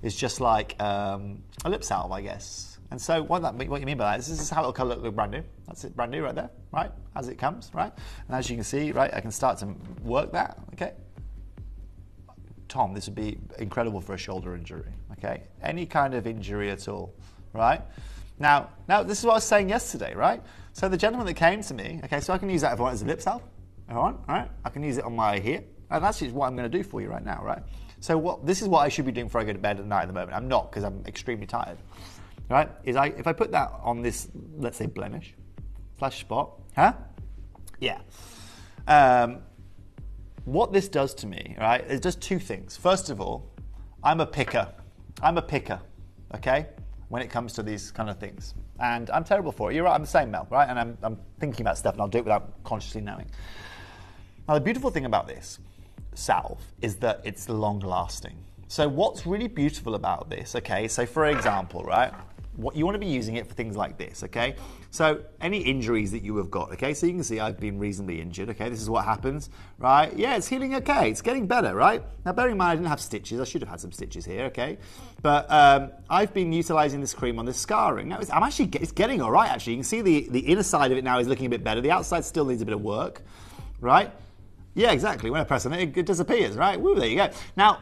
is just like a lip salve, I guess. And so what you mean by that is this is how it'll look brand new. That's it, brand new right there, right? As it comes, right? And as you can see, right, I can start to work that, okay? Tom, this would be incredible for a shoulder injury, okay? Any kind of injury at all, right? Now this is what I was saying yesterday, right? So the gentleman that came to me, okay, so I can use that if I want as a lip salve, all right? I can use it on my here, and that's just what I'm going to do for you right now, right? So this is what I should be doing before I go to bed at night at the moment. I'm not, because I'm extremely tired. Right? If I put that on this, let's say blemish, flash spot, huh? Yeah. What this does to me, right? It does 2 things. First of all, I'm a picker, okay? When it comes to these kind of things, and I'm terrible for it. You're right. I'm the same, Mel, right? And I'm thinking about stuff, and I'll do it without consciously knowing. Now, the beautiful thing about this salve is that it's long lasting. So what's really beautiful about this, okay, so for example, right, what you want to be using it for things like this, okay? So any injuries that you have got, okay, so you can see I've been reasonably injured, okay, this is what happens, right? Yeah, it's healing okay, it's getting better, right? Now bear in mind I didn't have stitches, I should have had some stitches here, okay? But I've been utilizing this cream on the scarring. Now it's getting all right, actually. You can see the inner side of it now is looking a bit better, the outside still needs a bit of work, right? Yeah, exactly, when I press on it, it disappears, right? Woo, there you go. Now,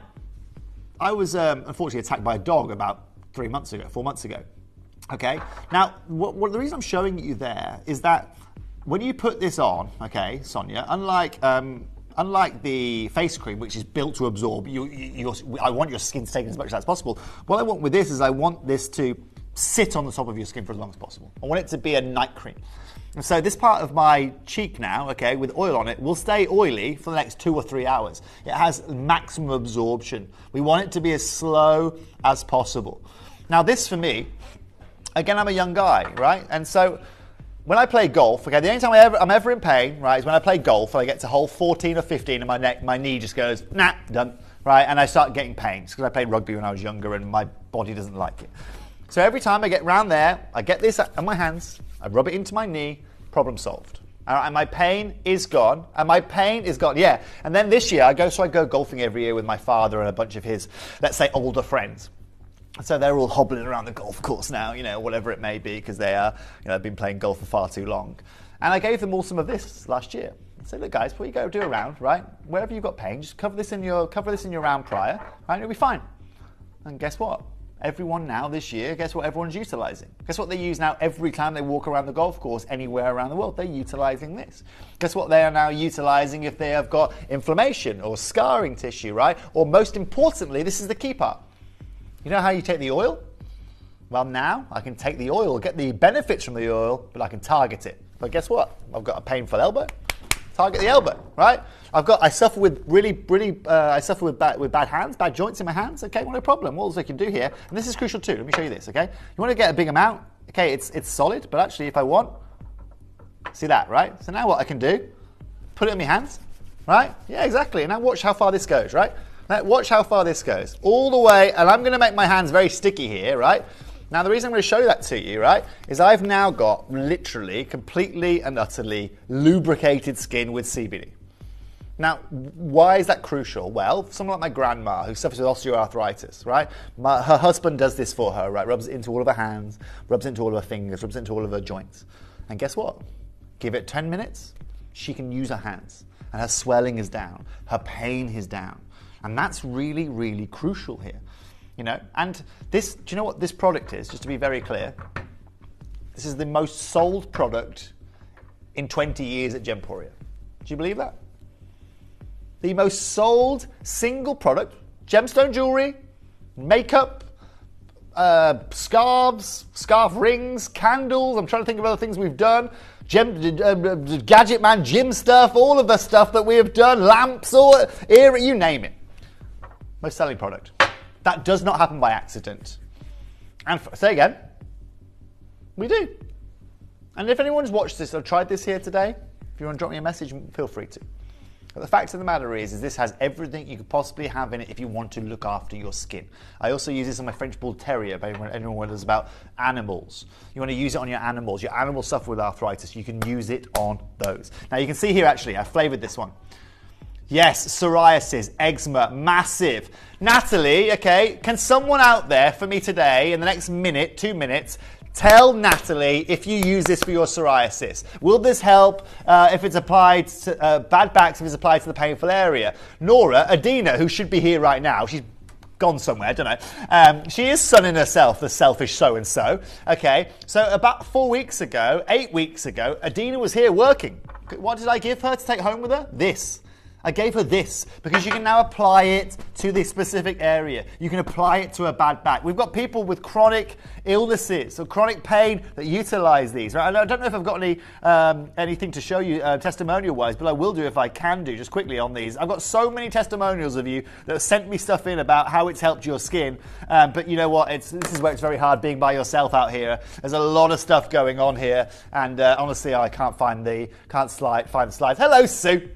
I was unfortunately attacked by a dog about 4 months ago. Okay. Now, the reason I'm showing you there is that when you put this on, okay, Sonia, unlike the face cream, which is built to absorb, I want your skin to take as much as possible. What I want with this is I want this to sit on the top of your skin for as long as possible. I want it to be a night cream. And so this part of my cheek now, okay, with oil on it, will stay oily for the next 2 or 3 hours. It has maximum absorption. We want it to be as slow as possible. Now this for me, again, I'm a young guy, right? And so when I play golf, okay, the only time I'm ever in pain, right, is when I play golf and I get to hole 14 or 15 and my knee just goes, nah, done, right? And I start getting pains because I played rugby when I was younger and my body doesn't like it. So every time I get round there, I get this on my hands, I rub it into my knee, problem solved. And my pain is gone. And my pain is gone, yeah. And then this year, I go golfing every year with my father and a bunch of his, let's say, older friends. So they're all hobbling around the golf course now, whatever it may be, because they've been playing golf for far too long. And I gave them all some of this last year. I said, look, guys, before you go do a round, right, wherever you've got pain, just cover this in your round prior, right, it'll be fine. And guess what? Everyone now this year, guess what everyone's utilising? Guess what they use now every time they walk around the golf course anywhere around the world? They're utilising this. Guess what they are now utilising if they have got inflammation or scarring tissue, right? Or most importantly, this is the key part. You know how you take the oil? Well, now I can take the oil, get the benefits from the oil, but I can target it. But guess what? I've got a painful elbow. Target the elbow, right? I suffer with with bad hands, bad joints in my hands. Okay, well, no problem. What else I can do here? And this is crucial too. Let me show you this. Okay, you want to get a big amount. Okay, it's solid, but actually, if I want, see that, right? So now what I can do? Put it in my hands, right? Yeah, exactly. And now watch how far this goes, right? Now watch how far this goes, all the way. And I'm going to make my hands very sticky here, right? Now, the reason I'm going to show that to you, right, is I've now got literally, completely and utterly lubricated skin with CBD. Now, why is that crucial? Well, someone like my grandma who suffers with osteoarthritis, right, her husband does this for her, right, rubs it into all of her hands, rubs it into all of her fingers, rubs it into all of her joints. And guess what? Give it 10 minutes, she can use her hands, and her swelling is down, her pain is down. And that's really, really crucial here. And this, do you know what this product is? Just to be very clear, this is the most sold product in 20 years at Gemporia. Do you believe that? The most sold single product, gemstone jewelry, makeup, scarves, scarf rings, candles. I'm trying to think of other things we've done. Gadget Man, gym stuff, all of the stuff that we have done, lamps, you name it. Most selling product. That does not happen by accident. And say again, we do. And if anyone's watched this or tried this here today, if you want to drop me a message, feel free to. But the fact of the matter is this has everything you could possibly have in it if you want to look after your skin. I also use this on my French Bull Terrier, if anyone wonders about animals. You want to use it on your animals. Your animals suffer with arthritis. You can use it on those. Now you can see here actually, I flavoured this one. Yes, psoriasis, eczema, massive. Natalie, okay, can someone out there for me today in the next minute, 2 minutes, tell Natalie if you use this for your psoriasis? Will this help if it's applied to bad backs, if it's applied to the painful area? Nora, Adina, who should be here right now, she's gone somewhere, I don't know. She is sunning herself, the selfish so-and-so. Okay, so about 8 weeks ago, Adina was here working. What did I give her to take home with her? This. I gave her this because you can now apply it to this specific area. You can apply it to a bad back. We've got people with chronic illnesses or chronic pain that utilize these. Right? I don't know if I've got anything to show you testimonial-wise, but I will do if I can do just quickly on these. I've got so many testimonials of you that have sent me stuff in about how it's helped your skin. But you know what? This is where it's very hard being by yourself out here. There's a lot of stuff going on here, and honestly, I can't find the slides. Hello, Sue.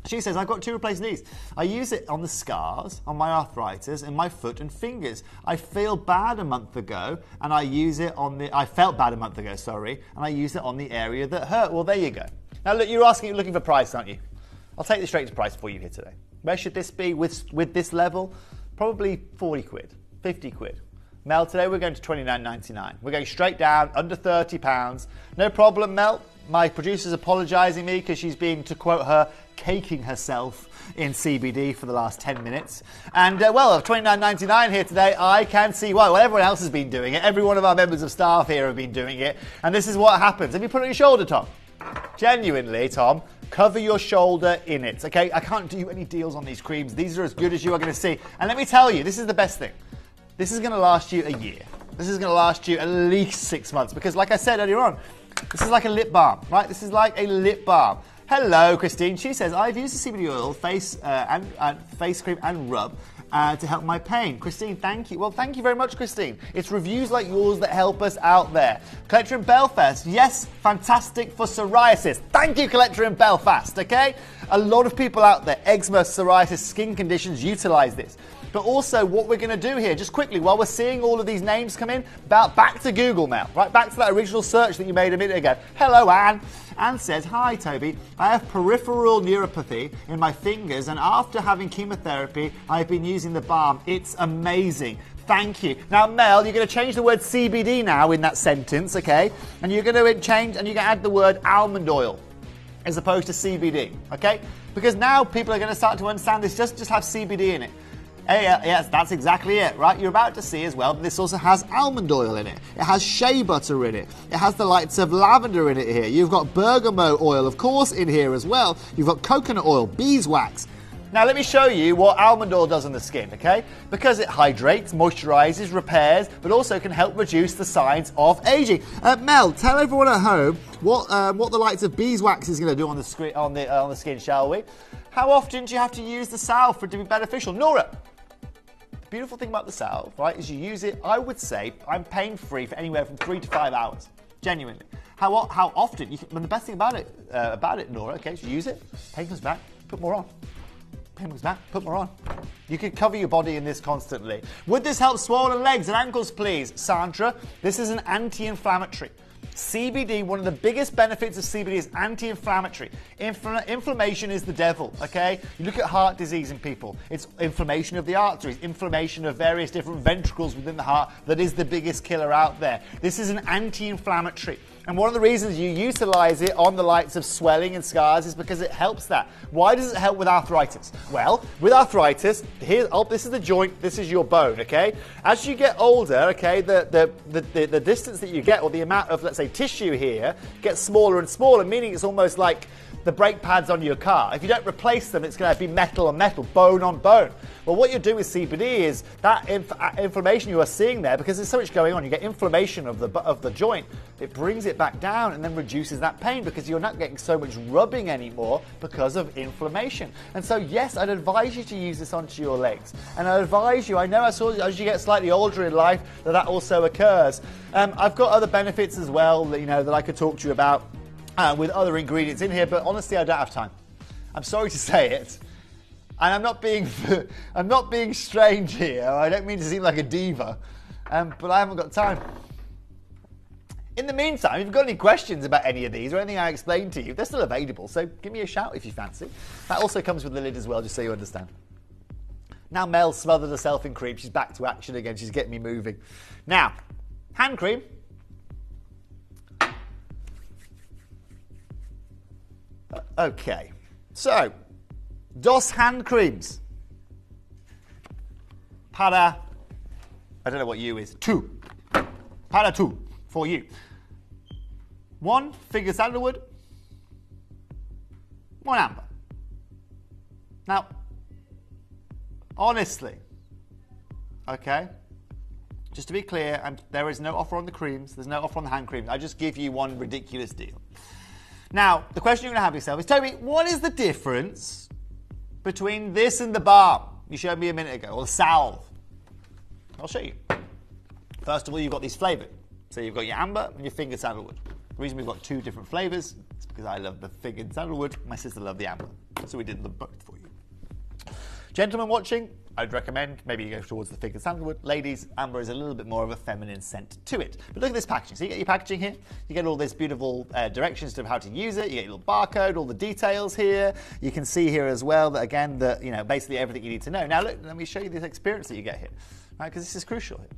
She says, I've got 2 replaced knees. I use it on the scars, on my arthritis, in my foot and fingers. I felt bad a month ago, and I use it on the... I felt bad a month ago, sorry, and I use it on the area that hurt. Well, there you go. Now, look, you're looking for price, aren't you? I'll take this straight to price for you here today. Where should this be with this level? Probably 40 quid, 50 quid. Mel, today we're going to $29.99. We're going straight down, under £30. No problem, Mel. My producer's apologising me because she's been, to quote her, caking herself in CBD for the last 10 minutes. And, well, $29.99 here today, I can see why. Well, everyone else has been doing it. Every one of our members of staff here have been doing it. And this is what happens. Have you put it on your shoulder, Tom? Genuinely, Tom, cover your shoulder in it, okay? I can't do any deals on these creams. These are as good as you are going to see. And let me tell you, this is the best thing. This is going to last you a year. This is going to last you at least 6 months because, like I said earlier on, this is like a lip balm, right? This is like a lip balm. Hello, Christine. She says, I've used the CBD oil, face cream and rub to help my pain. Christine, thank you. Well, thank you very much, Christine. It's reviews like yours that help us out there. Collector in Belfast, yes, fantastic for psoriasis. Thank you, Collector in Belfast, okay? A lot of people out there, eczema, psoriasis, skin conditions, utilize this. But also what we're going to do here, just quickly, while we're seeing all of these names come in, back to Google now, right? Back to that original search that you made a minute ago. Hello, Anne. Anne says, hi, Toby. I have peripheral neuropathy in my fingers, and after having chemotherapy, I've been using the balm. It's amazing. Thank you. Now, Mel, you're going to change the word CBD now in that sentence, okay? And you're going to change, and you're going to add the word almond oil as opposed to CBD, okay? Because now people are going to start to understand this just have CBD in it. Yes, that's exactly it, right? You're about to see as well that this also has almond oil in it. It has shea butter in it. It has the lights of lavender in it here. You've got bergamot oil, of course, in here as well. You've got coconut oil, beeswax. Now, let me show you what almond oil does on the skin, okay? Because it hydrates, moisturizes, repairs, but also can help reduce the signs of aging. Mel, tell everyone at home what the lights of beeswax is going to do on the skin, shall we? How often do you have to use the salve for it to be beneficial? Nora? The beautiful thing about the salve, right, is you use it, I would say, I'm pain-free for anywhere from 3 to 5 hours. Genuinely. How often? And the best thing about it, Nora, okay, is you use it, pain comes back, put more on. Pain comes back, put more on. You can cover your body in this constantly. Would this help swollen legs and ankles, please? Sandra, this is an anti-inflammatory. CBD, one of the biggest benefits of CBD is anti-inflammatory. Inflammation is the devil, okay? You look at heart disease in people. It's inflammation of the arteries, inflammation of various different ventricles within the heart that is the biggest killer out there. This is an anti-inflammatory. And one of the reasons you utilize it on the likes of swelling and scars is because it helps that. Why does it help with arthritis? Well, with arthritis, this is the joint, this is your bone, okay? As you get older, okay, the distance that you get, or the amount of, let's say, tissue here, gets smaller and smaller, meaning it's almost like the brake pads on your car. If you don't replace them, it's going to be metal on metal, bone on bone. Well, what you do with CBD is that inflammation you are seeing there, because there's so much going on, you get inflammation of the joint, it brings it back down and then reduces that pain because you're not getting so much rubbing anymore because of inflammation. And so, yes, I'd advise you to use this onto your legs. And I'd advise you, I know as you get slightly older in life, that also occurs. I've got other benefits as well, that I could talk to you about with other ingredients in here, but honestly, I don't have time. I'm sorry to say it. And I'm not being strange here. I don't mean to seem like a diva, but I haven't got time. In the meantime, if you've got any questions about any of these or anything I explained to you, they're still available, so give me a shout if you fancy. That also comes with the lid as well, just so you understand. Now Mel smothered herself in cream. She's back to action again. She's getting me moving. Now, hand cream. Okay, so, dos hand creams. Para, I don't know what you is, 2. Para 2, for you. 1 figure sandalwood, 1 amber. Now, honestly, okay, just to be clear, there is no offer on the creams, there's no offer on the hand creams. I just give you one ridiculous deal. Now, the question you're going to have yourself is, Toby, what is the difference between this and the balm you showed me a minute ago, or the salve? I'll show you. First of all, you've got these flavored. So you've got your amber and your fingered sandalwood. The reason we've got 2 different flavors is because I love the fingered sandalwood, my sister loved the amber. So we did them both for you. Gentlemen watching, I'd recommend maybe you go towards the fingered sandalwood. Ladies, amber is a little bit more of a feminine scent to it. But look at this packaging. So you get your packaging here. You get all this beautiful directions to how to use it. You get your little barcode, all the details here. You can see here as well that, again, basically everything you need to know. Now, look, let me show you this experience that you get here, right? Because this is crucial here.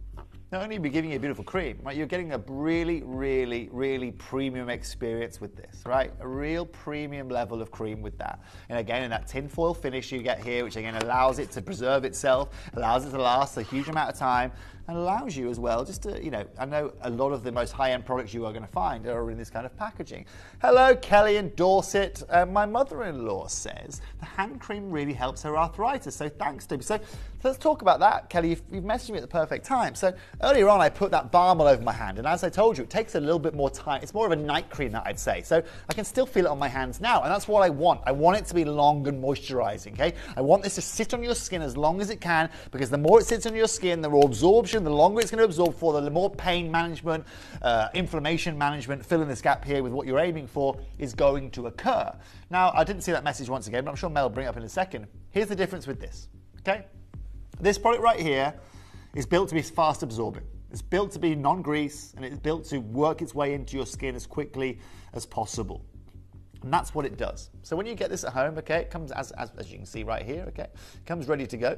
not only are we giving you a beautiful cream, right, you're getting a really, really, really premium experience with this, right? A real premium level of cream with that. And again, in that tinfoil finish you get here, which again allows it to preserve itself, allows it to last a huge amount of time, and allows you as well just to, you know, I know a lot of the most high-end products you are going to find are in this kind of packaging. Hello, Kelly in Dorset. My mother-in-law says the hand cream really helps her arthritis, so thanks, Toby. So let's talk about that, Kelly. You've messaged me at the perfect time. So earlier on, I put that balm all over my hand, and as I told you, it takes a little bit more time. It's more of a night cream, that I'd say. So I can still feel it on my hands now, and that's what I want. I want it to be long and moisturizing, okay? I want this to sit on your skin as long as it can, because the more it sits on your skin, the more absorption, the longer it's going to absorb for, the more pain management, inflammation management, fill in this gap here with what you're aiming for is going to occur. Now, I didn't see that message once again, but I'm sure Mel will bring it up in a second. Here's the difference with this, okay? This product right here is built to be fast absorbing. It's built to be non-grease, and it's built to work its way into your skin as quickly as possible. And that's what it does. So when you get this at home, okay, it comes as you can see right here, okay, it comes ready to go.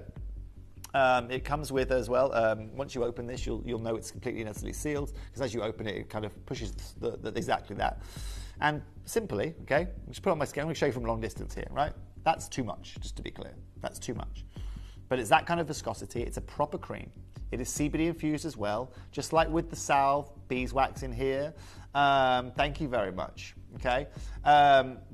It comes with as well, once you open this, you'll know it's completely and utterly sealed, because as you open it, it kind of pushes exactly that. And simply, okay, just put it on my skin. I'm going to show you from long distance here, right? That's too much, just to be clear. That's too much. But it's that kind of viscosity. It's a proper cream. It is CBD infused as well, just like with the salve, beeswax in here. Thank you very much. Okay,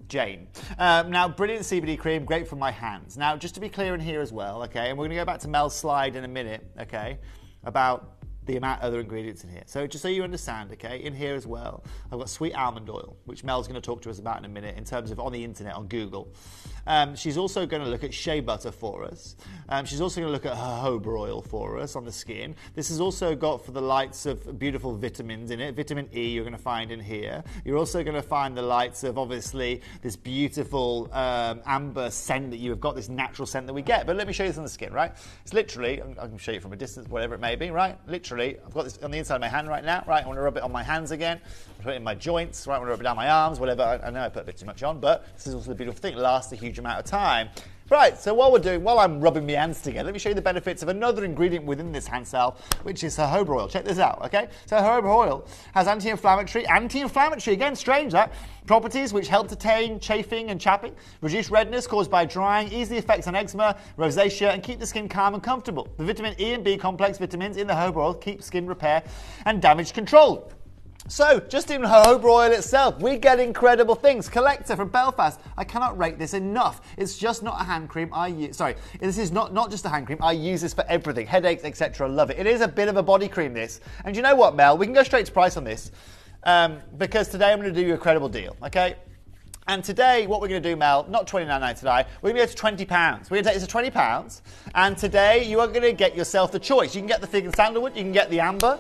Jane. Now, brilliant CBD cream, great for my hands. Now, just to be clear in here as well, okay, and we're going to go back to Mel's slide in a minute, okay, about the amount of other ingredients in here. So just so you understand, okay, in here as well, I've got sweet almond oil, which Mel's going to talk to us about in a minute in terms of on the internet, on Google. She's also going to look at shea butter for us. She's also going to look at jojoba oil for us on the skin. This has also got for the lights of beautiful vitamins in it. Vitamin E you're going to find in here. You're also going to find the lights of, obviously, this beautiful amber scent that you have got, this natural scent that we get. But let me show you this on the skin, right? It's literally, I can show you from a distance, whatever it may be, right? Literally, I've got this on the inside of my hand right now, right? I want to rub it on my hands again. I put it in my joints, right? I want to rub it down my arms, whatever. I know I put a bit too much on, but this is also the beautiful thing. It lasts a huge amount of time. Right, so while I'm rubbing my hands together, let me show you the benefits of another ingredient within this hand salve, which is jojoba oil. Check this out, okay? So jojoba oil has anti-inflammatory, again, strange that, properties which help to tame chafing and chapping, reduce redness caused by drying, ease the effects on eczema, rosacea, and keep the skin calm and comfortable. The vitamin E and B complex vitamins in the jojoba oil keep skin repair and damage controlled. So, just in jojoba oil itself, we get incredible things. Collector from Belfast, I cannot rate this enough. It's just not a hand cream I use. Sorry, this is not just a hand cream. I use this for everything. Headaches, etc. Love it. It is a bit of a body cream, this. And you know what, Mel? We can go straight to price on this. Because today I'm going to do you a credible deal, okay? And today, what we're going to do, Mel, not $29.99 today, we're going to go to £20. We're going to take this to £20. And today, you are going to get yourself the choice. You can get the fig and sandalwood, you can get the amber.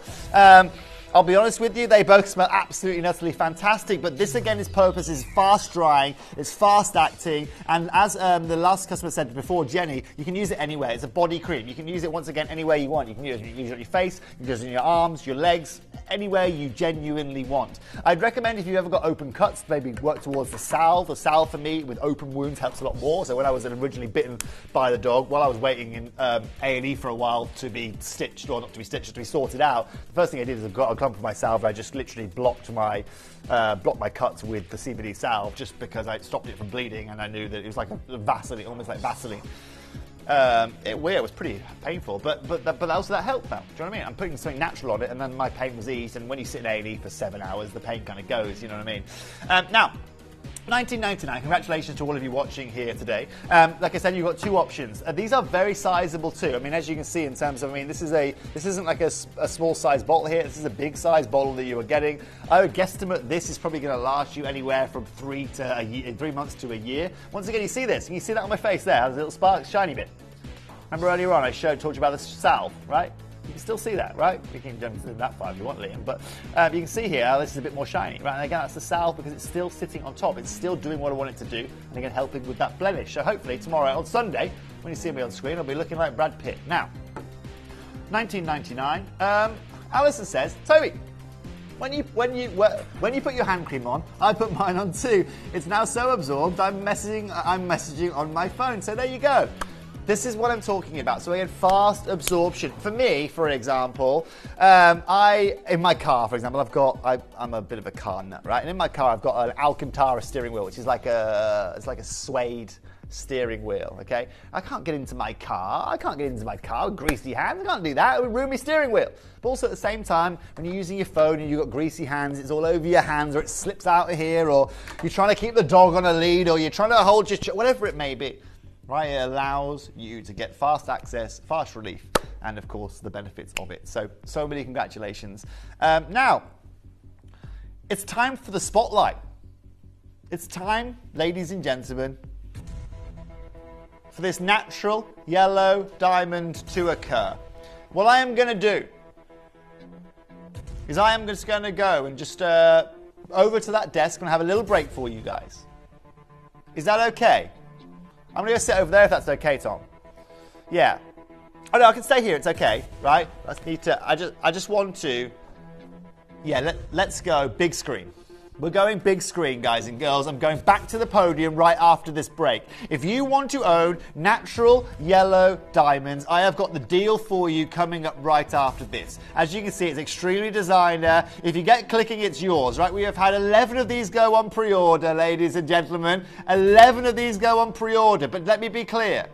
I'll be honest with you, they both smell absolutely and utterly fantastic, but this again, its purpose is fast drying, it's fast acting, and as the last customer said before, Jenny, you can use it anywhere. It's a body cream. You can use it once again anywhere you want. You can use it on your face, you can use it on your arms, your legs, anywhere you genuinely want. I'd recommend if you've ever got open cuts, maybe work towards the salve. The salve for me with open wounds helps a lot more. So when I was originally bitten by the dog, while I was waiting in A&E for a while to be stitched, or not to be stitched, to be sorted out, the first thing I did is I got a clump of my salve. I just literally blocked my cuts with the CBD salve just because I stopped it from bleeding, and I knew that it was like a Vaseline, almost like Vaseline. It was pretty painful, but also that helped now. Do you know what I mean? I'm putting something natural on it, and then my pain was eased. And when you sit in A&E for 7 hours, the pain kind of goes. You know what I mean? Now, $19.99. Congratulations to all of you watching here today. Like I said, you've got two options. These are very sizable too. I mean, as you can see in terms of, I mean, this isn't like a small size bottle here. This is a big size bottle that you are getting. I would guesstimate this is probably going to last you anywhere from 3 months to a year. Once again, you see this. Can you see that on my face there? Has a little spark, shiny bit. Remember earlier on I talked you about the salve, right? You can still see that, right? You can jump to that far if you want, Liam. But you can see here how this is a bit more shiny, right? And again, that's the salve because it's still sitting on top. It's still doing what I want it to do, and again, helping with that blemish. So hopefully tomorrow, on Sunday, when you see me on screen, I'll be looking like Brad Pitt. Now, $19.99. Alison says, Toby, when you put your hand cream on, I put mine on too. It's now so absorbed, I'm messaging on my phone. So there you go. This is what I'm talking about. So we had fast absorption. For me, for example, in my car, for example, I'm a bit of a car nut, right? And in my car, I've got an Alcantara steering wheel, which is like a suede steering wheel, okay? I can't get into my car with greasy hands. I can't do that. It would ruin my steering wheel. But also at the same time, when you're using your phone and you've got greasy hands, it's all over your hands, or it slips out of here, or you're trying to keep the dog on a lead, or you're trying to hold your whatever it may be, right? It allows you to get fast access, fast relief, and of course the benefits of it. So many congratulations. Now, it's time for the spotlight. It's time, ladies and gentlemen, for this natural yellow diamond to occur. What I am going to do is I am just going to go and just over to that desk and have a little break for you guys. Is that okay? I'm going to go sit over there if that's okay, Tom. Yeah. Oh no, I can stay here. It's okay, right? I just want to. Yeah, let's go big screen. We're going big screen, guys and girls. I'm going back to the podium right after this break. If you want to own natural yellow diamonds, I have got the deal for you coming up right after this. As you can see, it's extremely designer. If you get clicking, it's yours, right? We have had 11 of these go on pre-order, ladies and gentlemen. 11 of these go on pre-order, but let me be clear.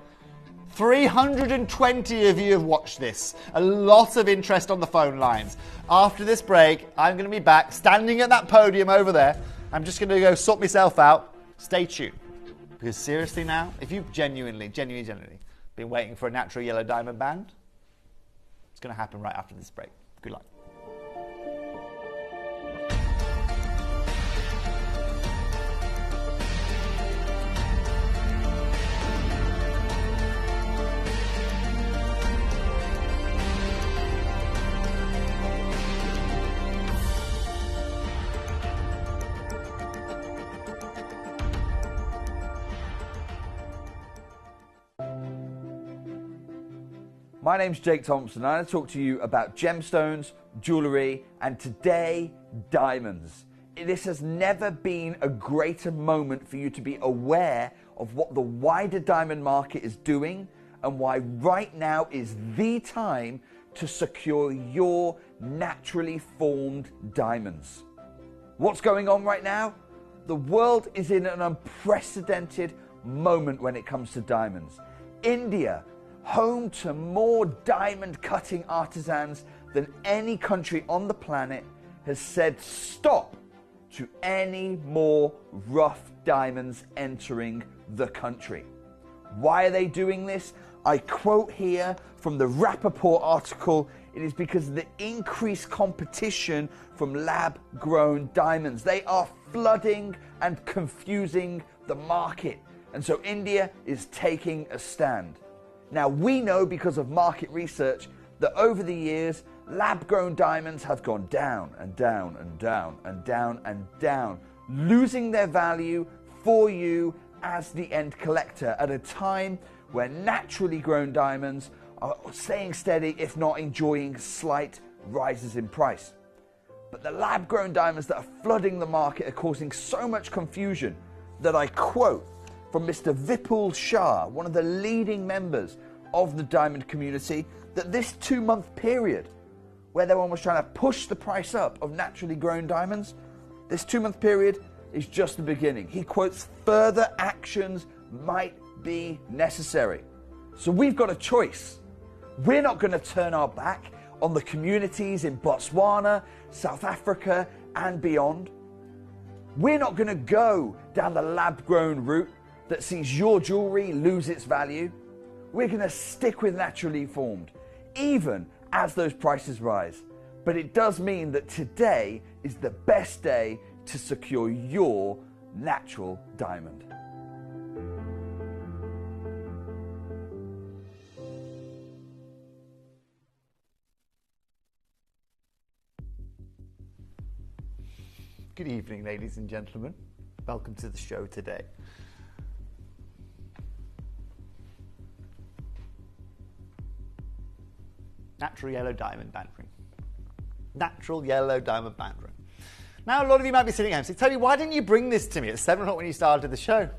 320 of you have watched this. A lot of interest on the phone lines. After this break, I'm going to be back standing at that podium over there. I'm just going to go sort myself out. Stay tuned. Because seriously now, if you've genuinely been waiting for a natural yellow diamond band, it's going to happen right after this break. Good luck. My name's Jake Thompson, and I'm going to talk to you about gemstones, jewellery, and today, diamonds. This has never been a greater moment for you to be aware of what the wider diamond market is doing and why right now is the time to secure your naturally formed diamonds. What's going on right now? The world is in an unprecedented moment when it comes to diamonds. India, home to more diamond cutting artisans than any country on the planet, has said stop to any more rough diamonds entering the country. Why are they doing this? I quote here from the Rappaport article, it is because of the increased competition from lab-grown diamonds. They are flooding and confusing the market. And so India is taking a stand. Now, we know because of market research that over the years, lab-grown diamonds have gone down and down and down and down and down, losing their value for you as the end collector at a time where naturally grown diamonds are staying steady, if not enjoying slight rises in price. But the lab-grown diamonds that are flooding the market are causing so much confusion that I quote from Mr. Vipul Shah, one of the leading members of the diamond community, that this 2-month period where everyone was trying to push the price up of naturally grown diamonds, this 2-month period is just the beginning. He quotes further actions might be necessary. So we've got a choice. We're not going to turn our back on the communities in Botswana, South Africa and beyond. We're not going to go down the lab-grown route that sees your jewellery lose its value. We're going to stick with naturally formed, even as those prices rise. But it does mean that today is the best day to secure your natural diamond. Good evening, ladies and gentlemen. Welcome to the show today. Natural yellow diamond band ring. Natural yellow diamond band ring. Now, a lot of you might be sitting at home saying, Toby, why didn't you bring this to me at 7 o'clock when you started the show?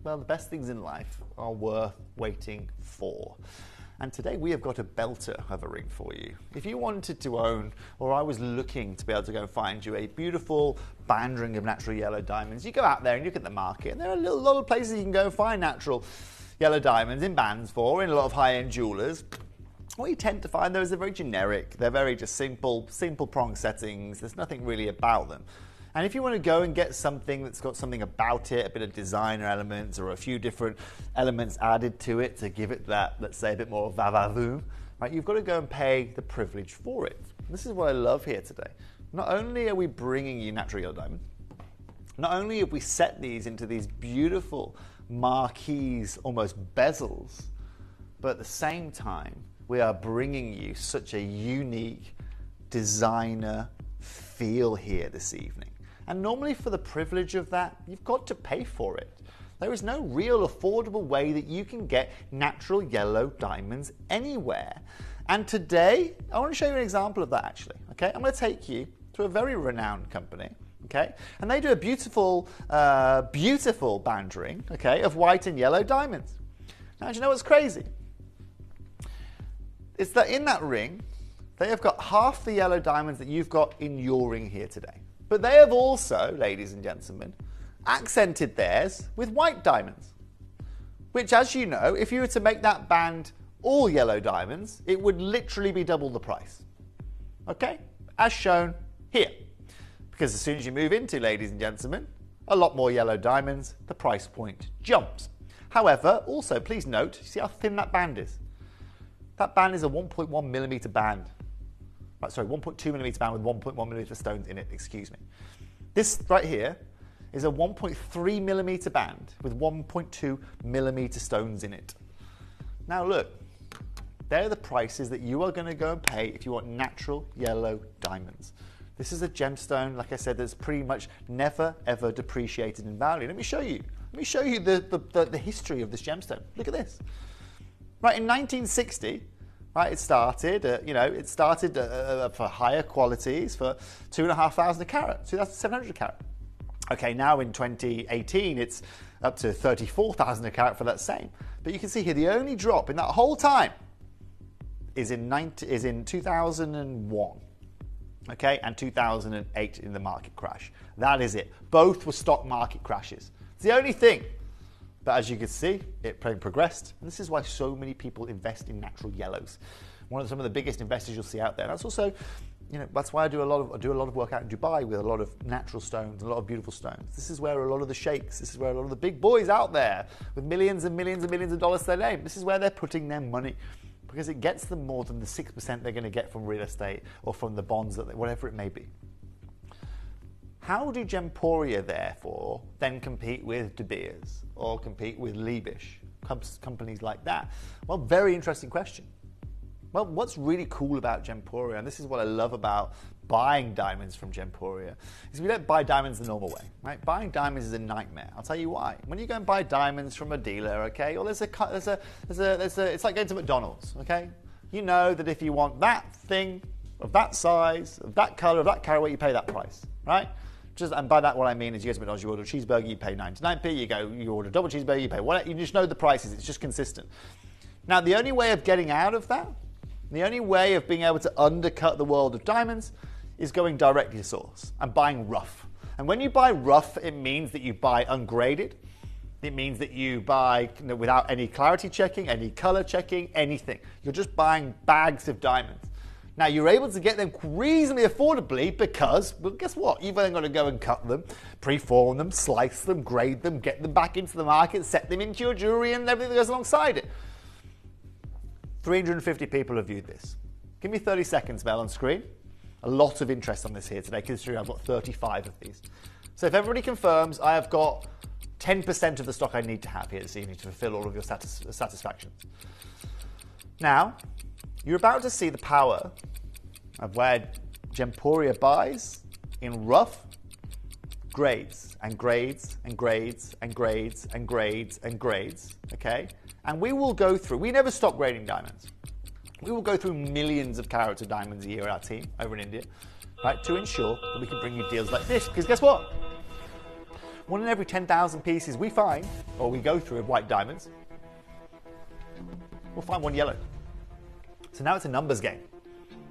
well, the best things in life are worth waiting for. And today we have got a belter of a ring for you. If you wanted to own, or I was looking to be able to go and find you a beautiful band ring of natural yellow diamonds, you go out there and look at the market, and there are a lot of places you can go and find natural yellow diamonds in bands for, in a lot of high-end jewelers. What you tend to find, those are very generic. They're very just simple prong settings. There's nothing really about them. And if you want to go and get something that's got something about it, a bit of designer elements or a few different elements added to it to give it that, let's say, a bit more va-va-voom, right, you've got to go and pay the privilege for it. This is what I love here today. Not only are we bringing you natural yellow diamond, not only have we set these into these beautiful marquise, almost bezels, but at the same time, we are bringing you such a unique designer feel here this evening. And normally for the privilege of that, you've got to pay for it. There is no real affordable way that you can get natural yellow diamonds anywhere. And today, I want to show you an example of that actually. Okay, I'm going to take you to a very renowned company. Okay, and they do a beautiful, beautiful band ring, okay, of white and yellow diamonds. Now, do you know what's crazy? It's that in that ring, they have got half the yellow diamonds that you've got in your ring here today. But they have also, ladies and gentlemen, accented theirs with white diamonds. Which, as you know, if you were to make that band all yellow diamonds, it would literally be double the price. Okay? As shown here. Because as soon as you move into, ladies and gentlemen, a lot more yellow diamonds, the price point jumps. However, also, please note, see how thin that band is? That band is a 1.1 millimeter band. Right, sorry, 1.2 millimeter band with 1.1 millimeter stones in it, excuse me. This right here is a 1.3 millimeter band with 1.2 millimeter stones in it. Now look, they're the prices that you are going to go and pay if you want natural yellow diamonds. This is a gemstone, like I said, that's pretty much never ever depreciated in value. Let me show you. Let me show you the history of this gemstone. Look at this. Right, in 1960, right, it started, for higher qualities for 2,500 a carat, 2,700 a carat. Okay, now in 2018, it's up to 34,000 a carat for that same. But you can see here, the only drop in that whole time is in 2001. Okay, and 2008 in the market crash. That is it. Both were stock market crashes. It's the only thing. But as you can see, it progressed. And this is why so many people invest in natural yellows. Some of the biggest investors you'll see out there. That's also, that's why I do a lot of work out in Dubai with a lot of natural stones, a lot of beautiful stones. This is where a lot of the sheikhs, this is where a lot of the big boys out there with millions and millions and millions of dollars to their name, this is where they're putting their money. Because it gets them more than the 6% they're going to get from real estate or from the bonds, whatever it may be. How do Gemporia, therefore, then compete with De Beers or compete with Liebisch, companies like that? Well, very interesting question. Well, what's really cool about Gemporia, and this is what I love about buying diamonds from Gemporia, is we don't buy diamonds the normal way, right? Buying diamonds is a nightmare. I'll tell you why. When you go and buy diamonds from a dealer, okay, or it's like going to McDonald's, okay? You know that if you want that thing of that size, of that color, of that carat, you pay that price, right? And by that, what I mean is you go to McDonald's, you order a cheeseburger, you pay 99p, you order a double cheeseburger, you pay whatever, you just know the prices, it's just consistent. Now, the only way of getting out of that, the only way of being able to undercut the world of diamonds is going directly to source and buying rough. And when you buy rough, it means that you buy ungraded. It means that you buy without any clarity checking, any color checking, anything. You're just buying bags of diamonds. Now, you're able to get them reasonably affordably because, well, guess what? You've only got to go and cut them, preform them, slice them, grade them, get them back into the market, set them into your jewelry and everything that goes alongside it. 350 people have viewed this. Give me 30 seconds, Mel, on screen. A lot of interest on this here today, considering I've got 35 of these. So if everybody confirms, I have got 10% of the stock I need to have here this evening to fulfill all of your satisfactions. Now, you're about to see the power of where Gemporia buys in rough grades and grades and grades and grades and grades and grades, okay? And we will go through, we never stop grading diamonds. We will go through millions of carats of diamonds a year, our team, over in India, right, to ensure that we can bring you deals like this. Because guess what? 1 in every 10,000 pieces we find, or we go through of white diamonds, we'll find 1 yellow. So now it's a numbers game.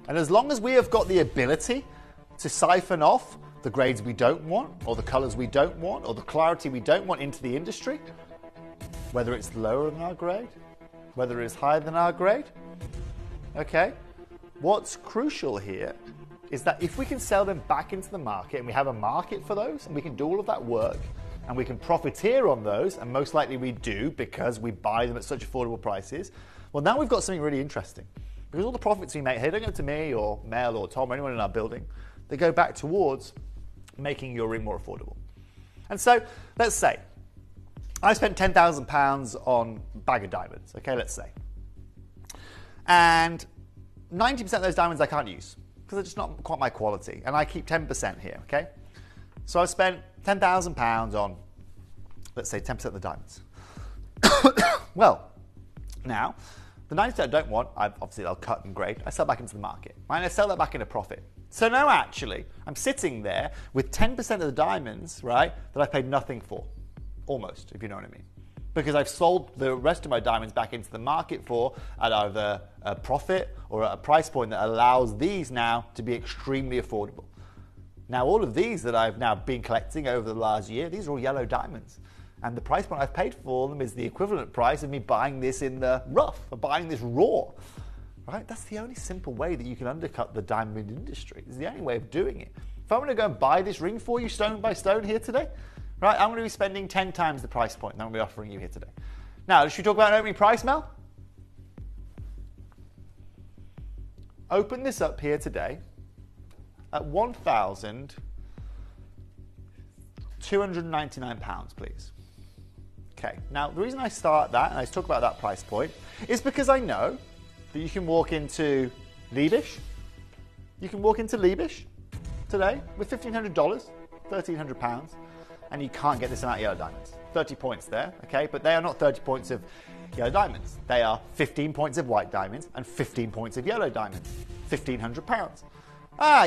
And as long as we have got the ability to siphon off the grades we don't want, or the colors we don't want, or the clarity we don't want into the industry, whether it's lower than our grade, whether it's higher than our grade, okay, what's crucial here is that if we can sell them back into the market, and we have a market for those, and we can do all of that work, and we can profiteer on those, and most likely we do because we buy them at such affordable prices, well, now we've got something really interesting. Because all the profits we make here don't go to me or Mel or Tom or anyone in our building. They go back towards making your ring more affordable. And so, let's say, I spent £10,000 on a bag of diamonds, okay, let's say. And 90% of those diamonds I can't use because they're just not quite my quality. And I keep 10% here, okay? So I've spent £10,000 on, let's say, 10% of the diamonds. Well, now, the 90% I don't want, obviously I'll cut and grade. I sell back into the market, right? And I sell that back in a profit. So now actually, I'm sitting there with 10% of the diamonds, right, that I've paid nothing for. Almost, if you know what I mean. Because I've sold the rest of my diamonds back into the market for at either a profit or at a price point that allows these now to be extremely affordable. Now all of these that I've now been collecting over the last year, these are all yellow diamonds. And the price point I've paid for them is the equivalent price of me buying this in the rough, or buying this raw. Right? That's the only simple way that you can undercut the diamond industry. It's the only way of doing it. If I'm going to go and buy this ring for you stone by stone here today, right, I'm going to be spending 10 times the price point that I'm going to be offering you here today. Now, should we talk about an opening price, Mel? Open this up here today at £1,299, please. Okay, now the reason I start that and I talk about that price point is because I know that you can walk into Liebisch. You can walk into Liebisch today with $1,500, £1,300, and you can't get this amount of yellow diamonds. 30 points there, okay, but they are not 30 points of yellow diamonds. They are 15 points of white diamonds and 15 points of yellow diamonds. £1,500.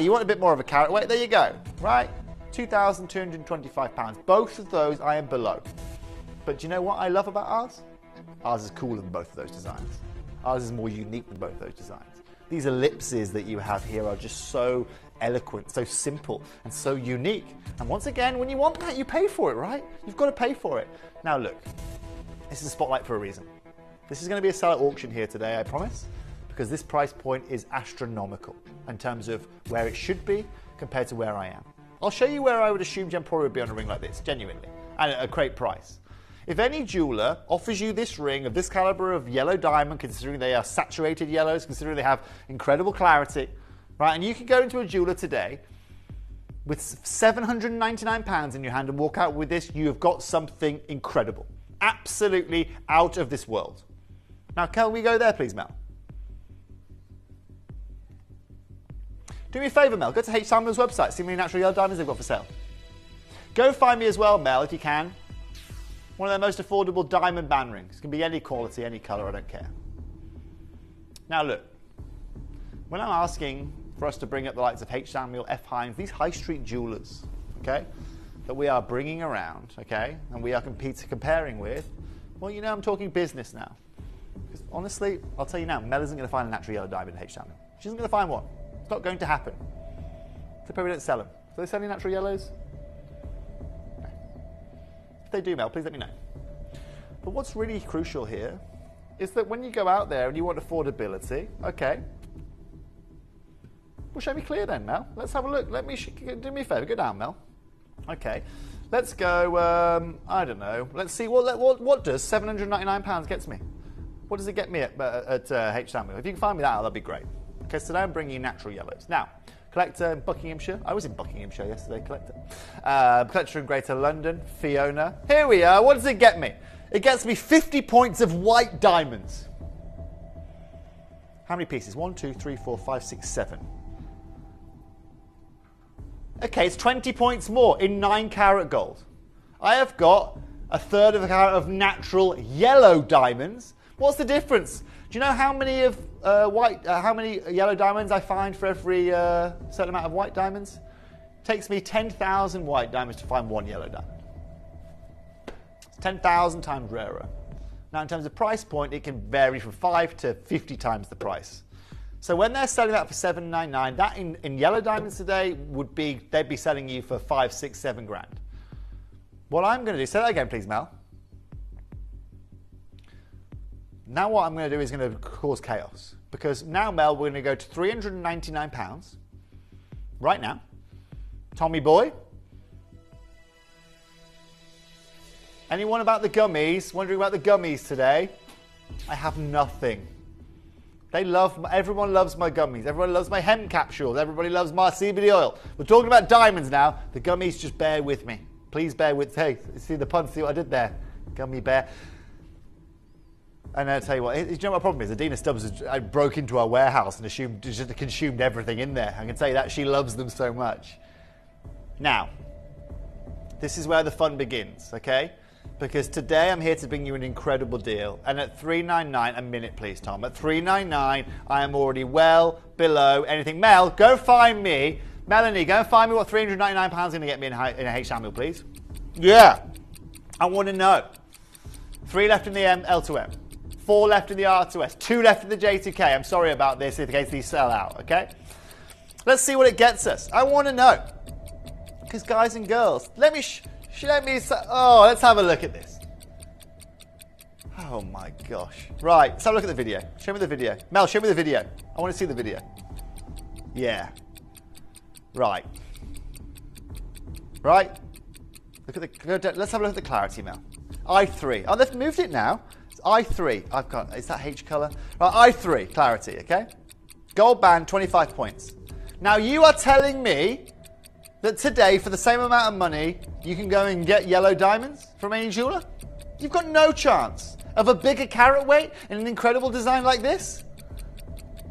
You want a bit more of a carat weight? There you go, right? £2,225. Both of those I am below. But do you know what I love about ours? Ours is cooler than both of those designs. Ours is more unique than both of those designs. These ellipses that you have here are just so eloquent, so simple, and so unique. And once again, when you want that, you pay for it, right? You've got to pay for it. Now look, this is a spotlight for a reason. This is going to be a seller auction here today, I promise, because this price point is astronomical in terms of where it should be compared to where I am. I'll show you where I would assume Gemporia would be on a ring like this, genuinely, and at a great price. If any jeweler offers you this ring of this caliber of yellow diamond, considering they are saturated yellows, considering they have incredible clarity, right, and you can go into a jeweler today with £799 in your hand and walk out with this, you have got something incredible. Absolutely out of this world. Now, can we go there, please, Mel? Do me a favour, Mel. Go to H. Samuel's website. See how many natural yellow diamonds they've got for sale. Go find me as well, Mel, if you can. One of their most affordable diamond band rings. It can be any quality, any colour, I don't care. Now look, when I'm asking for us to bring up the likes of H. Samuel, F. Hines, these high street jewellers, okay, that we are bringing around, okay, and we are comparing with, well, you know, I'm talking business now. Because honestly, I'll tell you now, Mel isn't going to find a natural yellow diamond in H. Samuel. She isn't going to find one. It's not going to happen. They probably don't sell them. Do they sell any natural yellows? If they do, Mel, please let me know. But what's really crucial here is that when you go out there and you want affordability, okay, well, show me clear then, Mel. Let's have a look. Do me a favour. Go down, Mel. Okay. Let's go, I don't know. Let's see, what does £799 get me? What does it get me at H. Samuel? If you can find me that, that'd be great. Okay, so today I'm bringing you natural yellows. Now, collector in Buckinghamshire. I was in Buckinghamshire yesterday, collector. Collector in Greater London, Fiona. Here we are. What does it get me? It gets me 50 points of white diamonds. How many pieces? 1, 2, 3, 4, 5, 6, 7. Okay, it's 20 points more in 9 carat gold. I have got a third of a carat of natural yellow diamonds. What's the difference? Do you know how many of how many yellow diamonds I find for every certain amount of white diamonds? It takes me 10,000 white diamonds to find 1 yellow diamond. It's 10,000 times rarer. Now, in terms of price point, it can vary from 5 to 50 times the price. So when they're selling that for $799, that in yellow diamonds today they'd be selling you for 5, 6, 7 grand. What I'm going to do, say that again, please, Mel. Now what I'm going to do is going to cause chaos. Because now, Mel, we're going to go to £399 right now. Tommy boy. Anyone about the gummies? Wondering about the gummies today? I have nothing. Everyone loves my gummies. Everyone loves my hemp capsules. Everybody loves my CBD oil. We're talking about diamonds now. The gummies, just bear with me. Please bear with. Hey, see the pun? See what I did there? Gummy bear. And I'll tell you what, you know what the problem is? Adina Stubbs broke into our warehouse and just consumed everything in there. I can tell you that she loves them so much. Now, this is where the fun begins, okay? Because today I'm here to bring you an incredible deal. And at $399, a minute please, Tom. At $399, I am already well below anything. Mel, go find me. Melanie, go and find me what £399 is going to get me in a H. Samuel, please. Yeah. I want to know. 3 left in the L2M. 4 left in the R2S. 2 left in the J2K. I'm sorry about this in case these sell out, okay? Let's see what it gets us. I want to know. Because guys and girls, let's have a look at this. Oh my gosh. Right, let's have a look at the video. Show me the video. Mel, show me the video. I want to see the video. Yeah. Right. Right. Let's have a look at the clarity, Mel. I3. Oh, they've moved it now. It's I3. Is that H colour? Right, I3, clarity, okay? Gold band, 25 points. Now you are telling me that today, for the same amount of money, you can go and get yellow diamonds from any jeweler? You've got no chance of a bigger carat weight in an incredible design like this?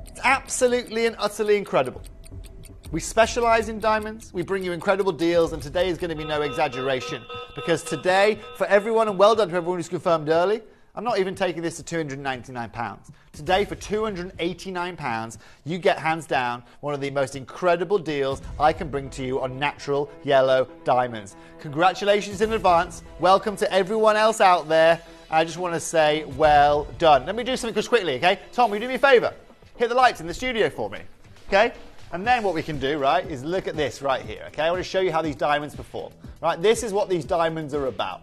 It's absolutely and utterly incredible. We specialize in diamonds, we bring you incredible deals, and today is going to be no exaggeration. Because today, for everyone, and well done to everyone who's confirmed early, I'm not even taking this to £299. Today, for £289, you get, hands down, one of the most incredible deals I can bring to you on natural yellow diamonds. Congratulations in advance. Welcome to everyone else out there. I just want to say, well done. Let me do something just quickly, okay? Tom, will you do me a favour? Hit the lights in the studio for me, okay? And then what we can do, right, is look at this right here, okay? I want to show you how these diamonds perform. Right, this is what these diamonds are about.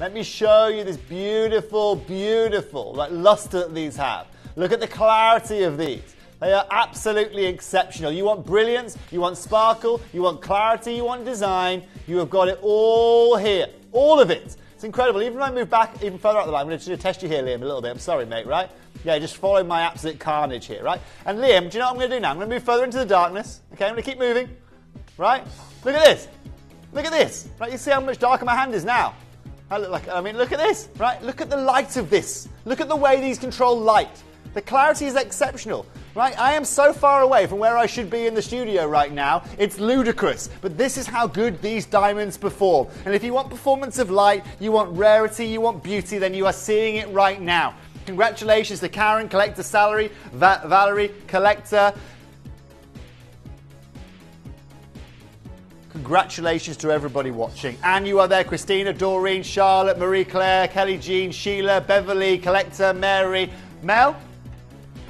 Let me show you this beautiful, beautiful luster that these have. Look at the clarity of these. They are absolutely exceptional. You want brilliance, you want sparkle, you want clarity, you want design. You have got it all here. All of it. It's incredible. Even if I move back even further up the line, I'm going to test you here, Liam, a little bit. I'm sorry, mate, right? Yeah, just follow my absolute carnage here, right? And Liam, do you know what I'm going to do now? I'm going to move further into the darkness. Okay, I'm going to keep moving. Right? Look at this. Look at this. Right, you see how much darker my hand is now? Look at this, right? Look at the light of this. Look at the way these control light. The clarity is exceptional, right? I am so far away from where I should be in the studio right now. It's ludicrous, but this is how good these diamonds perform. And if you want performance of light, you want rarity, you want beauty, then you are seeing it right now. Congratulations to Karen, Collector Salary, Valerie, Collector. Congratulations to everybody watching. And you are there, Christina, Doreen, Charlotte, Marie-Claire, Kelly Jean, Sheila, Beverly, Collector, Mary, Mel.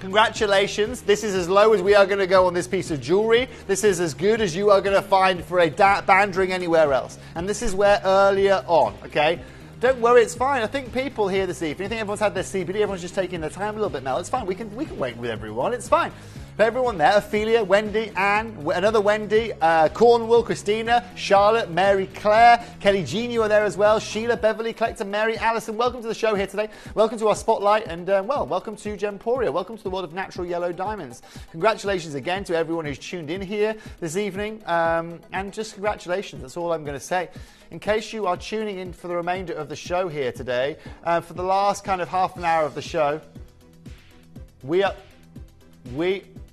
Congratulations. This is as low as we are going to go on this piece of jewellery. This is as good as you are going to find for a band ring anywhere else. And this is where earlier on, okay? Don't worry, it's fine. I think people here this evening, I think everyone's had their CBD, everyone's just taking their time a little bit, Mel. It's fine. We can wait with everyone. It's fine. For everyone there, Ophelia, Wendy, Anne, another Wendy, Cornwall, Christina, Charlotte, Mary Claire, Kelly Jean, you are there as well, Sheila, Beverly, Collector, Mary, Alison, welcome to the show here today. Welcome to our spotlight and, welcome to Gemporia. Welcome to the world of natural yellow diamonds. Congratulations again to everyone who's tuned in here this evening, and just congratulations, that's all I'm going to say. In case you are tuning in for the remainder of the show here today, for the last kind of half an hour of the show,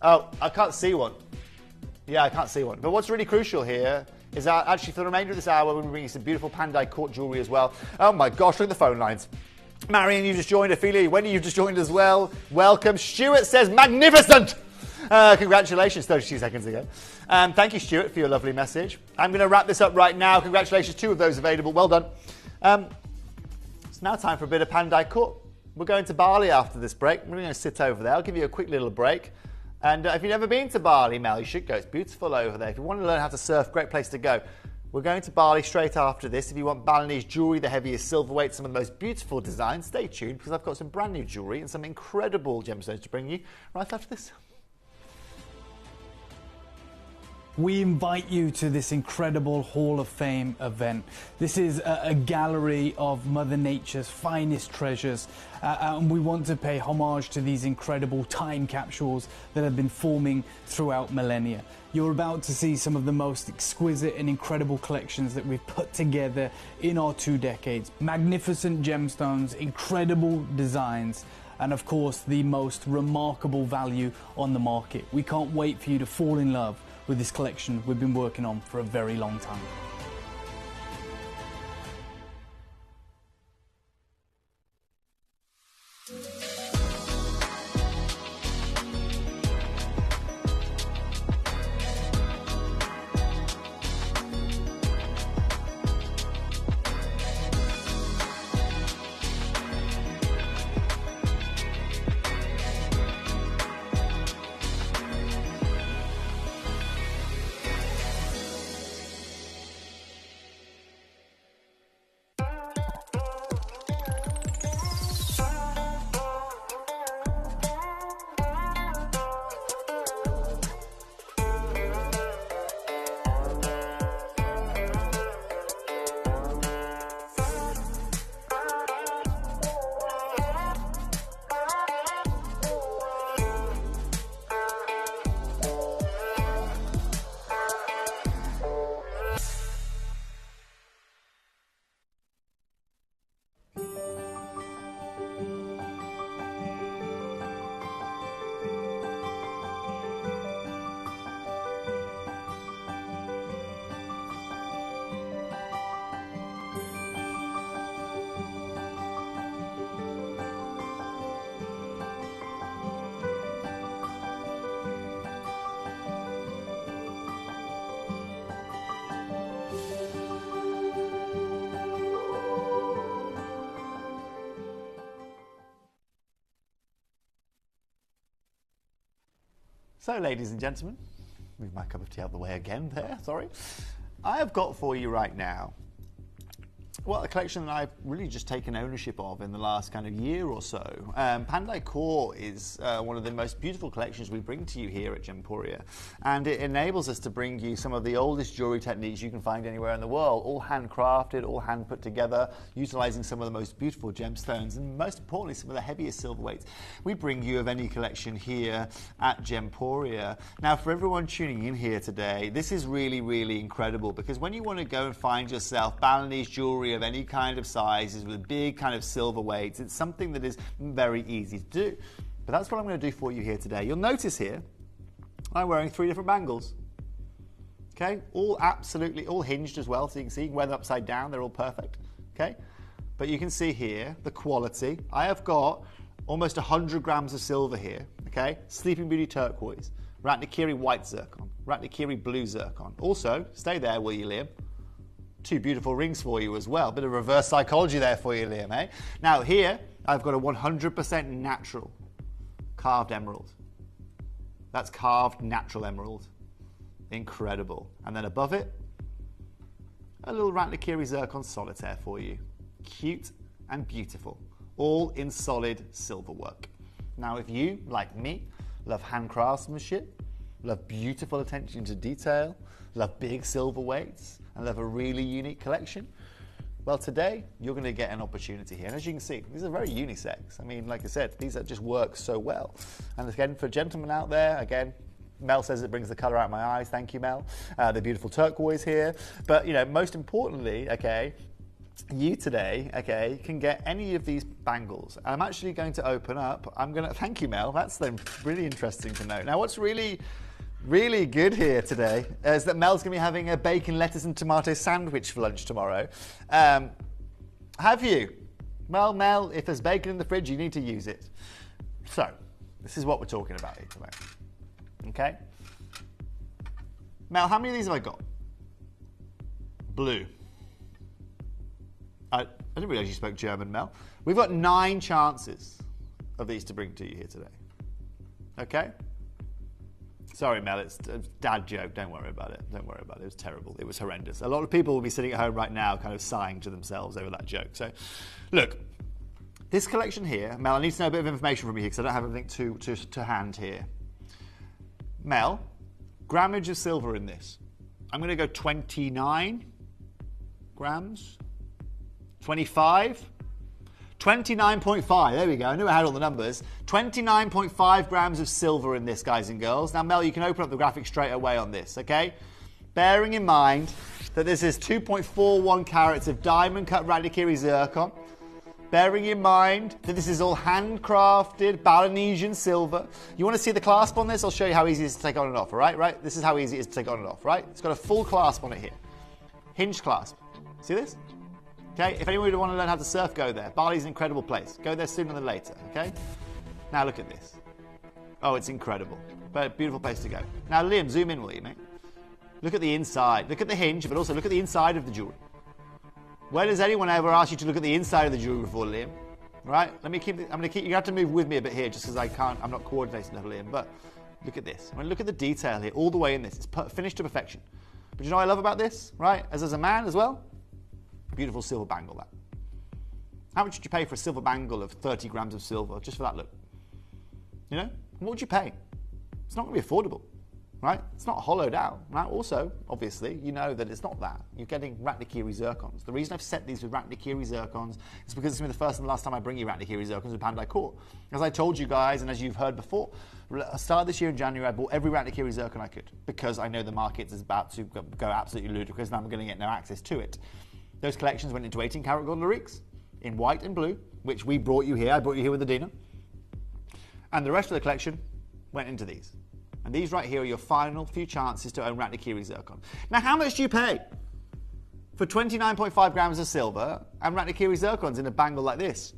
I can't see one. Yeah, I can't see one. But what's really crucial here is that actually for the remainder of this hour, we're going to bring you some beautiful Pandai court jewellery as well. Oh my gosh, look at the phone lines. Marion, you've just joined. Ophelia, Wendy, you've just joined as well. Welcome. Stuart says, magnificent! Congratulations, 32 seconds ago. Thank you, Stuart, for your lovely message. I'm going to wrap this up right now. Congratulations, 2 of those available. Well done. It's now time for a bit of Pandai Court. We're going to Bali after this break. We're going to sit over there. I'll give you a quick little break. And if you've never been to Bali, Mel, you should go. It's beautiful over there. If you want to learn how to surf, great place to go. We're going to Bali straight after this. If you want Balinese jewellery, the heaviest silverweight, some of the most beautiful designs, stay tuned because I've got some brand new jewellery and some incredible gemstones to bring you right after this. We invite you to this incredible Hall of Fame event. This is a gallery of Mother Nature's finest treasures, and we want to pay homage to these incredible time capsules that have been forming throughout millennia. You're about to see some of the most exquisite and incredible collections that we've put together in our 2 decades. Magnificent gemstones, incredible designs, and of course the most remarkable value on the market. We can't wait for you to fall in love with this collection we've been working on for a very long time. So, ladies and gentlemen, move my cup of tea out of the way again there, sorry. I have got for you right now, well, a collection that I've really just taken ownership of in the last kind of year or so. Pandai Court is one of the most beautiful collections we bring to you here at Gemporia, and it enables us to bring you some of the oldest jewellery techniques you can find anywhere in the world, all handcrafted, all hand put together, utilising some of the most beautiful gemstones and most importantly some of the heaviest silverweights we bring you of any collection here at Gemporia. Now, for everyone tuning in here today, this is really, really incredible because when you want to go and find yourself Balinese jewellery of any kind of sizes with big kind of silver weights, it's something that is very easy to do. But that's what I'm going to do for you here today. You'll notice here I'm wearing 3 different bangles. Okay, all absolutely, all hinged as well, so you can see you can wear them upside down, they're all perfect. Okay, but you can see here the quality. I have got almost 100 grams of silver here. Okay, Sleeping Beauty turquoise, Ratnakiri white zircon, Ratnakiri blue zircon. Also, stay there, will you, Liam? 2 beautiful rings for you as well. Bit of reverse psychology there for you, Liam, eh? Now here, I've got a 100% natural carved emerald. That's carved natural emerald. Incredible. And then above it, a little Ratnakiri zircon solitaire for you. Cute and beautiful. All in solid silver work. Now, if you, like me, love hand craftsmanship, love beautiful attention to detail, love big silver weights, and love a really unique collection, well, today you're going to get an opportunity here. And as you can see, these are very unisex. I mean, like I said, these just work so well. And again, for gentlemen out there, again, Mel says it brings the colour out of my eyes. Thank you, Mel. The beautiful turquoise here. But, you know, most importantly, okay, you today, okay, can get any of these bangles. I'm actually going to open up. Thank you, Mel. That's really interesting to know. Now, what's really good here today is that Mel's going to be having a bacon, lettuce and tomato sandwich for lunch tomorrow. Have you? Well, Mel, if there's bacon in the fridge, you need to use it. So, this is what we're talking about here today. Okay? Mel, how many of these have I got? Blue. I didn't realise you spoke German, Mel. We've got 9 chances of these to bring to you here today. Okay? Sorry, Mel, it's a dad joke. Don't worry about it. Don't worry about it. It was terrible. It was horrendous. A lot of people will be sitting at home right now kind of sighing to themselves over that joke. So, look, this collection here, Mel, I need to know a bit of information from you here because I don't have everything to hand here. Mel, grammage of silver in this. I'm going to go 29 grams. 25. 29.5, there we go, I knew I had all the numbers. 29.5 grams of silver in this, guys and girls. Now, Mel, you can open up the graphic straight away on this, okay? Bearing in mind that this is 2.41 carats of diamond-cut Grandidierite zircon. Bearing in mind that this is all handcrafted Balanesian silver. You want to see the clasp on this? I'll show you how easy it is to take on and off, all right? Right? This is how easy it is to take on and off, right? It's got a full clasp on it here. Hinged clasp. See this? Okay, if anyone would want to learn how to surf, go there. Bali's an incredible place. Go there sooner than later, okay? Now look at this. Oh, it's incredible. But beautiful place to go. Now, Liam, zoom in, will you, mate? Look at the inside. Look at the hinge, but also look at the inside of the jewelry. Where does anyone ever ask you to look at the inside of the jewelry before, Liam? Right? I'm going to keep, you have to move with me a bit here just because I'm not coordinating enough, Liam, but look at this. I mean, look at the detail here, all the way in this. It's finished to perfection. But you know what I love about this, right? As a man as well? Beautiful silver bangle, that. How much would you pay for a silver bangle of 30 grams of silver just for that look? You know? What would you pay? It's not going to be affordable, right? It's not hollowed out. Right? Also, obviously, you know that it's not that. You're getting Grandidierite zircons. The reason I've set these with Grandidierite zircons is because it's going to be the first and the last time I bring you Grandidierite zircons with Pandai Court. As I told you guys, and as you've heard before, I started this year in January, I bought every Grandidierite zircon I could because I know the market is about to go absolutely ludicrous and I'm going to get no access to it. Those collections went into 18 karat gold lyrics in white and blue, which we brought you here. I brought you here with Adina. And the rest of the collection went into these. And these right here are your final few chances to own Grandidierite zircon. Now, how much do you pay for 29.5 grams of silver and Grandidierite zircons in a bangle like this?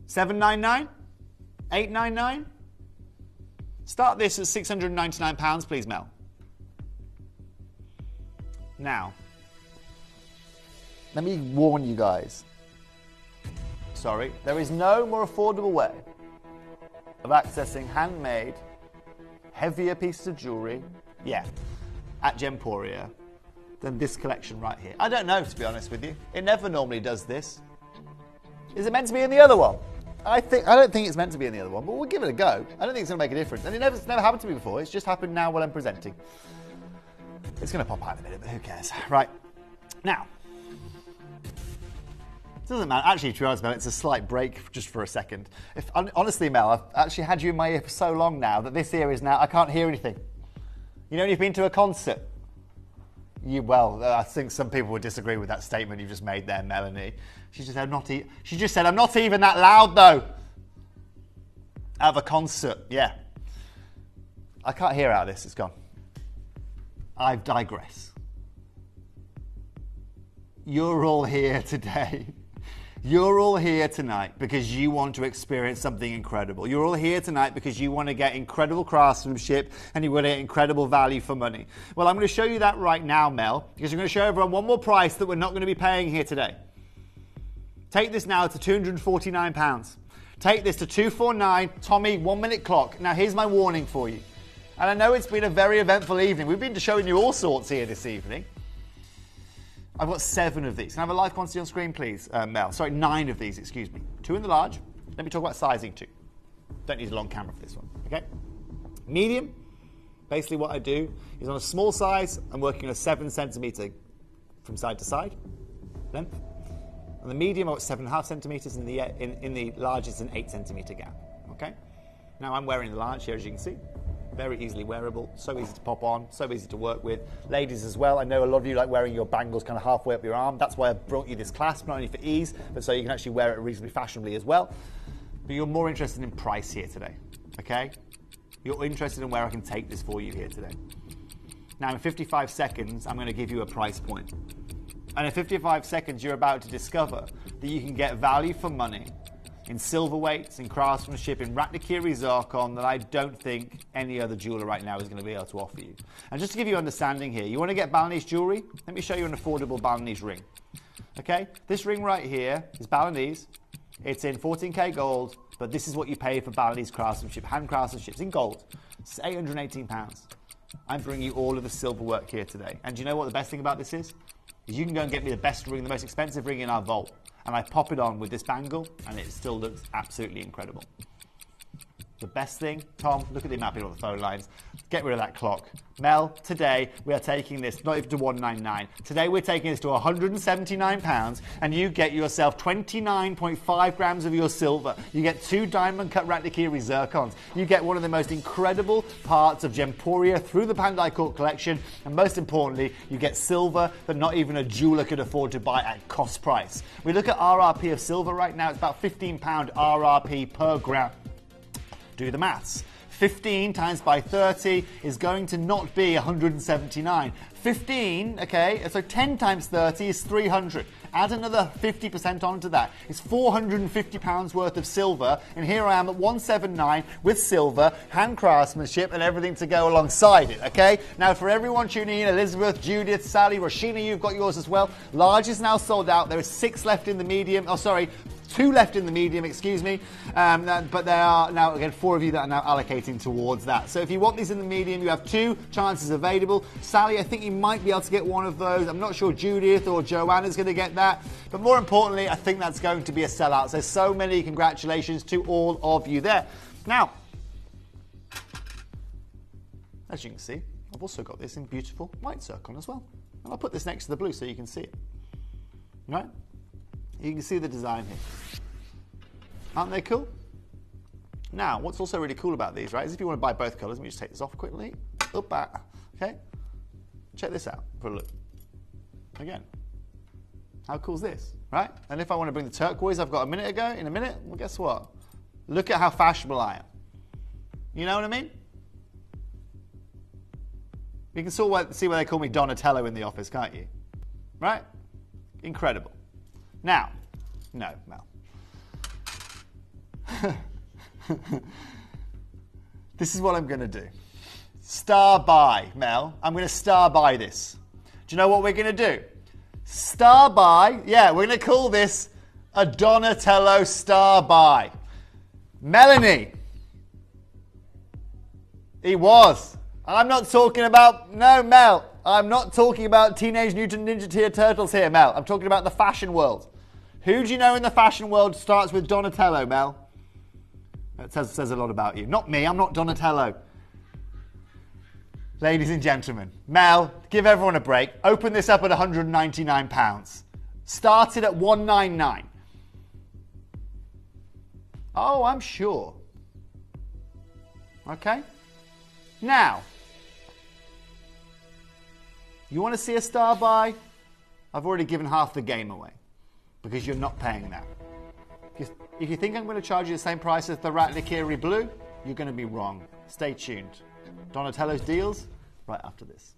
$7.99? $8.99? Start this at £699, please, Mel. Now, let me warn you guys. Sorry, there is no more affordable way of accessing handmade, heavier pieces of jewellery, at Gemporia than this collection right here. I don't know, to be honest with you. It never normally does this. Is it meant to be in the other one? I don't think it's meant to be in the other one, but we'll give it a go. I don't think it's going to make a difference. And it's never happened to me before. It's just happened now while I'm presenting. It's going to pop out in a minute, but who cares? Right. Now, it doesn't matter. Actually, to be honest, Mel, it's a slight break just for a second. Honestly, Mel, I've actually had you in my ear for so long now that this ear is now, I can't hear anything. You know when you've been to a concert? I think some people would disagree with that statement you just made there, Melanie. She just said, I'm not even that loud, though. Out of a concert, yeah. I can't hear out of this, it's gone. I digress. You're all here today. You're all here tonight because you want to experience something incredible. You're all here tonight because you want to get incredible craftsmanship and you want to get incredible value for money. Well, I'm going to show you that right now, Mel, because you're going to show everyone one more price that we're not going to be paying here today. Take this now to £249. Take this to $249. Tommy, 1 minute clock. Now, here's my warning for you. And I know it's been a very eventful evening. We've been showing you all sorts here this evening. I've got 7 of these. Can I have a live quantity on screen, please, Mel? Sorry, 9 of these, excuse me. 2 in the large. Let me talk about sizing too. Don't need a long camera for this one, okay? Medium, basically what I do is on a small size, I'm working on a 7 centimetre from side to side length. On the medium, I've got 7.5 centimetres, and in the large, it's an 8 centimetre gap, okay? Now, I'm wearing the large here, as you can see. Very easily wearable, so easy to pop on, so easy to work with. Ladies as well, I know a lot of you like wearing your bangles kind of halfway up your arm. That's why I brought you this clasp, not only for ease, but so you can actually wear it reasonably fashionably as well. But you're more interested in price here today, okay? You're interested in where I can take this for you here today. Now, in 55 seconds, I'm going to give you a price point. And in 55 seconds, you're about to discover that you can get value for money in silver weights, in craftsmanship, in Ratnakiri zircon that I don't think any other jeweler right now is going to be able to offer you. And just to give you understanding here, you want to get Balinese jewelry? Let me show you an affordable Balinese ring. Okay, this ring right here is Balinese. It's in 14K gold, but this is what you pay for Balinese craftsmanship, hand craftsmanship. It's in gold. It's £818. I'm bringing you all of the silver work here today. And do you know what the best thing about this is? You can go and get me the best ring, the most expensive ring in our vault, and I pop it on with this bangle, and it still looks absolutely incredible. The best thing, Tom, look at the mapping on the phone lines. Get rid of that clock. Mel, today we are taking this, not even to 199. Today we're taking this to £179, and you get yourself 29.5 grams of your silver. You get 2 diamond cut Ratnakiri zircons. You get one of the most incredible parts of Gemporia through the Pandai Court collection, and most importantly, you get silver that not even a jeweler could afford to buy at cost price. We look at RRP of silver right now, it's about £15 RRP per gram. Do the maths. 15 times by 30 is going to not be 179. 15, okay, so 10 times 30 is 300. Add another 50% onto that. It's £450 worth of silver, and here I am at 179 with silver, hand craftsmanship, and everything to go alongside it, okay? Now, for everyone tuning in, Elizabeth, Judith, Sally, Roshina, you've got yours as well. Large is now sold out. There are 6 left in the medium. Oh, sorry. 2 left in the medium, excuse me, but there are now, again, 4 of you that are now allocating towards that. So if you want these in the medium, you have 2 chances available. Sally, I think you might be able to get one of those. I'm not sure Judith or Joanna's going to get that, but more importantly, I think that's going to be a sellout. So many congratulations to all of you there. Now, as you can see, I've also got this in beautiful white zircon as well. And I'll put this next to the blue so you can see it. Right? You can see the design here. Aren't they cool? Now, what's also really cool about these, right, is if you want to buy both colours, let me just take this off quickly. Up back. Okay? Check this out for a look. Again. How cool is this, right? And if I want to bring the turquoise I've got in a minute, well, guess what? Look at how fashionable I am. You know what I mean? You can sort of see why they call me Donatello in the office, can't you? Right? Incredible. Now, no, Mel. This is what I'm going to do. Star buy, Mel. I'm going to star buy this. Do you know what we're going to do? Star buy. Yeah, we're going to call this a Donatello star buy. Melanie. He was. I'm not talking about, no, Mel. I'm not talking about Teenage Mutant Ninja Turtles here, Mel. I'm talking about the fashion world. Who do you know in the fashion world starts with Donatello, Mel? That says a lot about you. Not me, I'm not Donatello. Ladies and gentlemen, Mel, give everyone a break. Open this up at £199. Started at £199. Oh, I'm sure. Okay? Now, you want to see a star buy? I've already given half the game away because you're not paying that. If you think I'm going to charge you the same price as the Ratnakiri Blue, you're going to be wrong. Stay tuned. Donatello's deals right after this.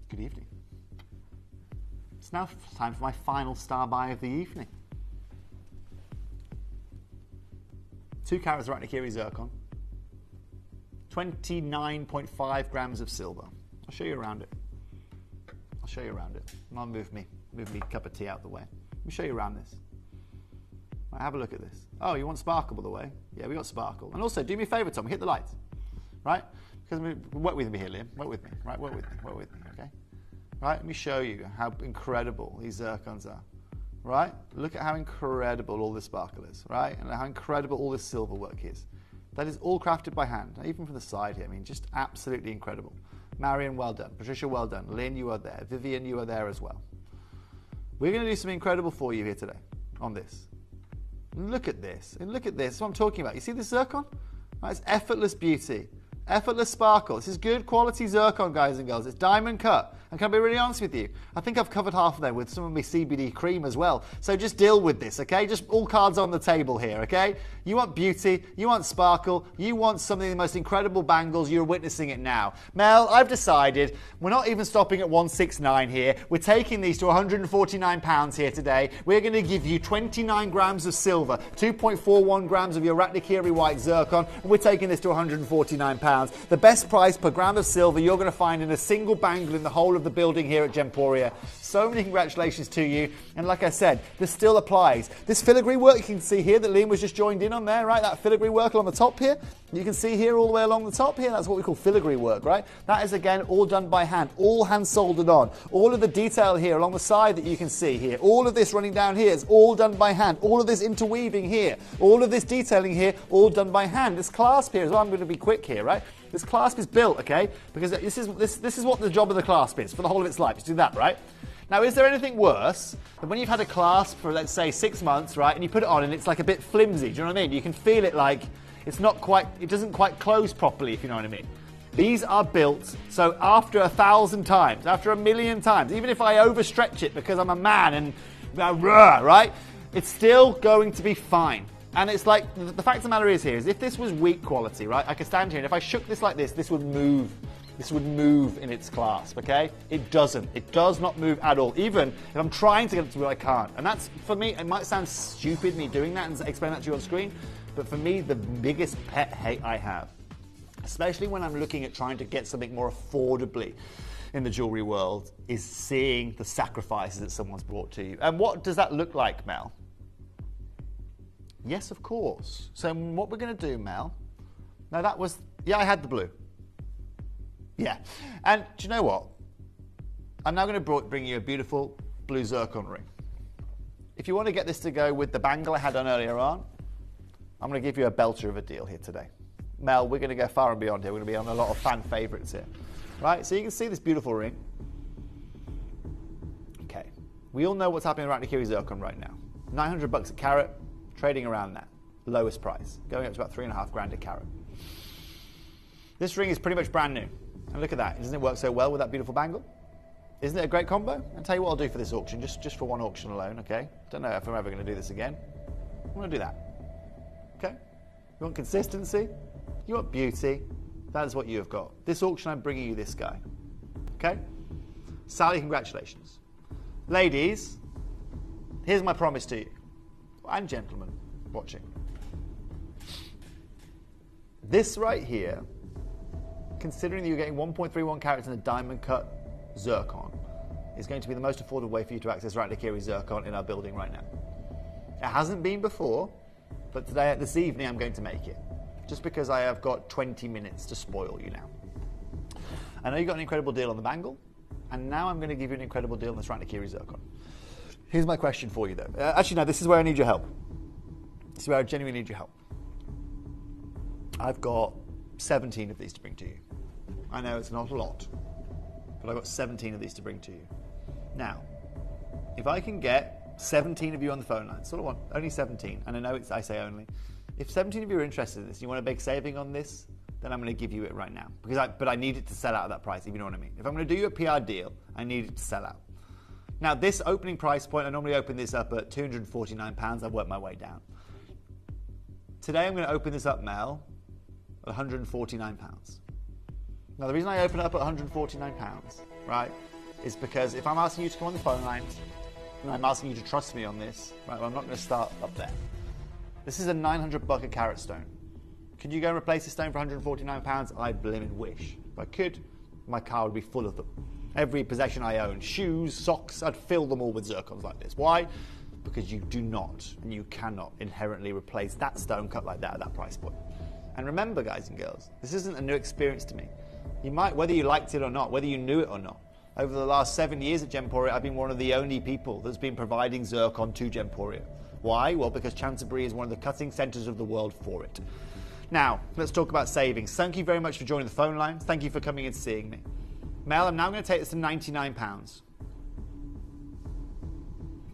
Good evening. It's now time for my final star buy of the evening. 2 carats Ratnakiri zircon, 29.5 grams of silver. I'll show you around it. I'll show you around it. I'll move me cup of tea out the way. Let me show you around this. Right, have a look at this. Oh, you want sparkle, by the way? Yeah, we got sparkle. And also, do me a favour, Tom, hit the lights. Right? Because work with me here, Liam. Work with me. Right, work with me, okay? Right, let me show you how incredible these zircons are. Right? Look at how incredible all this sparkle is, right? And how incredible all this silver work is. That is all crafted by hand, even from the side here. I mean, just absolutely incredible. Marion, well done. Patricia, well done. Lynn, you are there. Vivian, you are there as well. We're going to do something incredible for you here today on this. Look at this. And look at this. That's what I'm talking about. You see this zircon? Right, it's effortless beauty. Effortless sparkle. This is good quality zircon, guys and girls. It's diamond cut. And can I be really honest with you? I think I've covered half of them with some of my CBD cream as well. So just deal with this, okay? Just all cards on the table here, okay? You want beauty, you want sparkle, you want something of the most incredible bangles. You're witnessing it now. Mel, I've decided we're not even stopping at 169 here. We're taking these to £149 here today. We're going to give you 29 grams of silver, 2.41 grams of your Ratnakiri white zircon, and we're taking this to £149. The best price per gram of silver you're going to find in a single bangle in the whole of the building here at Gemporia. So many congratulations to you. And like I said, this still applies. This filigree work you can see here that Liam was just joined in on there, right? That filigree work on the top here. You can see here all the way along the top here. That's what we call filigree work, right? That is, again, all done by hand, all hand soldered on. All of the detail here along the side that you can see here, all of this running down here is all done by hand. All of this interweaving here, all of this detailing here, all done by hand. This clasp here as well, I'm going to be quick here, right? This clasp is built, okay, because this is what the job of the clasp is for the whole of its life. Just do that, right? Now, is there anything worse than when you've had a clasp for, let's say, 6 months, right, and you put it on and it's like a bit flimsy, do you know what I mean? You can feel it like it's not quite, it doesn't quite close properly, if you know what I mean. These are built, so after 1,000 times, after 1,000,000 times, even if I overstretch it because I'm a man and, right, it's still going to be fine. And it's like, the fact of the matter is here, is if this was weak quality, right, I could stand here and if I shook this like this would move. This would move in its clasp, okay? It doesn't. It does not move at all. Even if I'm trying to get it to move, I can't. And that's, for me, it might sound stupid me doing that and explain that to you on screen, but for me, the biggest pet hate I have, especially when I'm looking at trying to get something more affordably in the jewellery world, is seeing the sacrifices that someone's brought to you. And what does that look like, Mel? Yes, of course. So what we're going to do, Mel, now that was, yeah, I had the blue. Yeah. And do you know what? I'm now going to bring you a beautiful blue zircon ring. If you want to get this to go with the bangle I had on earlier on, I'm going to give you a belter of a deal here today. Mel, we're going to go far and beyond here. We're going to be on a lot of fan favourites here. Right, so you can see this beautiful ring. Okay. We all know what's happening with Ratnakiri zircon right now. $900 a carat. Trading around that, lowest price, going up to about 3.5 grand a carat. This ring is pretty much brand new. And look at that, doesn't it work so well with that beautiful bangle? Isn't it a great combo? I'll tell you what I'll do for this auction, just for one auction alone, okay? Don't know if I'm ever going to do this again. I'm going to do that, okay? You want consistency? You want beauty? That is what you have got. This auction, I'm bringing you this guy, okay? Sally, congratulations. Ladies, here's my promise to you. And gentlemen watching. This right here, considering that you're getting 1.31 carats in a diamond cut zircon, is going to be the most affordable way for you to access Ratnakiri zircon in our building right now. It hasn't been before, but this evening I'm going to make it. Just because I have got 20 minutes to spoil you now. I know you got an incredible deal on the bangle, and now I'm going to give you an incredible deal on this Ratnakiri zircon. Here's my question for you, though. Actually, no, this is where I need your help. This is where I genuinely need your help. I've got 17 of these to bring to you. I know it's not a lot, but I've got 17 of these to bring to you. Now, if I can get 17 of you on the phone line, sort of one, only 17, and I know I say only. If 17 of you are interested in this, you want a big saving on this, then I'm going to give you it right now. But I need it to sell out at that price, if you know what I mean. If I'm going to do you a PR deal, I need it to sell out. Now, this opening price point, I normally open this up at £249. I've worked my way down. Today, I'm going to open this up, Mel, at £149. Now, the reason I open it up at £149, right, is because if I'm asking you to come on the phone lines, and I'm asking you to trust me on this, right, well, I'm not going to start up there. This is a $900 a carat stone. Could you go and replace this stone for £149? I blimmin' wish. If I could, my car would be full of them. Every possession I own, shoes, socks, I'd fill them all with zircons like this. Why? Because you do not and you cannot inherently replace that stone cut like that at that price point. And remember, guys and girls, this isn't a new experience to me. You might, whether you liked it or not, whether you knew it or not, over the last 7 years at Gemporia, I've been one of the only people that's been providing zircon to Gemporia. Why? Well, because Chancebury is one of the cutting centres of the world for it. Now, let's talk about savings. Thank you very much for joining the phone lines. Thank you for coming and seeing me. Mel, I'm now going to take this to £99.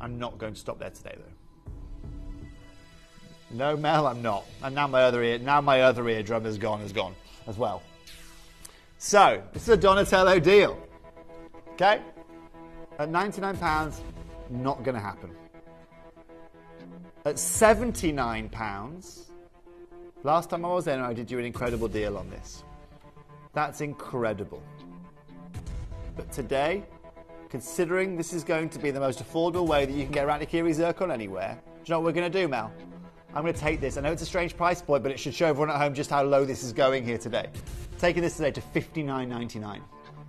I'm not going to stop there today, though. No, Mel, I'm not. And now my other eardrum is gone as well. So, this is a Donatello deal. Okay? At £99, not going to happen. At £79, last time I was there, I did you an incredible deal on this. That's incredible. But today, considering this is going to be the most affordable way that you can get Mercury Zircon anywhere, do you know what we're going to do, Mel? I'm going to take this. I know it's a strange price point, but it should show everyone at home just how low this is going here today. Taking this today to $59.99.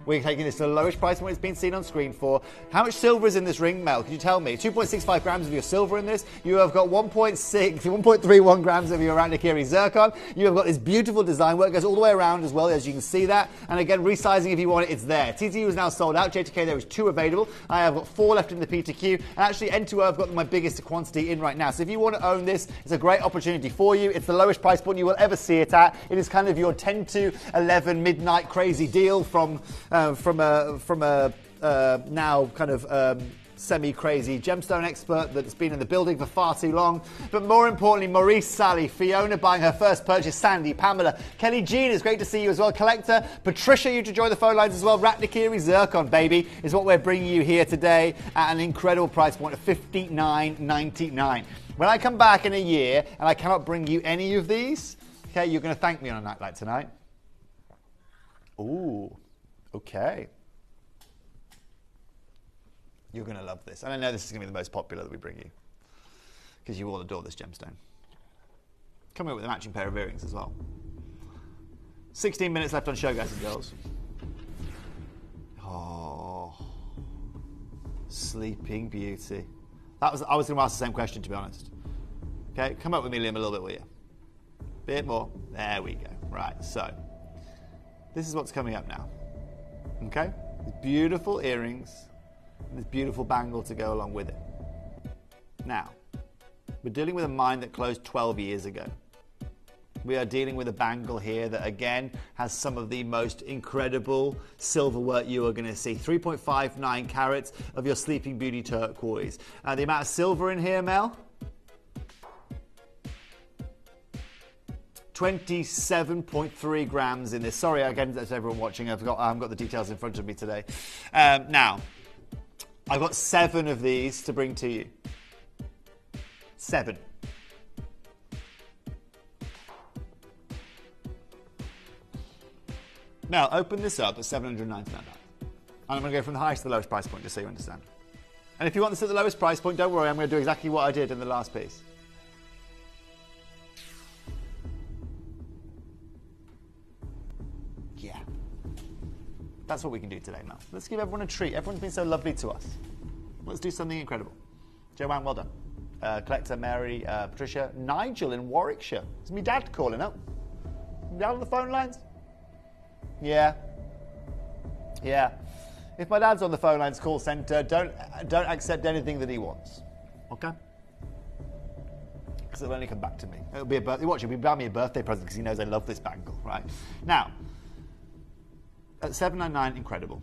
We're taking this to the lowest price point it's been seen on screen for. How much silver is in this ring, Mel? Could you tell me? 2.65 grams of your silver in this. You have got 1.31 grams of your Mercury Zircon. You have got this beautiful design work. It goes all the way around as well, as you can see that. And again, resizing if you want it, it's there. TTU is now sold out. JTK, there is 2 available. I have got 4 left in the PTQ. And actually, N2O, I've got my biggest quantity in right now. So if you want to own this, it's a great opportunity for you. It's the lowest price point you will ever see it at. It is kind of your 10 to 11 midnight crazy deal from a now kind of semi-crazy gemstone expert that's been in the building for far too long. But more importantly, Maurice, Sally, Fiona buying her first purchase, Sandy, Pamela, Kelly Jean, it's great to see you as well, Collector, Patricia, you to join the phone lines as well. Mercury Zircon, baby, is what we're bringing you here today at an incredible price point of $59.99. When I come back in a year and I cannot bring you any of these, okay, you're going to thank me on a night like tonight. Ooh. Okay. You're going to love this. And I know this is going to be the most popular that we bring you, because you all adore this gemstone. Coming up with a matching pair of earrings as well. 16 minutes left on show, guys and girls. Oh. Sleeping Beauty. I was going to ask the same question, to be honest. Okay, come up with me, Liam, a little bit, will you? Bit more. There we go. Right, so this is what's coming up now. Okay? These beautiful earrings and this beautiful bangle to go along with it. Now, we're dealing with a mine that closed 12 years ago. We are dealing with a bangle here that, again, has some of the most incredible silver work you are going to see. 3.59 carats of your Sleeping Beauty turquoise. The amount of silver in here, Mel? 27.3 grams in this. Sorry, again, that's everyone watching. I haven't got the details in front of me today. Now, I've got 7 of these to bring to you. 7. Now, open this up at $799. And I'm going to go from the highest to the lowest price point, just so you understand. And if you want this at the lowest price point, don't worry, I'm going to do exactly what I did in the last piece. Yeah. That's what we can do today, Mel. Let's give everyone a treat. Everyone's been so lovely to us. Let's do something incredible. Joanne, well done. Collector, Mary, Patricia, Nigel in Warwickshire. Is my dad calling up? Dad on the phone lines? Yeah. Yeah. If my dad's on the phone lines call centre, don't accept anything that he wants. Okay? Because it'll only come back to me. It'll be a birthday. Watch, he'll buy me a birthday present because he knows I love this bangle, right? Now, at $799, incredible.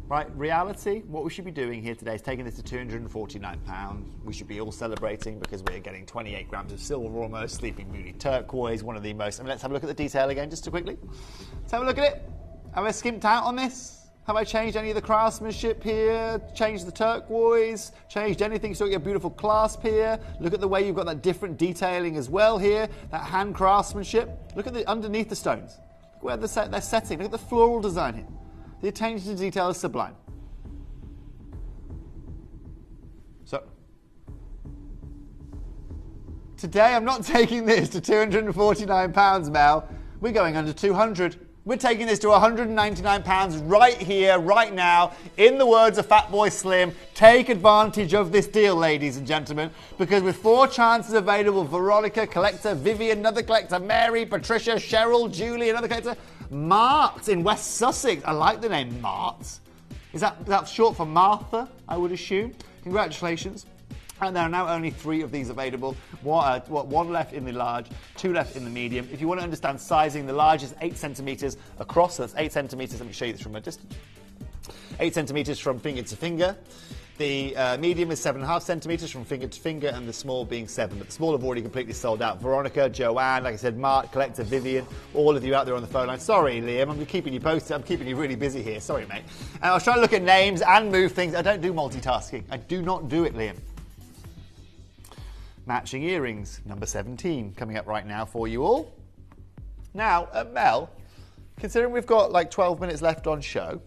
Right, reality, what we should be doing here today is taking this to £249. We should be all celebrating because we're getting 28 grams of silver almost, Sleeping Beauty turquoise, one of the most... I mean, let's have a look at the detail again, just quickly. Let's have a look at it. Have I skimped out on this? Have I changed any of the craftsmanship here? Changed the turquoise? Changed anything? So you get a beautiful clasp here. Look at the way you've got that different detailing as well here. That hand craftsmanship. Look at the underneath the stones. Look where they're setting. Look at the floral design here. The attention to detail is sublime. So, today I'm not taking this to £249, Mel. We're going under 200. We're taking this to £199 right here, right now. In the words of Fatboy Slim, take advantage of this deal, ladies and gentlemen, because with 4 chances available, Veronica, Collector, Vivian, another Collector, Mary, Patricia, Cheryl, Julie, another Collector, Mart in West Sussex. I like the name Mart. Is that short for Martha, I would assume? Congratulations. And there are now only 3 of these available. 1 left in the large, 2 left in the medium. If you want to understand sizing, the large is 8 centimetres across. So that's 8 centimetres. Let me show you this from a distance. 8 centimetres from finger to finger. The medium is 7.5 centimetres from finger to finger, and the small being 7. But the small have already completely sold out. Veronica, Joanne, like I said, Mark, Collector, Vivian, all of you out there on the phone line. Sorry, Liam, I'm keeping you posted. I'm keeping you really busy here. Sorry, mate. And I was trying to look at names and move things. I don't do multitasking. I do not do it, Liam. Matching earrings, number 17, coming up right now for you all. Now, Mel, considering we've got like 12 minutes left on show,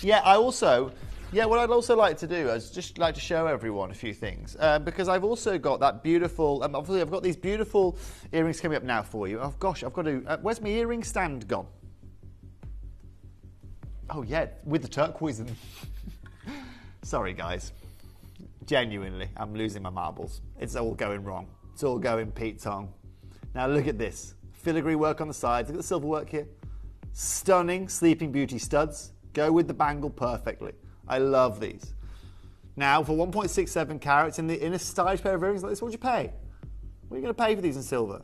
what I'd also like to do is just like to show everyone a few things, because I've also got that beautiful, obviously I've got these beautiful earrings coming up now for you. Oh gosh, I've got to, where's my earring stand gone? Oh yeah, with the turquoise in. Sorry guys, genuinely, I'm losing my marbles. It's all going wrong. It's all going Pete Tong. Now look at this, filigree work on the sides, look at the silver work here. Stunning Sleeping Beauty studs, go with the bangle perfectly. I love these. Now, for 1.67 carats in a stylish pair of earrings like this, what would you pay? What are you going to pay for these in silver?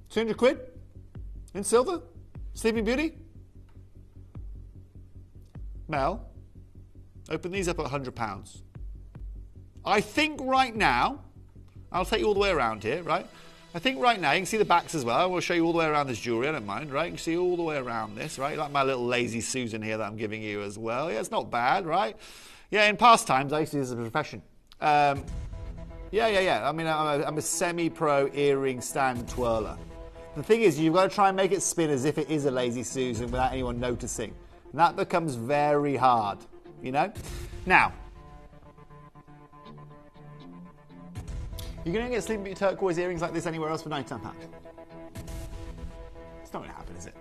200 quid in silver? Sleeping Beauty? Mel, open these up at £100. I think right now, I'll take you all the way around here, right? I think right now, you can see the backs as well. We'll show you all the way around this jewellery, I don't mind, right? You can see all the way around this, right? Like my little lazy Susan here that I'm giving you as well. Yeah, it's not bad, right? Yeah, in past times, I used to do this as a profession. I mean, I'm a semi-pro earring stand twirler. The thing is, you've got to try and make it spin as if it is a lazy Susan without anyone noticing. And that becomes very hard, you know? Now, you're going to get Sleeping Beauty turquoise earrings like this anywhere else for £99. It's not going to happen, is it?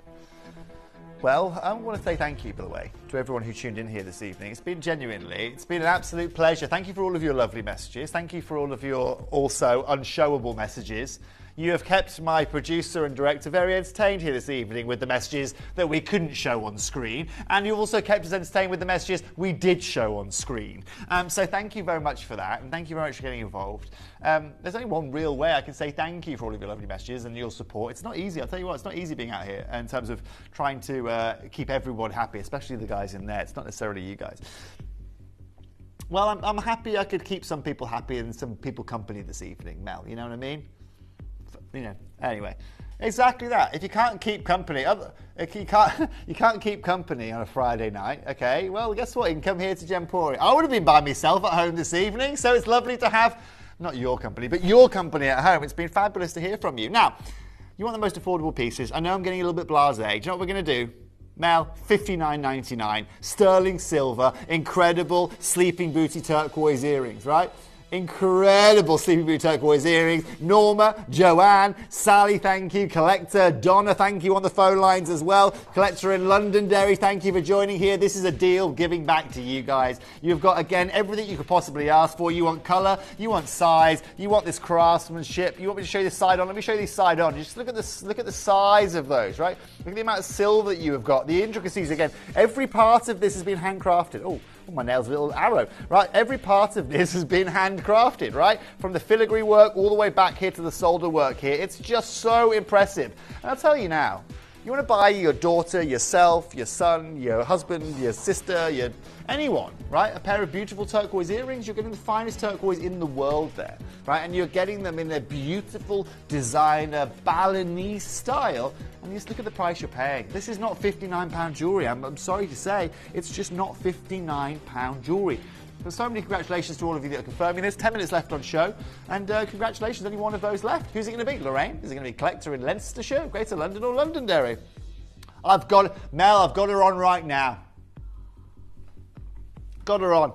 Well, I want to say thank you, by the way, to everyone who tuned in here this evening. It's been an absolute pleasure. Thank you for all of your lovely messages. Thank you for all of your also unshowable messages. You have kept my producer and director very entertained here this evening with the messages that we couldn't show on screen. And you also kept us entertained with the messages we did show on screen. So thank you very much for that. And thank you very much for getting involved. There's only one real way I can say thank you for all of your lovely messages and your support. It's not easy. I'll tell you what, it's not easy being out here in terms of trying to keep everyone happy, especially the guys in there. It's not necessarily you guys. Well, I'm happy I could keep some people happy and some people company this evening, Mel. You know what I mean? You know, anyway, exactly that. If you can't keep company, you can't keep company on a Friday night. Okay, well, guess what? You can come here to Gemporia. I would have been by myself at home this evening, so it's lovely to have not your company, but your company at home. It's been fabulous to hear from you. Now, you want the most affordable pieces. I know I'm getting a little bit blasé. Do you know what we're going to do? Mel, $59.99, sterling silver, incredible Sleeping Beauty turquoise earrings, right? Incredible Sleeping Beauty turquoise earrings. Norma, Joanne, Sally, thank you. Collector, Donna, thank you on the phone lines as well. Collector in Londonderry, thank you for joining here. This is a deal giving back to you guys. You've got, again, everything you could possibly ask for. You want colour, you want size, you want this craftsmanship. You want me to show you this side on? Let me show you these side on. Just look at this. Look at the size of those, right? Look at the amount of silver that you have got. The intricacies, again. Every part of this has been handcrafted. Oh, my nail's a little arrow, right? Every part of this has been handcrafted, right? From the filigree work all the way back here to the solder work here. It's just so impressive. And I'll tell you now, you want to buy your daughter, yourself, your son, your husband, your sister, anyone, right? A pair of beautiful turquoise earrings, you're getting the finest turquoise in the world there, right? And you're getting them in their beautiful designer Balanese style. And just look at the price you're paying. This is not £59 jewellery. I'm sorry to say, it's just not £59 jewellery. So many congratulations to all of you that are confirming this. 10 minutes left on show. And congratulations, only one of those left. Who's it going to be? Lorraine? Is it going to be Collector in Leicestershire, Greater London or Londonderry? Mel, I've got her on right now. Got her on.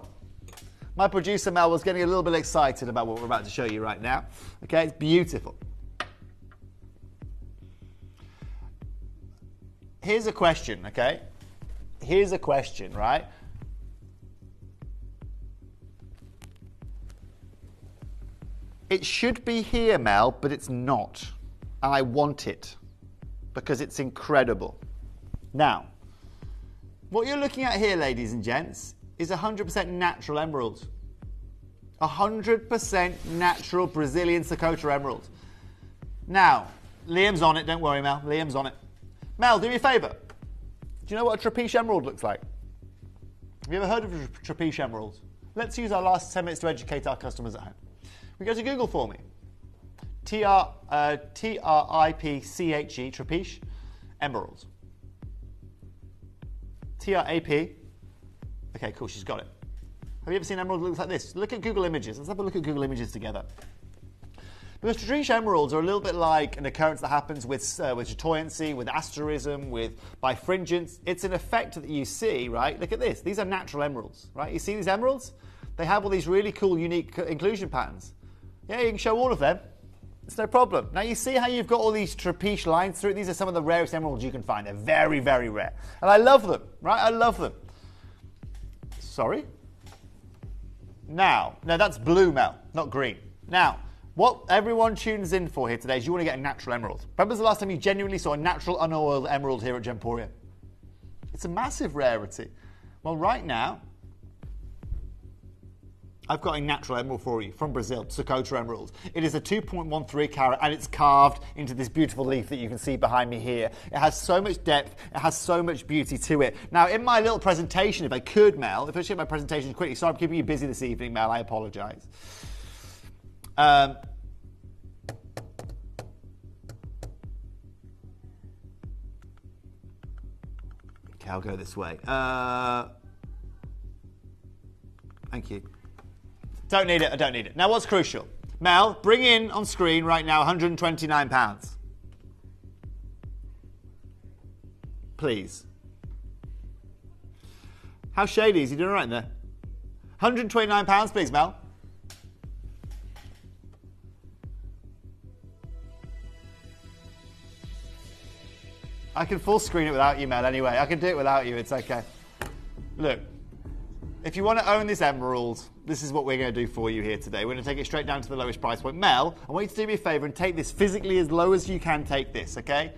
My producer, Mel, was getting a little bit excited about what we're about to show you right now. Okay, it's beautiful. Here's a question, okay? Here's a question, right? It should be here, Mel, but it's not. And I want it because it's incredible. Now, what you're looking at here, ladies and gents, is 100% natural emerald. 100% natural Brazilian Sakota emerald. Now, Liam's on it, don't worry, Mel. Liam's on it. Mel, do me a favour. Do you know what a trapezius emerald looks like? Have you ever heard of a trapezius emerald? Let's use our last 10 minutes to educate our customers at home. We go to Google for me. Tripche, trapezius, emerald. Trap. Okay, cool, she's got it. Have you ever seen an emerald that looks like this? Look at Google Images. Let's have a look at Google Images together. Because trapezius emeralds are a little bit like an occurrence that happens with chatoyancy, with asterism, with bifringence. It's an effect that you see, right? Look at this. These are natural emeralds, right? You see these emeralds? They have all these really cool, unique inclusion patterns. Yeah, you can show all of them. It's no problem. Now you see how you've got all these trapezius lines through it? These are some of the rarest emeralds you can find. They're very, very rare. And I love them, right? I love them. Sorry? Now, no, that's blue, Mel, not green. Now, what everyone tunes in for here today is you want to get a natural emerald. When was the last time you genuinely saw a natural unoiled emerald here at Gemporia? It's a massive rarity. Well, right now, I've got a natural emerald for you from Brazil, Sakota Emerald. It is a 2.13 carat and it's carved into this beautiful leaf that you can see behind me here. It has so much depth, it has so much beauty to it. Now, in my little presentation, if I could, Mel, if I should my presentation quickly, sorry I'm keeping you busy this evening, Mel, I apologise. Okay, I'll go this way. Thank you. Don't need it, I don't need it. Now what's crucial? Mel, bring in on screen right now £129. Please. How shady is he doing right in there? £129 please, Mel. I can full screen it without you, Mel, anyway. I can do it without you, it's okay. Look, if you want to own this emerald, this is what we're going to do for you here today. We're going to take it straight down to the lowest price point. Mel, I want you to do me a favour and take this physically as low as you can take this, okay?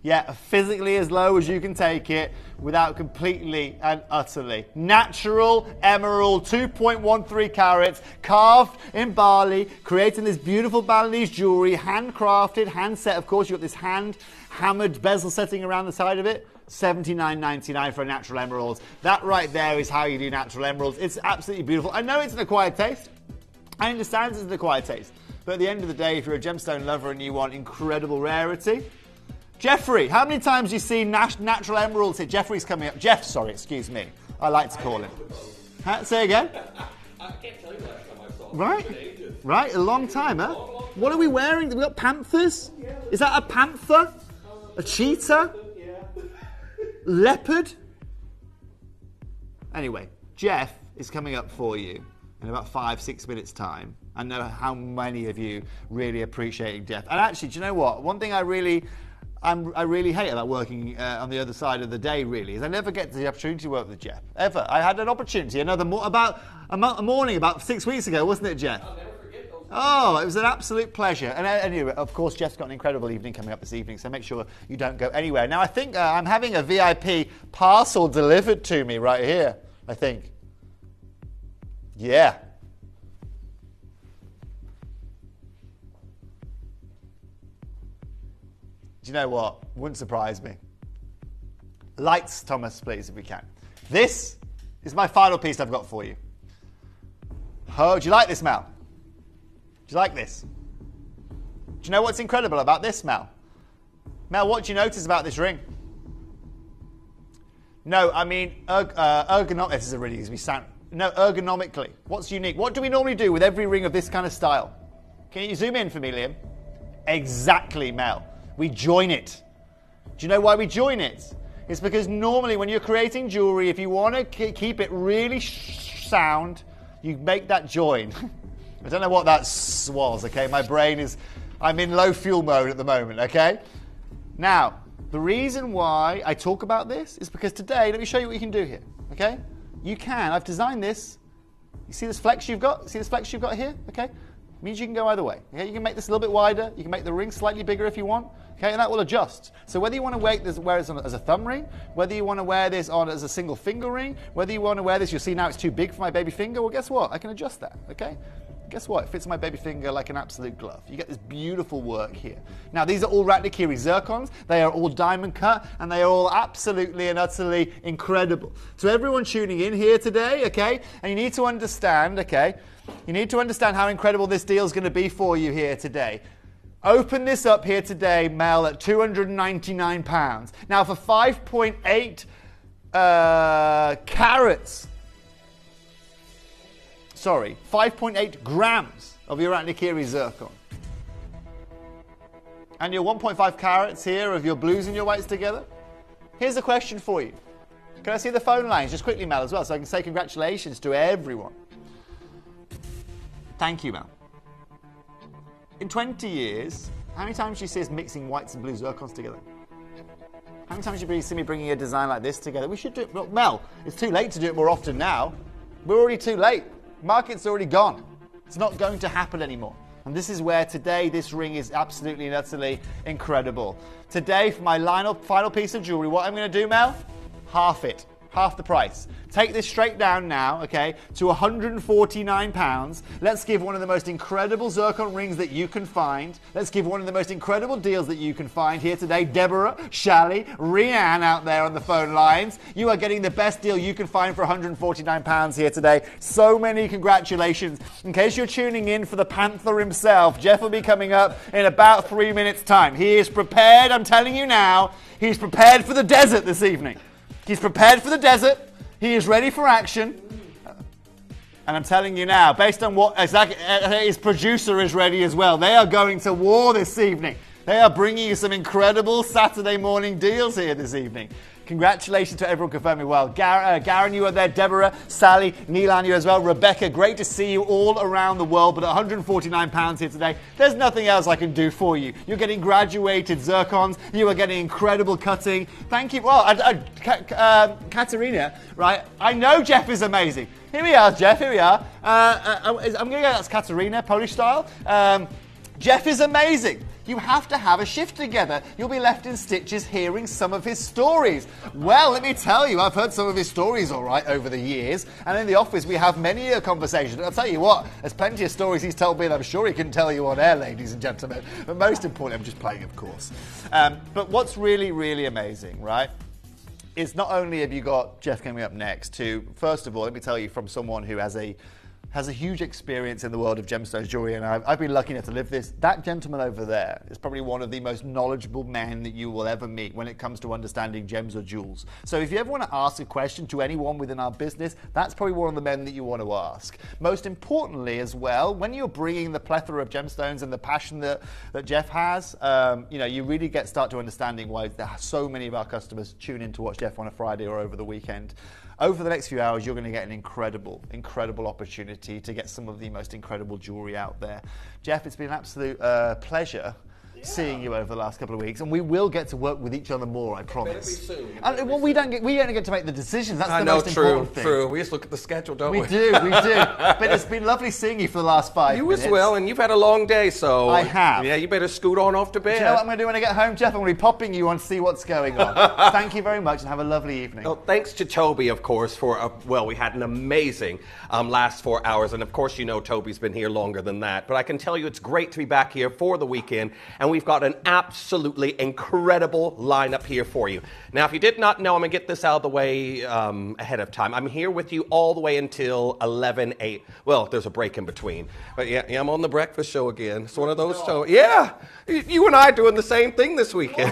Yeah, physically as low as you can take it without completely and utterly. Natural emerald, 2.13 carats, carved in Bali, creating this beautiful Balinese jewellery, handcrafted, hand set. Of course, you've got this hand-hammered bezel setting around the side of it. $79.99 for a natural emerald. That right there is how you do natural emeralds. It's absolutely beautiful. I know it's an acquired taste. I understand it's an acquired taste. But at the end of the day, if you're a gemstone lover and you want incredible rarity, Jeffrey, how many times have you seen natural emeralds here? Jeffrey's coming up. Jeff, sorry, excuse me. I like to call him. Say again? I can't tell you last time I saw him. Right? Right, a long time, huh? What are we wearing? We've got panthers? Is that a panther? A cheetah? Leopard? Anyway, Jeff is coming up for you in about 5-6 minutes time. I know how many of you really appreciate Jeff. And actually, do you know what? One thing I really hate about working on the other side of the day, really, is I never get the opportunity to work with Jeff, ever. I had an opportunity about a morning about 6 weeks ago, wasn't it, Jeff? I'll never forget those. Oh, it was an absolute pleasure. And anyway, of course, Jeff's got an incredible evening coming up this evening, so make sure you don't go anywhere. Now, I think I'm having a VIP parcel delivered to me right here, I think. Yeah. Do you know what? Wouldn't surprise me. Lights, Thomas, please, if we can. This is my final piece I've got for you. Oh, do you like this, Mel? Do you like this? Do you know what's incredible about this, Mel? Mel, what do you notice about this ring? No, I mean, ergonomic. This is a really easy sound. No, ergonomically. What's unique? What do we normally do with every ring of this kind of style? Can you zoom in for me, Liam? Exactly, Mel. We join it. Do you know why we join it? It's because normally when you're creating jewelry, if you want to keep it really sound, you make that join. I don't know what that was, okay? My brain is, I'm in low fuel mode at the moment, okay? Now, the reason why I talk about this is because today, let me show you what you can do here, okay? You can, I've designed this. You see this flex you've got? See this flex you've got here, okay? It means you can go either way, okay? You can make this a little bit wider. You can make the ring slightly bigger if you want. Okay, and that will adjust. So whether you want to wear this as a thumb ring, whether you want to wear this on as a single finger ring, whether you want to wear this, you'll see now it's too big for my baby finger, well guess what? I can adjust that, okay? Guess what? It fits my baby finger like an absolute glove. You get this beautiful work here. Now, these are all Grandidierite zircons. They are all diamond cut, and they are all absolutely and utterly incredible. So everyone tuning in here today, okay, and you need to understand, okay, you need to understand how incredible this deal is going to be for you here today. Open this up here today, Mel, at £299. Now, for 5.8 carats, sorry, 5.8 grams of your Grandidierite zircon, and your 1.5 carats here of your blues and your whites together, here's a question for you. Can I see the phone lines just quickly, Mel, as well, so I can say congratulations to everyone? Thank you, Mel. In 20 years, how many times do you see us mixing whites and blue zircons together? How many times do you see me bringing a design like this together? We should do it. Well, Mel, it's too late to do it more often now. We're already too late. Market's already gone. It's not going to happen anymore. And this is where today this ring is absolutely and utterly incredible. Today, for my final piece of jewelry, what I'm going to do, Mel? Half it. Half the price. Take this straight down now, okay, to £149. Let's give one of the most incredible zircon rings that you can find. Let's give one of the most incredible deals that you can find here today. Deborah, Shally, Rianne out there on the phone lines. You are getting the best deal you can find for £149 here today. So many congratulations. In case you're tuning in for the Panther himself, Jeff will be coming up in about 3 minutes' time. He is prepared, I'm telling you now, he's prepared for the desert this evening. He's prepared for the desert. He is ready for action. And I'm telling you now, based on what his producer is ready as well, they are going to war this evening. They are bringing you some incredible Saturday morning deals here this evening. Congratulations to everyone confirming well. Garen, you are there. Deborah, Sally, Nilan, you as well. Rebecca, great to see you all around the world. But at £149 here today, there's nothing else I can do for you. You're getting graduated zircons. You are getting incredible cutting. Thank you. Well, Katerina, right? I know Jeff is amazing. Here we are, Jeff. Here we are. I'm going to go, that's Katerina, Polish style. Jeff is amazing. You have to have a shift together. You'll be left in stitches hearing some of his stories. Well, let me tell you, I've heard some of his stories all right over the years, and in the office we have many a conversation. I'll tell you what, there's plenty of stories he's told me that I'm sure he can tell you on air, ladies and gentlemen. But most importantly, I'm just playing, of course. But what's really, really amazing, right, is not only have you got Jeff coming up next to, first of all, let me tell you from someone who has a huge experience in the world of gemstones jewelry, and I've been lucky enough to live this. That gentleman over there is probably one of the most knowledgeable men that you will ever meet when it comes to understanding gems or jewels. So if you ever want to ask a question to anyone within our business, that's probably one of the men that you want to ask. Most importantly as well, when you're bringing the plethora of gemstones and the passion that Jeff has, you really start to understanding why so many of our customers tune in to watch Jeff on a Friday or over the weekend. Over the next few hours, you're going to get an incredible, incredible opportunity to get some of the most incredible jewelry out there. Jeff, it's been an absolute pleasure seeing you over the last couple of weeks, and we will get to work with each other more, I promise. Better be soon. And we don't get to make the decisions. That's the most important thing. True. We just look at the schedule, don't we? We do. But it's been lovely seeing you for the last 5 minutes. You as well, and you've had a long day, so I have. Yeah, you better scoot on off to bed. Do you know what I'm going to do when I get home, Jeff? I'm going to be popping you on to see what's going on. Thank you very much, and have a lovely evening. Well, thanks to Toby, of course, for we had an amazing last 4 hours, and of course, you know Toby's been here longer than that. But I can tell you, it's great to be back here for the weekend, and we've got an absolutely incredible lineup here for you. Now, if you did not know, I'm going to get this out of the way ahead of time. I'm here with you all the way until 11/8. Well, there's a break in between. But yeah, I'm on the breakfast show again. It's one of those shows. Yeah, you and I are doing the same thing this weekend.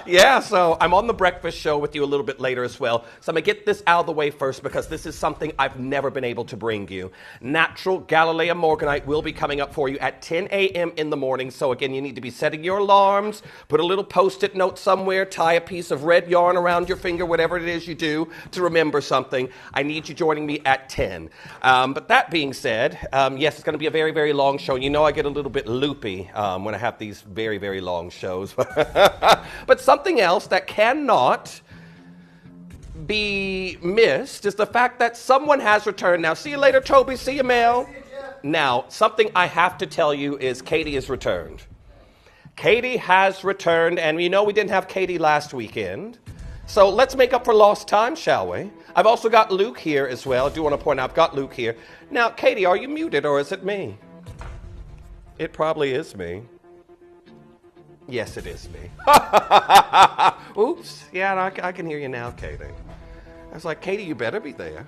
Yeah, so I'm on the breakfast show with you a little bit later as well. So I'm going to get this out of the way first because this is something I've never been able to bring you. Natural Galilean Morganite will be coming up for you at 10 a.m. in the morning. So again, you need to be setting your alarms, put a little post-it note somewhere, tie a piece of red yarn around your finger, whatever it is you do to remember something. I need you joining me at 10. But that being said, yes, it's going to be a very, very long show. You know I get a little bit loopy when I have these very, very long shows. But something else that cannot be missed is the fact that someone has returned. Now, see you later, Toby. See you, Mel. Now, something I have to tell you is Katie has returned. Katie has returned, and you know we didn't have Katie last weekend. So let's make up for lost time, shall we? I've also got Luke here as well. I do want to point out I've got Luke here. Now, Katie, are you muted or is it me? It probably is me. Yes, it is me. Oops. Yeah, I can hear you now, Katie. I was like, Katie, you better be there.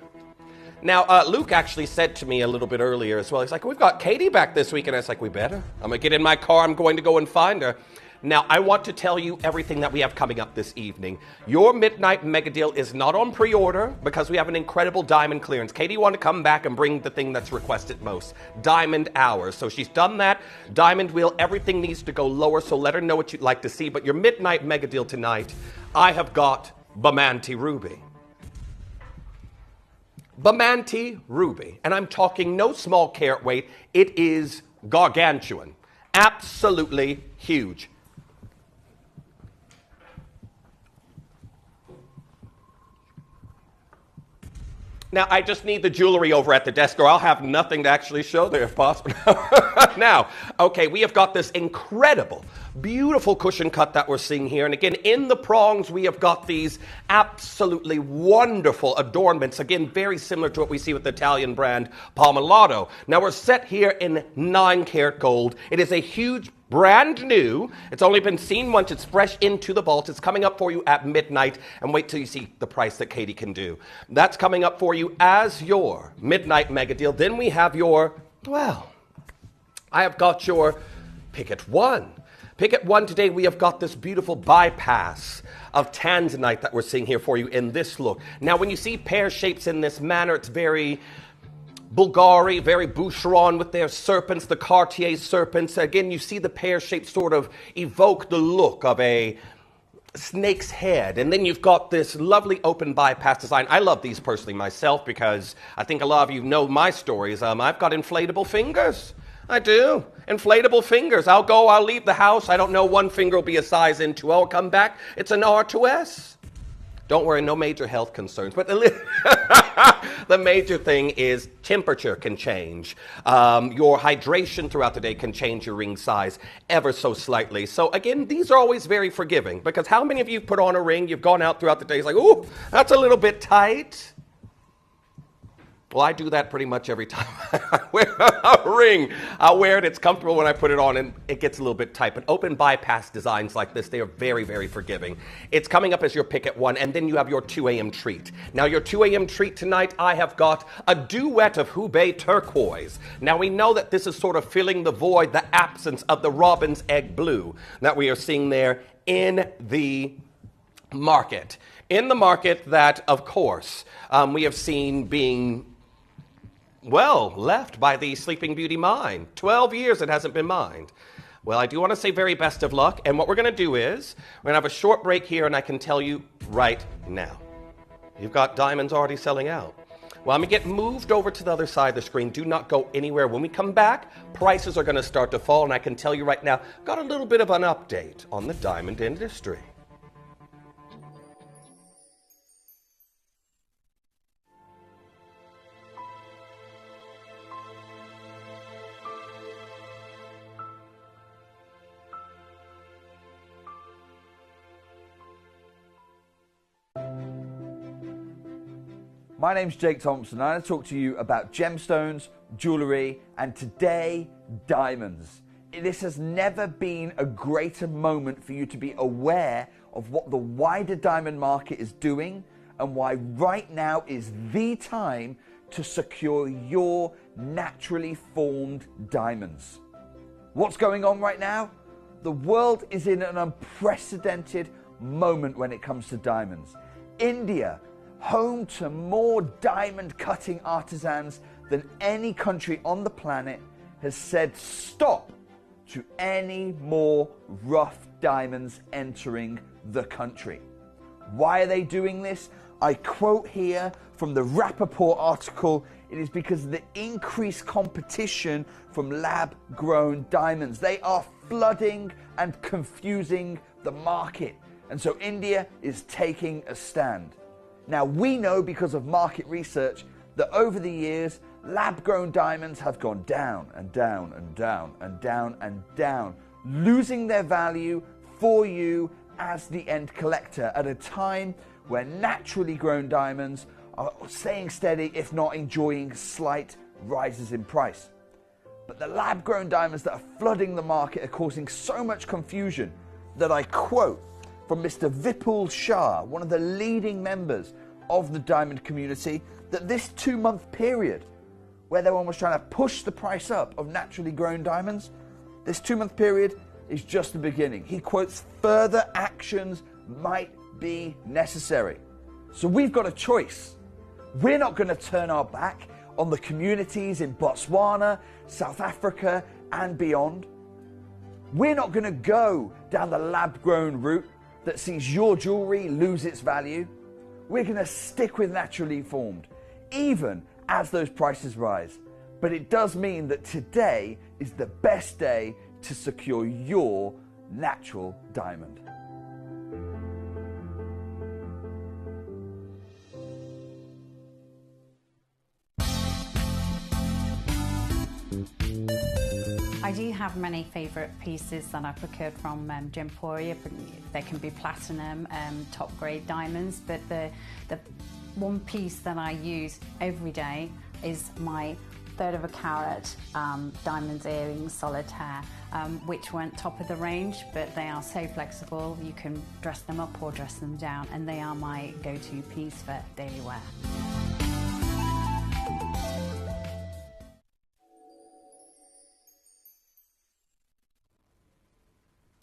Now, Luke actually said to me a little bit earlier as well, he's like, we've got Katie back this week. And I was like, we better. I'm going to get in my car. I'm going to go and find her. Now, I want to tell you everything that we have coming up this evening. Your Midnight Mega Deal is not on pre-order because we have an incredible diamond clearance. Katie wanted to come back and bring the thing that's requested most, Diamond Hours. So she's done that. Diamond Wheel, everything needs to go lower, so let her know what you'd like to see. But your Midnight Mega Deal tonight, I have got Bamante Ruby. Bamante Ruby. And I'm talking no small carat weight. It is gargantuan. Absolutely huge. Now, I just need the jewelry over at the desk, or I'll have nothing to actually show there if possible. Now, okay, we have got this incredible, beautiful cushion cut that we're seeing here. And again, in the prongs, we have got these absolutely wonderful adornments. Again, very similar to what we see with the Italian brand Palmolato. Now, we're set here in 9 karat gold. It is a huge, brand new. It's only been seen once. It's fresh into the vault. It's coming up for you at midnight. And wait till you see the price that Katie can do. That's coming up for you as your Midnight Mega Deal. Then we have your, well, I have got your Pick It One. Pick It One today, we have got this beautiful bypass of Tanzanite that we're seeing here for you in this look. Now, when you see pear shapes in this manner, it's very Bulgari, very Boucheron with their serpents, the Cartier serpents. Again, you see the pear shape sort of evoke the look of a snake's head. And then you've got this lovely open bypass design. I love these personally myself because I think a lot of you know my stories. I've got inflatable fingers. I do. Inflatable fingers. I'll leave the house. I don't know, one finger will be a size into. I'll come back. It's an R2S. Don't worry, no major health concerns. But the major thing is temperature can change. Your hydration throughout the day can change your ring size ever so slightly. So again, these are always very forgiving because how many of you put on a ring, you've gone out throughout the day, it's like, ooh, that's a little bit tight. Well, I do that pretty much every time I wear a ring. I'll wear it, it's comfortable when I put it on, and it gets a little bit tight. But open bypass designs like this, they are very, very forgiving. It's coming up as your Pick It One, and then you have your 2 a.m. treat. Now, your 2 a.m. treat tonight, I have got a duet of Hubei turquoise. Now, we know that this is sort of filling the void, the absence of the robin's egg blue that we are seeing there in the market. In the market that, of course, we have seen being well, left by the Sleeping Beauty mine. 12 years it hasn't been mined. Well, I do want to say very best of luck. And what we're going to do is, we're going to have a short break here, and I can tell you right now. You've got diamonds already selling out. Well, I'm going to get moved over to the other side of the screen. Do not go anywhere. When we come back, prices are going to start to fall. And I can tell you right now, got a little bit of an update on the diamond industry. My name's Jake Thompson, and I'm going to talk to you about gemstones, jewellery, and today, diamonds. This has never been a greater moment for you to be aware of what the wider diamond market is doing and why right now is the time to secure your naturally formed diamonds. What's going on right now? The world is in an unprecedented moment when it comes to diamonds. India, home to more diamond cutting artisans than any country on the planet, has said stop to any more rough diamonds entering the country. Why are they doing this? I quote here from the Rappaport article, it is because of the increased competition from lab-grown diamonds. They are flooding and confusing the market. And so India is taking a stand. Now, we know because of market research that over the years, lab-grown diamonds have gone down and down and down and down and down, losing their value for you as the end collector at a time where naturally grown diamonds are staying steady, if not enjoying slight rises in price. But the lab-grown diamonds that are flooding the market are causing so much confusion that I quote from Mr. Vipul Shah, one of the leading members of the diamond community, that this 2-month period where everyone was trying to push the price up of naturally grown diamonds, this 2-month period is just the beginning. He quotes, further actions might be necessary. So we've got a choice. We're not going to turn our back on the communities in Botswana, South Africa, and beyond. We're not going to go down the lab-grown route that sees your jewelry lose its value. We're going to stick with naturally formed, even as those prices rise. But it does mean that today is the best day to secure your natural diamond. I do have many favourite pieces that I procured from Gemporia. They can be platinum, top grade diamonds, but the one piece that I use every day is my 1/3 of a carat diamond earrings solitaire, which weren't top of the range, but they are so flexible. You can dress them up or dress them down, and they are my go-to piece for daily wear.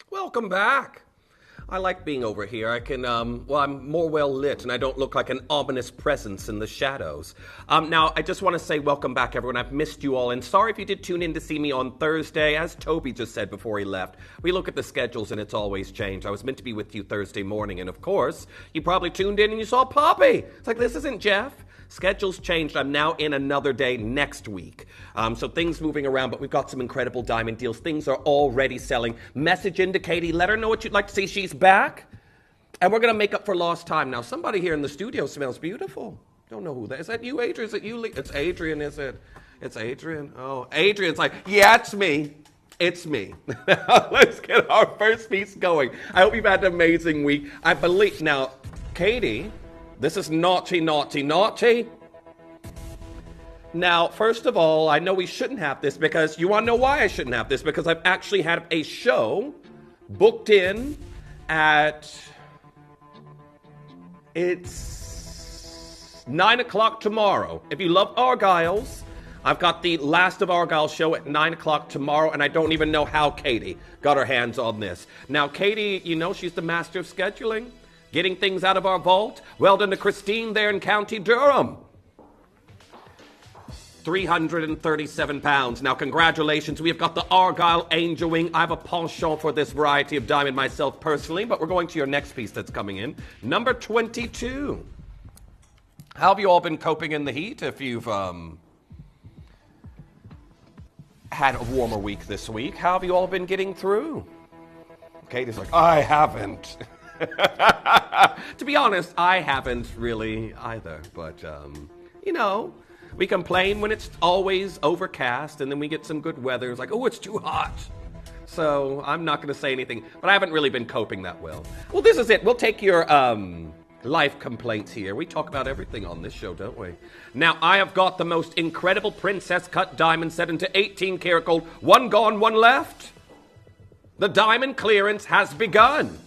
Welcome back. I like being over here. I can, well, I'm more well lit and I don't look like an ominous presence in the shadows. Now, I just want to say welcome back, everyone. I've missed you all, and sorry if you did tune in to see me on Thursday. As Toby just said before he left, we look at the schedules and it's always changed. I was meant to be with you Thursday morning, and of course, you probably tuned in and you saw Poppy. It's like, this isn't Jeff. Schedule's changed. I'm now in another day next week. So things moving around, but we've got some incredible diamond deals. Things are already selling. Message into Katie. Let her know what you'd like to see. She's back. And we're going to make up for lost time. Now, somebody here in the studio smells beautiful. Don't know who that is. Is that you, Adrian? Is it you? It's Adrian, is it? It's Adrian. Oh, Adrian's like, yeah, it's me. It's me. Let's get our first piece going. I hope you've had an amazing week. I believe... Now, Katie... This is naughty, naughty, naughty. Now, first of all, I know we shouldn't have this because you want to know why I shouldn't have this? Because I've actually had a show booked in at... It's 9 o'clock tomorrow. If you love Argyles, I've got the Last of Argyles show at 9 o'clock tomorrow, and I don't even know how Katie got her hands on this. Now, Katie, you know, she's the master of scheduling. Getting things out of our vault. Well done to Christine there in County Durham. £337. Now, congratulations. We have got the Argyle Angel Wing. I have a penchant for this variety of diamond myself personally, but we're going to your next piece that's coming in. Number 22. How have you all been coping in the heat if you've had a warmer week this week? How have you all been getting through? Katie's like, I haven't. To be honest, I haven't really either, but, you know, we complain when it's always overcast, and then we get some good weather. It's like, oh, it's too hot. So I'm not going to say anything, but I haven't really been coping that well. Well, this is it. We'll take your life complaints here. We talk about everything on this show, don't we? Now, I have got the most incredible princess cut diamond set into 18 karat gold. One gone, one left. The diamond clearance has begun.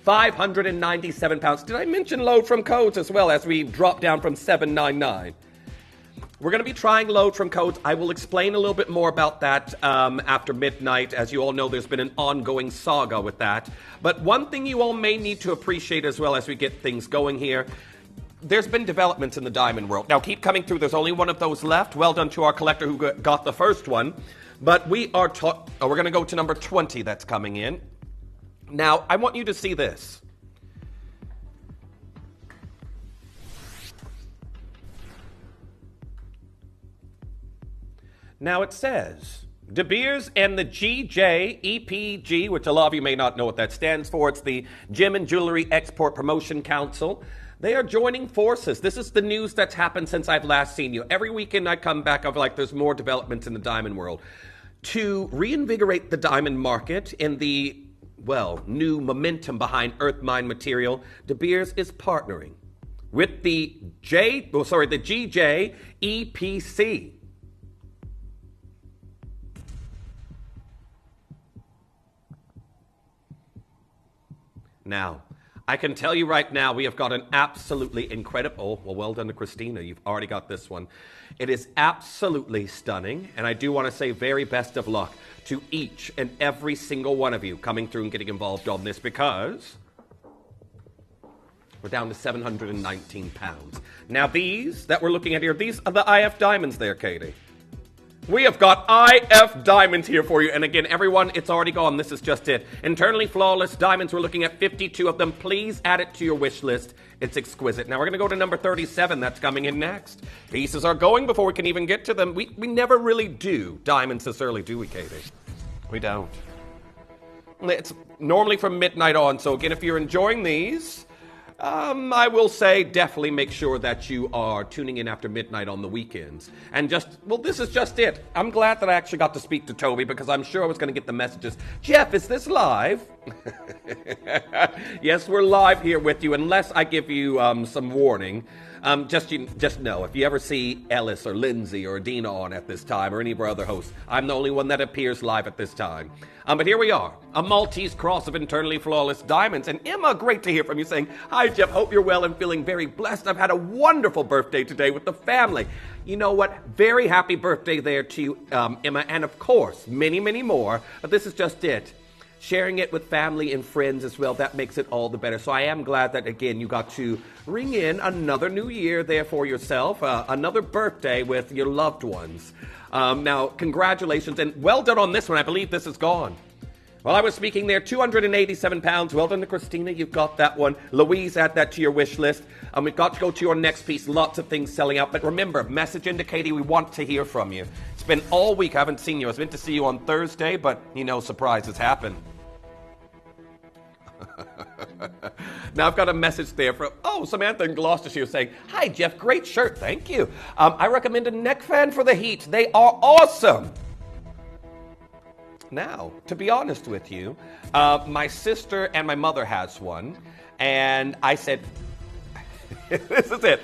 £597. Did I mention load from codes as well as we drop down from $799? We're going to be trying load from codes. I will explain a little bit more about that after midnight. As you all know, there's been an ongoing saga with that. But one thing you all may need to appreciate as well as we get things going here, there's been developments in the diamond world. Now, keep coming through. There's only one of those left. Well done to our collector who got the first one. But we are we're going to go to number 20 that's coming in. Now, I want you to see this. Now it says, De Beers and the GJEPG, which a lot of you may not know what that stands for. It's the Gem and Jewelry Export Promotion Council. They are joining forces. This is the news that's happened since I've last seen you. Every weekend I come back, I'm like, there's more developments in the diamond world. To reinvigorate the diamond market in the, well, new momentum behind earth mine material, De Beers is partnering with the GJ EPC. Now, I can tell you right now, we have got an absolutely incredible, well done to Christina, you've already got this one. It is absolutely stunning, and I do want to say very best of luck to each and every single one of you coming through and getting involved on this, because we're down to £719. Now these that we're looking at here, these are the IF diamonds there, Katie. We have got IF diamonds here for you. And again, everyone, it's already gone. This is just it. Internally flawless diamonds. We're looking at 52 of them. Please add it to your wish list. It's exquisite. Now we're going to go to number 37. That's coming in next. Pieces are going before we can even get to them. We never really do diamonds this early, do we, Katie? We don't. It's normally from midnight on. So again, if you're enjoying these, I will say definitely make sure that you are tuning in after midnight on the weekends. And this is just it. I'm glad that I actually got to speak to Toby, because I'm sure I was going to get the messages. Jeff, is this live? Yes, we're live here with you, unless I give you some warning. Just know, if you ever see Ellis or Lindsay or Dina on at this time, or any of our other hosts, I'm the only one that appears live at this time. But here we are, a Maltese cross of internally flawless diamonds. And Emma, great to hear from you, saying, "Hi, Jeff, hope you're well and feeling very blessed. I've had a wonderful birthday today with the family." You know what? Very happy birthday there to you, Emma. And of course, many, many more. But this is just it. Sharing it with family and friends as well, that makes it all the better. So I am glad that, again, you got to ring in another new year there for yourself, another birthday with your loved ones. Now, congratulations, and well done on this one. I believe this is gone. While I was speaking there, £287. Well done to Christina. You've got that one. Louise, add that to your wish list. We've got to go to your next piece. Lots of things selling out. But remember, message into Katie. We want to hear from you. It's been all week. I haven't seen you. I was meant to see you on Thursday, but, surprises happen. Now I've got a message there from, Samantha in Gloucestershire saying, "Hi, Jeff. Great shirt. Thank you. I recommend a neck fan for the heat. They are awesome." Now, to be honest with you, my sister and my mother has one, and I said, this is it.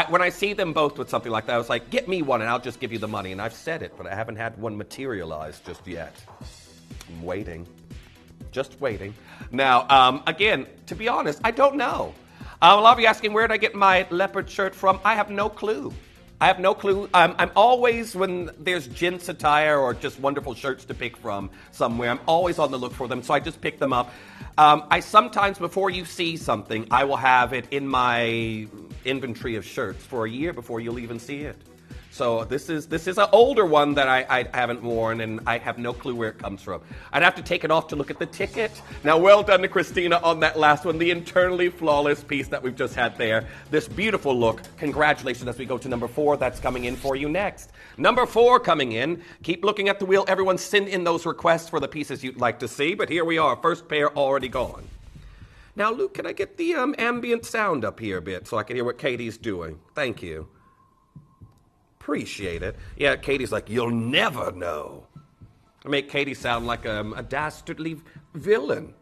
When I see them both with something like that, I was like, "Get me one and I'll just give you the money." And I've said it, but I haven't had one materialize just yet. I'm waiting. Just waiting. Now, again, to be honest, I don't know. A lot of you asking, where did I get my leopard shirt from? I have no clue. I'm always, when there's gents attire or just wonderful shirts to pick from somewhere, I'm always on the look for them, so I just pick them up. I sometimes, before you see something, I will have it in my inventory of shirts for a year before you'll even see it. So this is an older one that I haven't worn, and I have no clue where it comes from. I'd have to take it off to look at the ticket. Now, well done to Christina on that last one, the internally flawless piece that we've just had there. This beautiful look. Congratulations as we go to number 4. That's coming in for you next. Number 4 coming in. Keep looking at the wheel. Everyone send in those requests for the pieces you'd like to see. But here we are. First pair already gone. Now, Luke, can I get the ambient sound up here a bit so I can hear what Katie's doing? Thank you. Appreciate it. Yeah, Katie's like, "You'll never know." I make Katie sound like a dastardly villain.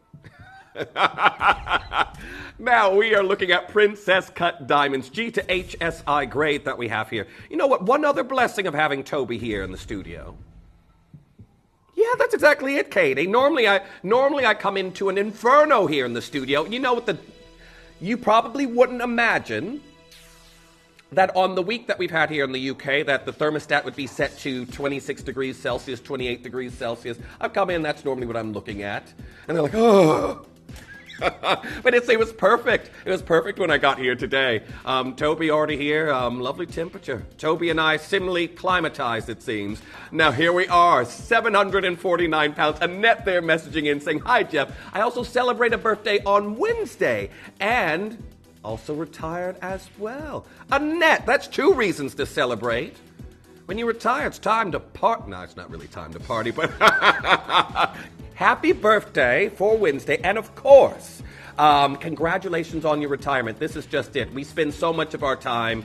Now we are looking at princess cut diamonds, G to HSI grade that we have here. You know what? One other blessing of having Toby here in the studio. Yeah, that's exactly it, Katie. Normally I come into an inferno here in the studio. You know what? You probably wouldn't imagine that on the week that we've had here in the UK, that the thermostat would be set to 26 degrees Celsius, 28 degrees Celsius. I've come in, that's normally what I'm looking at. And they're like, "Oh." But it was perfect. It was perfect when I got here today. Toby already here, lovely temperature. Toby and I similarly climatized, it seems. Now here we are, £749. Annette there messaging in saying, "Hi, Jeff. I also celebrate a birthday on Wednesday. And also retired as well." Annette, that's 2 reasons to celebrate. When you retire, it's time to party. No, it's not really time to party, but happy birthday for Wednesday. And of course, congratulations on your retirement. This is just it. We spend so much of our time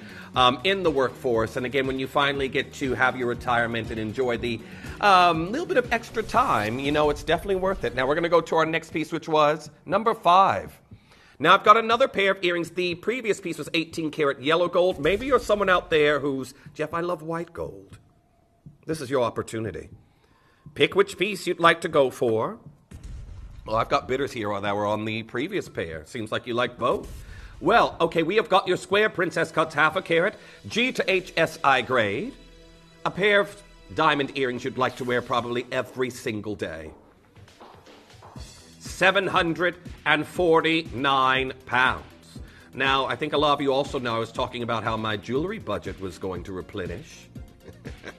in the workforce. And again, when you finally get to have your retirement and enjoy the little bit of extra time, it's definitely worth it. Now we're going to go to our next piece, which was number 5. Now I've got another pair of earrings. The previous piece was 18 karat yellow gold. Maybe you're someone out there who's, Jeff, I love white gold. This is your opportunity. Pick which piece you'd like to go for. Well, I've got bidders here that were on the previous pair. Seems like you like both. Well, okay, we have got your square princess cuts, 1/2 carat, G to H SI grade. A pair of diamond earrings you'd like to wear probably every single day. £749. Now, I think a lot of you also know I was talking about how my jewelry budget was going to replenish.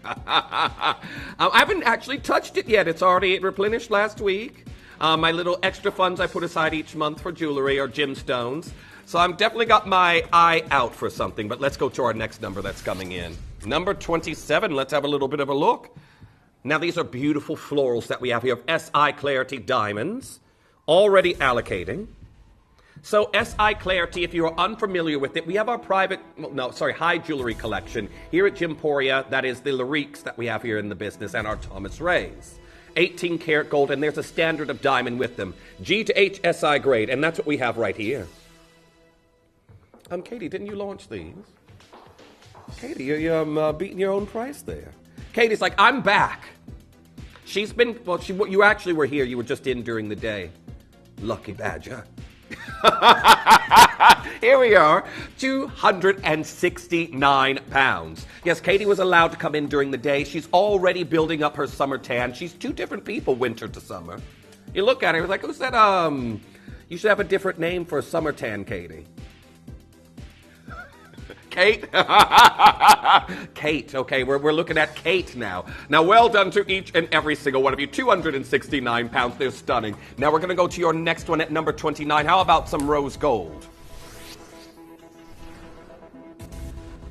I haven't actually touched it yet. It's already replenished last week. My little extra funds I put aside each month for jewelry or gemstones. So I've definitely got my eye out for something, but let's go to our next number that's coming in. Number 27, let's have a little bit of a look. Now these are beautiful florals that we have here of SI Clarity diamonds, already allocating. So SI Clarity, if you're unfamiliar with it, we have our high jewelry collection here at Gemporia. That is the Lyriques that we have here in the business and our Thomas Rays. 18 karat gold, and there's a standard of diamond with them. G to H SI grade, and that's what we have right here. Katie, didn't you launch these? Katie, you're beating your own price there. Katie's like, I'm back. She's been, you actually were here. You were just in during the day. Lucky badger. Here we are, £269. Yes, Katie was allowed to come in during the day. She's already building up her summer tan. She's two different people, winter to summer. You look at her, like, who's that? You should have a different name for a summer tan, Katie. Kate? Kate, okay, we're looking at Kate now. Now, well done to each and every single one of you. £269, they're stunning. Now we're going to go to your next one at number 29. How about some rose gold?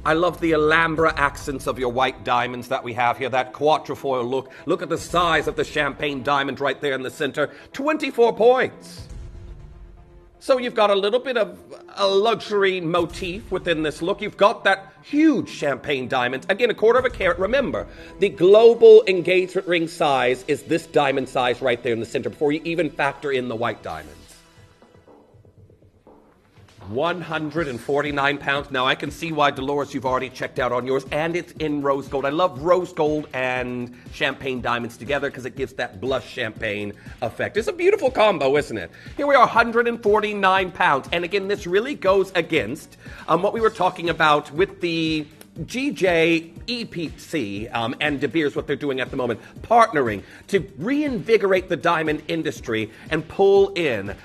I love the Alhambra accents of your white diamonds that we have here, that quatrefoil look. Look at the size of the champagne diamond right there in the center. 24 points. So you've got a little bit of a luxury motif within this look. You've got that huge champagne diamond. Again, 1/4 carat. Remember, the global engagement ring size is this diamond size right there in the center before you even factor in the white diamonds. £149. Now, I can see why, Dolores, you've already checked out on yours, and it's in rose gold. I love rose gold and champagne diamonds together because it gives that blush champagne effect. It's a beautiful combo, isn't it? Here we are, £149. And again, this really goes against what we were talking about with the GJ, EPC, and De Beers, what they're doing at the moment, partnering to reinvigorate the diamond industry and pull in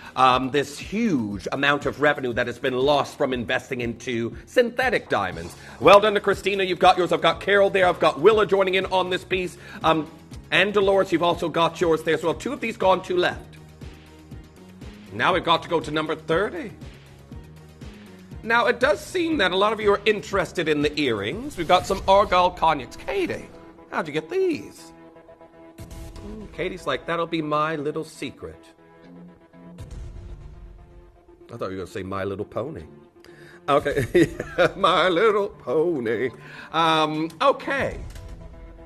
this huge amount of revenue that has been lost from investing into synthetic diamonds. Well done to Christina. You've got yours. I've got Carol there. I've got Willa joining in on this piece. And Dolores, you've also got yours there as well. 2 of these gone, 2 left. Now we've got to go to number 30. Now, it does seem that a lot of you are interested in the earrings. We've got some Argyle cognacs. Katie, how'd you get these? Katie's like, that'll be my little secret. I thought you were going to say My Little Pony. Okay, My Little Pony. Okay.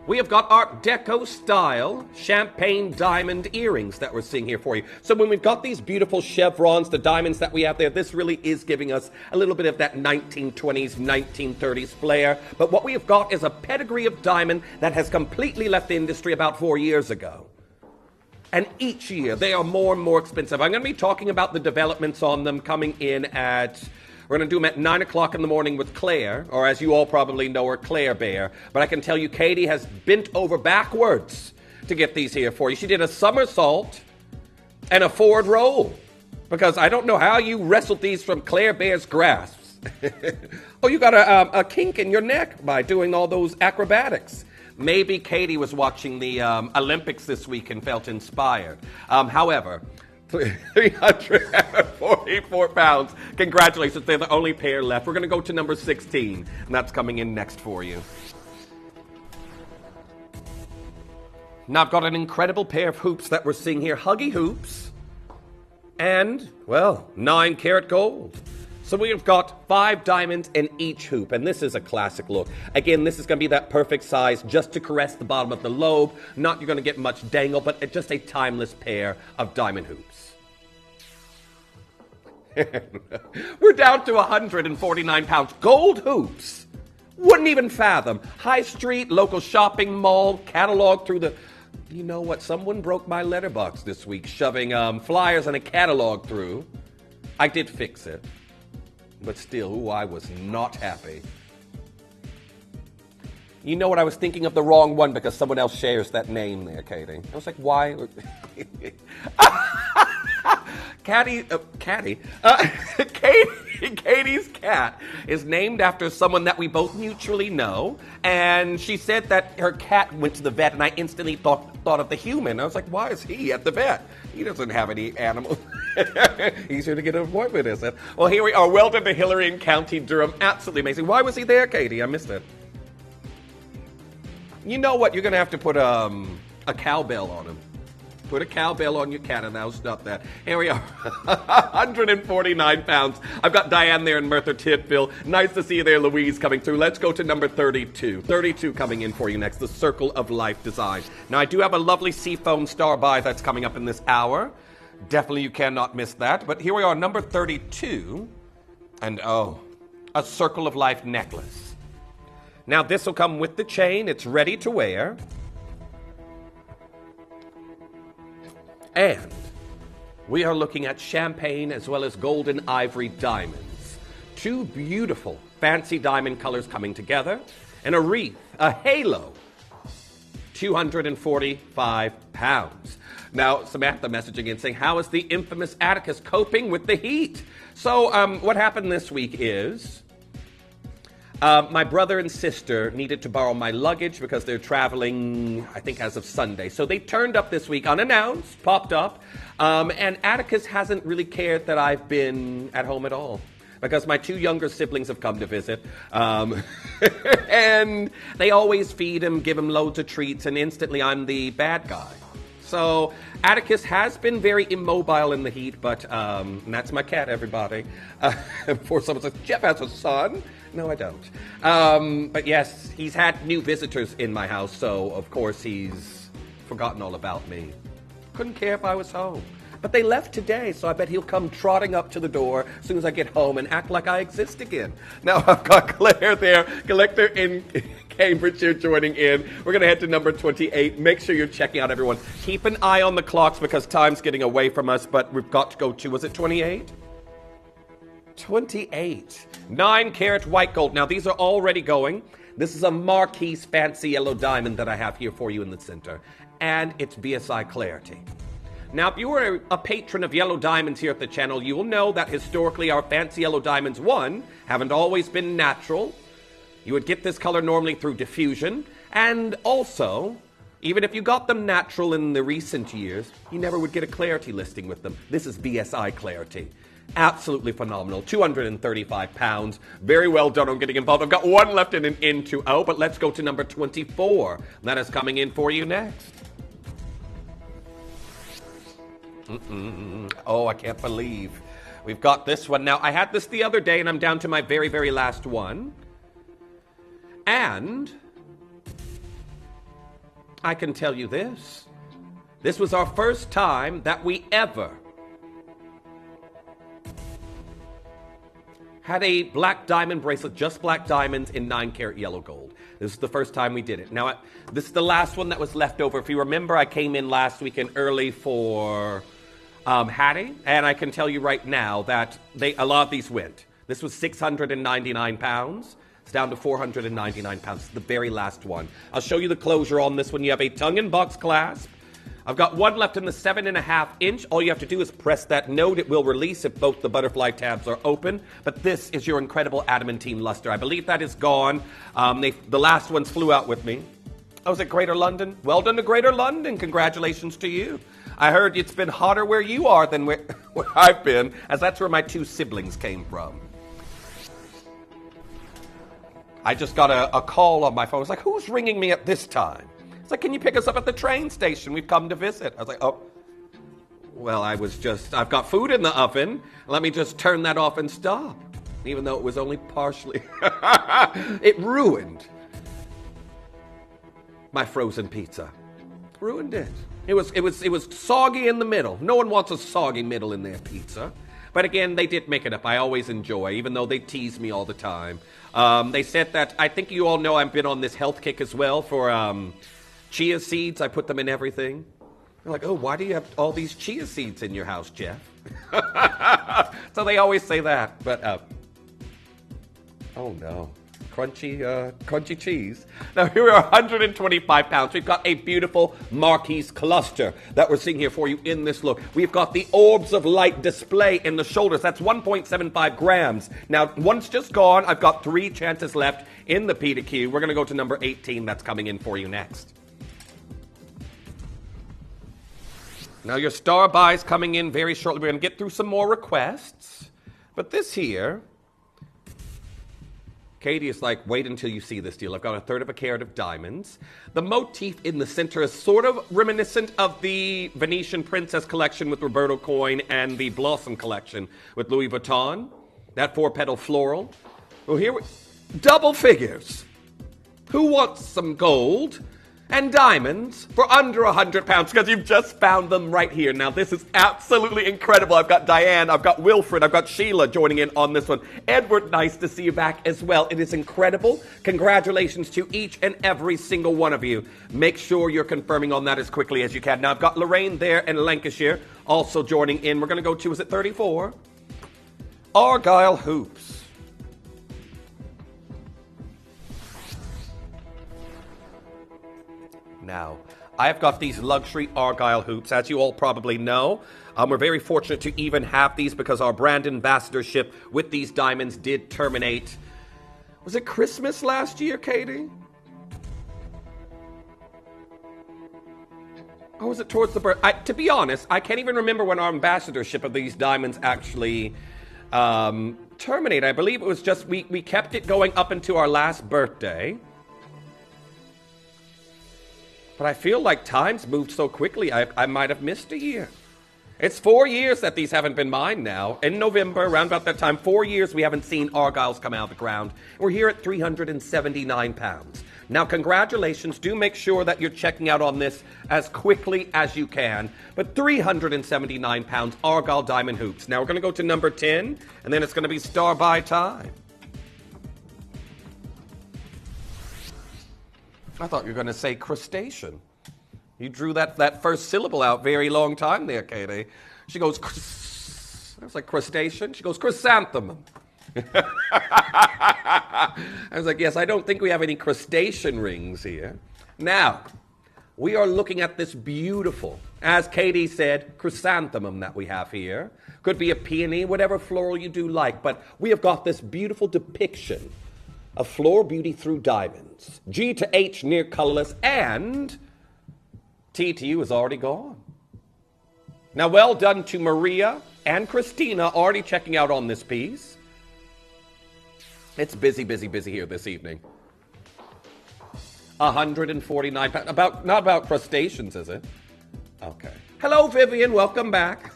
We have got Art Deco style champagne diamond earrings that we're seeing here for you. So when we've got these beautiful chevrons, the diamonds that we have there, this really is giving us a little bit of that 1920s, 1930s flair. But what we have got is a pedigree of diamond that has completely left the industry about 4 years ago. And each year, they are more and more expensive. I'm going to be talking about the developments on them coming in at... We're going to do them at 9 o'clock in the morning with Claire, or as you all probably know her, Claire Bear. But I can tell you, Katie has bent over backwards to get these here for you. She did a somersault and a forward roll, because I don't know how you wrestled these from Claire Bear's grasps. Oh, you got a kink in your neck by doing all those acrobatics. Maybe Katie was watching the Olympics this week and felt inspired. However... £344. Congratulations, they're the only pair left. We're going to go to number 16, and that's coming in next for you. Now, I've got an incredible pair of hoops that we're seeing here. Huggy hoops. And, well, 9 karat gold. So we've got 5 diamonds in each hoop, and this is a classic look. Again, this is going to be that perfect size just to caress the bottom of the lobe. Not you're going to get much dangle, but just a timeless pair of diamond hoops. We're down to 149 pounds. Gold hoops. Wouldn't even fathom. High street, local shopping mall, catalog through the... You know what? Someone broke my letterbox this week, shoving flyers and a catalog through. I did fix it. But still, I was not happy. You know what? I was thinking of the wrong one because someone else shares that name there, Katie. I was like, why? Katie's cat is named after someone that we both mutually know, and she said that her cat went to the vet, and I instantly thought of the human. I was like, why is he at the vet? He doesn't have any animals. Easier to get an appointment, is it? Well, here we are. Well done to Hillary in County Durham. Absolutely amazing. Why was he there, Katie? I missed it. You know what? You're going to have to put a cowbell on him. Put a cowbell on your cat, and that'll stop that. Here we are, 149 pounds. I've got Diane there in Merthyr Tydfil. Nice to see you there, Louise, coming through. Let's go to number 32. 32 coming in for you next, the Circle of Life design. Now, I do have a lovely seafoam star buy that's coming up in this hour. Definitely you cannot miss that. But here we are, number 32. And oh, a Circle of Life necklace. Now, this will come with the chain. It's ready to wear. And we are looking at champagne as well as golden ivory diamonds. Two beautiful fancy diamond colors coming together. And a wreath, a halo, 245 pounds. Now, Samantha messaging in saying, how is the infamous Atticus coping with the heat? So what happened this week is... my brother and sister needed to borrow my luggage because they're traveling, I think, as of Sunday. So they turned up this week unannounced, popped up, and Atticus hasn't really cared that I've been at home at all because my two younger siblings have come to visit. And they always feed him, give him loads of treats, and instantly I'm the bad guy. So Atticus has been very immobile in the heat, but and that's my cat, everybody. Before someone says, Jeff has a son. No, I don't. But yes, he's had new visitors in my house, so of course he's forgotten all about me. Couldn't care if I was home. But they left today, so I bet he'll come trotting up to the door as soon as I get home and act like I exist again. Now I've got Claire there, collector in Cambridge here joining in. We're going to head to number 28. Make sure you're checking out, everyone. Keep an eye on the clocks because time's getting away from us, but we've got to go to, was it 28? 28. 9-carat white gold. Now, these are already going. This is a Marquise fancy yellow diamond that I have here for you in the center. And it's BSI Clarity. Now, if you are a patron of yellow diamonds here at the channel, you will know that historically our fancy yellow diamonds, one, haven't always been natural. You would get this color normally through diffusion. And also, even if you got them natural in the recent years, you never would get a clarity listing with them. This is BSI Clarity. Absolutely phenomenal. 235 pounds. Very well done on getting involved. I've got one left in an in-to-out, but let's go to number 24. That is coming in for you next. Oh, I can't believe we've got this one. Now, I had this the other day, and I'm down to my very, very last one. And I can tell you this. This was our first time that we ever had a black diamond bracelet, just black diamonds in 9-carat yellow gold. This is the first time we did it. Now, this is the last one that was left over. If you remember, I came in last weekend early for Hattie, and I can tell you right now that a lot of these went. This was 699 pounds. It's down to 499 pounds. It's the very last one. I'll show you the closure on this one. You have a tongue-in-box clasp. I've got one left in the 7.5 inch. All you have to do is press that node. It will release if both the butterfly tabs are open. But this is your incredible adamantine luster. I believe that is gone. The last ones flew out with me. I was at Greater London. Well done to Greater London. Congratulations to you. I heard it's been hotter where you are than where I've been, as that's where my two siblings came from. I just got a call on my phone. I was like, who's ringing me at this time? It's like, can you pick us up at the train station? We've come to visit. I was like, oh. Well, I've got food in the oven. Let me just turn that off and stop. Even though it was only partially. It ruined my frozen pizza. Ruined it. It was soggy in the middle. No one wants a soggy middle in their pizza. But again, they did make it up. I always enjoy, even though they tease me all the time. They said that, I think you all know I've been on this health kick as well for chia seeds. I put them in everything. They're like, oh, why do you have all these chia seeds in your house, Jeff? So they always say that. But, oh no. Crunchy cheese. Now here we are, 125 pounds. We've got a beautiful Marquise cluster that we're seeing here for you in this look. We've got the orbs of light display in the shoulders. That's 1.75 grams. Now, one's just gone. I've got 3 chances left in the P to Q. We're going to go to number 18. That's coming in for you next. Now your star buys coming in very shortly. We're going to get through some more requests. But this here, Katie is like, wait until you see this deal. I've got 1/3 of a carat of diamonds. The motif in the center is sort of reminiscent of the Venetian Princess collection with Roberto Coin and the Blossom collection with Louis Vuitton. That 4-petal floral. Well, here we... double figures. Who wants some gold and diamonds for under 100 pounds? Because you've just found them right here. Now, this is absolutely incredible. I've got Diane, I've got Wilfred, I've got Sheila joining in on this one. Edward, nice to see you back as well. It is incredible. Congratulations to each and every single one of you. Make sure you're confirming on that as quickly as you can. Now, I've got Lorraine there in Lancashire also joining in. We're going to go to, is it 34? Argyle hoops. Now, I've got these luxury Argyle hoops, as you all probably know. We're very fortunate to even have these because our brand ambassadorship with these diamonds did terminate. Was it Christmas last year, Katie? Or was it towards the birth? To be honest, I can't even remember when our ambassadorship of these diamonds actually terminated. I believe it was just, we kept it going up into our last birthday. But I feel like time's moved so quickly, I might have missed a year. It's 4 years that these haven't been mine now. In November, around about that time, 4 years we haven't seen Argyles come out of the ground. We're here at 379 pounds. Now, congratulations. Do make sure that you're checking out on this as quickly as you can. But 379 pounds Argyle diamond hoops. Now, we're going to go to number 10, and then it's going to be star by time. I thought you were going to say crustacean. You drew that first syllable out very long time there, Katie. She goes, I was like, crustacean? She goes, chrysanthemum. I was like, yes, I don't think we have any crustacean rings here. Now, we are looking at this beautiful, as Katie said, chrysanthemum that we have here. Could be a peony, whatever floral you do like, but we have got this beautiful depiction of floral beauty through diamonds. G to H near colorless, and T to U is already gone. Now, well done to Maria and Christina already checking out on this piece. It's busy, busy, busy here this evening. 149 pounds. Not about crustaceans, is it? Okay. Hello, Vivian. Welcome back.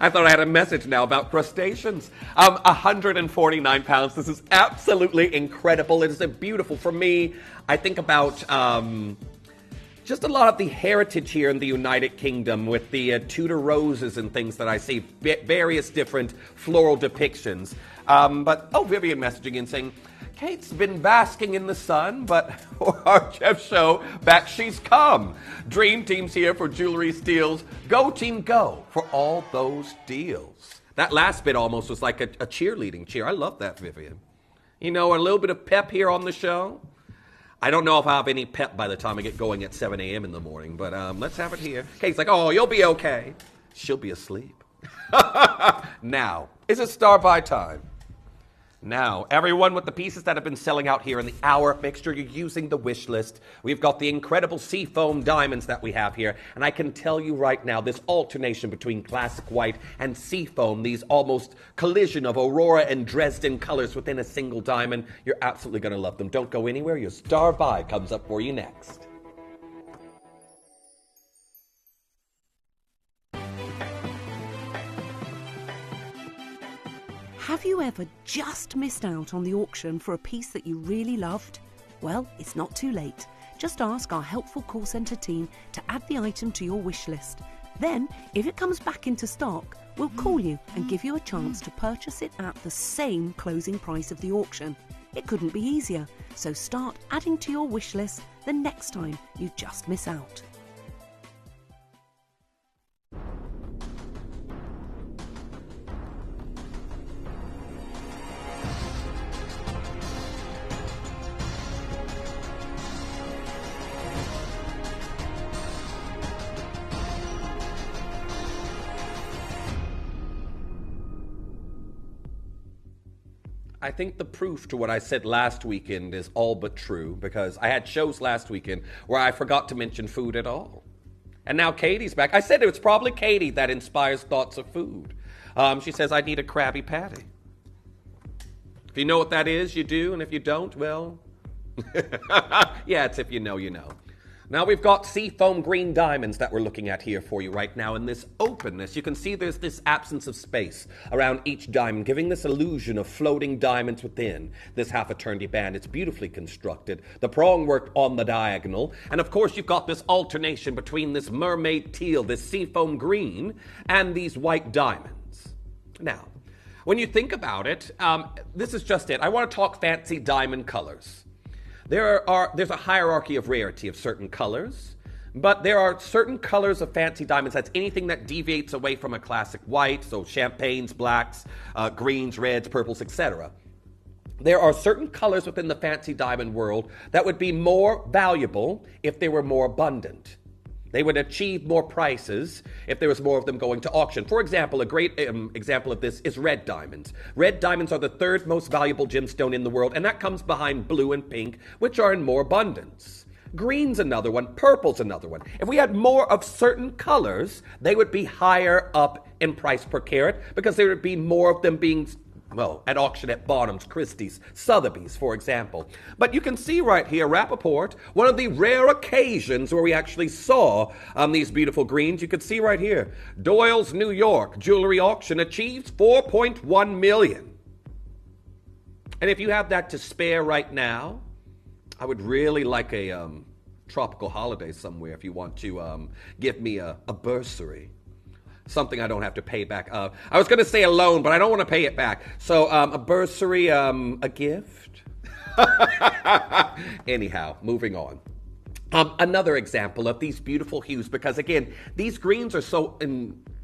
I thought I had a message now about crustaceans. 149 pounds. This is absolutely incredible. It is a beautiful, for me, I think about just a lot of the heritage here in the United Kingdom with the Tudor roses and things that I see, various different floral depictions. Vivian messaging in saying, Kate's been basking in the sun, but for our Jeff show, back she's come. Dream Team's here for jewelry steals. Go Team Go for all those deals. That last bit almost was like a cheerleading cheer. I love that, Vivian. You know, a little bit of pep here on the show. I don't know if I'll have any pep by the time I get going at 7 a.m. in the morning, but let's have it here. Kate's like, oh, you'll be okay. She'll be asleep. Now, is it star by time? Now, everyone with the pieces that have been selling out here in the hour, make sure you're using the wish list. We've got the incredible seafoam diamonds that we have here. And I can tell you right now, this alternation between classic white and seafoam, these almost collision of Aurora and Dresden colors within a single diamond, you're absolutely going to love them. Don't go anywhere. Your star buy comes up for you next. Have you ever just missed out on the auction for a piece that you really loved? Well, it's not too late. Just ask our helpful call centre team to add the item to your wish list. Then, if it comes back into stock, we'll call you and give you a chance to purchase it at the same closing price of the auction. It couldn't be easier, so start adding to your wish list the next time you just miss out. I think the proof to what I said last weekend is all but true, because I had shows last weekend where I forgot to mention food at all. And now Katie's back. I said it's probably Katie that inspires thoughts of food. She says, I need a Krabby Patty. If you know what that is, you do, and if you don't, well, yeah, it's if you know, you know. Now we've got seafoam green diamonds that we're looking at here for you right now. In this openness, you can see there's this absence of space around each diamond, giving this illusion of floating diamonds within this half-eternity band. It's beautifully constructed. The prong worked on the diagonal. And of course, you've got this alternation between this mermaid teal, this seafoam green, and these white diamonds. Now, when you think about it, this is just it. I want to talk fancy diamond colors. There's a hierarchy of rarity of certain colors, but there are certain colors of fancy diamonds. That's anything that deviates away from a classic white, so champagnes, blacks, greens, reds, purples, etc. There are certain colors within the fancy diamond world that would be more valuable if they were more abundant. They would achieve more prices if there was more of them going to auction. For example, a great example of this is red diamonds. Red diamonds are the third most valuable gemstone in the world, and that comes behind blue and pink, which are in more abundance. Green's another one. Purple's another one. If we had more of certain colors, they would be higher up in price per carat because there would be more of them being, well, at auction at Bonhams, Christie's, Sotheby's, for example. But you can see right here, Rappaport, one of the rare occasions where we actually saw these beautiful greens. You can see right here, Doyle's New York jewelry auction achieves $4.1 million. And if you have that to spare right now, I would really like a tropical holiday somewhere if you want to give me a bursary. Something I don't have to pay back. I was going to say a loan, but I don't want to pay it back. So a bursary, a gift. Anyhow, moving on. Another example of these beautiful hues, because again, these greens are so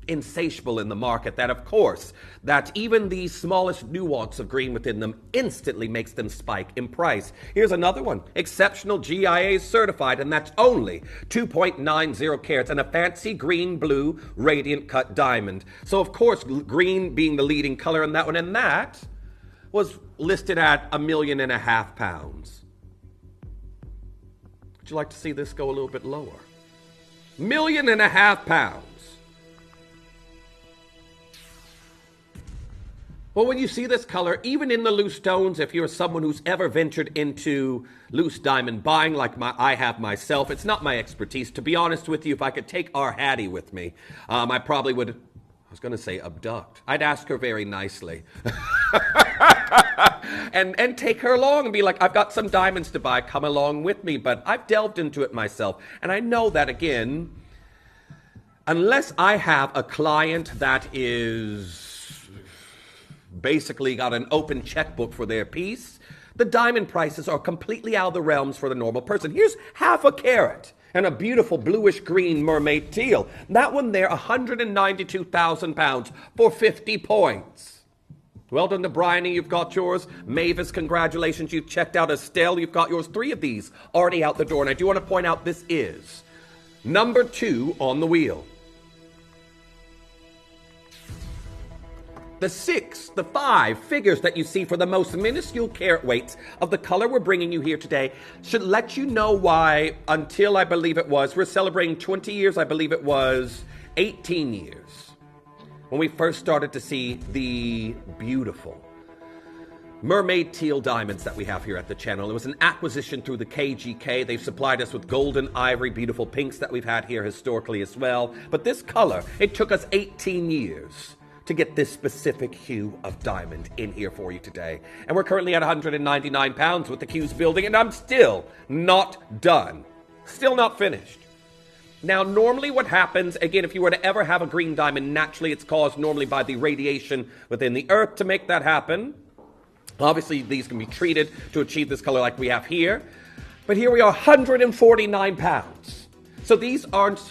insatiable in the market that, of course, that even the smallest nuance of green within them instantly makes them spike in price. Here's another one, exceptional GIA certified, and that's only 2.90 carats and a fancy green blue radiant cut diamond. So of course, green being the leading color in that one, and that was listed at £1.5 million. Would you like to see this go a little bit lower? £1.5 million. Well, when you see this color, even in the loose stones, if you're someone who's ever ventured into loose diamond buying like I have myself, it's not my expertise. To be honest with you, if I could take our Hattie with me, I probably would, I was going to say abduct. I'd ask her very nicely. and take her along and be like, I've got some diamonds to buy, come along with me. But I've delved into it myself. And I know that, again, unless I have a client that is basically got an open checkbook for their piece, the diamond prices are completely out of the realms for the normal person. Here's half a carat and a beautiful bluish green mermaid teal. That one there, £192,000 for 50 points. Well done to Bryony, you've got yours. Mavis, congratulations, you've checked out. Estelle, you've got yours. 3 of these already out the door. And I do want to point out this is number 2 on the wheel. The 6, the 5 figures that you see for the most minuscule carat weights of the color we're bringing you here today should let you know why, until I believe it was, we're celebrating 20 years, I believe it was 18 years, when we first started to see the beautiful mermaid teal diamonds that we have here at the channel. It was an acquisition through the KGK. They've supplied us with golden, ivory, beautiful pinks that we've had here historically as well. But this color, it took us 18 years to get this specific hue of diamond in here for you today. And we're currently at £199 with the hues building, and I'm still not done. Still not finished. Now, normally what happens, again, if you were to ever have a green diamond, naturally it's caused normally by the radiation within the earth to make that happen. Obviously, these can be treated to achieve this color like we have here. But here we are, 149 pounds. So these aren't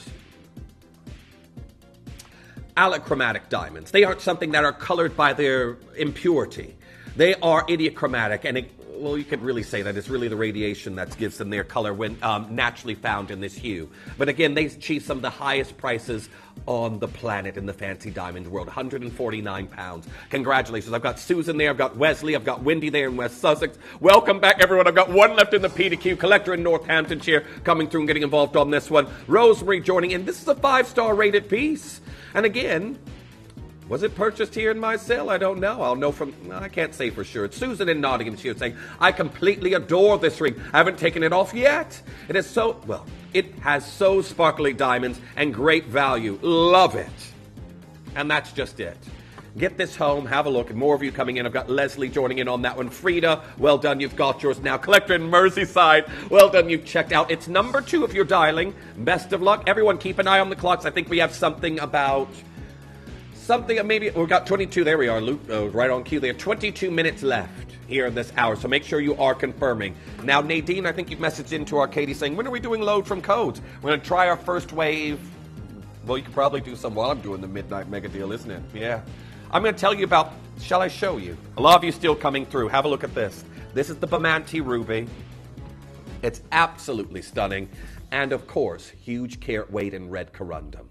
allochromatic diamonds. They aren't something that are colored by their impurity. They are idiochromatic, and well, you could really say that it's really the radiation that gives them their color when naturally found in this hue. But again, they achieve some of the highest prices on the planet in the fancy diamond world, 149 pounds. Congratulations. I've got Susan there, I've got Wesley, I've got Wendy there in West Sussex. Welcome back, everyone. I've got one left in the PDQ, collector in Northamptonshire, coming through and getting involved on this one. Rosemary joining in. This is a 5-star rated piece. And again, was it purchased here in my sale? I don't know. I'll know from, I can't say for sure. It's Susan in Nottingham. She was saying, I completely adore this ring. I haven't taken it off yet. It is so, well, it has so sparkly diamonds and great value. Love it. And that's just it. Get this home, have a look, and more of you coming in. I've got Leslie joining in on that one. Frida, well done, you've got yours now. Collector in Merseyside, well done, you've checked out. It's number 2 if you're dialing. Best of luck. Everyone keep an eye on the clocks. I think we have something maybe, we've got 22, there we are, Luke, right on cue there. 22 minutes left here in this hour, so make sure you are confirming. Now, Nadine, I think you've messaged into our Katie saying, when are we doing load from codes? We're going to try our first wave. Well, you could probably do some while I'm doing the midnight mega deal, isn't it? Yeah. I'm going to tell you about, shall I show you? A lot of you still coming through. Have a look at this. This is the Bamanti Ruby. It's absolutely stunning. And of course, huge carat weight in red corundum.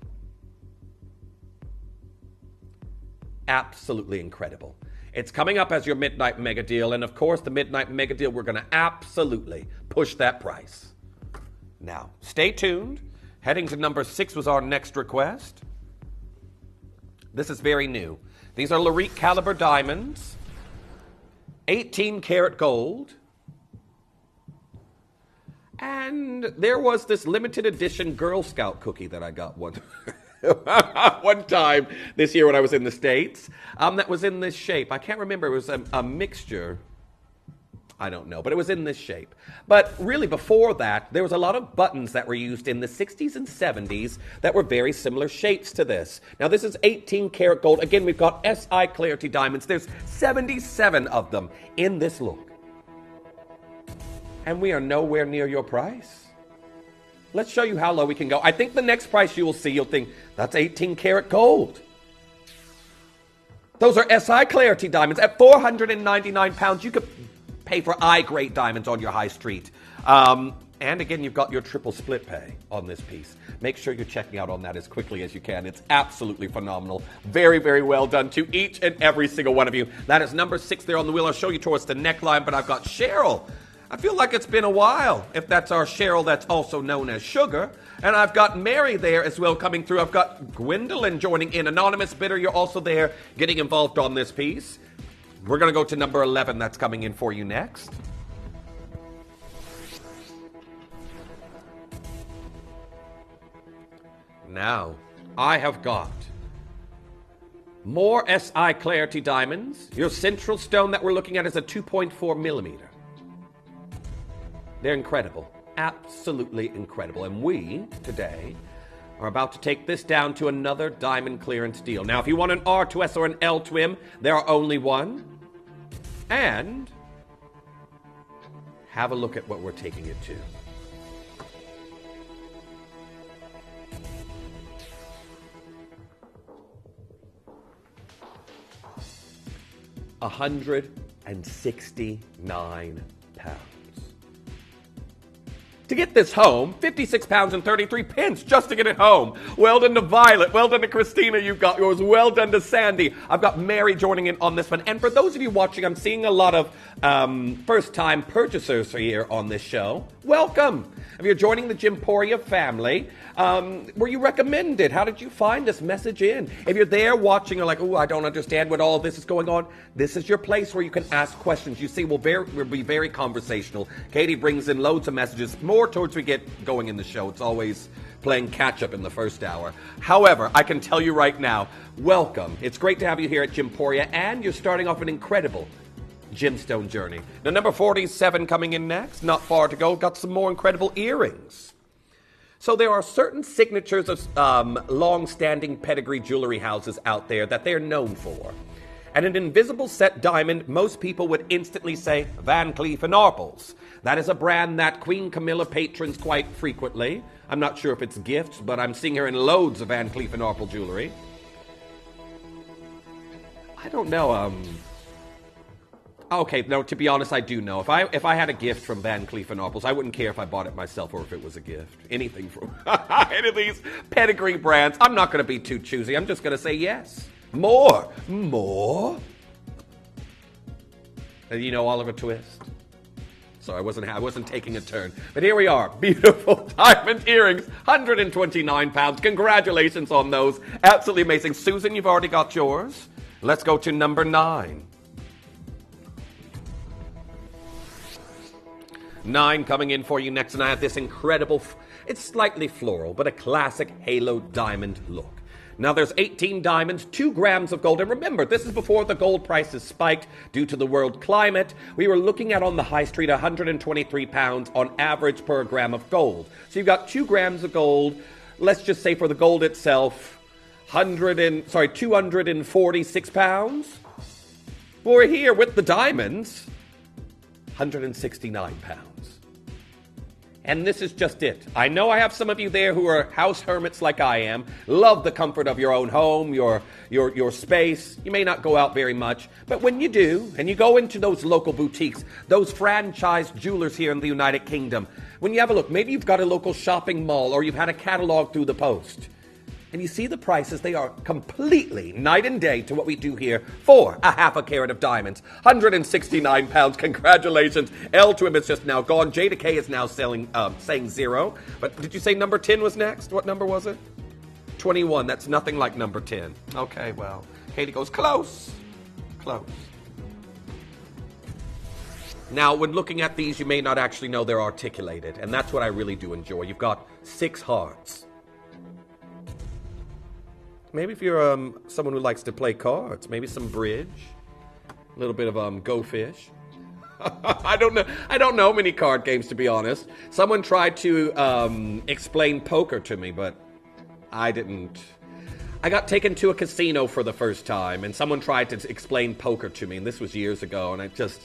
Absolutely incredible. It's coming up as your midnight mega deal. And of course, the midnight mega deal, we're going to absolutely push that price. Now, stay tuned. Heading to number 6 was our next request. This is very new. These are Larique caliber diamonds, 18 karat gold. And there was this limited edition Girl Scout cookie that I got one time this year when I was in the States, that was in this shape. I can't remember. It was a mixture. I don't know, but it was in this shape. But really before that, there was a lot of buttons that were used in the 60s and 70s that were very similar shapes to this. Now this is 18 karat gold. Again, we've got SI Clarity diamonds. There's 77 of them in this look. And we are nowhere near your price. Let's show you how low we can go. I think the next price you will see, you'll think, that's 18 karat gold. Those are SI Clarity diamonds. At 499 pounds, you could pay for I-grade diamonds on your high street. And again, you've got your triple split pay on this piece. Make sure you're checking out on that as quickly as you can. It's absolutely phenomenal. Very, very well done to each and every single one of you. That is number 6 there on the wheel. I'll show you towards the neckline, but I've got Cheryl. I feel like it's been a while, if that's our Cheryl that's also known as Sugar. And I've got Mary there as well coming through. I've got Gwendolyn joining in. Anonymous Bidder, you're also there getting involved on this piece. We're going to go to number 11 that's coming in for you next. Now, I have got more SI Clarity diamonds. Your central stone that we're looking at is a 2.4 millimeter. They're incredible. Absolutely incredible. And we, today, are about to take this down to another diamond clearance deal. Now, if you want an R to S or an L to M, there are only one. And have a look at what we're taking it to. £169. To get this home, 56 pounds and 33 pence just to get it home. Well done to Violet. Well done to Christina. You've got yours. Well done to Sandy. I've got Mary joining in on this one. And for those of you watching, I'm seeing a lot of first-time purchasers here on this show. Welcome. If you're joining the Jimporia family, were you recommended? How did you find us? Message in. If you're there watching, you're like, oh, I don't understand what all this is going on. This is your place where you can ask questions. You see, we'll be very conversational. Katie brings in loads of messages, more towards we get going in the show. It's always playing catch-up in the first hour. However, I can tell you right now, welcome. It's great to have you here at Jimporia, and you're starting off an incredible gemstone journey. Now, number 47 coming in next. Not far to go. Got some more incredible earrings. So there are certain signatures of long-standing pedigree jewelry houses out there that they're known for. And an invisible set diamond, most people would instantly say Van Cleef & Arpels. That is a brand that Queen Camilla patrons quite frequently. I'm not sure if it's gifts, but I'm seeing her in loads of Van Cleef & Arpels jewelry. I don't know. Okay, no, to be honest, I do know. If I had a gift from Van Cleef & Arpels, I wouldn't care if I bought it myself or if it was a gift. Anything from any of these pedigree brands. I'm not going to be too choosy. I'm just going to say yes. More. And you know Oliver Twist? So I wasn't taking a turn. But here we are. Beautiful diamond earrings. 129 pounds. Congratulations on those. Absolutely amazing. Susan, you've already got yours. Let's go to number 9. 9 coming in for you next, and I have this incredible, it's slightly floral, but a classic halo diamond look. Now there's 18 diamonds, 2 grams of gold, and remember, this is before the gold prices spiked due to the world climate. We were looking at on the high street 123 pounds on average per gram of gold. So you've got 2 grams of gold, let's just say for the gold itself, 246 pounds. We're here with the diamonds, 169 pounds. And this is just it. I know I have some of you there who are house hermits like I am, love the comfort of your own home, your space. You may not go out very much, but when you do, and you go into those local boutiques, those franchised jewelers here in the United Kingdom, when you have a look, maybe you've got a local shopping mall or you've had a catalog through the post, and you see the prices, they are completely night and day to what we do here for a half a carat of diamonds. 169 pounds. Congratulations. L to him is just now gone. J to K is now saying 0. But did you say number 10 was next? What number was it? 21. That's nothing like number 10. Okay, well, Katie goes close. Close. Now, when looking at these, you may not actually know they're articulated, and that's what I really do enjoy. You've got 6 hearts. Maybe if you're someone who likes to play cards, maybe some bridge, a little bit of Go Fish. I don't know many card games, to be honest. Someone tried to explain poker to me, but I didn't. I got taken to a casino for the first time, and someone tried to explain poker to me, and this was years ago, and I just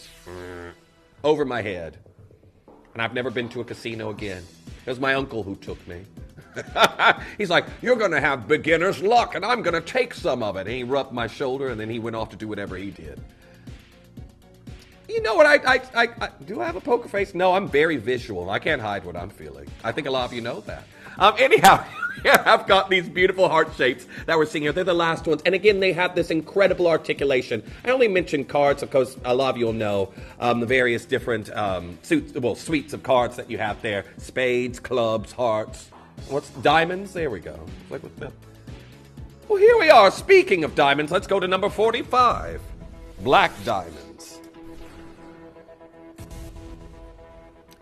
over my head. And I've never been to a casino again. It was my uncle who took me. He's like, you're going to have beginner's luck, and I'm going to take some of it. And he rubbed my shoulder, and then he went off to do whatever he did. You know what? I do I have a poker face? No, I'm very visual. I can't hide what I'm feeling. I think a lot of you know that. Anyhow, I've got these beautiful heart shapes that we're seeing here. They're the last ones. And again, they have this incredible articulation. I only mentioned cards, of course, a lot of you will know the various different suites of cards that you have there. Spades, clubs, hearts. What's diamonds? There we go. Well, here we are. Speaking of diamonds, let's go to number 45. Black diamonds.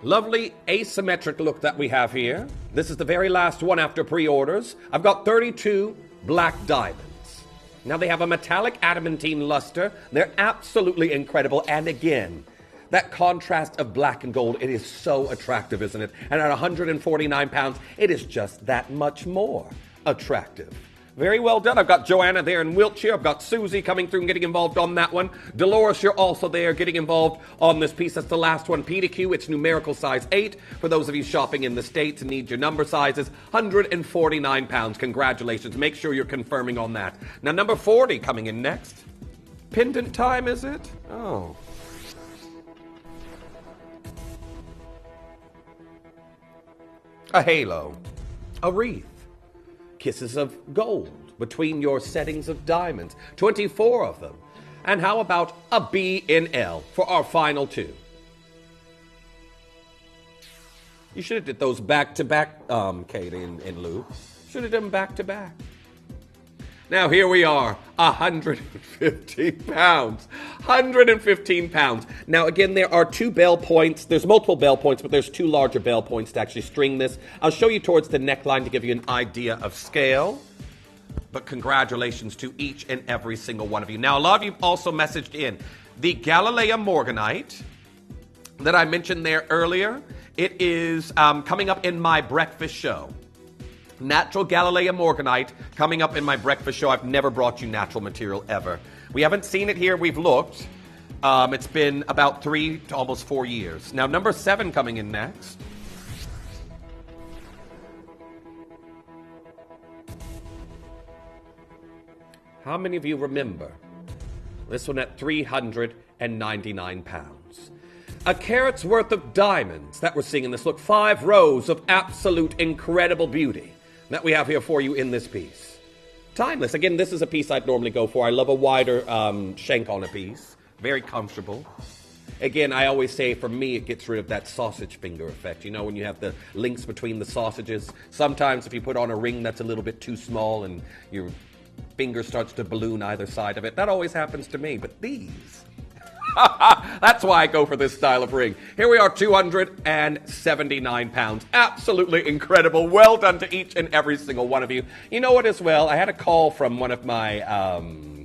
Lovely asymmetric look that we have here. This is the very last one after pre-orders. I've got 32 black diamonds. Now they have a metallic adamantine luster. They're absolutely incredible. And again, that contrast of black and gold, it is so attractive, isn't it? And at 149 pounds, it is just that much more attractive. Very well done. I've got Joanna there in Wiltshire. I've got Susie coming through and getting involved on that one. Dolores, you're also there getting involved on this piece. That's the last one. P to Q, it's numerical size 8. For those of you shopping in the States and need your number sizes, 149 pounds. Congratulations. Make sure you're confirming on that. Now, number 40 coming in next. Pendant time, is it? Oh. A halo. A wreath. Kisses of gold between your settings of diamonds. 24 of them. And how about a B in L for our final 2? You should have did those back-to-back, Katie and Lou. Should have done them back-to-back. Now here we are, 115 pounds. 115 pounds. Now again, there are 2 bell points. There's multiple bell points, but there's 2 larger bell points to actually string this. I'll show you towards the neckline to give you an idea of scale. But congratulations to each and every single one of you. Now a lot of you also messaged in the Galilea Morganite that I mentioned there earlier. It is coming up in my breakfast show. Natural Galilean Morganite coming up in my breakfast show. I've never brought you natural material ever. We haven't seen it here. We've looked. It's been about 3 to almost 4 years. Now, number 7 coming in next. How many of you remember? This one at 399 pounds. A carat's worth of diamonds that we're seeing in this look. 5 rows of absolute incredible beauty that we have here for you in this piece. Timeless. Again, this is a piece I'd normally go for. I love a wider shank on a piece. Very comfortable. Again, I always say for me it gets rid of that sausage finger effect. You know, when you have the links between the sausages. Sometimes if you put on a ring that's a little bit too small and your finger starts to balloon either side of it. That always happens to me. But these... That's why I go for this style of ring. Here we are, 279 pounds. Absolutely incredible. Well done to each and every single one of you. You know what as well? I had a call from one of my...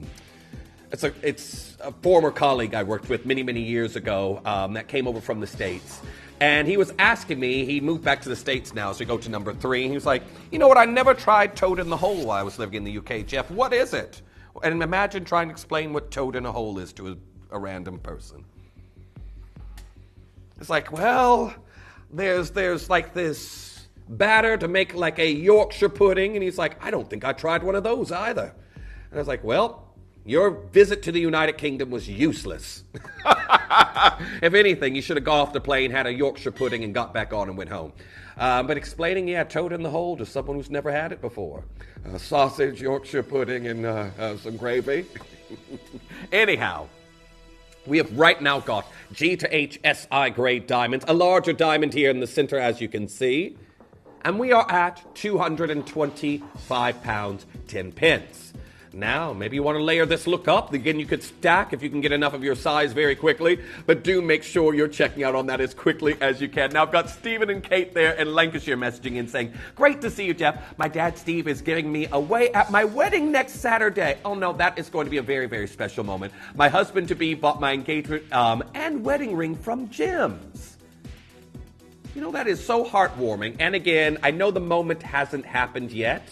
It's a former colleague I worked with many, many years ago that came over from the States. And he was asking me, he moved back to the States now, so we go to number 3. And he was like, you know what, I never tried toad in the hole while I was living in the UK. Jeff, what is it? And imagine trying to explain what toad in a hole is to a random person. It's like, well, there's like this batter to make like a Yorkshire pudding. And he's like, I don't think I tried one of those either. And I was like, well, your visit to the United Kingdom was useless. If anything, you should have got off the plane, had a Yorkshire pudding, and got back on and went home. But explaining, toad in the hole to someone who's never had it before. Sausage, Yorkshire pudding, and some gravy. Anyhow, we have right now got G to H SI grade diamonds, a larger diamond here in the center, as you can see. And we are at 225 pounds, 10 pence. Now, maybe you want to layer this look up. Again, you could stack if you can get enough of your size very quickly, but do make sure you're checking out on that as quickly as you can. Now, I've got Stephen and Kate there in Lancashire messaging in saying, great to see you, Jeff. My dad, Steve, is giving me away at my wedding next Saturday. Oh, no, that is going to be a very, very special moment. My husband-to-be bought my engagement and wedding ring from Jim's. You know, that is so heartwarming. And again, I know the moment hasn't happened yet.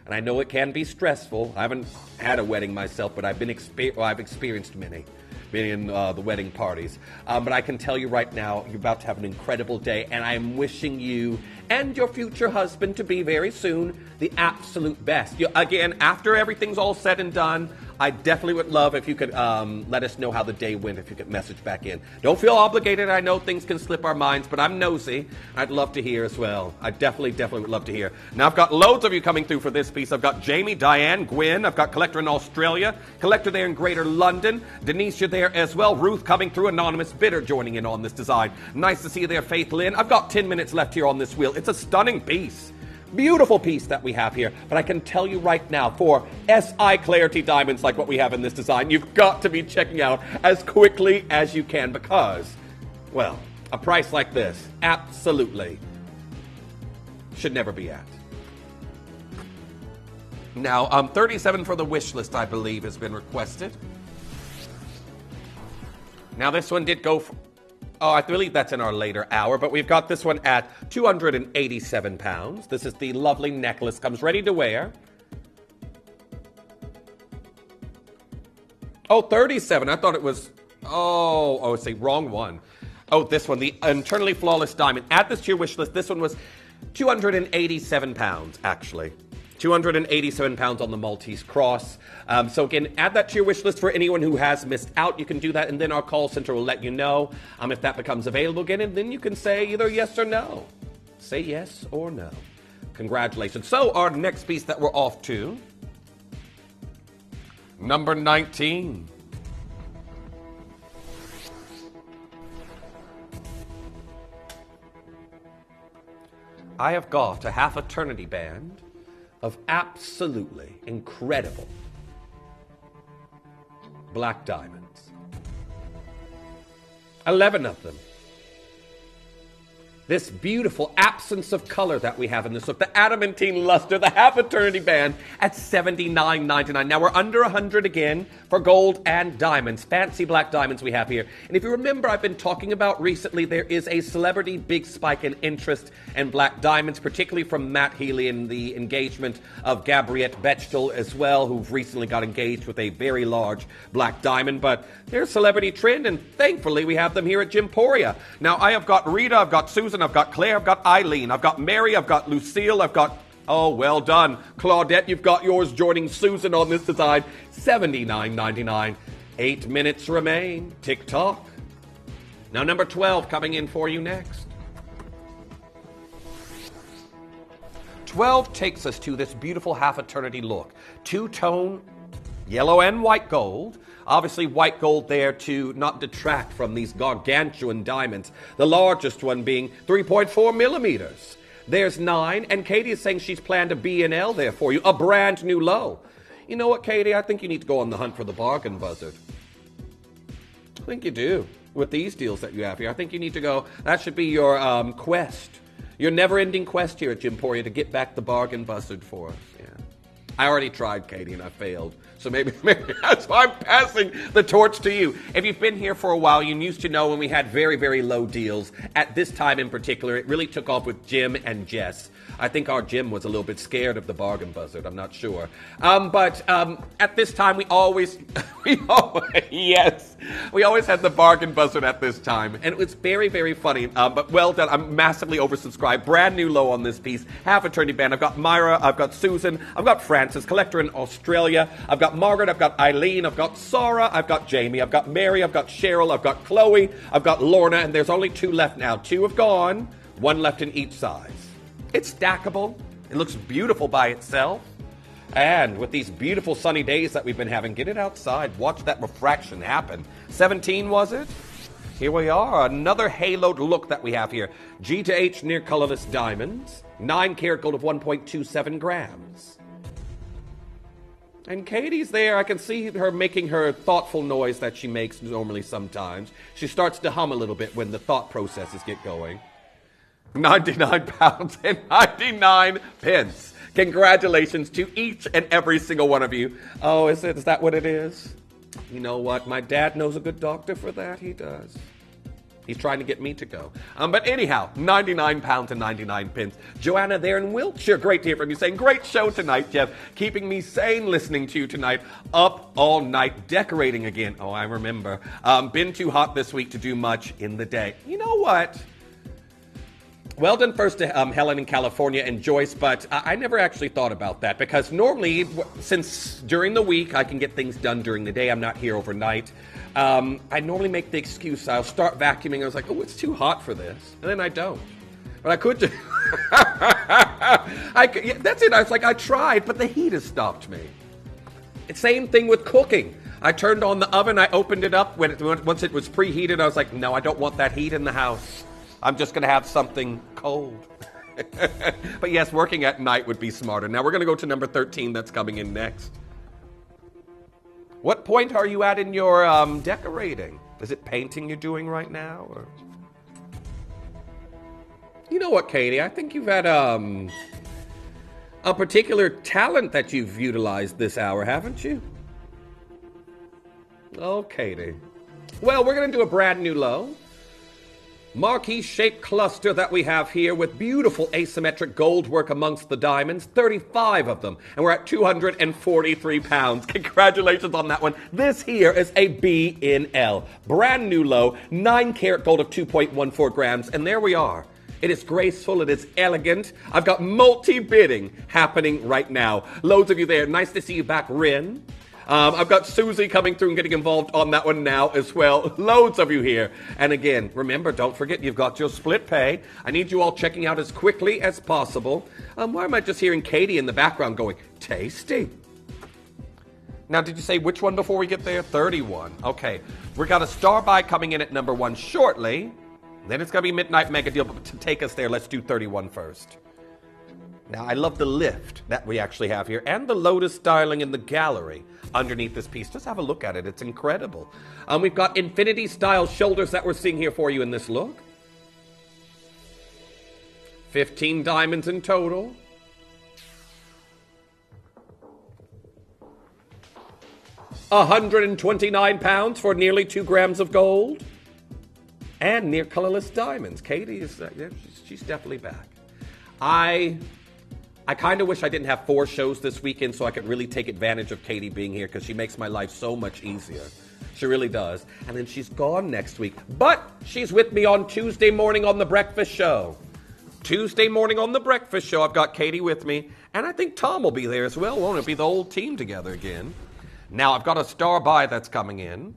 And I know it can be stressful. I haven't had a wedding myself, but I've experienced many in the wedding parties. But I can tell you right now, you're about to have an incredible day, and I am wishing you and your future husband to be very soon the absolute best. Again, after everything's all said and done, I definitely would love if you could let us know how the day went, if you could message back in. Don't feel obligated. I know things can slip our minds, but I'm nosy. I'd love to hear as well. I definitely would love to hear. Now, I've got loads of you coming through for this piece. I've got Jamie, Diane, Gwen. I've got Collector in Australia, Collector there in Greater London. Denise, you're there as well. Ruth coming through. Anonymous Bidder joining in on this design. Nice to see you there, Faith Lynn. I've got 10 minutes left here on this wheel. It's a stunning piece. Beautiful piece that we have here, but I can tell you right now, for SI Clarity diamonds like what we have in this design, you've got to be checking out as quickly as you can because, well, a price like this absolutely should never be at. Now, 37 for the wish list, I believe, has been requested. Now, this one did go for... Oh, I believe that's in our later hour, but we've got this one at 287 pounds. This is the lovely necklace, comes ready to wear. Oh, 37. I thought it was... Oh, see, wrong one. Oh, this one, the Internally Flawless Diamond. Add this to your wish list. This one was 287 pounds, actually. 287 pounds on the Maltese Cross. So again, add that to your wish list for anyone who has missed out. You can do that, and then our call center will let you know if that becomes available again, and then you can say either yes or no. Say yes or no. Congratulations. So our next piece that we're off to, number 19. I have got a half eternity band of absolutely incredible black diamonds. 11 of them. this beautiful absence of color that we have in this look, the adamantine luster, the half eternity band at $79.99. Now we're under 100 again for gold and diamonds, fancy black diamonds we have here. And if you remember, I've been talking about recently, there is a celebrity big spike in interest in black diamonds, particularly from Matt Healy and the engagement of Gabriette Bechtel as well, who've recently got engaged with a very large black diamond. But there's a celebrity trend, and thankfully we have them here at Gemporia. Now I have got Rita, I've got Susan, I've got Claire, I've got Eileen, I've got Mary, I've got Lucille, I've got, oh, well done, Claudette, you've got yours joining Susan on this design, $79.99. 8 minutes remain. Tick-tock. Now number 12 coming in for you next. 12 takes us to this beautiful half-eternity look. Two-tone, yellow and white gold. Obviously, white gold there to not detract from these gargantuan diamonds. The largest one being 3.4 millimeters. There's 9, and Katie is saying she's planned a B&L there for you, a brand new low. You know what, Katie? I think you need to go on the hunt for the bargain buzzard. I think you do. With these deals that you have here, I think you need to go. That should be your quest. Your never-ending quest here at Gemporia to get back the bargain buzzard for us. Yeah. I already tried, Katie, and I failed. So maybe that's why I'm passing the torch to you. If you've been here for a while, you used to know when we had very, very low deals. At this time in particular, it really took off with Jim and Jess. I think our Jim was a little bit scared of the bargain buzzard. I'm not sure. But at this time, we always had the bargain buzzard at this time. And it was very, very funny. But well done. I'm massively oversubscribed. Brand new low on this piece. Half eternity band. I've got Myra. I've got Susan. I've got Frances, collector in Australia. I've got Margaret. I've got Eileen. I've got Sarah. I've got Jamie. I've got Mary. I've got Cheryl. I've got Chloe. I've got Lorna. And there's only 2 left now. 2 have gone. 1 left in each size. It's stackable. It looks beautiful by itself. And with these beautiful sunny days that we've been having, get it outside. Watch that refraction happen. 17, was it? Here we are. Another haloed look that we have here. G to H near colorless diamonds. 9 karat gold of 1.27 grams. And Katie's there. I can see her making her thoughtful noise that she makes normally sometimes. She starts to hum a little bit when the thought processes get going. £99 and 99 pence. Congratulations to each and every single one of you. Oh, is that what it is? You know what? My dad knows a good doctor for that. He does. He's trying to get me to go. But anyhow, £99 and 99 pence. Joanna there in Wiltshire, great to hear from you, saying, great show tonight, Jeff. Keeping me sane listening to you tonight. Up all night, decorating again. Oh, I remember. Been too hot this week to do much in the day. You know what? Well done first to Helen in California and Joyce, but I never actually thought about that because normally, since during the week I can get things done during the day, I'm not here overnight, I normally make the excuse, I'll start vacuuming, I was like, oh, it's too hot for this, and then I don't. But I could do... that's it, I was like, I tried, but the heat has stopped me. Same thing with cooking. I turned on the oven, I opened it up, once it was preheated, I was like, no, I don't want that heat in the house. I'm just going to have something cold. But yes, working at night would be smarter. Now we're going to go to number 13 that's coming in next. What point are you at in your decorating? Is it painting you're doing right now? Or? You know what, Katie? I think you've had a particular talent that you've utilized this hour, haven't you? Oh, Katie. Well, we're going to do a brand new low. Marquee-shaped cluster that we have here with beautiful asymmetric gold work amongst the diamonds, 35 of them, and we're at 243 pounds. Congratulations on that one. This here is a B&L, brand new low, 9 karat gold of 2.14 grams, and there we are. It is graceful, it is elegant. I've got multi-bidding happening right now. Loads of you there. Nice to see you back, Rin. I've got Susie coming through and getting involved on that one now as well. Loads of you here. And again, remember, don't forget, you've got your split pay. I need you all checking out as quickly as possible. Why am I just hearing Katie in the background going, tasty? Now, did you say which one before we get there? 31. Okay. We've got a star buy coming in at number 1 shortly. Then it's going to be Midnight Mega Deal. But to take us there, let's do 31 first. Now, I love the lift that we actually have here and the lotus styling in the gallery underneath this piece. Just have a look at it. It's incredible. We've got infinity style shoulders that we're seeing here for you in this look. 15 diamonds in total. £129 for nearly 2 grams of gold. And near colorless diamonds. Katie is, she's definitely back. I kind of wish I didn't have 4 shows this weekend so I could really take advantage of Katie being here, because she makes my life so much easier. She really does. And then she's gone next week. But she's with me on Tuesday morning on The Breakfast Show. Tuesday morning on The Breakfast Show, I've got Katie with me. And I think Tom will be there as well. Won't it be the whole team together again? Now, I've got a star buy that's coming in.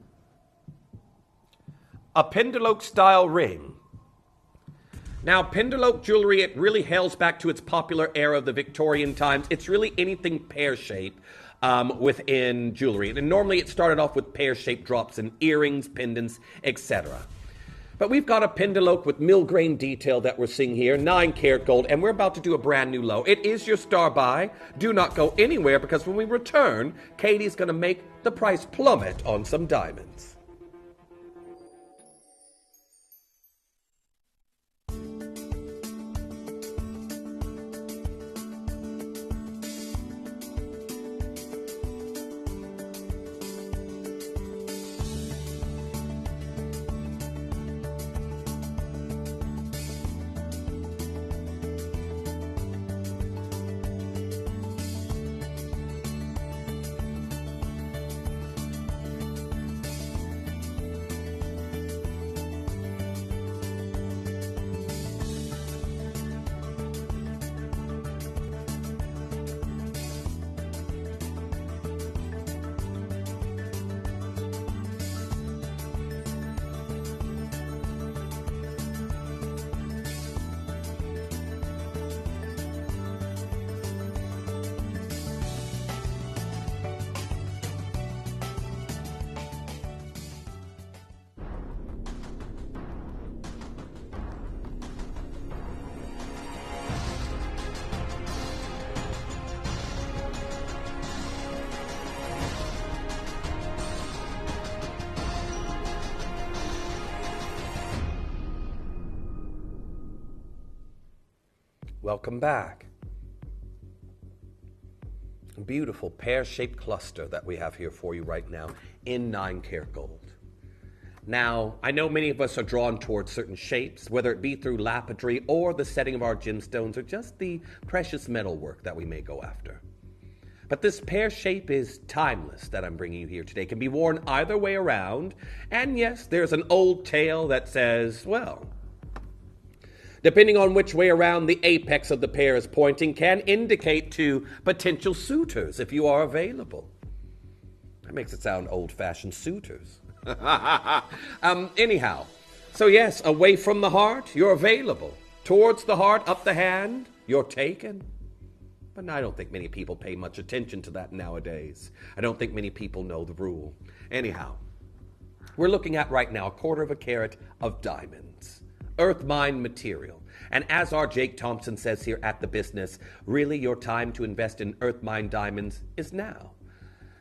A Pendant style ring. Now, Pendant jewelry, it really hails back to its popular era of the Victorian times. It's really anything pear-shaped within jewelry. And normally it started off with pear-shaped drops in earrings, pendants, etc. But we've got a Pendant with mill-grain detail that we're seeing here, 9-karat gold, and we're about to do a brand new low. It is your star buy. Do not go anywhere, because when we return, Katie's going to make the price plummet on some diamonds. Welcome back. A beautiful pear-shaped cluster that we have here for you right now in 9-karat gold. Now, I know many of us are drawn towards certain shapes, whether it be through lapidary or the setting of our gemstones or just the precious metal work that we may go after. But this pear shape is timeless that I'm bringing you here today. It can be worn either way around. And yes, there's an old tale that says, well, depending on which way around the apex of the pear is pointing, can indicate to potential suitors if you are available. That makes it sound old-fashioned, suitors. Anyhow, so yes, away from the heart, you're available. Towards the heart, up the hand, you're taken. But I don't think many people pay much attention to that nowadays. I don't think many people know the rule. Anyhow, we're looking at right now 1/4 carat of diamonds. Earth mine material. And as our Jake Thompson says here at The Business, really your time to invest in earth mine diamonds is now.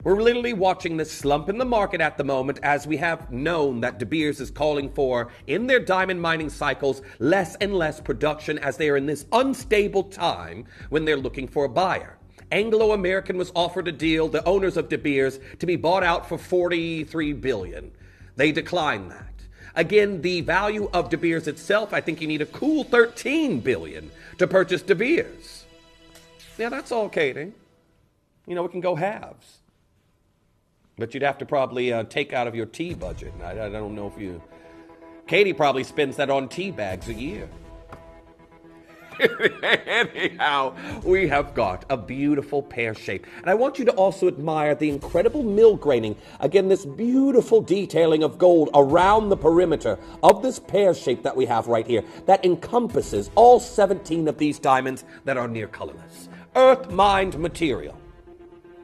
We're literally watching this slump in the market at the moment, as we have known that De Beers is calling for, in their diamond mining cycles, less and less production as they are in this unstable time when they're looking for a buyer. Anglo American was offered a deal, the owners of De Beers, to be bought out for $43 billion. They declined that. Again, the value of De Beers itself, I think you need a cool $13 billion to purchase De Beers. Yeah, that's all, Katie. You know, we can go halves. But you'd have to probably take out of your tea budget. I don't know if you... Katie probably spends that on tea bags a year. Anyhow, we have got a beautiful pear shape. And I want you to also admire the incredible mill graining. Again, this beautiful detailing of gold around the perimeter of this pear shape that we have right here that encompasses all 17 of these diamonds that are near colorless. Earth-mined material.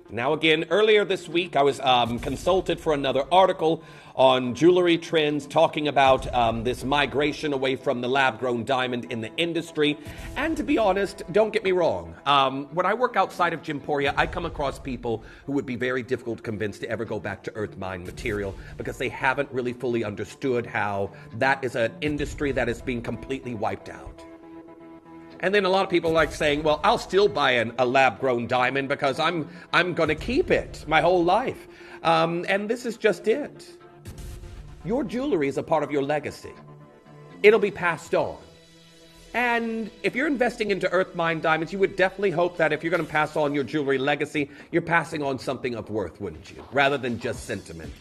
Now again, earlier this week I was consulted for another article on jewelry trends, talking about this migration away from the lab-grown diamond in the industry. And to be honest, don't get me wrong, when I work outside of Gemporia, I come across people who would be very difficult to convince to ever go back to earth mine material because they haven't really fully understood how that is an industry that is being completely wiped out. And then a lot of people like saying, well, I'll still buy a lab-grown diamond because I'm going to keep it my whole life. And this is just it. Your jewelry is a part of your legacy. It'll be passed on. And if you're investing into earth mine diamonds, you would definitely hope that if you're going to pass on your jewelry legacy, you're passing on something of worth, wouldn't you? Rather than just sentiment.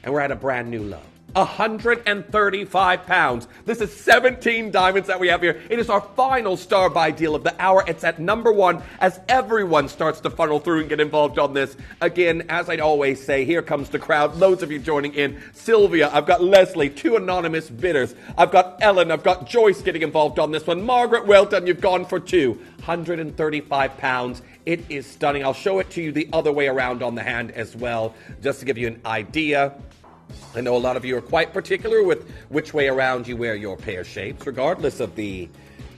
And we're at a brand new low. 135 pounds. This is 17 diamonds that we have here. It is our final star buy deal of the hour. It's at number one as everyone starts to funnel through and get involved on this. Again, as I'd always say, here comes the crowd. Loads of you joining in. Sylvia, I've got Leslie, 2 anonymous bidders. I've got Ellen, I've got Joyce getting involved on this one. Margaret, well done, you've gone for 2. 135 pounds. It is stunning. I'll show it to you the other way around on the hand as well, just to give you an idea. I know a lot of you are quite particular with which way around you wear your pear shapes, regardless of the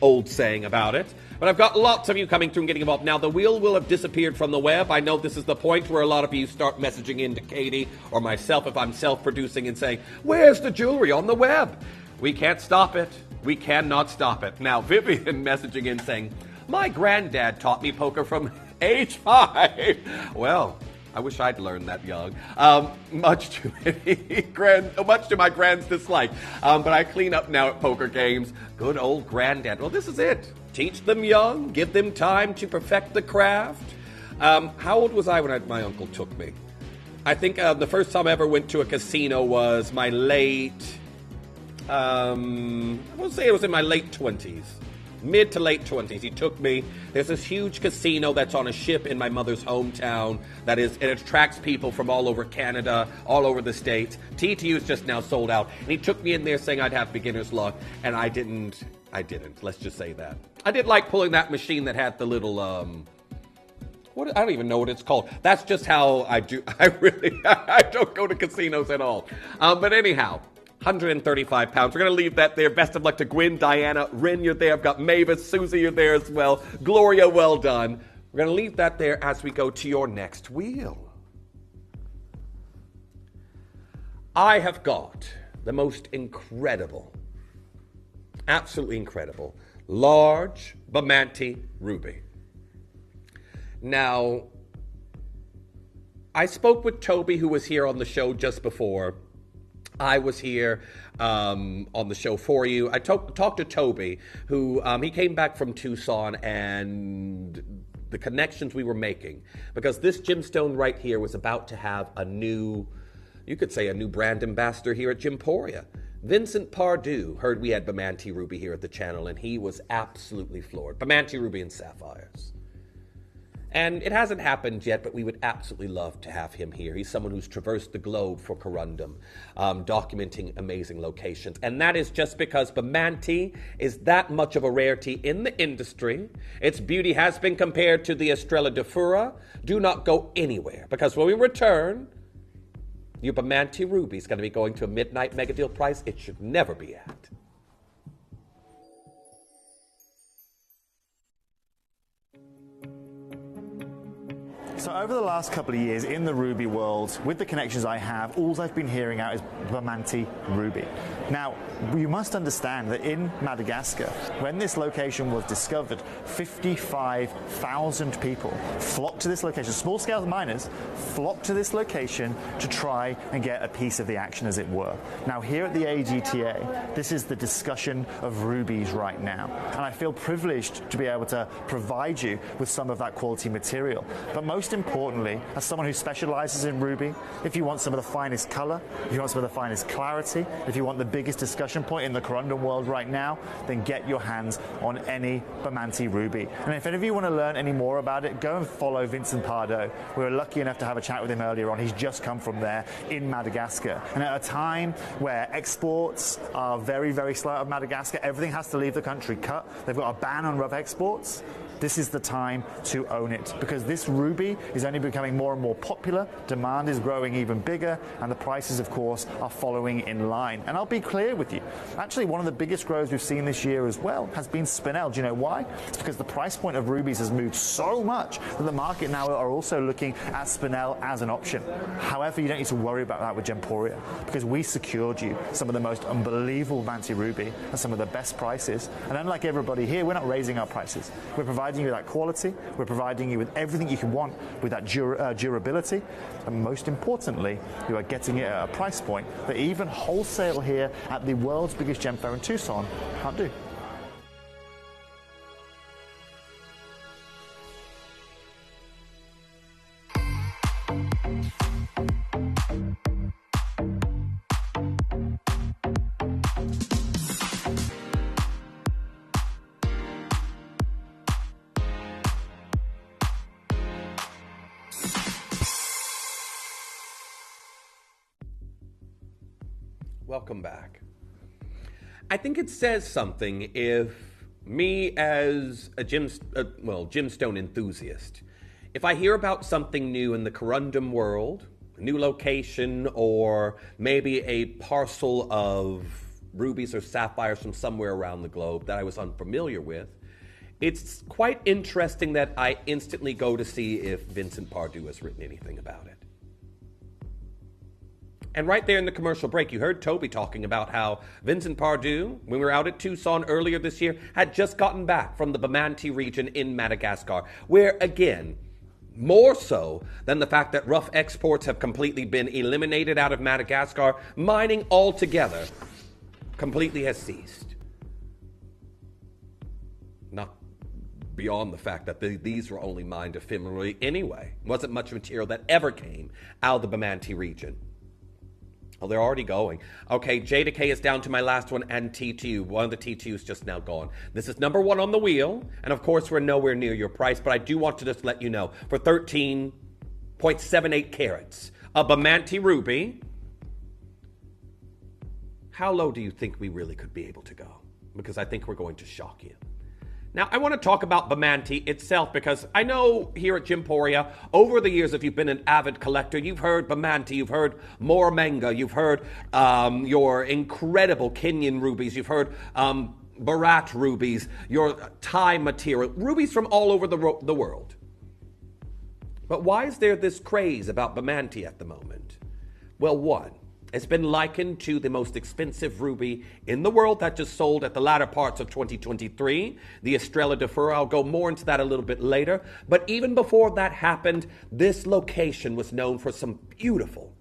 old saying about it. But I've got lots of you coming through and getting involved. Now, the wheel will have disappeared from the web. I know this is the point where a lot of you start messaging in to Katie or myself if I'm self-producing and saying, where's the jewelry on the web? We can't stop it. We cannot stop it. Now, Vivian messaging in saying, my granddad taught me poker from age 5. Well, I wish I'd learned that young. Much to my grand's dislike. But I clean up now at poker games. Good old granddad. Well, this is it. Teach them young. Give them time to perfect the craft. How old was I when my uncle took me? I think the first time I ever went to a casino was my late... I will say it was in my late 20s. Mid to late 20s. He took me. There's this huge casino that's on a ship in my mother's hometown it attracts people from all over Canada, all over the States. TTU is just now sold out. And he took me in there saying I'd have beginner's luck, and I didn't. Let's just say that. I did like pulling that machine that had the little, I don't even know what it's called. That's just how I do. I don't go to casinos at all. But anyhow, 135 pounds. We're going to leave that there. Best of luck to Gwen, Diana, Rin, you're there. I've got Mavis, Susie, you're there as well. Gloria, well done. We're going to leave that there as we go to your next wheel. I have got the most incredible, absolutely incredible, large Bamanti ruby. Now, I spoke with Toby, who was here on the show just before. I was here on the show for you. I talked to Toby, who he came back from Tucson, and the connections we were making, because this gemstone right here was about to have a new, you could say a new brand ambassador here at Gemporia. Vincent Pardue heard we had Bamanti Ruby here at the channel, and he was absolutely floored. Bamanti Ruby and Sapphires. And it hasn't happened yet, but we would absolutely love to have him here. He's someone who's traversed the globe for Corundum, documenting amazing locations. And that is just because Bamanti is that much of a rarity in the industry. Its beauty has been compared to the Estrella de Fura. Do not go anywhere, because when we return, your Bamanti Ruby is going to be going to a midnight mega deal price it should never be at. So over the last couple of years in the ruby world, with the connections I have, all I've been hearing out is Bamanti ruby. Now, you must understand that in Madagascar, when this location was discovered, 55,000 people flocked to this location. Small-scale miners flocked to this location to try and get a piece of the action, as it were. Now, here at the AGTA, this is the discussion of rubies right now. And I feel privileged to be able to provide you with some of that quality material. But most importantly, as someone who specializes in ruby, if you want some of the finest color, if you want some of the finest clarity, if you want the biggest discussion point in the Corundum world right now, then get your hands on any Bamanti ruby. And if any of you want to learn any more about it, go and follow Vincent Pardue. We were lucky enough to have a chat with him earlier on. He's just come from there in Madagascar. And at a time where exports are very, very slow out of Madagascar, everything has to leave the country cut. They've got a ban on rough exports. This is the time to own it, because this ruby is only becoming more and more popular, demand is growing even bigger, and the prices, of course, are following in line. And I'll be clear with you, actually one of the biggest growths we've seen this year as well has been spinel. Do you know why? It's because the price point of rubies has moved so much that the market now are also looking at spinel as an option. However, you don't need to worry about that with Gemporia, because we secured you some of the most unbelievable Banti ruby and some of the best prices. And unlike everybody here, we're not raising our prices. We're providing you that quality, we're providing you with everything you can want with that durability, and most importantly, you are getting it at a price point that even wholesale here at the world's biggest gem fair in Tucson can't do. Welcome back. I think it says something if me as a gemstone enthusiast, if I hear about something new in the corundum world, a new location, or maybe a parcel of rubies or sapphires from somewhere around the globe that I was unfamiliar with, it's quite interesting that I instantly go to see if Vincent Pardue has written anything about it. And right there in the commercial break, you heard Toby talking about how Vincent Pardue, when we were out at Tucson earlier this year, had just gotten back from the Bamanti region in Madagascar, where, again, more so than the fact that rough exports have completely been eliminated out of Madagascar, mining altogether completely has ceased. Not beyond the fact that these were only mined ephemerally anyway. Wasn't much material that ever came out of the Bamanti region. Well, they're already going. Okay, JDK is down to my last one, and T2. One of the T2s just now gone. This is number one on the wheel, and of course we're nowhere near your price, but I do want to just let you know, for 13.78 carats, a Bamanti ruby, how low do you think we really could be able to go? Because I think we're going to shock you. Now, I want to talk about Bamanti itself because I know here at Gemporia, over the years, if you've been an avid collector, you've heard Bamanti, you've heard Moramenga, you've heard your incredible Kenyan rubies, you've heard Bharat rubies, your Thai material, rubies from all over the world. But why is there this craze about Bamanti at the moment? Well, one, it's been likened to the most expensive ruby in the world that just sold at the latter parts of 2023, the Estrella de Fur. I'll go more into that a little bit later. But even before that happened, this location was known for some beautiful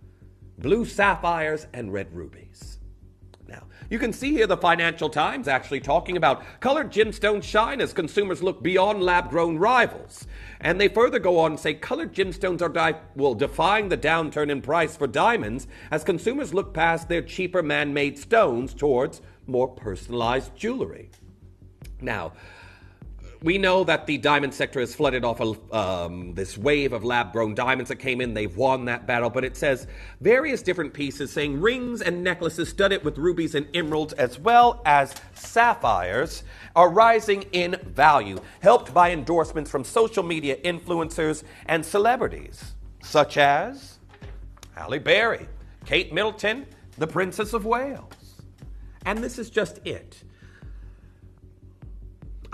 blue sapphires and red rubies. Now, you can see here the Financial Times actually talking about colored gemstones shine as consumers look beyond lab-grown rivals. And they further go on and say colored gemstones are defying the downturn in price for diamonds as consumers look past their cheaper man-made stones towards more personalized jewelry. Now, we know that the diamond sector has flooded off this wave of lab-grown diamonds that came in. They've won that battle, but it says various different pieces saying rings and necklaces studded with rubies and emeralds as well as sapphires are rising in value, helped by endorsements from social media influencers and celebrities, such as Halle Berry, Kate Middleton, the Princess of Wales. And this is just it.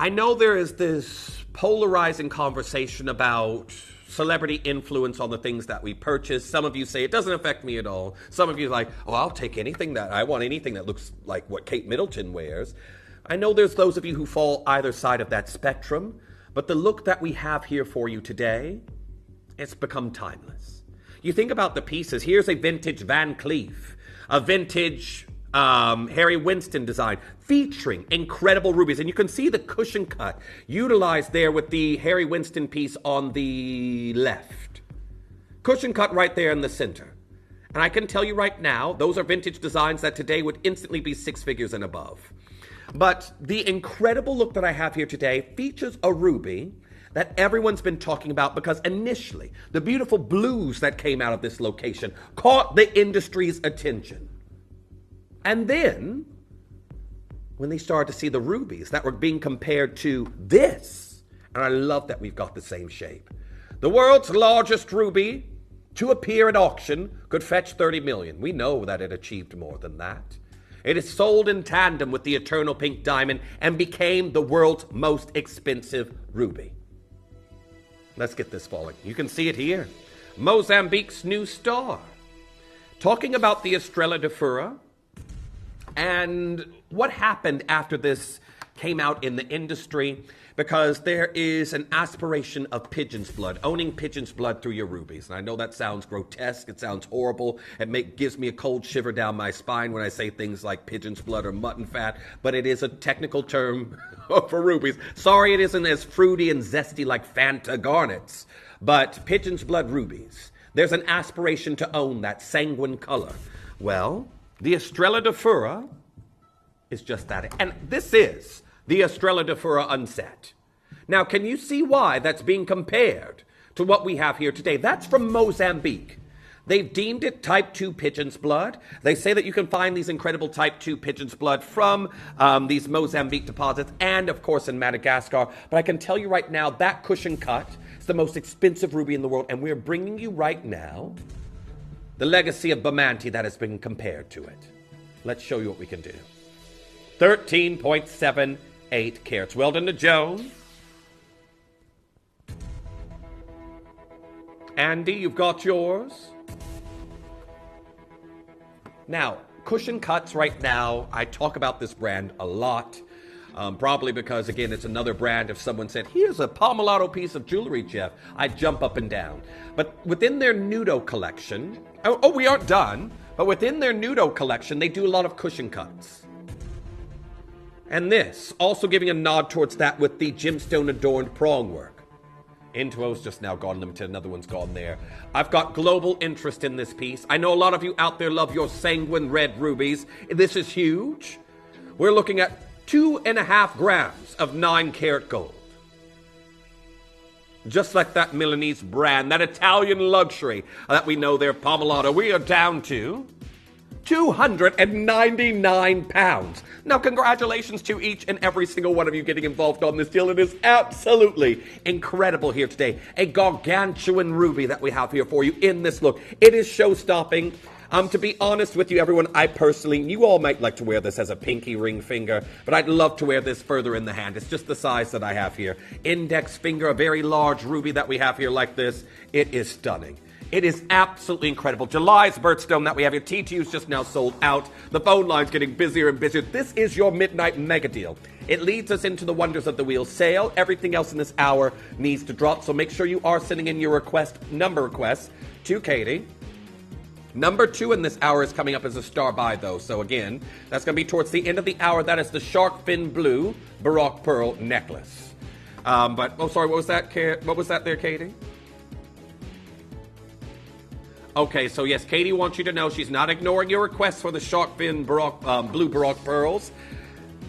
I know there is this polarizing conversation about celebrity influence on the things that we purchase. Some of you say it doesn't affect me at all. Some of you are like, oh, I'll take anything I want anything that looks like what Kate Middleton wears. I know there's those of you who fall either side of that spectrum, but the look that we have here for you today, it's become timeless. You think about the pieces. Here's a vintage Van Cleef, a vintage Harry Winston design featuring incredible rubies, and you can see the cushion cut utilized there with the Harry Winston piece on the left. Cushion cut right there in the center. And I can tell you right now, those are vintage designs that today would instantly be six figures and above. But the incredible look that I have here today features a ruby that everyone's been talking about because initially the beautiful blues that came out of this location caught the industry's attention. And then, when they started to see the rubies that were being compared to this, and I love that we've got the same shape. The world's largest ruby to appear at auction could fetch 30 million. We know that it achieved more than that. It is sold in tandem with the eternal pink diamond and became the world's most expensive ruby. Let's get this falling. You can see it here. Mozambique's new star. Talking about the Estrella de Fura and what happened after this came out in the industry, because there is an aspiration of pigeon's blood, owning pigeon's blood through your rubies. And I know that sounds grotesque, it sounds horrible, gives me a cold shiver down my spine when I say things like pigeon's blood or mutton fat, but it is a technical term for rubies. Sorry it isn't as fruity and zesty like Fanta garnets, but pigeon's blood rubies. There's an aspiration to own that sanguine color. Well, the Estrella de Fura is just that. And this is the Estrella de Fura unset. Now, can you see why that's being compared to what we have here today? That's from Mozambique. They've deemed it type 2 pigeon's blood. They say that you can find these incredible type 2 pigeon's blood from these Mozambique deposits and, of course, in Madagascar. But I can tell you right now, that cushion cut is the most expensive ruby in the world. And we're bringing you right now the legacy of Bamanti that has been compared to it. Let's show you what we can do. 13.78 carats. Well done to Joan. Andy, you've got yours. Now, cushion cuts right now, I talk about this brand a lot. Probably because, again, it's another brand. If someone said, here's a Palmolato piece of jewelry, Jeff, I'd jump up and down. But within their Nudo collection, we aren't done, but within their Nudo collection, they do a lot of cushion cuts. And this, also giving a nod towards that with the gemstone-adorned prong work. Intuo's just now gone limited, another one's gone there. I've got global interest in this piece. I know a lot of you out there love your sanguine red rubies. This is huge. We're looking at 2.5 grams of 9-karat gold. Just like that Milanese brand, that Italian luxury that we know there, Palmolato, we are down to 299 pounds. Now, congratulations to each and every single one of you getting involved on this deal. It is absolutely incredible here today. A gargantuan ruby that we have here for you in this look. It is show-stopping. To be honest with you, everyone, I personally, you all might like to wear this as a pinky ring finger, but I'd love to wear this further in the hand. It's just the size that I have here. Index finger, a very large ruby that we have here like this. It is stunning. It is absolutely incredible. July's birthstone that we have here. T2's just now sold out. The phone line's getting busier and busier. This is your midnight mega deal. It leads us into the wonders of the wheel sale. Everything else in this hour needs to drop, so make sure you are sending in your number requests to Katie. Number 2 in this hour is coming up as a star buy, though. So again, that's going to be towards the end of the hour. That is the Shark Fin Blue Baroque Pearl necklace. What was that there, Katie? Okay, so yes, Katie wants you to know she's not ignoring your requests for the Shark Fin Blue Baroque Pearls.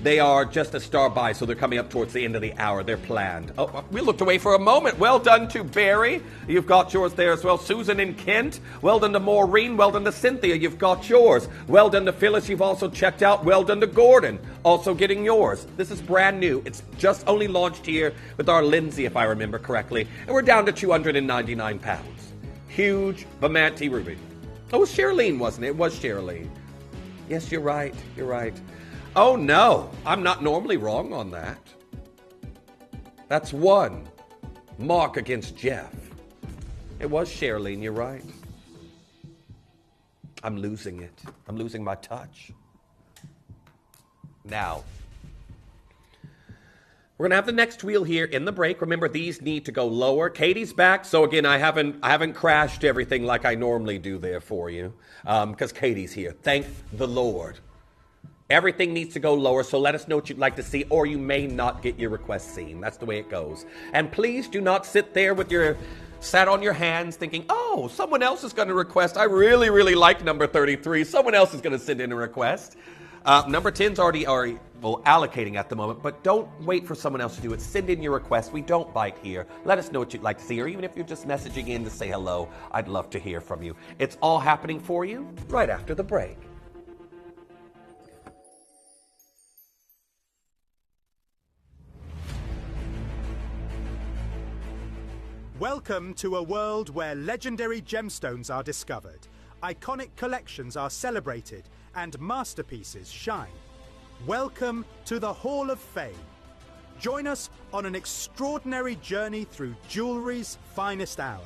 They are just a star buy, so they're coming up towards the end of the hour. They're planned. Oh, we looked away for a moment. Well done to Barry. You've got yours there as well. Susan and Kent. Well done to Maureen. Well done to Cynthia. You've got yours. Well done to Phyllis. You've also checked out. Well done to Gordon. Also getting yours. This is brand new. It's just only launched here with our Lindsay, if I remember correctly. And we're down to 299 pounds. Huge Bamanti ruby. Oh, it was Sherilyn, wasn't it? It was Sherilyn. Yes, you're right. You're right. Oh, no. I'm not normally wrong on that. That's one mark against Jeff. It was Sherilyn, you're right. I'm losing it. I'm losing my touch. Now, we're going to have the next wheel here in the break. Remember, these need to go lower. Katie's back, so again, I haven't crashed everything like I normally do there for you, because Katie's here. Thank the Lord. Everything needs to go lower, so let us know what you'd like to see, or you may not get your request seen. That's the way it goes. And please do not sit there with your sat on your hands thinking, oh, someone else is going to request. I really, really like number 33. Someone else is going to send in a request. Number 10's already allocating at the moment, but don't wait for someone else to do it. Send in your request. We don't bite here. Let us know what you'd like to see, or even if you're just messaging in to say hello, I'd love to hear from you. It's all happening for you right after the break. Welcome to a world where legendary gemstones are discovered, iconic collections are celebrated, and masterpieces shine. Welcome to the Hall of Fame. Join us on an extraordinary journey through jewellery's finest hour.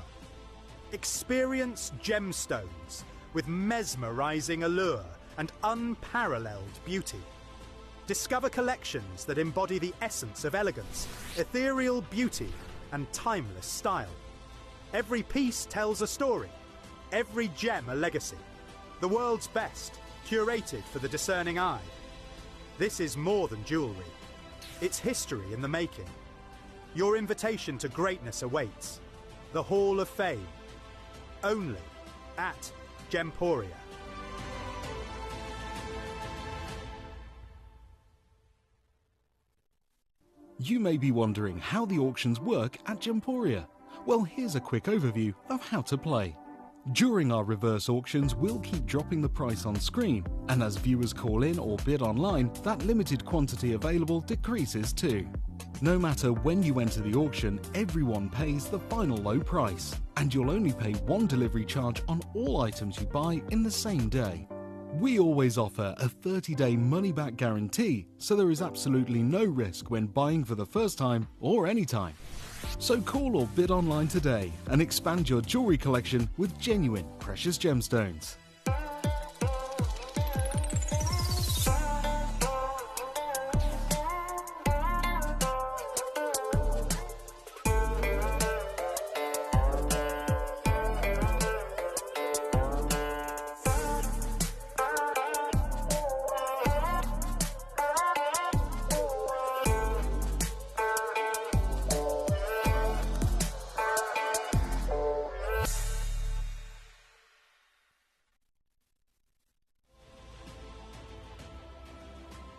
Experience gemstones with mesmerising allure and unparalleled beauty. Discover collections that embody the essence of elegance, ethereal beauty, and timeless style. Every piece tells a story, every gem a legacy. The world's best, curated for the discerning eye. This is more than jewellery. It's history in the making. Your invitation to greatness awaits. The Hall of Fame. Only at Gemporia. You may be wondering how the auctions work at Gemporia. Well, here's a quick overview of how to play. During our reverse auctions, we'll keep dropping the price on screen, and as viewers call in or bid online, that limited quantity available decreases too. No matter when you enter the auction, everyone pays the final low price, and you'll only pay one delivery charge on all items you buy in the same day. We always offer a 30-day money-back guarantee, so there is absolutely no risk when buying for the first time or anytime. So call or bid online today and expand your jewellery collection with genuine precious gemstones.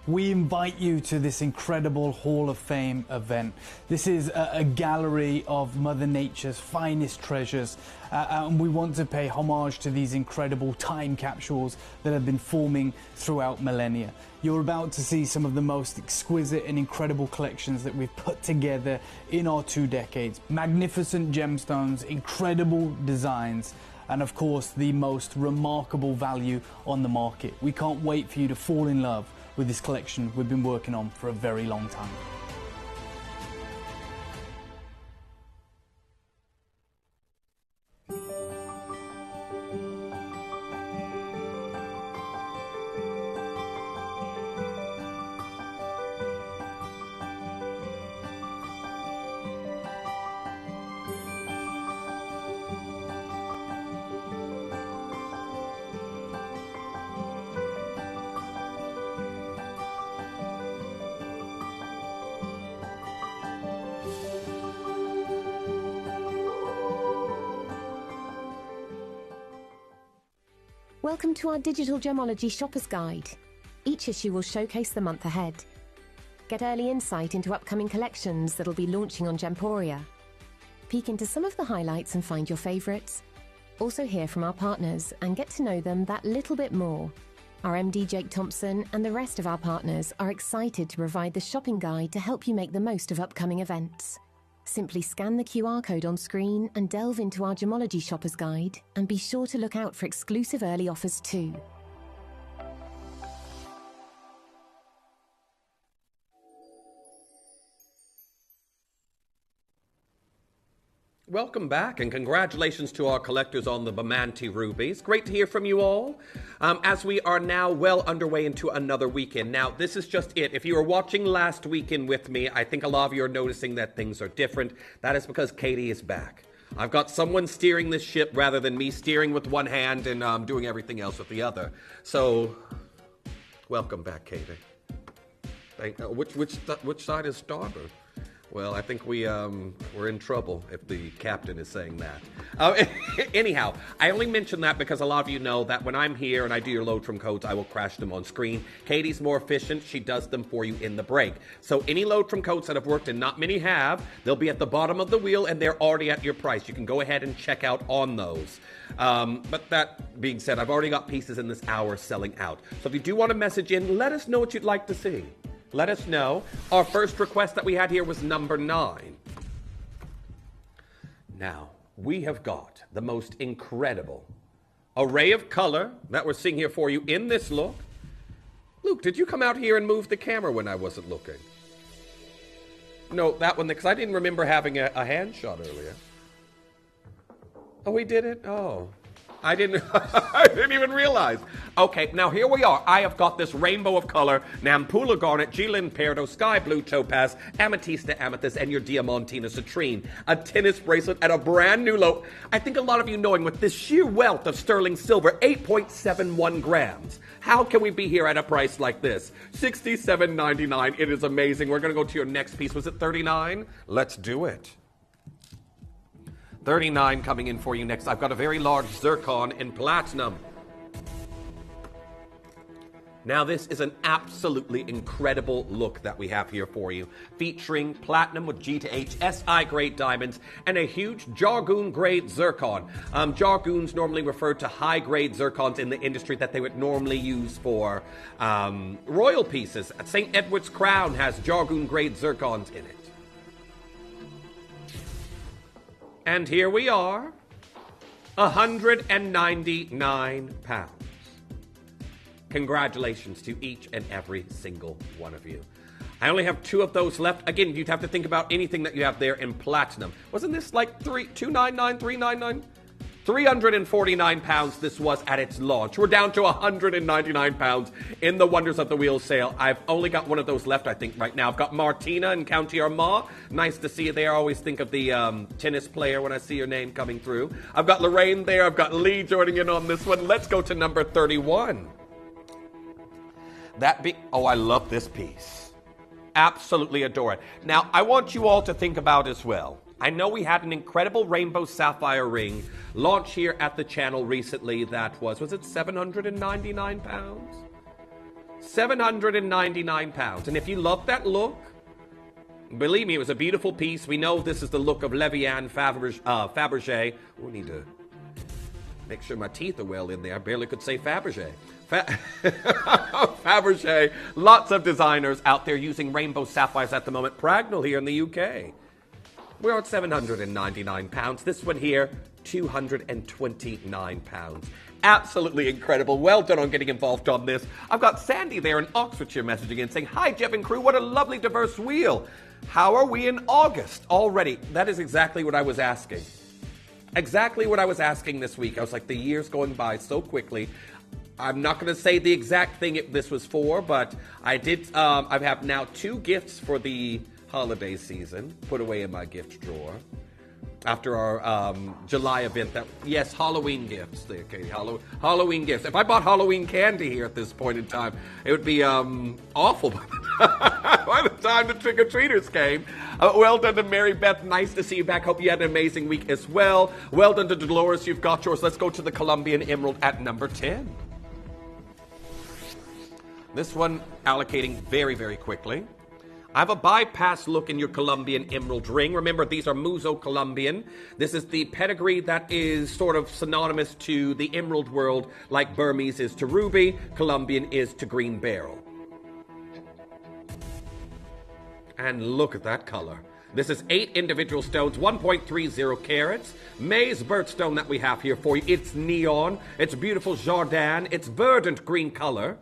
We invite you to this incredible Hall of Fame event. This is a gallery of Mother Nature's finest treasures, and we want to pay homage to these incredible time capsules that have been forming throughout millennia. You're about to see some of the most exquisite and incredible collections that we've put together in our 2 decades. Magnificent gemstones, incredible designs, and of course the most remarkable value on the market. We can't wait for you to fall in love with this collection we've been working on for a very long time. Welcome to our Digital Gemology Shopper's Guide. Each issue will showcase the month ahead. Get early insight into upcoming collections that'll be launching on Gemporia. Peek into some of the highlights and find your favourites. Also hear from our partners and get to know them that little bit more. Our MD Jake Thompson and the rest of our partners are excited to provide the shopping guide to help you make the most of upcoming events. Simply scan the QR code on screen and delve into our Gemology Shopper's Guide, and be sure to look out for exclusive early offers too. Welcome back, and congratulations to our collectors on the Bamante rubies. Great to hear from you all. As we are now well underway into another weekend. Now, this is just it. If you were watching last weekend with me, I think a lot of you are noticing that things are different. That is because Katie is back. I've got someone steering this ship rather than me steering with one hand and doing everything else with the other. So, welcome back, Katie. Which side is starboard? Well, I think we're in trouble if the captain is saying that. Anyhow, I only mention that because a lot of you know that when I'm here and I do your load from codes, I will crash them on screen. Katie's more efficient. She does them for you in the break. So any load from codes that have worked, and not many have, they'll be at the bottom of the wheel and they're already at your price. You can go ahead and check out on those. But that being said, I've already got pieces in this hour selling out. So if you do want to message in, let us know what you'd like to see. Let us know. Our first request that we had here was number 9. Now, we have got the most incredible array of color that we're seeing here for you in this look. Luke, did you come out here and move the camera when I wasn't looking? No, that one, because I didn't remember having a hand shot earlier. Oh, we did it? Oh. I didn't even realize. Okay, now here we are. I have got this rainbow of color, Nampula Garnet, Jilin Peridot, Sky Blue Topaz, Amethysta Amethyst, and your Diamantina Citrine. A tennis bracelet at a brand new low. I think a lot of you knowing with this sheer wealth of sterling silver, 8.71 grams. How can we be here at a price like this? $67.99. It is amazing. We're going to go to your next piece. Was it $39? Let's do it. $39 coming in for you next. I've got a very large zircon in platinum. Now this is an absolutely incredible look that we have here for you, featuring platinum with G to H SI grade diamonds and a huge Jargoon grade zircon. Jargoons normally refer to high grade zircons in the industry that they would normally use for royal pieces. St. Edward's Crown has Jargoon grade zircons in it. And here we are, 199 pounds. Congratulations to each and every single one of you. I only have 2 of those left. Again, you'd have to think about anything that you have there in platinum. Wasn't this like 299, 399? 349 pounds this was at its launch. We're down to 199 pounds in the Wonders of the Wheel sale. I've only got one of those left, I think, right now. I've got Martina in County Armagh. Nice to see you there. I always think of the tennis player when I see your name coming through. I've got Lorraine there. I've got Lee joining in on this one. Let's go to number 31. Oh, I love this piece. Absolutely adore it. Now, I want you all to think about as well. I know we had an incredible rainbow sapphire ring launch here at the channel recently that was it 799 pounds? 799 pounds. And if you love that look, believe me, it was a beautiful piece. We know this is the look of Levian Fabergé. We need to make sure my teeth are well in there. I barely could say Fabergé. Fabergé. Lots of designers out there using rainbow sapphires at the moment. Pragnell here in the UK. We're at 799 pounds. This one here, 229 pounds. Absolutely incredible. Well done on getting involved on this. I've got Sandy there in Oxfordshire messaging in saying, "Hi, Jeff and crew. What a lovely diverse wheel. How are we in August already?" That is exactly what I was asking. Exactly what I was asking this week. I was like, the year's going by so quickly. I'm not going to say the exact thing this was for, but I did. I have now 2 gifts for the holiday season put away in my gift drawer after our July event. Yes, Halloween gifts. Okay, Halloween gifts. If I bought Halloween candy here at this point in time, it would be awful by the time the trick-or-treaters came. Well done to Mary Beth. Nice to see you back. Hope you had an amazing week as well. Well done to Dolores. You've got yours. Let's go to the Colombian Emerald at number 10. This one allocating very, very quickly. I have a bypass look in your Colombian emerald ring. Remember, these are Muso Colombian. This is the pedigree that is sort of synonymous to the emerald world, like Burmese is to ruby, Colombian is to green beryl. And look at that color. This is 8 individual stones, 1.30 carats. Maize birthstone that we have here for you. It's neon. It's beautiful Jardin. It's verdant green color.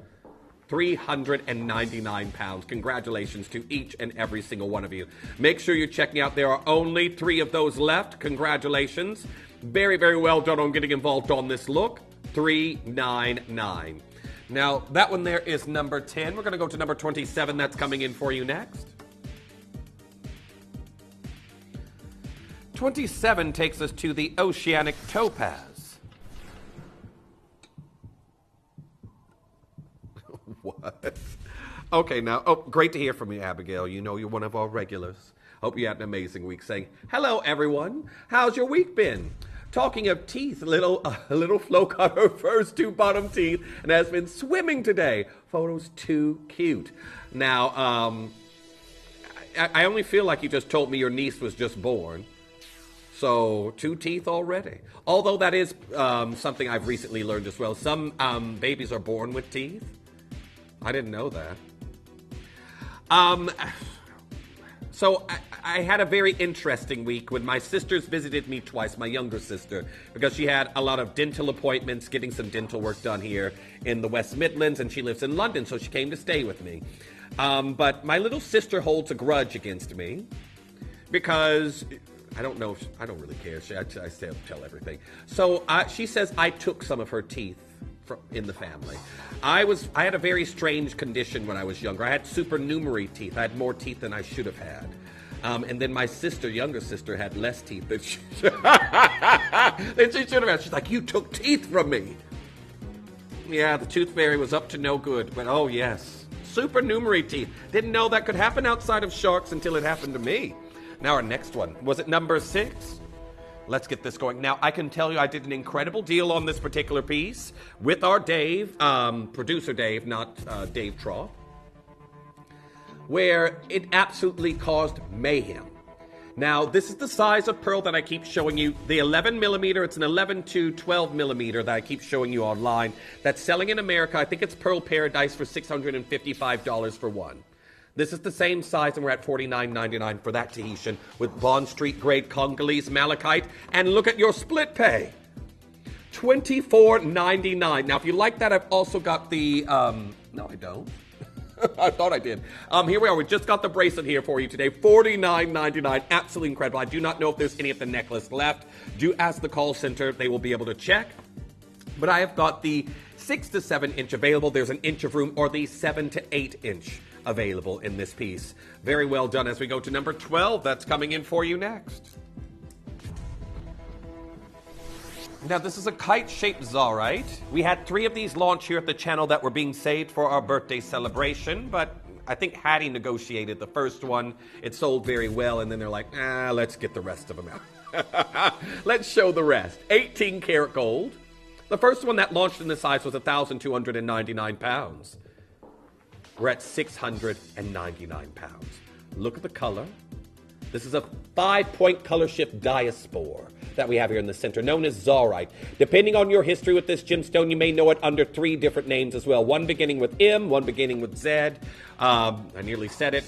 399 pounds. Congratulations to each and every single one of you. Make sure you're checking out. There are only 3 of those left. Congratulations. Very, very well done on getting involved on this look. 399. Now, that one there is number 10. We're going to go to number 27. That's coming in for you next. 27 takes us to the Oceanic Topaz. What? Okay, now, great to hear from you, Abigail. You know you're one of our regulars. Hope you had an amazing week. Saying, hello, everyone. How's your week been? Talking of teeth, little Flo got her first 2 bottom teeth and has been swimming today. Photos too cute. Now, I only feel like you just told me your niece was just born. So 2 teeth already. Although that is something I've recently learned as well. Some babies are born with teeth. I didn't know that. So I had a very interesting week when my sisters visited me twice, my younger sister, because she had a lot of dental appointments, getting some dental work done here in the West Midlands, and she lives in London, so she came to stay with me. But my little sister holds a grudge against me because I don't know. I don't really care. I tell everything. So she says I took some of her teeth in the family. I had a very strange condition when I was younger. I had supernumerary teeth. I had more teeth than I should have had. And then my younger sister, had less teeth than she should have had. She's like, you took teeth from me. Yeah, the tooth fairy was up to no good. But oh yes, supernumerary teeth. Didn't know that could happen outside of sharks until it happened to me. Now our next one. Was it number 6? Let's get this going. Now, I can tell you I did an incredible deal on this particular piece with our Dave, producer Dave, not Dave Trough, where it absolutely caused mayhem. Now, this is the size of pearl that I keep showing you. The 11 millimeter, it's an 11 to 12 millimeter that I keep showing you online. That's selling in America. I think it's Pearl Paradise for $655 for one. This is the same size, and we're at $49.99 for that Tahitian with Bond Street grade Congolese malachite. And look at your split pay. $24.99. Now, if you like that, I've also got the, no, I don't. I thought I did. Here we are. We just got the bracelet here for you today. $49.99. Absolutely incredible. I do not know if there's any of the necklace left. Do ask the call center. They will be able to check. But I have got the 6 to 7 inch available. There's an inch of room, or the 7 to 8 inch available in this piece. Very well done. As we go to number 12, that's coming in for you next. Now, this is a kite-shaped Zarite. We had 3 of these launch here at the channel that were being saved for our birthday celebration, but I think Hattie negotiated the first one. It sold very well, and then they're like, let's get the rest of them out. Let's show the rest. 18 karat gold. The first one that launched in this size was 1,299 pounds. We're at 699 pounds. Look at the color. This is a 5-point color shift diaspore that we have here in the center, known as Zarite. Depending on your history with this gemstone, you may know it under 3 different names as well. One beginning with M, one beginning with Z. I nearly said it.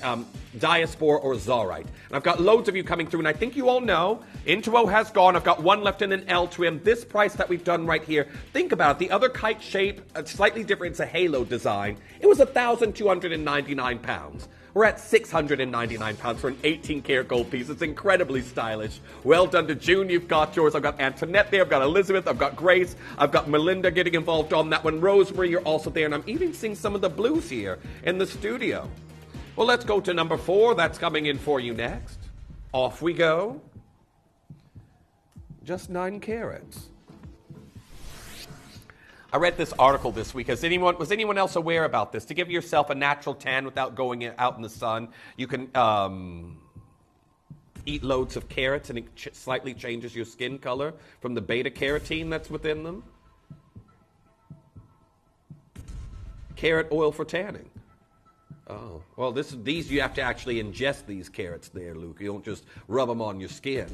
Diaspore or Zarite. And I've got loads of you coming through, and I think you all know, N2O has gone. I've got one left in an L trim. This price that we've done right here, think about it. The other kite shape, slightly different. It's a halo design. It was 1,299 pounds. We're at 699 pounds for an 18 karat gold piece. It's incredibly stylish. Well done to June. You've got yours. I've got Antoinette there. I've got Elizabeth. I've got Grace. I've got Melinda getting involved on that one. Rosemary, you're also there. And I'm even seeing some of the blues here in the studio. Well, let's go to number 4. That's coming in for you next. Off we go. Just 9 carats. I read this article this week. Was anyone else aware about this? To give yourself a natural tan without going out in the sun, you can eat loads of carrots, and it slightly changes your skin color from the beta carotene that's within them. Carrot oil for tanning. Oh, well, these you have to actually ingest these carrots there, Luke. You don't just rub them on your skin.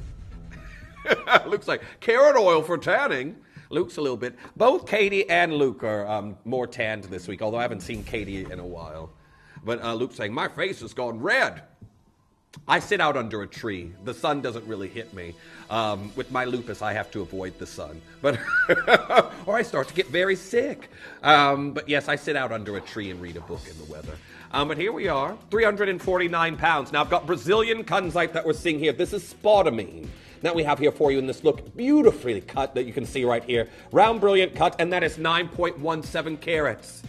Looks like carrot oil for tanning. Luke's a little bit. Both Katie and Luke are more tanned this week, although I haven't seen Katie in a while. But Luke's saying, my face has gone red. I sit out under a tree. The sun doesn't really hit me. With my lupus, I have to avoid the sun. But or I start to get very sick. But yes, I sit out under a tree and read a book in the weather. But here we are, 349 pounds. Now, I've got Brazilian kunzite that we're seeing here. This is spodumene that we have here for you in this look, beautifully cut that you can see right here. Round, brilliant cut, and that is 9.17 carats.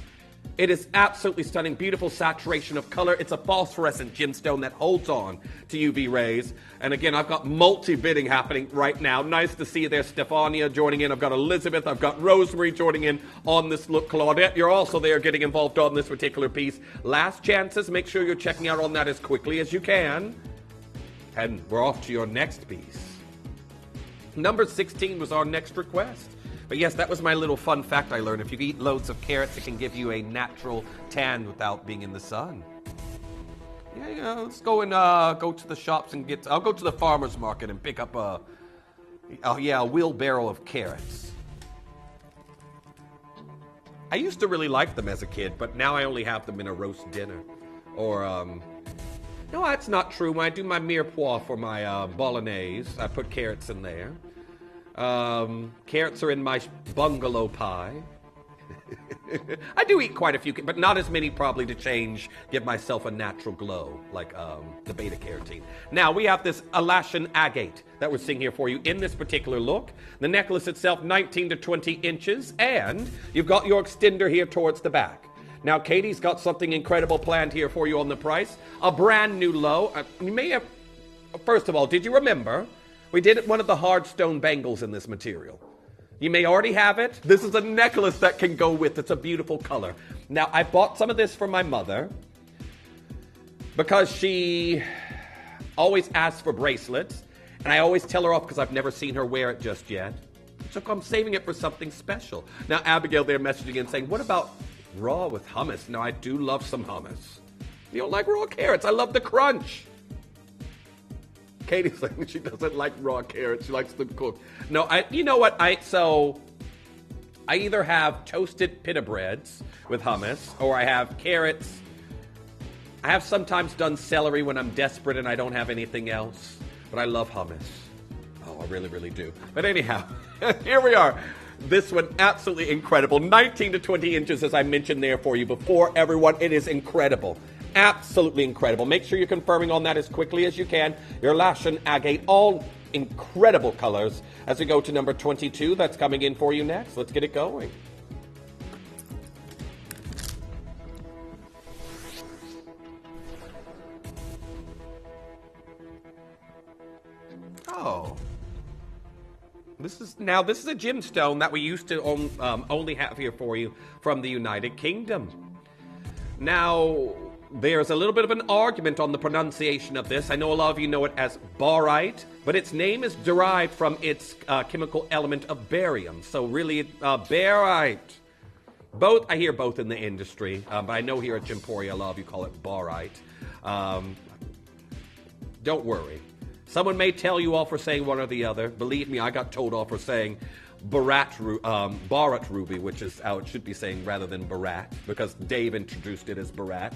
It is absolutely stunning, beautiful saturation of color. It's a phosphorescent gemstone that holds on to UV rays. And again, I've got multi-bidding happening right now. Nice to see you there, Stefania joining in. I've got Elizabeth, I've got Rosemary joining in on this look. Claudette, you're also there getting involved on this particular piece. Last chances, make sure you're checking out on that as quickly as you can. And we're off to your next piece. Number 16 was our next request. But yes, that was my little fun fact I learned. If you eat loads of carrots, it can give you a natural tan without being in the sun. Yeah, let's go and go to the shops and I'll go to the farmer's market and pick up a wheelbarrow of carrots. I used to really like them as a kid, but now I only have them in a roast dinner. Or No, that's not true. When I do my mirepoix for my bolognese, I put carrots in there. Carrots are in my bungalow pie. I do eat quite a few, but not as many probably to give myself a natural glow, like the beta carotene. Now, we have this Argyles agate that we're seeing here for you in this particular look. The necklace itself, 19 to 20 inches, and you've got your extender here towards the back. Now, Katie's got something incredible planned here for you on the price. A brand new low. You may have, first of all, did you remember? We did one of the hard stone bangles in this material. You may already have it. This is a necklace that can go with. It's a beautiful color. Now, I bought some of this for my mother because she always asks for bracelets, and I always tell her off because I've never seen her wear it just yet. So I'm saving it for something special. Now, Abigail, they're messaging in saying, what about raw with hummus? Now, I do love some hummus. You don't like raw carrots? I love the crunch. Katie's saying she doesn't like raw carrots. She likes them cooked. No, you know what? I either have toasted pita breads with hummus, or I have carrots. I have sometimes done celery when I'm desperate and I don't have anything else. But I love hummus. Oh, I really, really do. But anyhow, here we are. This one, absolutely incredible. 19 to 20 inches, as I mentioned there for you before, everyone. It is incredible. Absolutely incredible. Make sure you're confirming on that as quickly as you can. Your Argyles agate, all incredible colors. As we go to number 22, that's coming in for you next. Let's get it going. Oh. This is a gemstone that we used to only have here for you from the United Kingdom. Now, there's a little bit of an argument on the pronunciation of this. I know a lot of you know it as barite, but its name is derived from its chemical element of barium. So really, barite. Both, I hear both in the industry, but I know here at Gemporia, a lot of you call it barite. Don't worry. Someone may tell you off for saying one or the other. Believe me, I got told off for saying Barat ruby, which is how it should be saying rather than Barat, because Dave introduced it as Barat.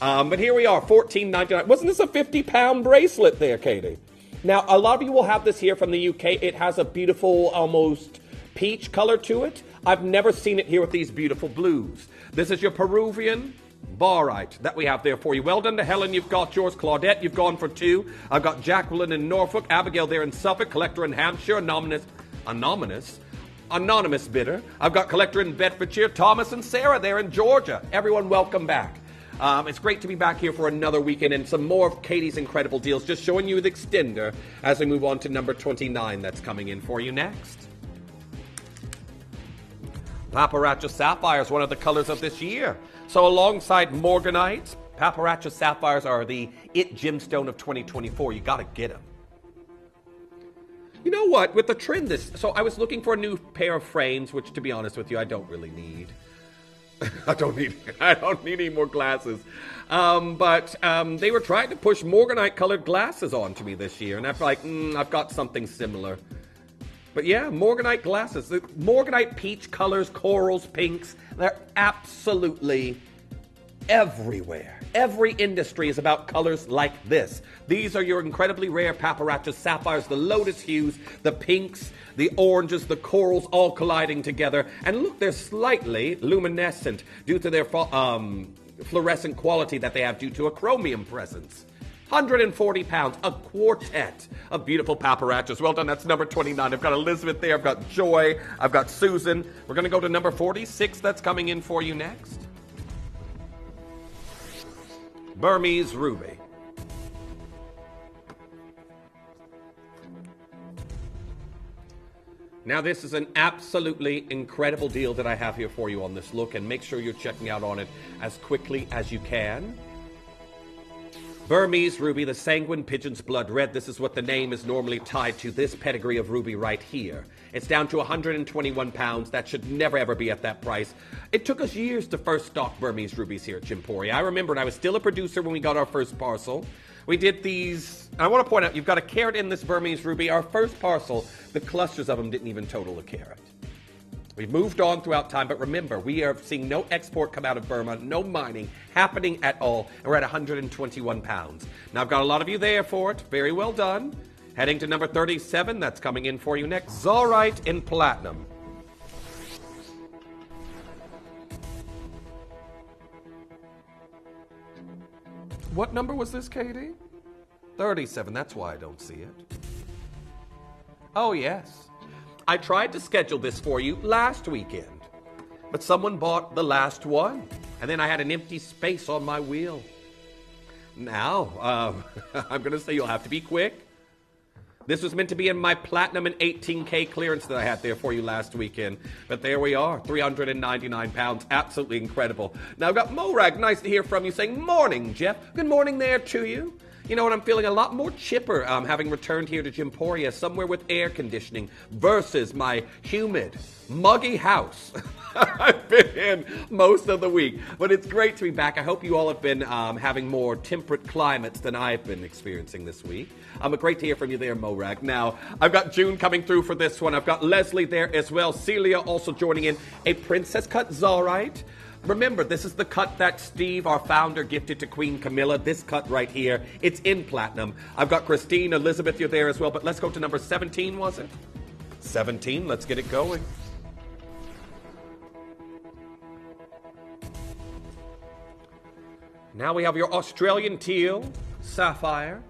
But here we are, $14.99. Wasn't this a 50-pound bracelet there, Katie? Now, a lot of you will have this here from the UK. It has a beautiful, almost peach color to it. I've never seen it here with these beautiful blues. This is your Peruvian barite that we have there for you. Well done to Helen, you've got yours. Claudette, you've gone for 2. I've got Jacqueline in Norfolk, Abigail there in Suffolk, Collector in Hampshire, Anonymous bidder. I've got Collector in Bedfordshire, Thomas and Sarah there in Georgia. Everyone, welcome back. It's great to be back here for another weekend and some more of Katie's incredible deals. Just showing you the extender as we move on to number 29 that's coming in for you next. Paparacha Sapphire is one of the colors of this year. So alongside Morganite, Paparacha Sapphires are the it gemstone of 2024. You got to get them. You know what? With the trend so I was looking for a new pair of frames, which to be honest with you, I don't really need. I don't need any more glasses. But they were trying to push Morganite colored glasses onto me this year. And I'm like, I've got something similar. But yeah, Morganite glasses. The Morganite peach colors, corals, pinks, they're absolutely everywhere. Every industry is about colors like this. These are your incredibly rare Paparacha Sapphires, the lotus hues, the pinks, the oranges, the corals all colliding together. And look, they're slightly luminescent due to their fluorescent quality that they have due to a chromium presence. 140 pounds, a quartet of beautiful paparachas. Well done, that's number 29. I've got Elizabeth there, I've got Joy, I've got Susan. We're going to go to number 46, that's coming in for you next. Burmese Ruby. Now this is an absolutely incredible deal that I have here for you on this look, and make sure you're checking out on it as quickly as you can. Burmese Ruby, the Sanguine Pigeon's Blood Red. This is what the name is normally tied to, this pedigree of ruby right here. It's down to 121 pounds. That should never, ever be at that price. It took us years to first stock Burmese rubies here at Gemporia. I remember I was still a producer when we got our first parcel. We did these, I want to point out, you've got a carat in this Burmese ruby. Our first parcel, the clusters of them didn't even total a carat. We've moved on throughout time, but remember, we are seeing no export come out of Burma, no mining happening at all, and we're at 121 pounds. Now, I've got a lot of you there for it. Very well done. Heading to number 37, that's coming in for you next. Zarite in platinum. What number was this, Katie? 37, that's why I don't see it. Oh, yes. I tried to schedule this for you last weekend, but someone bought the last one, and then I had an empty space on my wheel. Now, I'm going to say you'll have to be quick. This was meant to be in my platinum and 18K clearance that I had there for you last weekend. But there we are, 399 pounds. Absolutely incredible. Now, I've got Morag. Nice to hear from you saying, morning, Jeff. Good morning there to you. You know what, I'm feeling a lot more chipper having returned here to Jimporia, somewhere with air conditioning, versus my humid, muggy house I've been in most of the week. But it's great to be back. I hope you all have been having more temperate climates than I've been experiencing this week. Great to hear from you there, Morag. Now, I've got June coming through for this one. I've got Leslie there as well. Celia also joining in. A princess cut Zarite. Remember, this is the cut that Steve, our founder, gifted to Queen Camilla. This cut right here, it's in platinum. I've got Christine, Elizabeth, you're there as well. But let's go to number 17, was it? 17, let's get it going. Now we have your Australian teal sapphire.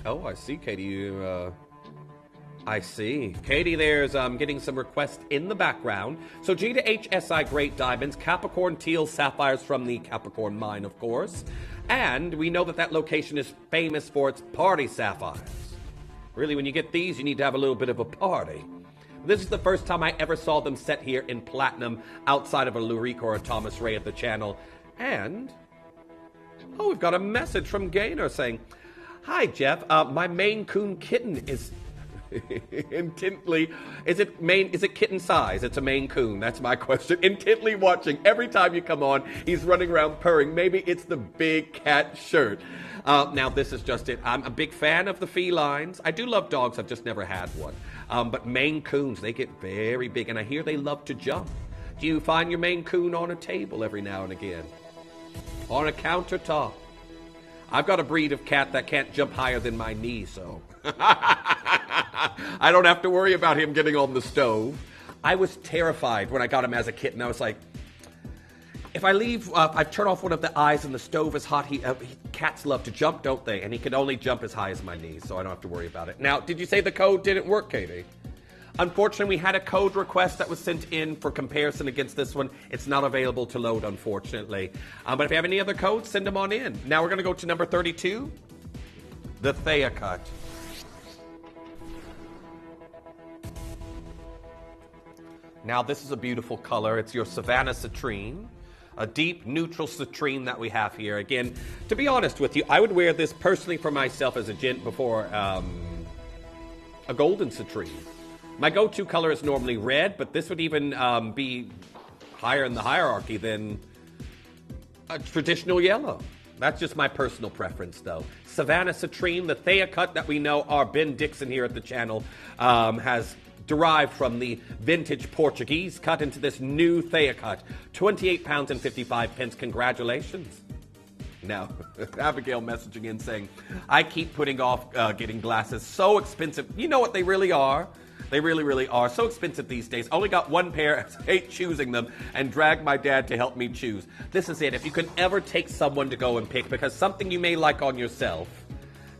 Oh, I see, Katie. I see. Katie there's getting some requests in the background. So G to HSI Great Diamonds, Capricorn Teal Sapphires from the Capricorn Mine, of course. And we know that that location is famous for its party sapphires. Really, when you get these, you need to have a little bit of a party. This is the first time I ever saw them set here in platinum outside of a Lurique or a Thomas Ray at the channel. And, oh, we've got a message from Gaynor saying, hi, Jeff. My Maine Coon kitten is intently, is it kitten size? It's a Maine Coon. That's my question. Intently watching. Every time you come on, he's running around purring. Maybe it's the big cat shirt. Now, this is just it. I'm a big fan of the felines. I do love dogs. I've just never had one. But Maine Coons, they get very big, and I hear they love to jump. Do you find your Maine Coon on a table every now and again? On a countertop? I've got a breed of cat that can't jump higher than my knee, so I don't have to worry about him getting on the stove. I was terrified when I got him as a kitten. I was like, if I leave, I turn off one of the eyes and the stove is hot. Cats love to jump, don't they? And he can only jump as high as my knees, so I don't have to worry about it. Now, did you say the code didn't work, Katie? Unfortunately, we had a code request that was sent in for comparison against this one. It's not available to load, unfortunately. But if you have any other codes, send them on in. Now we're going to go to number 32, the Thea cut. Now, this is a beautiful color. It's your Savannah Citrine, a deep neutral citrine that we have here. Again, to be honest with you, I would wear this personally for myself as a gent before a golden citrine. My go-to color is normally red, but this would even be higher in the hierarchy than a traditional yellow. That's just my personal preference, though. Savannah Citrine, the Thea cut that we know our Ben Dixon here at the channel has derived from the vintage Portuguese cut into this new Thea cut. 28 pounds and 55 pence. Congratulations. Now, Abigail messaging in saying, I keep putting off getting glasses. So expensive. You know what they really are? They really, really are. So expensive these days. Only got one pair. I hate choosing them and drag my dad to help me choose. This is it. If you can ever take someone to go and pick, because something you may like on yourself,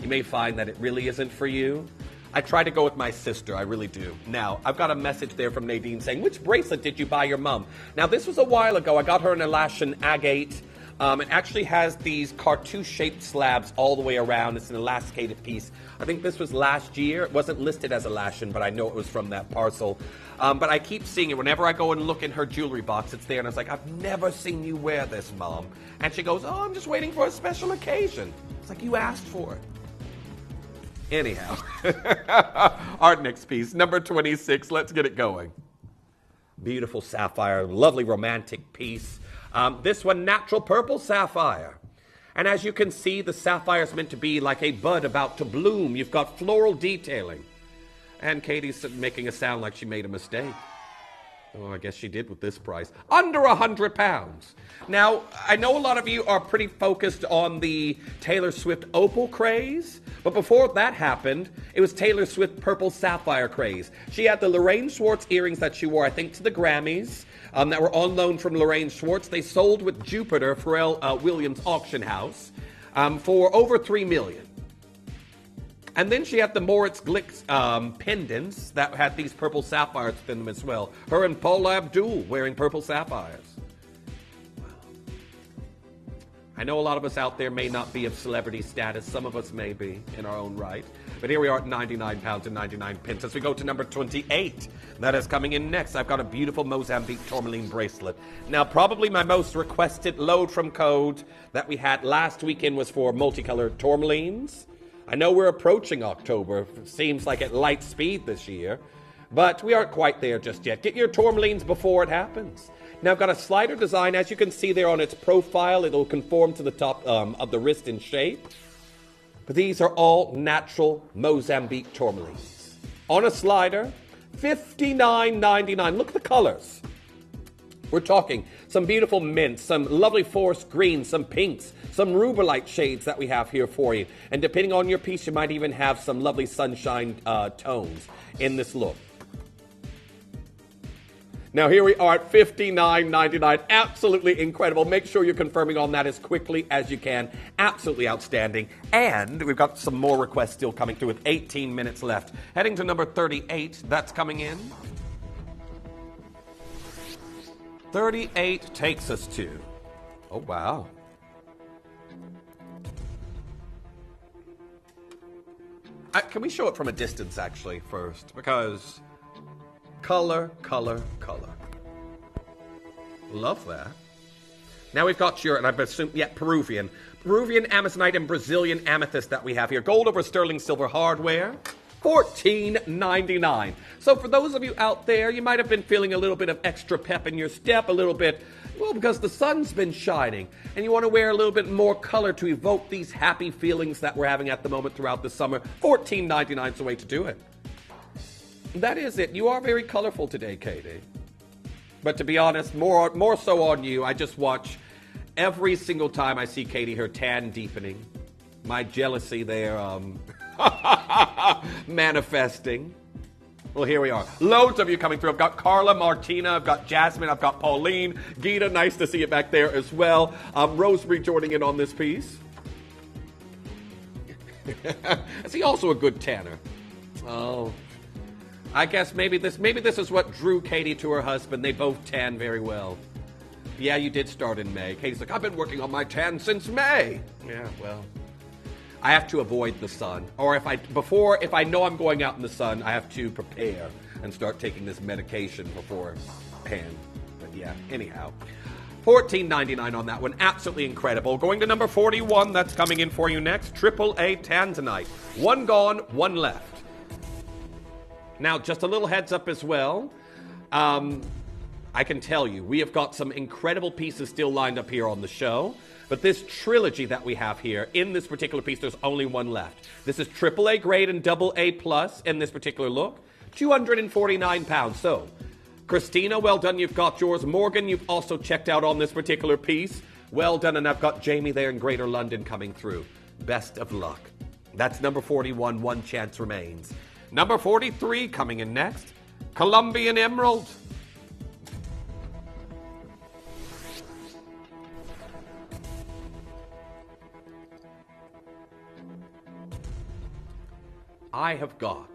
you may find that it really isn't for you. I try to go with my sister. I really do. Now, I've got a message there from Nadine saying, which bracelet did you buy your mom? Now, this was a while ago. I got her an Elashan Agate. It actually has these cartouche-shaped slabs all the way around. It's an elasticated piece. I think this was last year. It wasn't listed as Elashan, but I know it was from that parcel. But I keep seeing it. Whenever I go and look in her jewelry box, it's there. And I was like, I've never seen you wear this, Mom. And she goes, oh, I'm just waiting for a special occasion. It's like, you asked for it. Anyhow, our next piece, number 26. Let's get it going. Beautiful sapphire, lovely romantic piece. This one, natural purple sapphire. And as you can see, the sapphire is meant to be like a bud about to bloom. You've got floral detailing. And Katie's making a sound like she made a mistake. Oh, I guess she did with this price. Under £100. Now, I know a lot of you are pretty focused on the Taylor Swift opal craze, but before that happened, it was Taylor Swift purple sapphire craze. She had the Lorraine Schwartz earrings that she wore, I think, to the Grammys, that were on loan from Lorraine Schwartz. They sold with Jupiter, Pharrell Williams' auction house, for over $3 million. And then she had the Moritz Glick pendants that had these purple sapphires within them as well. Her and Paula Abdul wearing purple sapphires. Wow. I know a lot of us out there may not be of celebrity status. Some of us may be in our own right. But here we are at £99 and 99 pence. As we go to number 28, that is coming in next. I've got a beautiful Mozambique tourmaline bracelet. Now, probably my most requested load from code that we had last weekend was for multicolored tourmalines. I know we're approaching October. It seems like at light speed this year, but we aren't quite there just yet. Get your tourmalines before it happens. Now, I've got a slider design. As you can see there on its profile, it'll conform to the top of the wrist in shape. But these are all natural Mozambique tourmalines. On a slider, $59.99. Look at the colors. We're talking some beautiful mints, some lovely forest greens, some pinks, some rubellite shades that we have here for you. And depending on your piece, you might even have some lovely sunshine tones in this look. Now here we are at $59.99. Absolutely incredible. Make sure you're confirming on that as quickly as you can. Absolutely outstanding. And we've got some more requests still coming through with 18 minutes left. Heading to number 38, that's coming in. 38 takes us to, oh wow. Can we show it from a distance actually first? Because color, color, color. Love that. Now we've got your, and I've assumed, Peruvian Amazonite and Brazilian amethyst that we have here. Gold over sterling silver hardware. $14.99. So for those of you out there, you might have been feeling a little bit of extra pep in your step, a little bit, well, because the sun's been shining, and you want to wear a little bit more color to evoke these happy feelings that we're having at the moment throughout the summer. $14.99 is the way to do it. That is it. You are very colorful today, Katie. But to be honest, more so on you. I just watch every single time I see Katie, her tan deepening. My jealousy there, manifesting. Well, here we are. Loads of you coming through. I've got Carla, Martina, I've got Jasmine, I've got Pauline, Gita, nice to see you back there as well. Rosemary joining in on this piece. Is he also a good tanner? Oh, I guess maybe this is what drew Katie to her husband. They both tan very well. Yeah, you did start in May. Katie's like, I've been working on my tan since May. Yeah, well, I have to avoid the sun. Or if I know I'm going out in the sun, I have to prepare and start taking this medication beforehand. But yeah, anyhow. $14.99 on that one. Absolutely incredible. Going to number 41, that's coming in for you next. AAA Tanzanite. One gone, one left. Now, just a little heads up as well. I can tell you, we have got some incredible pieces still lined up here on the show. But this trilogy that we have here, in this particular piece, there's only one left. This is AAA grade and AA plus in this particular look. £249. So, Christina, well done, you've got yours. Morgan, you've also checked out on this particular piece. Well done, and I've got Jamie there in Greater London coming through. Best of luck. That's number 41, one chance remains. Number 43 coming in next. Colombian Emerald. I have got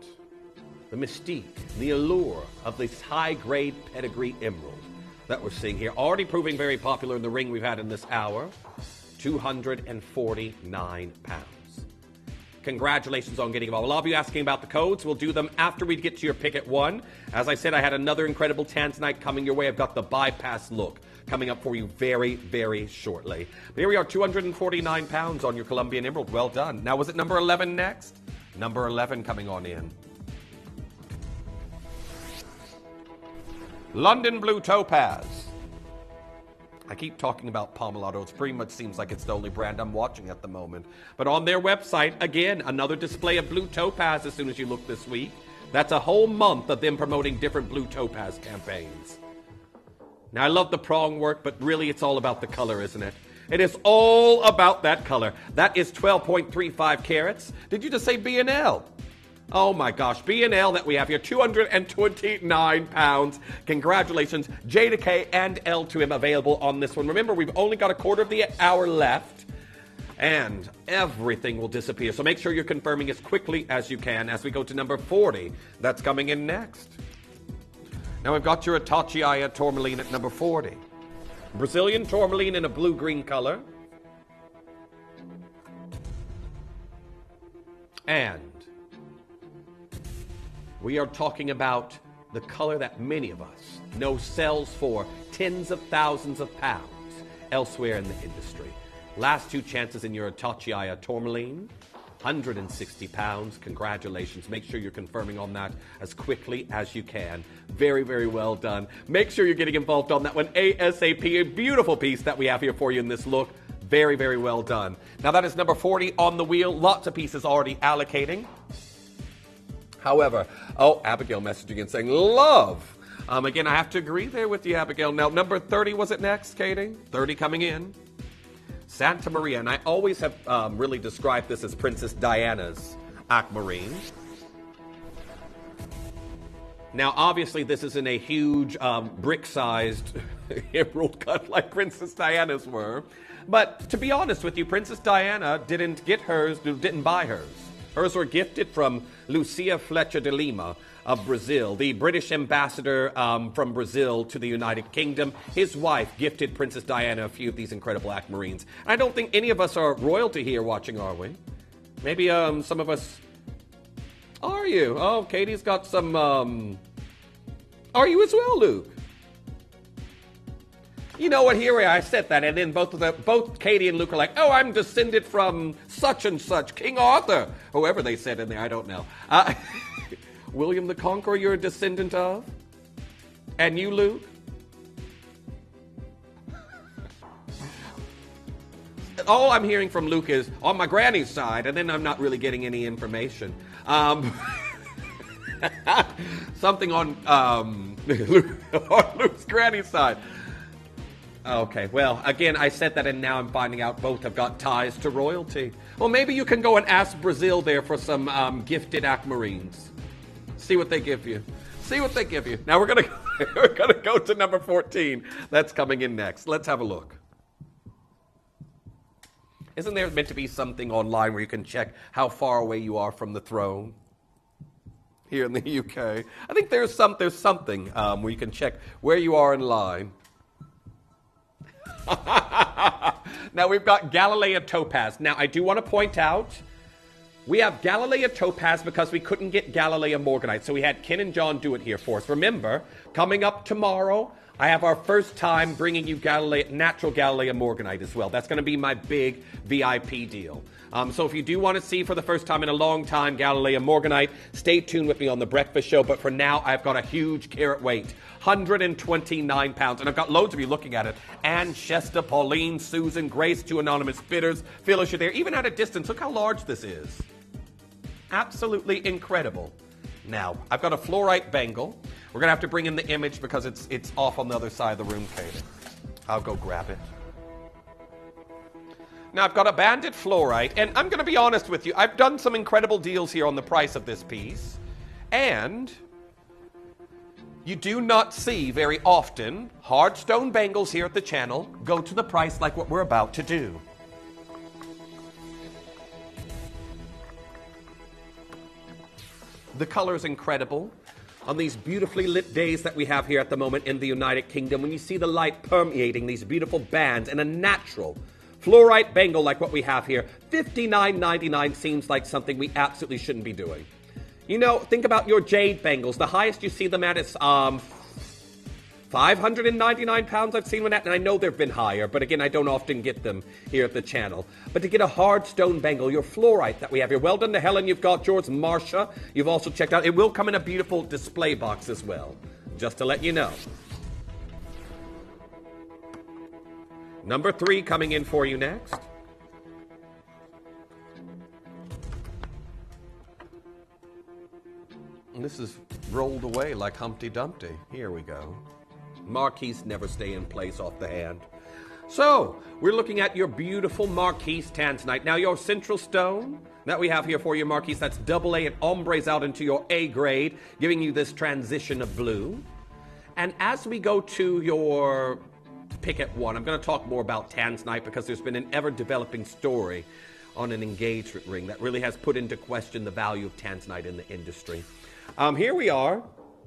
the mystique, the allure of this high-grade pedigree emerald that we're seeing here. Already proving very popular in the ring we've had in this hour. £249. Congratulations on getting involved. A lot of you asking about the codes. We'll do them after we get to your pick at one. As I said, I had another incredible Tanzanite coming your way. I've got the bypass look coming up for you very, very shortly. But here we are, £249 on your Colombian Emerald. Well done. Now, was it number 11 next? Number 11 coming on in. London Blue Topaz. I keep talking about Pomellato. It pretty much seems like it's the only brand I'm watching at the moment. But on their website, again, another display of blue topaz as soon as you look this week. That's a whole month of them promoting different blue topaz campaigns. Now, I love the prong work, but really it's all about the color, isn't it? It is all about that color. That is 12.35 carats. Did you just say B&L? Oh my gosh, B&L that we have here, 229 pounds. Congratulations, J to K and L to M available on this one. Remember, we've only got a quarter of the hour left, and everything will disappear. So make sure you're confirming as quickly as you can as we go to number 40. That's coming in next. Now we've got your Attachia tourmaline at number 40. Brazilian tourmaline in a blue-green color. And we are talking about the color that many of us know sells for tens of thousands of pounds elsewhere in the industry. Last two chances in your Attachia tourmaline, 160 pounds. Congratulations. Make sure you're confirming on that as quickly as you can. Very, very well done. Make sure you're getting involved on that one ASAP. A beautiful piece that we have here for you in this look. Very, very well done. Now that is number 40 on the wheel. Lots of pieces already allocating. However, Abigail messaging and saying, love. Again, I have to agree there with you, Abigail. Now, number 30, was it next, Katie? 30 coming in. Santa Maria, and I always have really described this as Princess Diana's aquamarine. Now, obviously, this isn't a huge brick-sized emerald cut like Princess Diana's were. But to be honest with you, Princess Diana didn't get hers, didn't buy hers. Hers were gifted from Lucia Flecha de Lima of Brazil, the British ambassador from Brazil to the United Kingdom. His wife gifted Princess Diana a few of these incredible aquamarines. I don't think any of us are royalty here watching, are we? Maybe some of us... Are you? Oh, Katie's got some... Are you as well, Luke? You know what, here I said that, and then both Katie and Luke are like, oh, I'm descended from such and such, King Arthur. Whoever they said in there, I don't know. William the Conqueror, you're a descendant of? And you, Luke? All I'm hearing from Luke is, on my granny's side, and then I'm not really getting any information. Something on Luke's granny's side. Okay, well, again, I said that, and now I'm finding out both have got ties to royalty. Well, maybe you can go and ask Brazil there for some gifted aquamarines. See what they give you. See what they give you. Now we're gonna go to number 14. That's coming in next. Let's have a look. Isn't there meant to be something online where you can check how far away you are from the throne? Here in the UK, I think there's something where you can check where you are in line. Now we've got Galilea Topaz. Now I do want to point out, we have Galilea Topaz because we couldn't get Galilea Morganite, so we had Ken and John do it here for us. Remember, coming up tomorrow, I have our first time bringing you natural Galilea Morganite as well. That's going to be my big VIP deal. So if you do want to see for the first time in a long time Galilea Morganite, stay tuned with me on The Breakfast Show. But for now, I've got a huge carat weight, 129 pounds. And I've got loads of you looking at it. Ann, Shesta, Pauline, Susan, Grace, 2 anonymous bidders. Phyllis, you're there. Even at a distance, look how large this is. Absolutely incredible. Now, I've got a fluorite bangle. We're going to have to bring in the image because it's off on the other side of the room, Katie. I'll go grab it. Now, I've got a banded fluorite, and I'm going to be honest with you. I've done some incredible deals here on the price of this piece, and you do not see very often hard stone bangles here at the channel go to the price like what we're about to do. The color is incredible. On these beautifully lit days that we have here at the moment in the United Kingdom, when you see the light permeating these beautiful bands and a natural fluorite bangle like what we have here, $59.99 seems like something we absolutely shouldn't be doing. You know, think about your jade bangles. The highest you see them at is 599 pounds I've seen one at, and I know they've been higher, but again, I don't often get them here at the channel. But to get a hard stone bangle, your fluorite that we have here, well done to Helen, you've got yours, Marcia, you've also checked out. It will come in a beautiful display box as well, just to let you know. Number 3 coming in for you next. This is rolled away like Humpty Dumpty. Here we go. Marquise never stay in place off the hand. So, we're looking at your beautiful Marquise Tanzanite. Now, your central stone that we have here for you, Marquise, that's AA. It ombres out into your A grade, giving you this transition of blue. And as we go to your pick at one, I'm going to talk more about Tanzanite because there's been an ever-developing story on an engagement ring that really has put into question the value of Tanzanite in the industry. Here we are.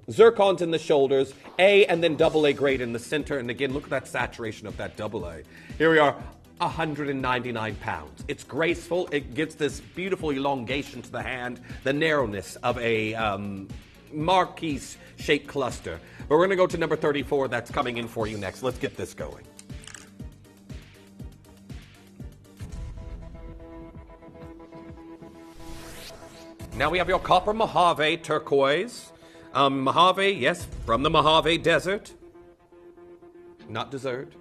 Zircons in the shoulders, A and then AA grade in the center. And again, look at that saturation of that AA. Here we are, 199 pounds. It's graceful. It gives this beautiful elongation to the hand, the narrowness of a Marquise-shaped cluster. But we're going to go to number 34 that's coming in for you next. Let's get this going. Now we have your copper Mojave turquoise. Mojave, yes, from the Mojave Desert. Not dessert.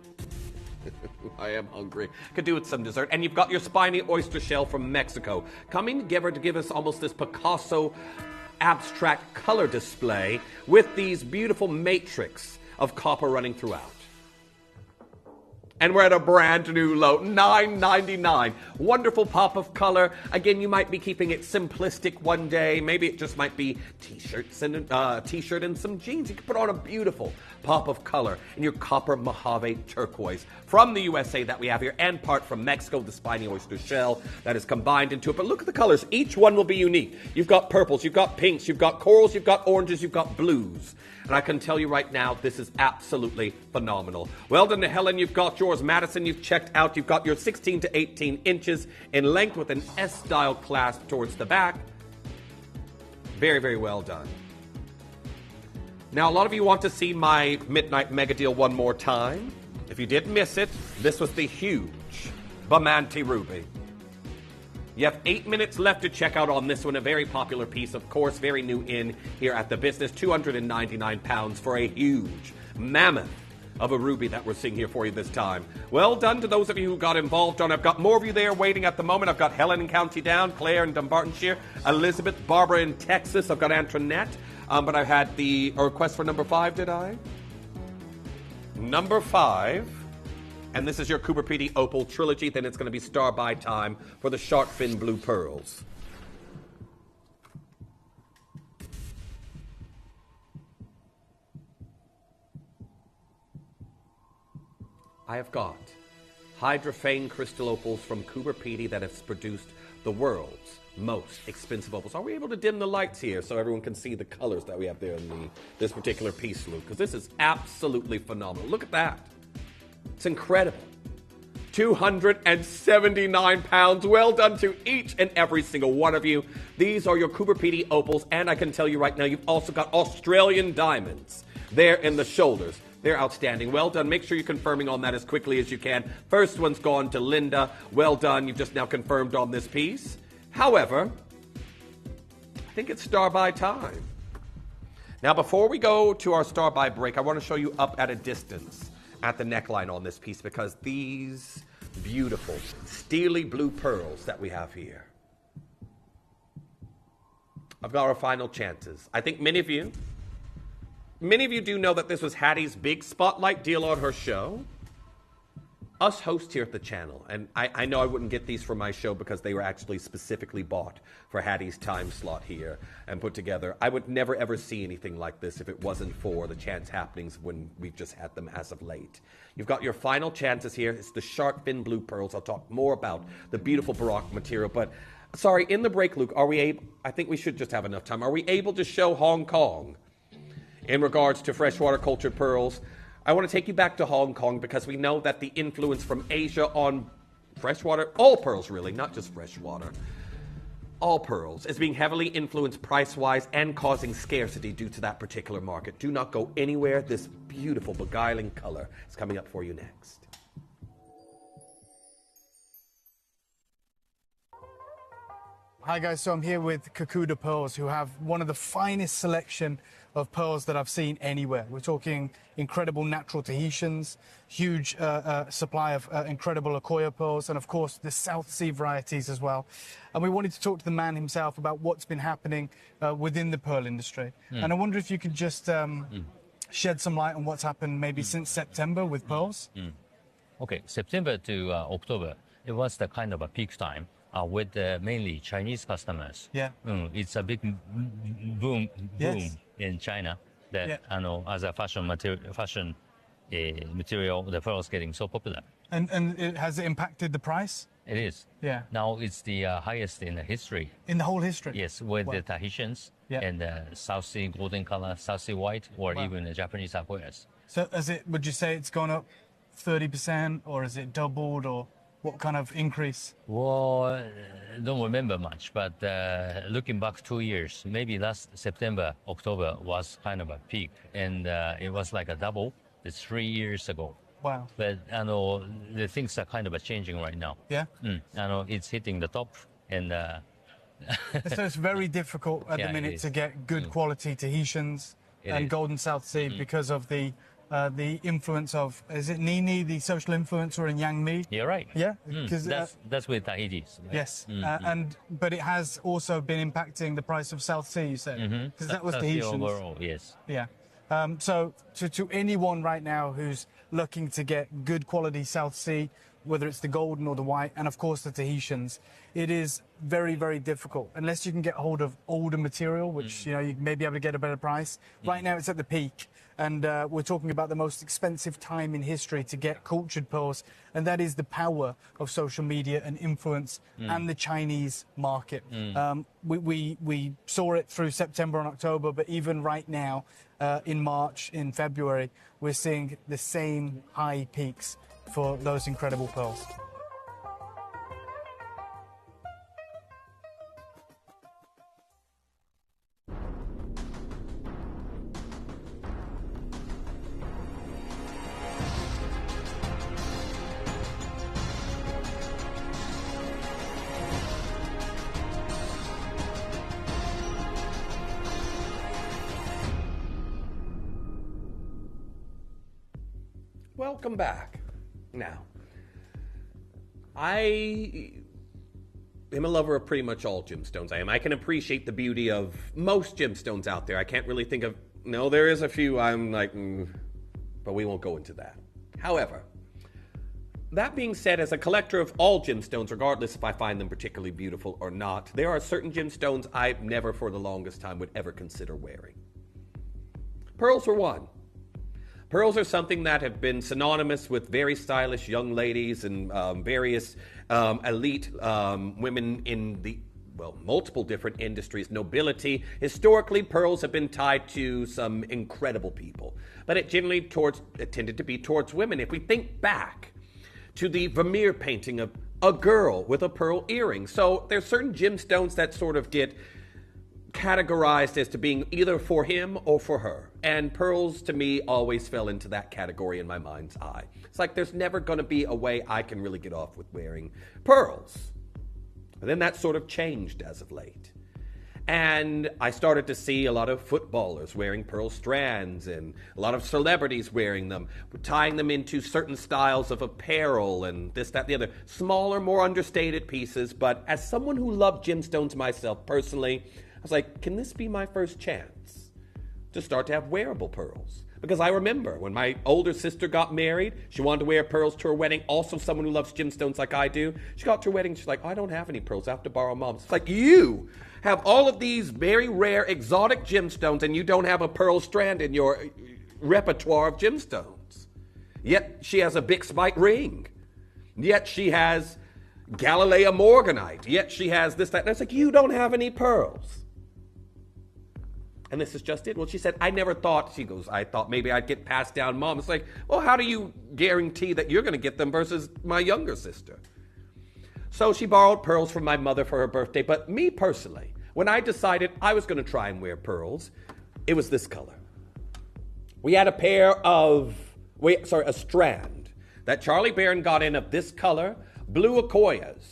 I am hungry. Could do with some dessert. And you've got your spiny oyster shell from Mexico, coming together to give us almost this Picasso abstract color display with these beautiful matrix of copper running throughout. And we're at a brand new low, $9.99. Wonderful pop of color. Again, you might be keeping it simplistic one day. Maybe it just might be t-shirts and t-shirt and some jeans. You can put on a beautiful pop of color in your copper Mojave turquoise from the USA that we have here, and part from Mexico, the spiny oyster shell that is combined into it. But look at the colors. Each one will be unique. You've got purples, you've got pinks, you've got corals, you've got oranges, you've got blues. And I can tell you right now, this is absolutely phenomenal. Well done to Helen. You've got yours. Madison, you've checked out. You've got your 16 to 18 inches in length with an S-style clasp towards the back. Very, very well done. Now, a lot of you want to see my Midnight Mega Deal one more time. If you did miss it, this was the huge Bamante Ruby. You have 8 minutes left to check out on this one. A very popular piece, of course, very new in here at the business. 299 pounds for a huge mammoth of a ruby that we're seeing here for you this time. Well done to those of you who got involved on. I've got more of you there waiting at the moment. I've got Helen in County Down, Claire in Dumbartonshire, Elizabeth, Barbara in Texas. I've got Antoinette. But I had the request for number 5, did I? Number 5. And this is your Cooper Pedy Opal Trilogy. Then it's going to be Star by Time for the shark fin blue pearls. I have got Hydrophane crystal opals from Cooper Pedy that has produced the world's most expensive opals. Are we able to dim the lights here so everyone can see the colors that we have there in this particular piece, Luke? Because this is absolutely phenomenal. Look at that. It's incredible. 279 pounds. Well done to each and every single one of you. These are your Cooper Pedy opals, and I can tell you right now, you've also got Australian diamonds there in the shoulders. They're outstanding. Well done. Make sure you're confirming on that as quickly as you can. First one's gone to Linda. Well done. You've just now confirmed on this piece. However, I think it's Star by Time. Now, before we go to our Star by break, I want to show you up at a distance at the neckline on this piece, because these beautiful steely blue pearls that we have here, I've got our final chances. I think many of you do know that this was Hattie's big spotlight deal on her show. Us hosts here at the channel, and I know I wouldn't get these for my show because they were actually specifically bought for Hattie's time slot here and put together. I would never ever see anything like this if it wasn't for the chance happenings when we've just had them as of late. You've got your final chances here. It's the shark fin blue pearls. I'll talk more about the beautiful Baroque material, but sorry, in the break, Luke, are we able, I think we should just have enough time. Are we able to show Hong Kong in regards to freshwater cultured pearls? I want to take you back to Hong Kong because we know that the influence from Asia on freshwater, all pearls really, not just freshwater, all pearls, is being heavily influenced price-wise and causing scarcity due to that particular market. Do not go anywhere. This beautiful, beguiling color is coming up for you next. Hi guys, so I'm here with Kakuda Pearls, who have one of the finest selection of pearls that I've seen anywhere. We're talking incredible natural Tahitians, huge supply of incredible Akoya pearls, and of course the South Sea varieties as well. And we wanted to talk to the man himself about what's been happening within the pearl industry. And I wonder if you could just shed some light on what's happened maybe since September with pearls. Okay, September to October, it was the kind of a peak time with mainly Chinese customers. Yeah. It's a big boom in China that as a fashion material, the pearl is getting so popular. And has it impacted the price? It is. Yeah. Now it's the highest in the history. In the whole history? Yes, with the Tahitians and the South Sea golden color, South Sea white, or even the Japanese Akoyas. So would you say it's gone up 30%, or is it doubled, or what kind of increase? Well, I don't remember much, but looking back 2 years, maybe last September, October was kind of a peak, and it was like a double. It's 3 years ago. Wow. But I know the things are kind of changing right now. Yeah. I know it's hitting the top, and so it's very difficult at the minute to get good quality Tahitians and Golden South Sea because of the influence of, is it Nini, the social influencer in Yang Mi? You're right. Yeah, that's with Tahiti's. Right? Yes, but it has also been impacting the price of South Sea. You said because that was Tahitians. The overall, yes. Yeah. So to anyone right now who's looking to get good quality South Sea, whether it's the golden or the white, and of course the Tahitians, it is very, very difficult unless you can get hold of older material, which you may be able to get a better price. Right now it's at the peak, and we're talking about the most expensive time in history to get cultured pearls, and that is the power of social media and influence and the Chinese market. We saw it through September and October, but even right now in March, in February, we're seeing the same high peaks for those incredible pearls. Welcome back. Now, I am a lover of pretty much all gemstones. I can appreciate the beauty of most gemstones out there. I can't really think of, no, there is a few I'm like, but we won't go into that. However, that being said, as a collector of all gemstones, regardless if I find them particularly beautiful or not, there are certain gemstones I never for the longest time would ever consider wearing. Pearls are one. Pearls are something that have been synonymous with very stylish young ladies and various elite women in the, multiple different industries, nobility. Historically, pearls have been tied to some incredible people, but it tended to be towards women. If we think back to the Vermeer painting of a girl with a pearl earring, so there's certain gemstones that sort of get categorized as to being either for him or for her. And pearls, to me, always fell into that category in my mind's eye. It's like there's never going to be a way I can really get off with wearing pearls. And then that sort of changed as of late. And I started to see a lot of footballers wearing pearl strands and a lot of celebrities wearing them, tying them into certain styles of apparel and this, that, the other. Smaller, more understated pieces. But as someone who loved gemstones myself personally, I was like, can this be my first chance to start to have wearable pearls? Because I remember when my older sister got married, she wanted to wear pearls to her wedding. Also someone who loves gemstones like I do. She got to her wedding, she's like, I don't have any pearls, I have to borrow mom's. It's like, you have all of these very rare exotic gemstones and you don't have a pearl strand in your repertoire of gemstones. Yet she has a big spike ring. Yet she has Galilea morganite. Yet she has this, that. And I was like, you don't have any pearls. And this is just it. Well, she said, I never thought, she goes, I thought maybe I'd get passed down mom. It's like, well, how do you guarantee that you're going to get them versus my younger sister? So she borrowed pearls from my mother for her birthday. But me personally, when I decided I was going to try and wear pearls, it was this color. We had a strand that Charlie Barron got in of this color, blue Akoyas.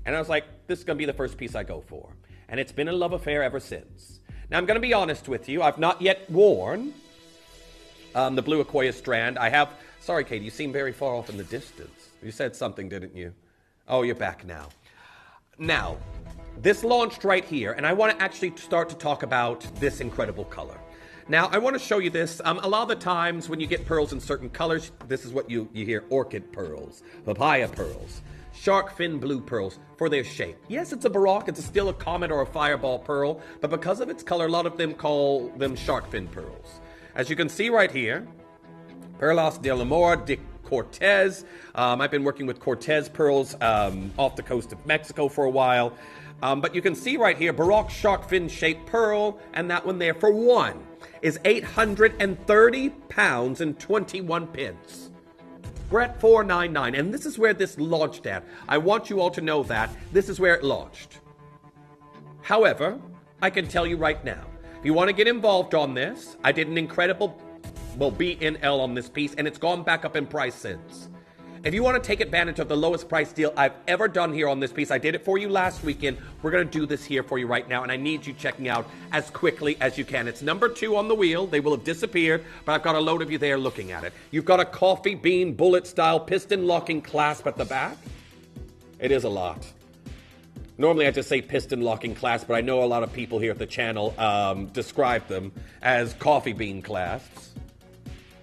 And I was like, this is going to be the first piece I go for. And it's been a love affair ever since. Now, I'm going to be honest with you. I've not yet worn the blue Aquoia strand. I have... Sorry, Katie, you seem very far off in the distance. You said something, didn't you? Oh, you're back now. Now, this launched right here, and I want to actually start to talk about this incredible color. Now, I want to show you this. A lot of the times when you get pearls in certain colors, this is what you hear: orchid pearls, papaya pearls, shark fin blue pearls for their shape. Yes, it's a baroque, it's still a comet or a fireball pearl, but because of its color, a lot of them call them shark fin pearls. As you can see right here, Perlas de Amor de Cortez. I've been working with Cortez pearls off the coast of Mexico for a while. But you can see right here, baroque shark fin shaped pearl, and that one there for one is 830 pounds and 21 pence. We're at $4.99, and this is where this launched at. I want you all to know that this is where it launched. However, I can tell you right now, if you want to get involved on this, I did an incredible, BNL on this piece, and it's gone back up in price since. If you want to take advantage of the lowest price deal I've ever done here on this piece, I did it for you last weekend. We're going to do this here for you right now, and I need you checking out as quickly as you can. It's number 2 on the wheel. They will have disappeared, but I've got a load of you there looking at it. You've got a coffee bean bullet-style piston locking clasp at the back. It is a lot. Normally I just say piston locking clasp, but I know a lot of people here at the channel describe them as coffee bean clasps.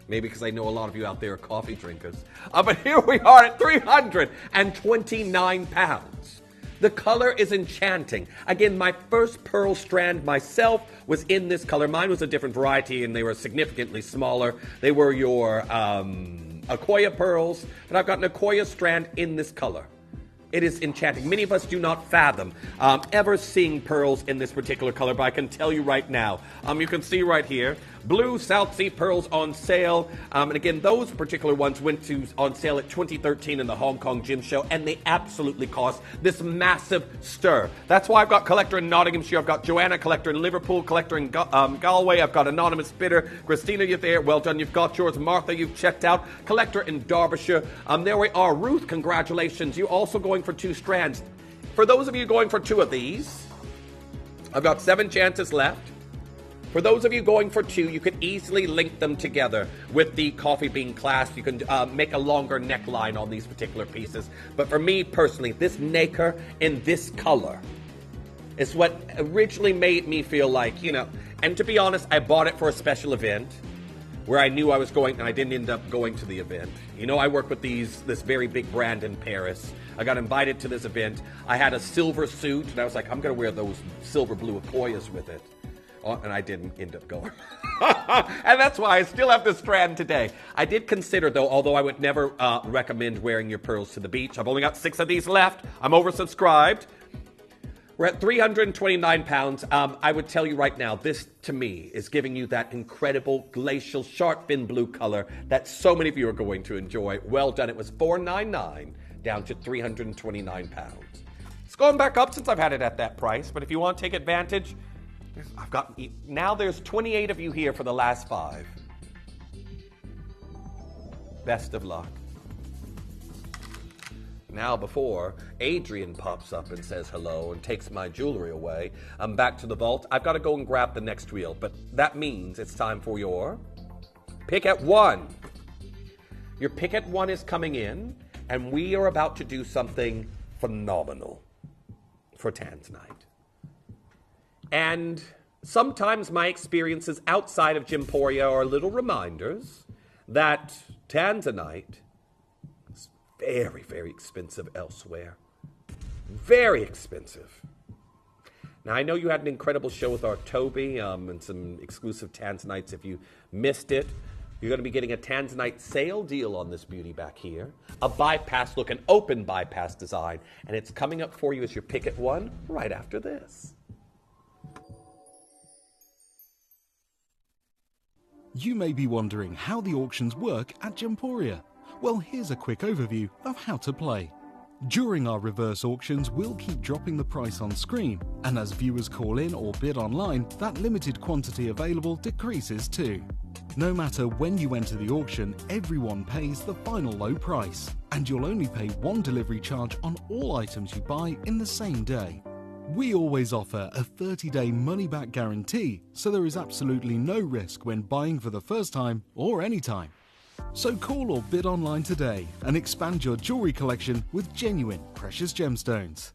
Maybe because I know a lot of you out there are coffee drinkers. But here we are at 329 pounds. The color is enchanting. Again, my first pearl strand myself was in this color. Mine was a different variety, and they were significantly smaller. They were your Aquoia pearls, but I've got an Aquoia strand in this color. It is enchanting. Many of us do not fathom ever seeing pearls in this particular color, but I can tell you right now. You can see right here, blue South Sea pearls on sale. And again, those particular ones went on sale at 2013 in the Hong Kong Gem Show, and they absolutely cost this massive stir. That's why I've got collector in Nottinghamshire. I've got Joanna, collector in Liverpool, collector in Galway. I've got anonymous bidder. Christina, you're there. Well done. You've got yours. Martha, you've checked out. Collector in Derbyshire. There we are. Ruth, congratulations. You're also going for 2 strands. For those of you going for 2 of these, I've got 7 chances left. For those of you going for 2, you could easily link them together with the coffee bean clasp. You can make a longer neckline on these particular pieces. But for me personally, this nacre in this color is what originally made me feel like, and to be honest, I bought it for a special event where I knew I was going, and I didn't end up going to the event. I work with this very big brand in Paris. I got invited to this event. I had a silver suit, and I was like, I'm going to wear those silver blue Aquoias with it. And I didn't end up going. And that's why I still have this strand today. I did consider, though, although I would never recommend wearing your pearls to the beach. I've only got 6 of these left. I'm oversubscribed. We're at 329 pounds. I would tell you right now, this to me is giving you that incredible glacial shark fin blue color that so many of you are going to enjoy. Well done. It was $4.99 down to 329 pounds. It's gone back up since I've had it at that price, but if you want to take advantage, now there's 28 of you here for the last 5. Best of luck. Now, before Adrian pops up and says hello and takes my jewelry away, I'm back to the vault. I've got to go and grab the next wheel, but that means it's time for your pick at 1. Your pick at 1 is coming in, and we are about to do something phenomenal for Tanzanite. And sometimes my experiences outside of Gemporia are little reminders that Tanzanite is very, very expensive elsewhere. Very expensive. Now, I know you had an incredible show with our Toby and some exclusive Tanzanites. If you missed it, you're going to be getting a Tanzanite sale deal on this beauty back here. A bypass look, an open bypass design. And it's coming up for you as your pick at 1 right after this. You may be wondering how the auctions work at Gemporia. Well, here's a quick overview of how to play. During our reverse auctions, we'll keep dropping the price on screen, and as viewers call in or bid online, that limited quantity available decreases too. No matter when you enter the auction, everyone pays the final low price. and you'll only pay one delivery charge on all items you buy in the same day. We always offer a 30-day money-back guarantee, so there is absolutely no risk when buying for the first time or anytime. So call or bid online today and expand your jewellery collection with genuine precious gemstones.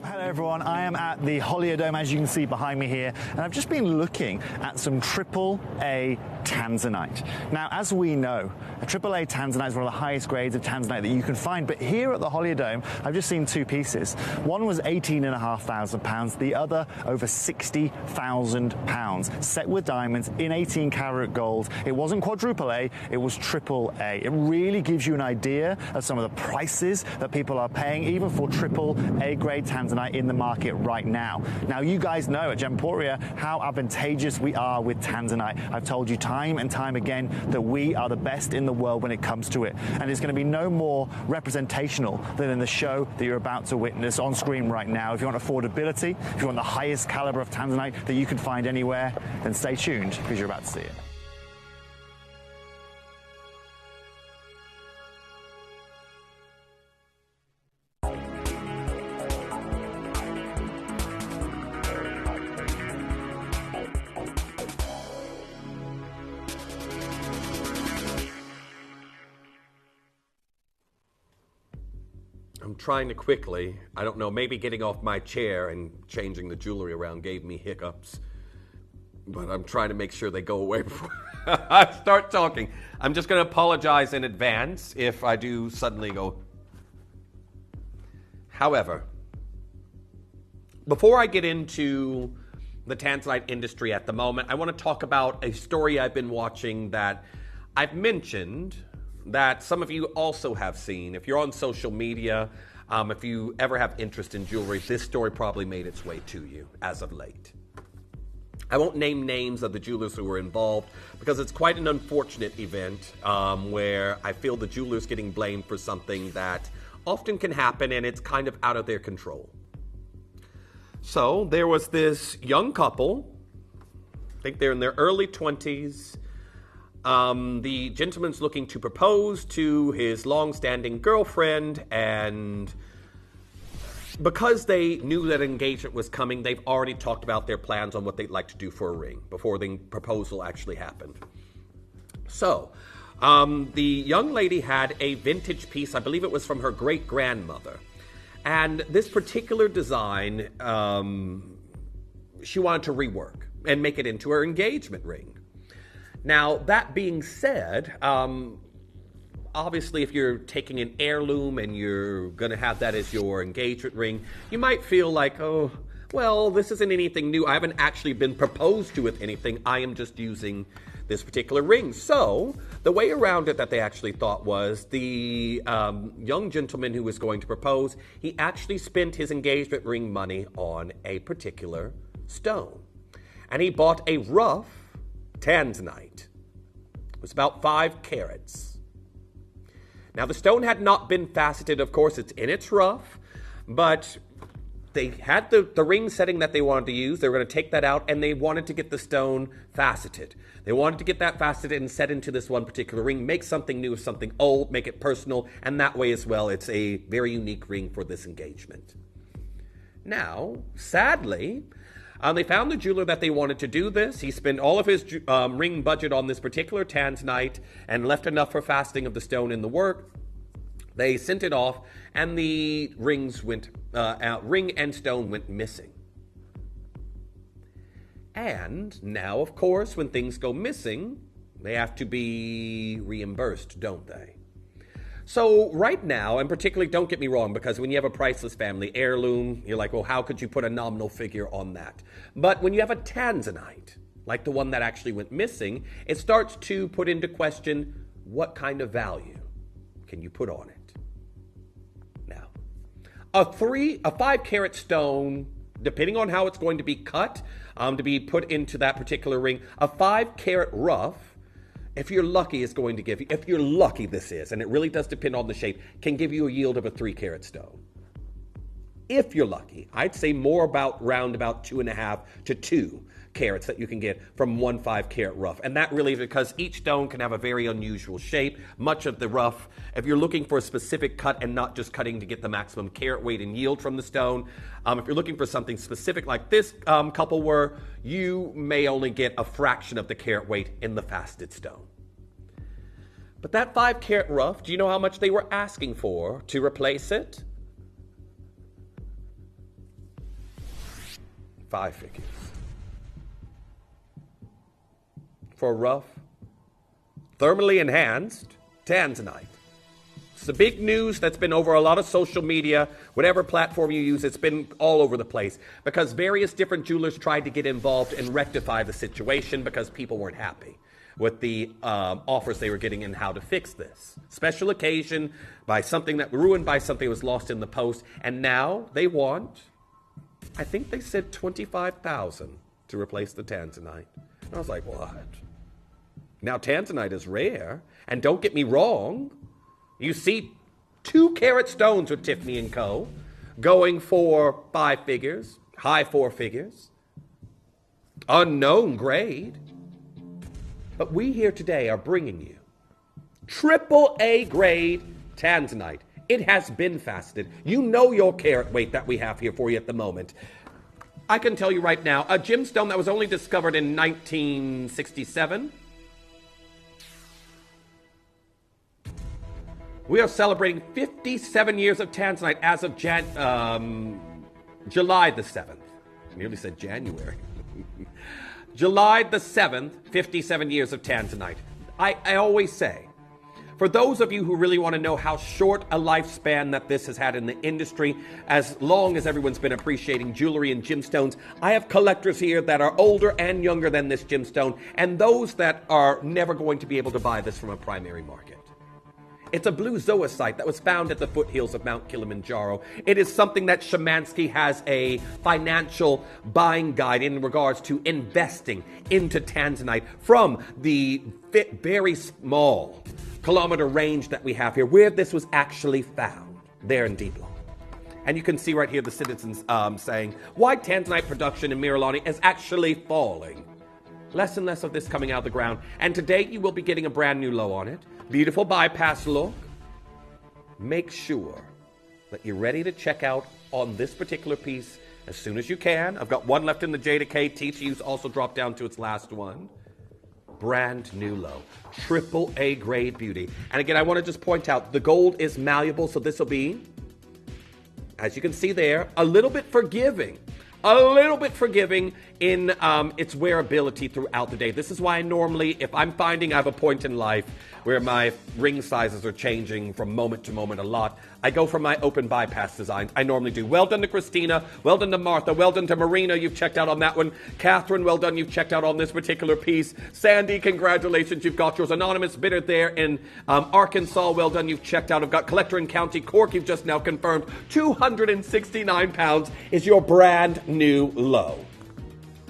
Hello everyone, I am at the Holiodome, as you can see behind me here, and I've just been looking at some AAA Tanzanite. Now, as we know, a AAA Tanzanite is one of the highest grades of Tanzanite that you can find, but here at the Holiodome, I've just seen two pieces. One was £18,500, the other over £60,000, set with diamonds in 18 karat gold. It wasn't quadruple A, it was AAA. It really gives you an idea of some of the prices that people are paying, even for AAA grade Tanzanite in the market right now. Now, you guys know at Gemporia how advantageous we are with Tanzanite. I've told you time and time again that we are the best in the world when it comes to it. And it's going to be no more representational than in the show that you're about to witness on screen right now. If you want affordability, if you want the highest caliber of Tanzanite that you can find anywhere, then stay tuned because you're about to see it. I'm trying to quickly, I don't know, maybe getting off my chair and changing the jewelry around gave me hiccups. But I'm trying to make sure they go away before I start talking. I'm just going to apologize in advance if I do suddenly go. However, before I get into the Tanzanite industry at the moment, I want to talk about a story I've been watching that I've mentioned that some of you also have seen. If you're on social media, if you ever have interest in jewelry, this story probably made its way to you as of late. I won't name names of the jewelers who were involved because it's quite an unfortunate event where I feel the jewelers getting blamed for something that often can happen and it's kind of out of their control. So there was this young couple, I think they're in their early 20s. The gentleman's looking to propose to his long-standing girlfriend, and because they knew that engagement was coming, they've already talked about their plans on what they'd like to do for a ring before the proposal actually happened. So, the young lady had a vintage piece, I believe it was from her great-grandmother, and this particular design, she wanted to rework and make it into her engagement ring. Now, that being said, obviously if you're taking an heirloom and you're going to have that as your engagement ring, you might feel like, oh, well, this isn't anything new. I haven't actually been proposed to with anything. I am just using this particular ring. So the way around it that they actually thought was the young gentleman who was going to propose, he actually spent his engagement ring money on a particular stone. And he bought a rough Tanzanite. It was about 5 carats. Now, the stone had not been faceted, of course, it's in its rough, but they had the ring setting that they wanted to use. They were going to take that out, and they wanted to get the stone faceted. They wanted to get that faceted and set into this one particular ring, make something new, something old, make it personal, and that way as well, it's a very unique ring for this engagement. Now, sadly, they found the jeweler that they wanted to do this. He spent all of his ring budget on this particular Tanzanite and left enough for faceting of the stone in the work. They sent it off, and the rings went ring and stone went missing. And now, of course, when things go missing, they have to be reimbursed, don't they? So right now, and particularly, don't get me wrong, because when you have a priceless family heirloom, you're like, well, how could you put a nominal figure on that? But when you have a Tanzanite, like the one that actually went missing, it starts to put into question what kind of value can you put on it? Now, a 5 carat stone, depending on how it's going to be cut, to be put into that particular ring, a 5 carat rough, if you're lucky, is going to give you, if you're lucky this is, and it really does depend on the shape, can give you a yield of a 3 carat stone. If you're lucky, I'd say more about round about 2.5 to 2 carats that you can get from 1 5-carat rough. And that really, because each stone can have a very unusual shape. Much of the rough, if you're looking for a specific cut and not just cutting to get the maximum carat weight and yield from the stone, if you're looking for something specific like this couple were, you may only get a fraction of the carat weight in the faceted stone. But that 5-carat rough, do you know how much they were asking for to replace it? 5 figures. For rough, thermally enhanced Tanzanite. It's the big news that's been over a lot of social media, whatever platform you use, it's been all over the place because various different jewelers tried to get involved and rectify the situation because people weren't happy with the offers they were getting and how to fix this. Special occasion by something that ruined by something that was lost in the post, and now they want, I think they said $25,000 to replace the Tanzanite. And I was like, what? Now, Tanzanite is rare, and don't get me wrong, you see 2-carat stones with Tiffany & Co. going for 5 figures, high 4 figures, unknown grade. But we here today are bringing you AAA grade Tanzanite. It has been faceted. You know your carat weight that we have here for you at the moment. I can tell you right now, a gemstone that was only discovered in 1967. We are celebrating 57 years of Tanzanite as of July the 7th. I nearly said January. July the 7th, 57 years of Tanzanite. I always say, for those of you who really want to know how short a lifespan that this has had in the industry, as long as everyone's been appreciating jewelry and gemstones, I have collectors here that are older and younger than this gemstone, and those that are never going to be able to buy this from a primary market. It's a blue zoisite that was found at the foothills of Mount Kilimanjaro. It is something that Szymanski has a financial buying guide in regards to investing into Tanzanite from the very small kilometer range that we have here, where this was actually found, there in Diblon. And you can see right here the citizens saying, why Tanzanite production in Nilamani is actually falling. Less and less of this coming out of the ground. And today you will be getting a brand new low on it. Beautiful bypass look. Make sure that you're ready to check out on this particular piece as soon as you can. I've got one left in the Jade Agate. TTU's also dropped down to its last one. Brand new low. AAA grade beauty. And again, I want to just point out, the gold is malleable, so this will be, as you can see there, a little bit forgiving. A little bit forgiving in its wearability throughout the day. This is why I normally, if I'm finding I have a point in life where my ring sizes are changing from moment to moment a lot, I go for my open bypass design. I normally do. Well done to Christina. Well done to Martha. Well done to Marina. You've checked out on that one. Catherine, well done. You've checked out on this particular piece. Sandy, congratulations. You've got yours. Anonymous bidder there in Arkansas. Well done. You've checked out. I've got Collector in County Cork. You've just now confirmed 269 pounds is your brand new low.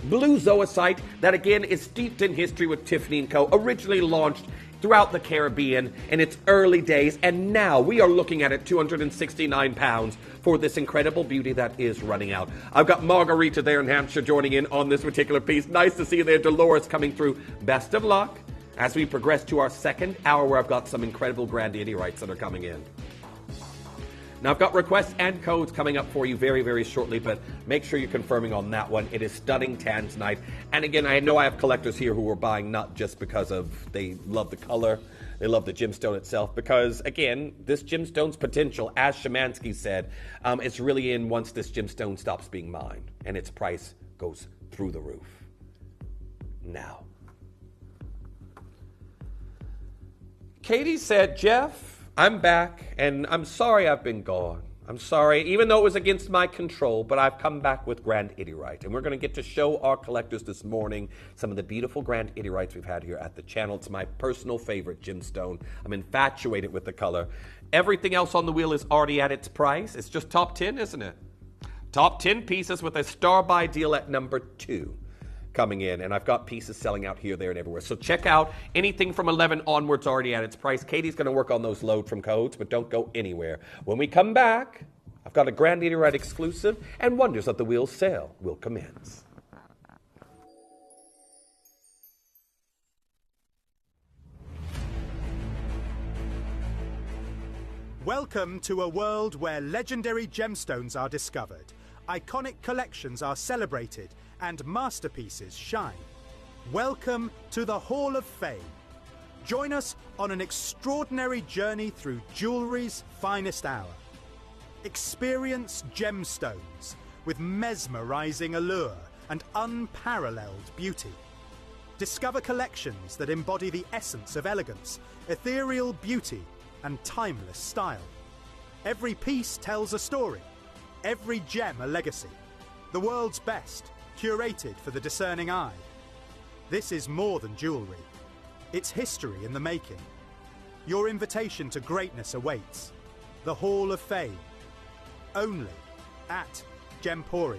Blue zoisite that again is steeped in history with Tiffany & Co. Originally launched throughout the Caribbean in its early days, and now we are looking at it 269 pounds for this incredible beauty that is running out. I've got Margarita there in Hampshire joining in on this particular piece. Nice to see you there. Dolores coming through. Best of luck as we progress to our second hour where I've got some incredible Grandidierites that are coming in. Now, I've got requests and codes coming up for you very, very shortly, but make sure you're confirming on that one. It is stunning Tanzanite. And again, I know I have collectors here who are buying not just because of they love the color, they love the gemstone itself, because, again, this gemstone's potential, as Szymanski said, is really in once this gemstone stops being mined, and its price goes through the roof. Now, Katie said, Jeff, I'm back, and I'm sorry I've been gone. I'm sorry, even though it was against my control, but I've come back with Grandidierite. And we're going to get to show our collectors this morning some of the beautiful Grandiderites we've had here at the channel. It's my personal favorite gemstone. I'm infatuated with the color. Everything else on the wheel is already at its price. It's just top 10, isn't it? Top 10 pieces with a star buy deal at number 2. Coming in, and I've got pieces selling out here, there, and everywhere. So check out anything from 11 onwards already at its price. Katie's going to work on those load from codes, but don't go anywhere. When we come back, I've got a Grandidierite exclusive, and Wonders of the Wheel sale will commence. Welcome to a world where legendary gemstones are discovered, iconic collections are celebrated, and masterpieces shine. Welcome to the Hall of Fame. Join us on an extraordinary journey through jewellery's finest hour. Experience gemstones with mesmerising allure and unparalleled beauty. Discover collections that embody the essence of elegance, ethereal beauty, and timeless style. Every piece tells a story, every gem a legacy. The world's best, curated for the discerning eye. This is more than jewellery. It's history in the making. Your invitation to greatness awaits. The Hall of Fame. Only at Gemporia.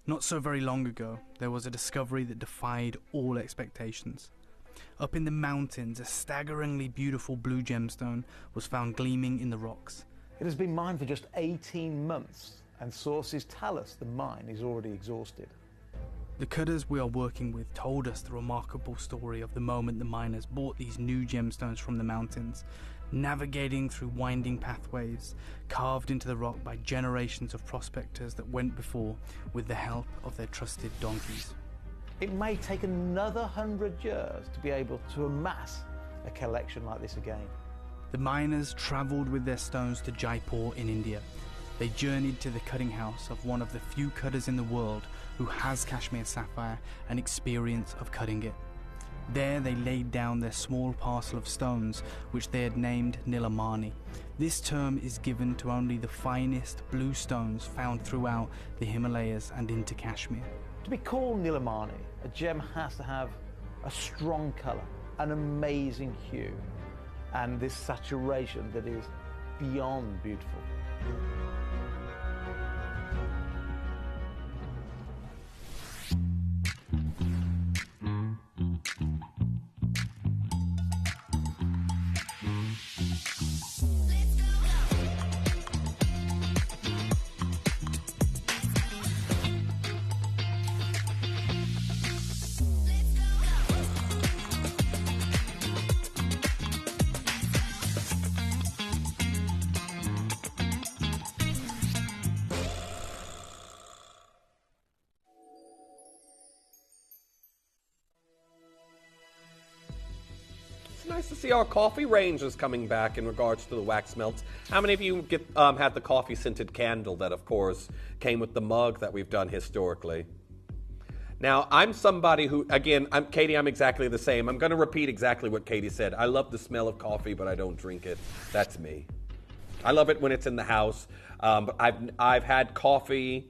Not so very long ago, there was a discovery that defied all expectations. Up in the mountains, a staggeringly beautiful blue gemstone was found gleaming in the rocks. It has been mined for just 18 months, and sources tell us the mine is already exhausted. The cutters we are working with told us the remarkable story of the moment the miners bought these new gemstones from the mountains, navigating through winding pathways carved into the rock by generations of prospectors that went before with the help of their trusted donkeys. It may take another 100 years to be able to amass a collection like this again. The miners travelled with their stones to Jaipur in India. They journeyed to the cutting house of one of the few cutters in the world who has Kashmir sapphire and experience of cutting it. There they laid down their small parcel of stones, which they had named Nilamani. This term is given to only the finest blue stones found throughout the Himalayas and into Kashmir. To be called Nilamani, a gem has to have a strong colour, an amazing hue, and this saturation that is beyond beautiful. It's nice to see our coffee range is coming back in regards to the wax melts. How many of you had the coffee scented candle that, of course, came with the mug that we've done historically? Now, I'm somebody who, again, Katie, I'm exactly the same. I'm going to repeat exactly what Katie said. I love the smell of coffee, but I don't drink it. That's me. I love it when it's in the house. But I've had coffee.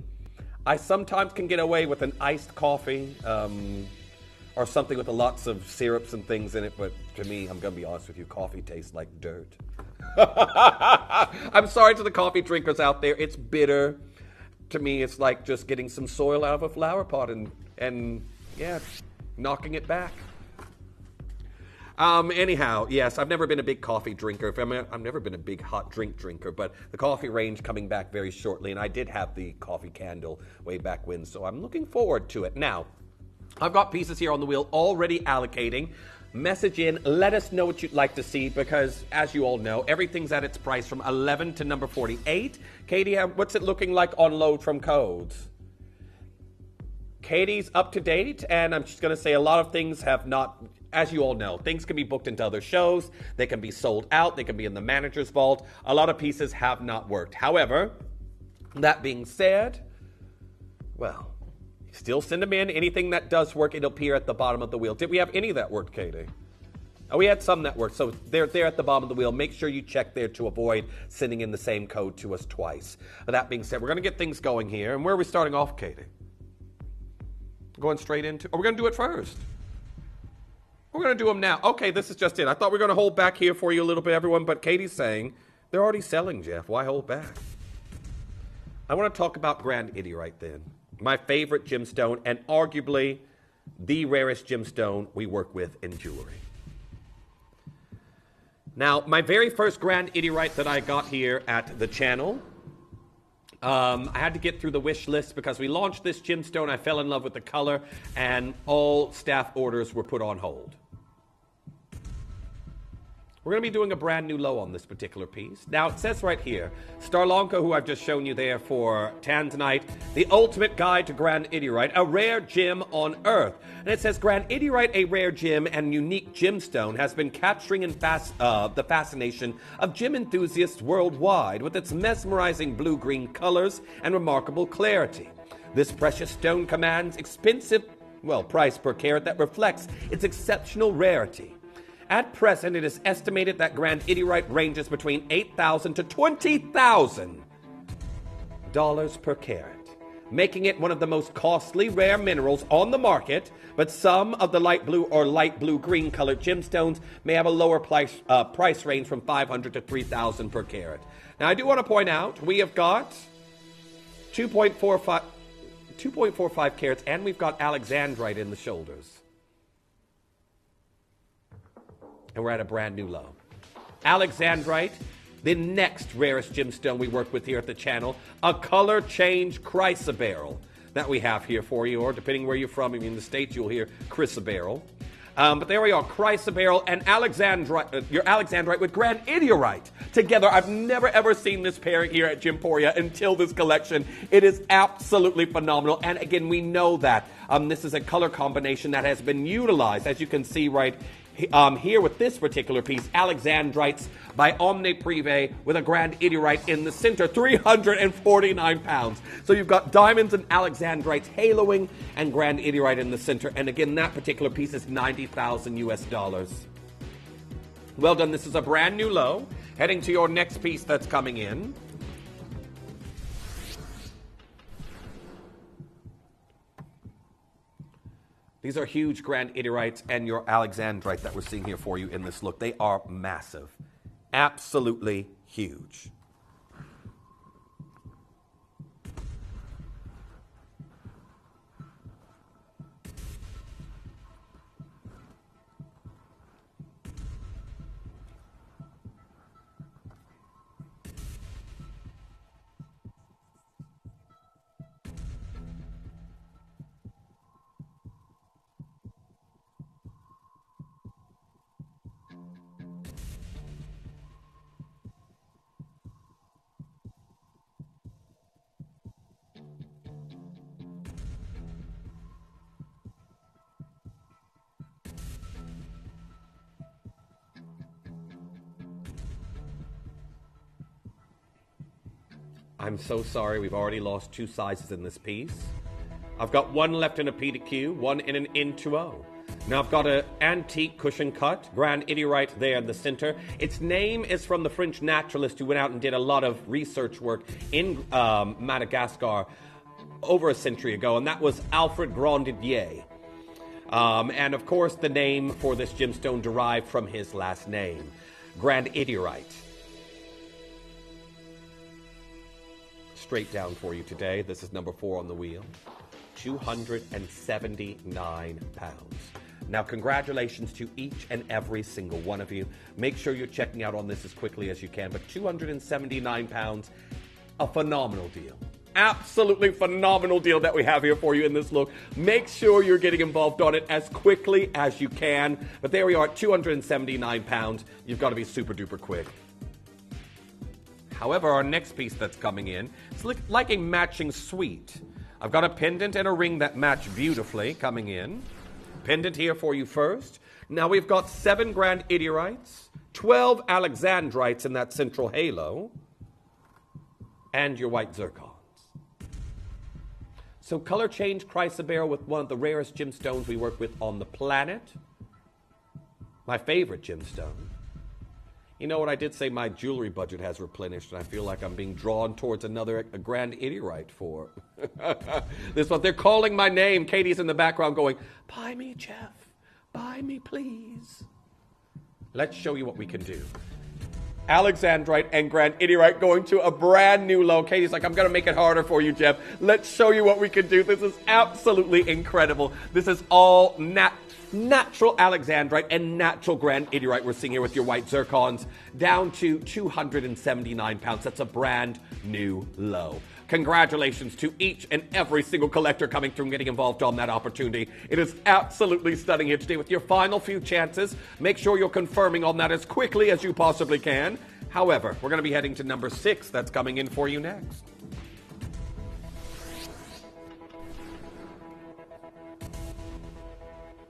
I sometimes can get away with an iced coffee. Or something with lots of syrups and things in it, but to me, I'm going to be honest with you, coffee tastes like dirt. I'm sorry to the coffee drinkers out there. It's bitter. To me, it's like just getting some soil out of a flower pot and yeah, knocking it back. Anyhow, yes, I've never been a big coffee drinker. I've never been a big hot drink drinker, but the coffee range coming back very shortly, and I did have the coffee candle way back when, so I'm looking forward to it. Now, I've got pieces here on the wheel already allocating. Message in, let us know what you'd like to see, because as you all know, everything's at its price from 11 to number 48. Katie, what's it looking like on load from codes? Katie's up to date, and I'm just going to say a lot of things have not, as you all know, things can be booked into other shows, they can be sold out, they can be in the manager's vault. A lot of pieces have not worked. However, that being said, well, still send them in. Anything that does work, it'll appear at the bottom of the wheel. Did we have any that worked, Katie? Oh, we had some that worked. So they're there at the bottom of the wheel. Make sure you check there to avoid sending in the same code to us twice. That being said, we're going to get things going here. And where are we starting off, Katie? Going straight into, we're going to do it first. We're going to do them now. Okay, this is just it. I thought we were going to hold back here for you a little bit, everyone, but Katie's saying they're already selling, Jeff. Why hold back? I want to talk about Grandidierite then. My favorite gemstone and arguably the rarest gemstone we work with in jewelry. Now, my very first Grandidierite that I got here at the channel, I had to get through the wish list because we launched this gemstone. I fell in love with the color, and all staff orders were put on hold. We're going to be doing a brand new low on this particular piece. Now, it says right here, Starlanka, who I've just shown you there for Tanzanite, the ultimate guide to Grandidierite, a rare gem on Earth. And it says, Grandidierite, a rare gem and unique gemstone, has been capturing the fascination of gem enthusiasts worldwide with its mesmerizing blue-green colors and remarkable clarity. This precious stone commands expensive, price per carat that reflects its exceptional rarity. At present, it is estimated that Grandidierite ranges between $8,000 to $20,000 per carat, making it one of the most costly rare minerals on the market, but some of the light blue or light blue-green colored gemstones may have a lower price range from $500 to $3,000 per carat. Now, I do want to point out, we have got 2.45 carats, and we've got Alexandrite in the shoulders. And we're at a brand new low. Alexandrite, the next rarest gemstone we work with here at the channel, a color change chrysoberyl that we have here for you, or depending where you're from, in the States, you'll hear chrysoberyl. But there we are, chrysoberyl and Alexandrite, your Alexandrite with Grandidierite together. I've never ever seen this pairing here at Gemporia until this collection. It is absolutely phenomenal. And again, we know that this is a color combination that has been utilized, as you can see right here with this particular piece, Alexandrites by Omne Privé with a Grandidierite in the center, 349 pounds. So you've got diamonds and Alexandrites haloing and Grandidierite in the center. And again, that particular piece is $90,000 US. Well done. This is a brand new low. Heading to your next piece that's coming in. These are huge Grandiderites and your Alexandrite that we're seeing here for you in this look. They are massive. Absolutely huge. I'm so sorry, we've already lost 2 sizes in this piece. I've got one left in a P to Q, one in an N to O. Now I've got an antique cushion cut, Grandidierite there in the center. Its name is from the French naturalist who went out and did a lot of research work in Madagascar over a century ago, and that was Alfred Grandidier. And of course, the name for this gemstone derived from his last name, Grandidierite. Straight down for you today. This is number 4 on the wheel. 279 pounds. Now, congratulations to each and every single one of you. Make sure you're checking out on this as quickly as you can. But 279 pounds, a phenomenal deal. Absolutely phenomenal deal that we have here for you in this look. Make sure you're getting involved on it as quickly as you can. But there we are, 279 pounds. You've got to be super duper quick. However, our next piece that's coming in, it's like a matching suite. I've got a pendant and a ring that match beautifully coming in. Pendant here for you first. Now we've got 7 Grandidierites, 12 Alexandrites in that central halo, and your white zircons. So color change chrysoberyl with one of the rarest gemstones we work with on the planet. My favorite gemstone. You know what? I did say my jewelry budget has replenished, and I feel like I'm being drawn towards another Grandidierite for this one. They're calling my name. Katie's in the background going, "Buy me, Jeff. Buy me, please." Let's show you what we can do. Alexandrite and Grandidierite going to a brand new low. Katie's like, "I'm going to make it harder for you, Jeff. Let's show you what we can do." This is absolutely incredible. This is all natural Alexandrite and natural Grandidierite we're seeing here with your white zircons, down to 279 pounds. That's a brand new low. Congratulations to each and every single collector coming through and getting involved on that opportunity. It is absolutely stunning here today with your final few chances. Make sure you're confirming on that as quickly as you possibly can. However, we're going to be heading to number 6. That's coming in for you next.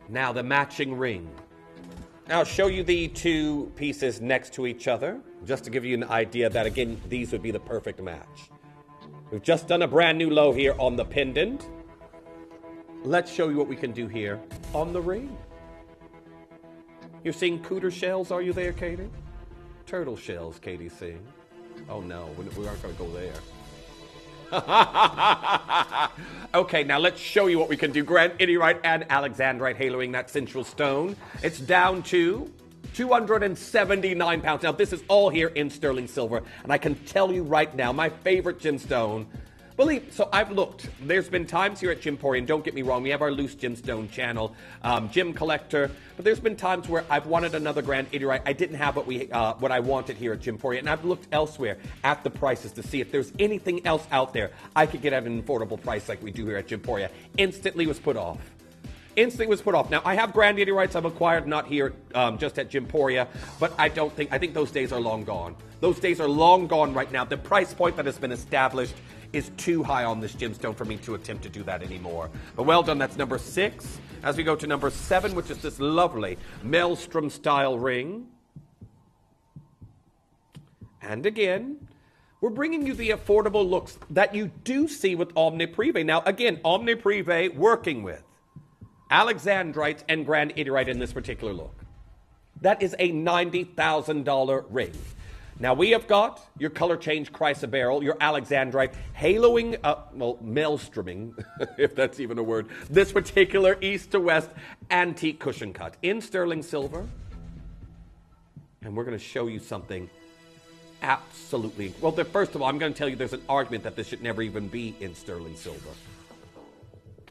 Now the matching ring. I'll show you the two pieces next to each other, just to give you an idea that, again, these would be the perfect match. We've just done a brand new low here on the pendant. Let's show you what we can do here on the ring. You're seeing cooter shells, are you there, Katie? Turtle shells, Katie's seeing. Oh no, we aren't going to go there. Okay, now let's show you what we can do. Grandidierite and Alexandrite haloing that central stone. It's down to 279 pounds. Now, this is all here in sterling silver, and I can tell you right now, my favorite gemstone. So I've looked. There's been times here at Gemporium, don't get me wrong, we have our loose gemstone channel, gem collector, but there's been times where I've wanted another Grandidierite. I didn't have what I wanted here at Gemporium, and I've looked elsewhere at the prices to see if there's anything else out there I could get at an affordable price like we do here at Gemporium. Instantly was put off. Now, I have Grandiderites I've acquired, not here just at Gemporia, but I think those days are long gone. Those days are long gone right now. The price point that has been established is too high on this gemstone for me to attempt to do that anymore. But well done, that's number 6. As we go to number 7, which is this lovely maelstrom-style ring. And again, we're bringing you the affordable looks that you do see with Omniprive. Now, again, Omniprive working with Alexandrite and Grandidierite in this particular look. That is a $90,000 ring. Now we have got your color change chrysoberyl, your Alexandrite, haloing, maelstroming, if that's even a word, this particular east to west antique cushion cut in sterling silver. And we're going to show you something absolutely, well, first of all, I'm going to tell you there's an argument that this should never even be in sterling silver.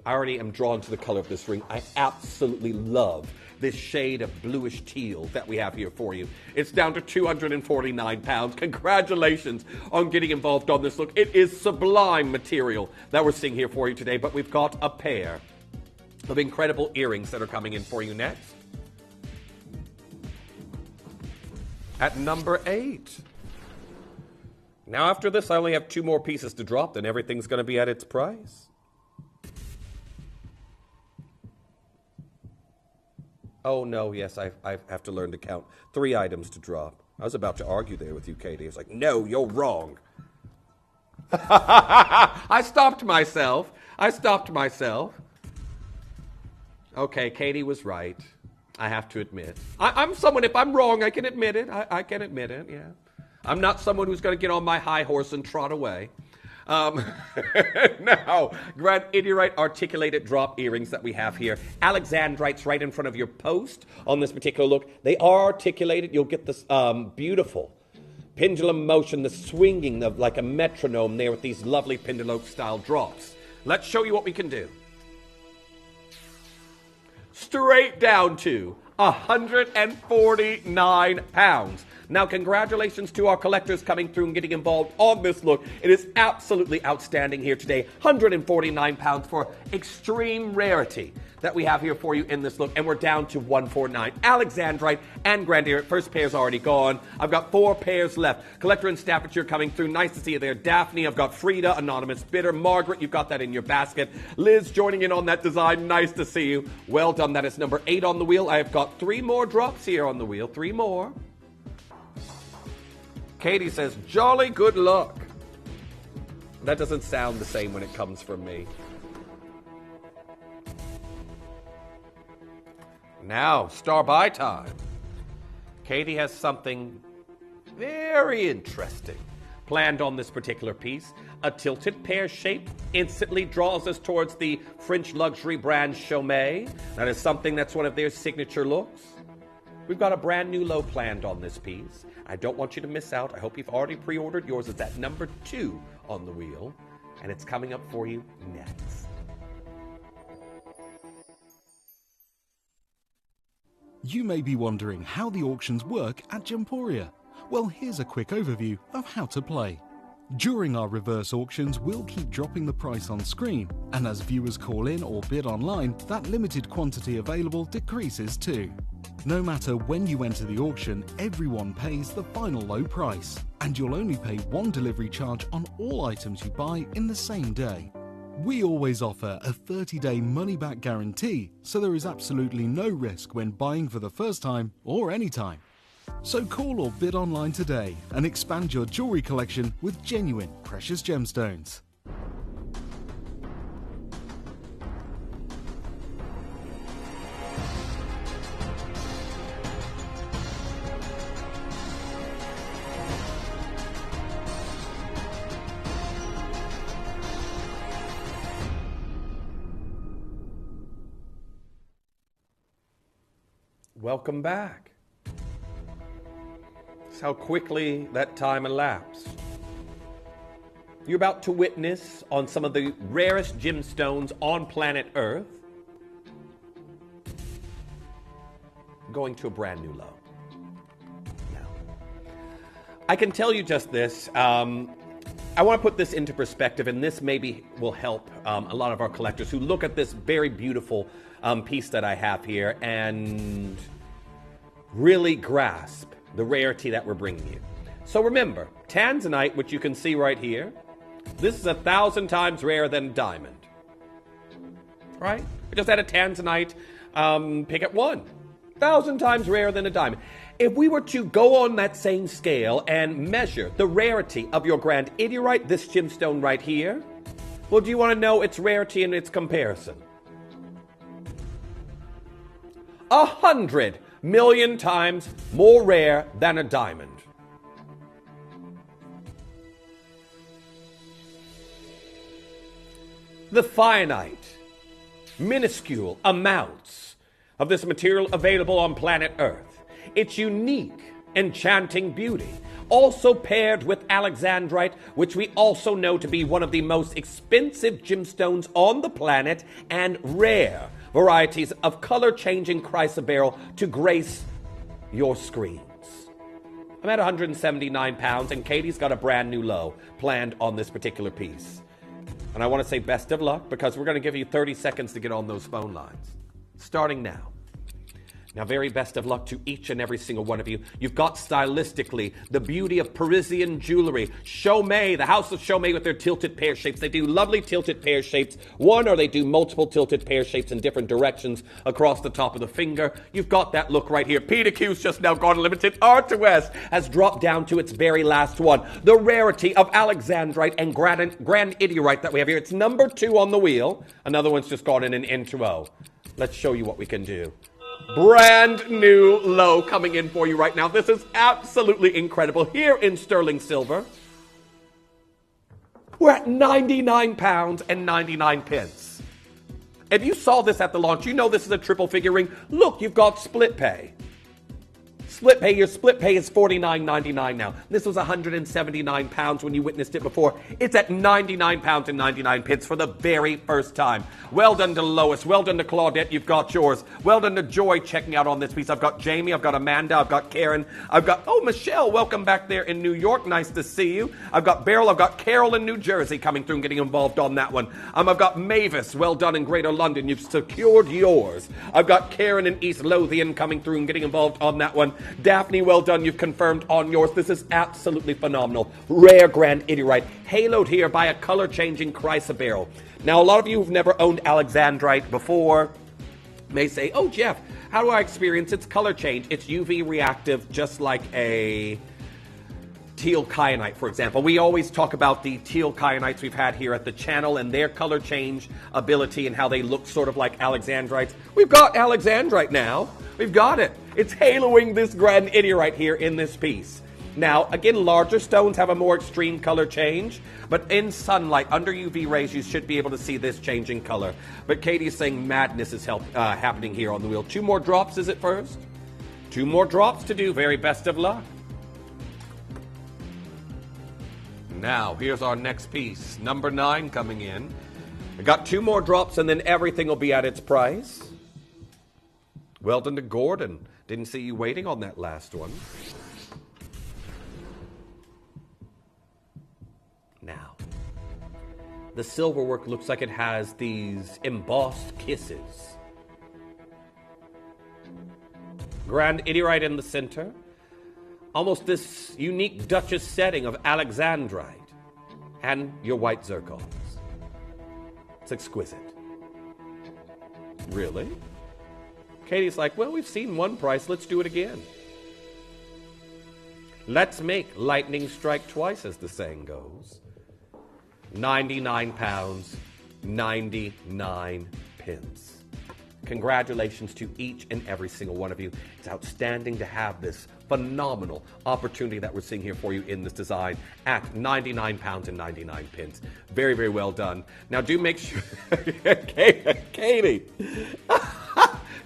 I already am drawn to the color of this ring. I absolutely love this shade of bluish teal that we have here for you. It's down to 249 pounds. Congratulations on getting involved on this look. It is sublime material that we're seeing here for you today, but we've got a pair of incredible earrings that are coming in for you next. At number 8. Now after this, I only have 2 more pieces to drop, then everything's going to be at its price. Oh, no, yes, I have to learn to count. 3 items to drop. I was about to argue there with you, Katie. I was like, no, you're wrong. I stopped myself. Okay, Katie was right. I have to admit. I'm someone, if I'm wrong, I can admit it. I can admit it, yeah. I'm not someone who's going to get on my high horse and trot away. Now, Grandidierite articulated drop earrings that we have here. Alexandrites right in front of your post on this particular look. They are articulated. You'll get this beautiful pendulum motion, the swinging of like a metronome there with these lovely pendulum style drops. Let's show you what we can do. Straight down to 149 pounds. Now, congratulations to our collectors coming through and getting involved on this look. It is absolutely outstanding here today. 149 pounds for extreme rarity that we have here for you in this look. And we're down to 149. Alexandrite and Grandidierite. First pair's already gone. I've got 4 pairs left. Collector and Staffordshire coming through. Nice to see you there. Daphne, I've got Frida, Anonymous Bidder. Margaret, you've got that in your basket. Liz joining in on that design. Nice to see you. Well done. That is number 8 on the wheel. I have got 3 more drops here on the wheel. 3 more. Katie says, jolly good luck. That doesn't sound the same when it comes from me. Now, star by time. Katie has something Very interesting. Planned on this particular piece, a tilted pear shape instantly draws us towards the French luxury brand Chaumet. That is something that's one of their signature looks. We've got a brand new low planned on this piece. I don't want you to miss out. I hope you've already pre-ordered yours. It's at number 2 on the wheel, and it's coming up for you next. You may be wondering how the auctions work at Gemporia. Well, here's a quick overview of how to play. During our reverse auctions, we'll keep dropping the price on screen, and as viewers call in or bid online, that limited quantity available decreases too. No matter when you enter the auction, everyone pays the final low price, and you'll only pay one delivery charge on all items you buy in the same day. We always offer a 30-day money-back guarantee, so there is absolutely no risk when buying for the first time or anytime. So call or bid online today and expand your jewelry collection with genuine precious gemstones. Welcome back. That's how quickly that time elapsed. You're about to witness on some of the rarest gemstones on planet Earth going to a brand new low. Now, I can tell you just this. I want to put this into perspective, and this maybe will help a lot of our collectors who look at this very beautiful piece that I have here and really grasp the rarity that we're bringing you. So remember, Tanzanite, which you can see right here, this is 1,000 times rarer than diamond. Right? I just had a Tanzanite pick at 1. 1,000 times rarer than a diamond. If we were to go on that same scale and measure the rarity of your Grandidierite, this gemstone right here, well, do you want to know its rarity and its comparison? 100 million times more rare than a diamond. The finite, minuscule amounts of this material available on planet Earth, its unique, enchanting beauty, also paired with Alexandrite, which we also know to be one of the most expensive gemstones on the planet, and rare varieties of color-changing chrysoberyl to grace your screens. I'm at 179 pounds, and Katie's got a brand new low planned on this particular piece. And I want to say best of luck, because we're going to give you 30 seconds to get on those phone lines. Starting now. Now, very best of luck to each and every single one of you. You've got stylistically the beauty of Parisian jewelry. Chaumet, the house of Chaumet with their tilted pear shapes. They do lovely tilted pear shapes. One, or they do multiple tilted pear shapes in different directions across the top of the finger. You've got that look right here. Peridot's just now gone limited. R2S has dropped down to its very last one. The rarity of Alexandrite and Grandidierite that we have here. It's number 2 on the wheel. Another one's just gone in an intro. Let's show you what we can do. Brand new low coming in for you right now. This is absolutely incredible. Here in sterling silver, we're at 99 pounds and 99 pence. If you saw this at the launch, you know this is a triple figure ring. Look, you've got split pay. Split pay, your split pay is $49.99 now. This was 179 pounds when you witnessed it before. It's at 99 pounds and 99 pence for the very first time. Well done to Lois. Well done to Claudette. You've got yours. Well done to Joy checking out on this piece. I've got Jamie. I've got Amanda. I've got Karen. I've got, Michelle. Welcome back there in New York. Nice to see you. I've got Beryl. I've got Carol in New Jersey coming through and getting involved on that one. I've got Mavis. Well done in Greater London. You've secured yours. I've got Karen in East Lothian coming through and getting involved on that one. Daphne, well done. You've confirmed on yours. This is absolutely phenomenal. Rare Grandidierite, haloed here by a color-changing chrysoberyl. Now, a lot of you who've never owned Alexandrite before may say, oh, Jeff, how do I experience its color change? It's UV reactive, just like a teal kyanite, for example. We always talk about the teal kyanites we've had here at the channel and their color change ability and how they look sort of like Alexandrites. We've got Alexandrite now. We've got it. It's haloing this Grandidierite here in this piece. Now, again, larger stones have a more extreme color change, but in sunlight, under UV rays, you should be able to see this changing color. But Katie's saying madness is happening here on the wheel. 2 more drops, is it first? 2 more drops to do. Very best of luck. Now, here's our next piece. Number 9 coming in. I got 2 more drops and then everything will be at its price. Well done to Gordon. Didn't see you waiting on that last one. Now, the silver work looks like it has these embossed kisses. Grandidierite in the center. Almost this unique Duchess setting of Alexandrite. And your white zircons. It's exquisite. Really? Katie's like, well, we've seen one price. Let's do it again. Let's make lightning strike twice, as the saying goes. £99, 99 pence. Congratulations to each and every single one of you. It's outstanding to have this phenomenal opportunity that we're seeing here for you in this design at £99 and 99 pence. Very, very well done. Now do make sure, Katie,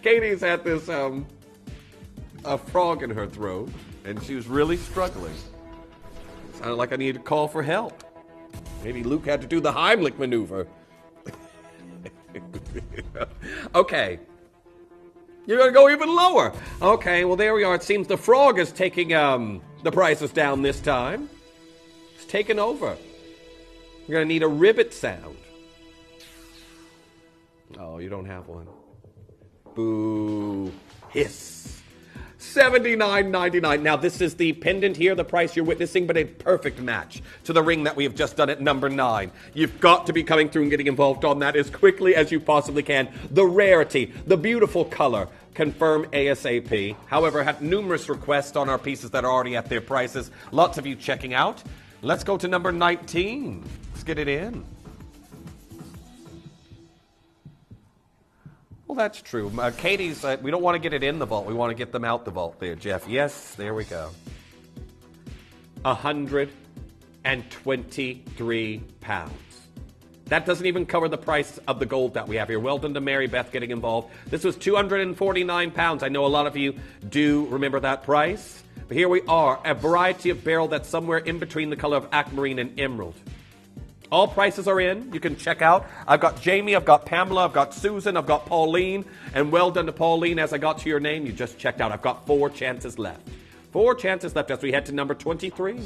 Katie's had this a frog in her throat and she was really struggling. Sounded like I needed to call for help. Maybe Luke had to do the Heimlich maneuver. Okay. You're going to go even lower. Okay, well, there we are. It seems the frog is taking the prices down this time. It's taken over. You're going to need a ribbit sound. Oh, you don't have one. Boo. Hiss. $79.99. Now, this is the pendant here, the price you're witnessing, but a perfect match to the ring that we have just done at number 9. You've got to be coming through and getting involved on that as quickly as you possibly can. The rarity, the beautiful color, confirm ASAP. However, I had numerous requests on our pieces that are already at their prices. Lots of you checking out. Let's go to number 19. Let's get it in. Well, that's true. Katie's, we don't want to get it in the vault. We want to get them out the vault there, Jeff. Yes, there we go. £123. That doesn't even cover the price of the gold that we have here. Well done to Mary Beth getting involved. This was £249. I know a lot of you do remember that price. But here we are, a variety of beryl that's somewhere in between the color of aquamarine and emerald. All prices are in. You can check out. I've got Jamie, I've got Pamela, I've got Susan, I've got Pauline. And well done to Pauline. As I got to your name, you just checked out. I've got 4 chances left. 4 chances left as we head to number 23.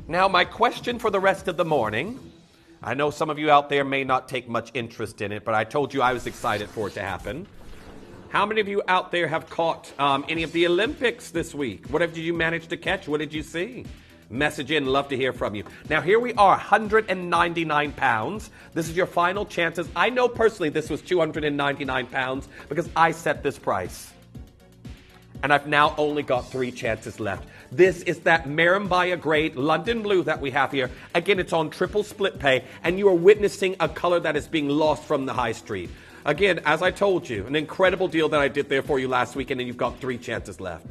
Now, my question for the rest of the morning. I know some of you out there may not take much interest in it, but I told you I was excited for it to happen. How many of you out there have caught any of the Olympics this week? What did you manage to catch? What did you see? Message in. Love to hear from you. Now, here we are, £199. This is your final chances. I know personally this was £299 because I set this price. And I've now only got 3 chances left. This is that Marimbaya grade London blue that we have here. Again, it's on triple split pay, and you are witnessing a color that is being lost from the high street. Again, as I told you, an incredible deal that I did there for you last weekend, and you've got 3 chances left.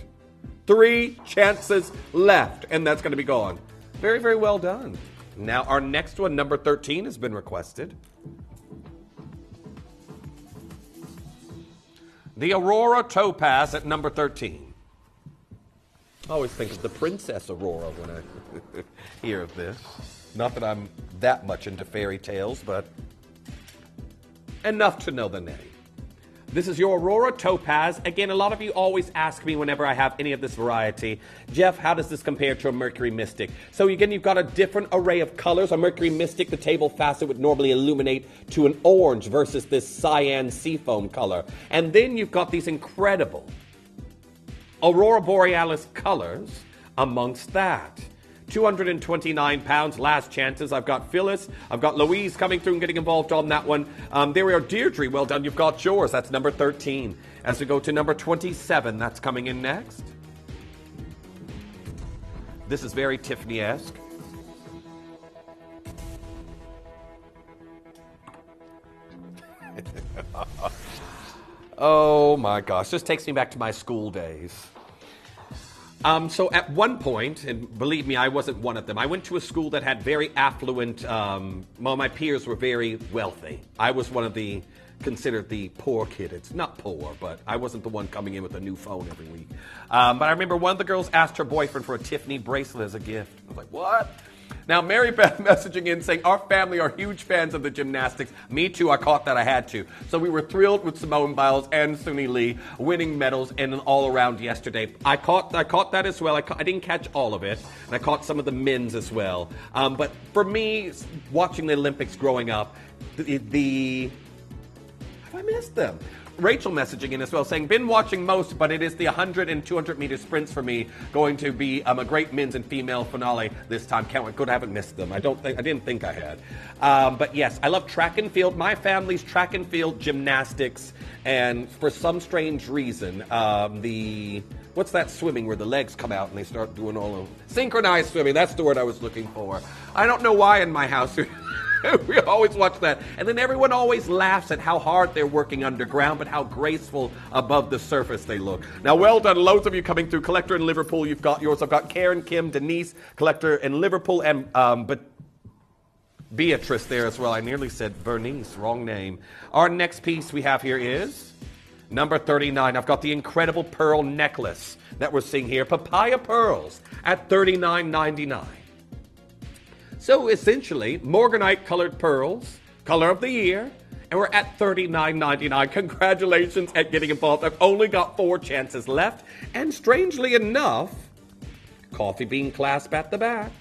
3 chances left, and that's going to be gone. Very, very well done. Now, our next one, number 13, has been requested. The Aurora Topaz at number 13. I always think of the Princess Aurora when I hear of this. Not that I'm that much into fairy tales, but enough to know the name. This is your Aurora Topaz. Again, a lot of you always ask me whenever I have any of this variety, Jeff, how does this compare to a Mercury Mystic? So again, you've got a different array of colors. A Mercury Mystic, the table facet would normally illuminate to an orange versus this cyan seafoam color. And then you've got these incredible Aurora Borealis colors amongst that. £229, last chances. I've got Phyllis, I've got Louise coming through and getting involved on that one. There we are, Deirdre, well done, you've got yours. That's number 13. As we go to number 27, that's coming in next. This is very Tiffany-esque. Oh my gosh, this takes me back to my school days. So at one point, and believe me, I wasn't one of them, I went to a school that had very affluent, my peers were very wealthy. I was one of the, considered the poor kid. It's not poor, but I wasn't the one coming in with a new phone every week. But I remember one of the girls asked her boyfriend for a Tiffany bracelet as a gift. I was like, what? Now, Mary Beth messaging in saying, our family are huge fans of the gymnastics. Me too, I caught that, I had to. So we were thrilled with Simone Biles and Suni Lee winning medals and an all-around yesterday. I caught that as well. I didn't catch all of it, and I caught some of the men's as well. But for me, watching the Olympics growing up, have I missed them? Rachel messaging in as well, saying, been watching most, but it is the 100 and 200 meter sprints for me going to be a great men's and female finale this time. Can't wait. Good, I haven't missed them. I didn't think I had. But yes, I love track and field. My family's track and field, gymnastics, and for some strange reason, what's that swimming where the legs come out and they start doing all of synchronized swimming? That's the word I was looking for. I don't know why in my house we always watch that. And then everyone always laughs at how hard they're working underground, but how graceful above the surface they look. Now, well done. Loads of you coming through. Collector in Liverpool, you've got yours. I've got Karen, Kim, Denise, Collector in Liverpool, and but Beatrice there as well. I nearly said Bernice, wrong name. Our next piece we have here is number 39. I've got the incredible pearl necklace that we're seeing here. Papaya pearls at $39.99. So essentially, Morganite colored pearls, color of the year, and we're at $39.99. Congratulations at getting involved. I've only got 4 chances left, and strangely enough, coffee bean clasp at the back.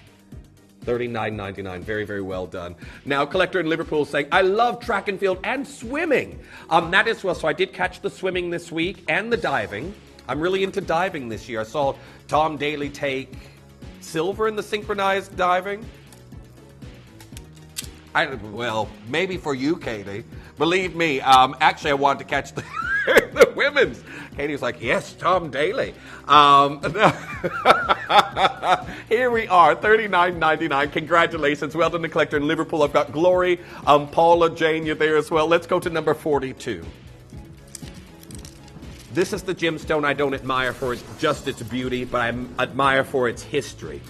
$39.99. Very, very well done. Now, Collector in Liverpool saying, I love track and field and swimming. That as well. So I did catch the swimming this week and the diving. I'm really into diving this year. I saw Tom Daley take silver in the synchronized diving. Well, maybe for you, Katie. Believe me, actually I wanted to catch the, the women's. Katie's like, yes, Tom Daley. Here we are, $39.99. Congratulations. Well done, the Collector in Liverpool. I've got Glory, Paula, Jane, you're there as well. Let's go to number 42. This is the gemstone I don't admire for just its beauty, but I admire for its history.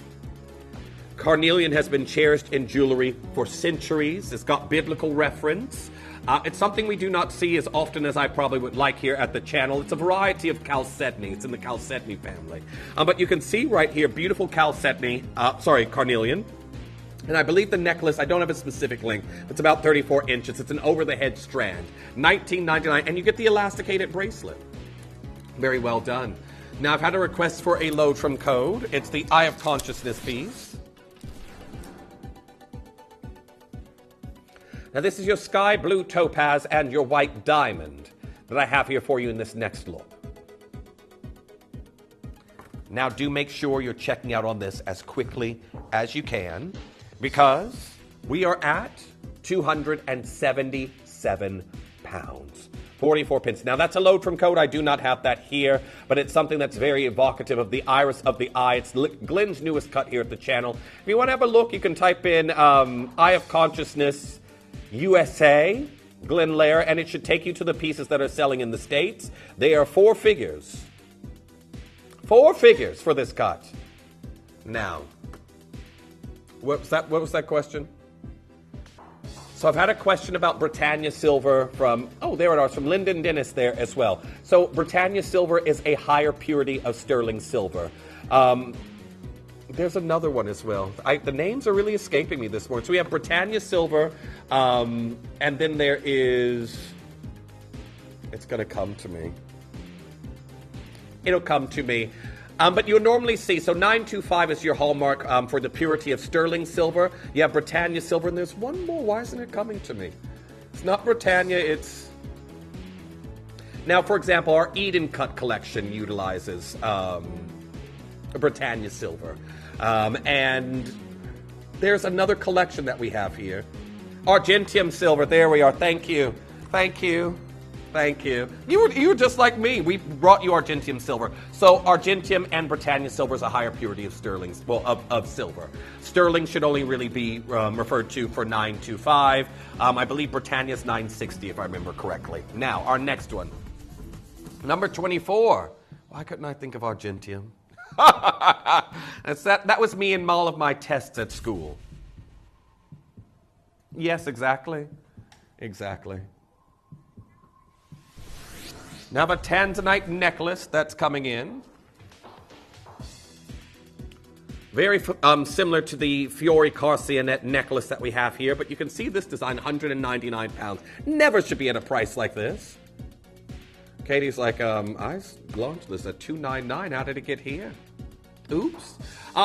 Carnelian has been cherished in jewelry for centuries. It's got biblical reference. It's something we do not see as often as I probably would like here at the channel. It's a variety of chalcedony. It's in the chalcedony family. But you can see right here, beautiful carnelian. And I believe the necklace, I don't have a specific length, it's about 34 inches. It's an over-the-head strand. $19.99, and you get the elasticated bracelet. Very well done. Now, I've had a request for a load from Code. It's the Eye of Consciousness piece. Now, this is your sky blue topaz and your white diamond that I have here for you in this next look. Now, do make sure you're checking out on this as quickly as you can, because we are at 277 pounds. 44 pence. Now, that's a load from Code. I do not have that here, but it's something that's very evocative of the iris of the eye. It's Glenn's newest cut here at the channel. If you want to have a look, you can type in Eye of Consciousness USA, Glenn Lair, and it should take you to the pieces that are selling in the States. They are 4 figures. 4 figures for this cut. Now, what was that question? So I've had a question about Britannia silver from, there it is, from Lyndon Dennis there as well. So Britannia silver is a higher purity of sterling silver. There's another one as well. The names are really escaping me this morning. So we have Britannia silver, and then there is, it's going to come to me. It'll come to me. But you'll normally see, so 925 is your hallmark for the purity of sterling silver. You have Britannia silver, and there's one more. Why isn't it coming to me? It's not Britannia, it's... Now, for example, our Eden Cut collection utilizes Britannia silver. And there's another collection that we have here. Argentium silver, there we are. Thank you. Thank you. Thank you. You were just like me. We brought you Argentium silver. So Argentium and Britannia silver is a higher purity of sterling, of silver. Sterling should only really be referred to for 925. I believe Britannia is 960, if I remember correctly. Now, our next one. Number 24. Why couldn't I think of Argentium? That was me in all of my tests at school. Yes, exactly. Exactly. Now the Tanzanite necklace that's coming in. Very similar to the Fiori Carcianet necklace that we have here, but you can see this design, £199. Never should be at a price like this. Katie's like, I launched this at $299. How did it get here? Oops.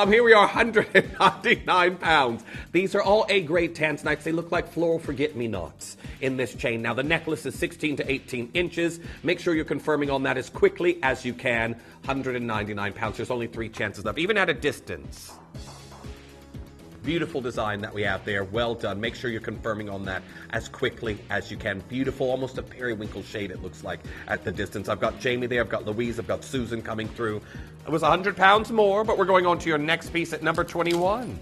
Here we are, £199. These are all A-grade tanzanites. They look like floral forget-me-nots in this chain. Now, the necklace is 16 to 18 inches. Make sure you're confirming on that as quickly as you can. £199. There's only 3 chances left, even at a distance. Beautiful design that we have there. Well done. Make sure you're confirming on that as quickly as you can. Beautiful, almost a periwinkle shade it looks like at the distance. I've got Jamie there, I've got Louise, I've got Susan coming through. It was £100 more, but we're going on to your next piece at number 21.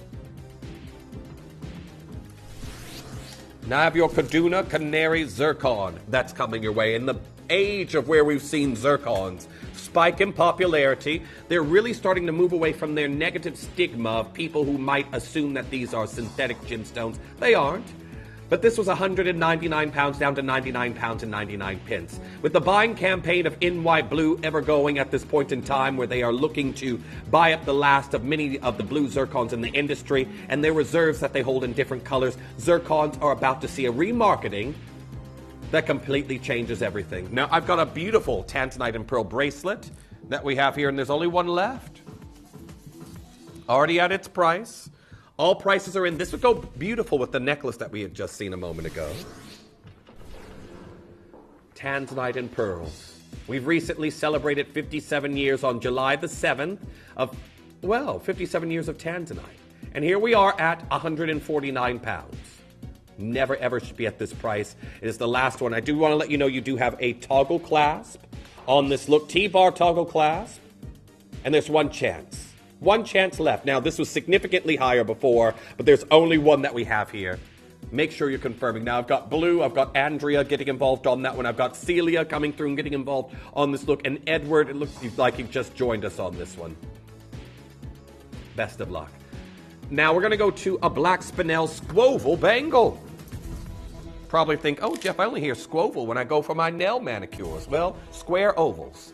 Now I have your Kaduna Canary Zircon that's coming your way. In the age of where we've seen zircons spike in popularity, they're really starting to move away from their negative stigma of people who might assume that these are synthetic gemstones. They aren't. But this was £199 down to £99 and 99 pence. With the buying campaign of NY Blue ever going at this point in time, where they are looking to buy up the last of many of the blue zircons in the industry and their reserves that they hold in different colors, zircons are about to see a remarketing that completely changes everything. Now, I've got a beautiful Tanzanite and Pearl bracelet that we have here, and there's only one left. Already at its price. All prices are in. This would go beautiful with the necklace that we had just seen a moment ago. Tanzanite and pearls. We've recently celebrated 57 years on July the 7th of, 57 years of Tanzanite. And here we are at £149. Never ever should be at this price. It is the last one. I do want to let you know you do have a toggle clasp on this look. T-bar toggle clasp. And there's one chance. One chance left. Now, this was significantly higher before, but there's only one that we have here. Make sure you're confirming. Now, I've got Blue, I've got Andrea getting involved on that one. I've got Celia coming through and getting involved on this look. And Edward, it looks like you've just joined us on this one. Best of luck. Now, we're going to go to a black spinel squoval bangle. Probably think, oh, Jeff, I only hear squoval when I go for my nail manicures. Well, square ovals.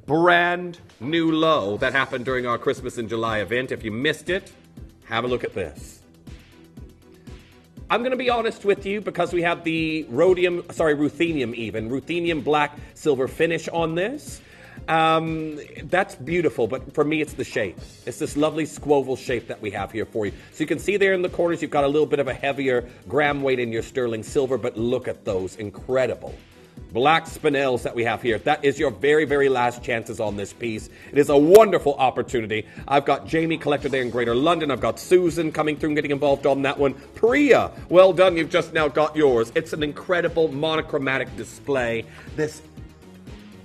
Brand new low that happened during our Christmas in July event. If you missed it, have a look at this. I'm going to be honest with you because we have the ruthenium black silver finish on this. That's beautiful, but for me it's the shape. It's this lovely squoval shape that we have here for you. So you can see there in the corners you've got a little bit of a heavier gram weight in your sterling silver, but look at those incredible black spinels that we have here. That is your very, very last chances on this piece. It is a wonderful opportunity. I've got Jamie Collector there in Greater London. I've got Susan coming through and getting involved on that one. Priya, well done. You've just now got yours. It's an incredible monochromatic display.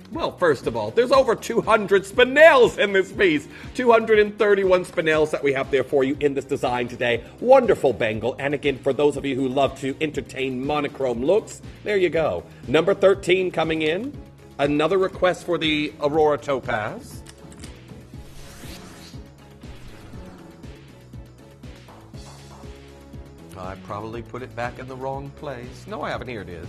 Well, first of all, there's over 200 spinels in this piece. 231 spinels that we have there for you in this design today. Wonderful bangle. And again, for those of you who love to entertain monochrome looks, there you go. Number 13 coming in. Another request for the Aurora Topaz. I probably put it back in the wrong place. No, I haven't. Here it is.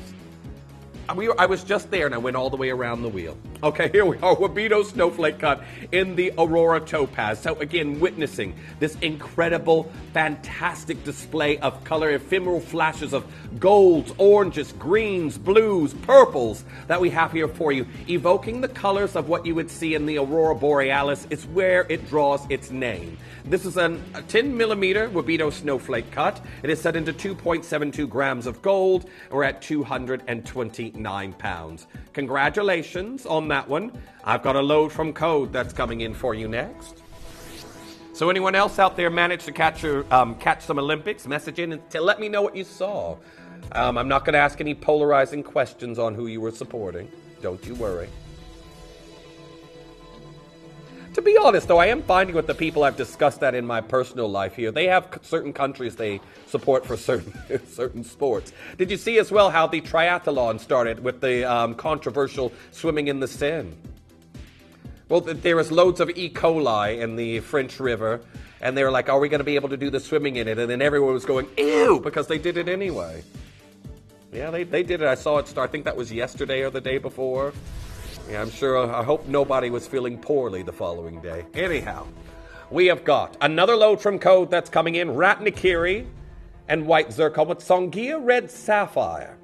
I was just there and I went all the way around the wheel. Okay, here we are, Wabito Snowflake Cut in the Aurora Topaz. So again, witnessing this incredible, fantastic display of color, ephemeral flashes of golds, oranges, greens, blues, purples that we have here for you. Evoking the colors of what you would see in the Aurora Borealis is where it draws its name. This is a 10 millimeter Wabito Snowflake Cut. It is set into 2.72 grams of gold. We're at 229 pounds. Congratulations on that one. I've got a load from Code that's coming in for you next. So anyone else out there managed to catch some Olympics? Message in and let me know what you saw. I'm not going to ask any polarizing questions on who you were supporting. Don't you worry. To be honest, though, I am finding with the people I've discussed that in my personal life here, they have certain countries they support for certain sports. Did you see as well how the triathlon started with the controversial swimming in the Seine? Well, there was loads of E. coli in the French River, and they were like, are we going to be able to do the swimming in it? And then everyone was going, ew, because they did it anyway. Yeah, they did it. I saw it start. I think that was yesterday or the day before. Yeah, I'm sure. I hope nobody was feeling poorly the following day. Anyhow, we have got another load from Code that's coming in. Ratnakiri and White Zircon with Songia Red Sapphire.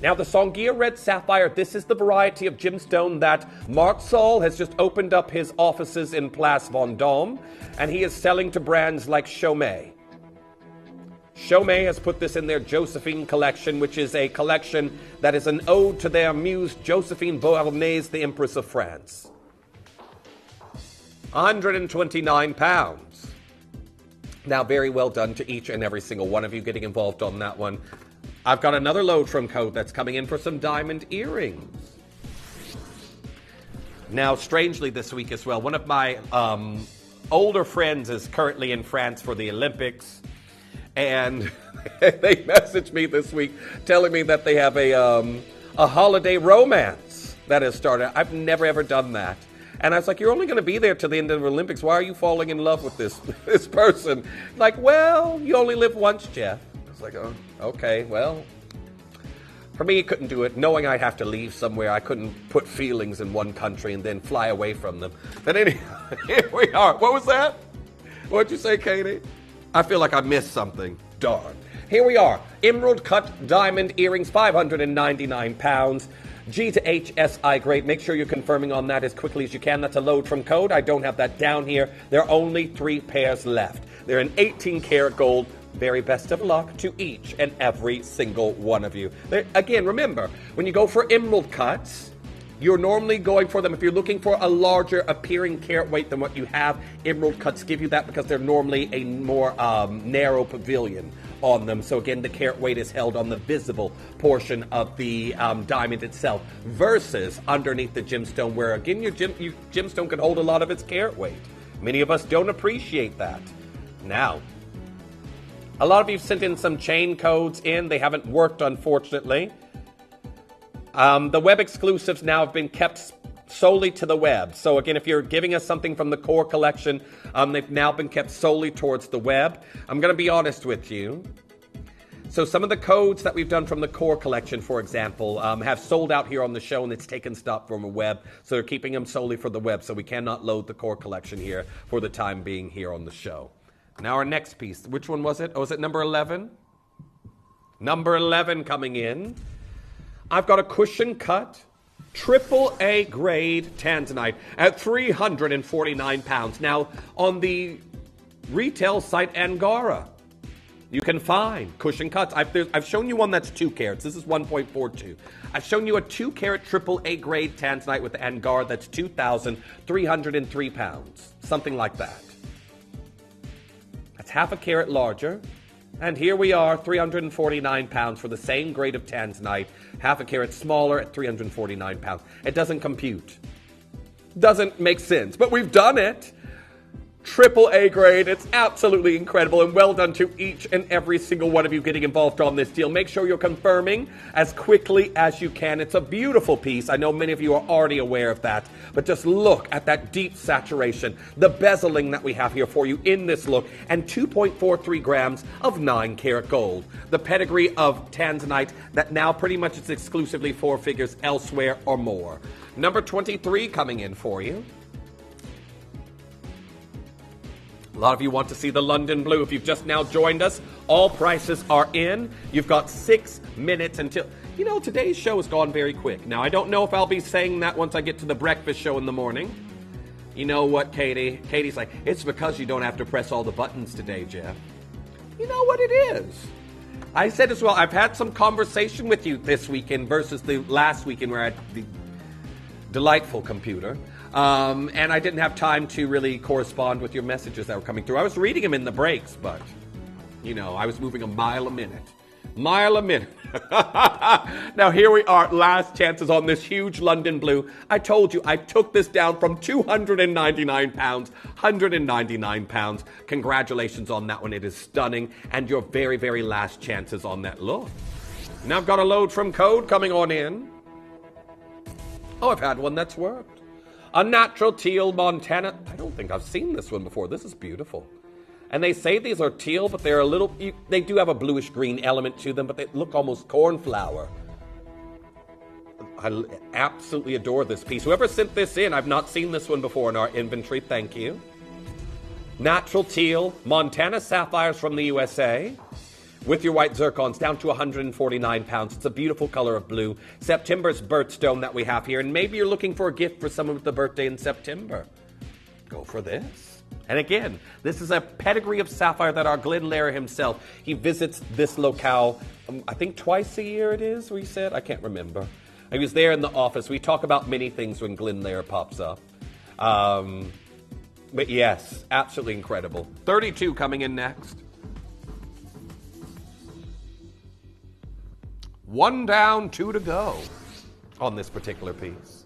Now, the Songia Red Sapphire, this is the variety of gemstone that Marc Saul has just opened up his offices in Place Vendôme, and he is selling to brands like Chaumet. Chaumet has put this in their Josephine collection, which is a collection that is an ode to their muse, Josephine Beauharnais, the Empress of France. £129. Now, very well done to each and every single one of you getting involved on that one. I've got another load from Code that's coming in for some diamond earrings. Now, strangely this week as well, one of my older friends is currently in France for the Olympics. And they messaged me this week telling me that they have a holiday romance that has started. I've never, ever done that. And I was like, you're only going to be there till the end of the Olympics. Why are you falling in love with this person? Like, well, you only live once, Jeff. I was like, oh, okay, well. For me, I couldn't do it. Knowing I'd have to leave somewhere, I couldn't put feelings in one country and then fly away from them. But anyhow, here we are. What was that? What'd you say, Katie? I feel like I missed something. Darn. Here we are. Emerald cut diamond earrings, £599. G to H SI grade. Make sure you're confirming on that as quickly as you can. That's a load from Code. I don't have that down here. There are only 3 pairs left. They're in 18 karat gold. Very best of luck to each and every single one of you. Again, remember, when you go for emerald cuts, you're normally going for them, if you're looking for a larger appearing carat weight than what you have, emerald cuts give you that because they're normally a more narrow pavilion on them. So again, the carat weight is held on the visible portion of the diamond itself versus underneath the gemstone where, again, your gemstone can hold a lot of its carat weight. Many of us don't appreciate that. Now, a lot of you sent in some chain codes in. They haven't worked, unfortunately. The web exclusives now have been kept solely to the web. So again, if you're giving us something from the core collection, they've now been kept solely towards the web. I'm going to be honest with you. So some of the codes that we've done from the core collection, for example, have sold out here on the show, and it's taken stock from the web. So they're keeping them solely for the web. So we cannot load the core collection here for the time being here on the show. Now our next piece, which one was it? Oh, was it number 11? Number 11 coming in. I've got a cushion cut, AAA grade Tanzanite at £349. Now, on the retail site Angara, you can find cushion cuts. I've shown you one that's 2 carats. This is 1.42. I've shown you a 2 carat AAA grade Tanzanite with the Angara that's £2,303. Something like that. That's half a carat larger. And here we are, £349 for the same grade of Tanzanite, half a carat smaller at £349. It doesn't compute. Doesn't make sense, but we've done it. AAA grade, it's absolutely incredible, and well done to each and every single one of you getting involved on this deal. Make sure you're confirming as quickly as you can. It's a beautiful piece. I know many of you are already aware of that, but just look at that deep saturation, the bezeling that we have here for you in this look, and 2.43 grams of 9 karat gold. The pedigree of Tanzanite that now pretty much is exclusively 4 figures elsewhere or more. Number 23 coming in for you. A lot of you want to see the London Blue. If you've just now joined us, all prices are in. You've got 6 minutes until... You know, today's show has gone very quick. Now, I don't know if I'll be saying that once I get to the breakfast show in the morning. You know what, Katie? Katie's like, it's because you don't have to press all the buttons today, Jeff. You know what it is. I said as well, I've had some conversation with you this weekend versus the last weekend where I had the delightful computer. And I didn't have time to really correspond with your messages that were coming through. I was reading them in the breaks, but, you know, I was moving a mile a minute. Mile a minute. Now here we are, last chances on this huge London blue. I told you I took this down from £299, £199. Congratulations on that one, it is stunning. And your very, very last chances on that look. Now I've got a load from code coming on in. Oh, I've had one that's worked. A natural teal Montana. I don't think I've seen this one before. This is beautiful. And they say these are teal, but they're a little, they do have a bluish green element to them, but they look almost cornflower. I absolutely adore this piece. Whoever sent this in, I've not seen this one before in our inventory. Thank you. Natural teal, Montana sapphires from the USA. With your white zircons down to £149. It's a beautiful color of blue. September's birthstone that we have here. And maybe you're looking for a gift for someone with a birthday in September. Go for this. And again, this is a pedigree of sapphire that our Glenn Lair himself, he visits this locale, I think twice a year it is, we said? I can't remember. He was there in the office. We talk about many things when Glenn Lair pops up. But yes, absolutely incredible. 32 coming in next. One down, two to go on this particular piece.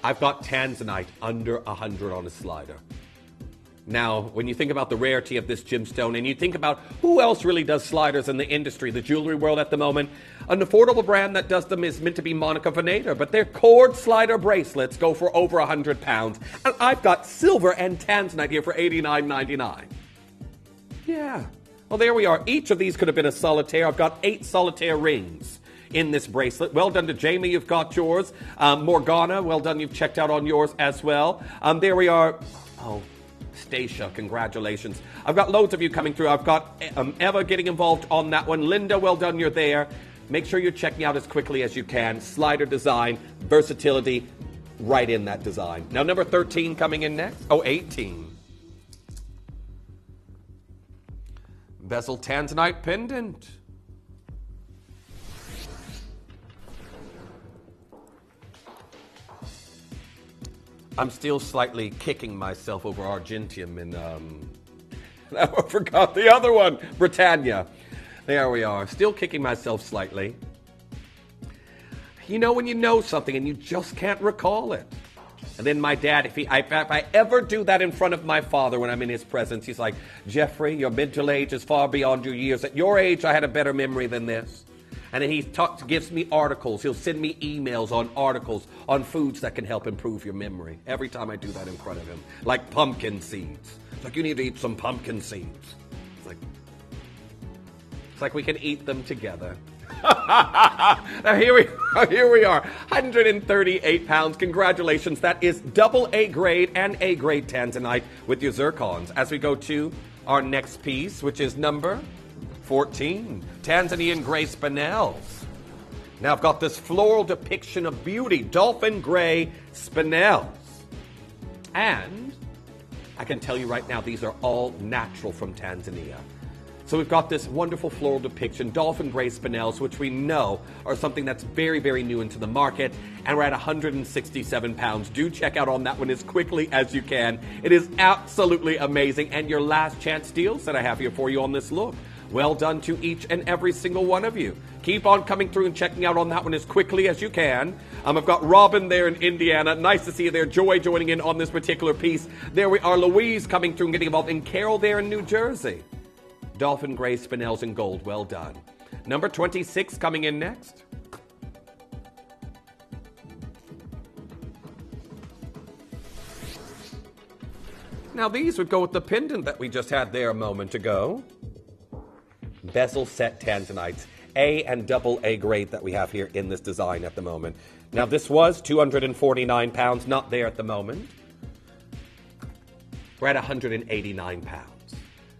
I've got Tanzanite under 100 on a slider. Now, when you think about the rarity of this gemstone, and you think about who else really does sliders in the industry, the jewelry world at the moment, an affordable brand that does them is meant to be Monica Venator, but their cord slider bracelets go for over £100. And I've got silver and Tanzanite here for $89.99. Yeah. Well, there we are. Each of these could have been a solitaire. I've got 8 solitaire rings in this bracelet. Well done to Jamie, you've got yours. Morgana, well done, you've checked out on yours as well. There we are. Oh, Stacia, congratulations. I've got loads of you coming through. I've got Eva getting involved on that one. Linda, well done, you're there. Make sure you're checking out as quickly as you can. Slider design, versatility, right in that design. Now, number 13 coming in next. Oh, 18. Bezel Tanzanite pendant. I'm still slightly kicking myself over Argentium and I forgot the other one, Britannia. There we are. Still kicking myself slightly. You know when you know something and you just can't recall it. And then my dad, if I ever do that in front of my father when I'm in his presence, he's like, Jeffrey, your mental age is far beyond your years. At your age, I had a better memory than this. And then he gives me articles. He'll send me emails on articles on foods that can help improve your memory. Every time I do that in front of him. Like pumpkin seeds. It's like, you need to eat some pumpkin seeds. It's like we can eat them together. Now here we are, 138 pounds. Congratulations. That is double A grade and A grade Tanzanite with your zircons. As we go to our next piece, which is number 14, Tanzanian gray spinels. Now I've got this floral depiction of beauty, dolphin gray spinels. And I can tell you right now, these are all natural from Tanzania. So we've got this wonderful floral depiction, dolphin gray spinels, which we know are something that's very, very new into the market. And we're at 167 pounds. Do check out on that one as quickly as you can. It is absolutely amazing. And your last chance deals that I have here for you on this look. Well done to each and every single one of you. Keep on coming through and checking out on that one as quickly as you can. I've got Robin there in Indiana. Nice to see you there. Joy joining in on this particular piece. There we are. Louise coming through and getting involved. And Carol there in New Jersey. Dolphin gray spinels in gold. Well done. Number 26 coming in next. Now these would go with the pendant that we just had there a moment ago. Bezel set Tanzanites, A and double A grade that we have here in this design at the moment. Now this was 249 pounds, not there at the moment. We're at 189 pounds.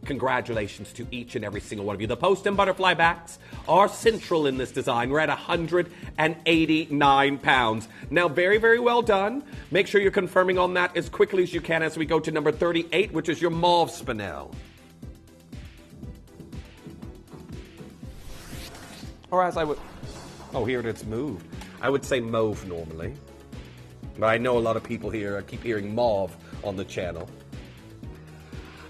Congratulations to each and every single one of you. The post and butterfly backs are central in this design. We're at 189 pounds. Now, very, very well done. Make sure you're confirming on that as quickly as you can as we go to number 38, which is your mauve spinel. Or as I would... Oh, here it's moved. I would say mauve normally. But I know a lot of people here keep hearing mauve on the channel.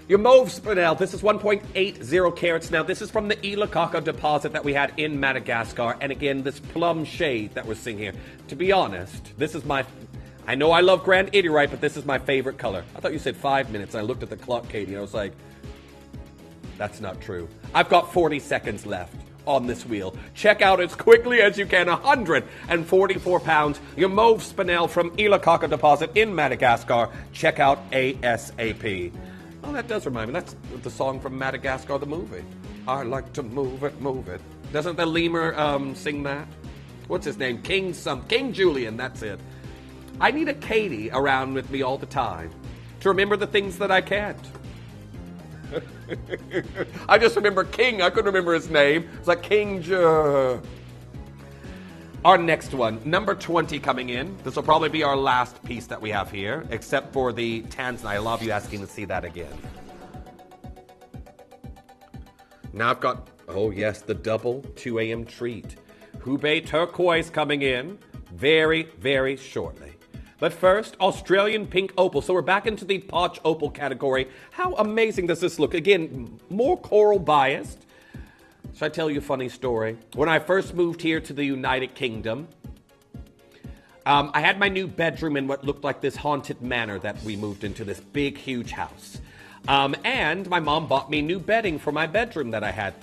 Your mauve spinel, this is 1.80 carats. Now, this is from the Ilakaka deposit that we had in Madagascar. And again, this plum shade that we're seeing here. To be honest, this is my... I know I love Grandidierite, but this is my favorite color. I thought you said 5 minutes, and I looked at the clock, Katie, and I was like, that's not true. I've got 40 seconds left on this wheel. Check out as quickly as you can. 144 pounds. Your mauve spinel from Ilakaka deposit in Madagascar. Check out ASAP. Oh, that does remind me. That's the song from Madagascar, the movie. I like to move it, move it. Doesn't the lemur sing that? What's his name? King Julian, that's it. I need a Katie around with me all the time to remember the things that I can't. I just remember King. I couldn't remember his name. It's like King Our next one, number 20 coming in. This will probably be our last piece that we have here, except for the Tanzanite. I love you asking to see that again. Now I've got, oh yes, the double 2 a.m. treat. Hubei turquoise coming in very, very shortly. But first, Australian pink opal. So we're back into the Potch opal category. How amazing does this look? Again, more coral biased. Should I tell you a funny story? When I first moved here to the United Kingdom, I had my new bedroom in what looked like this haunted manor that we moved into, this big, huge house. And my mom bought me new bedding for my bedroom that I had there.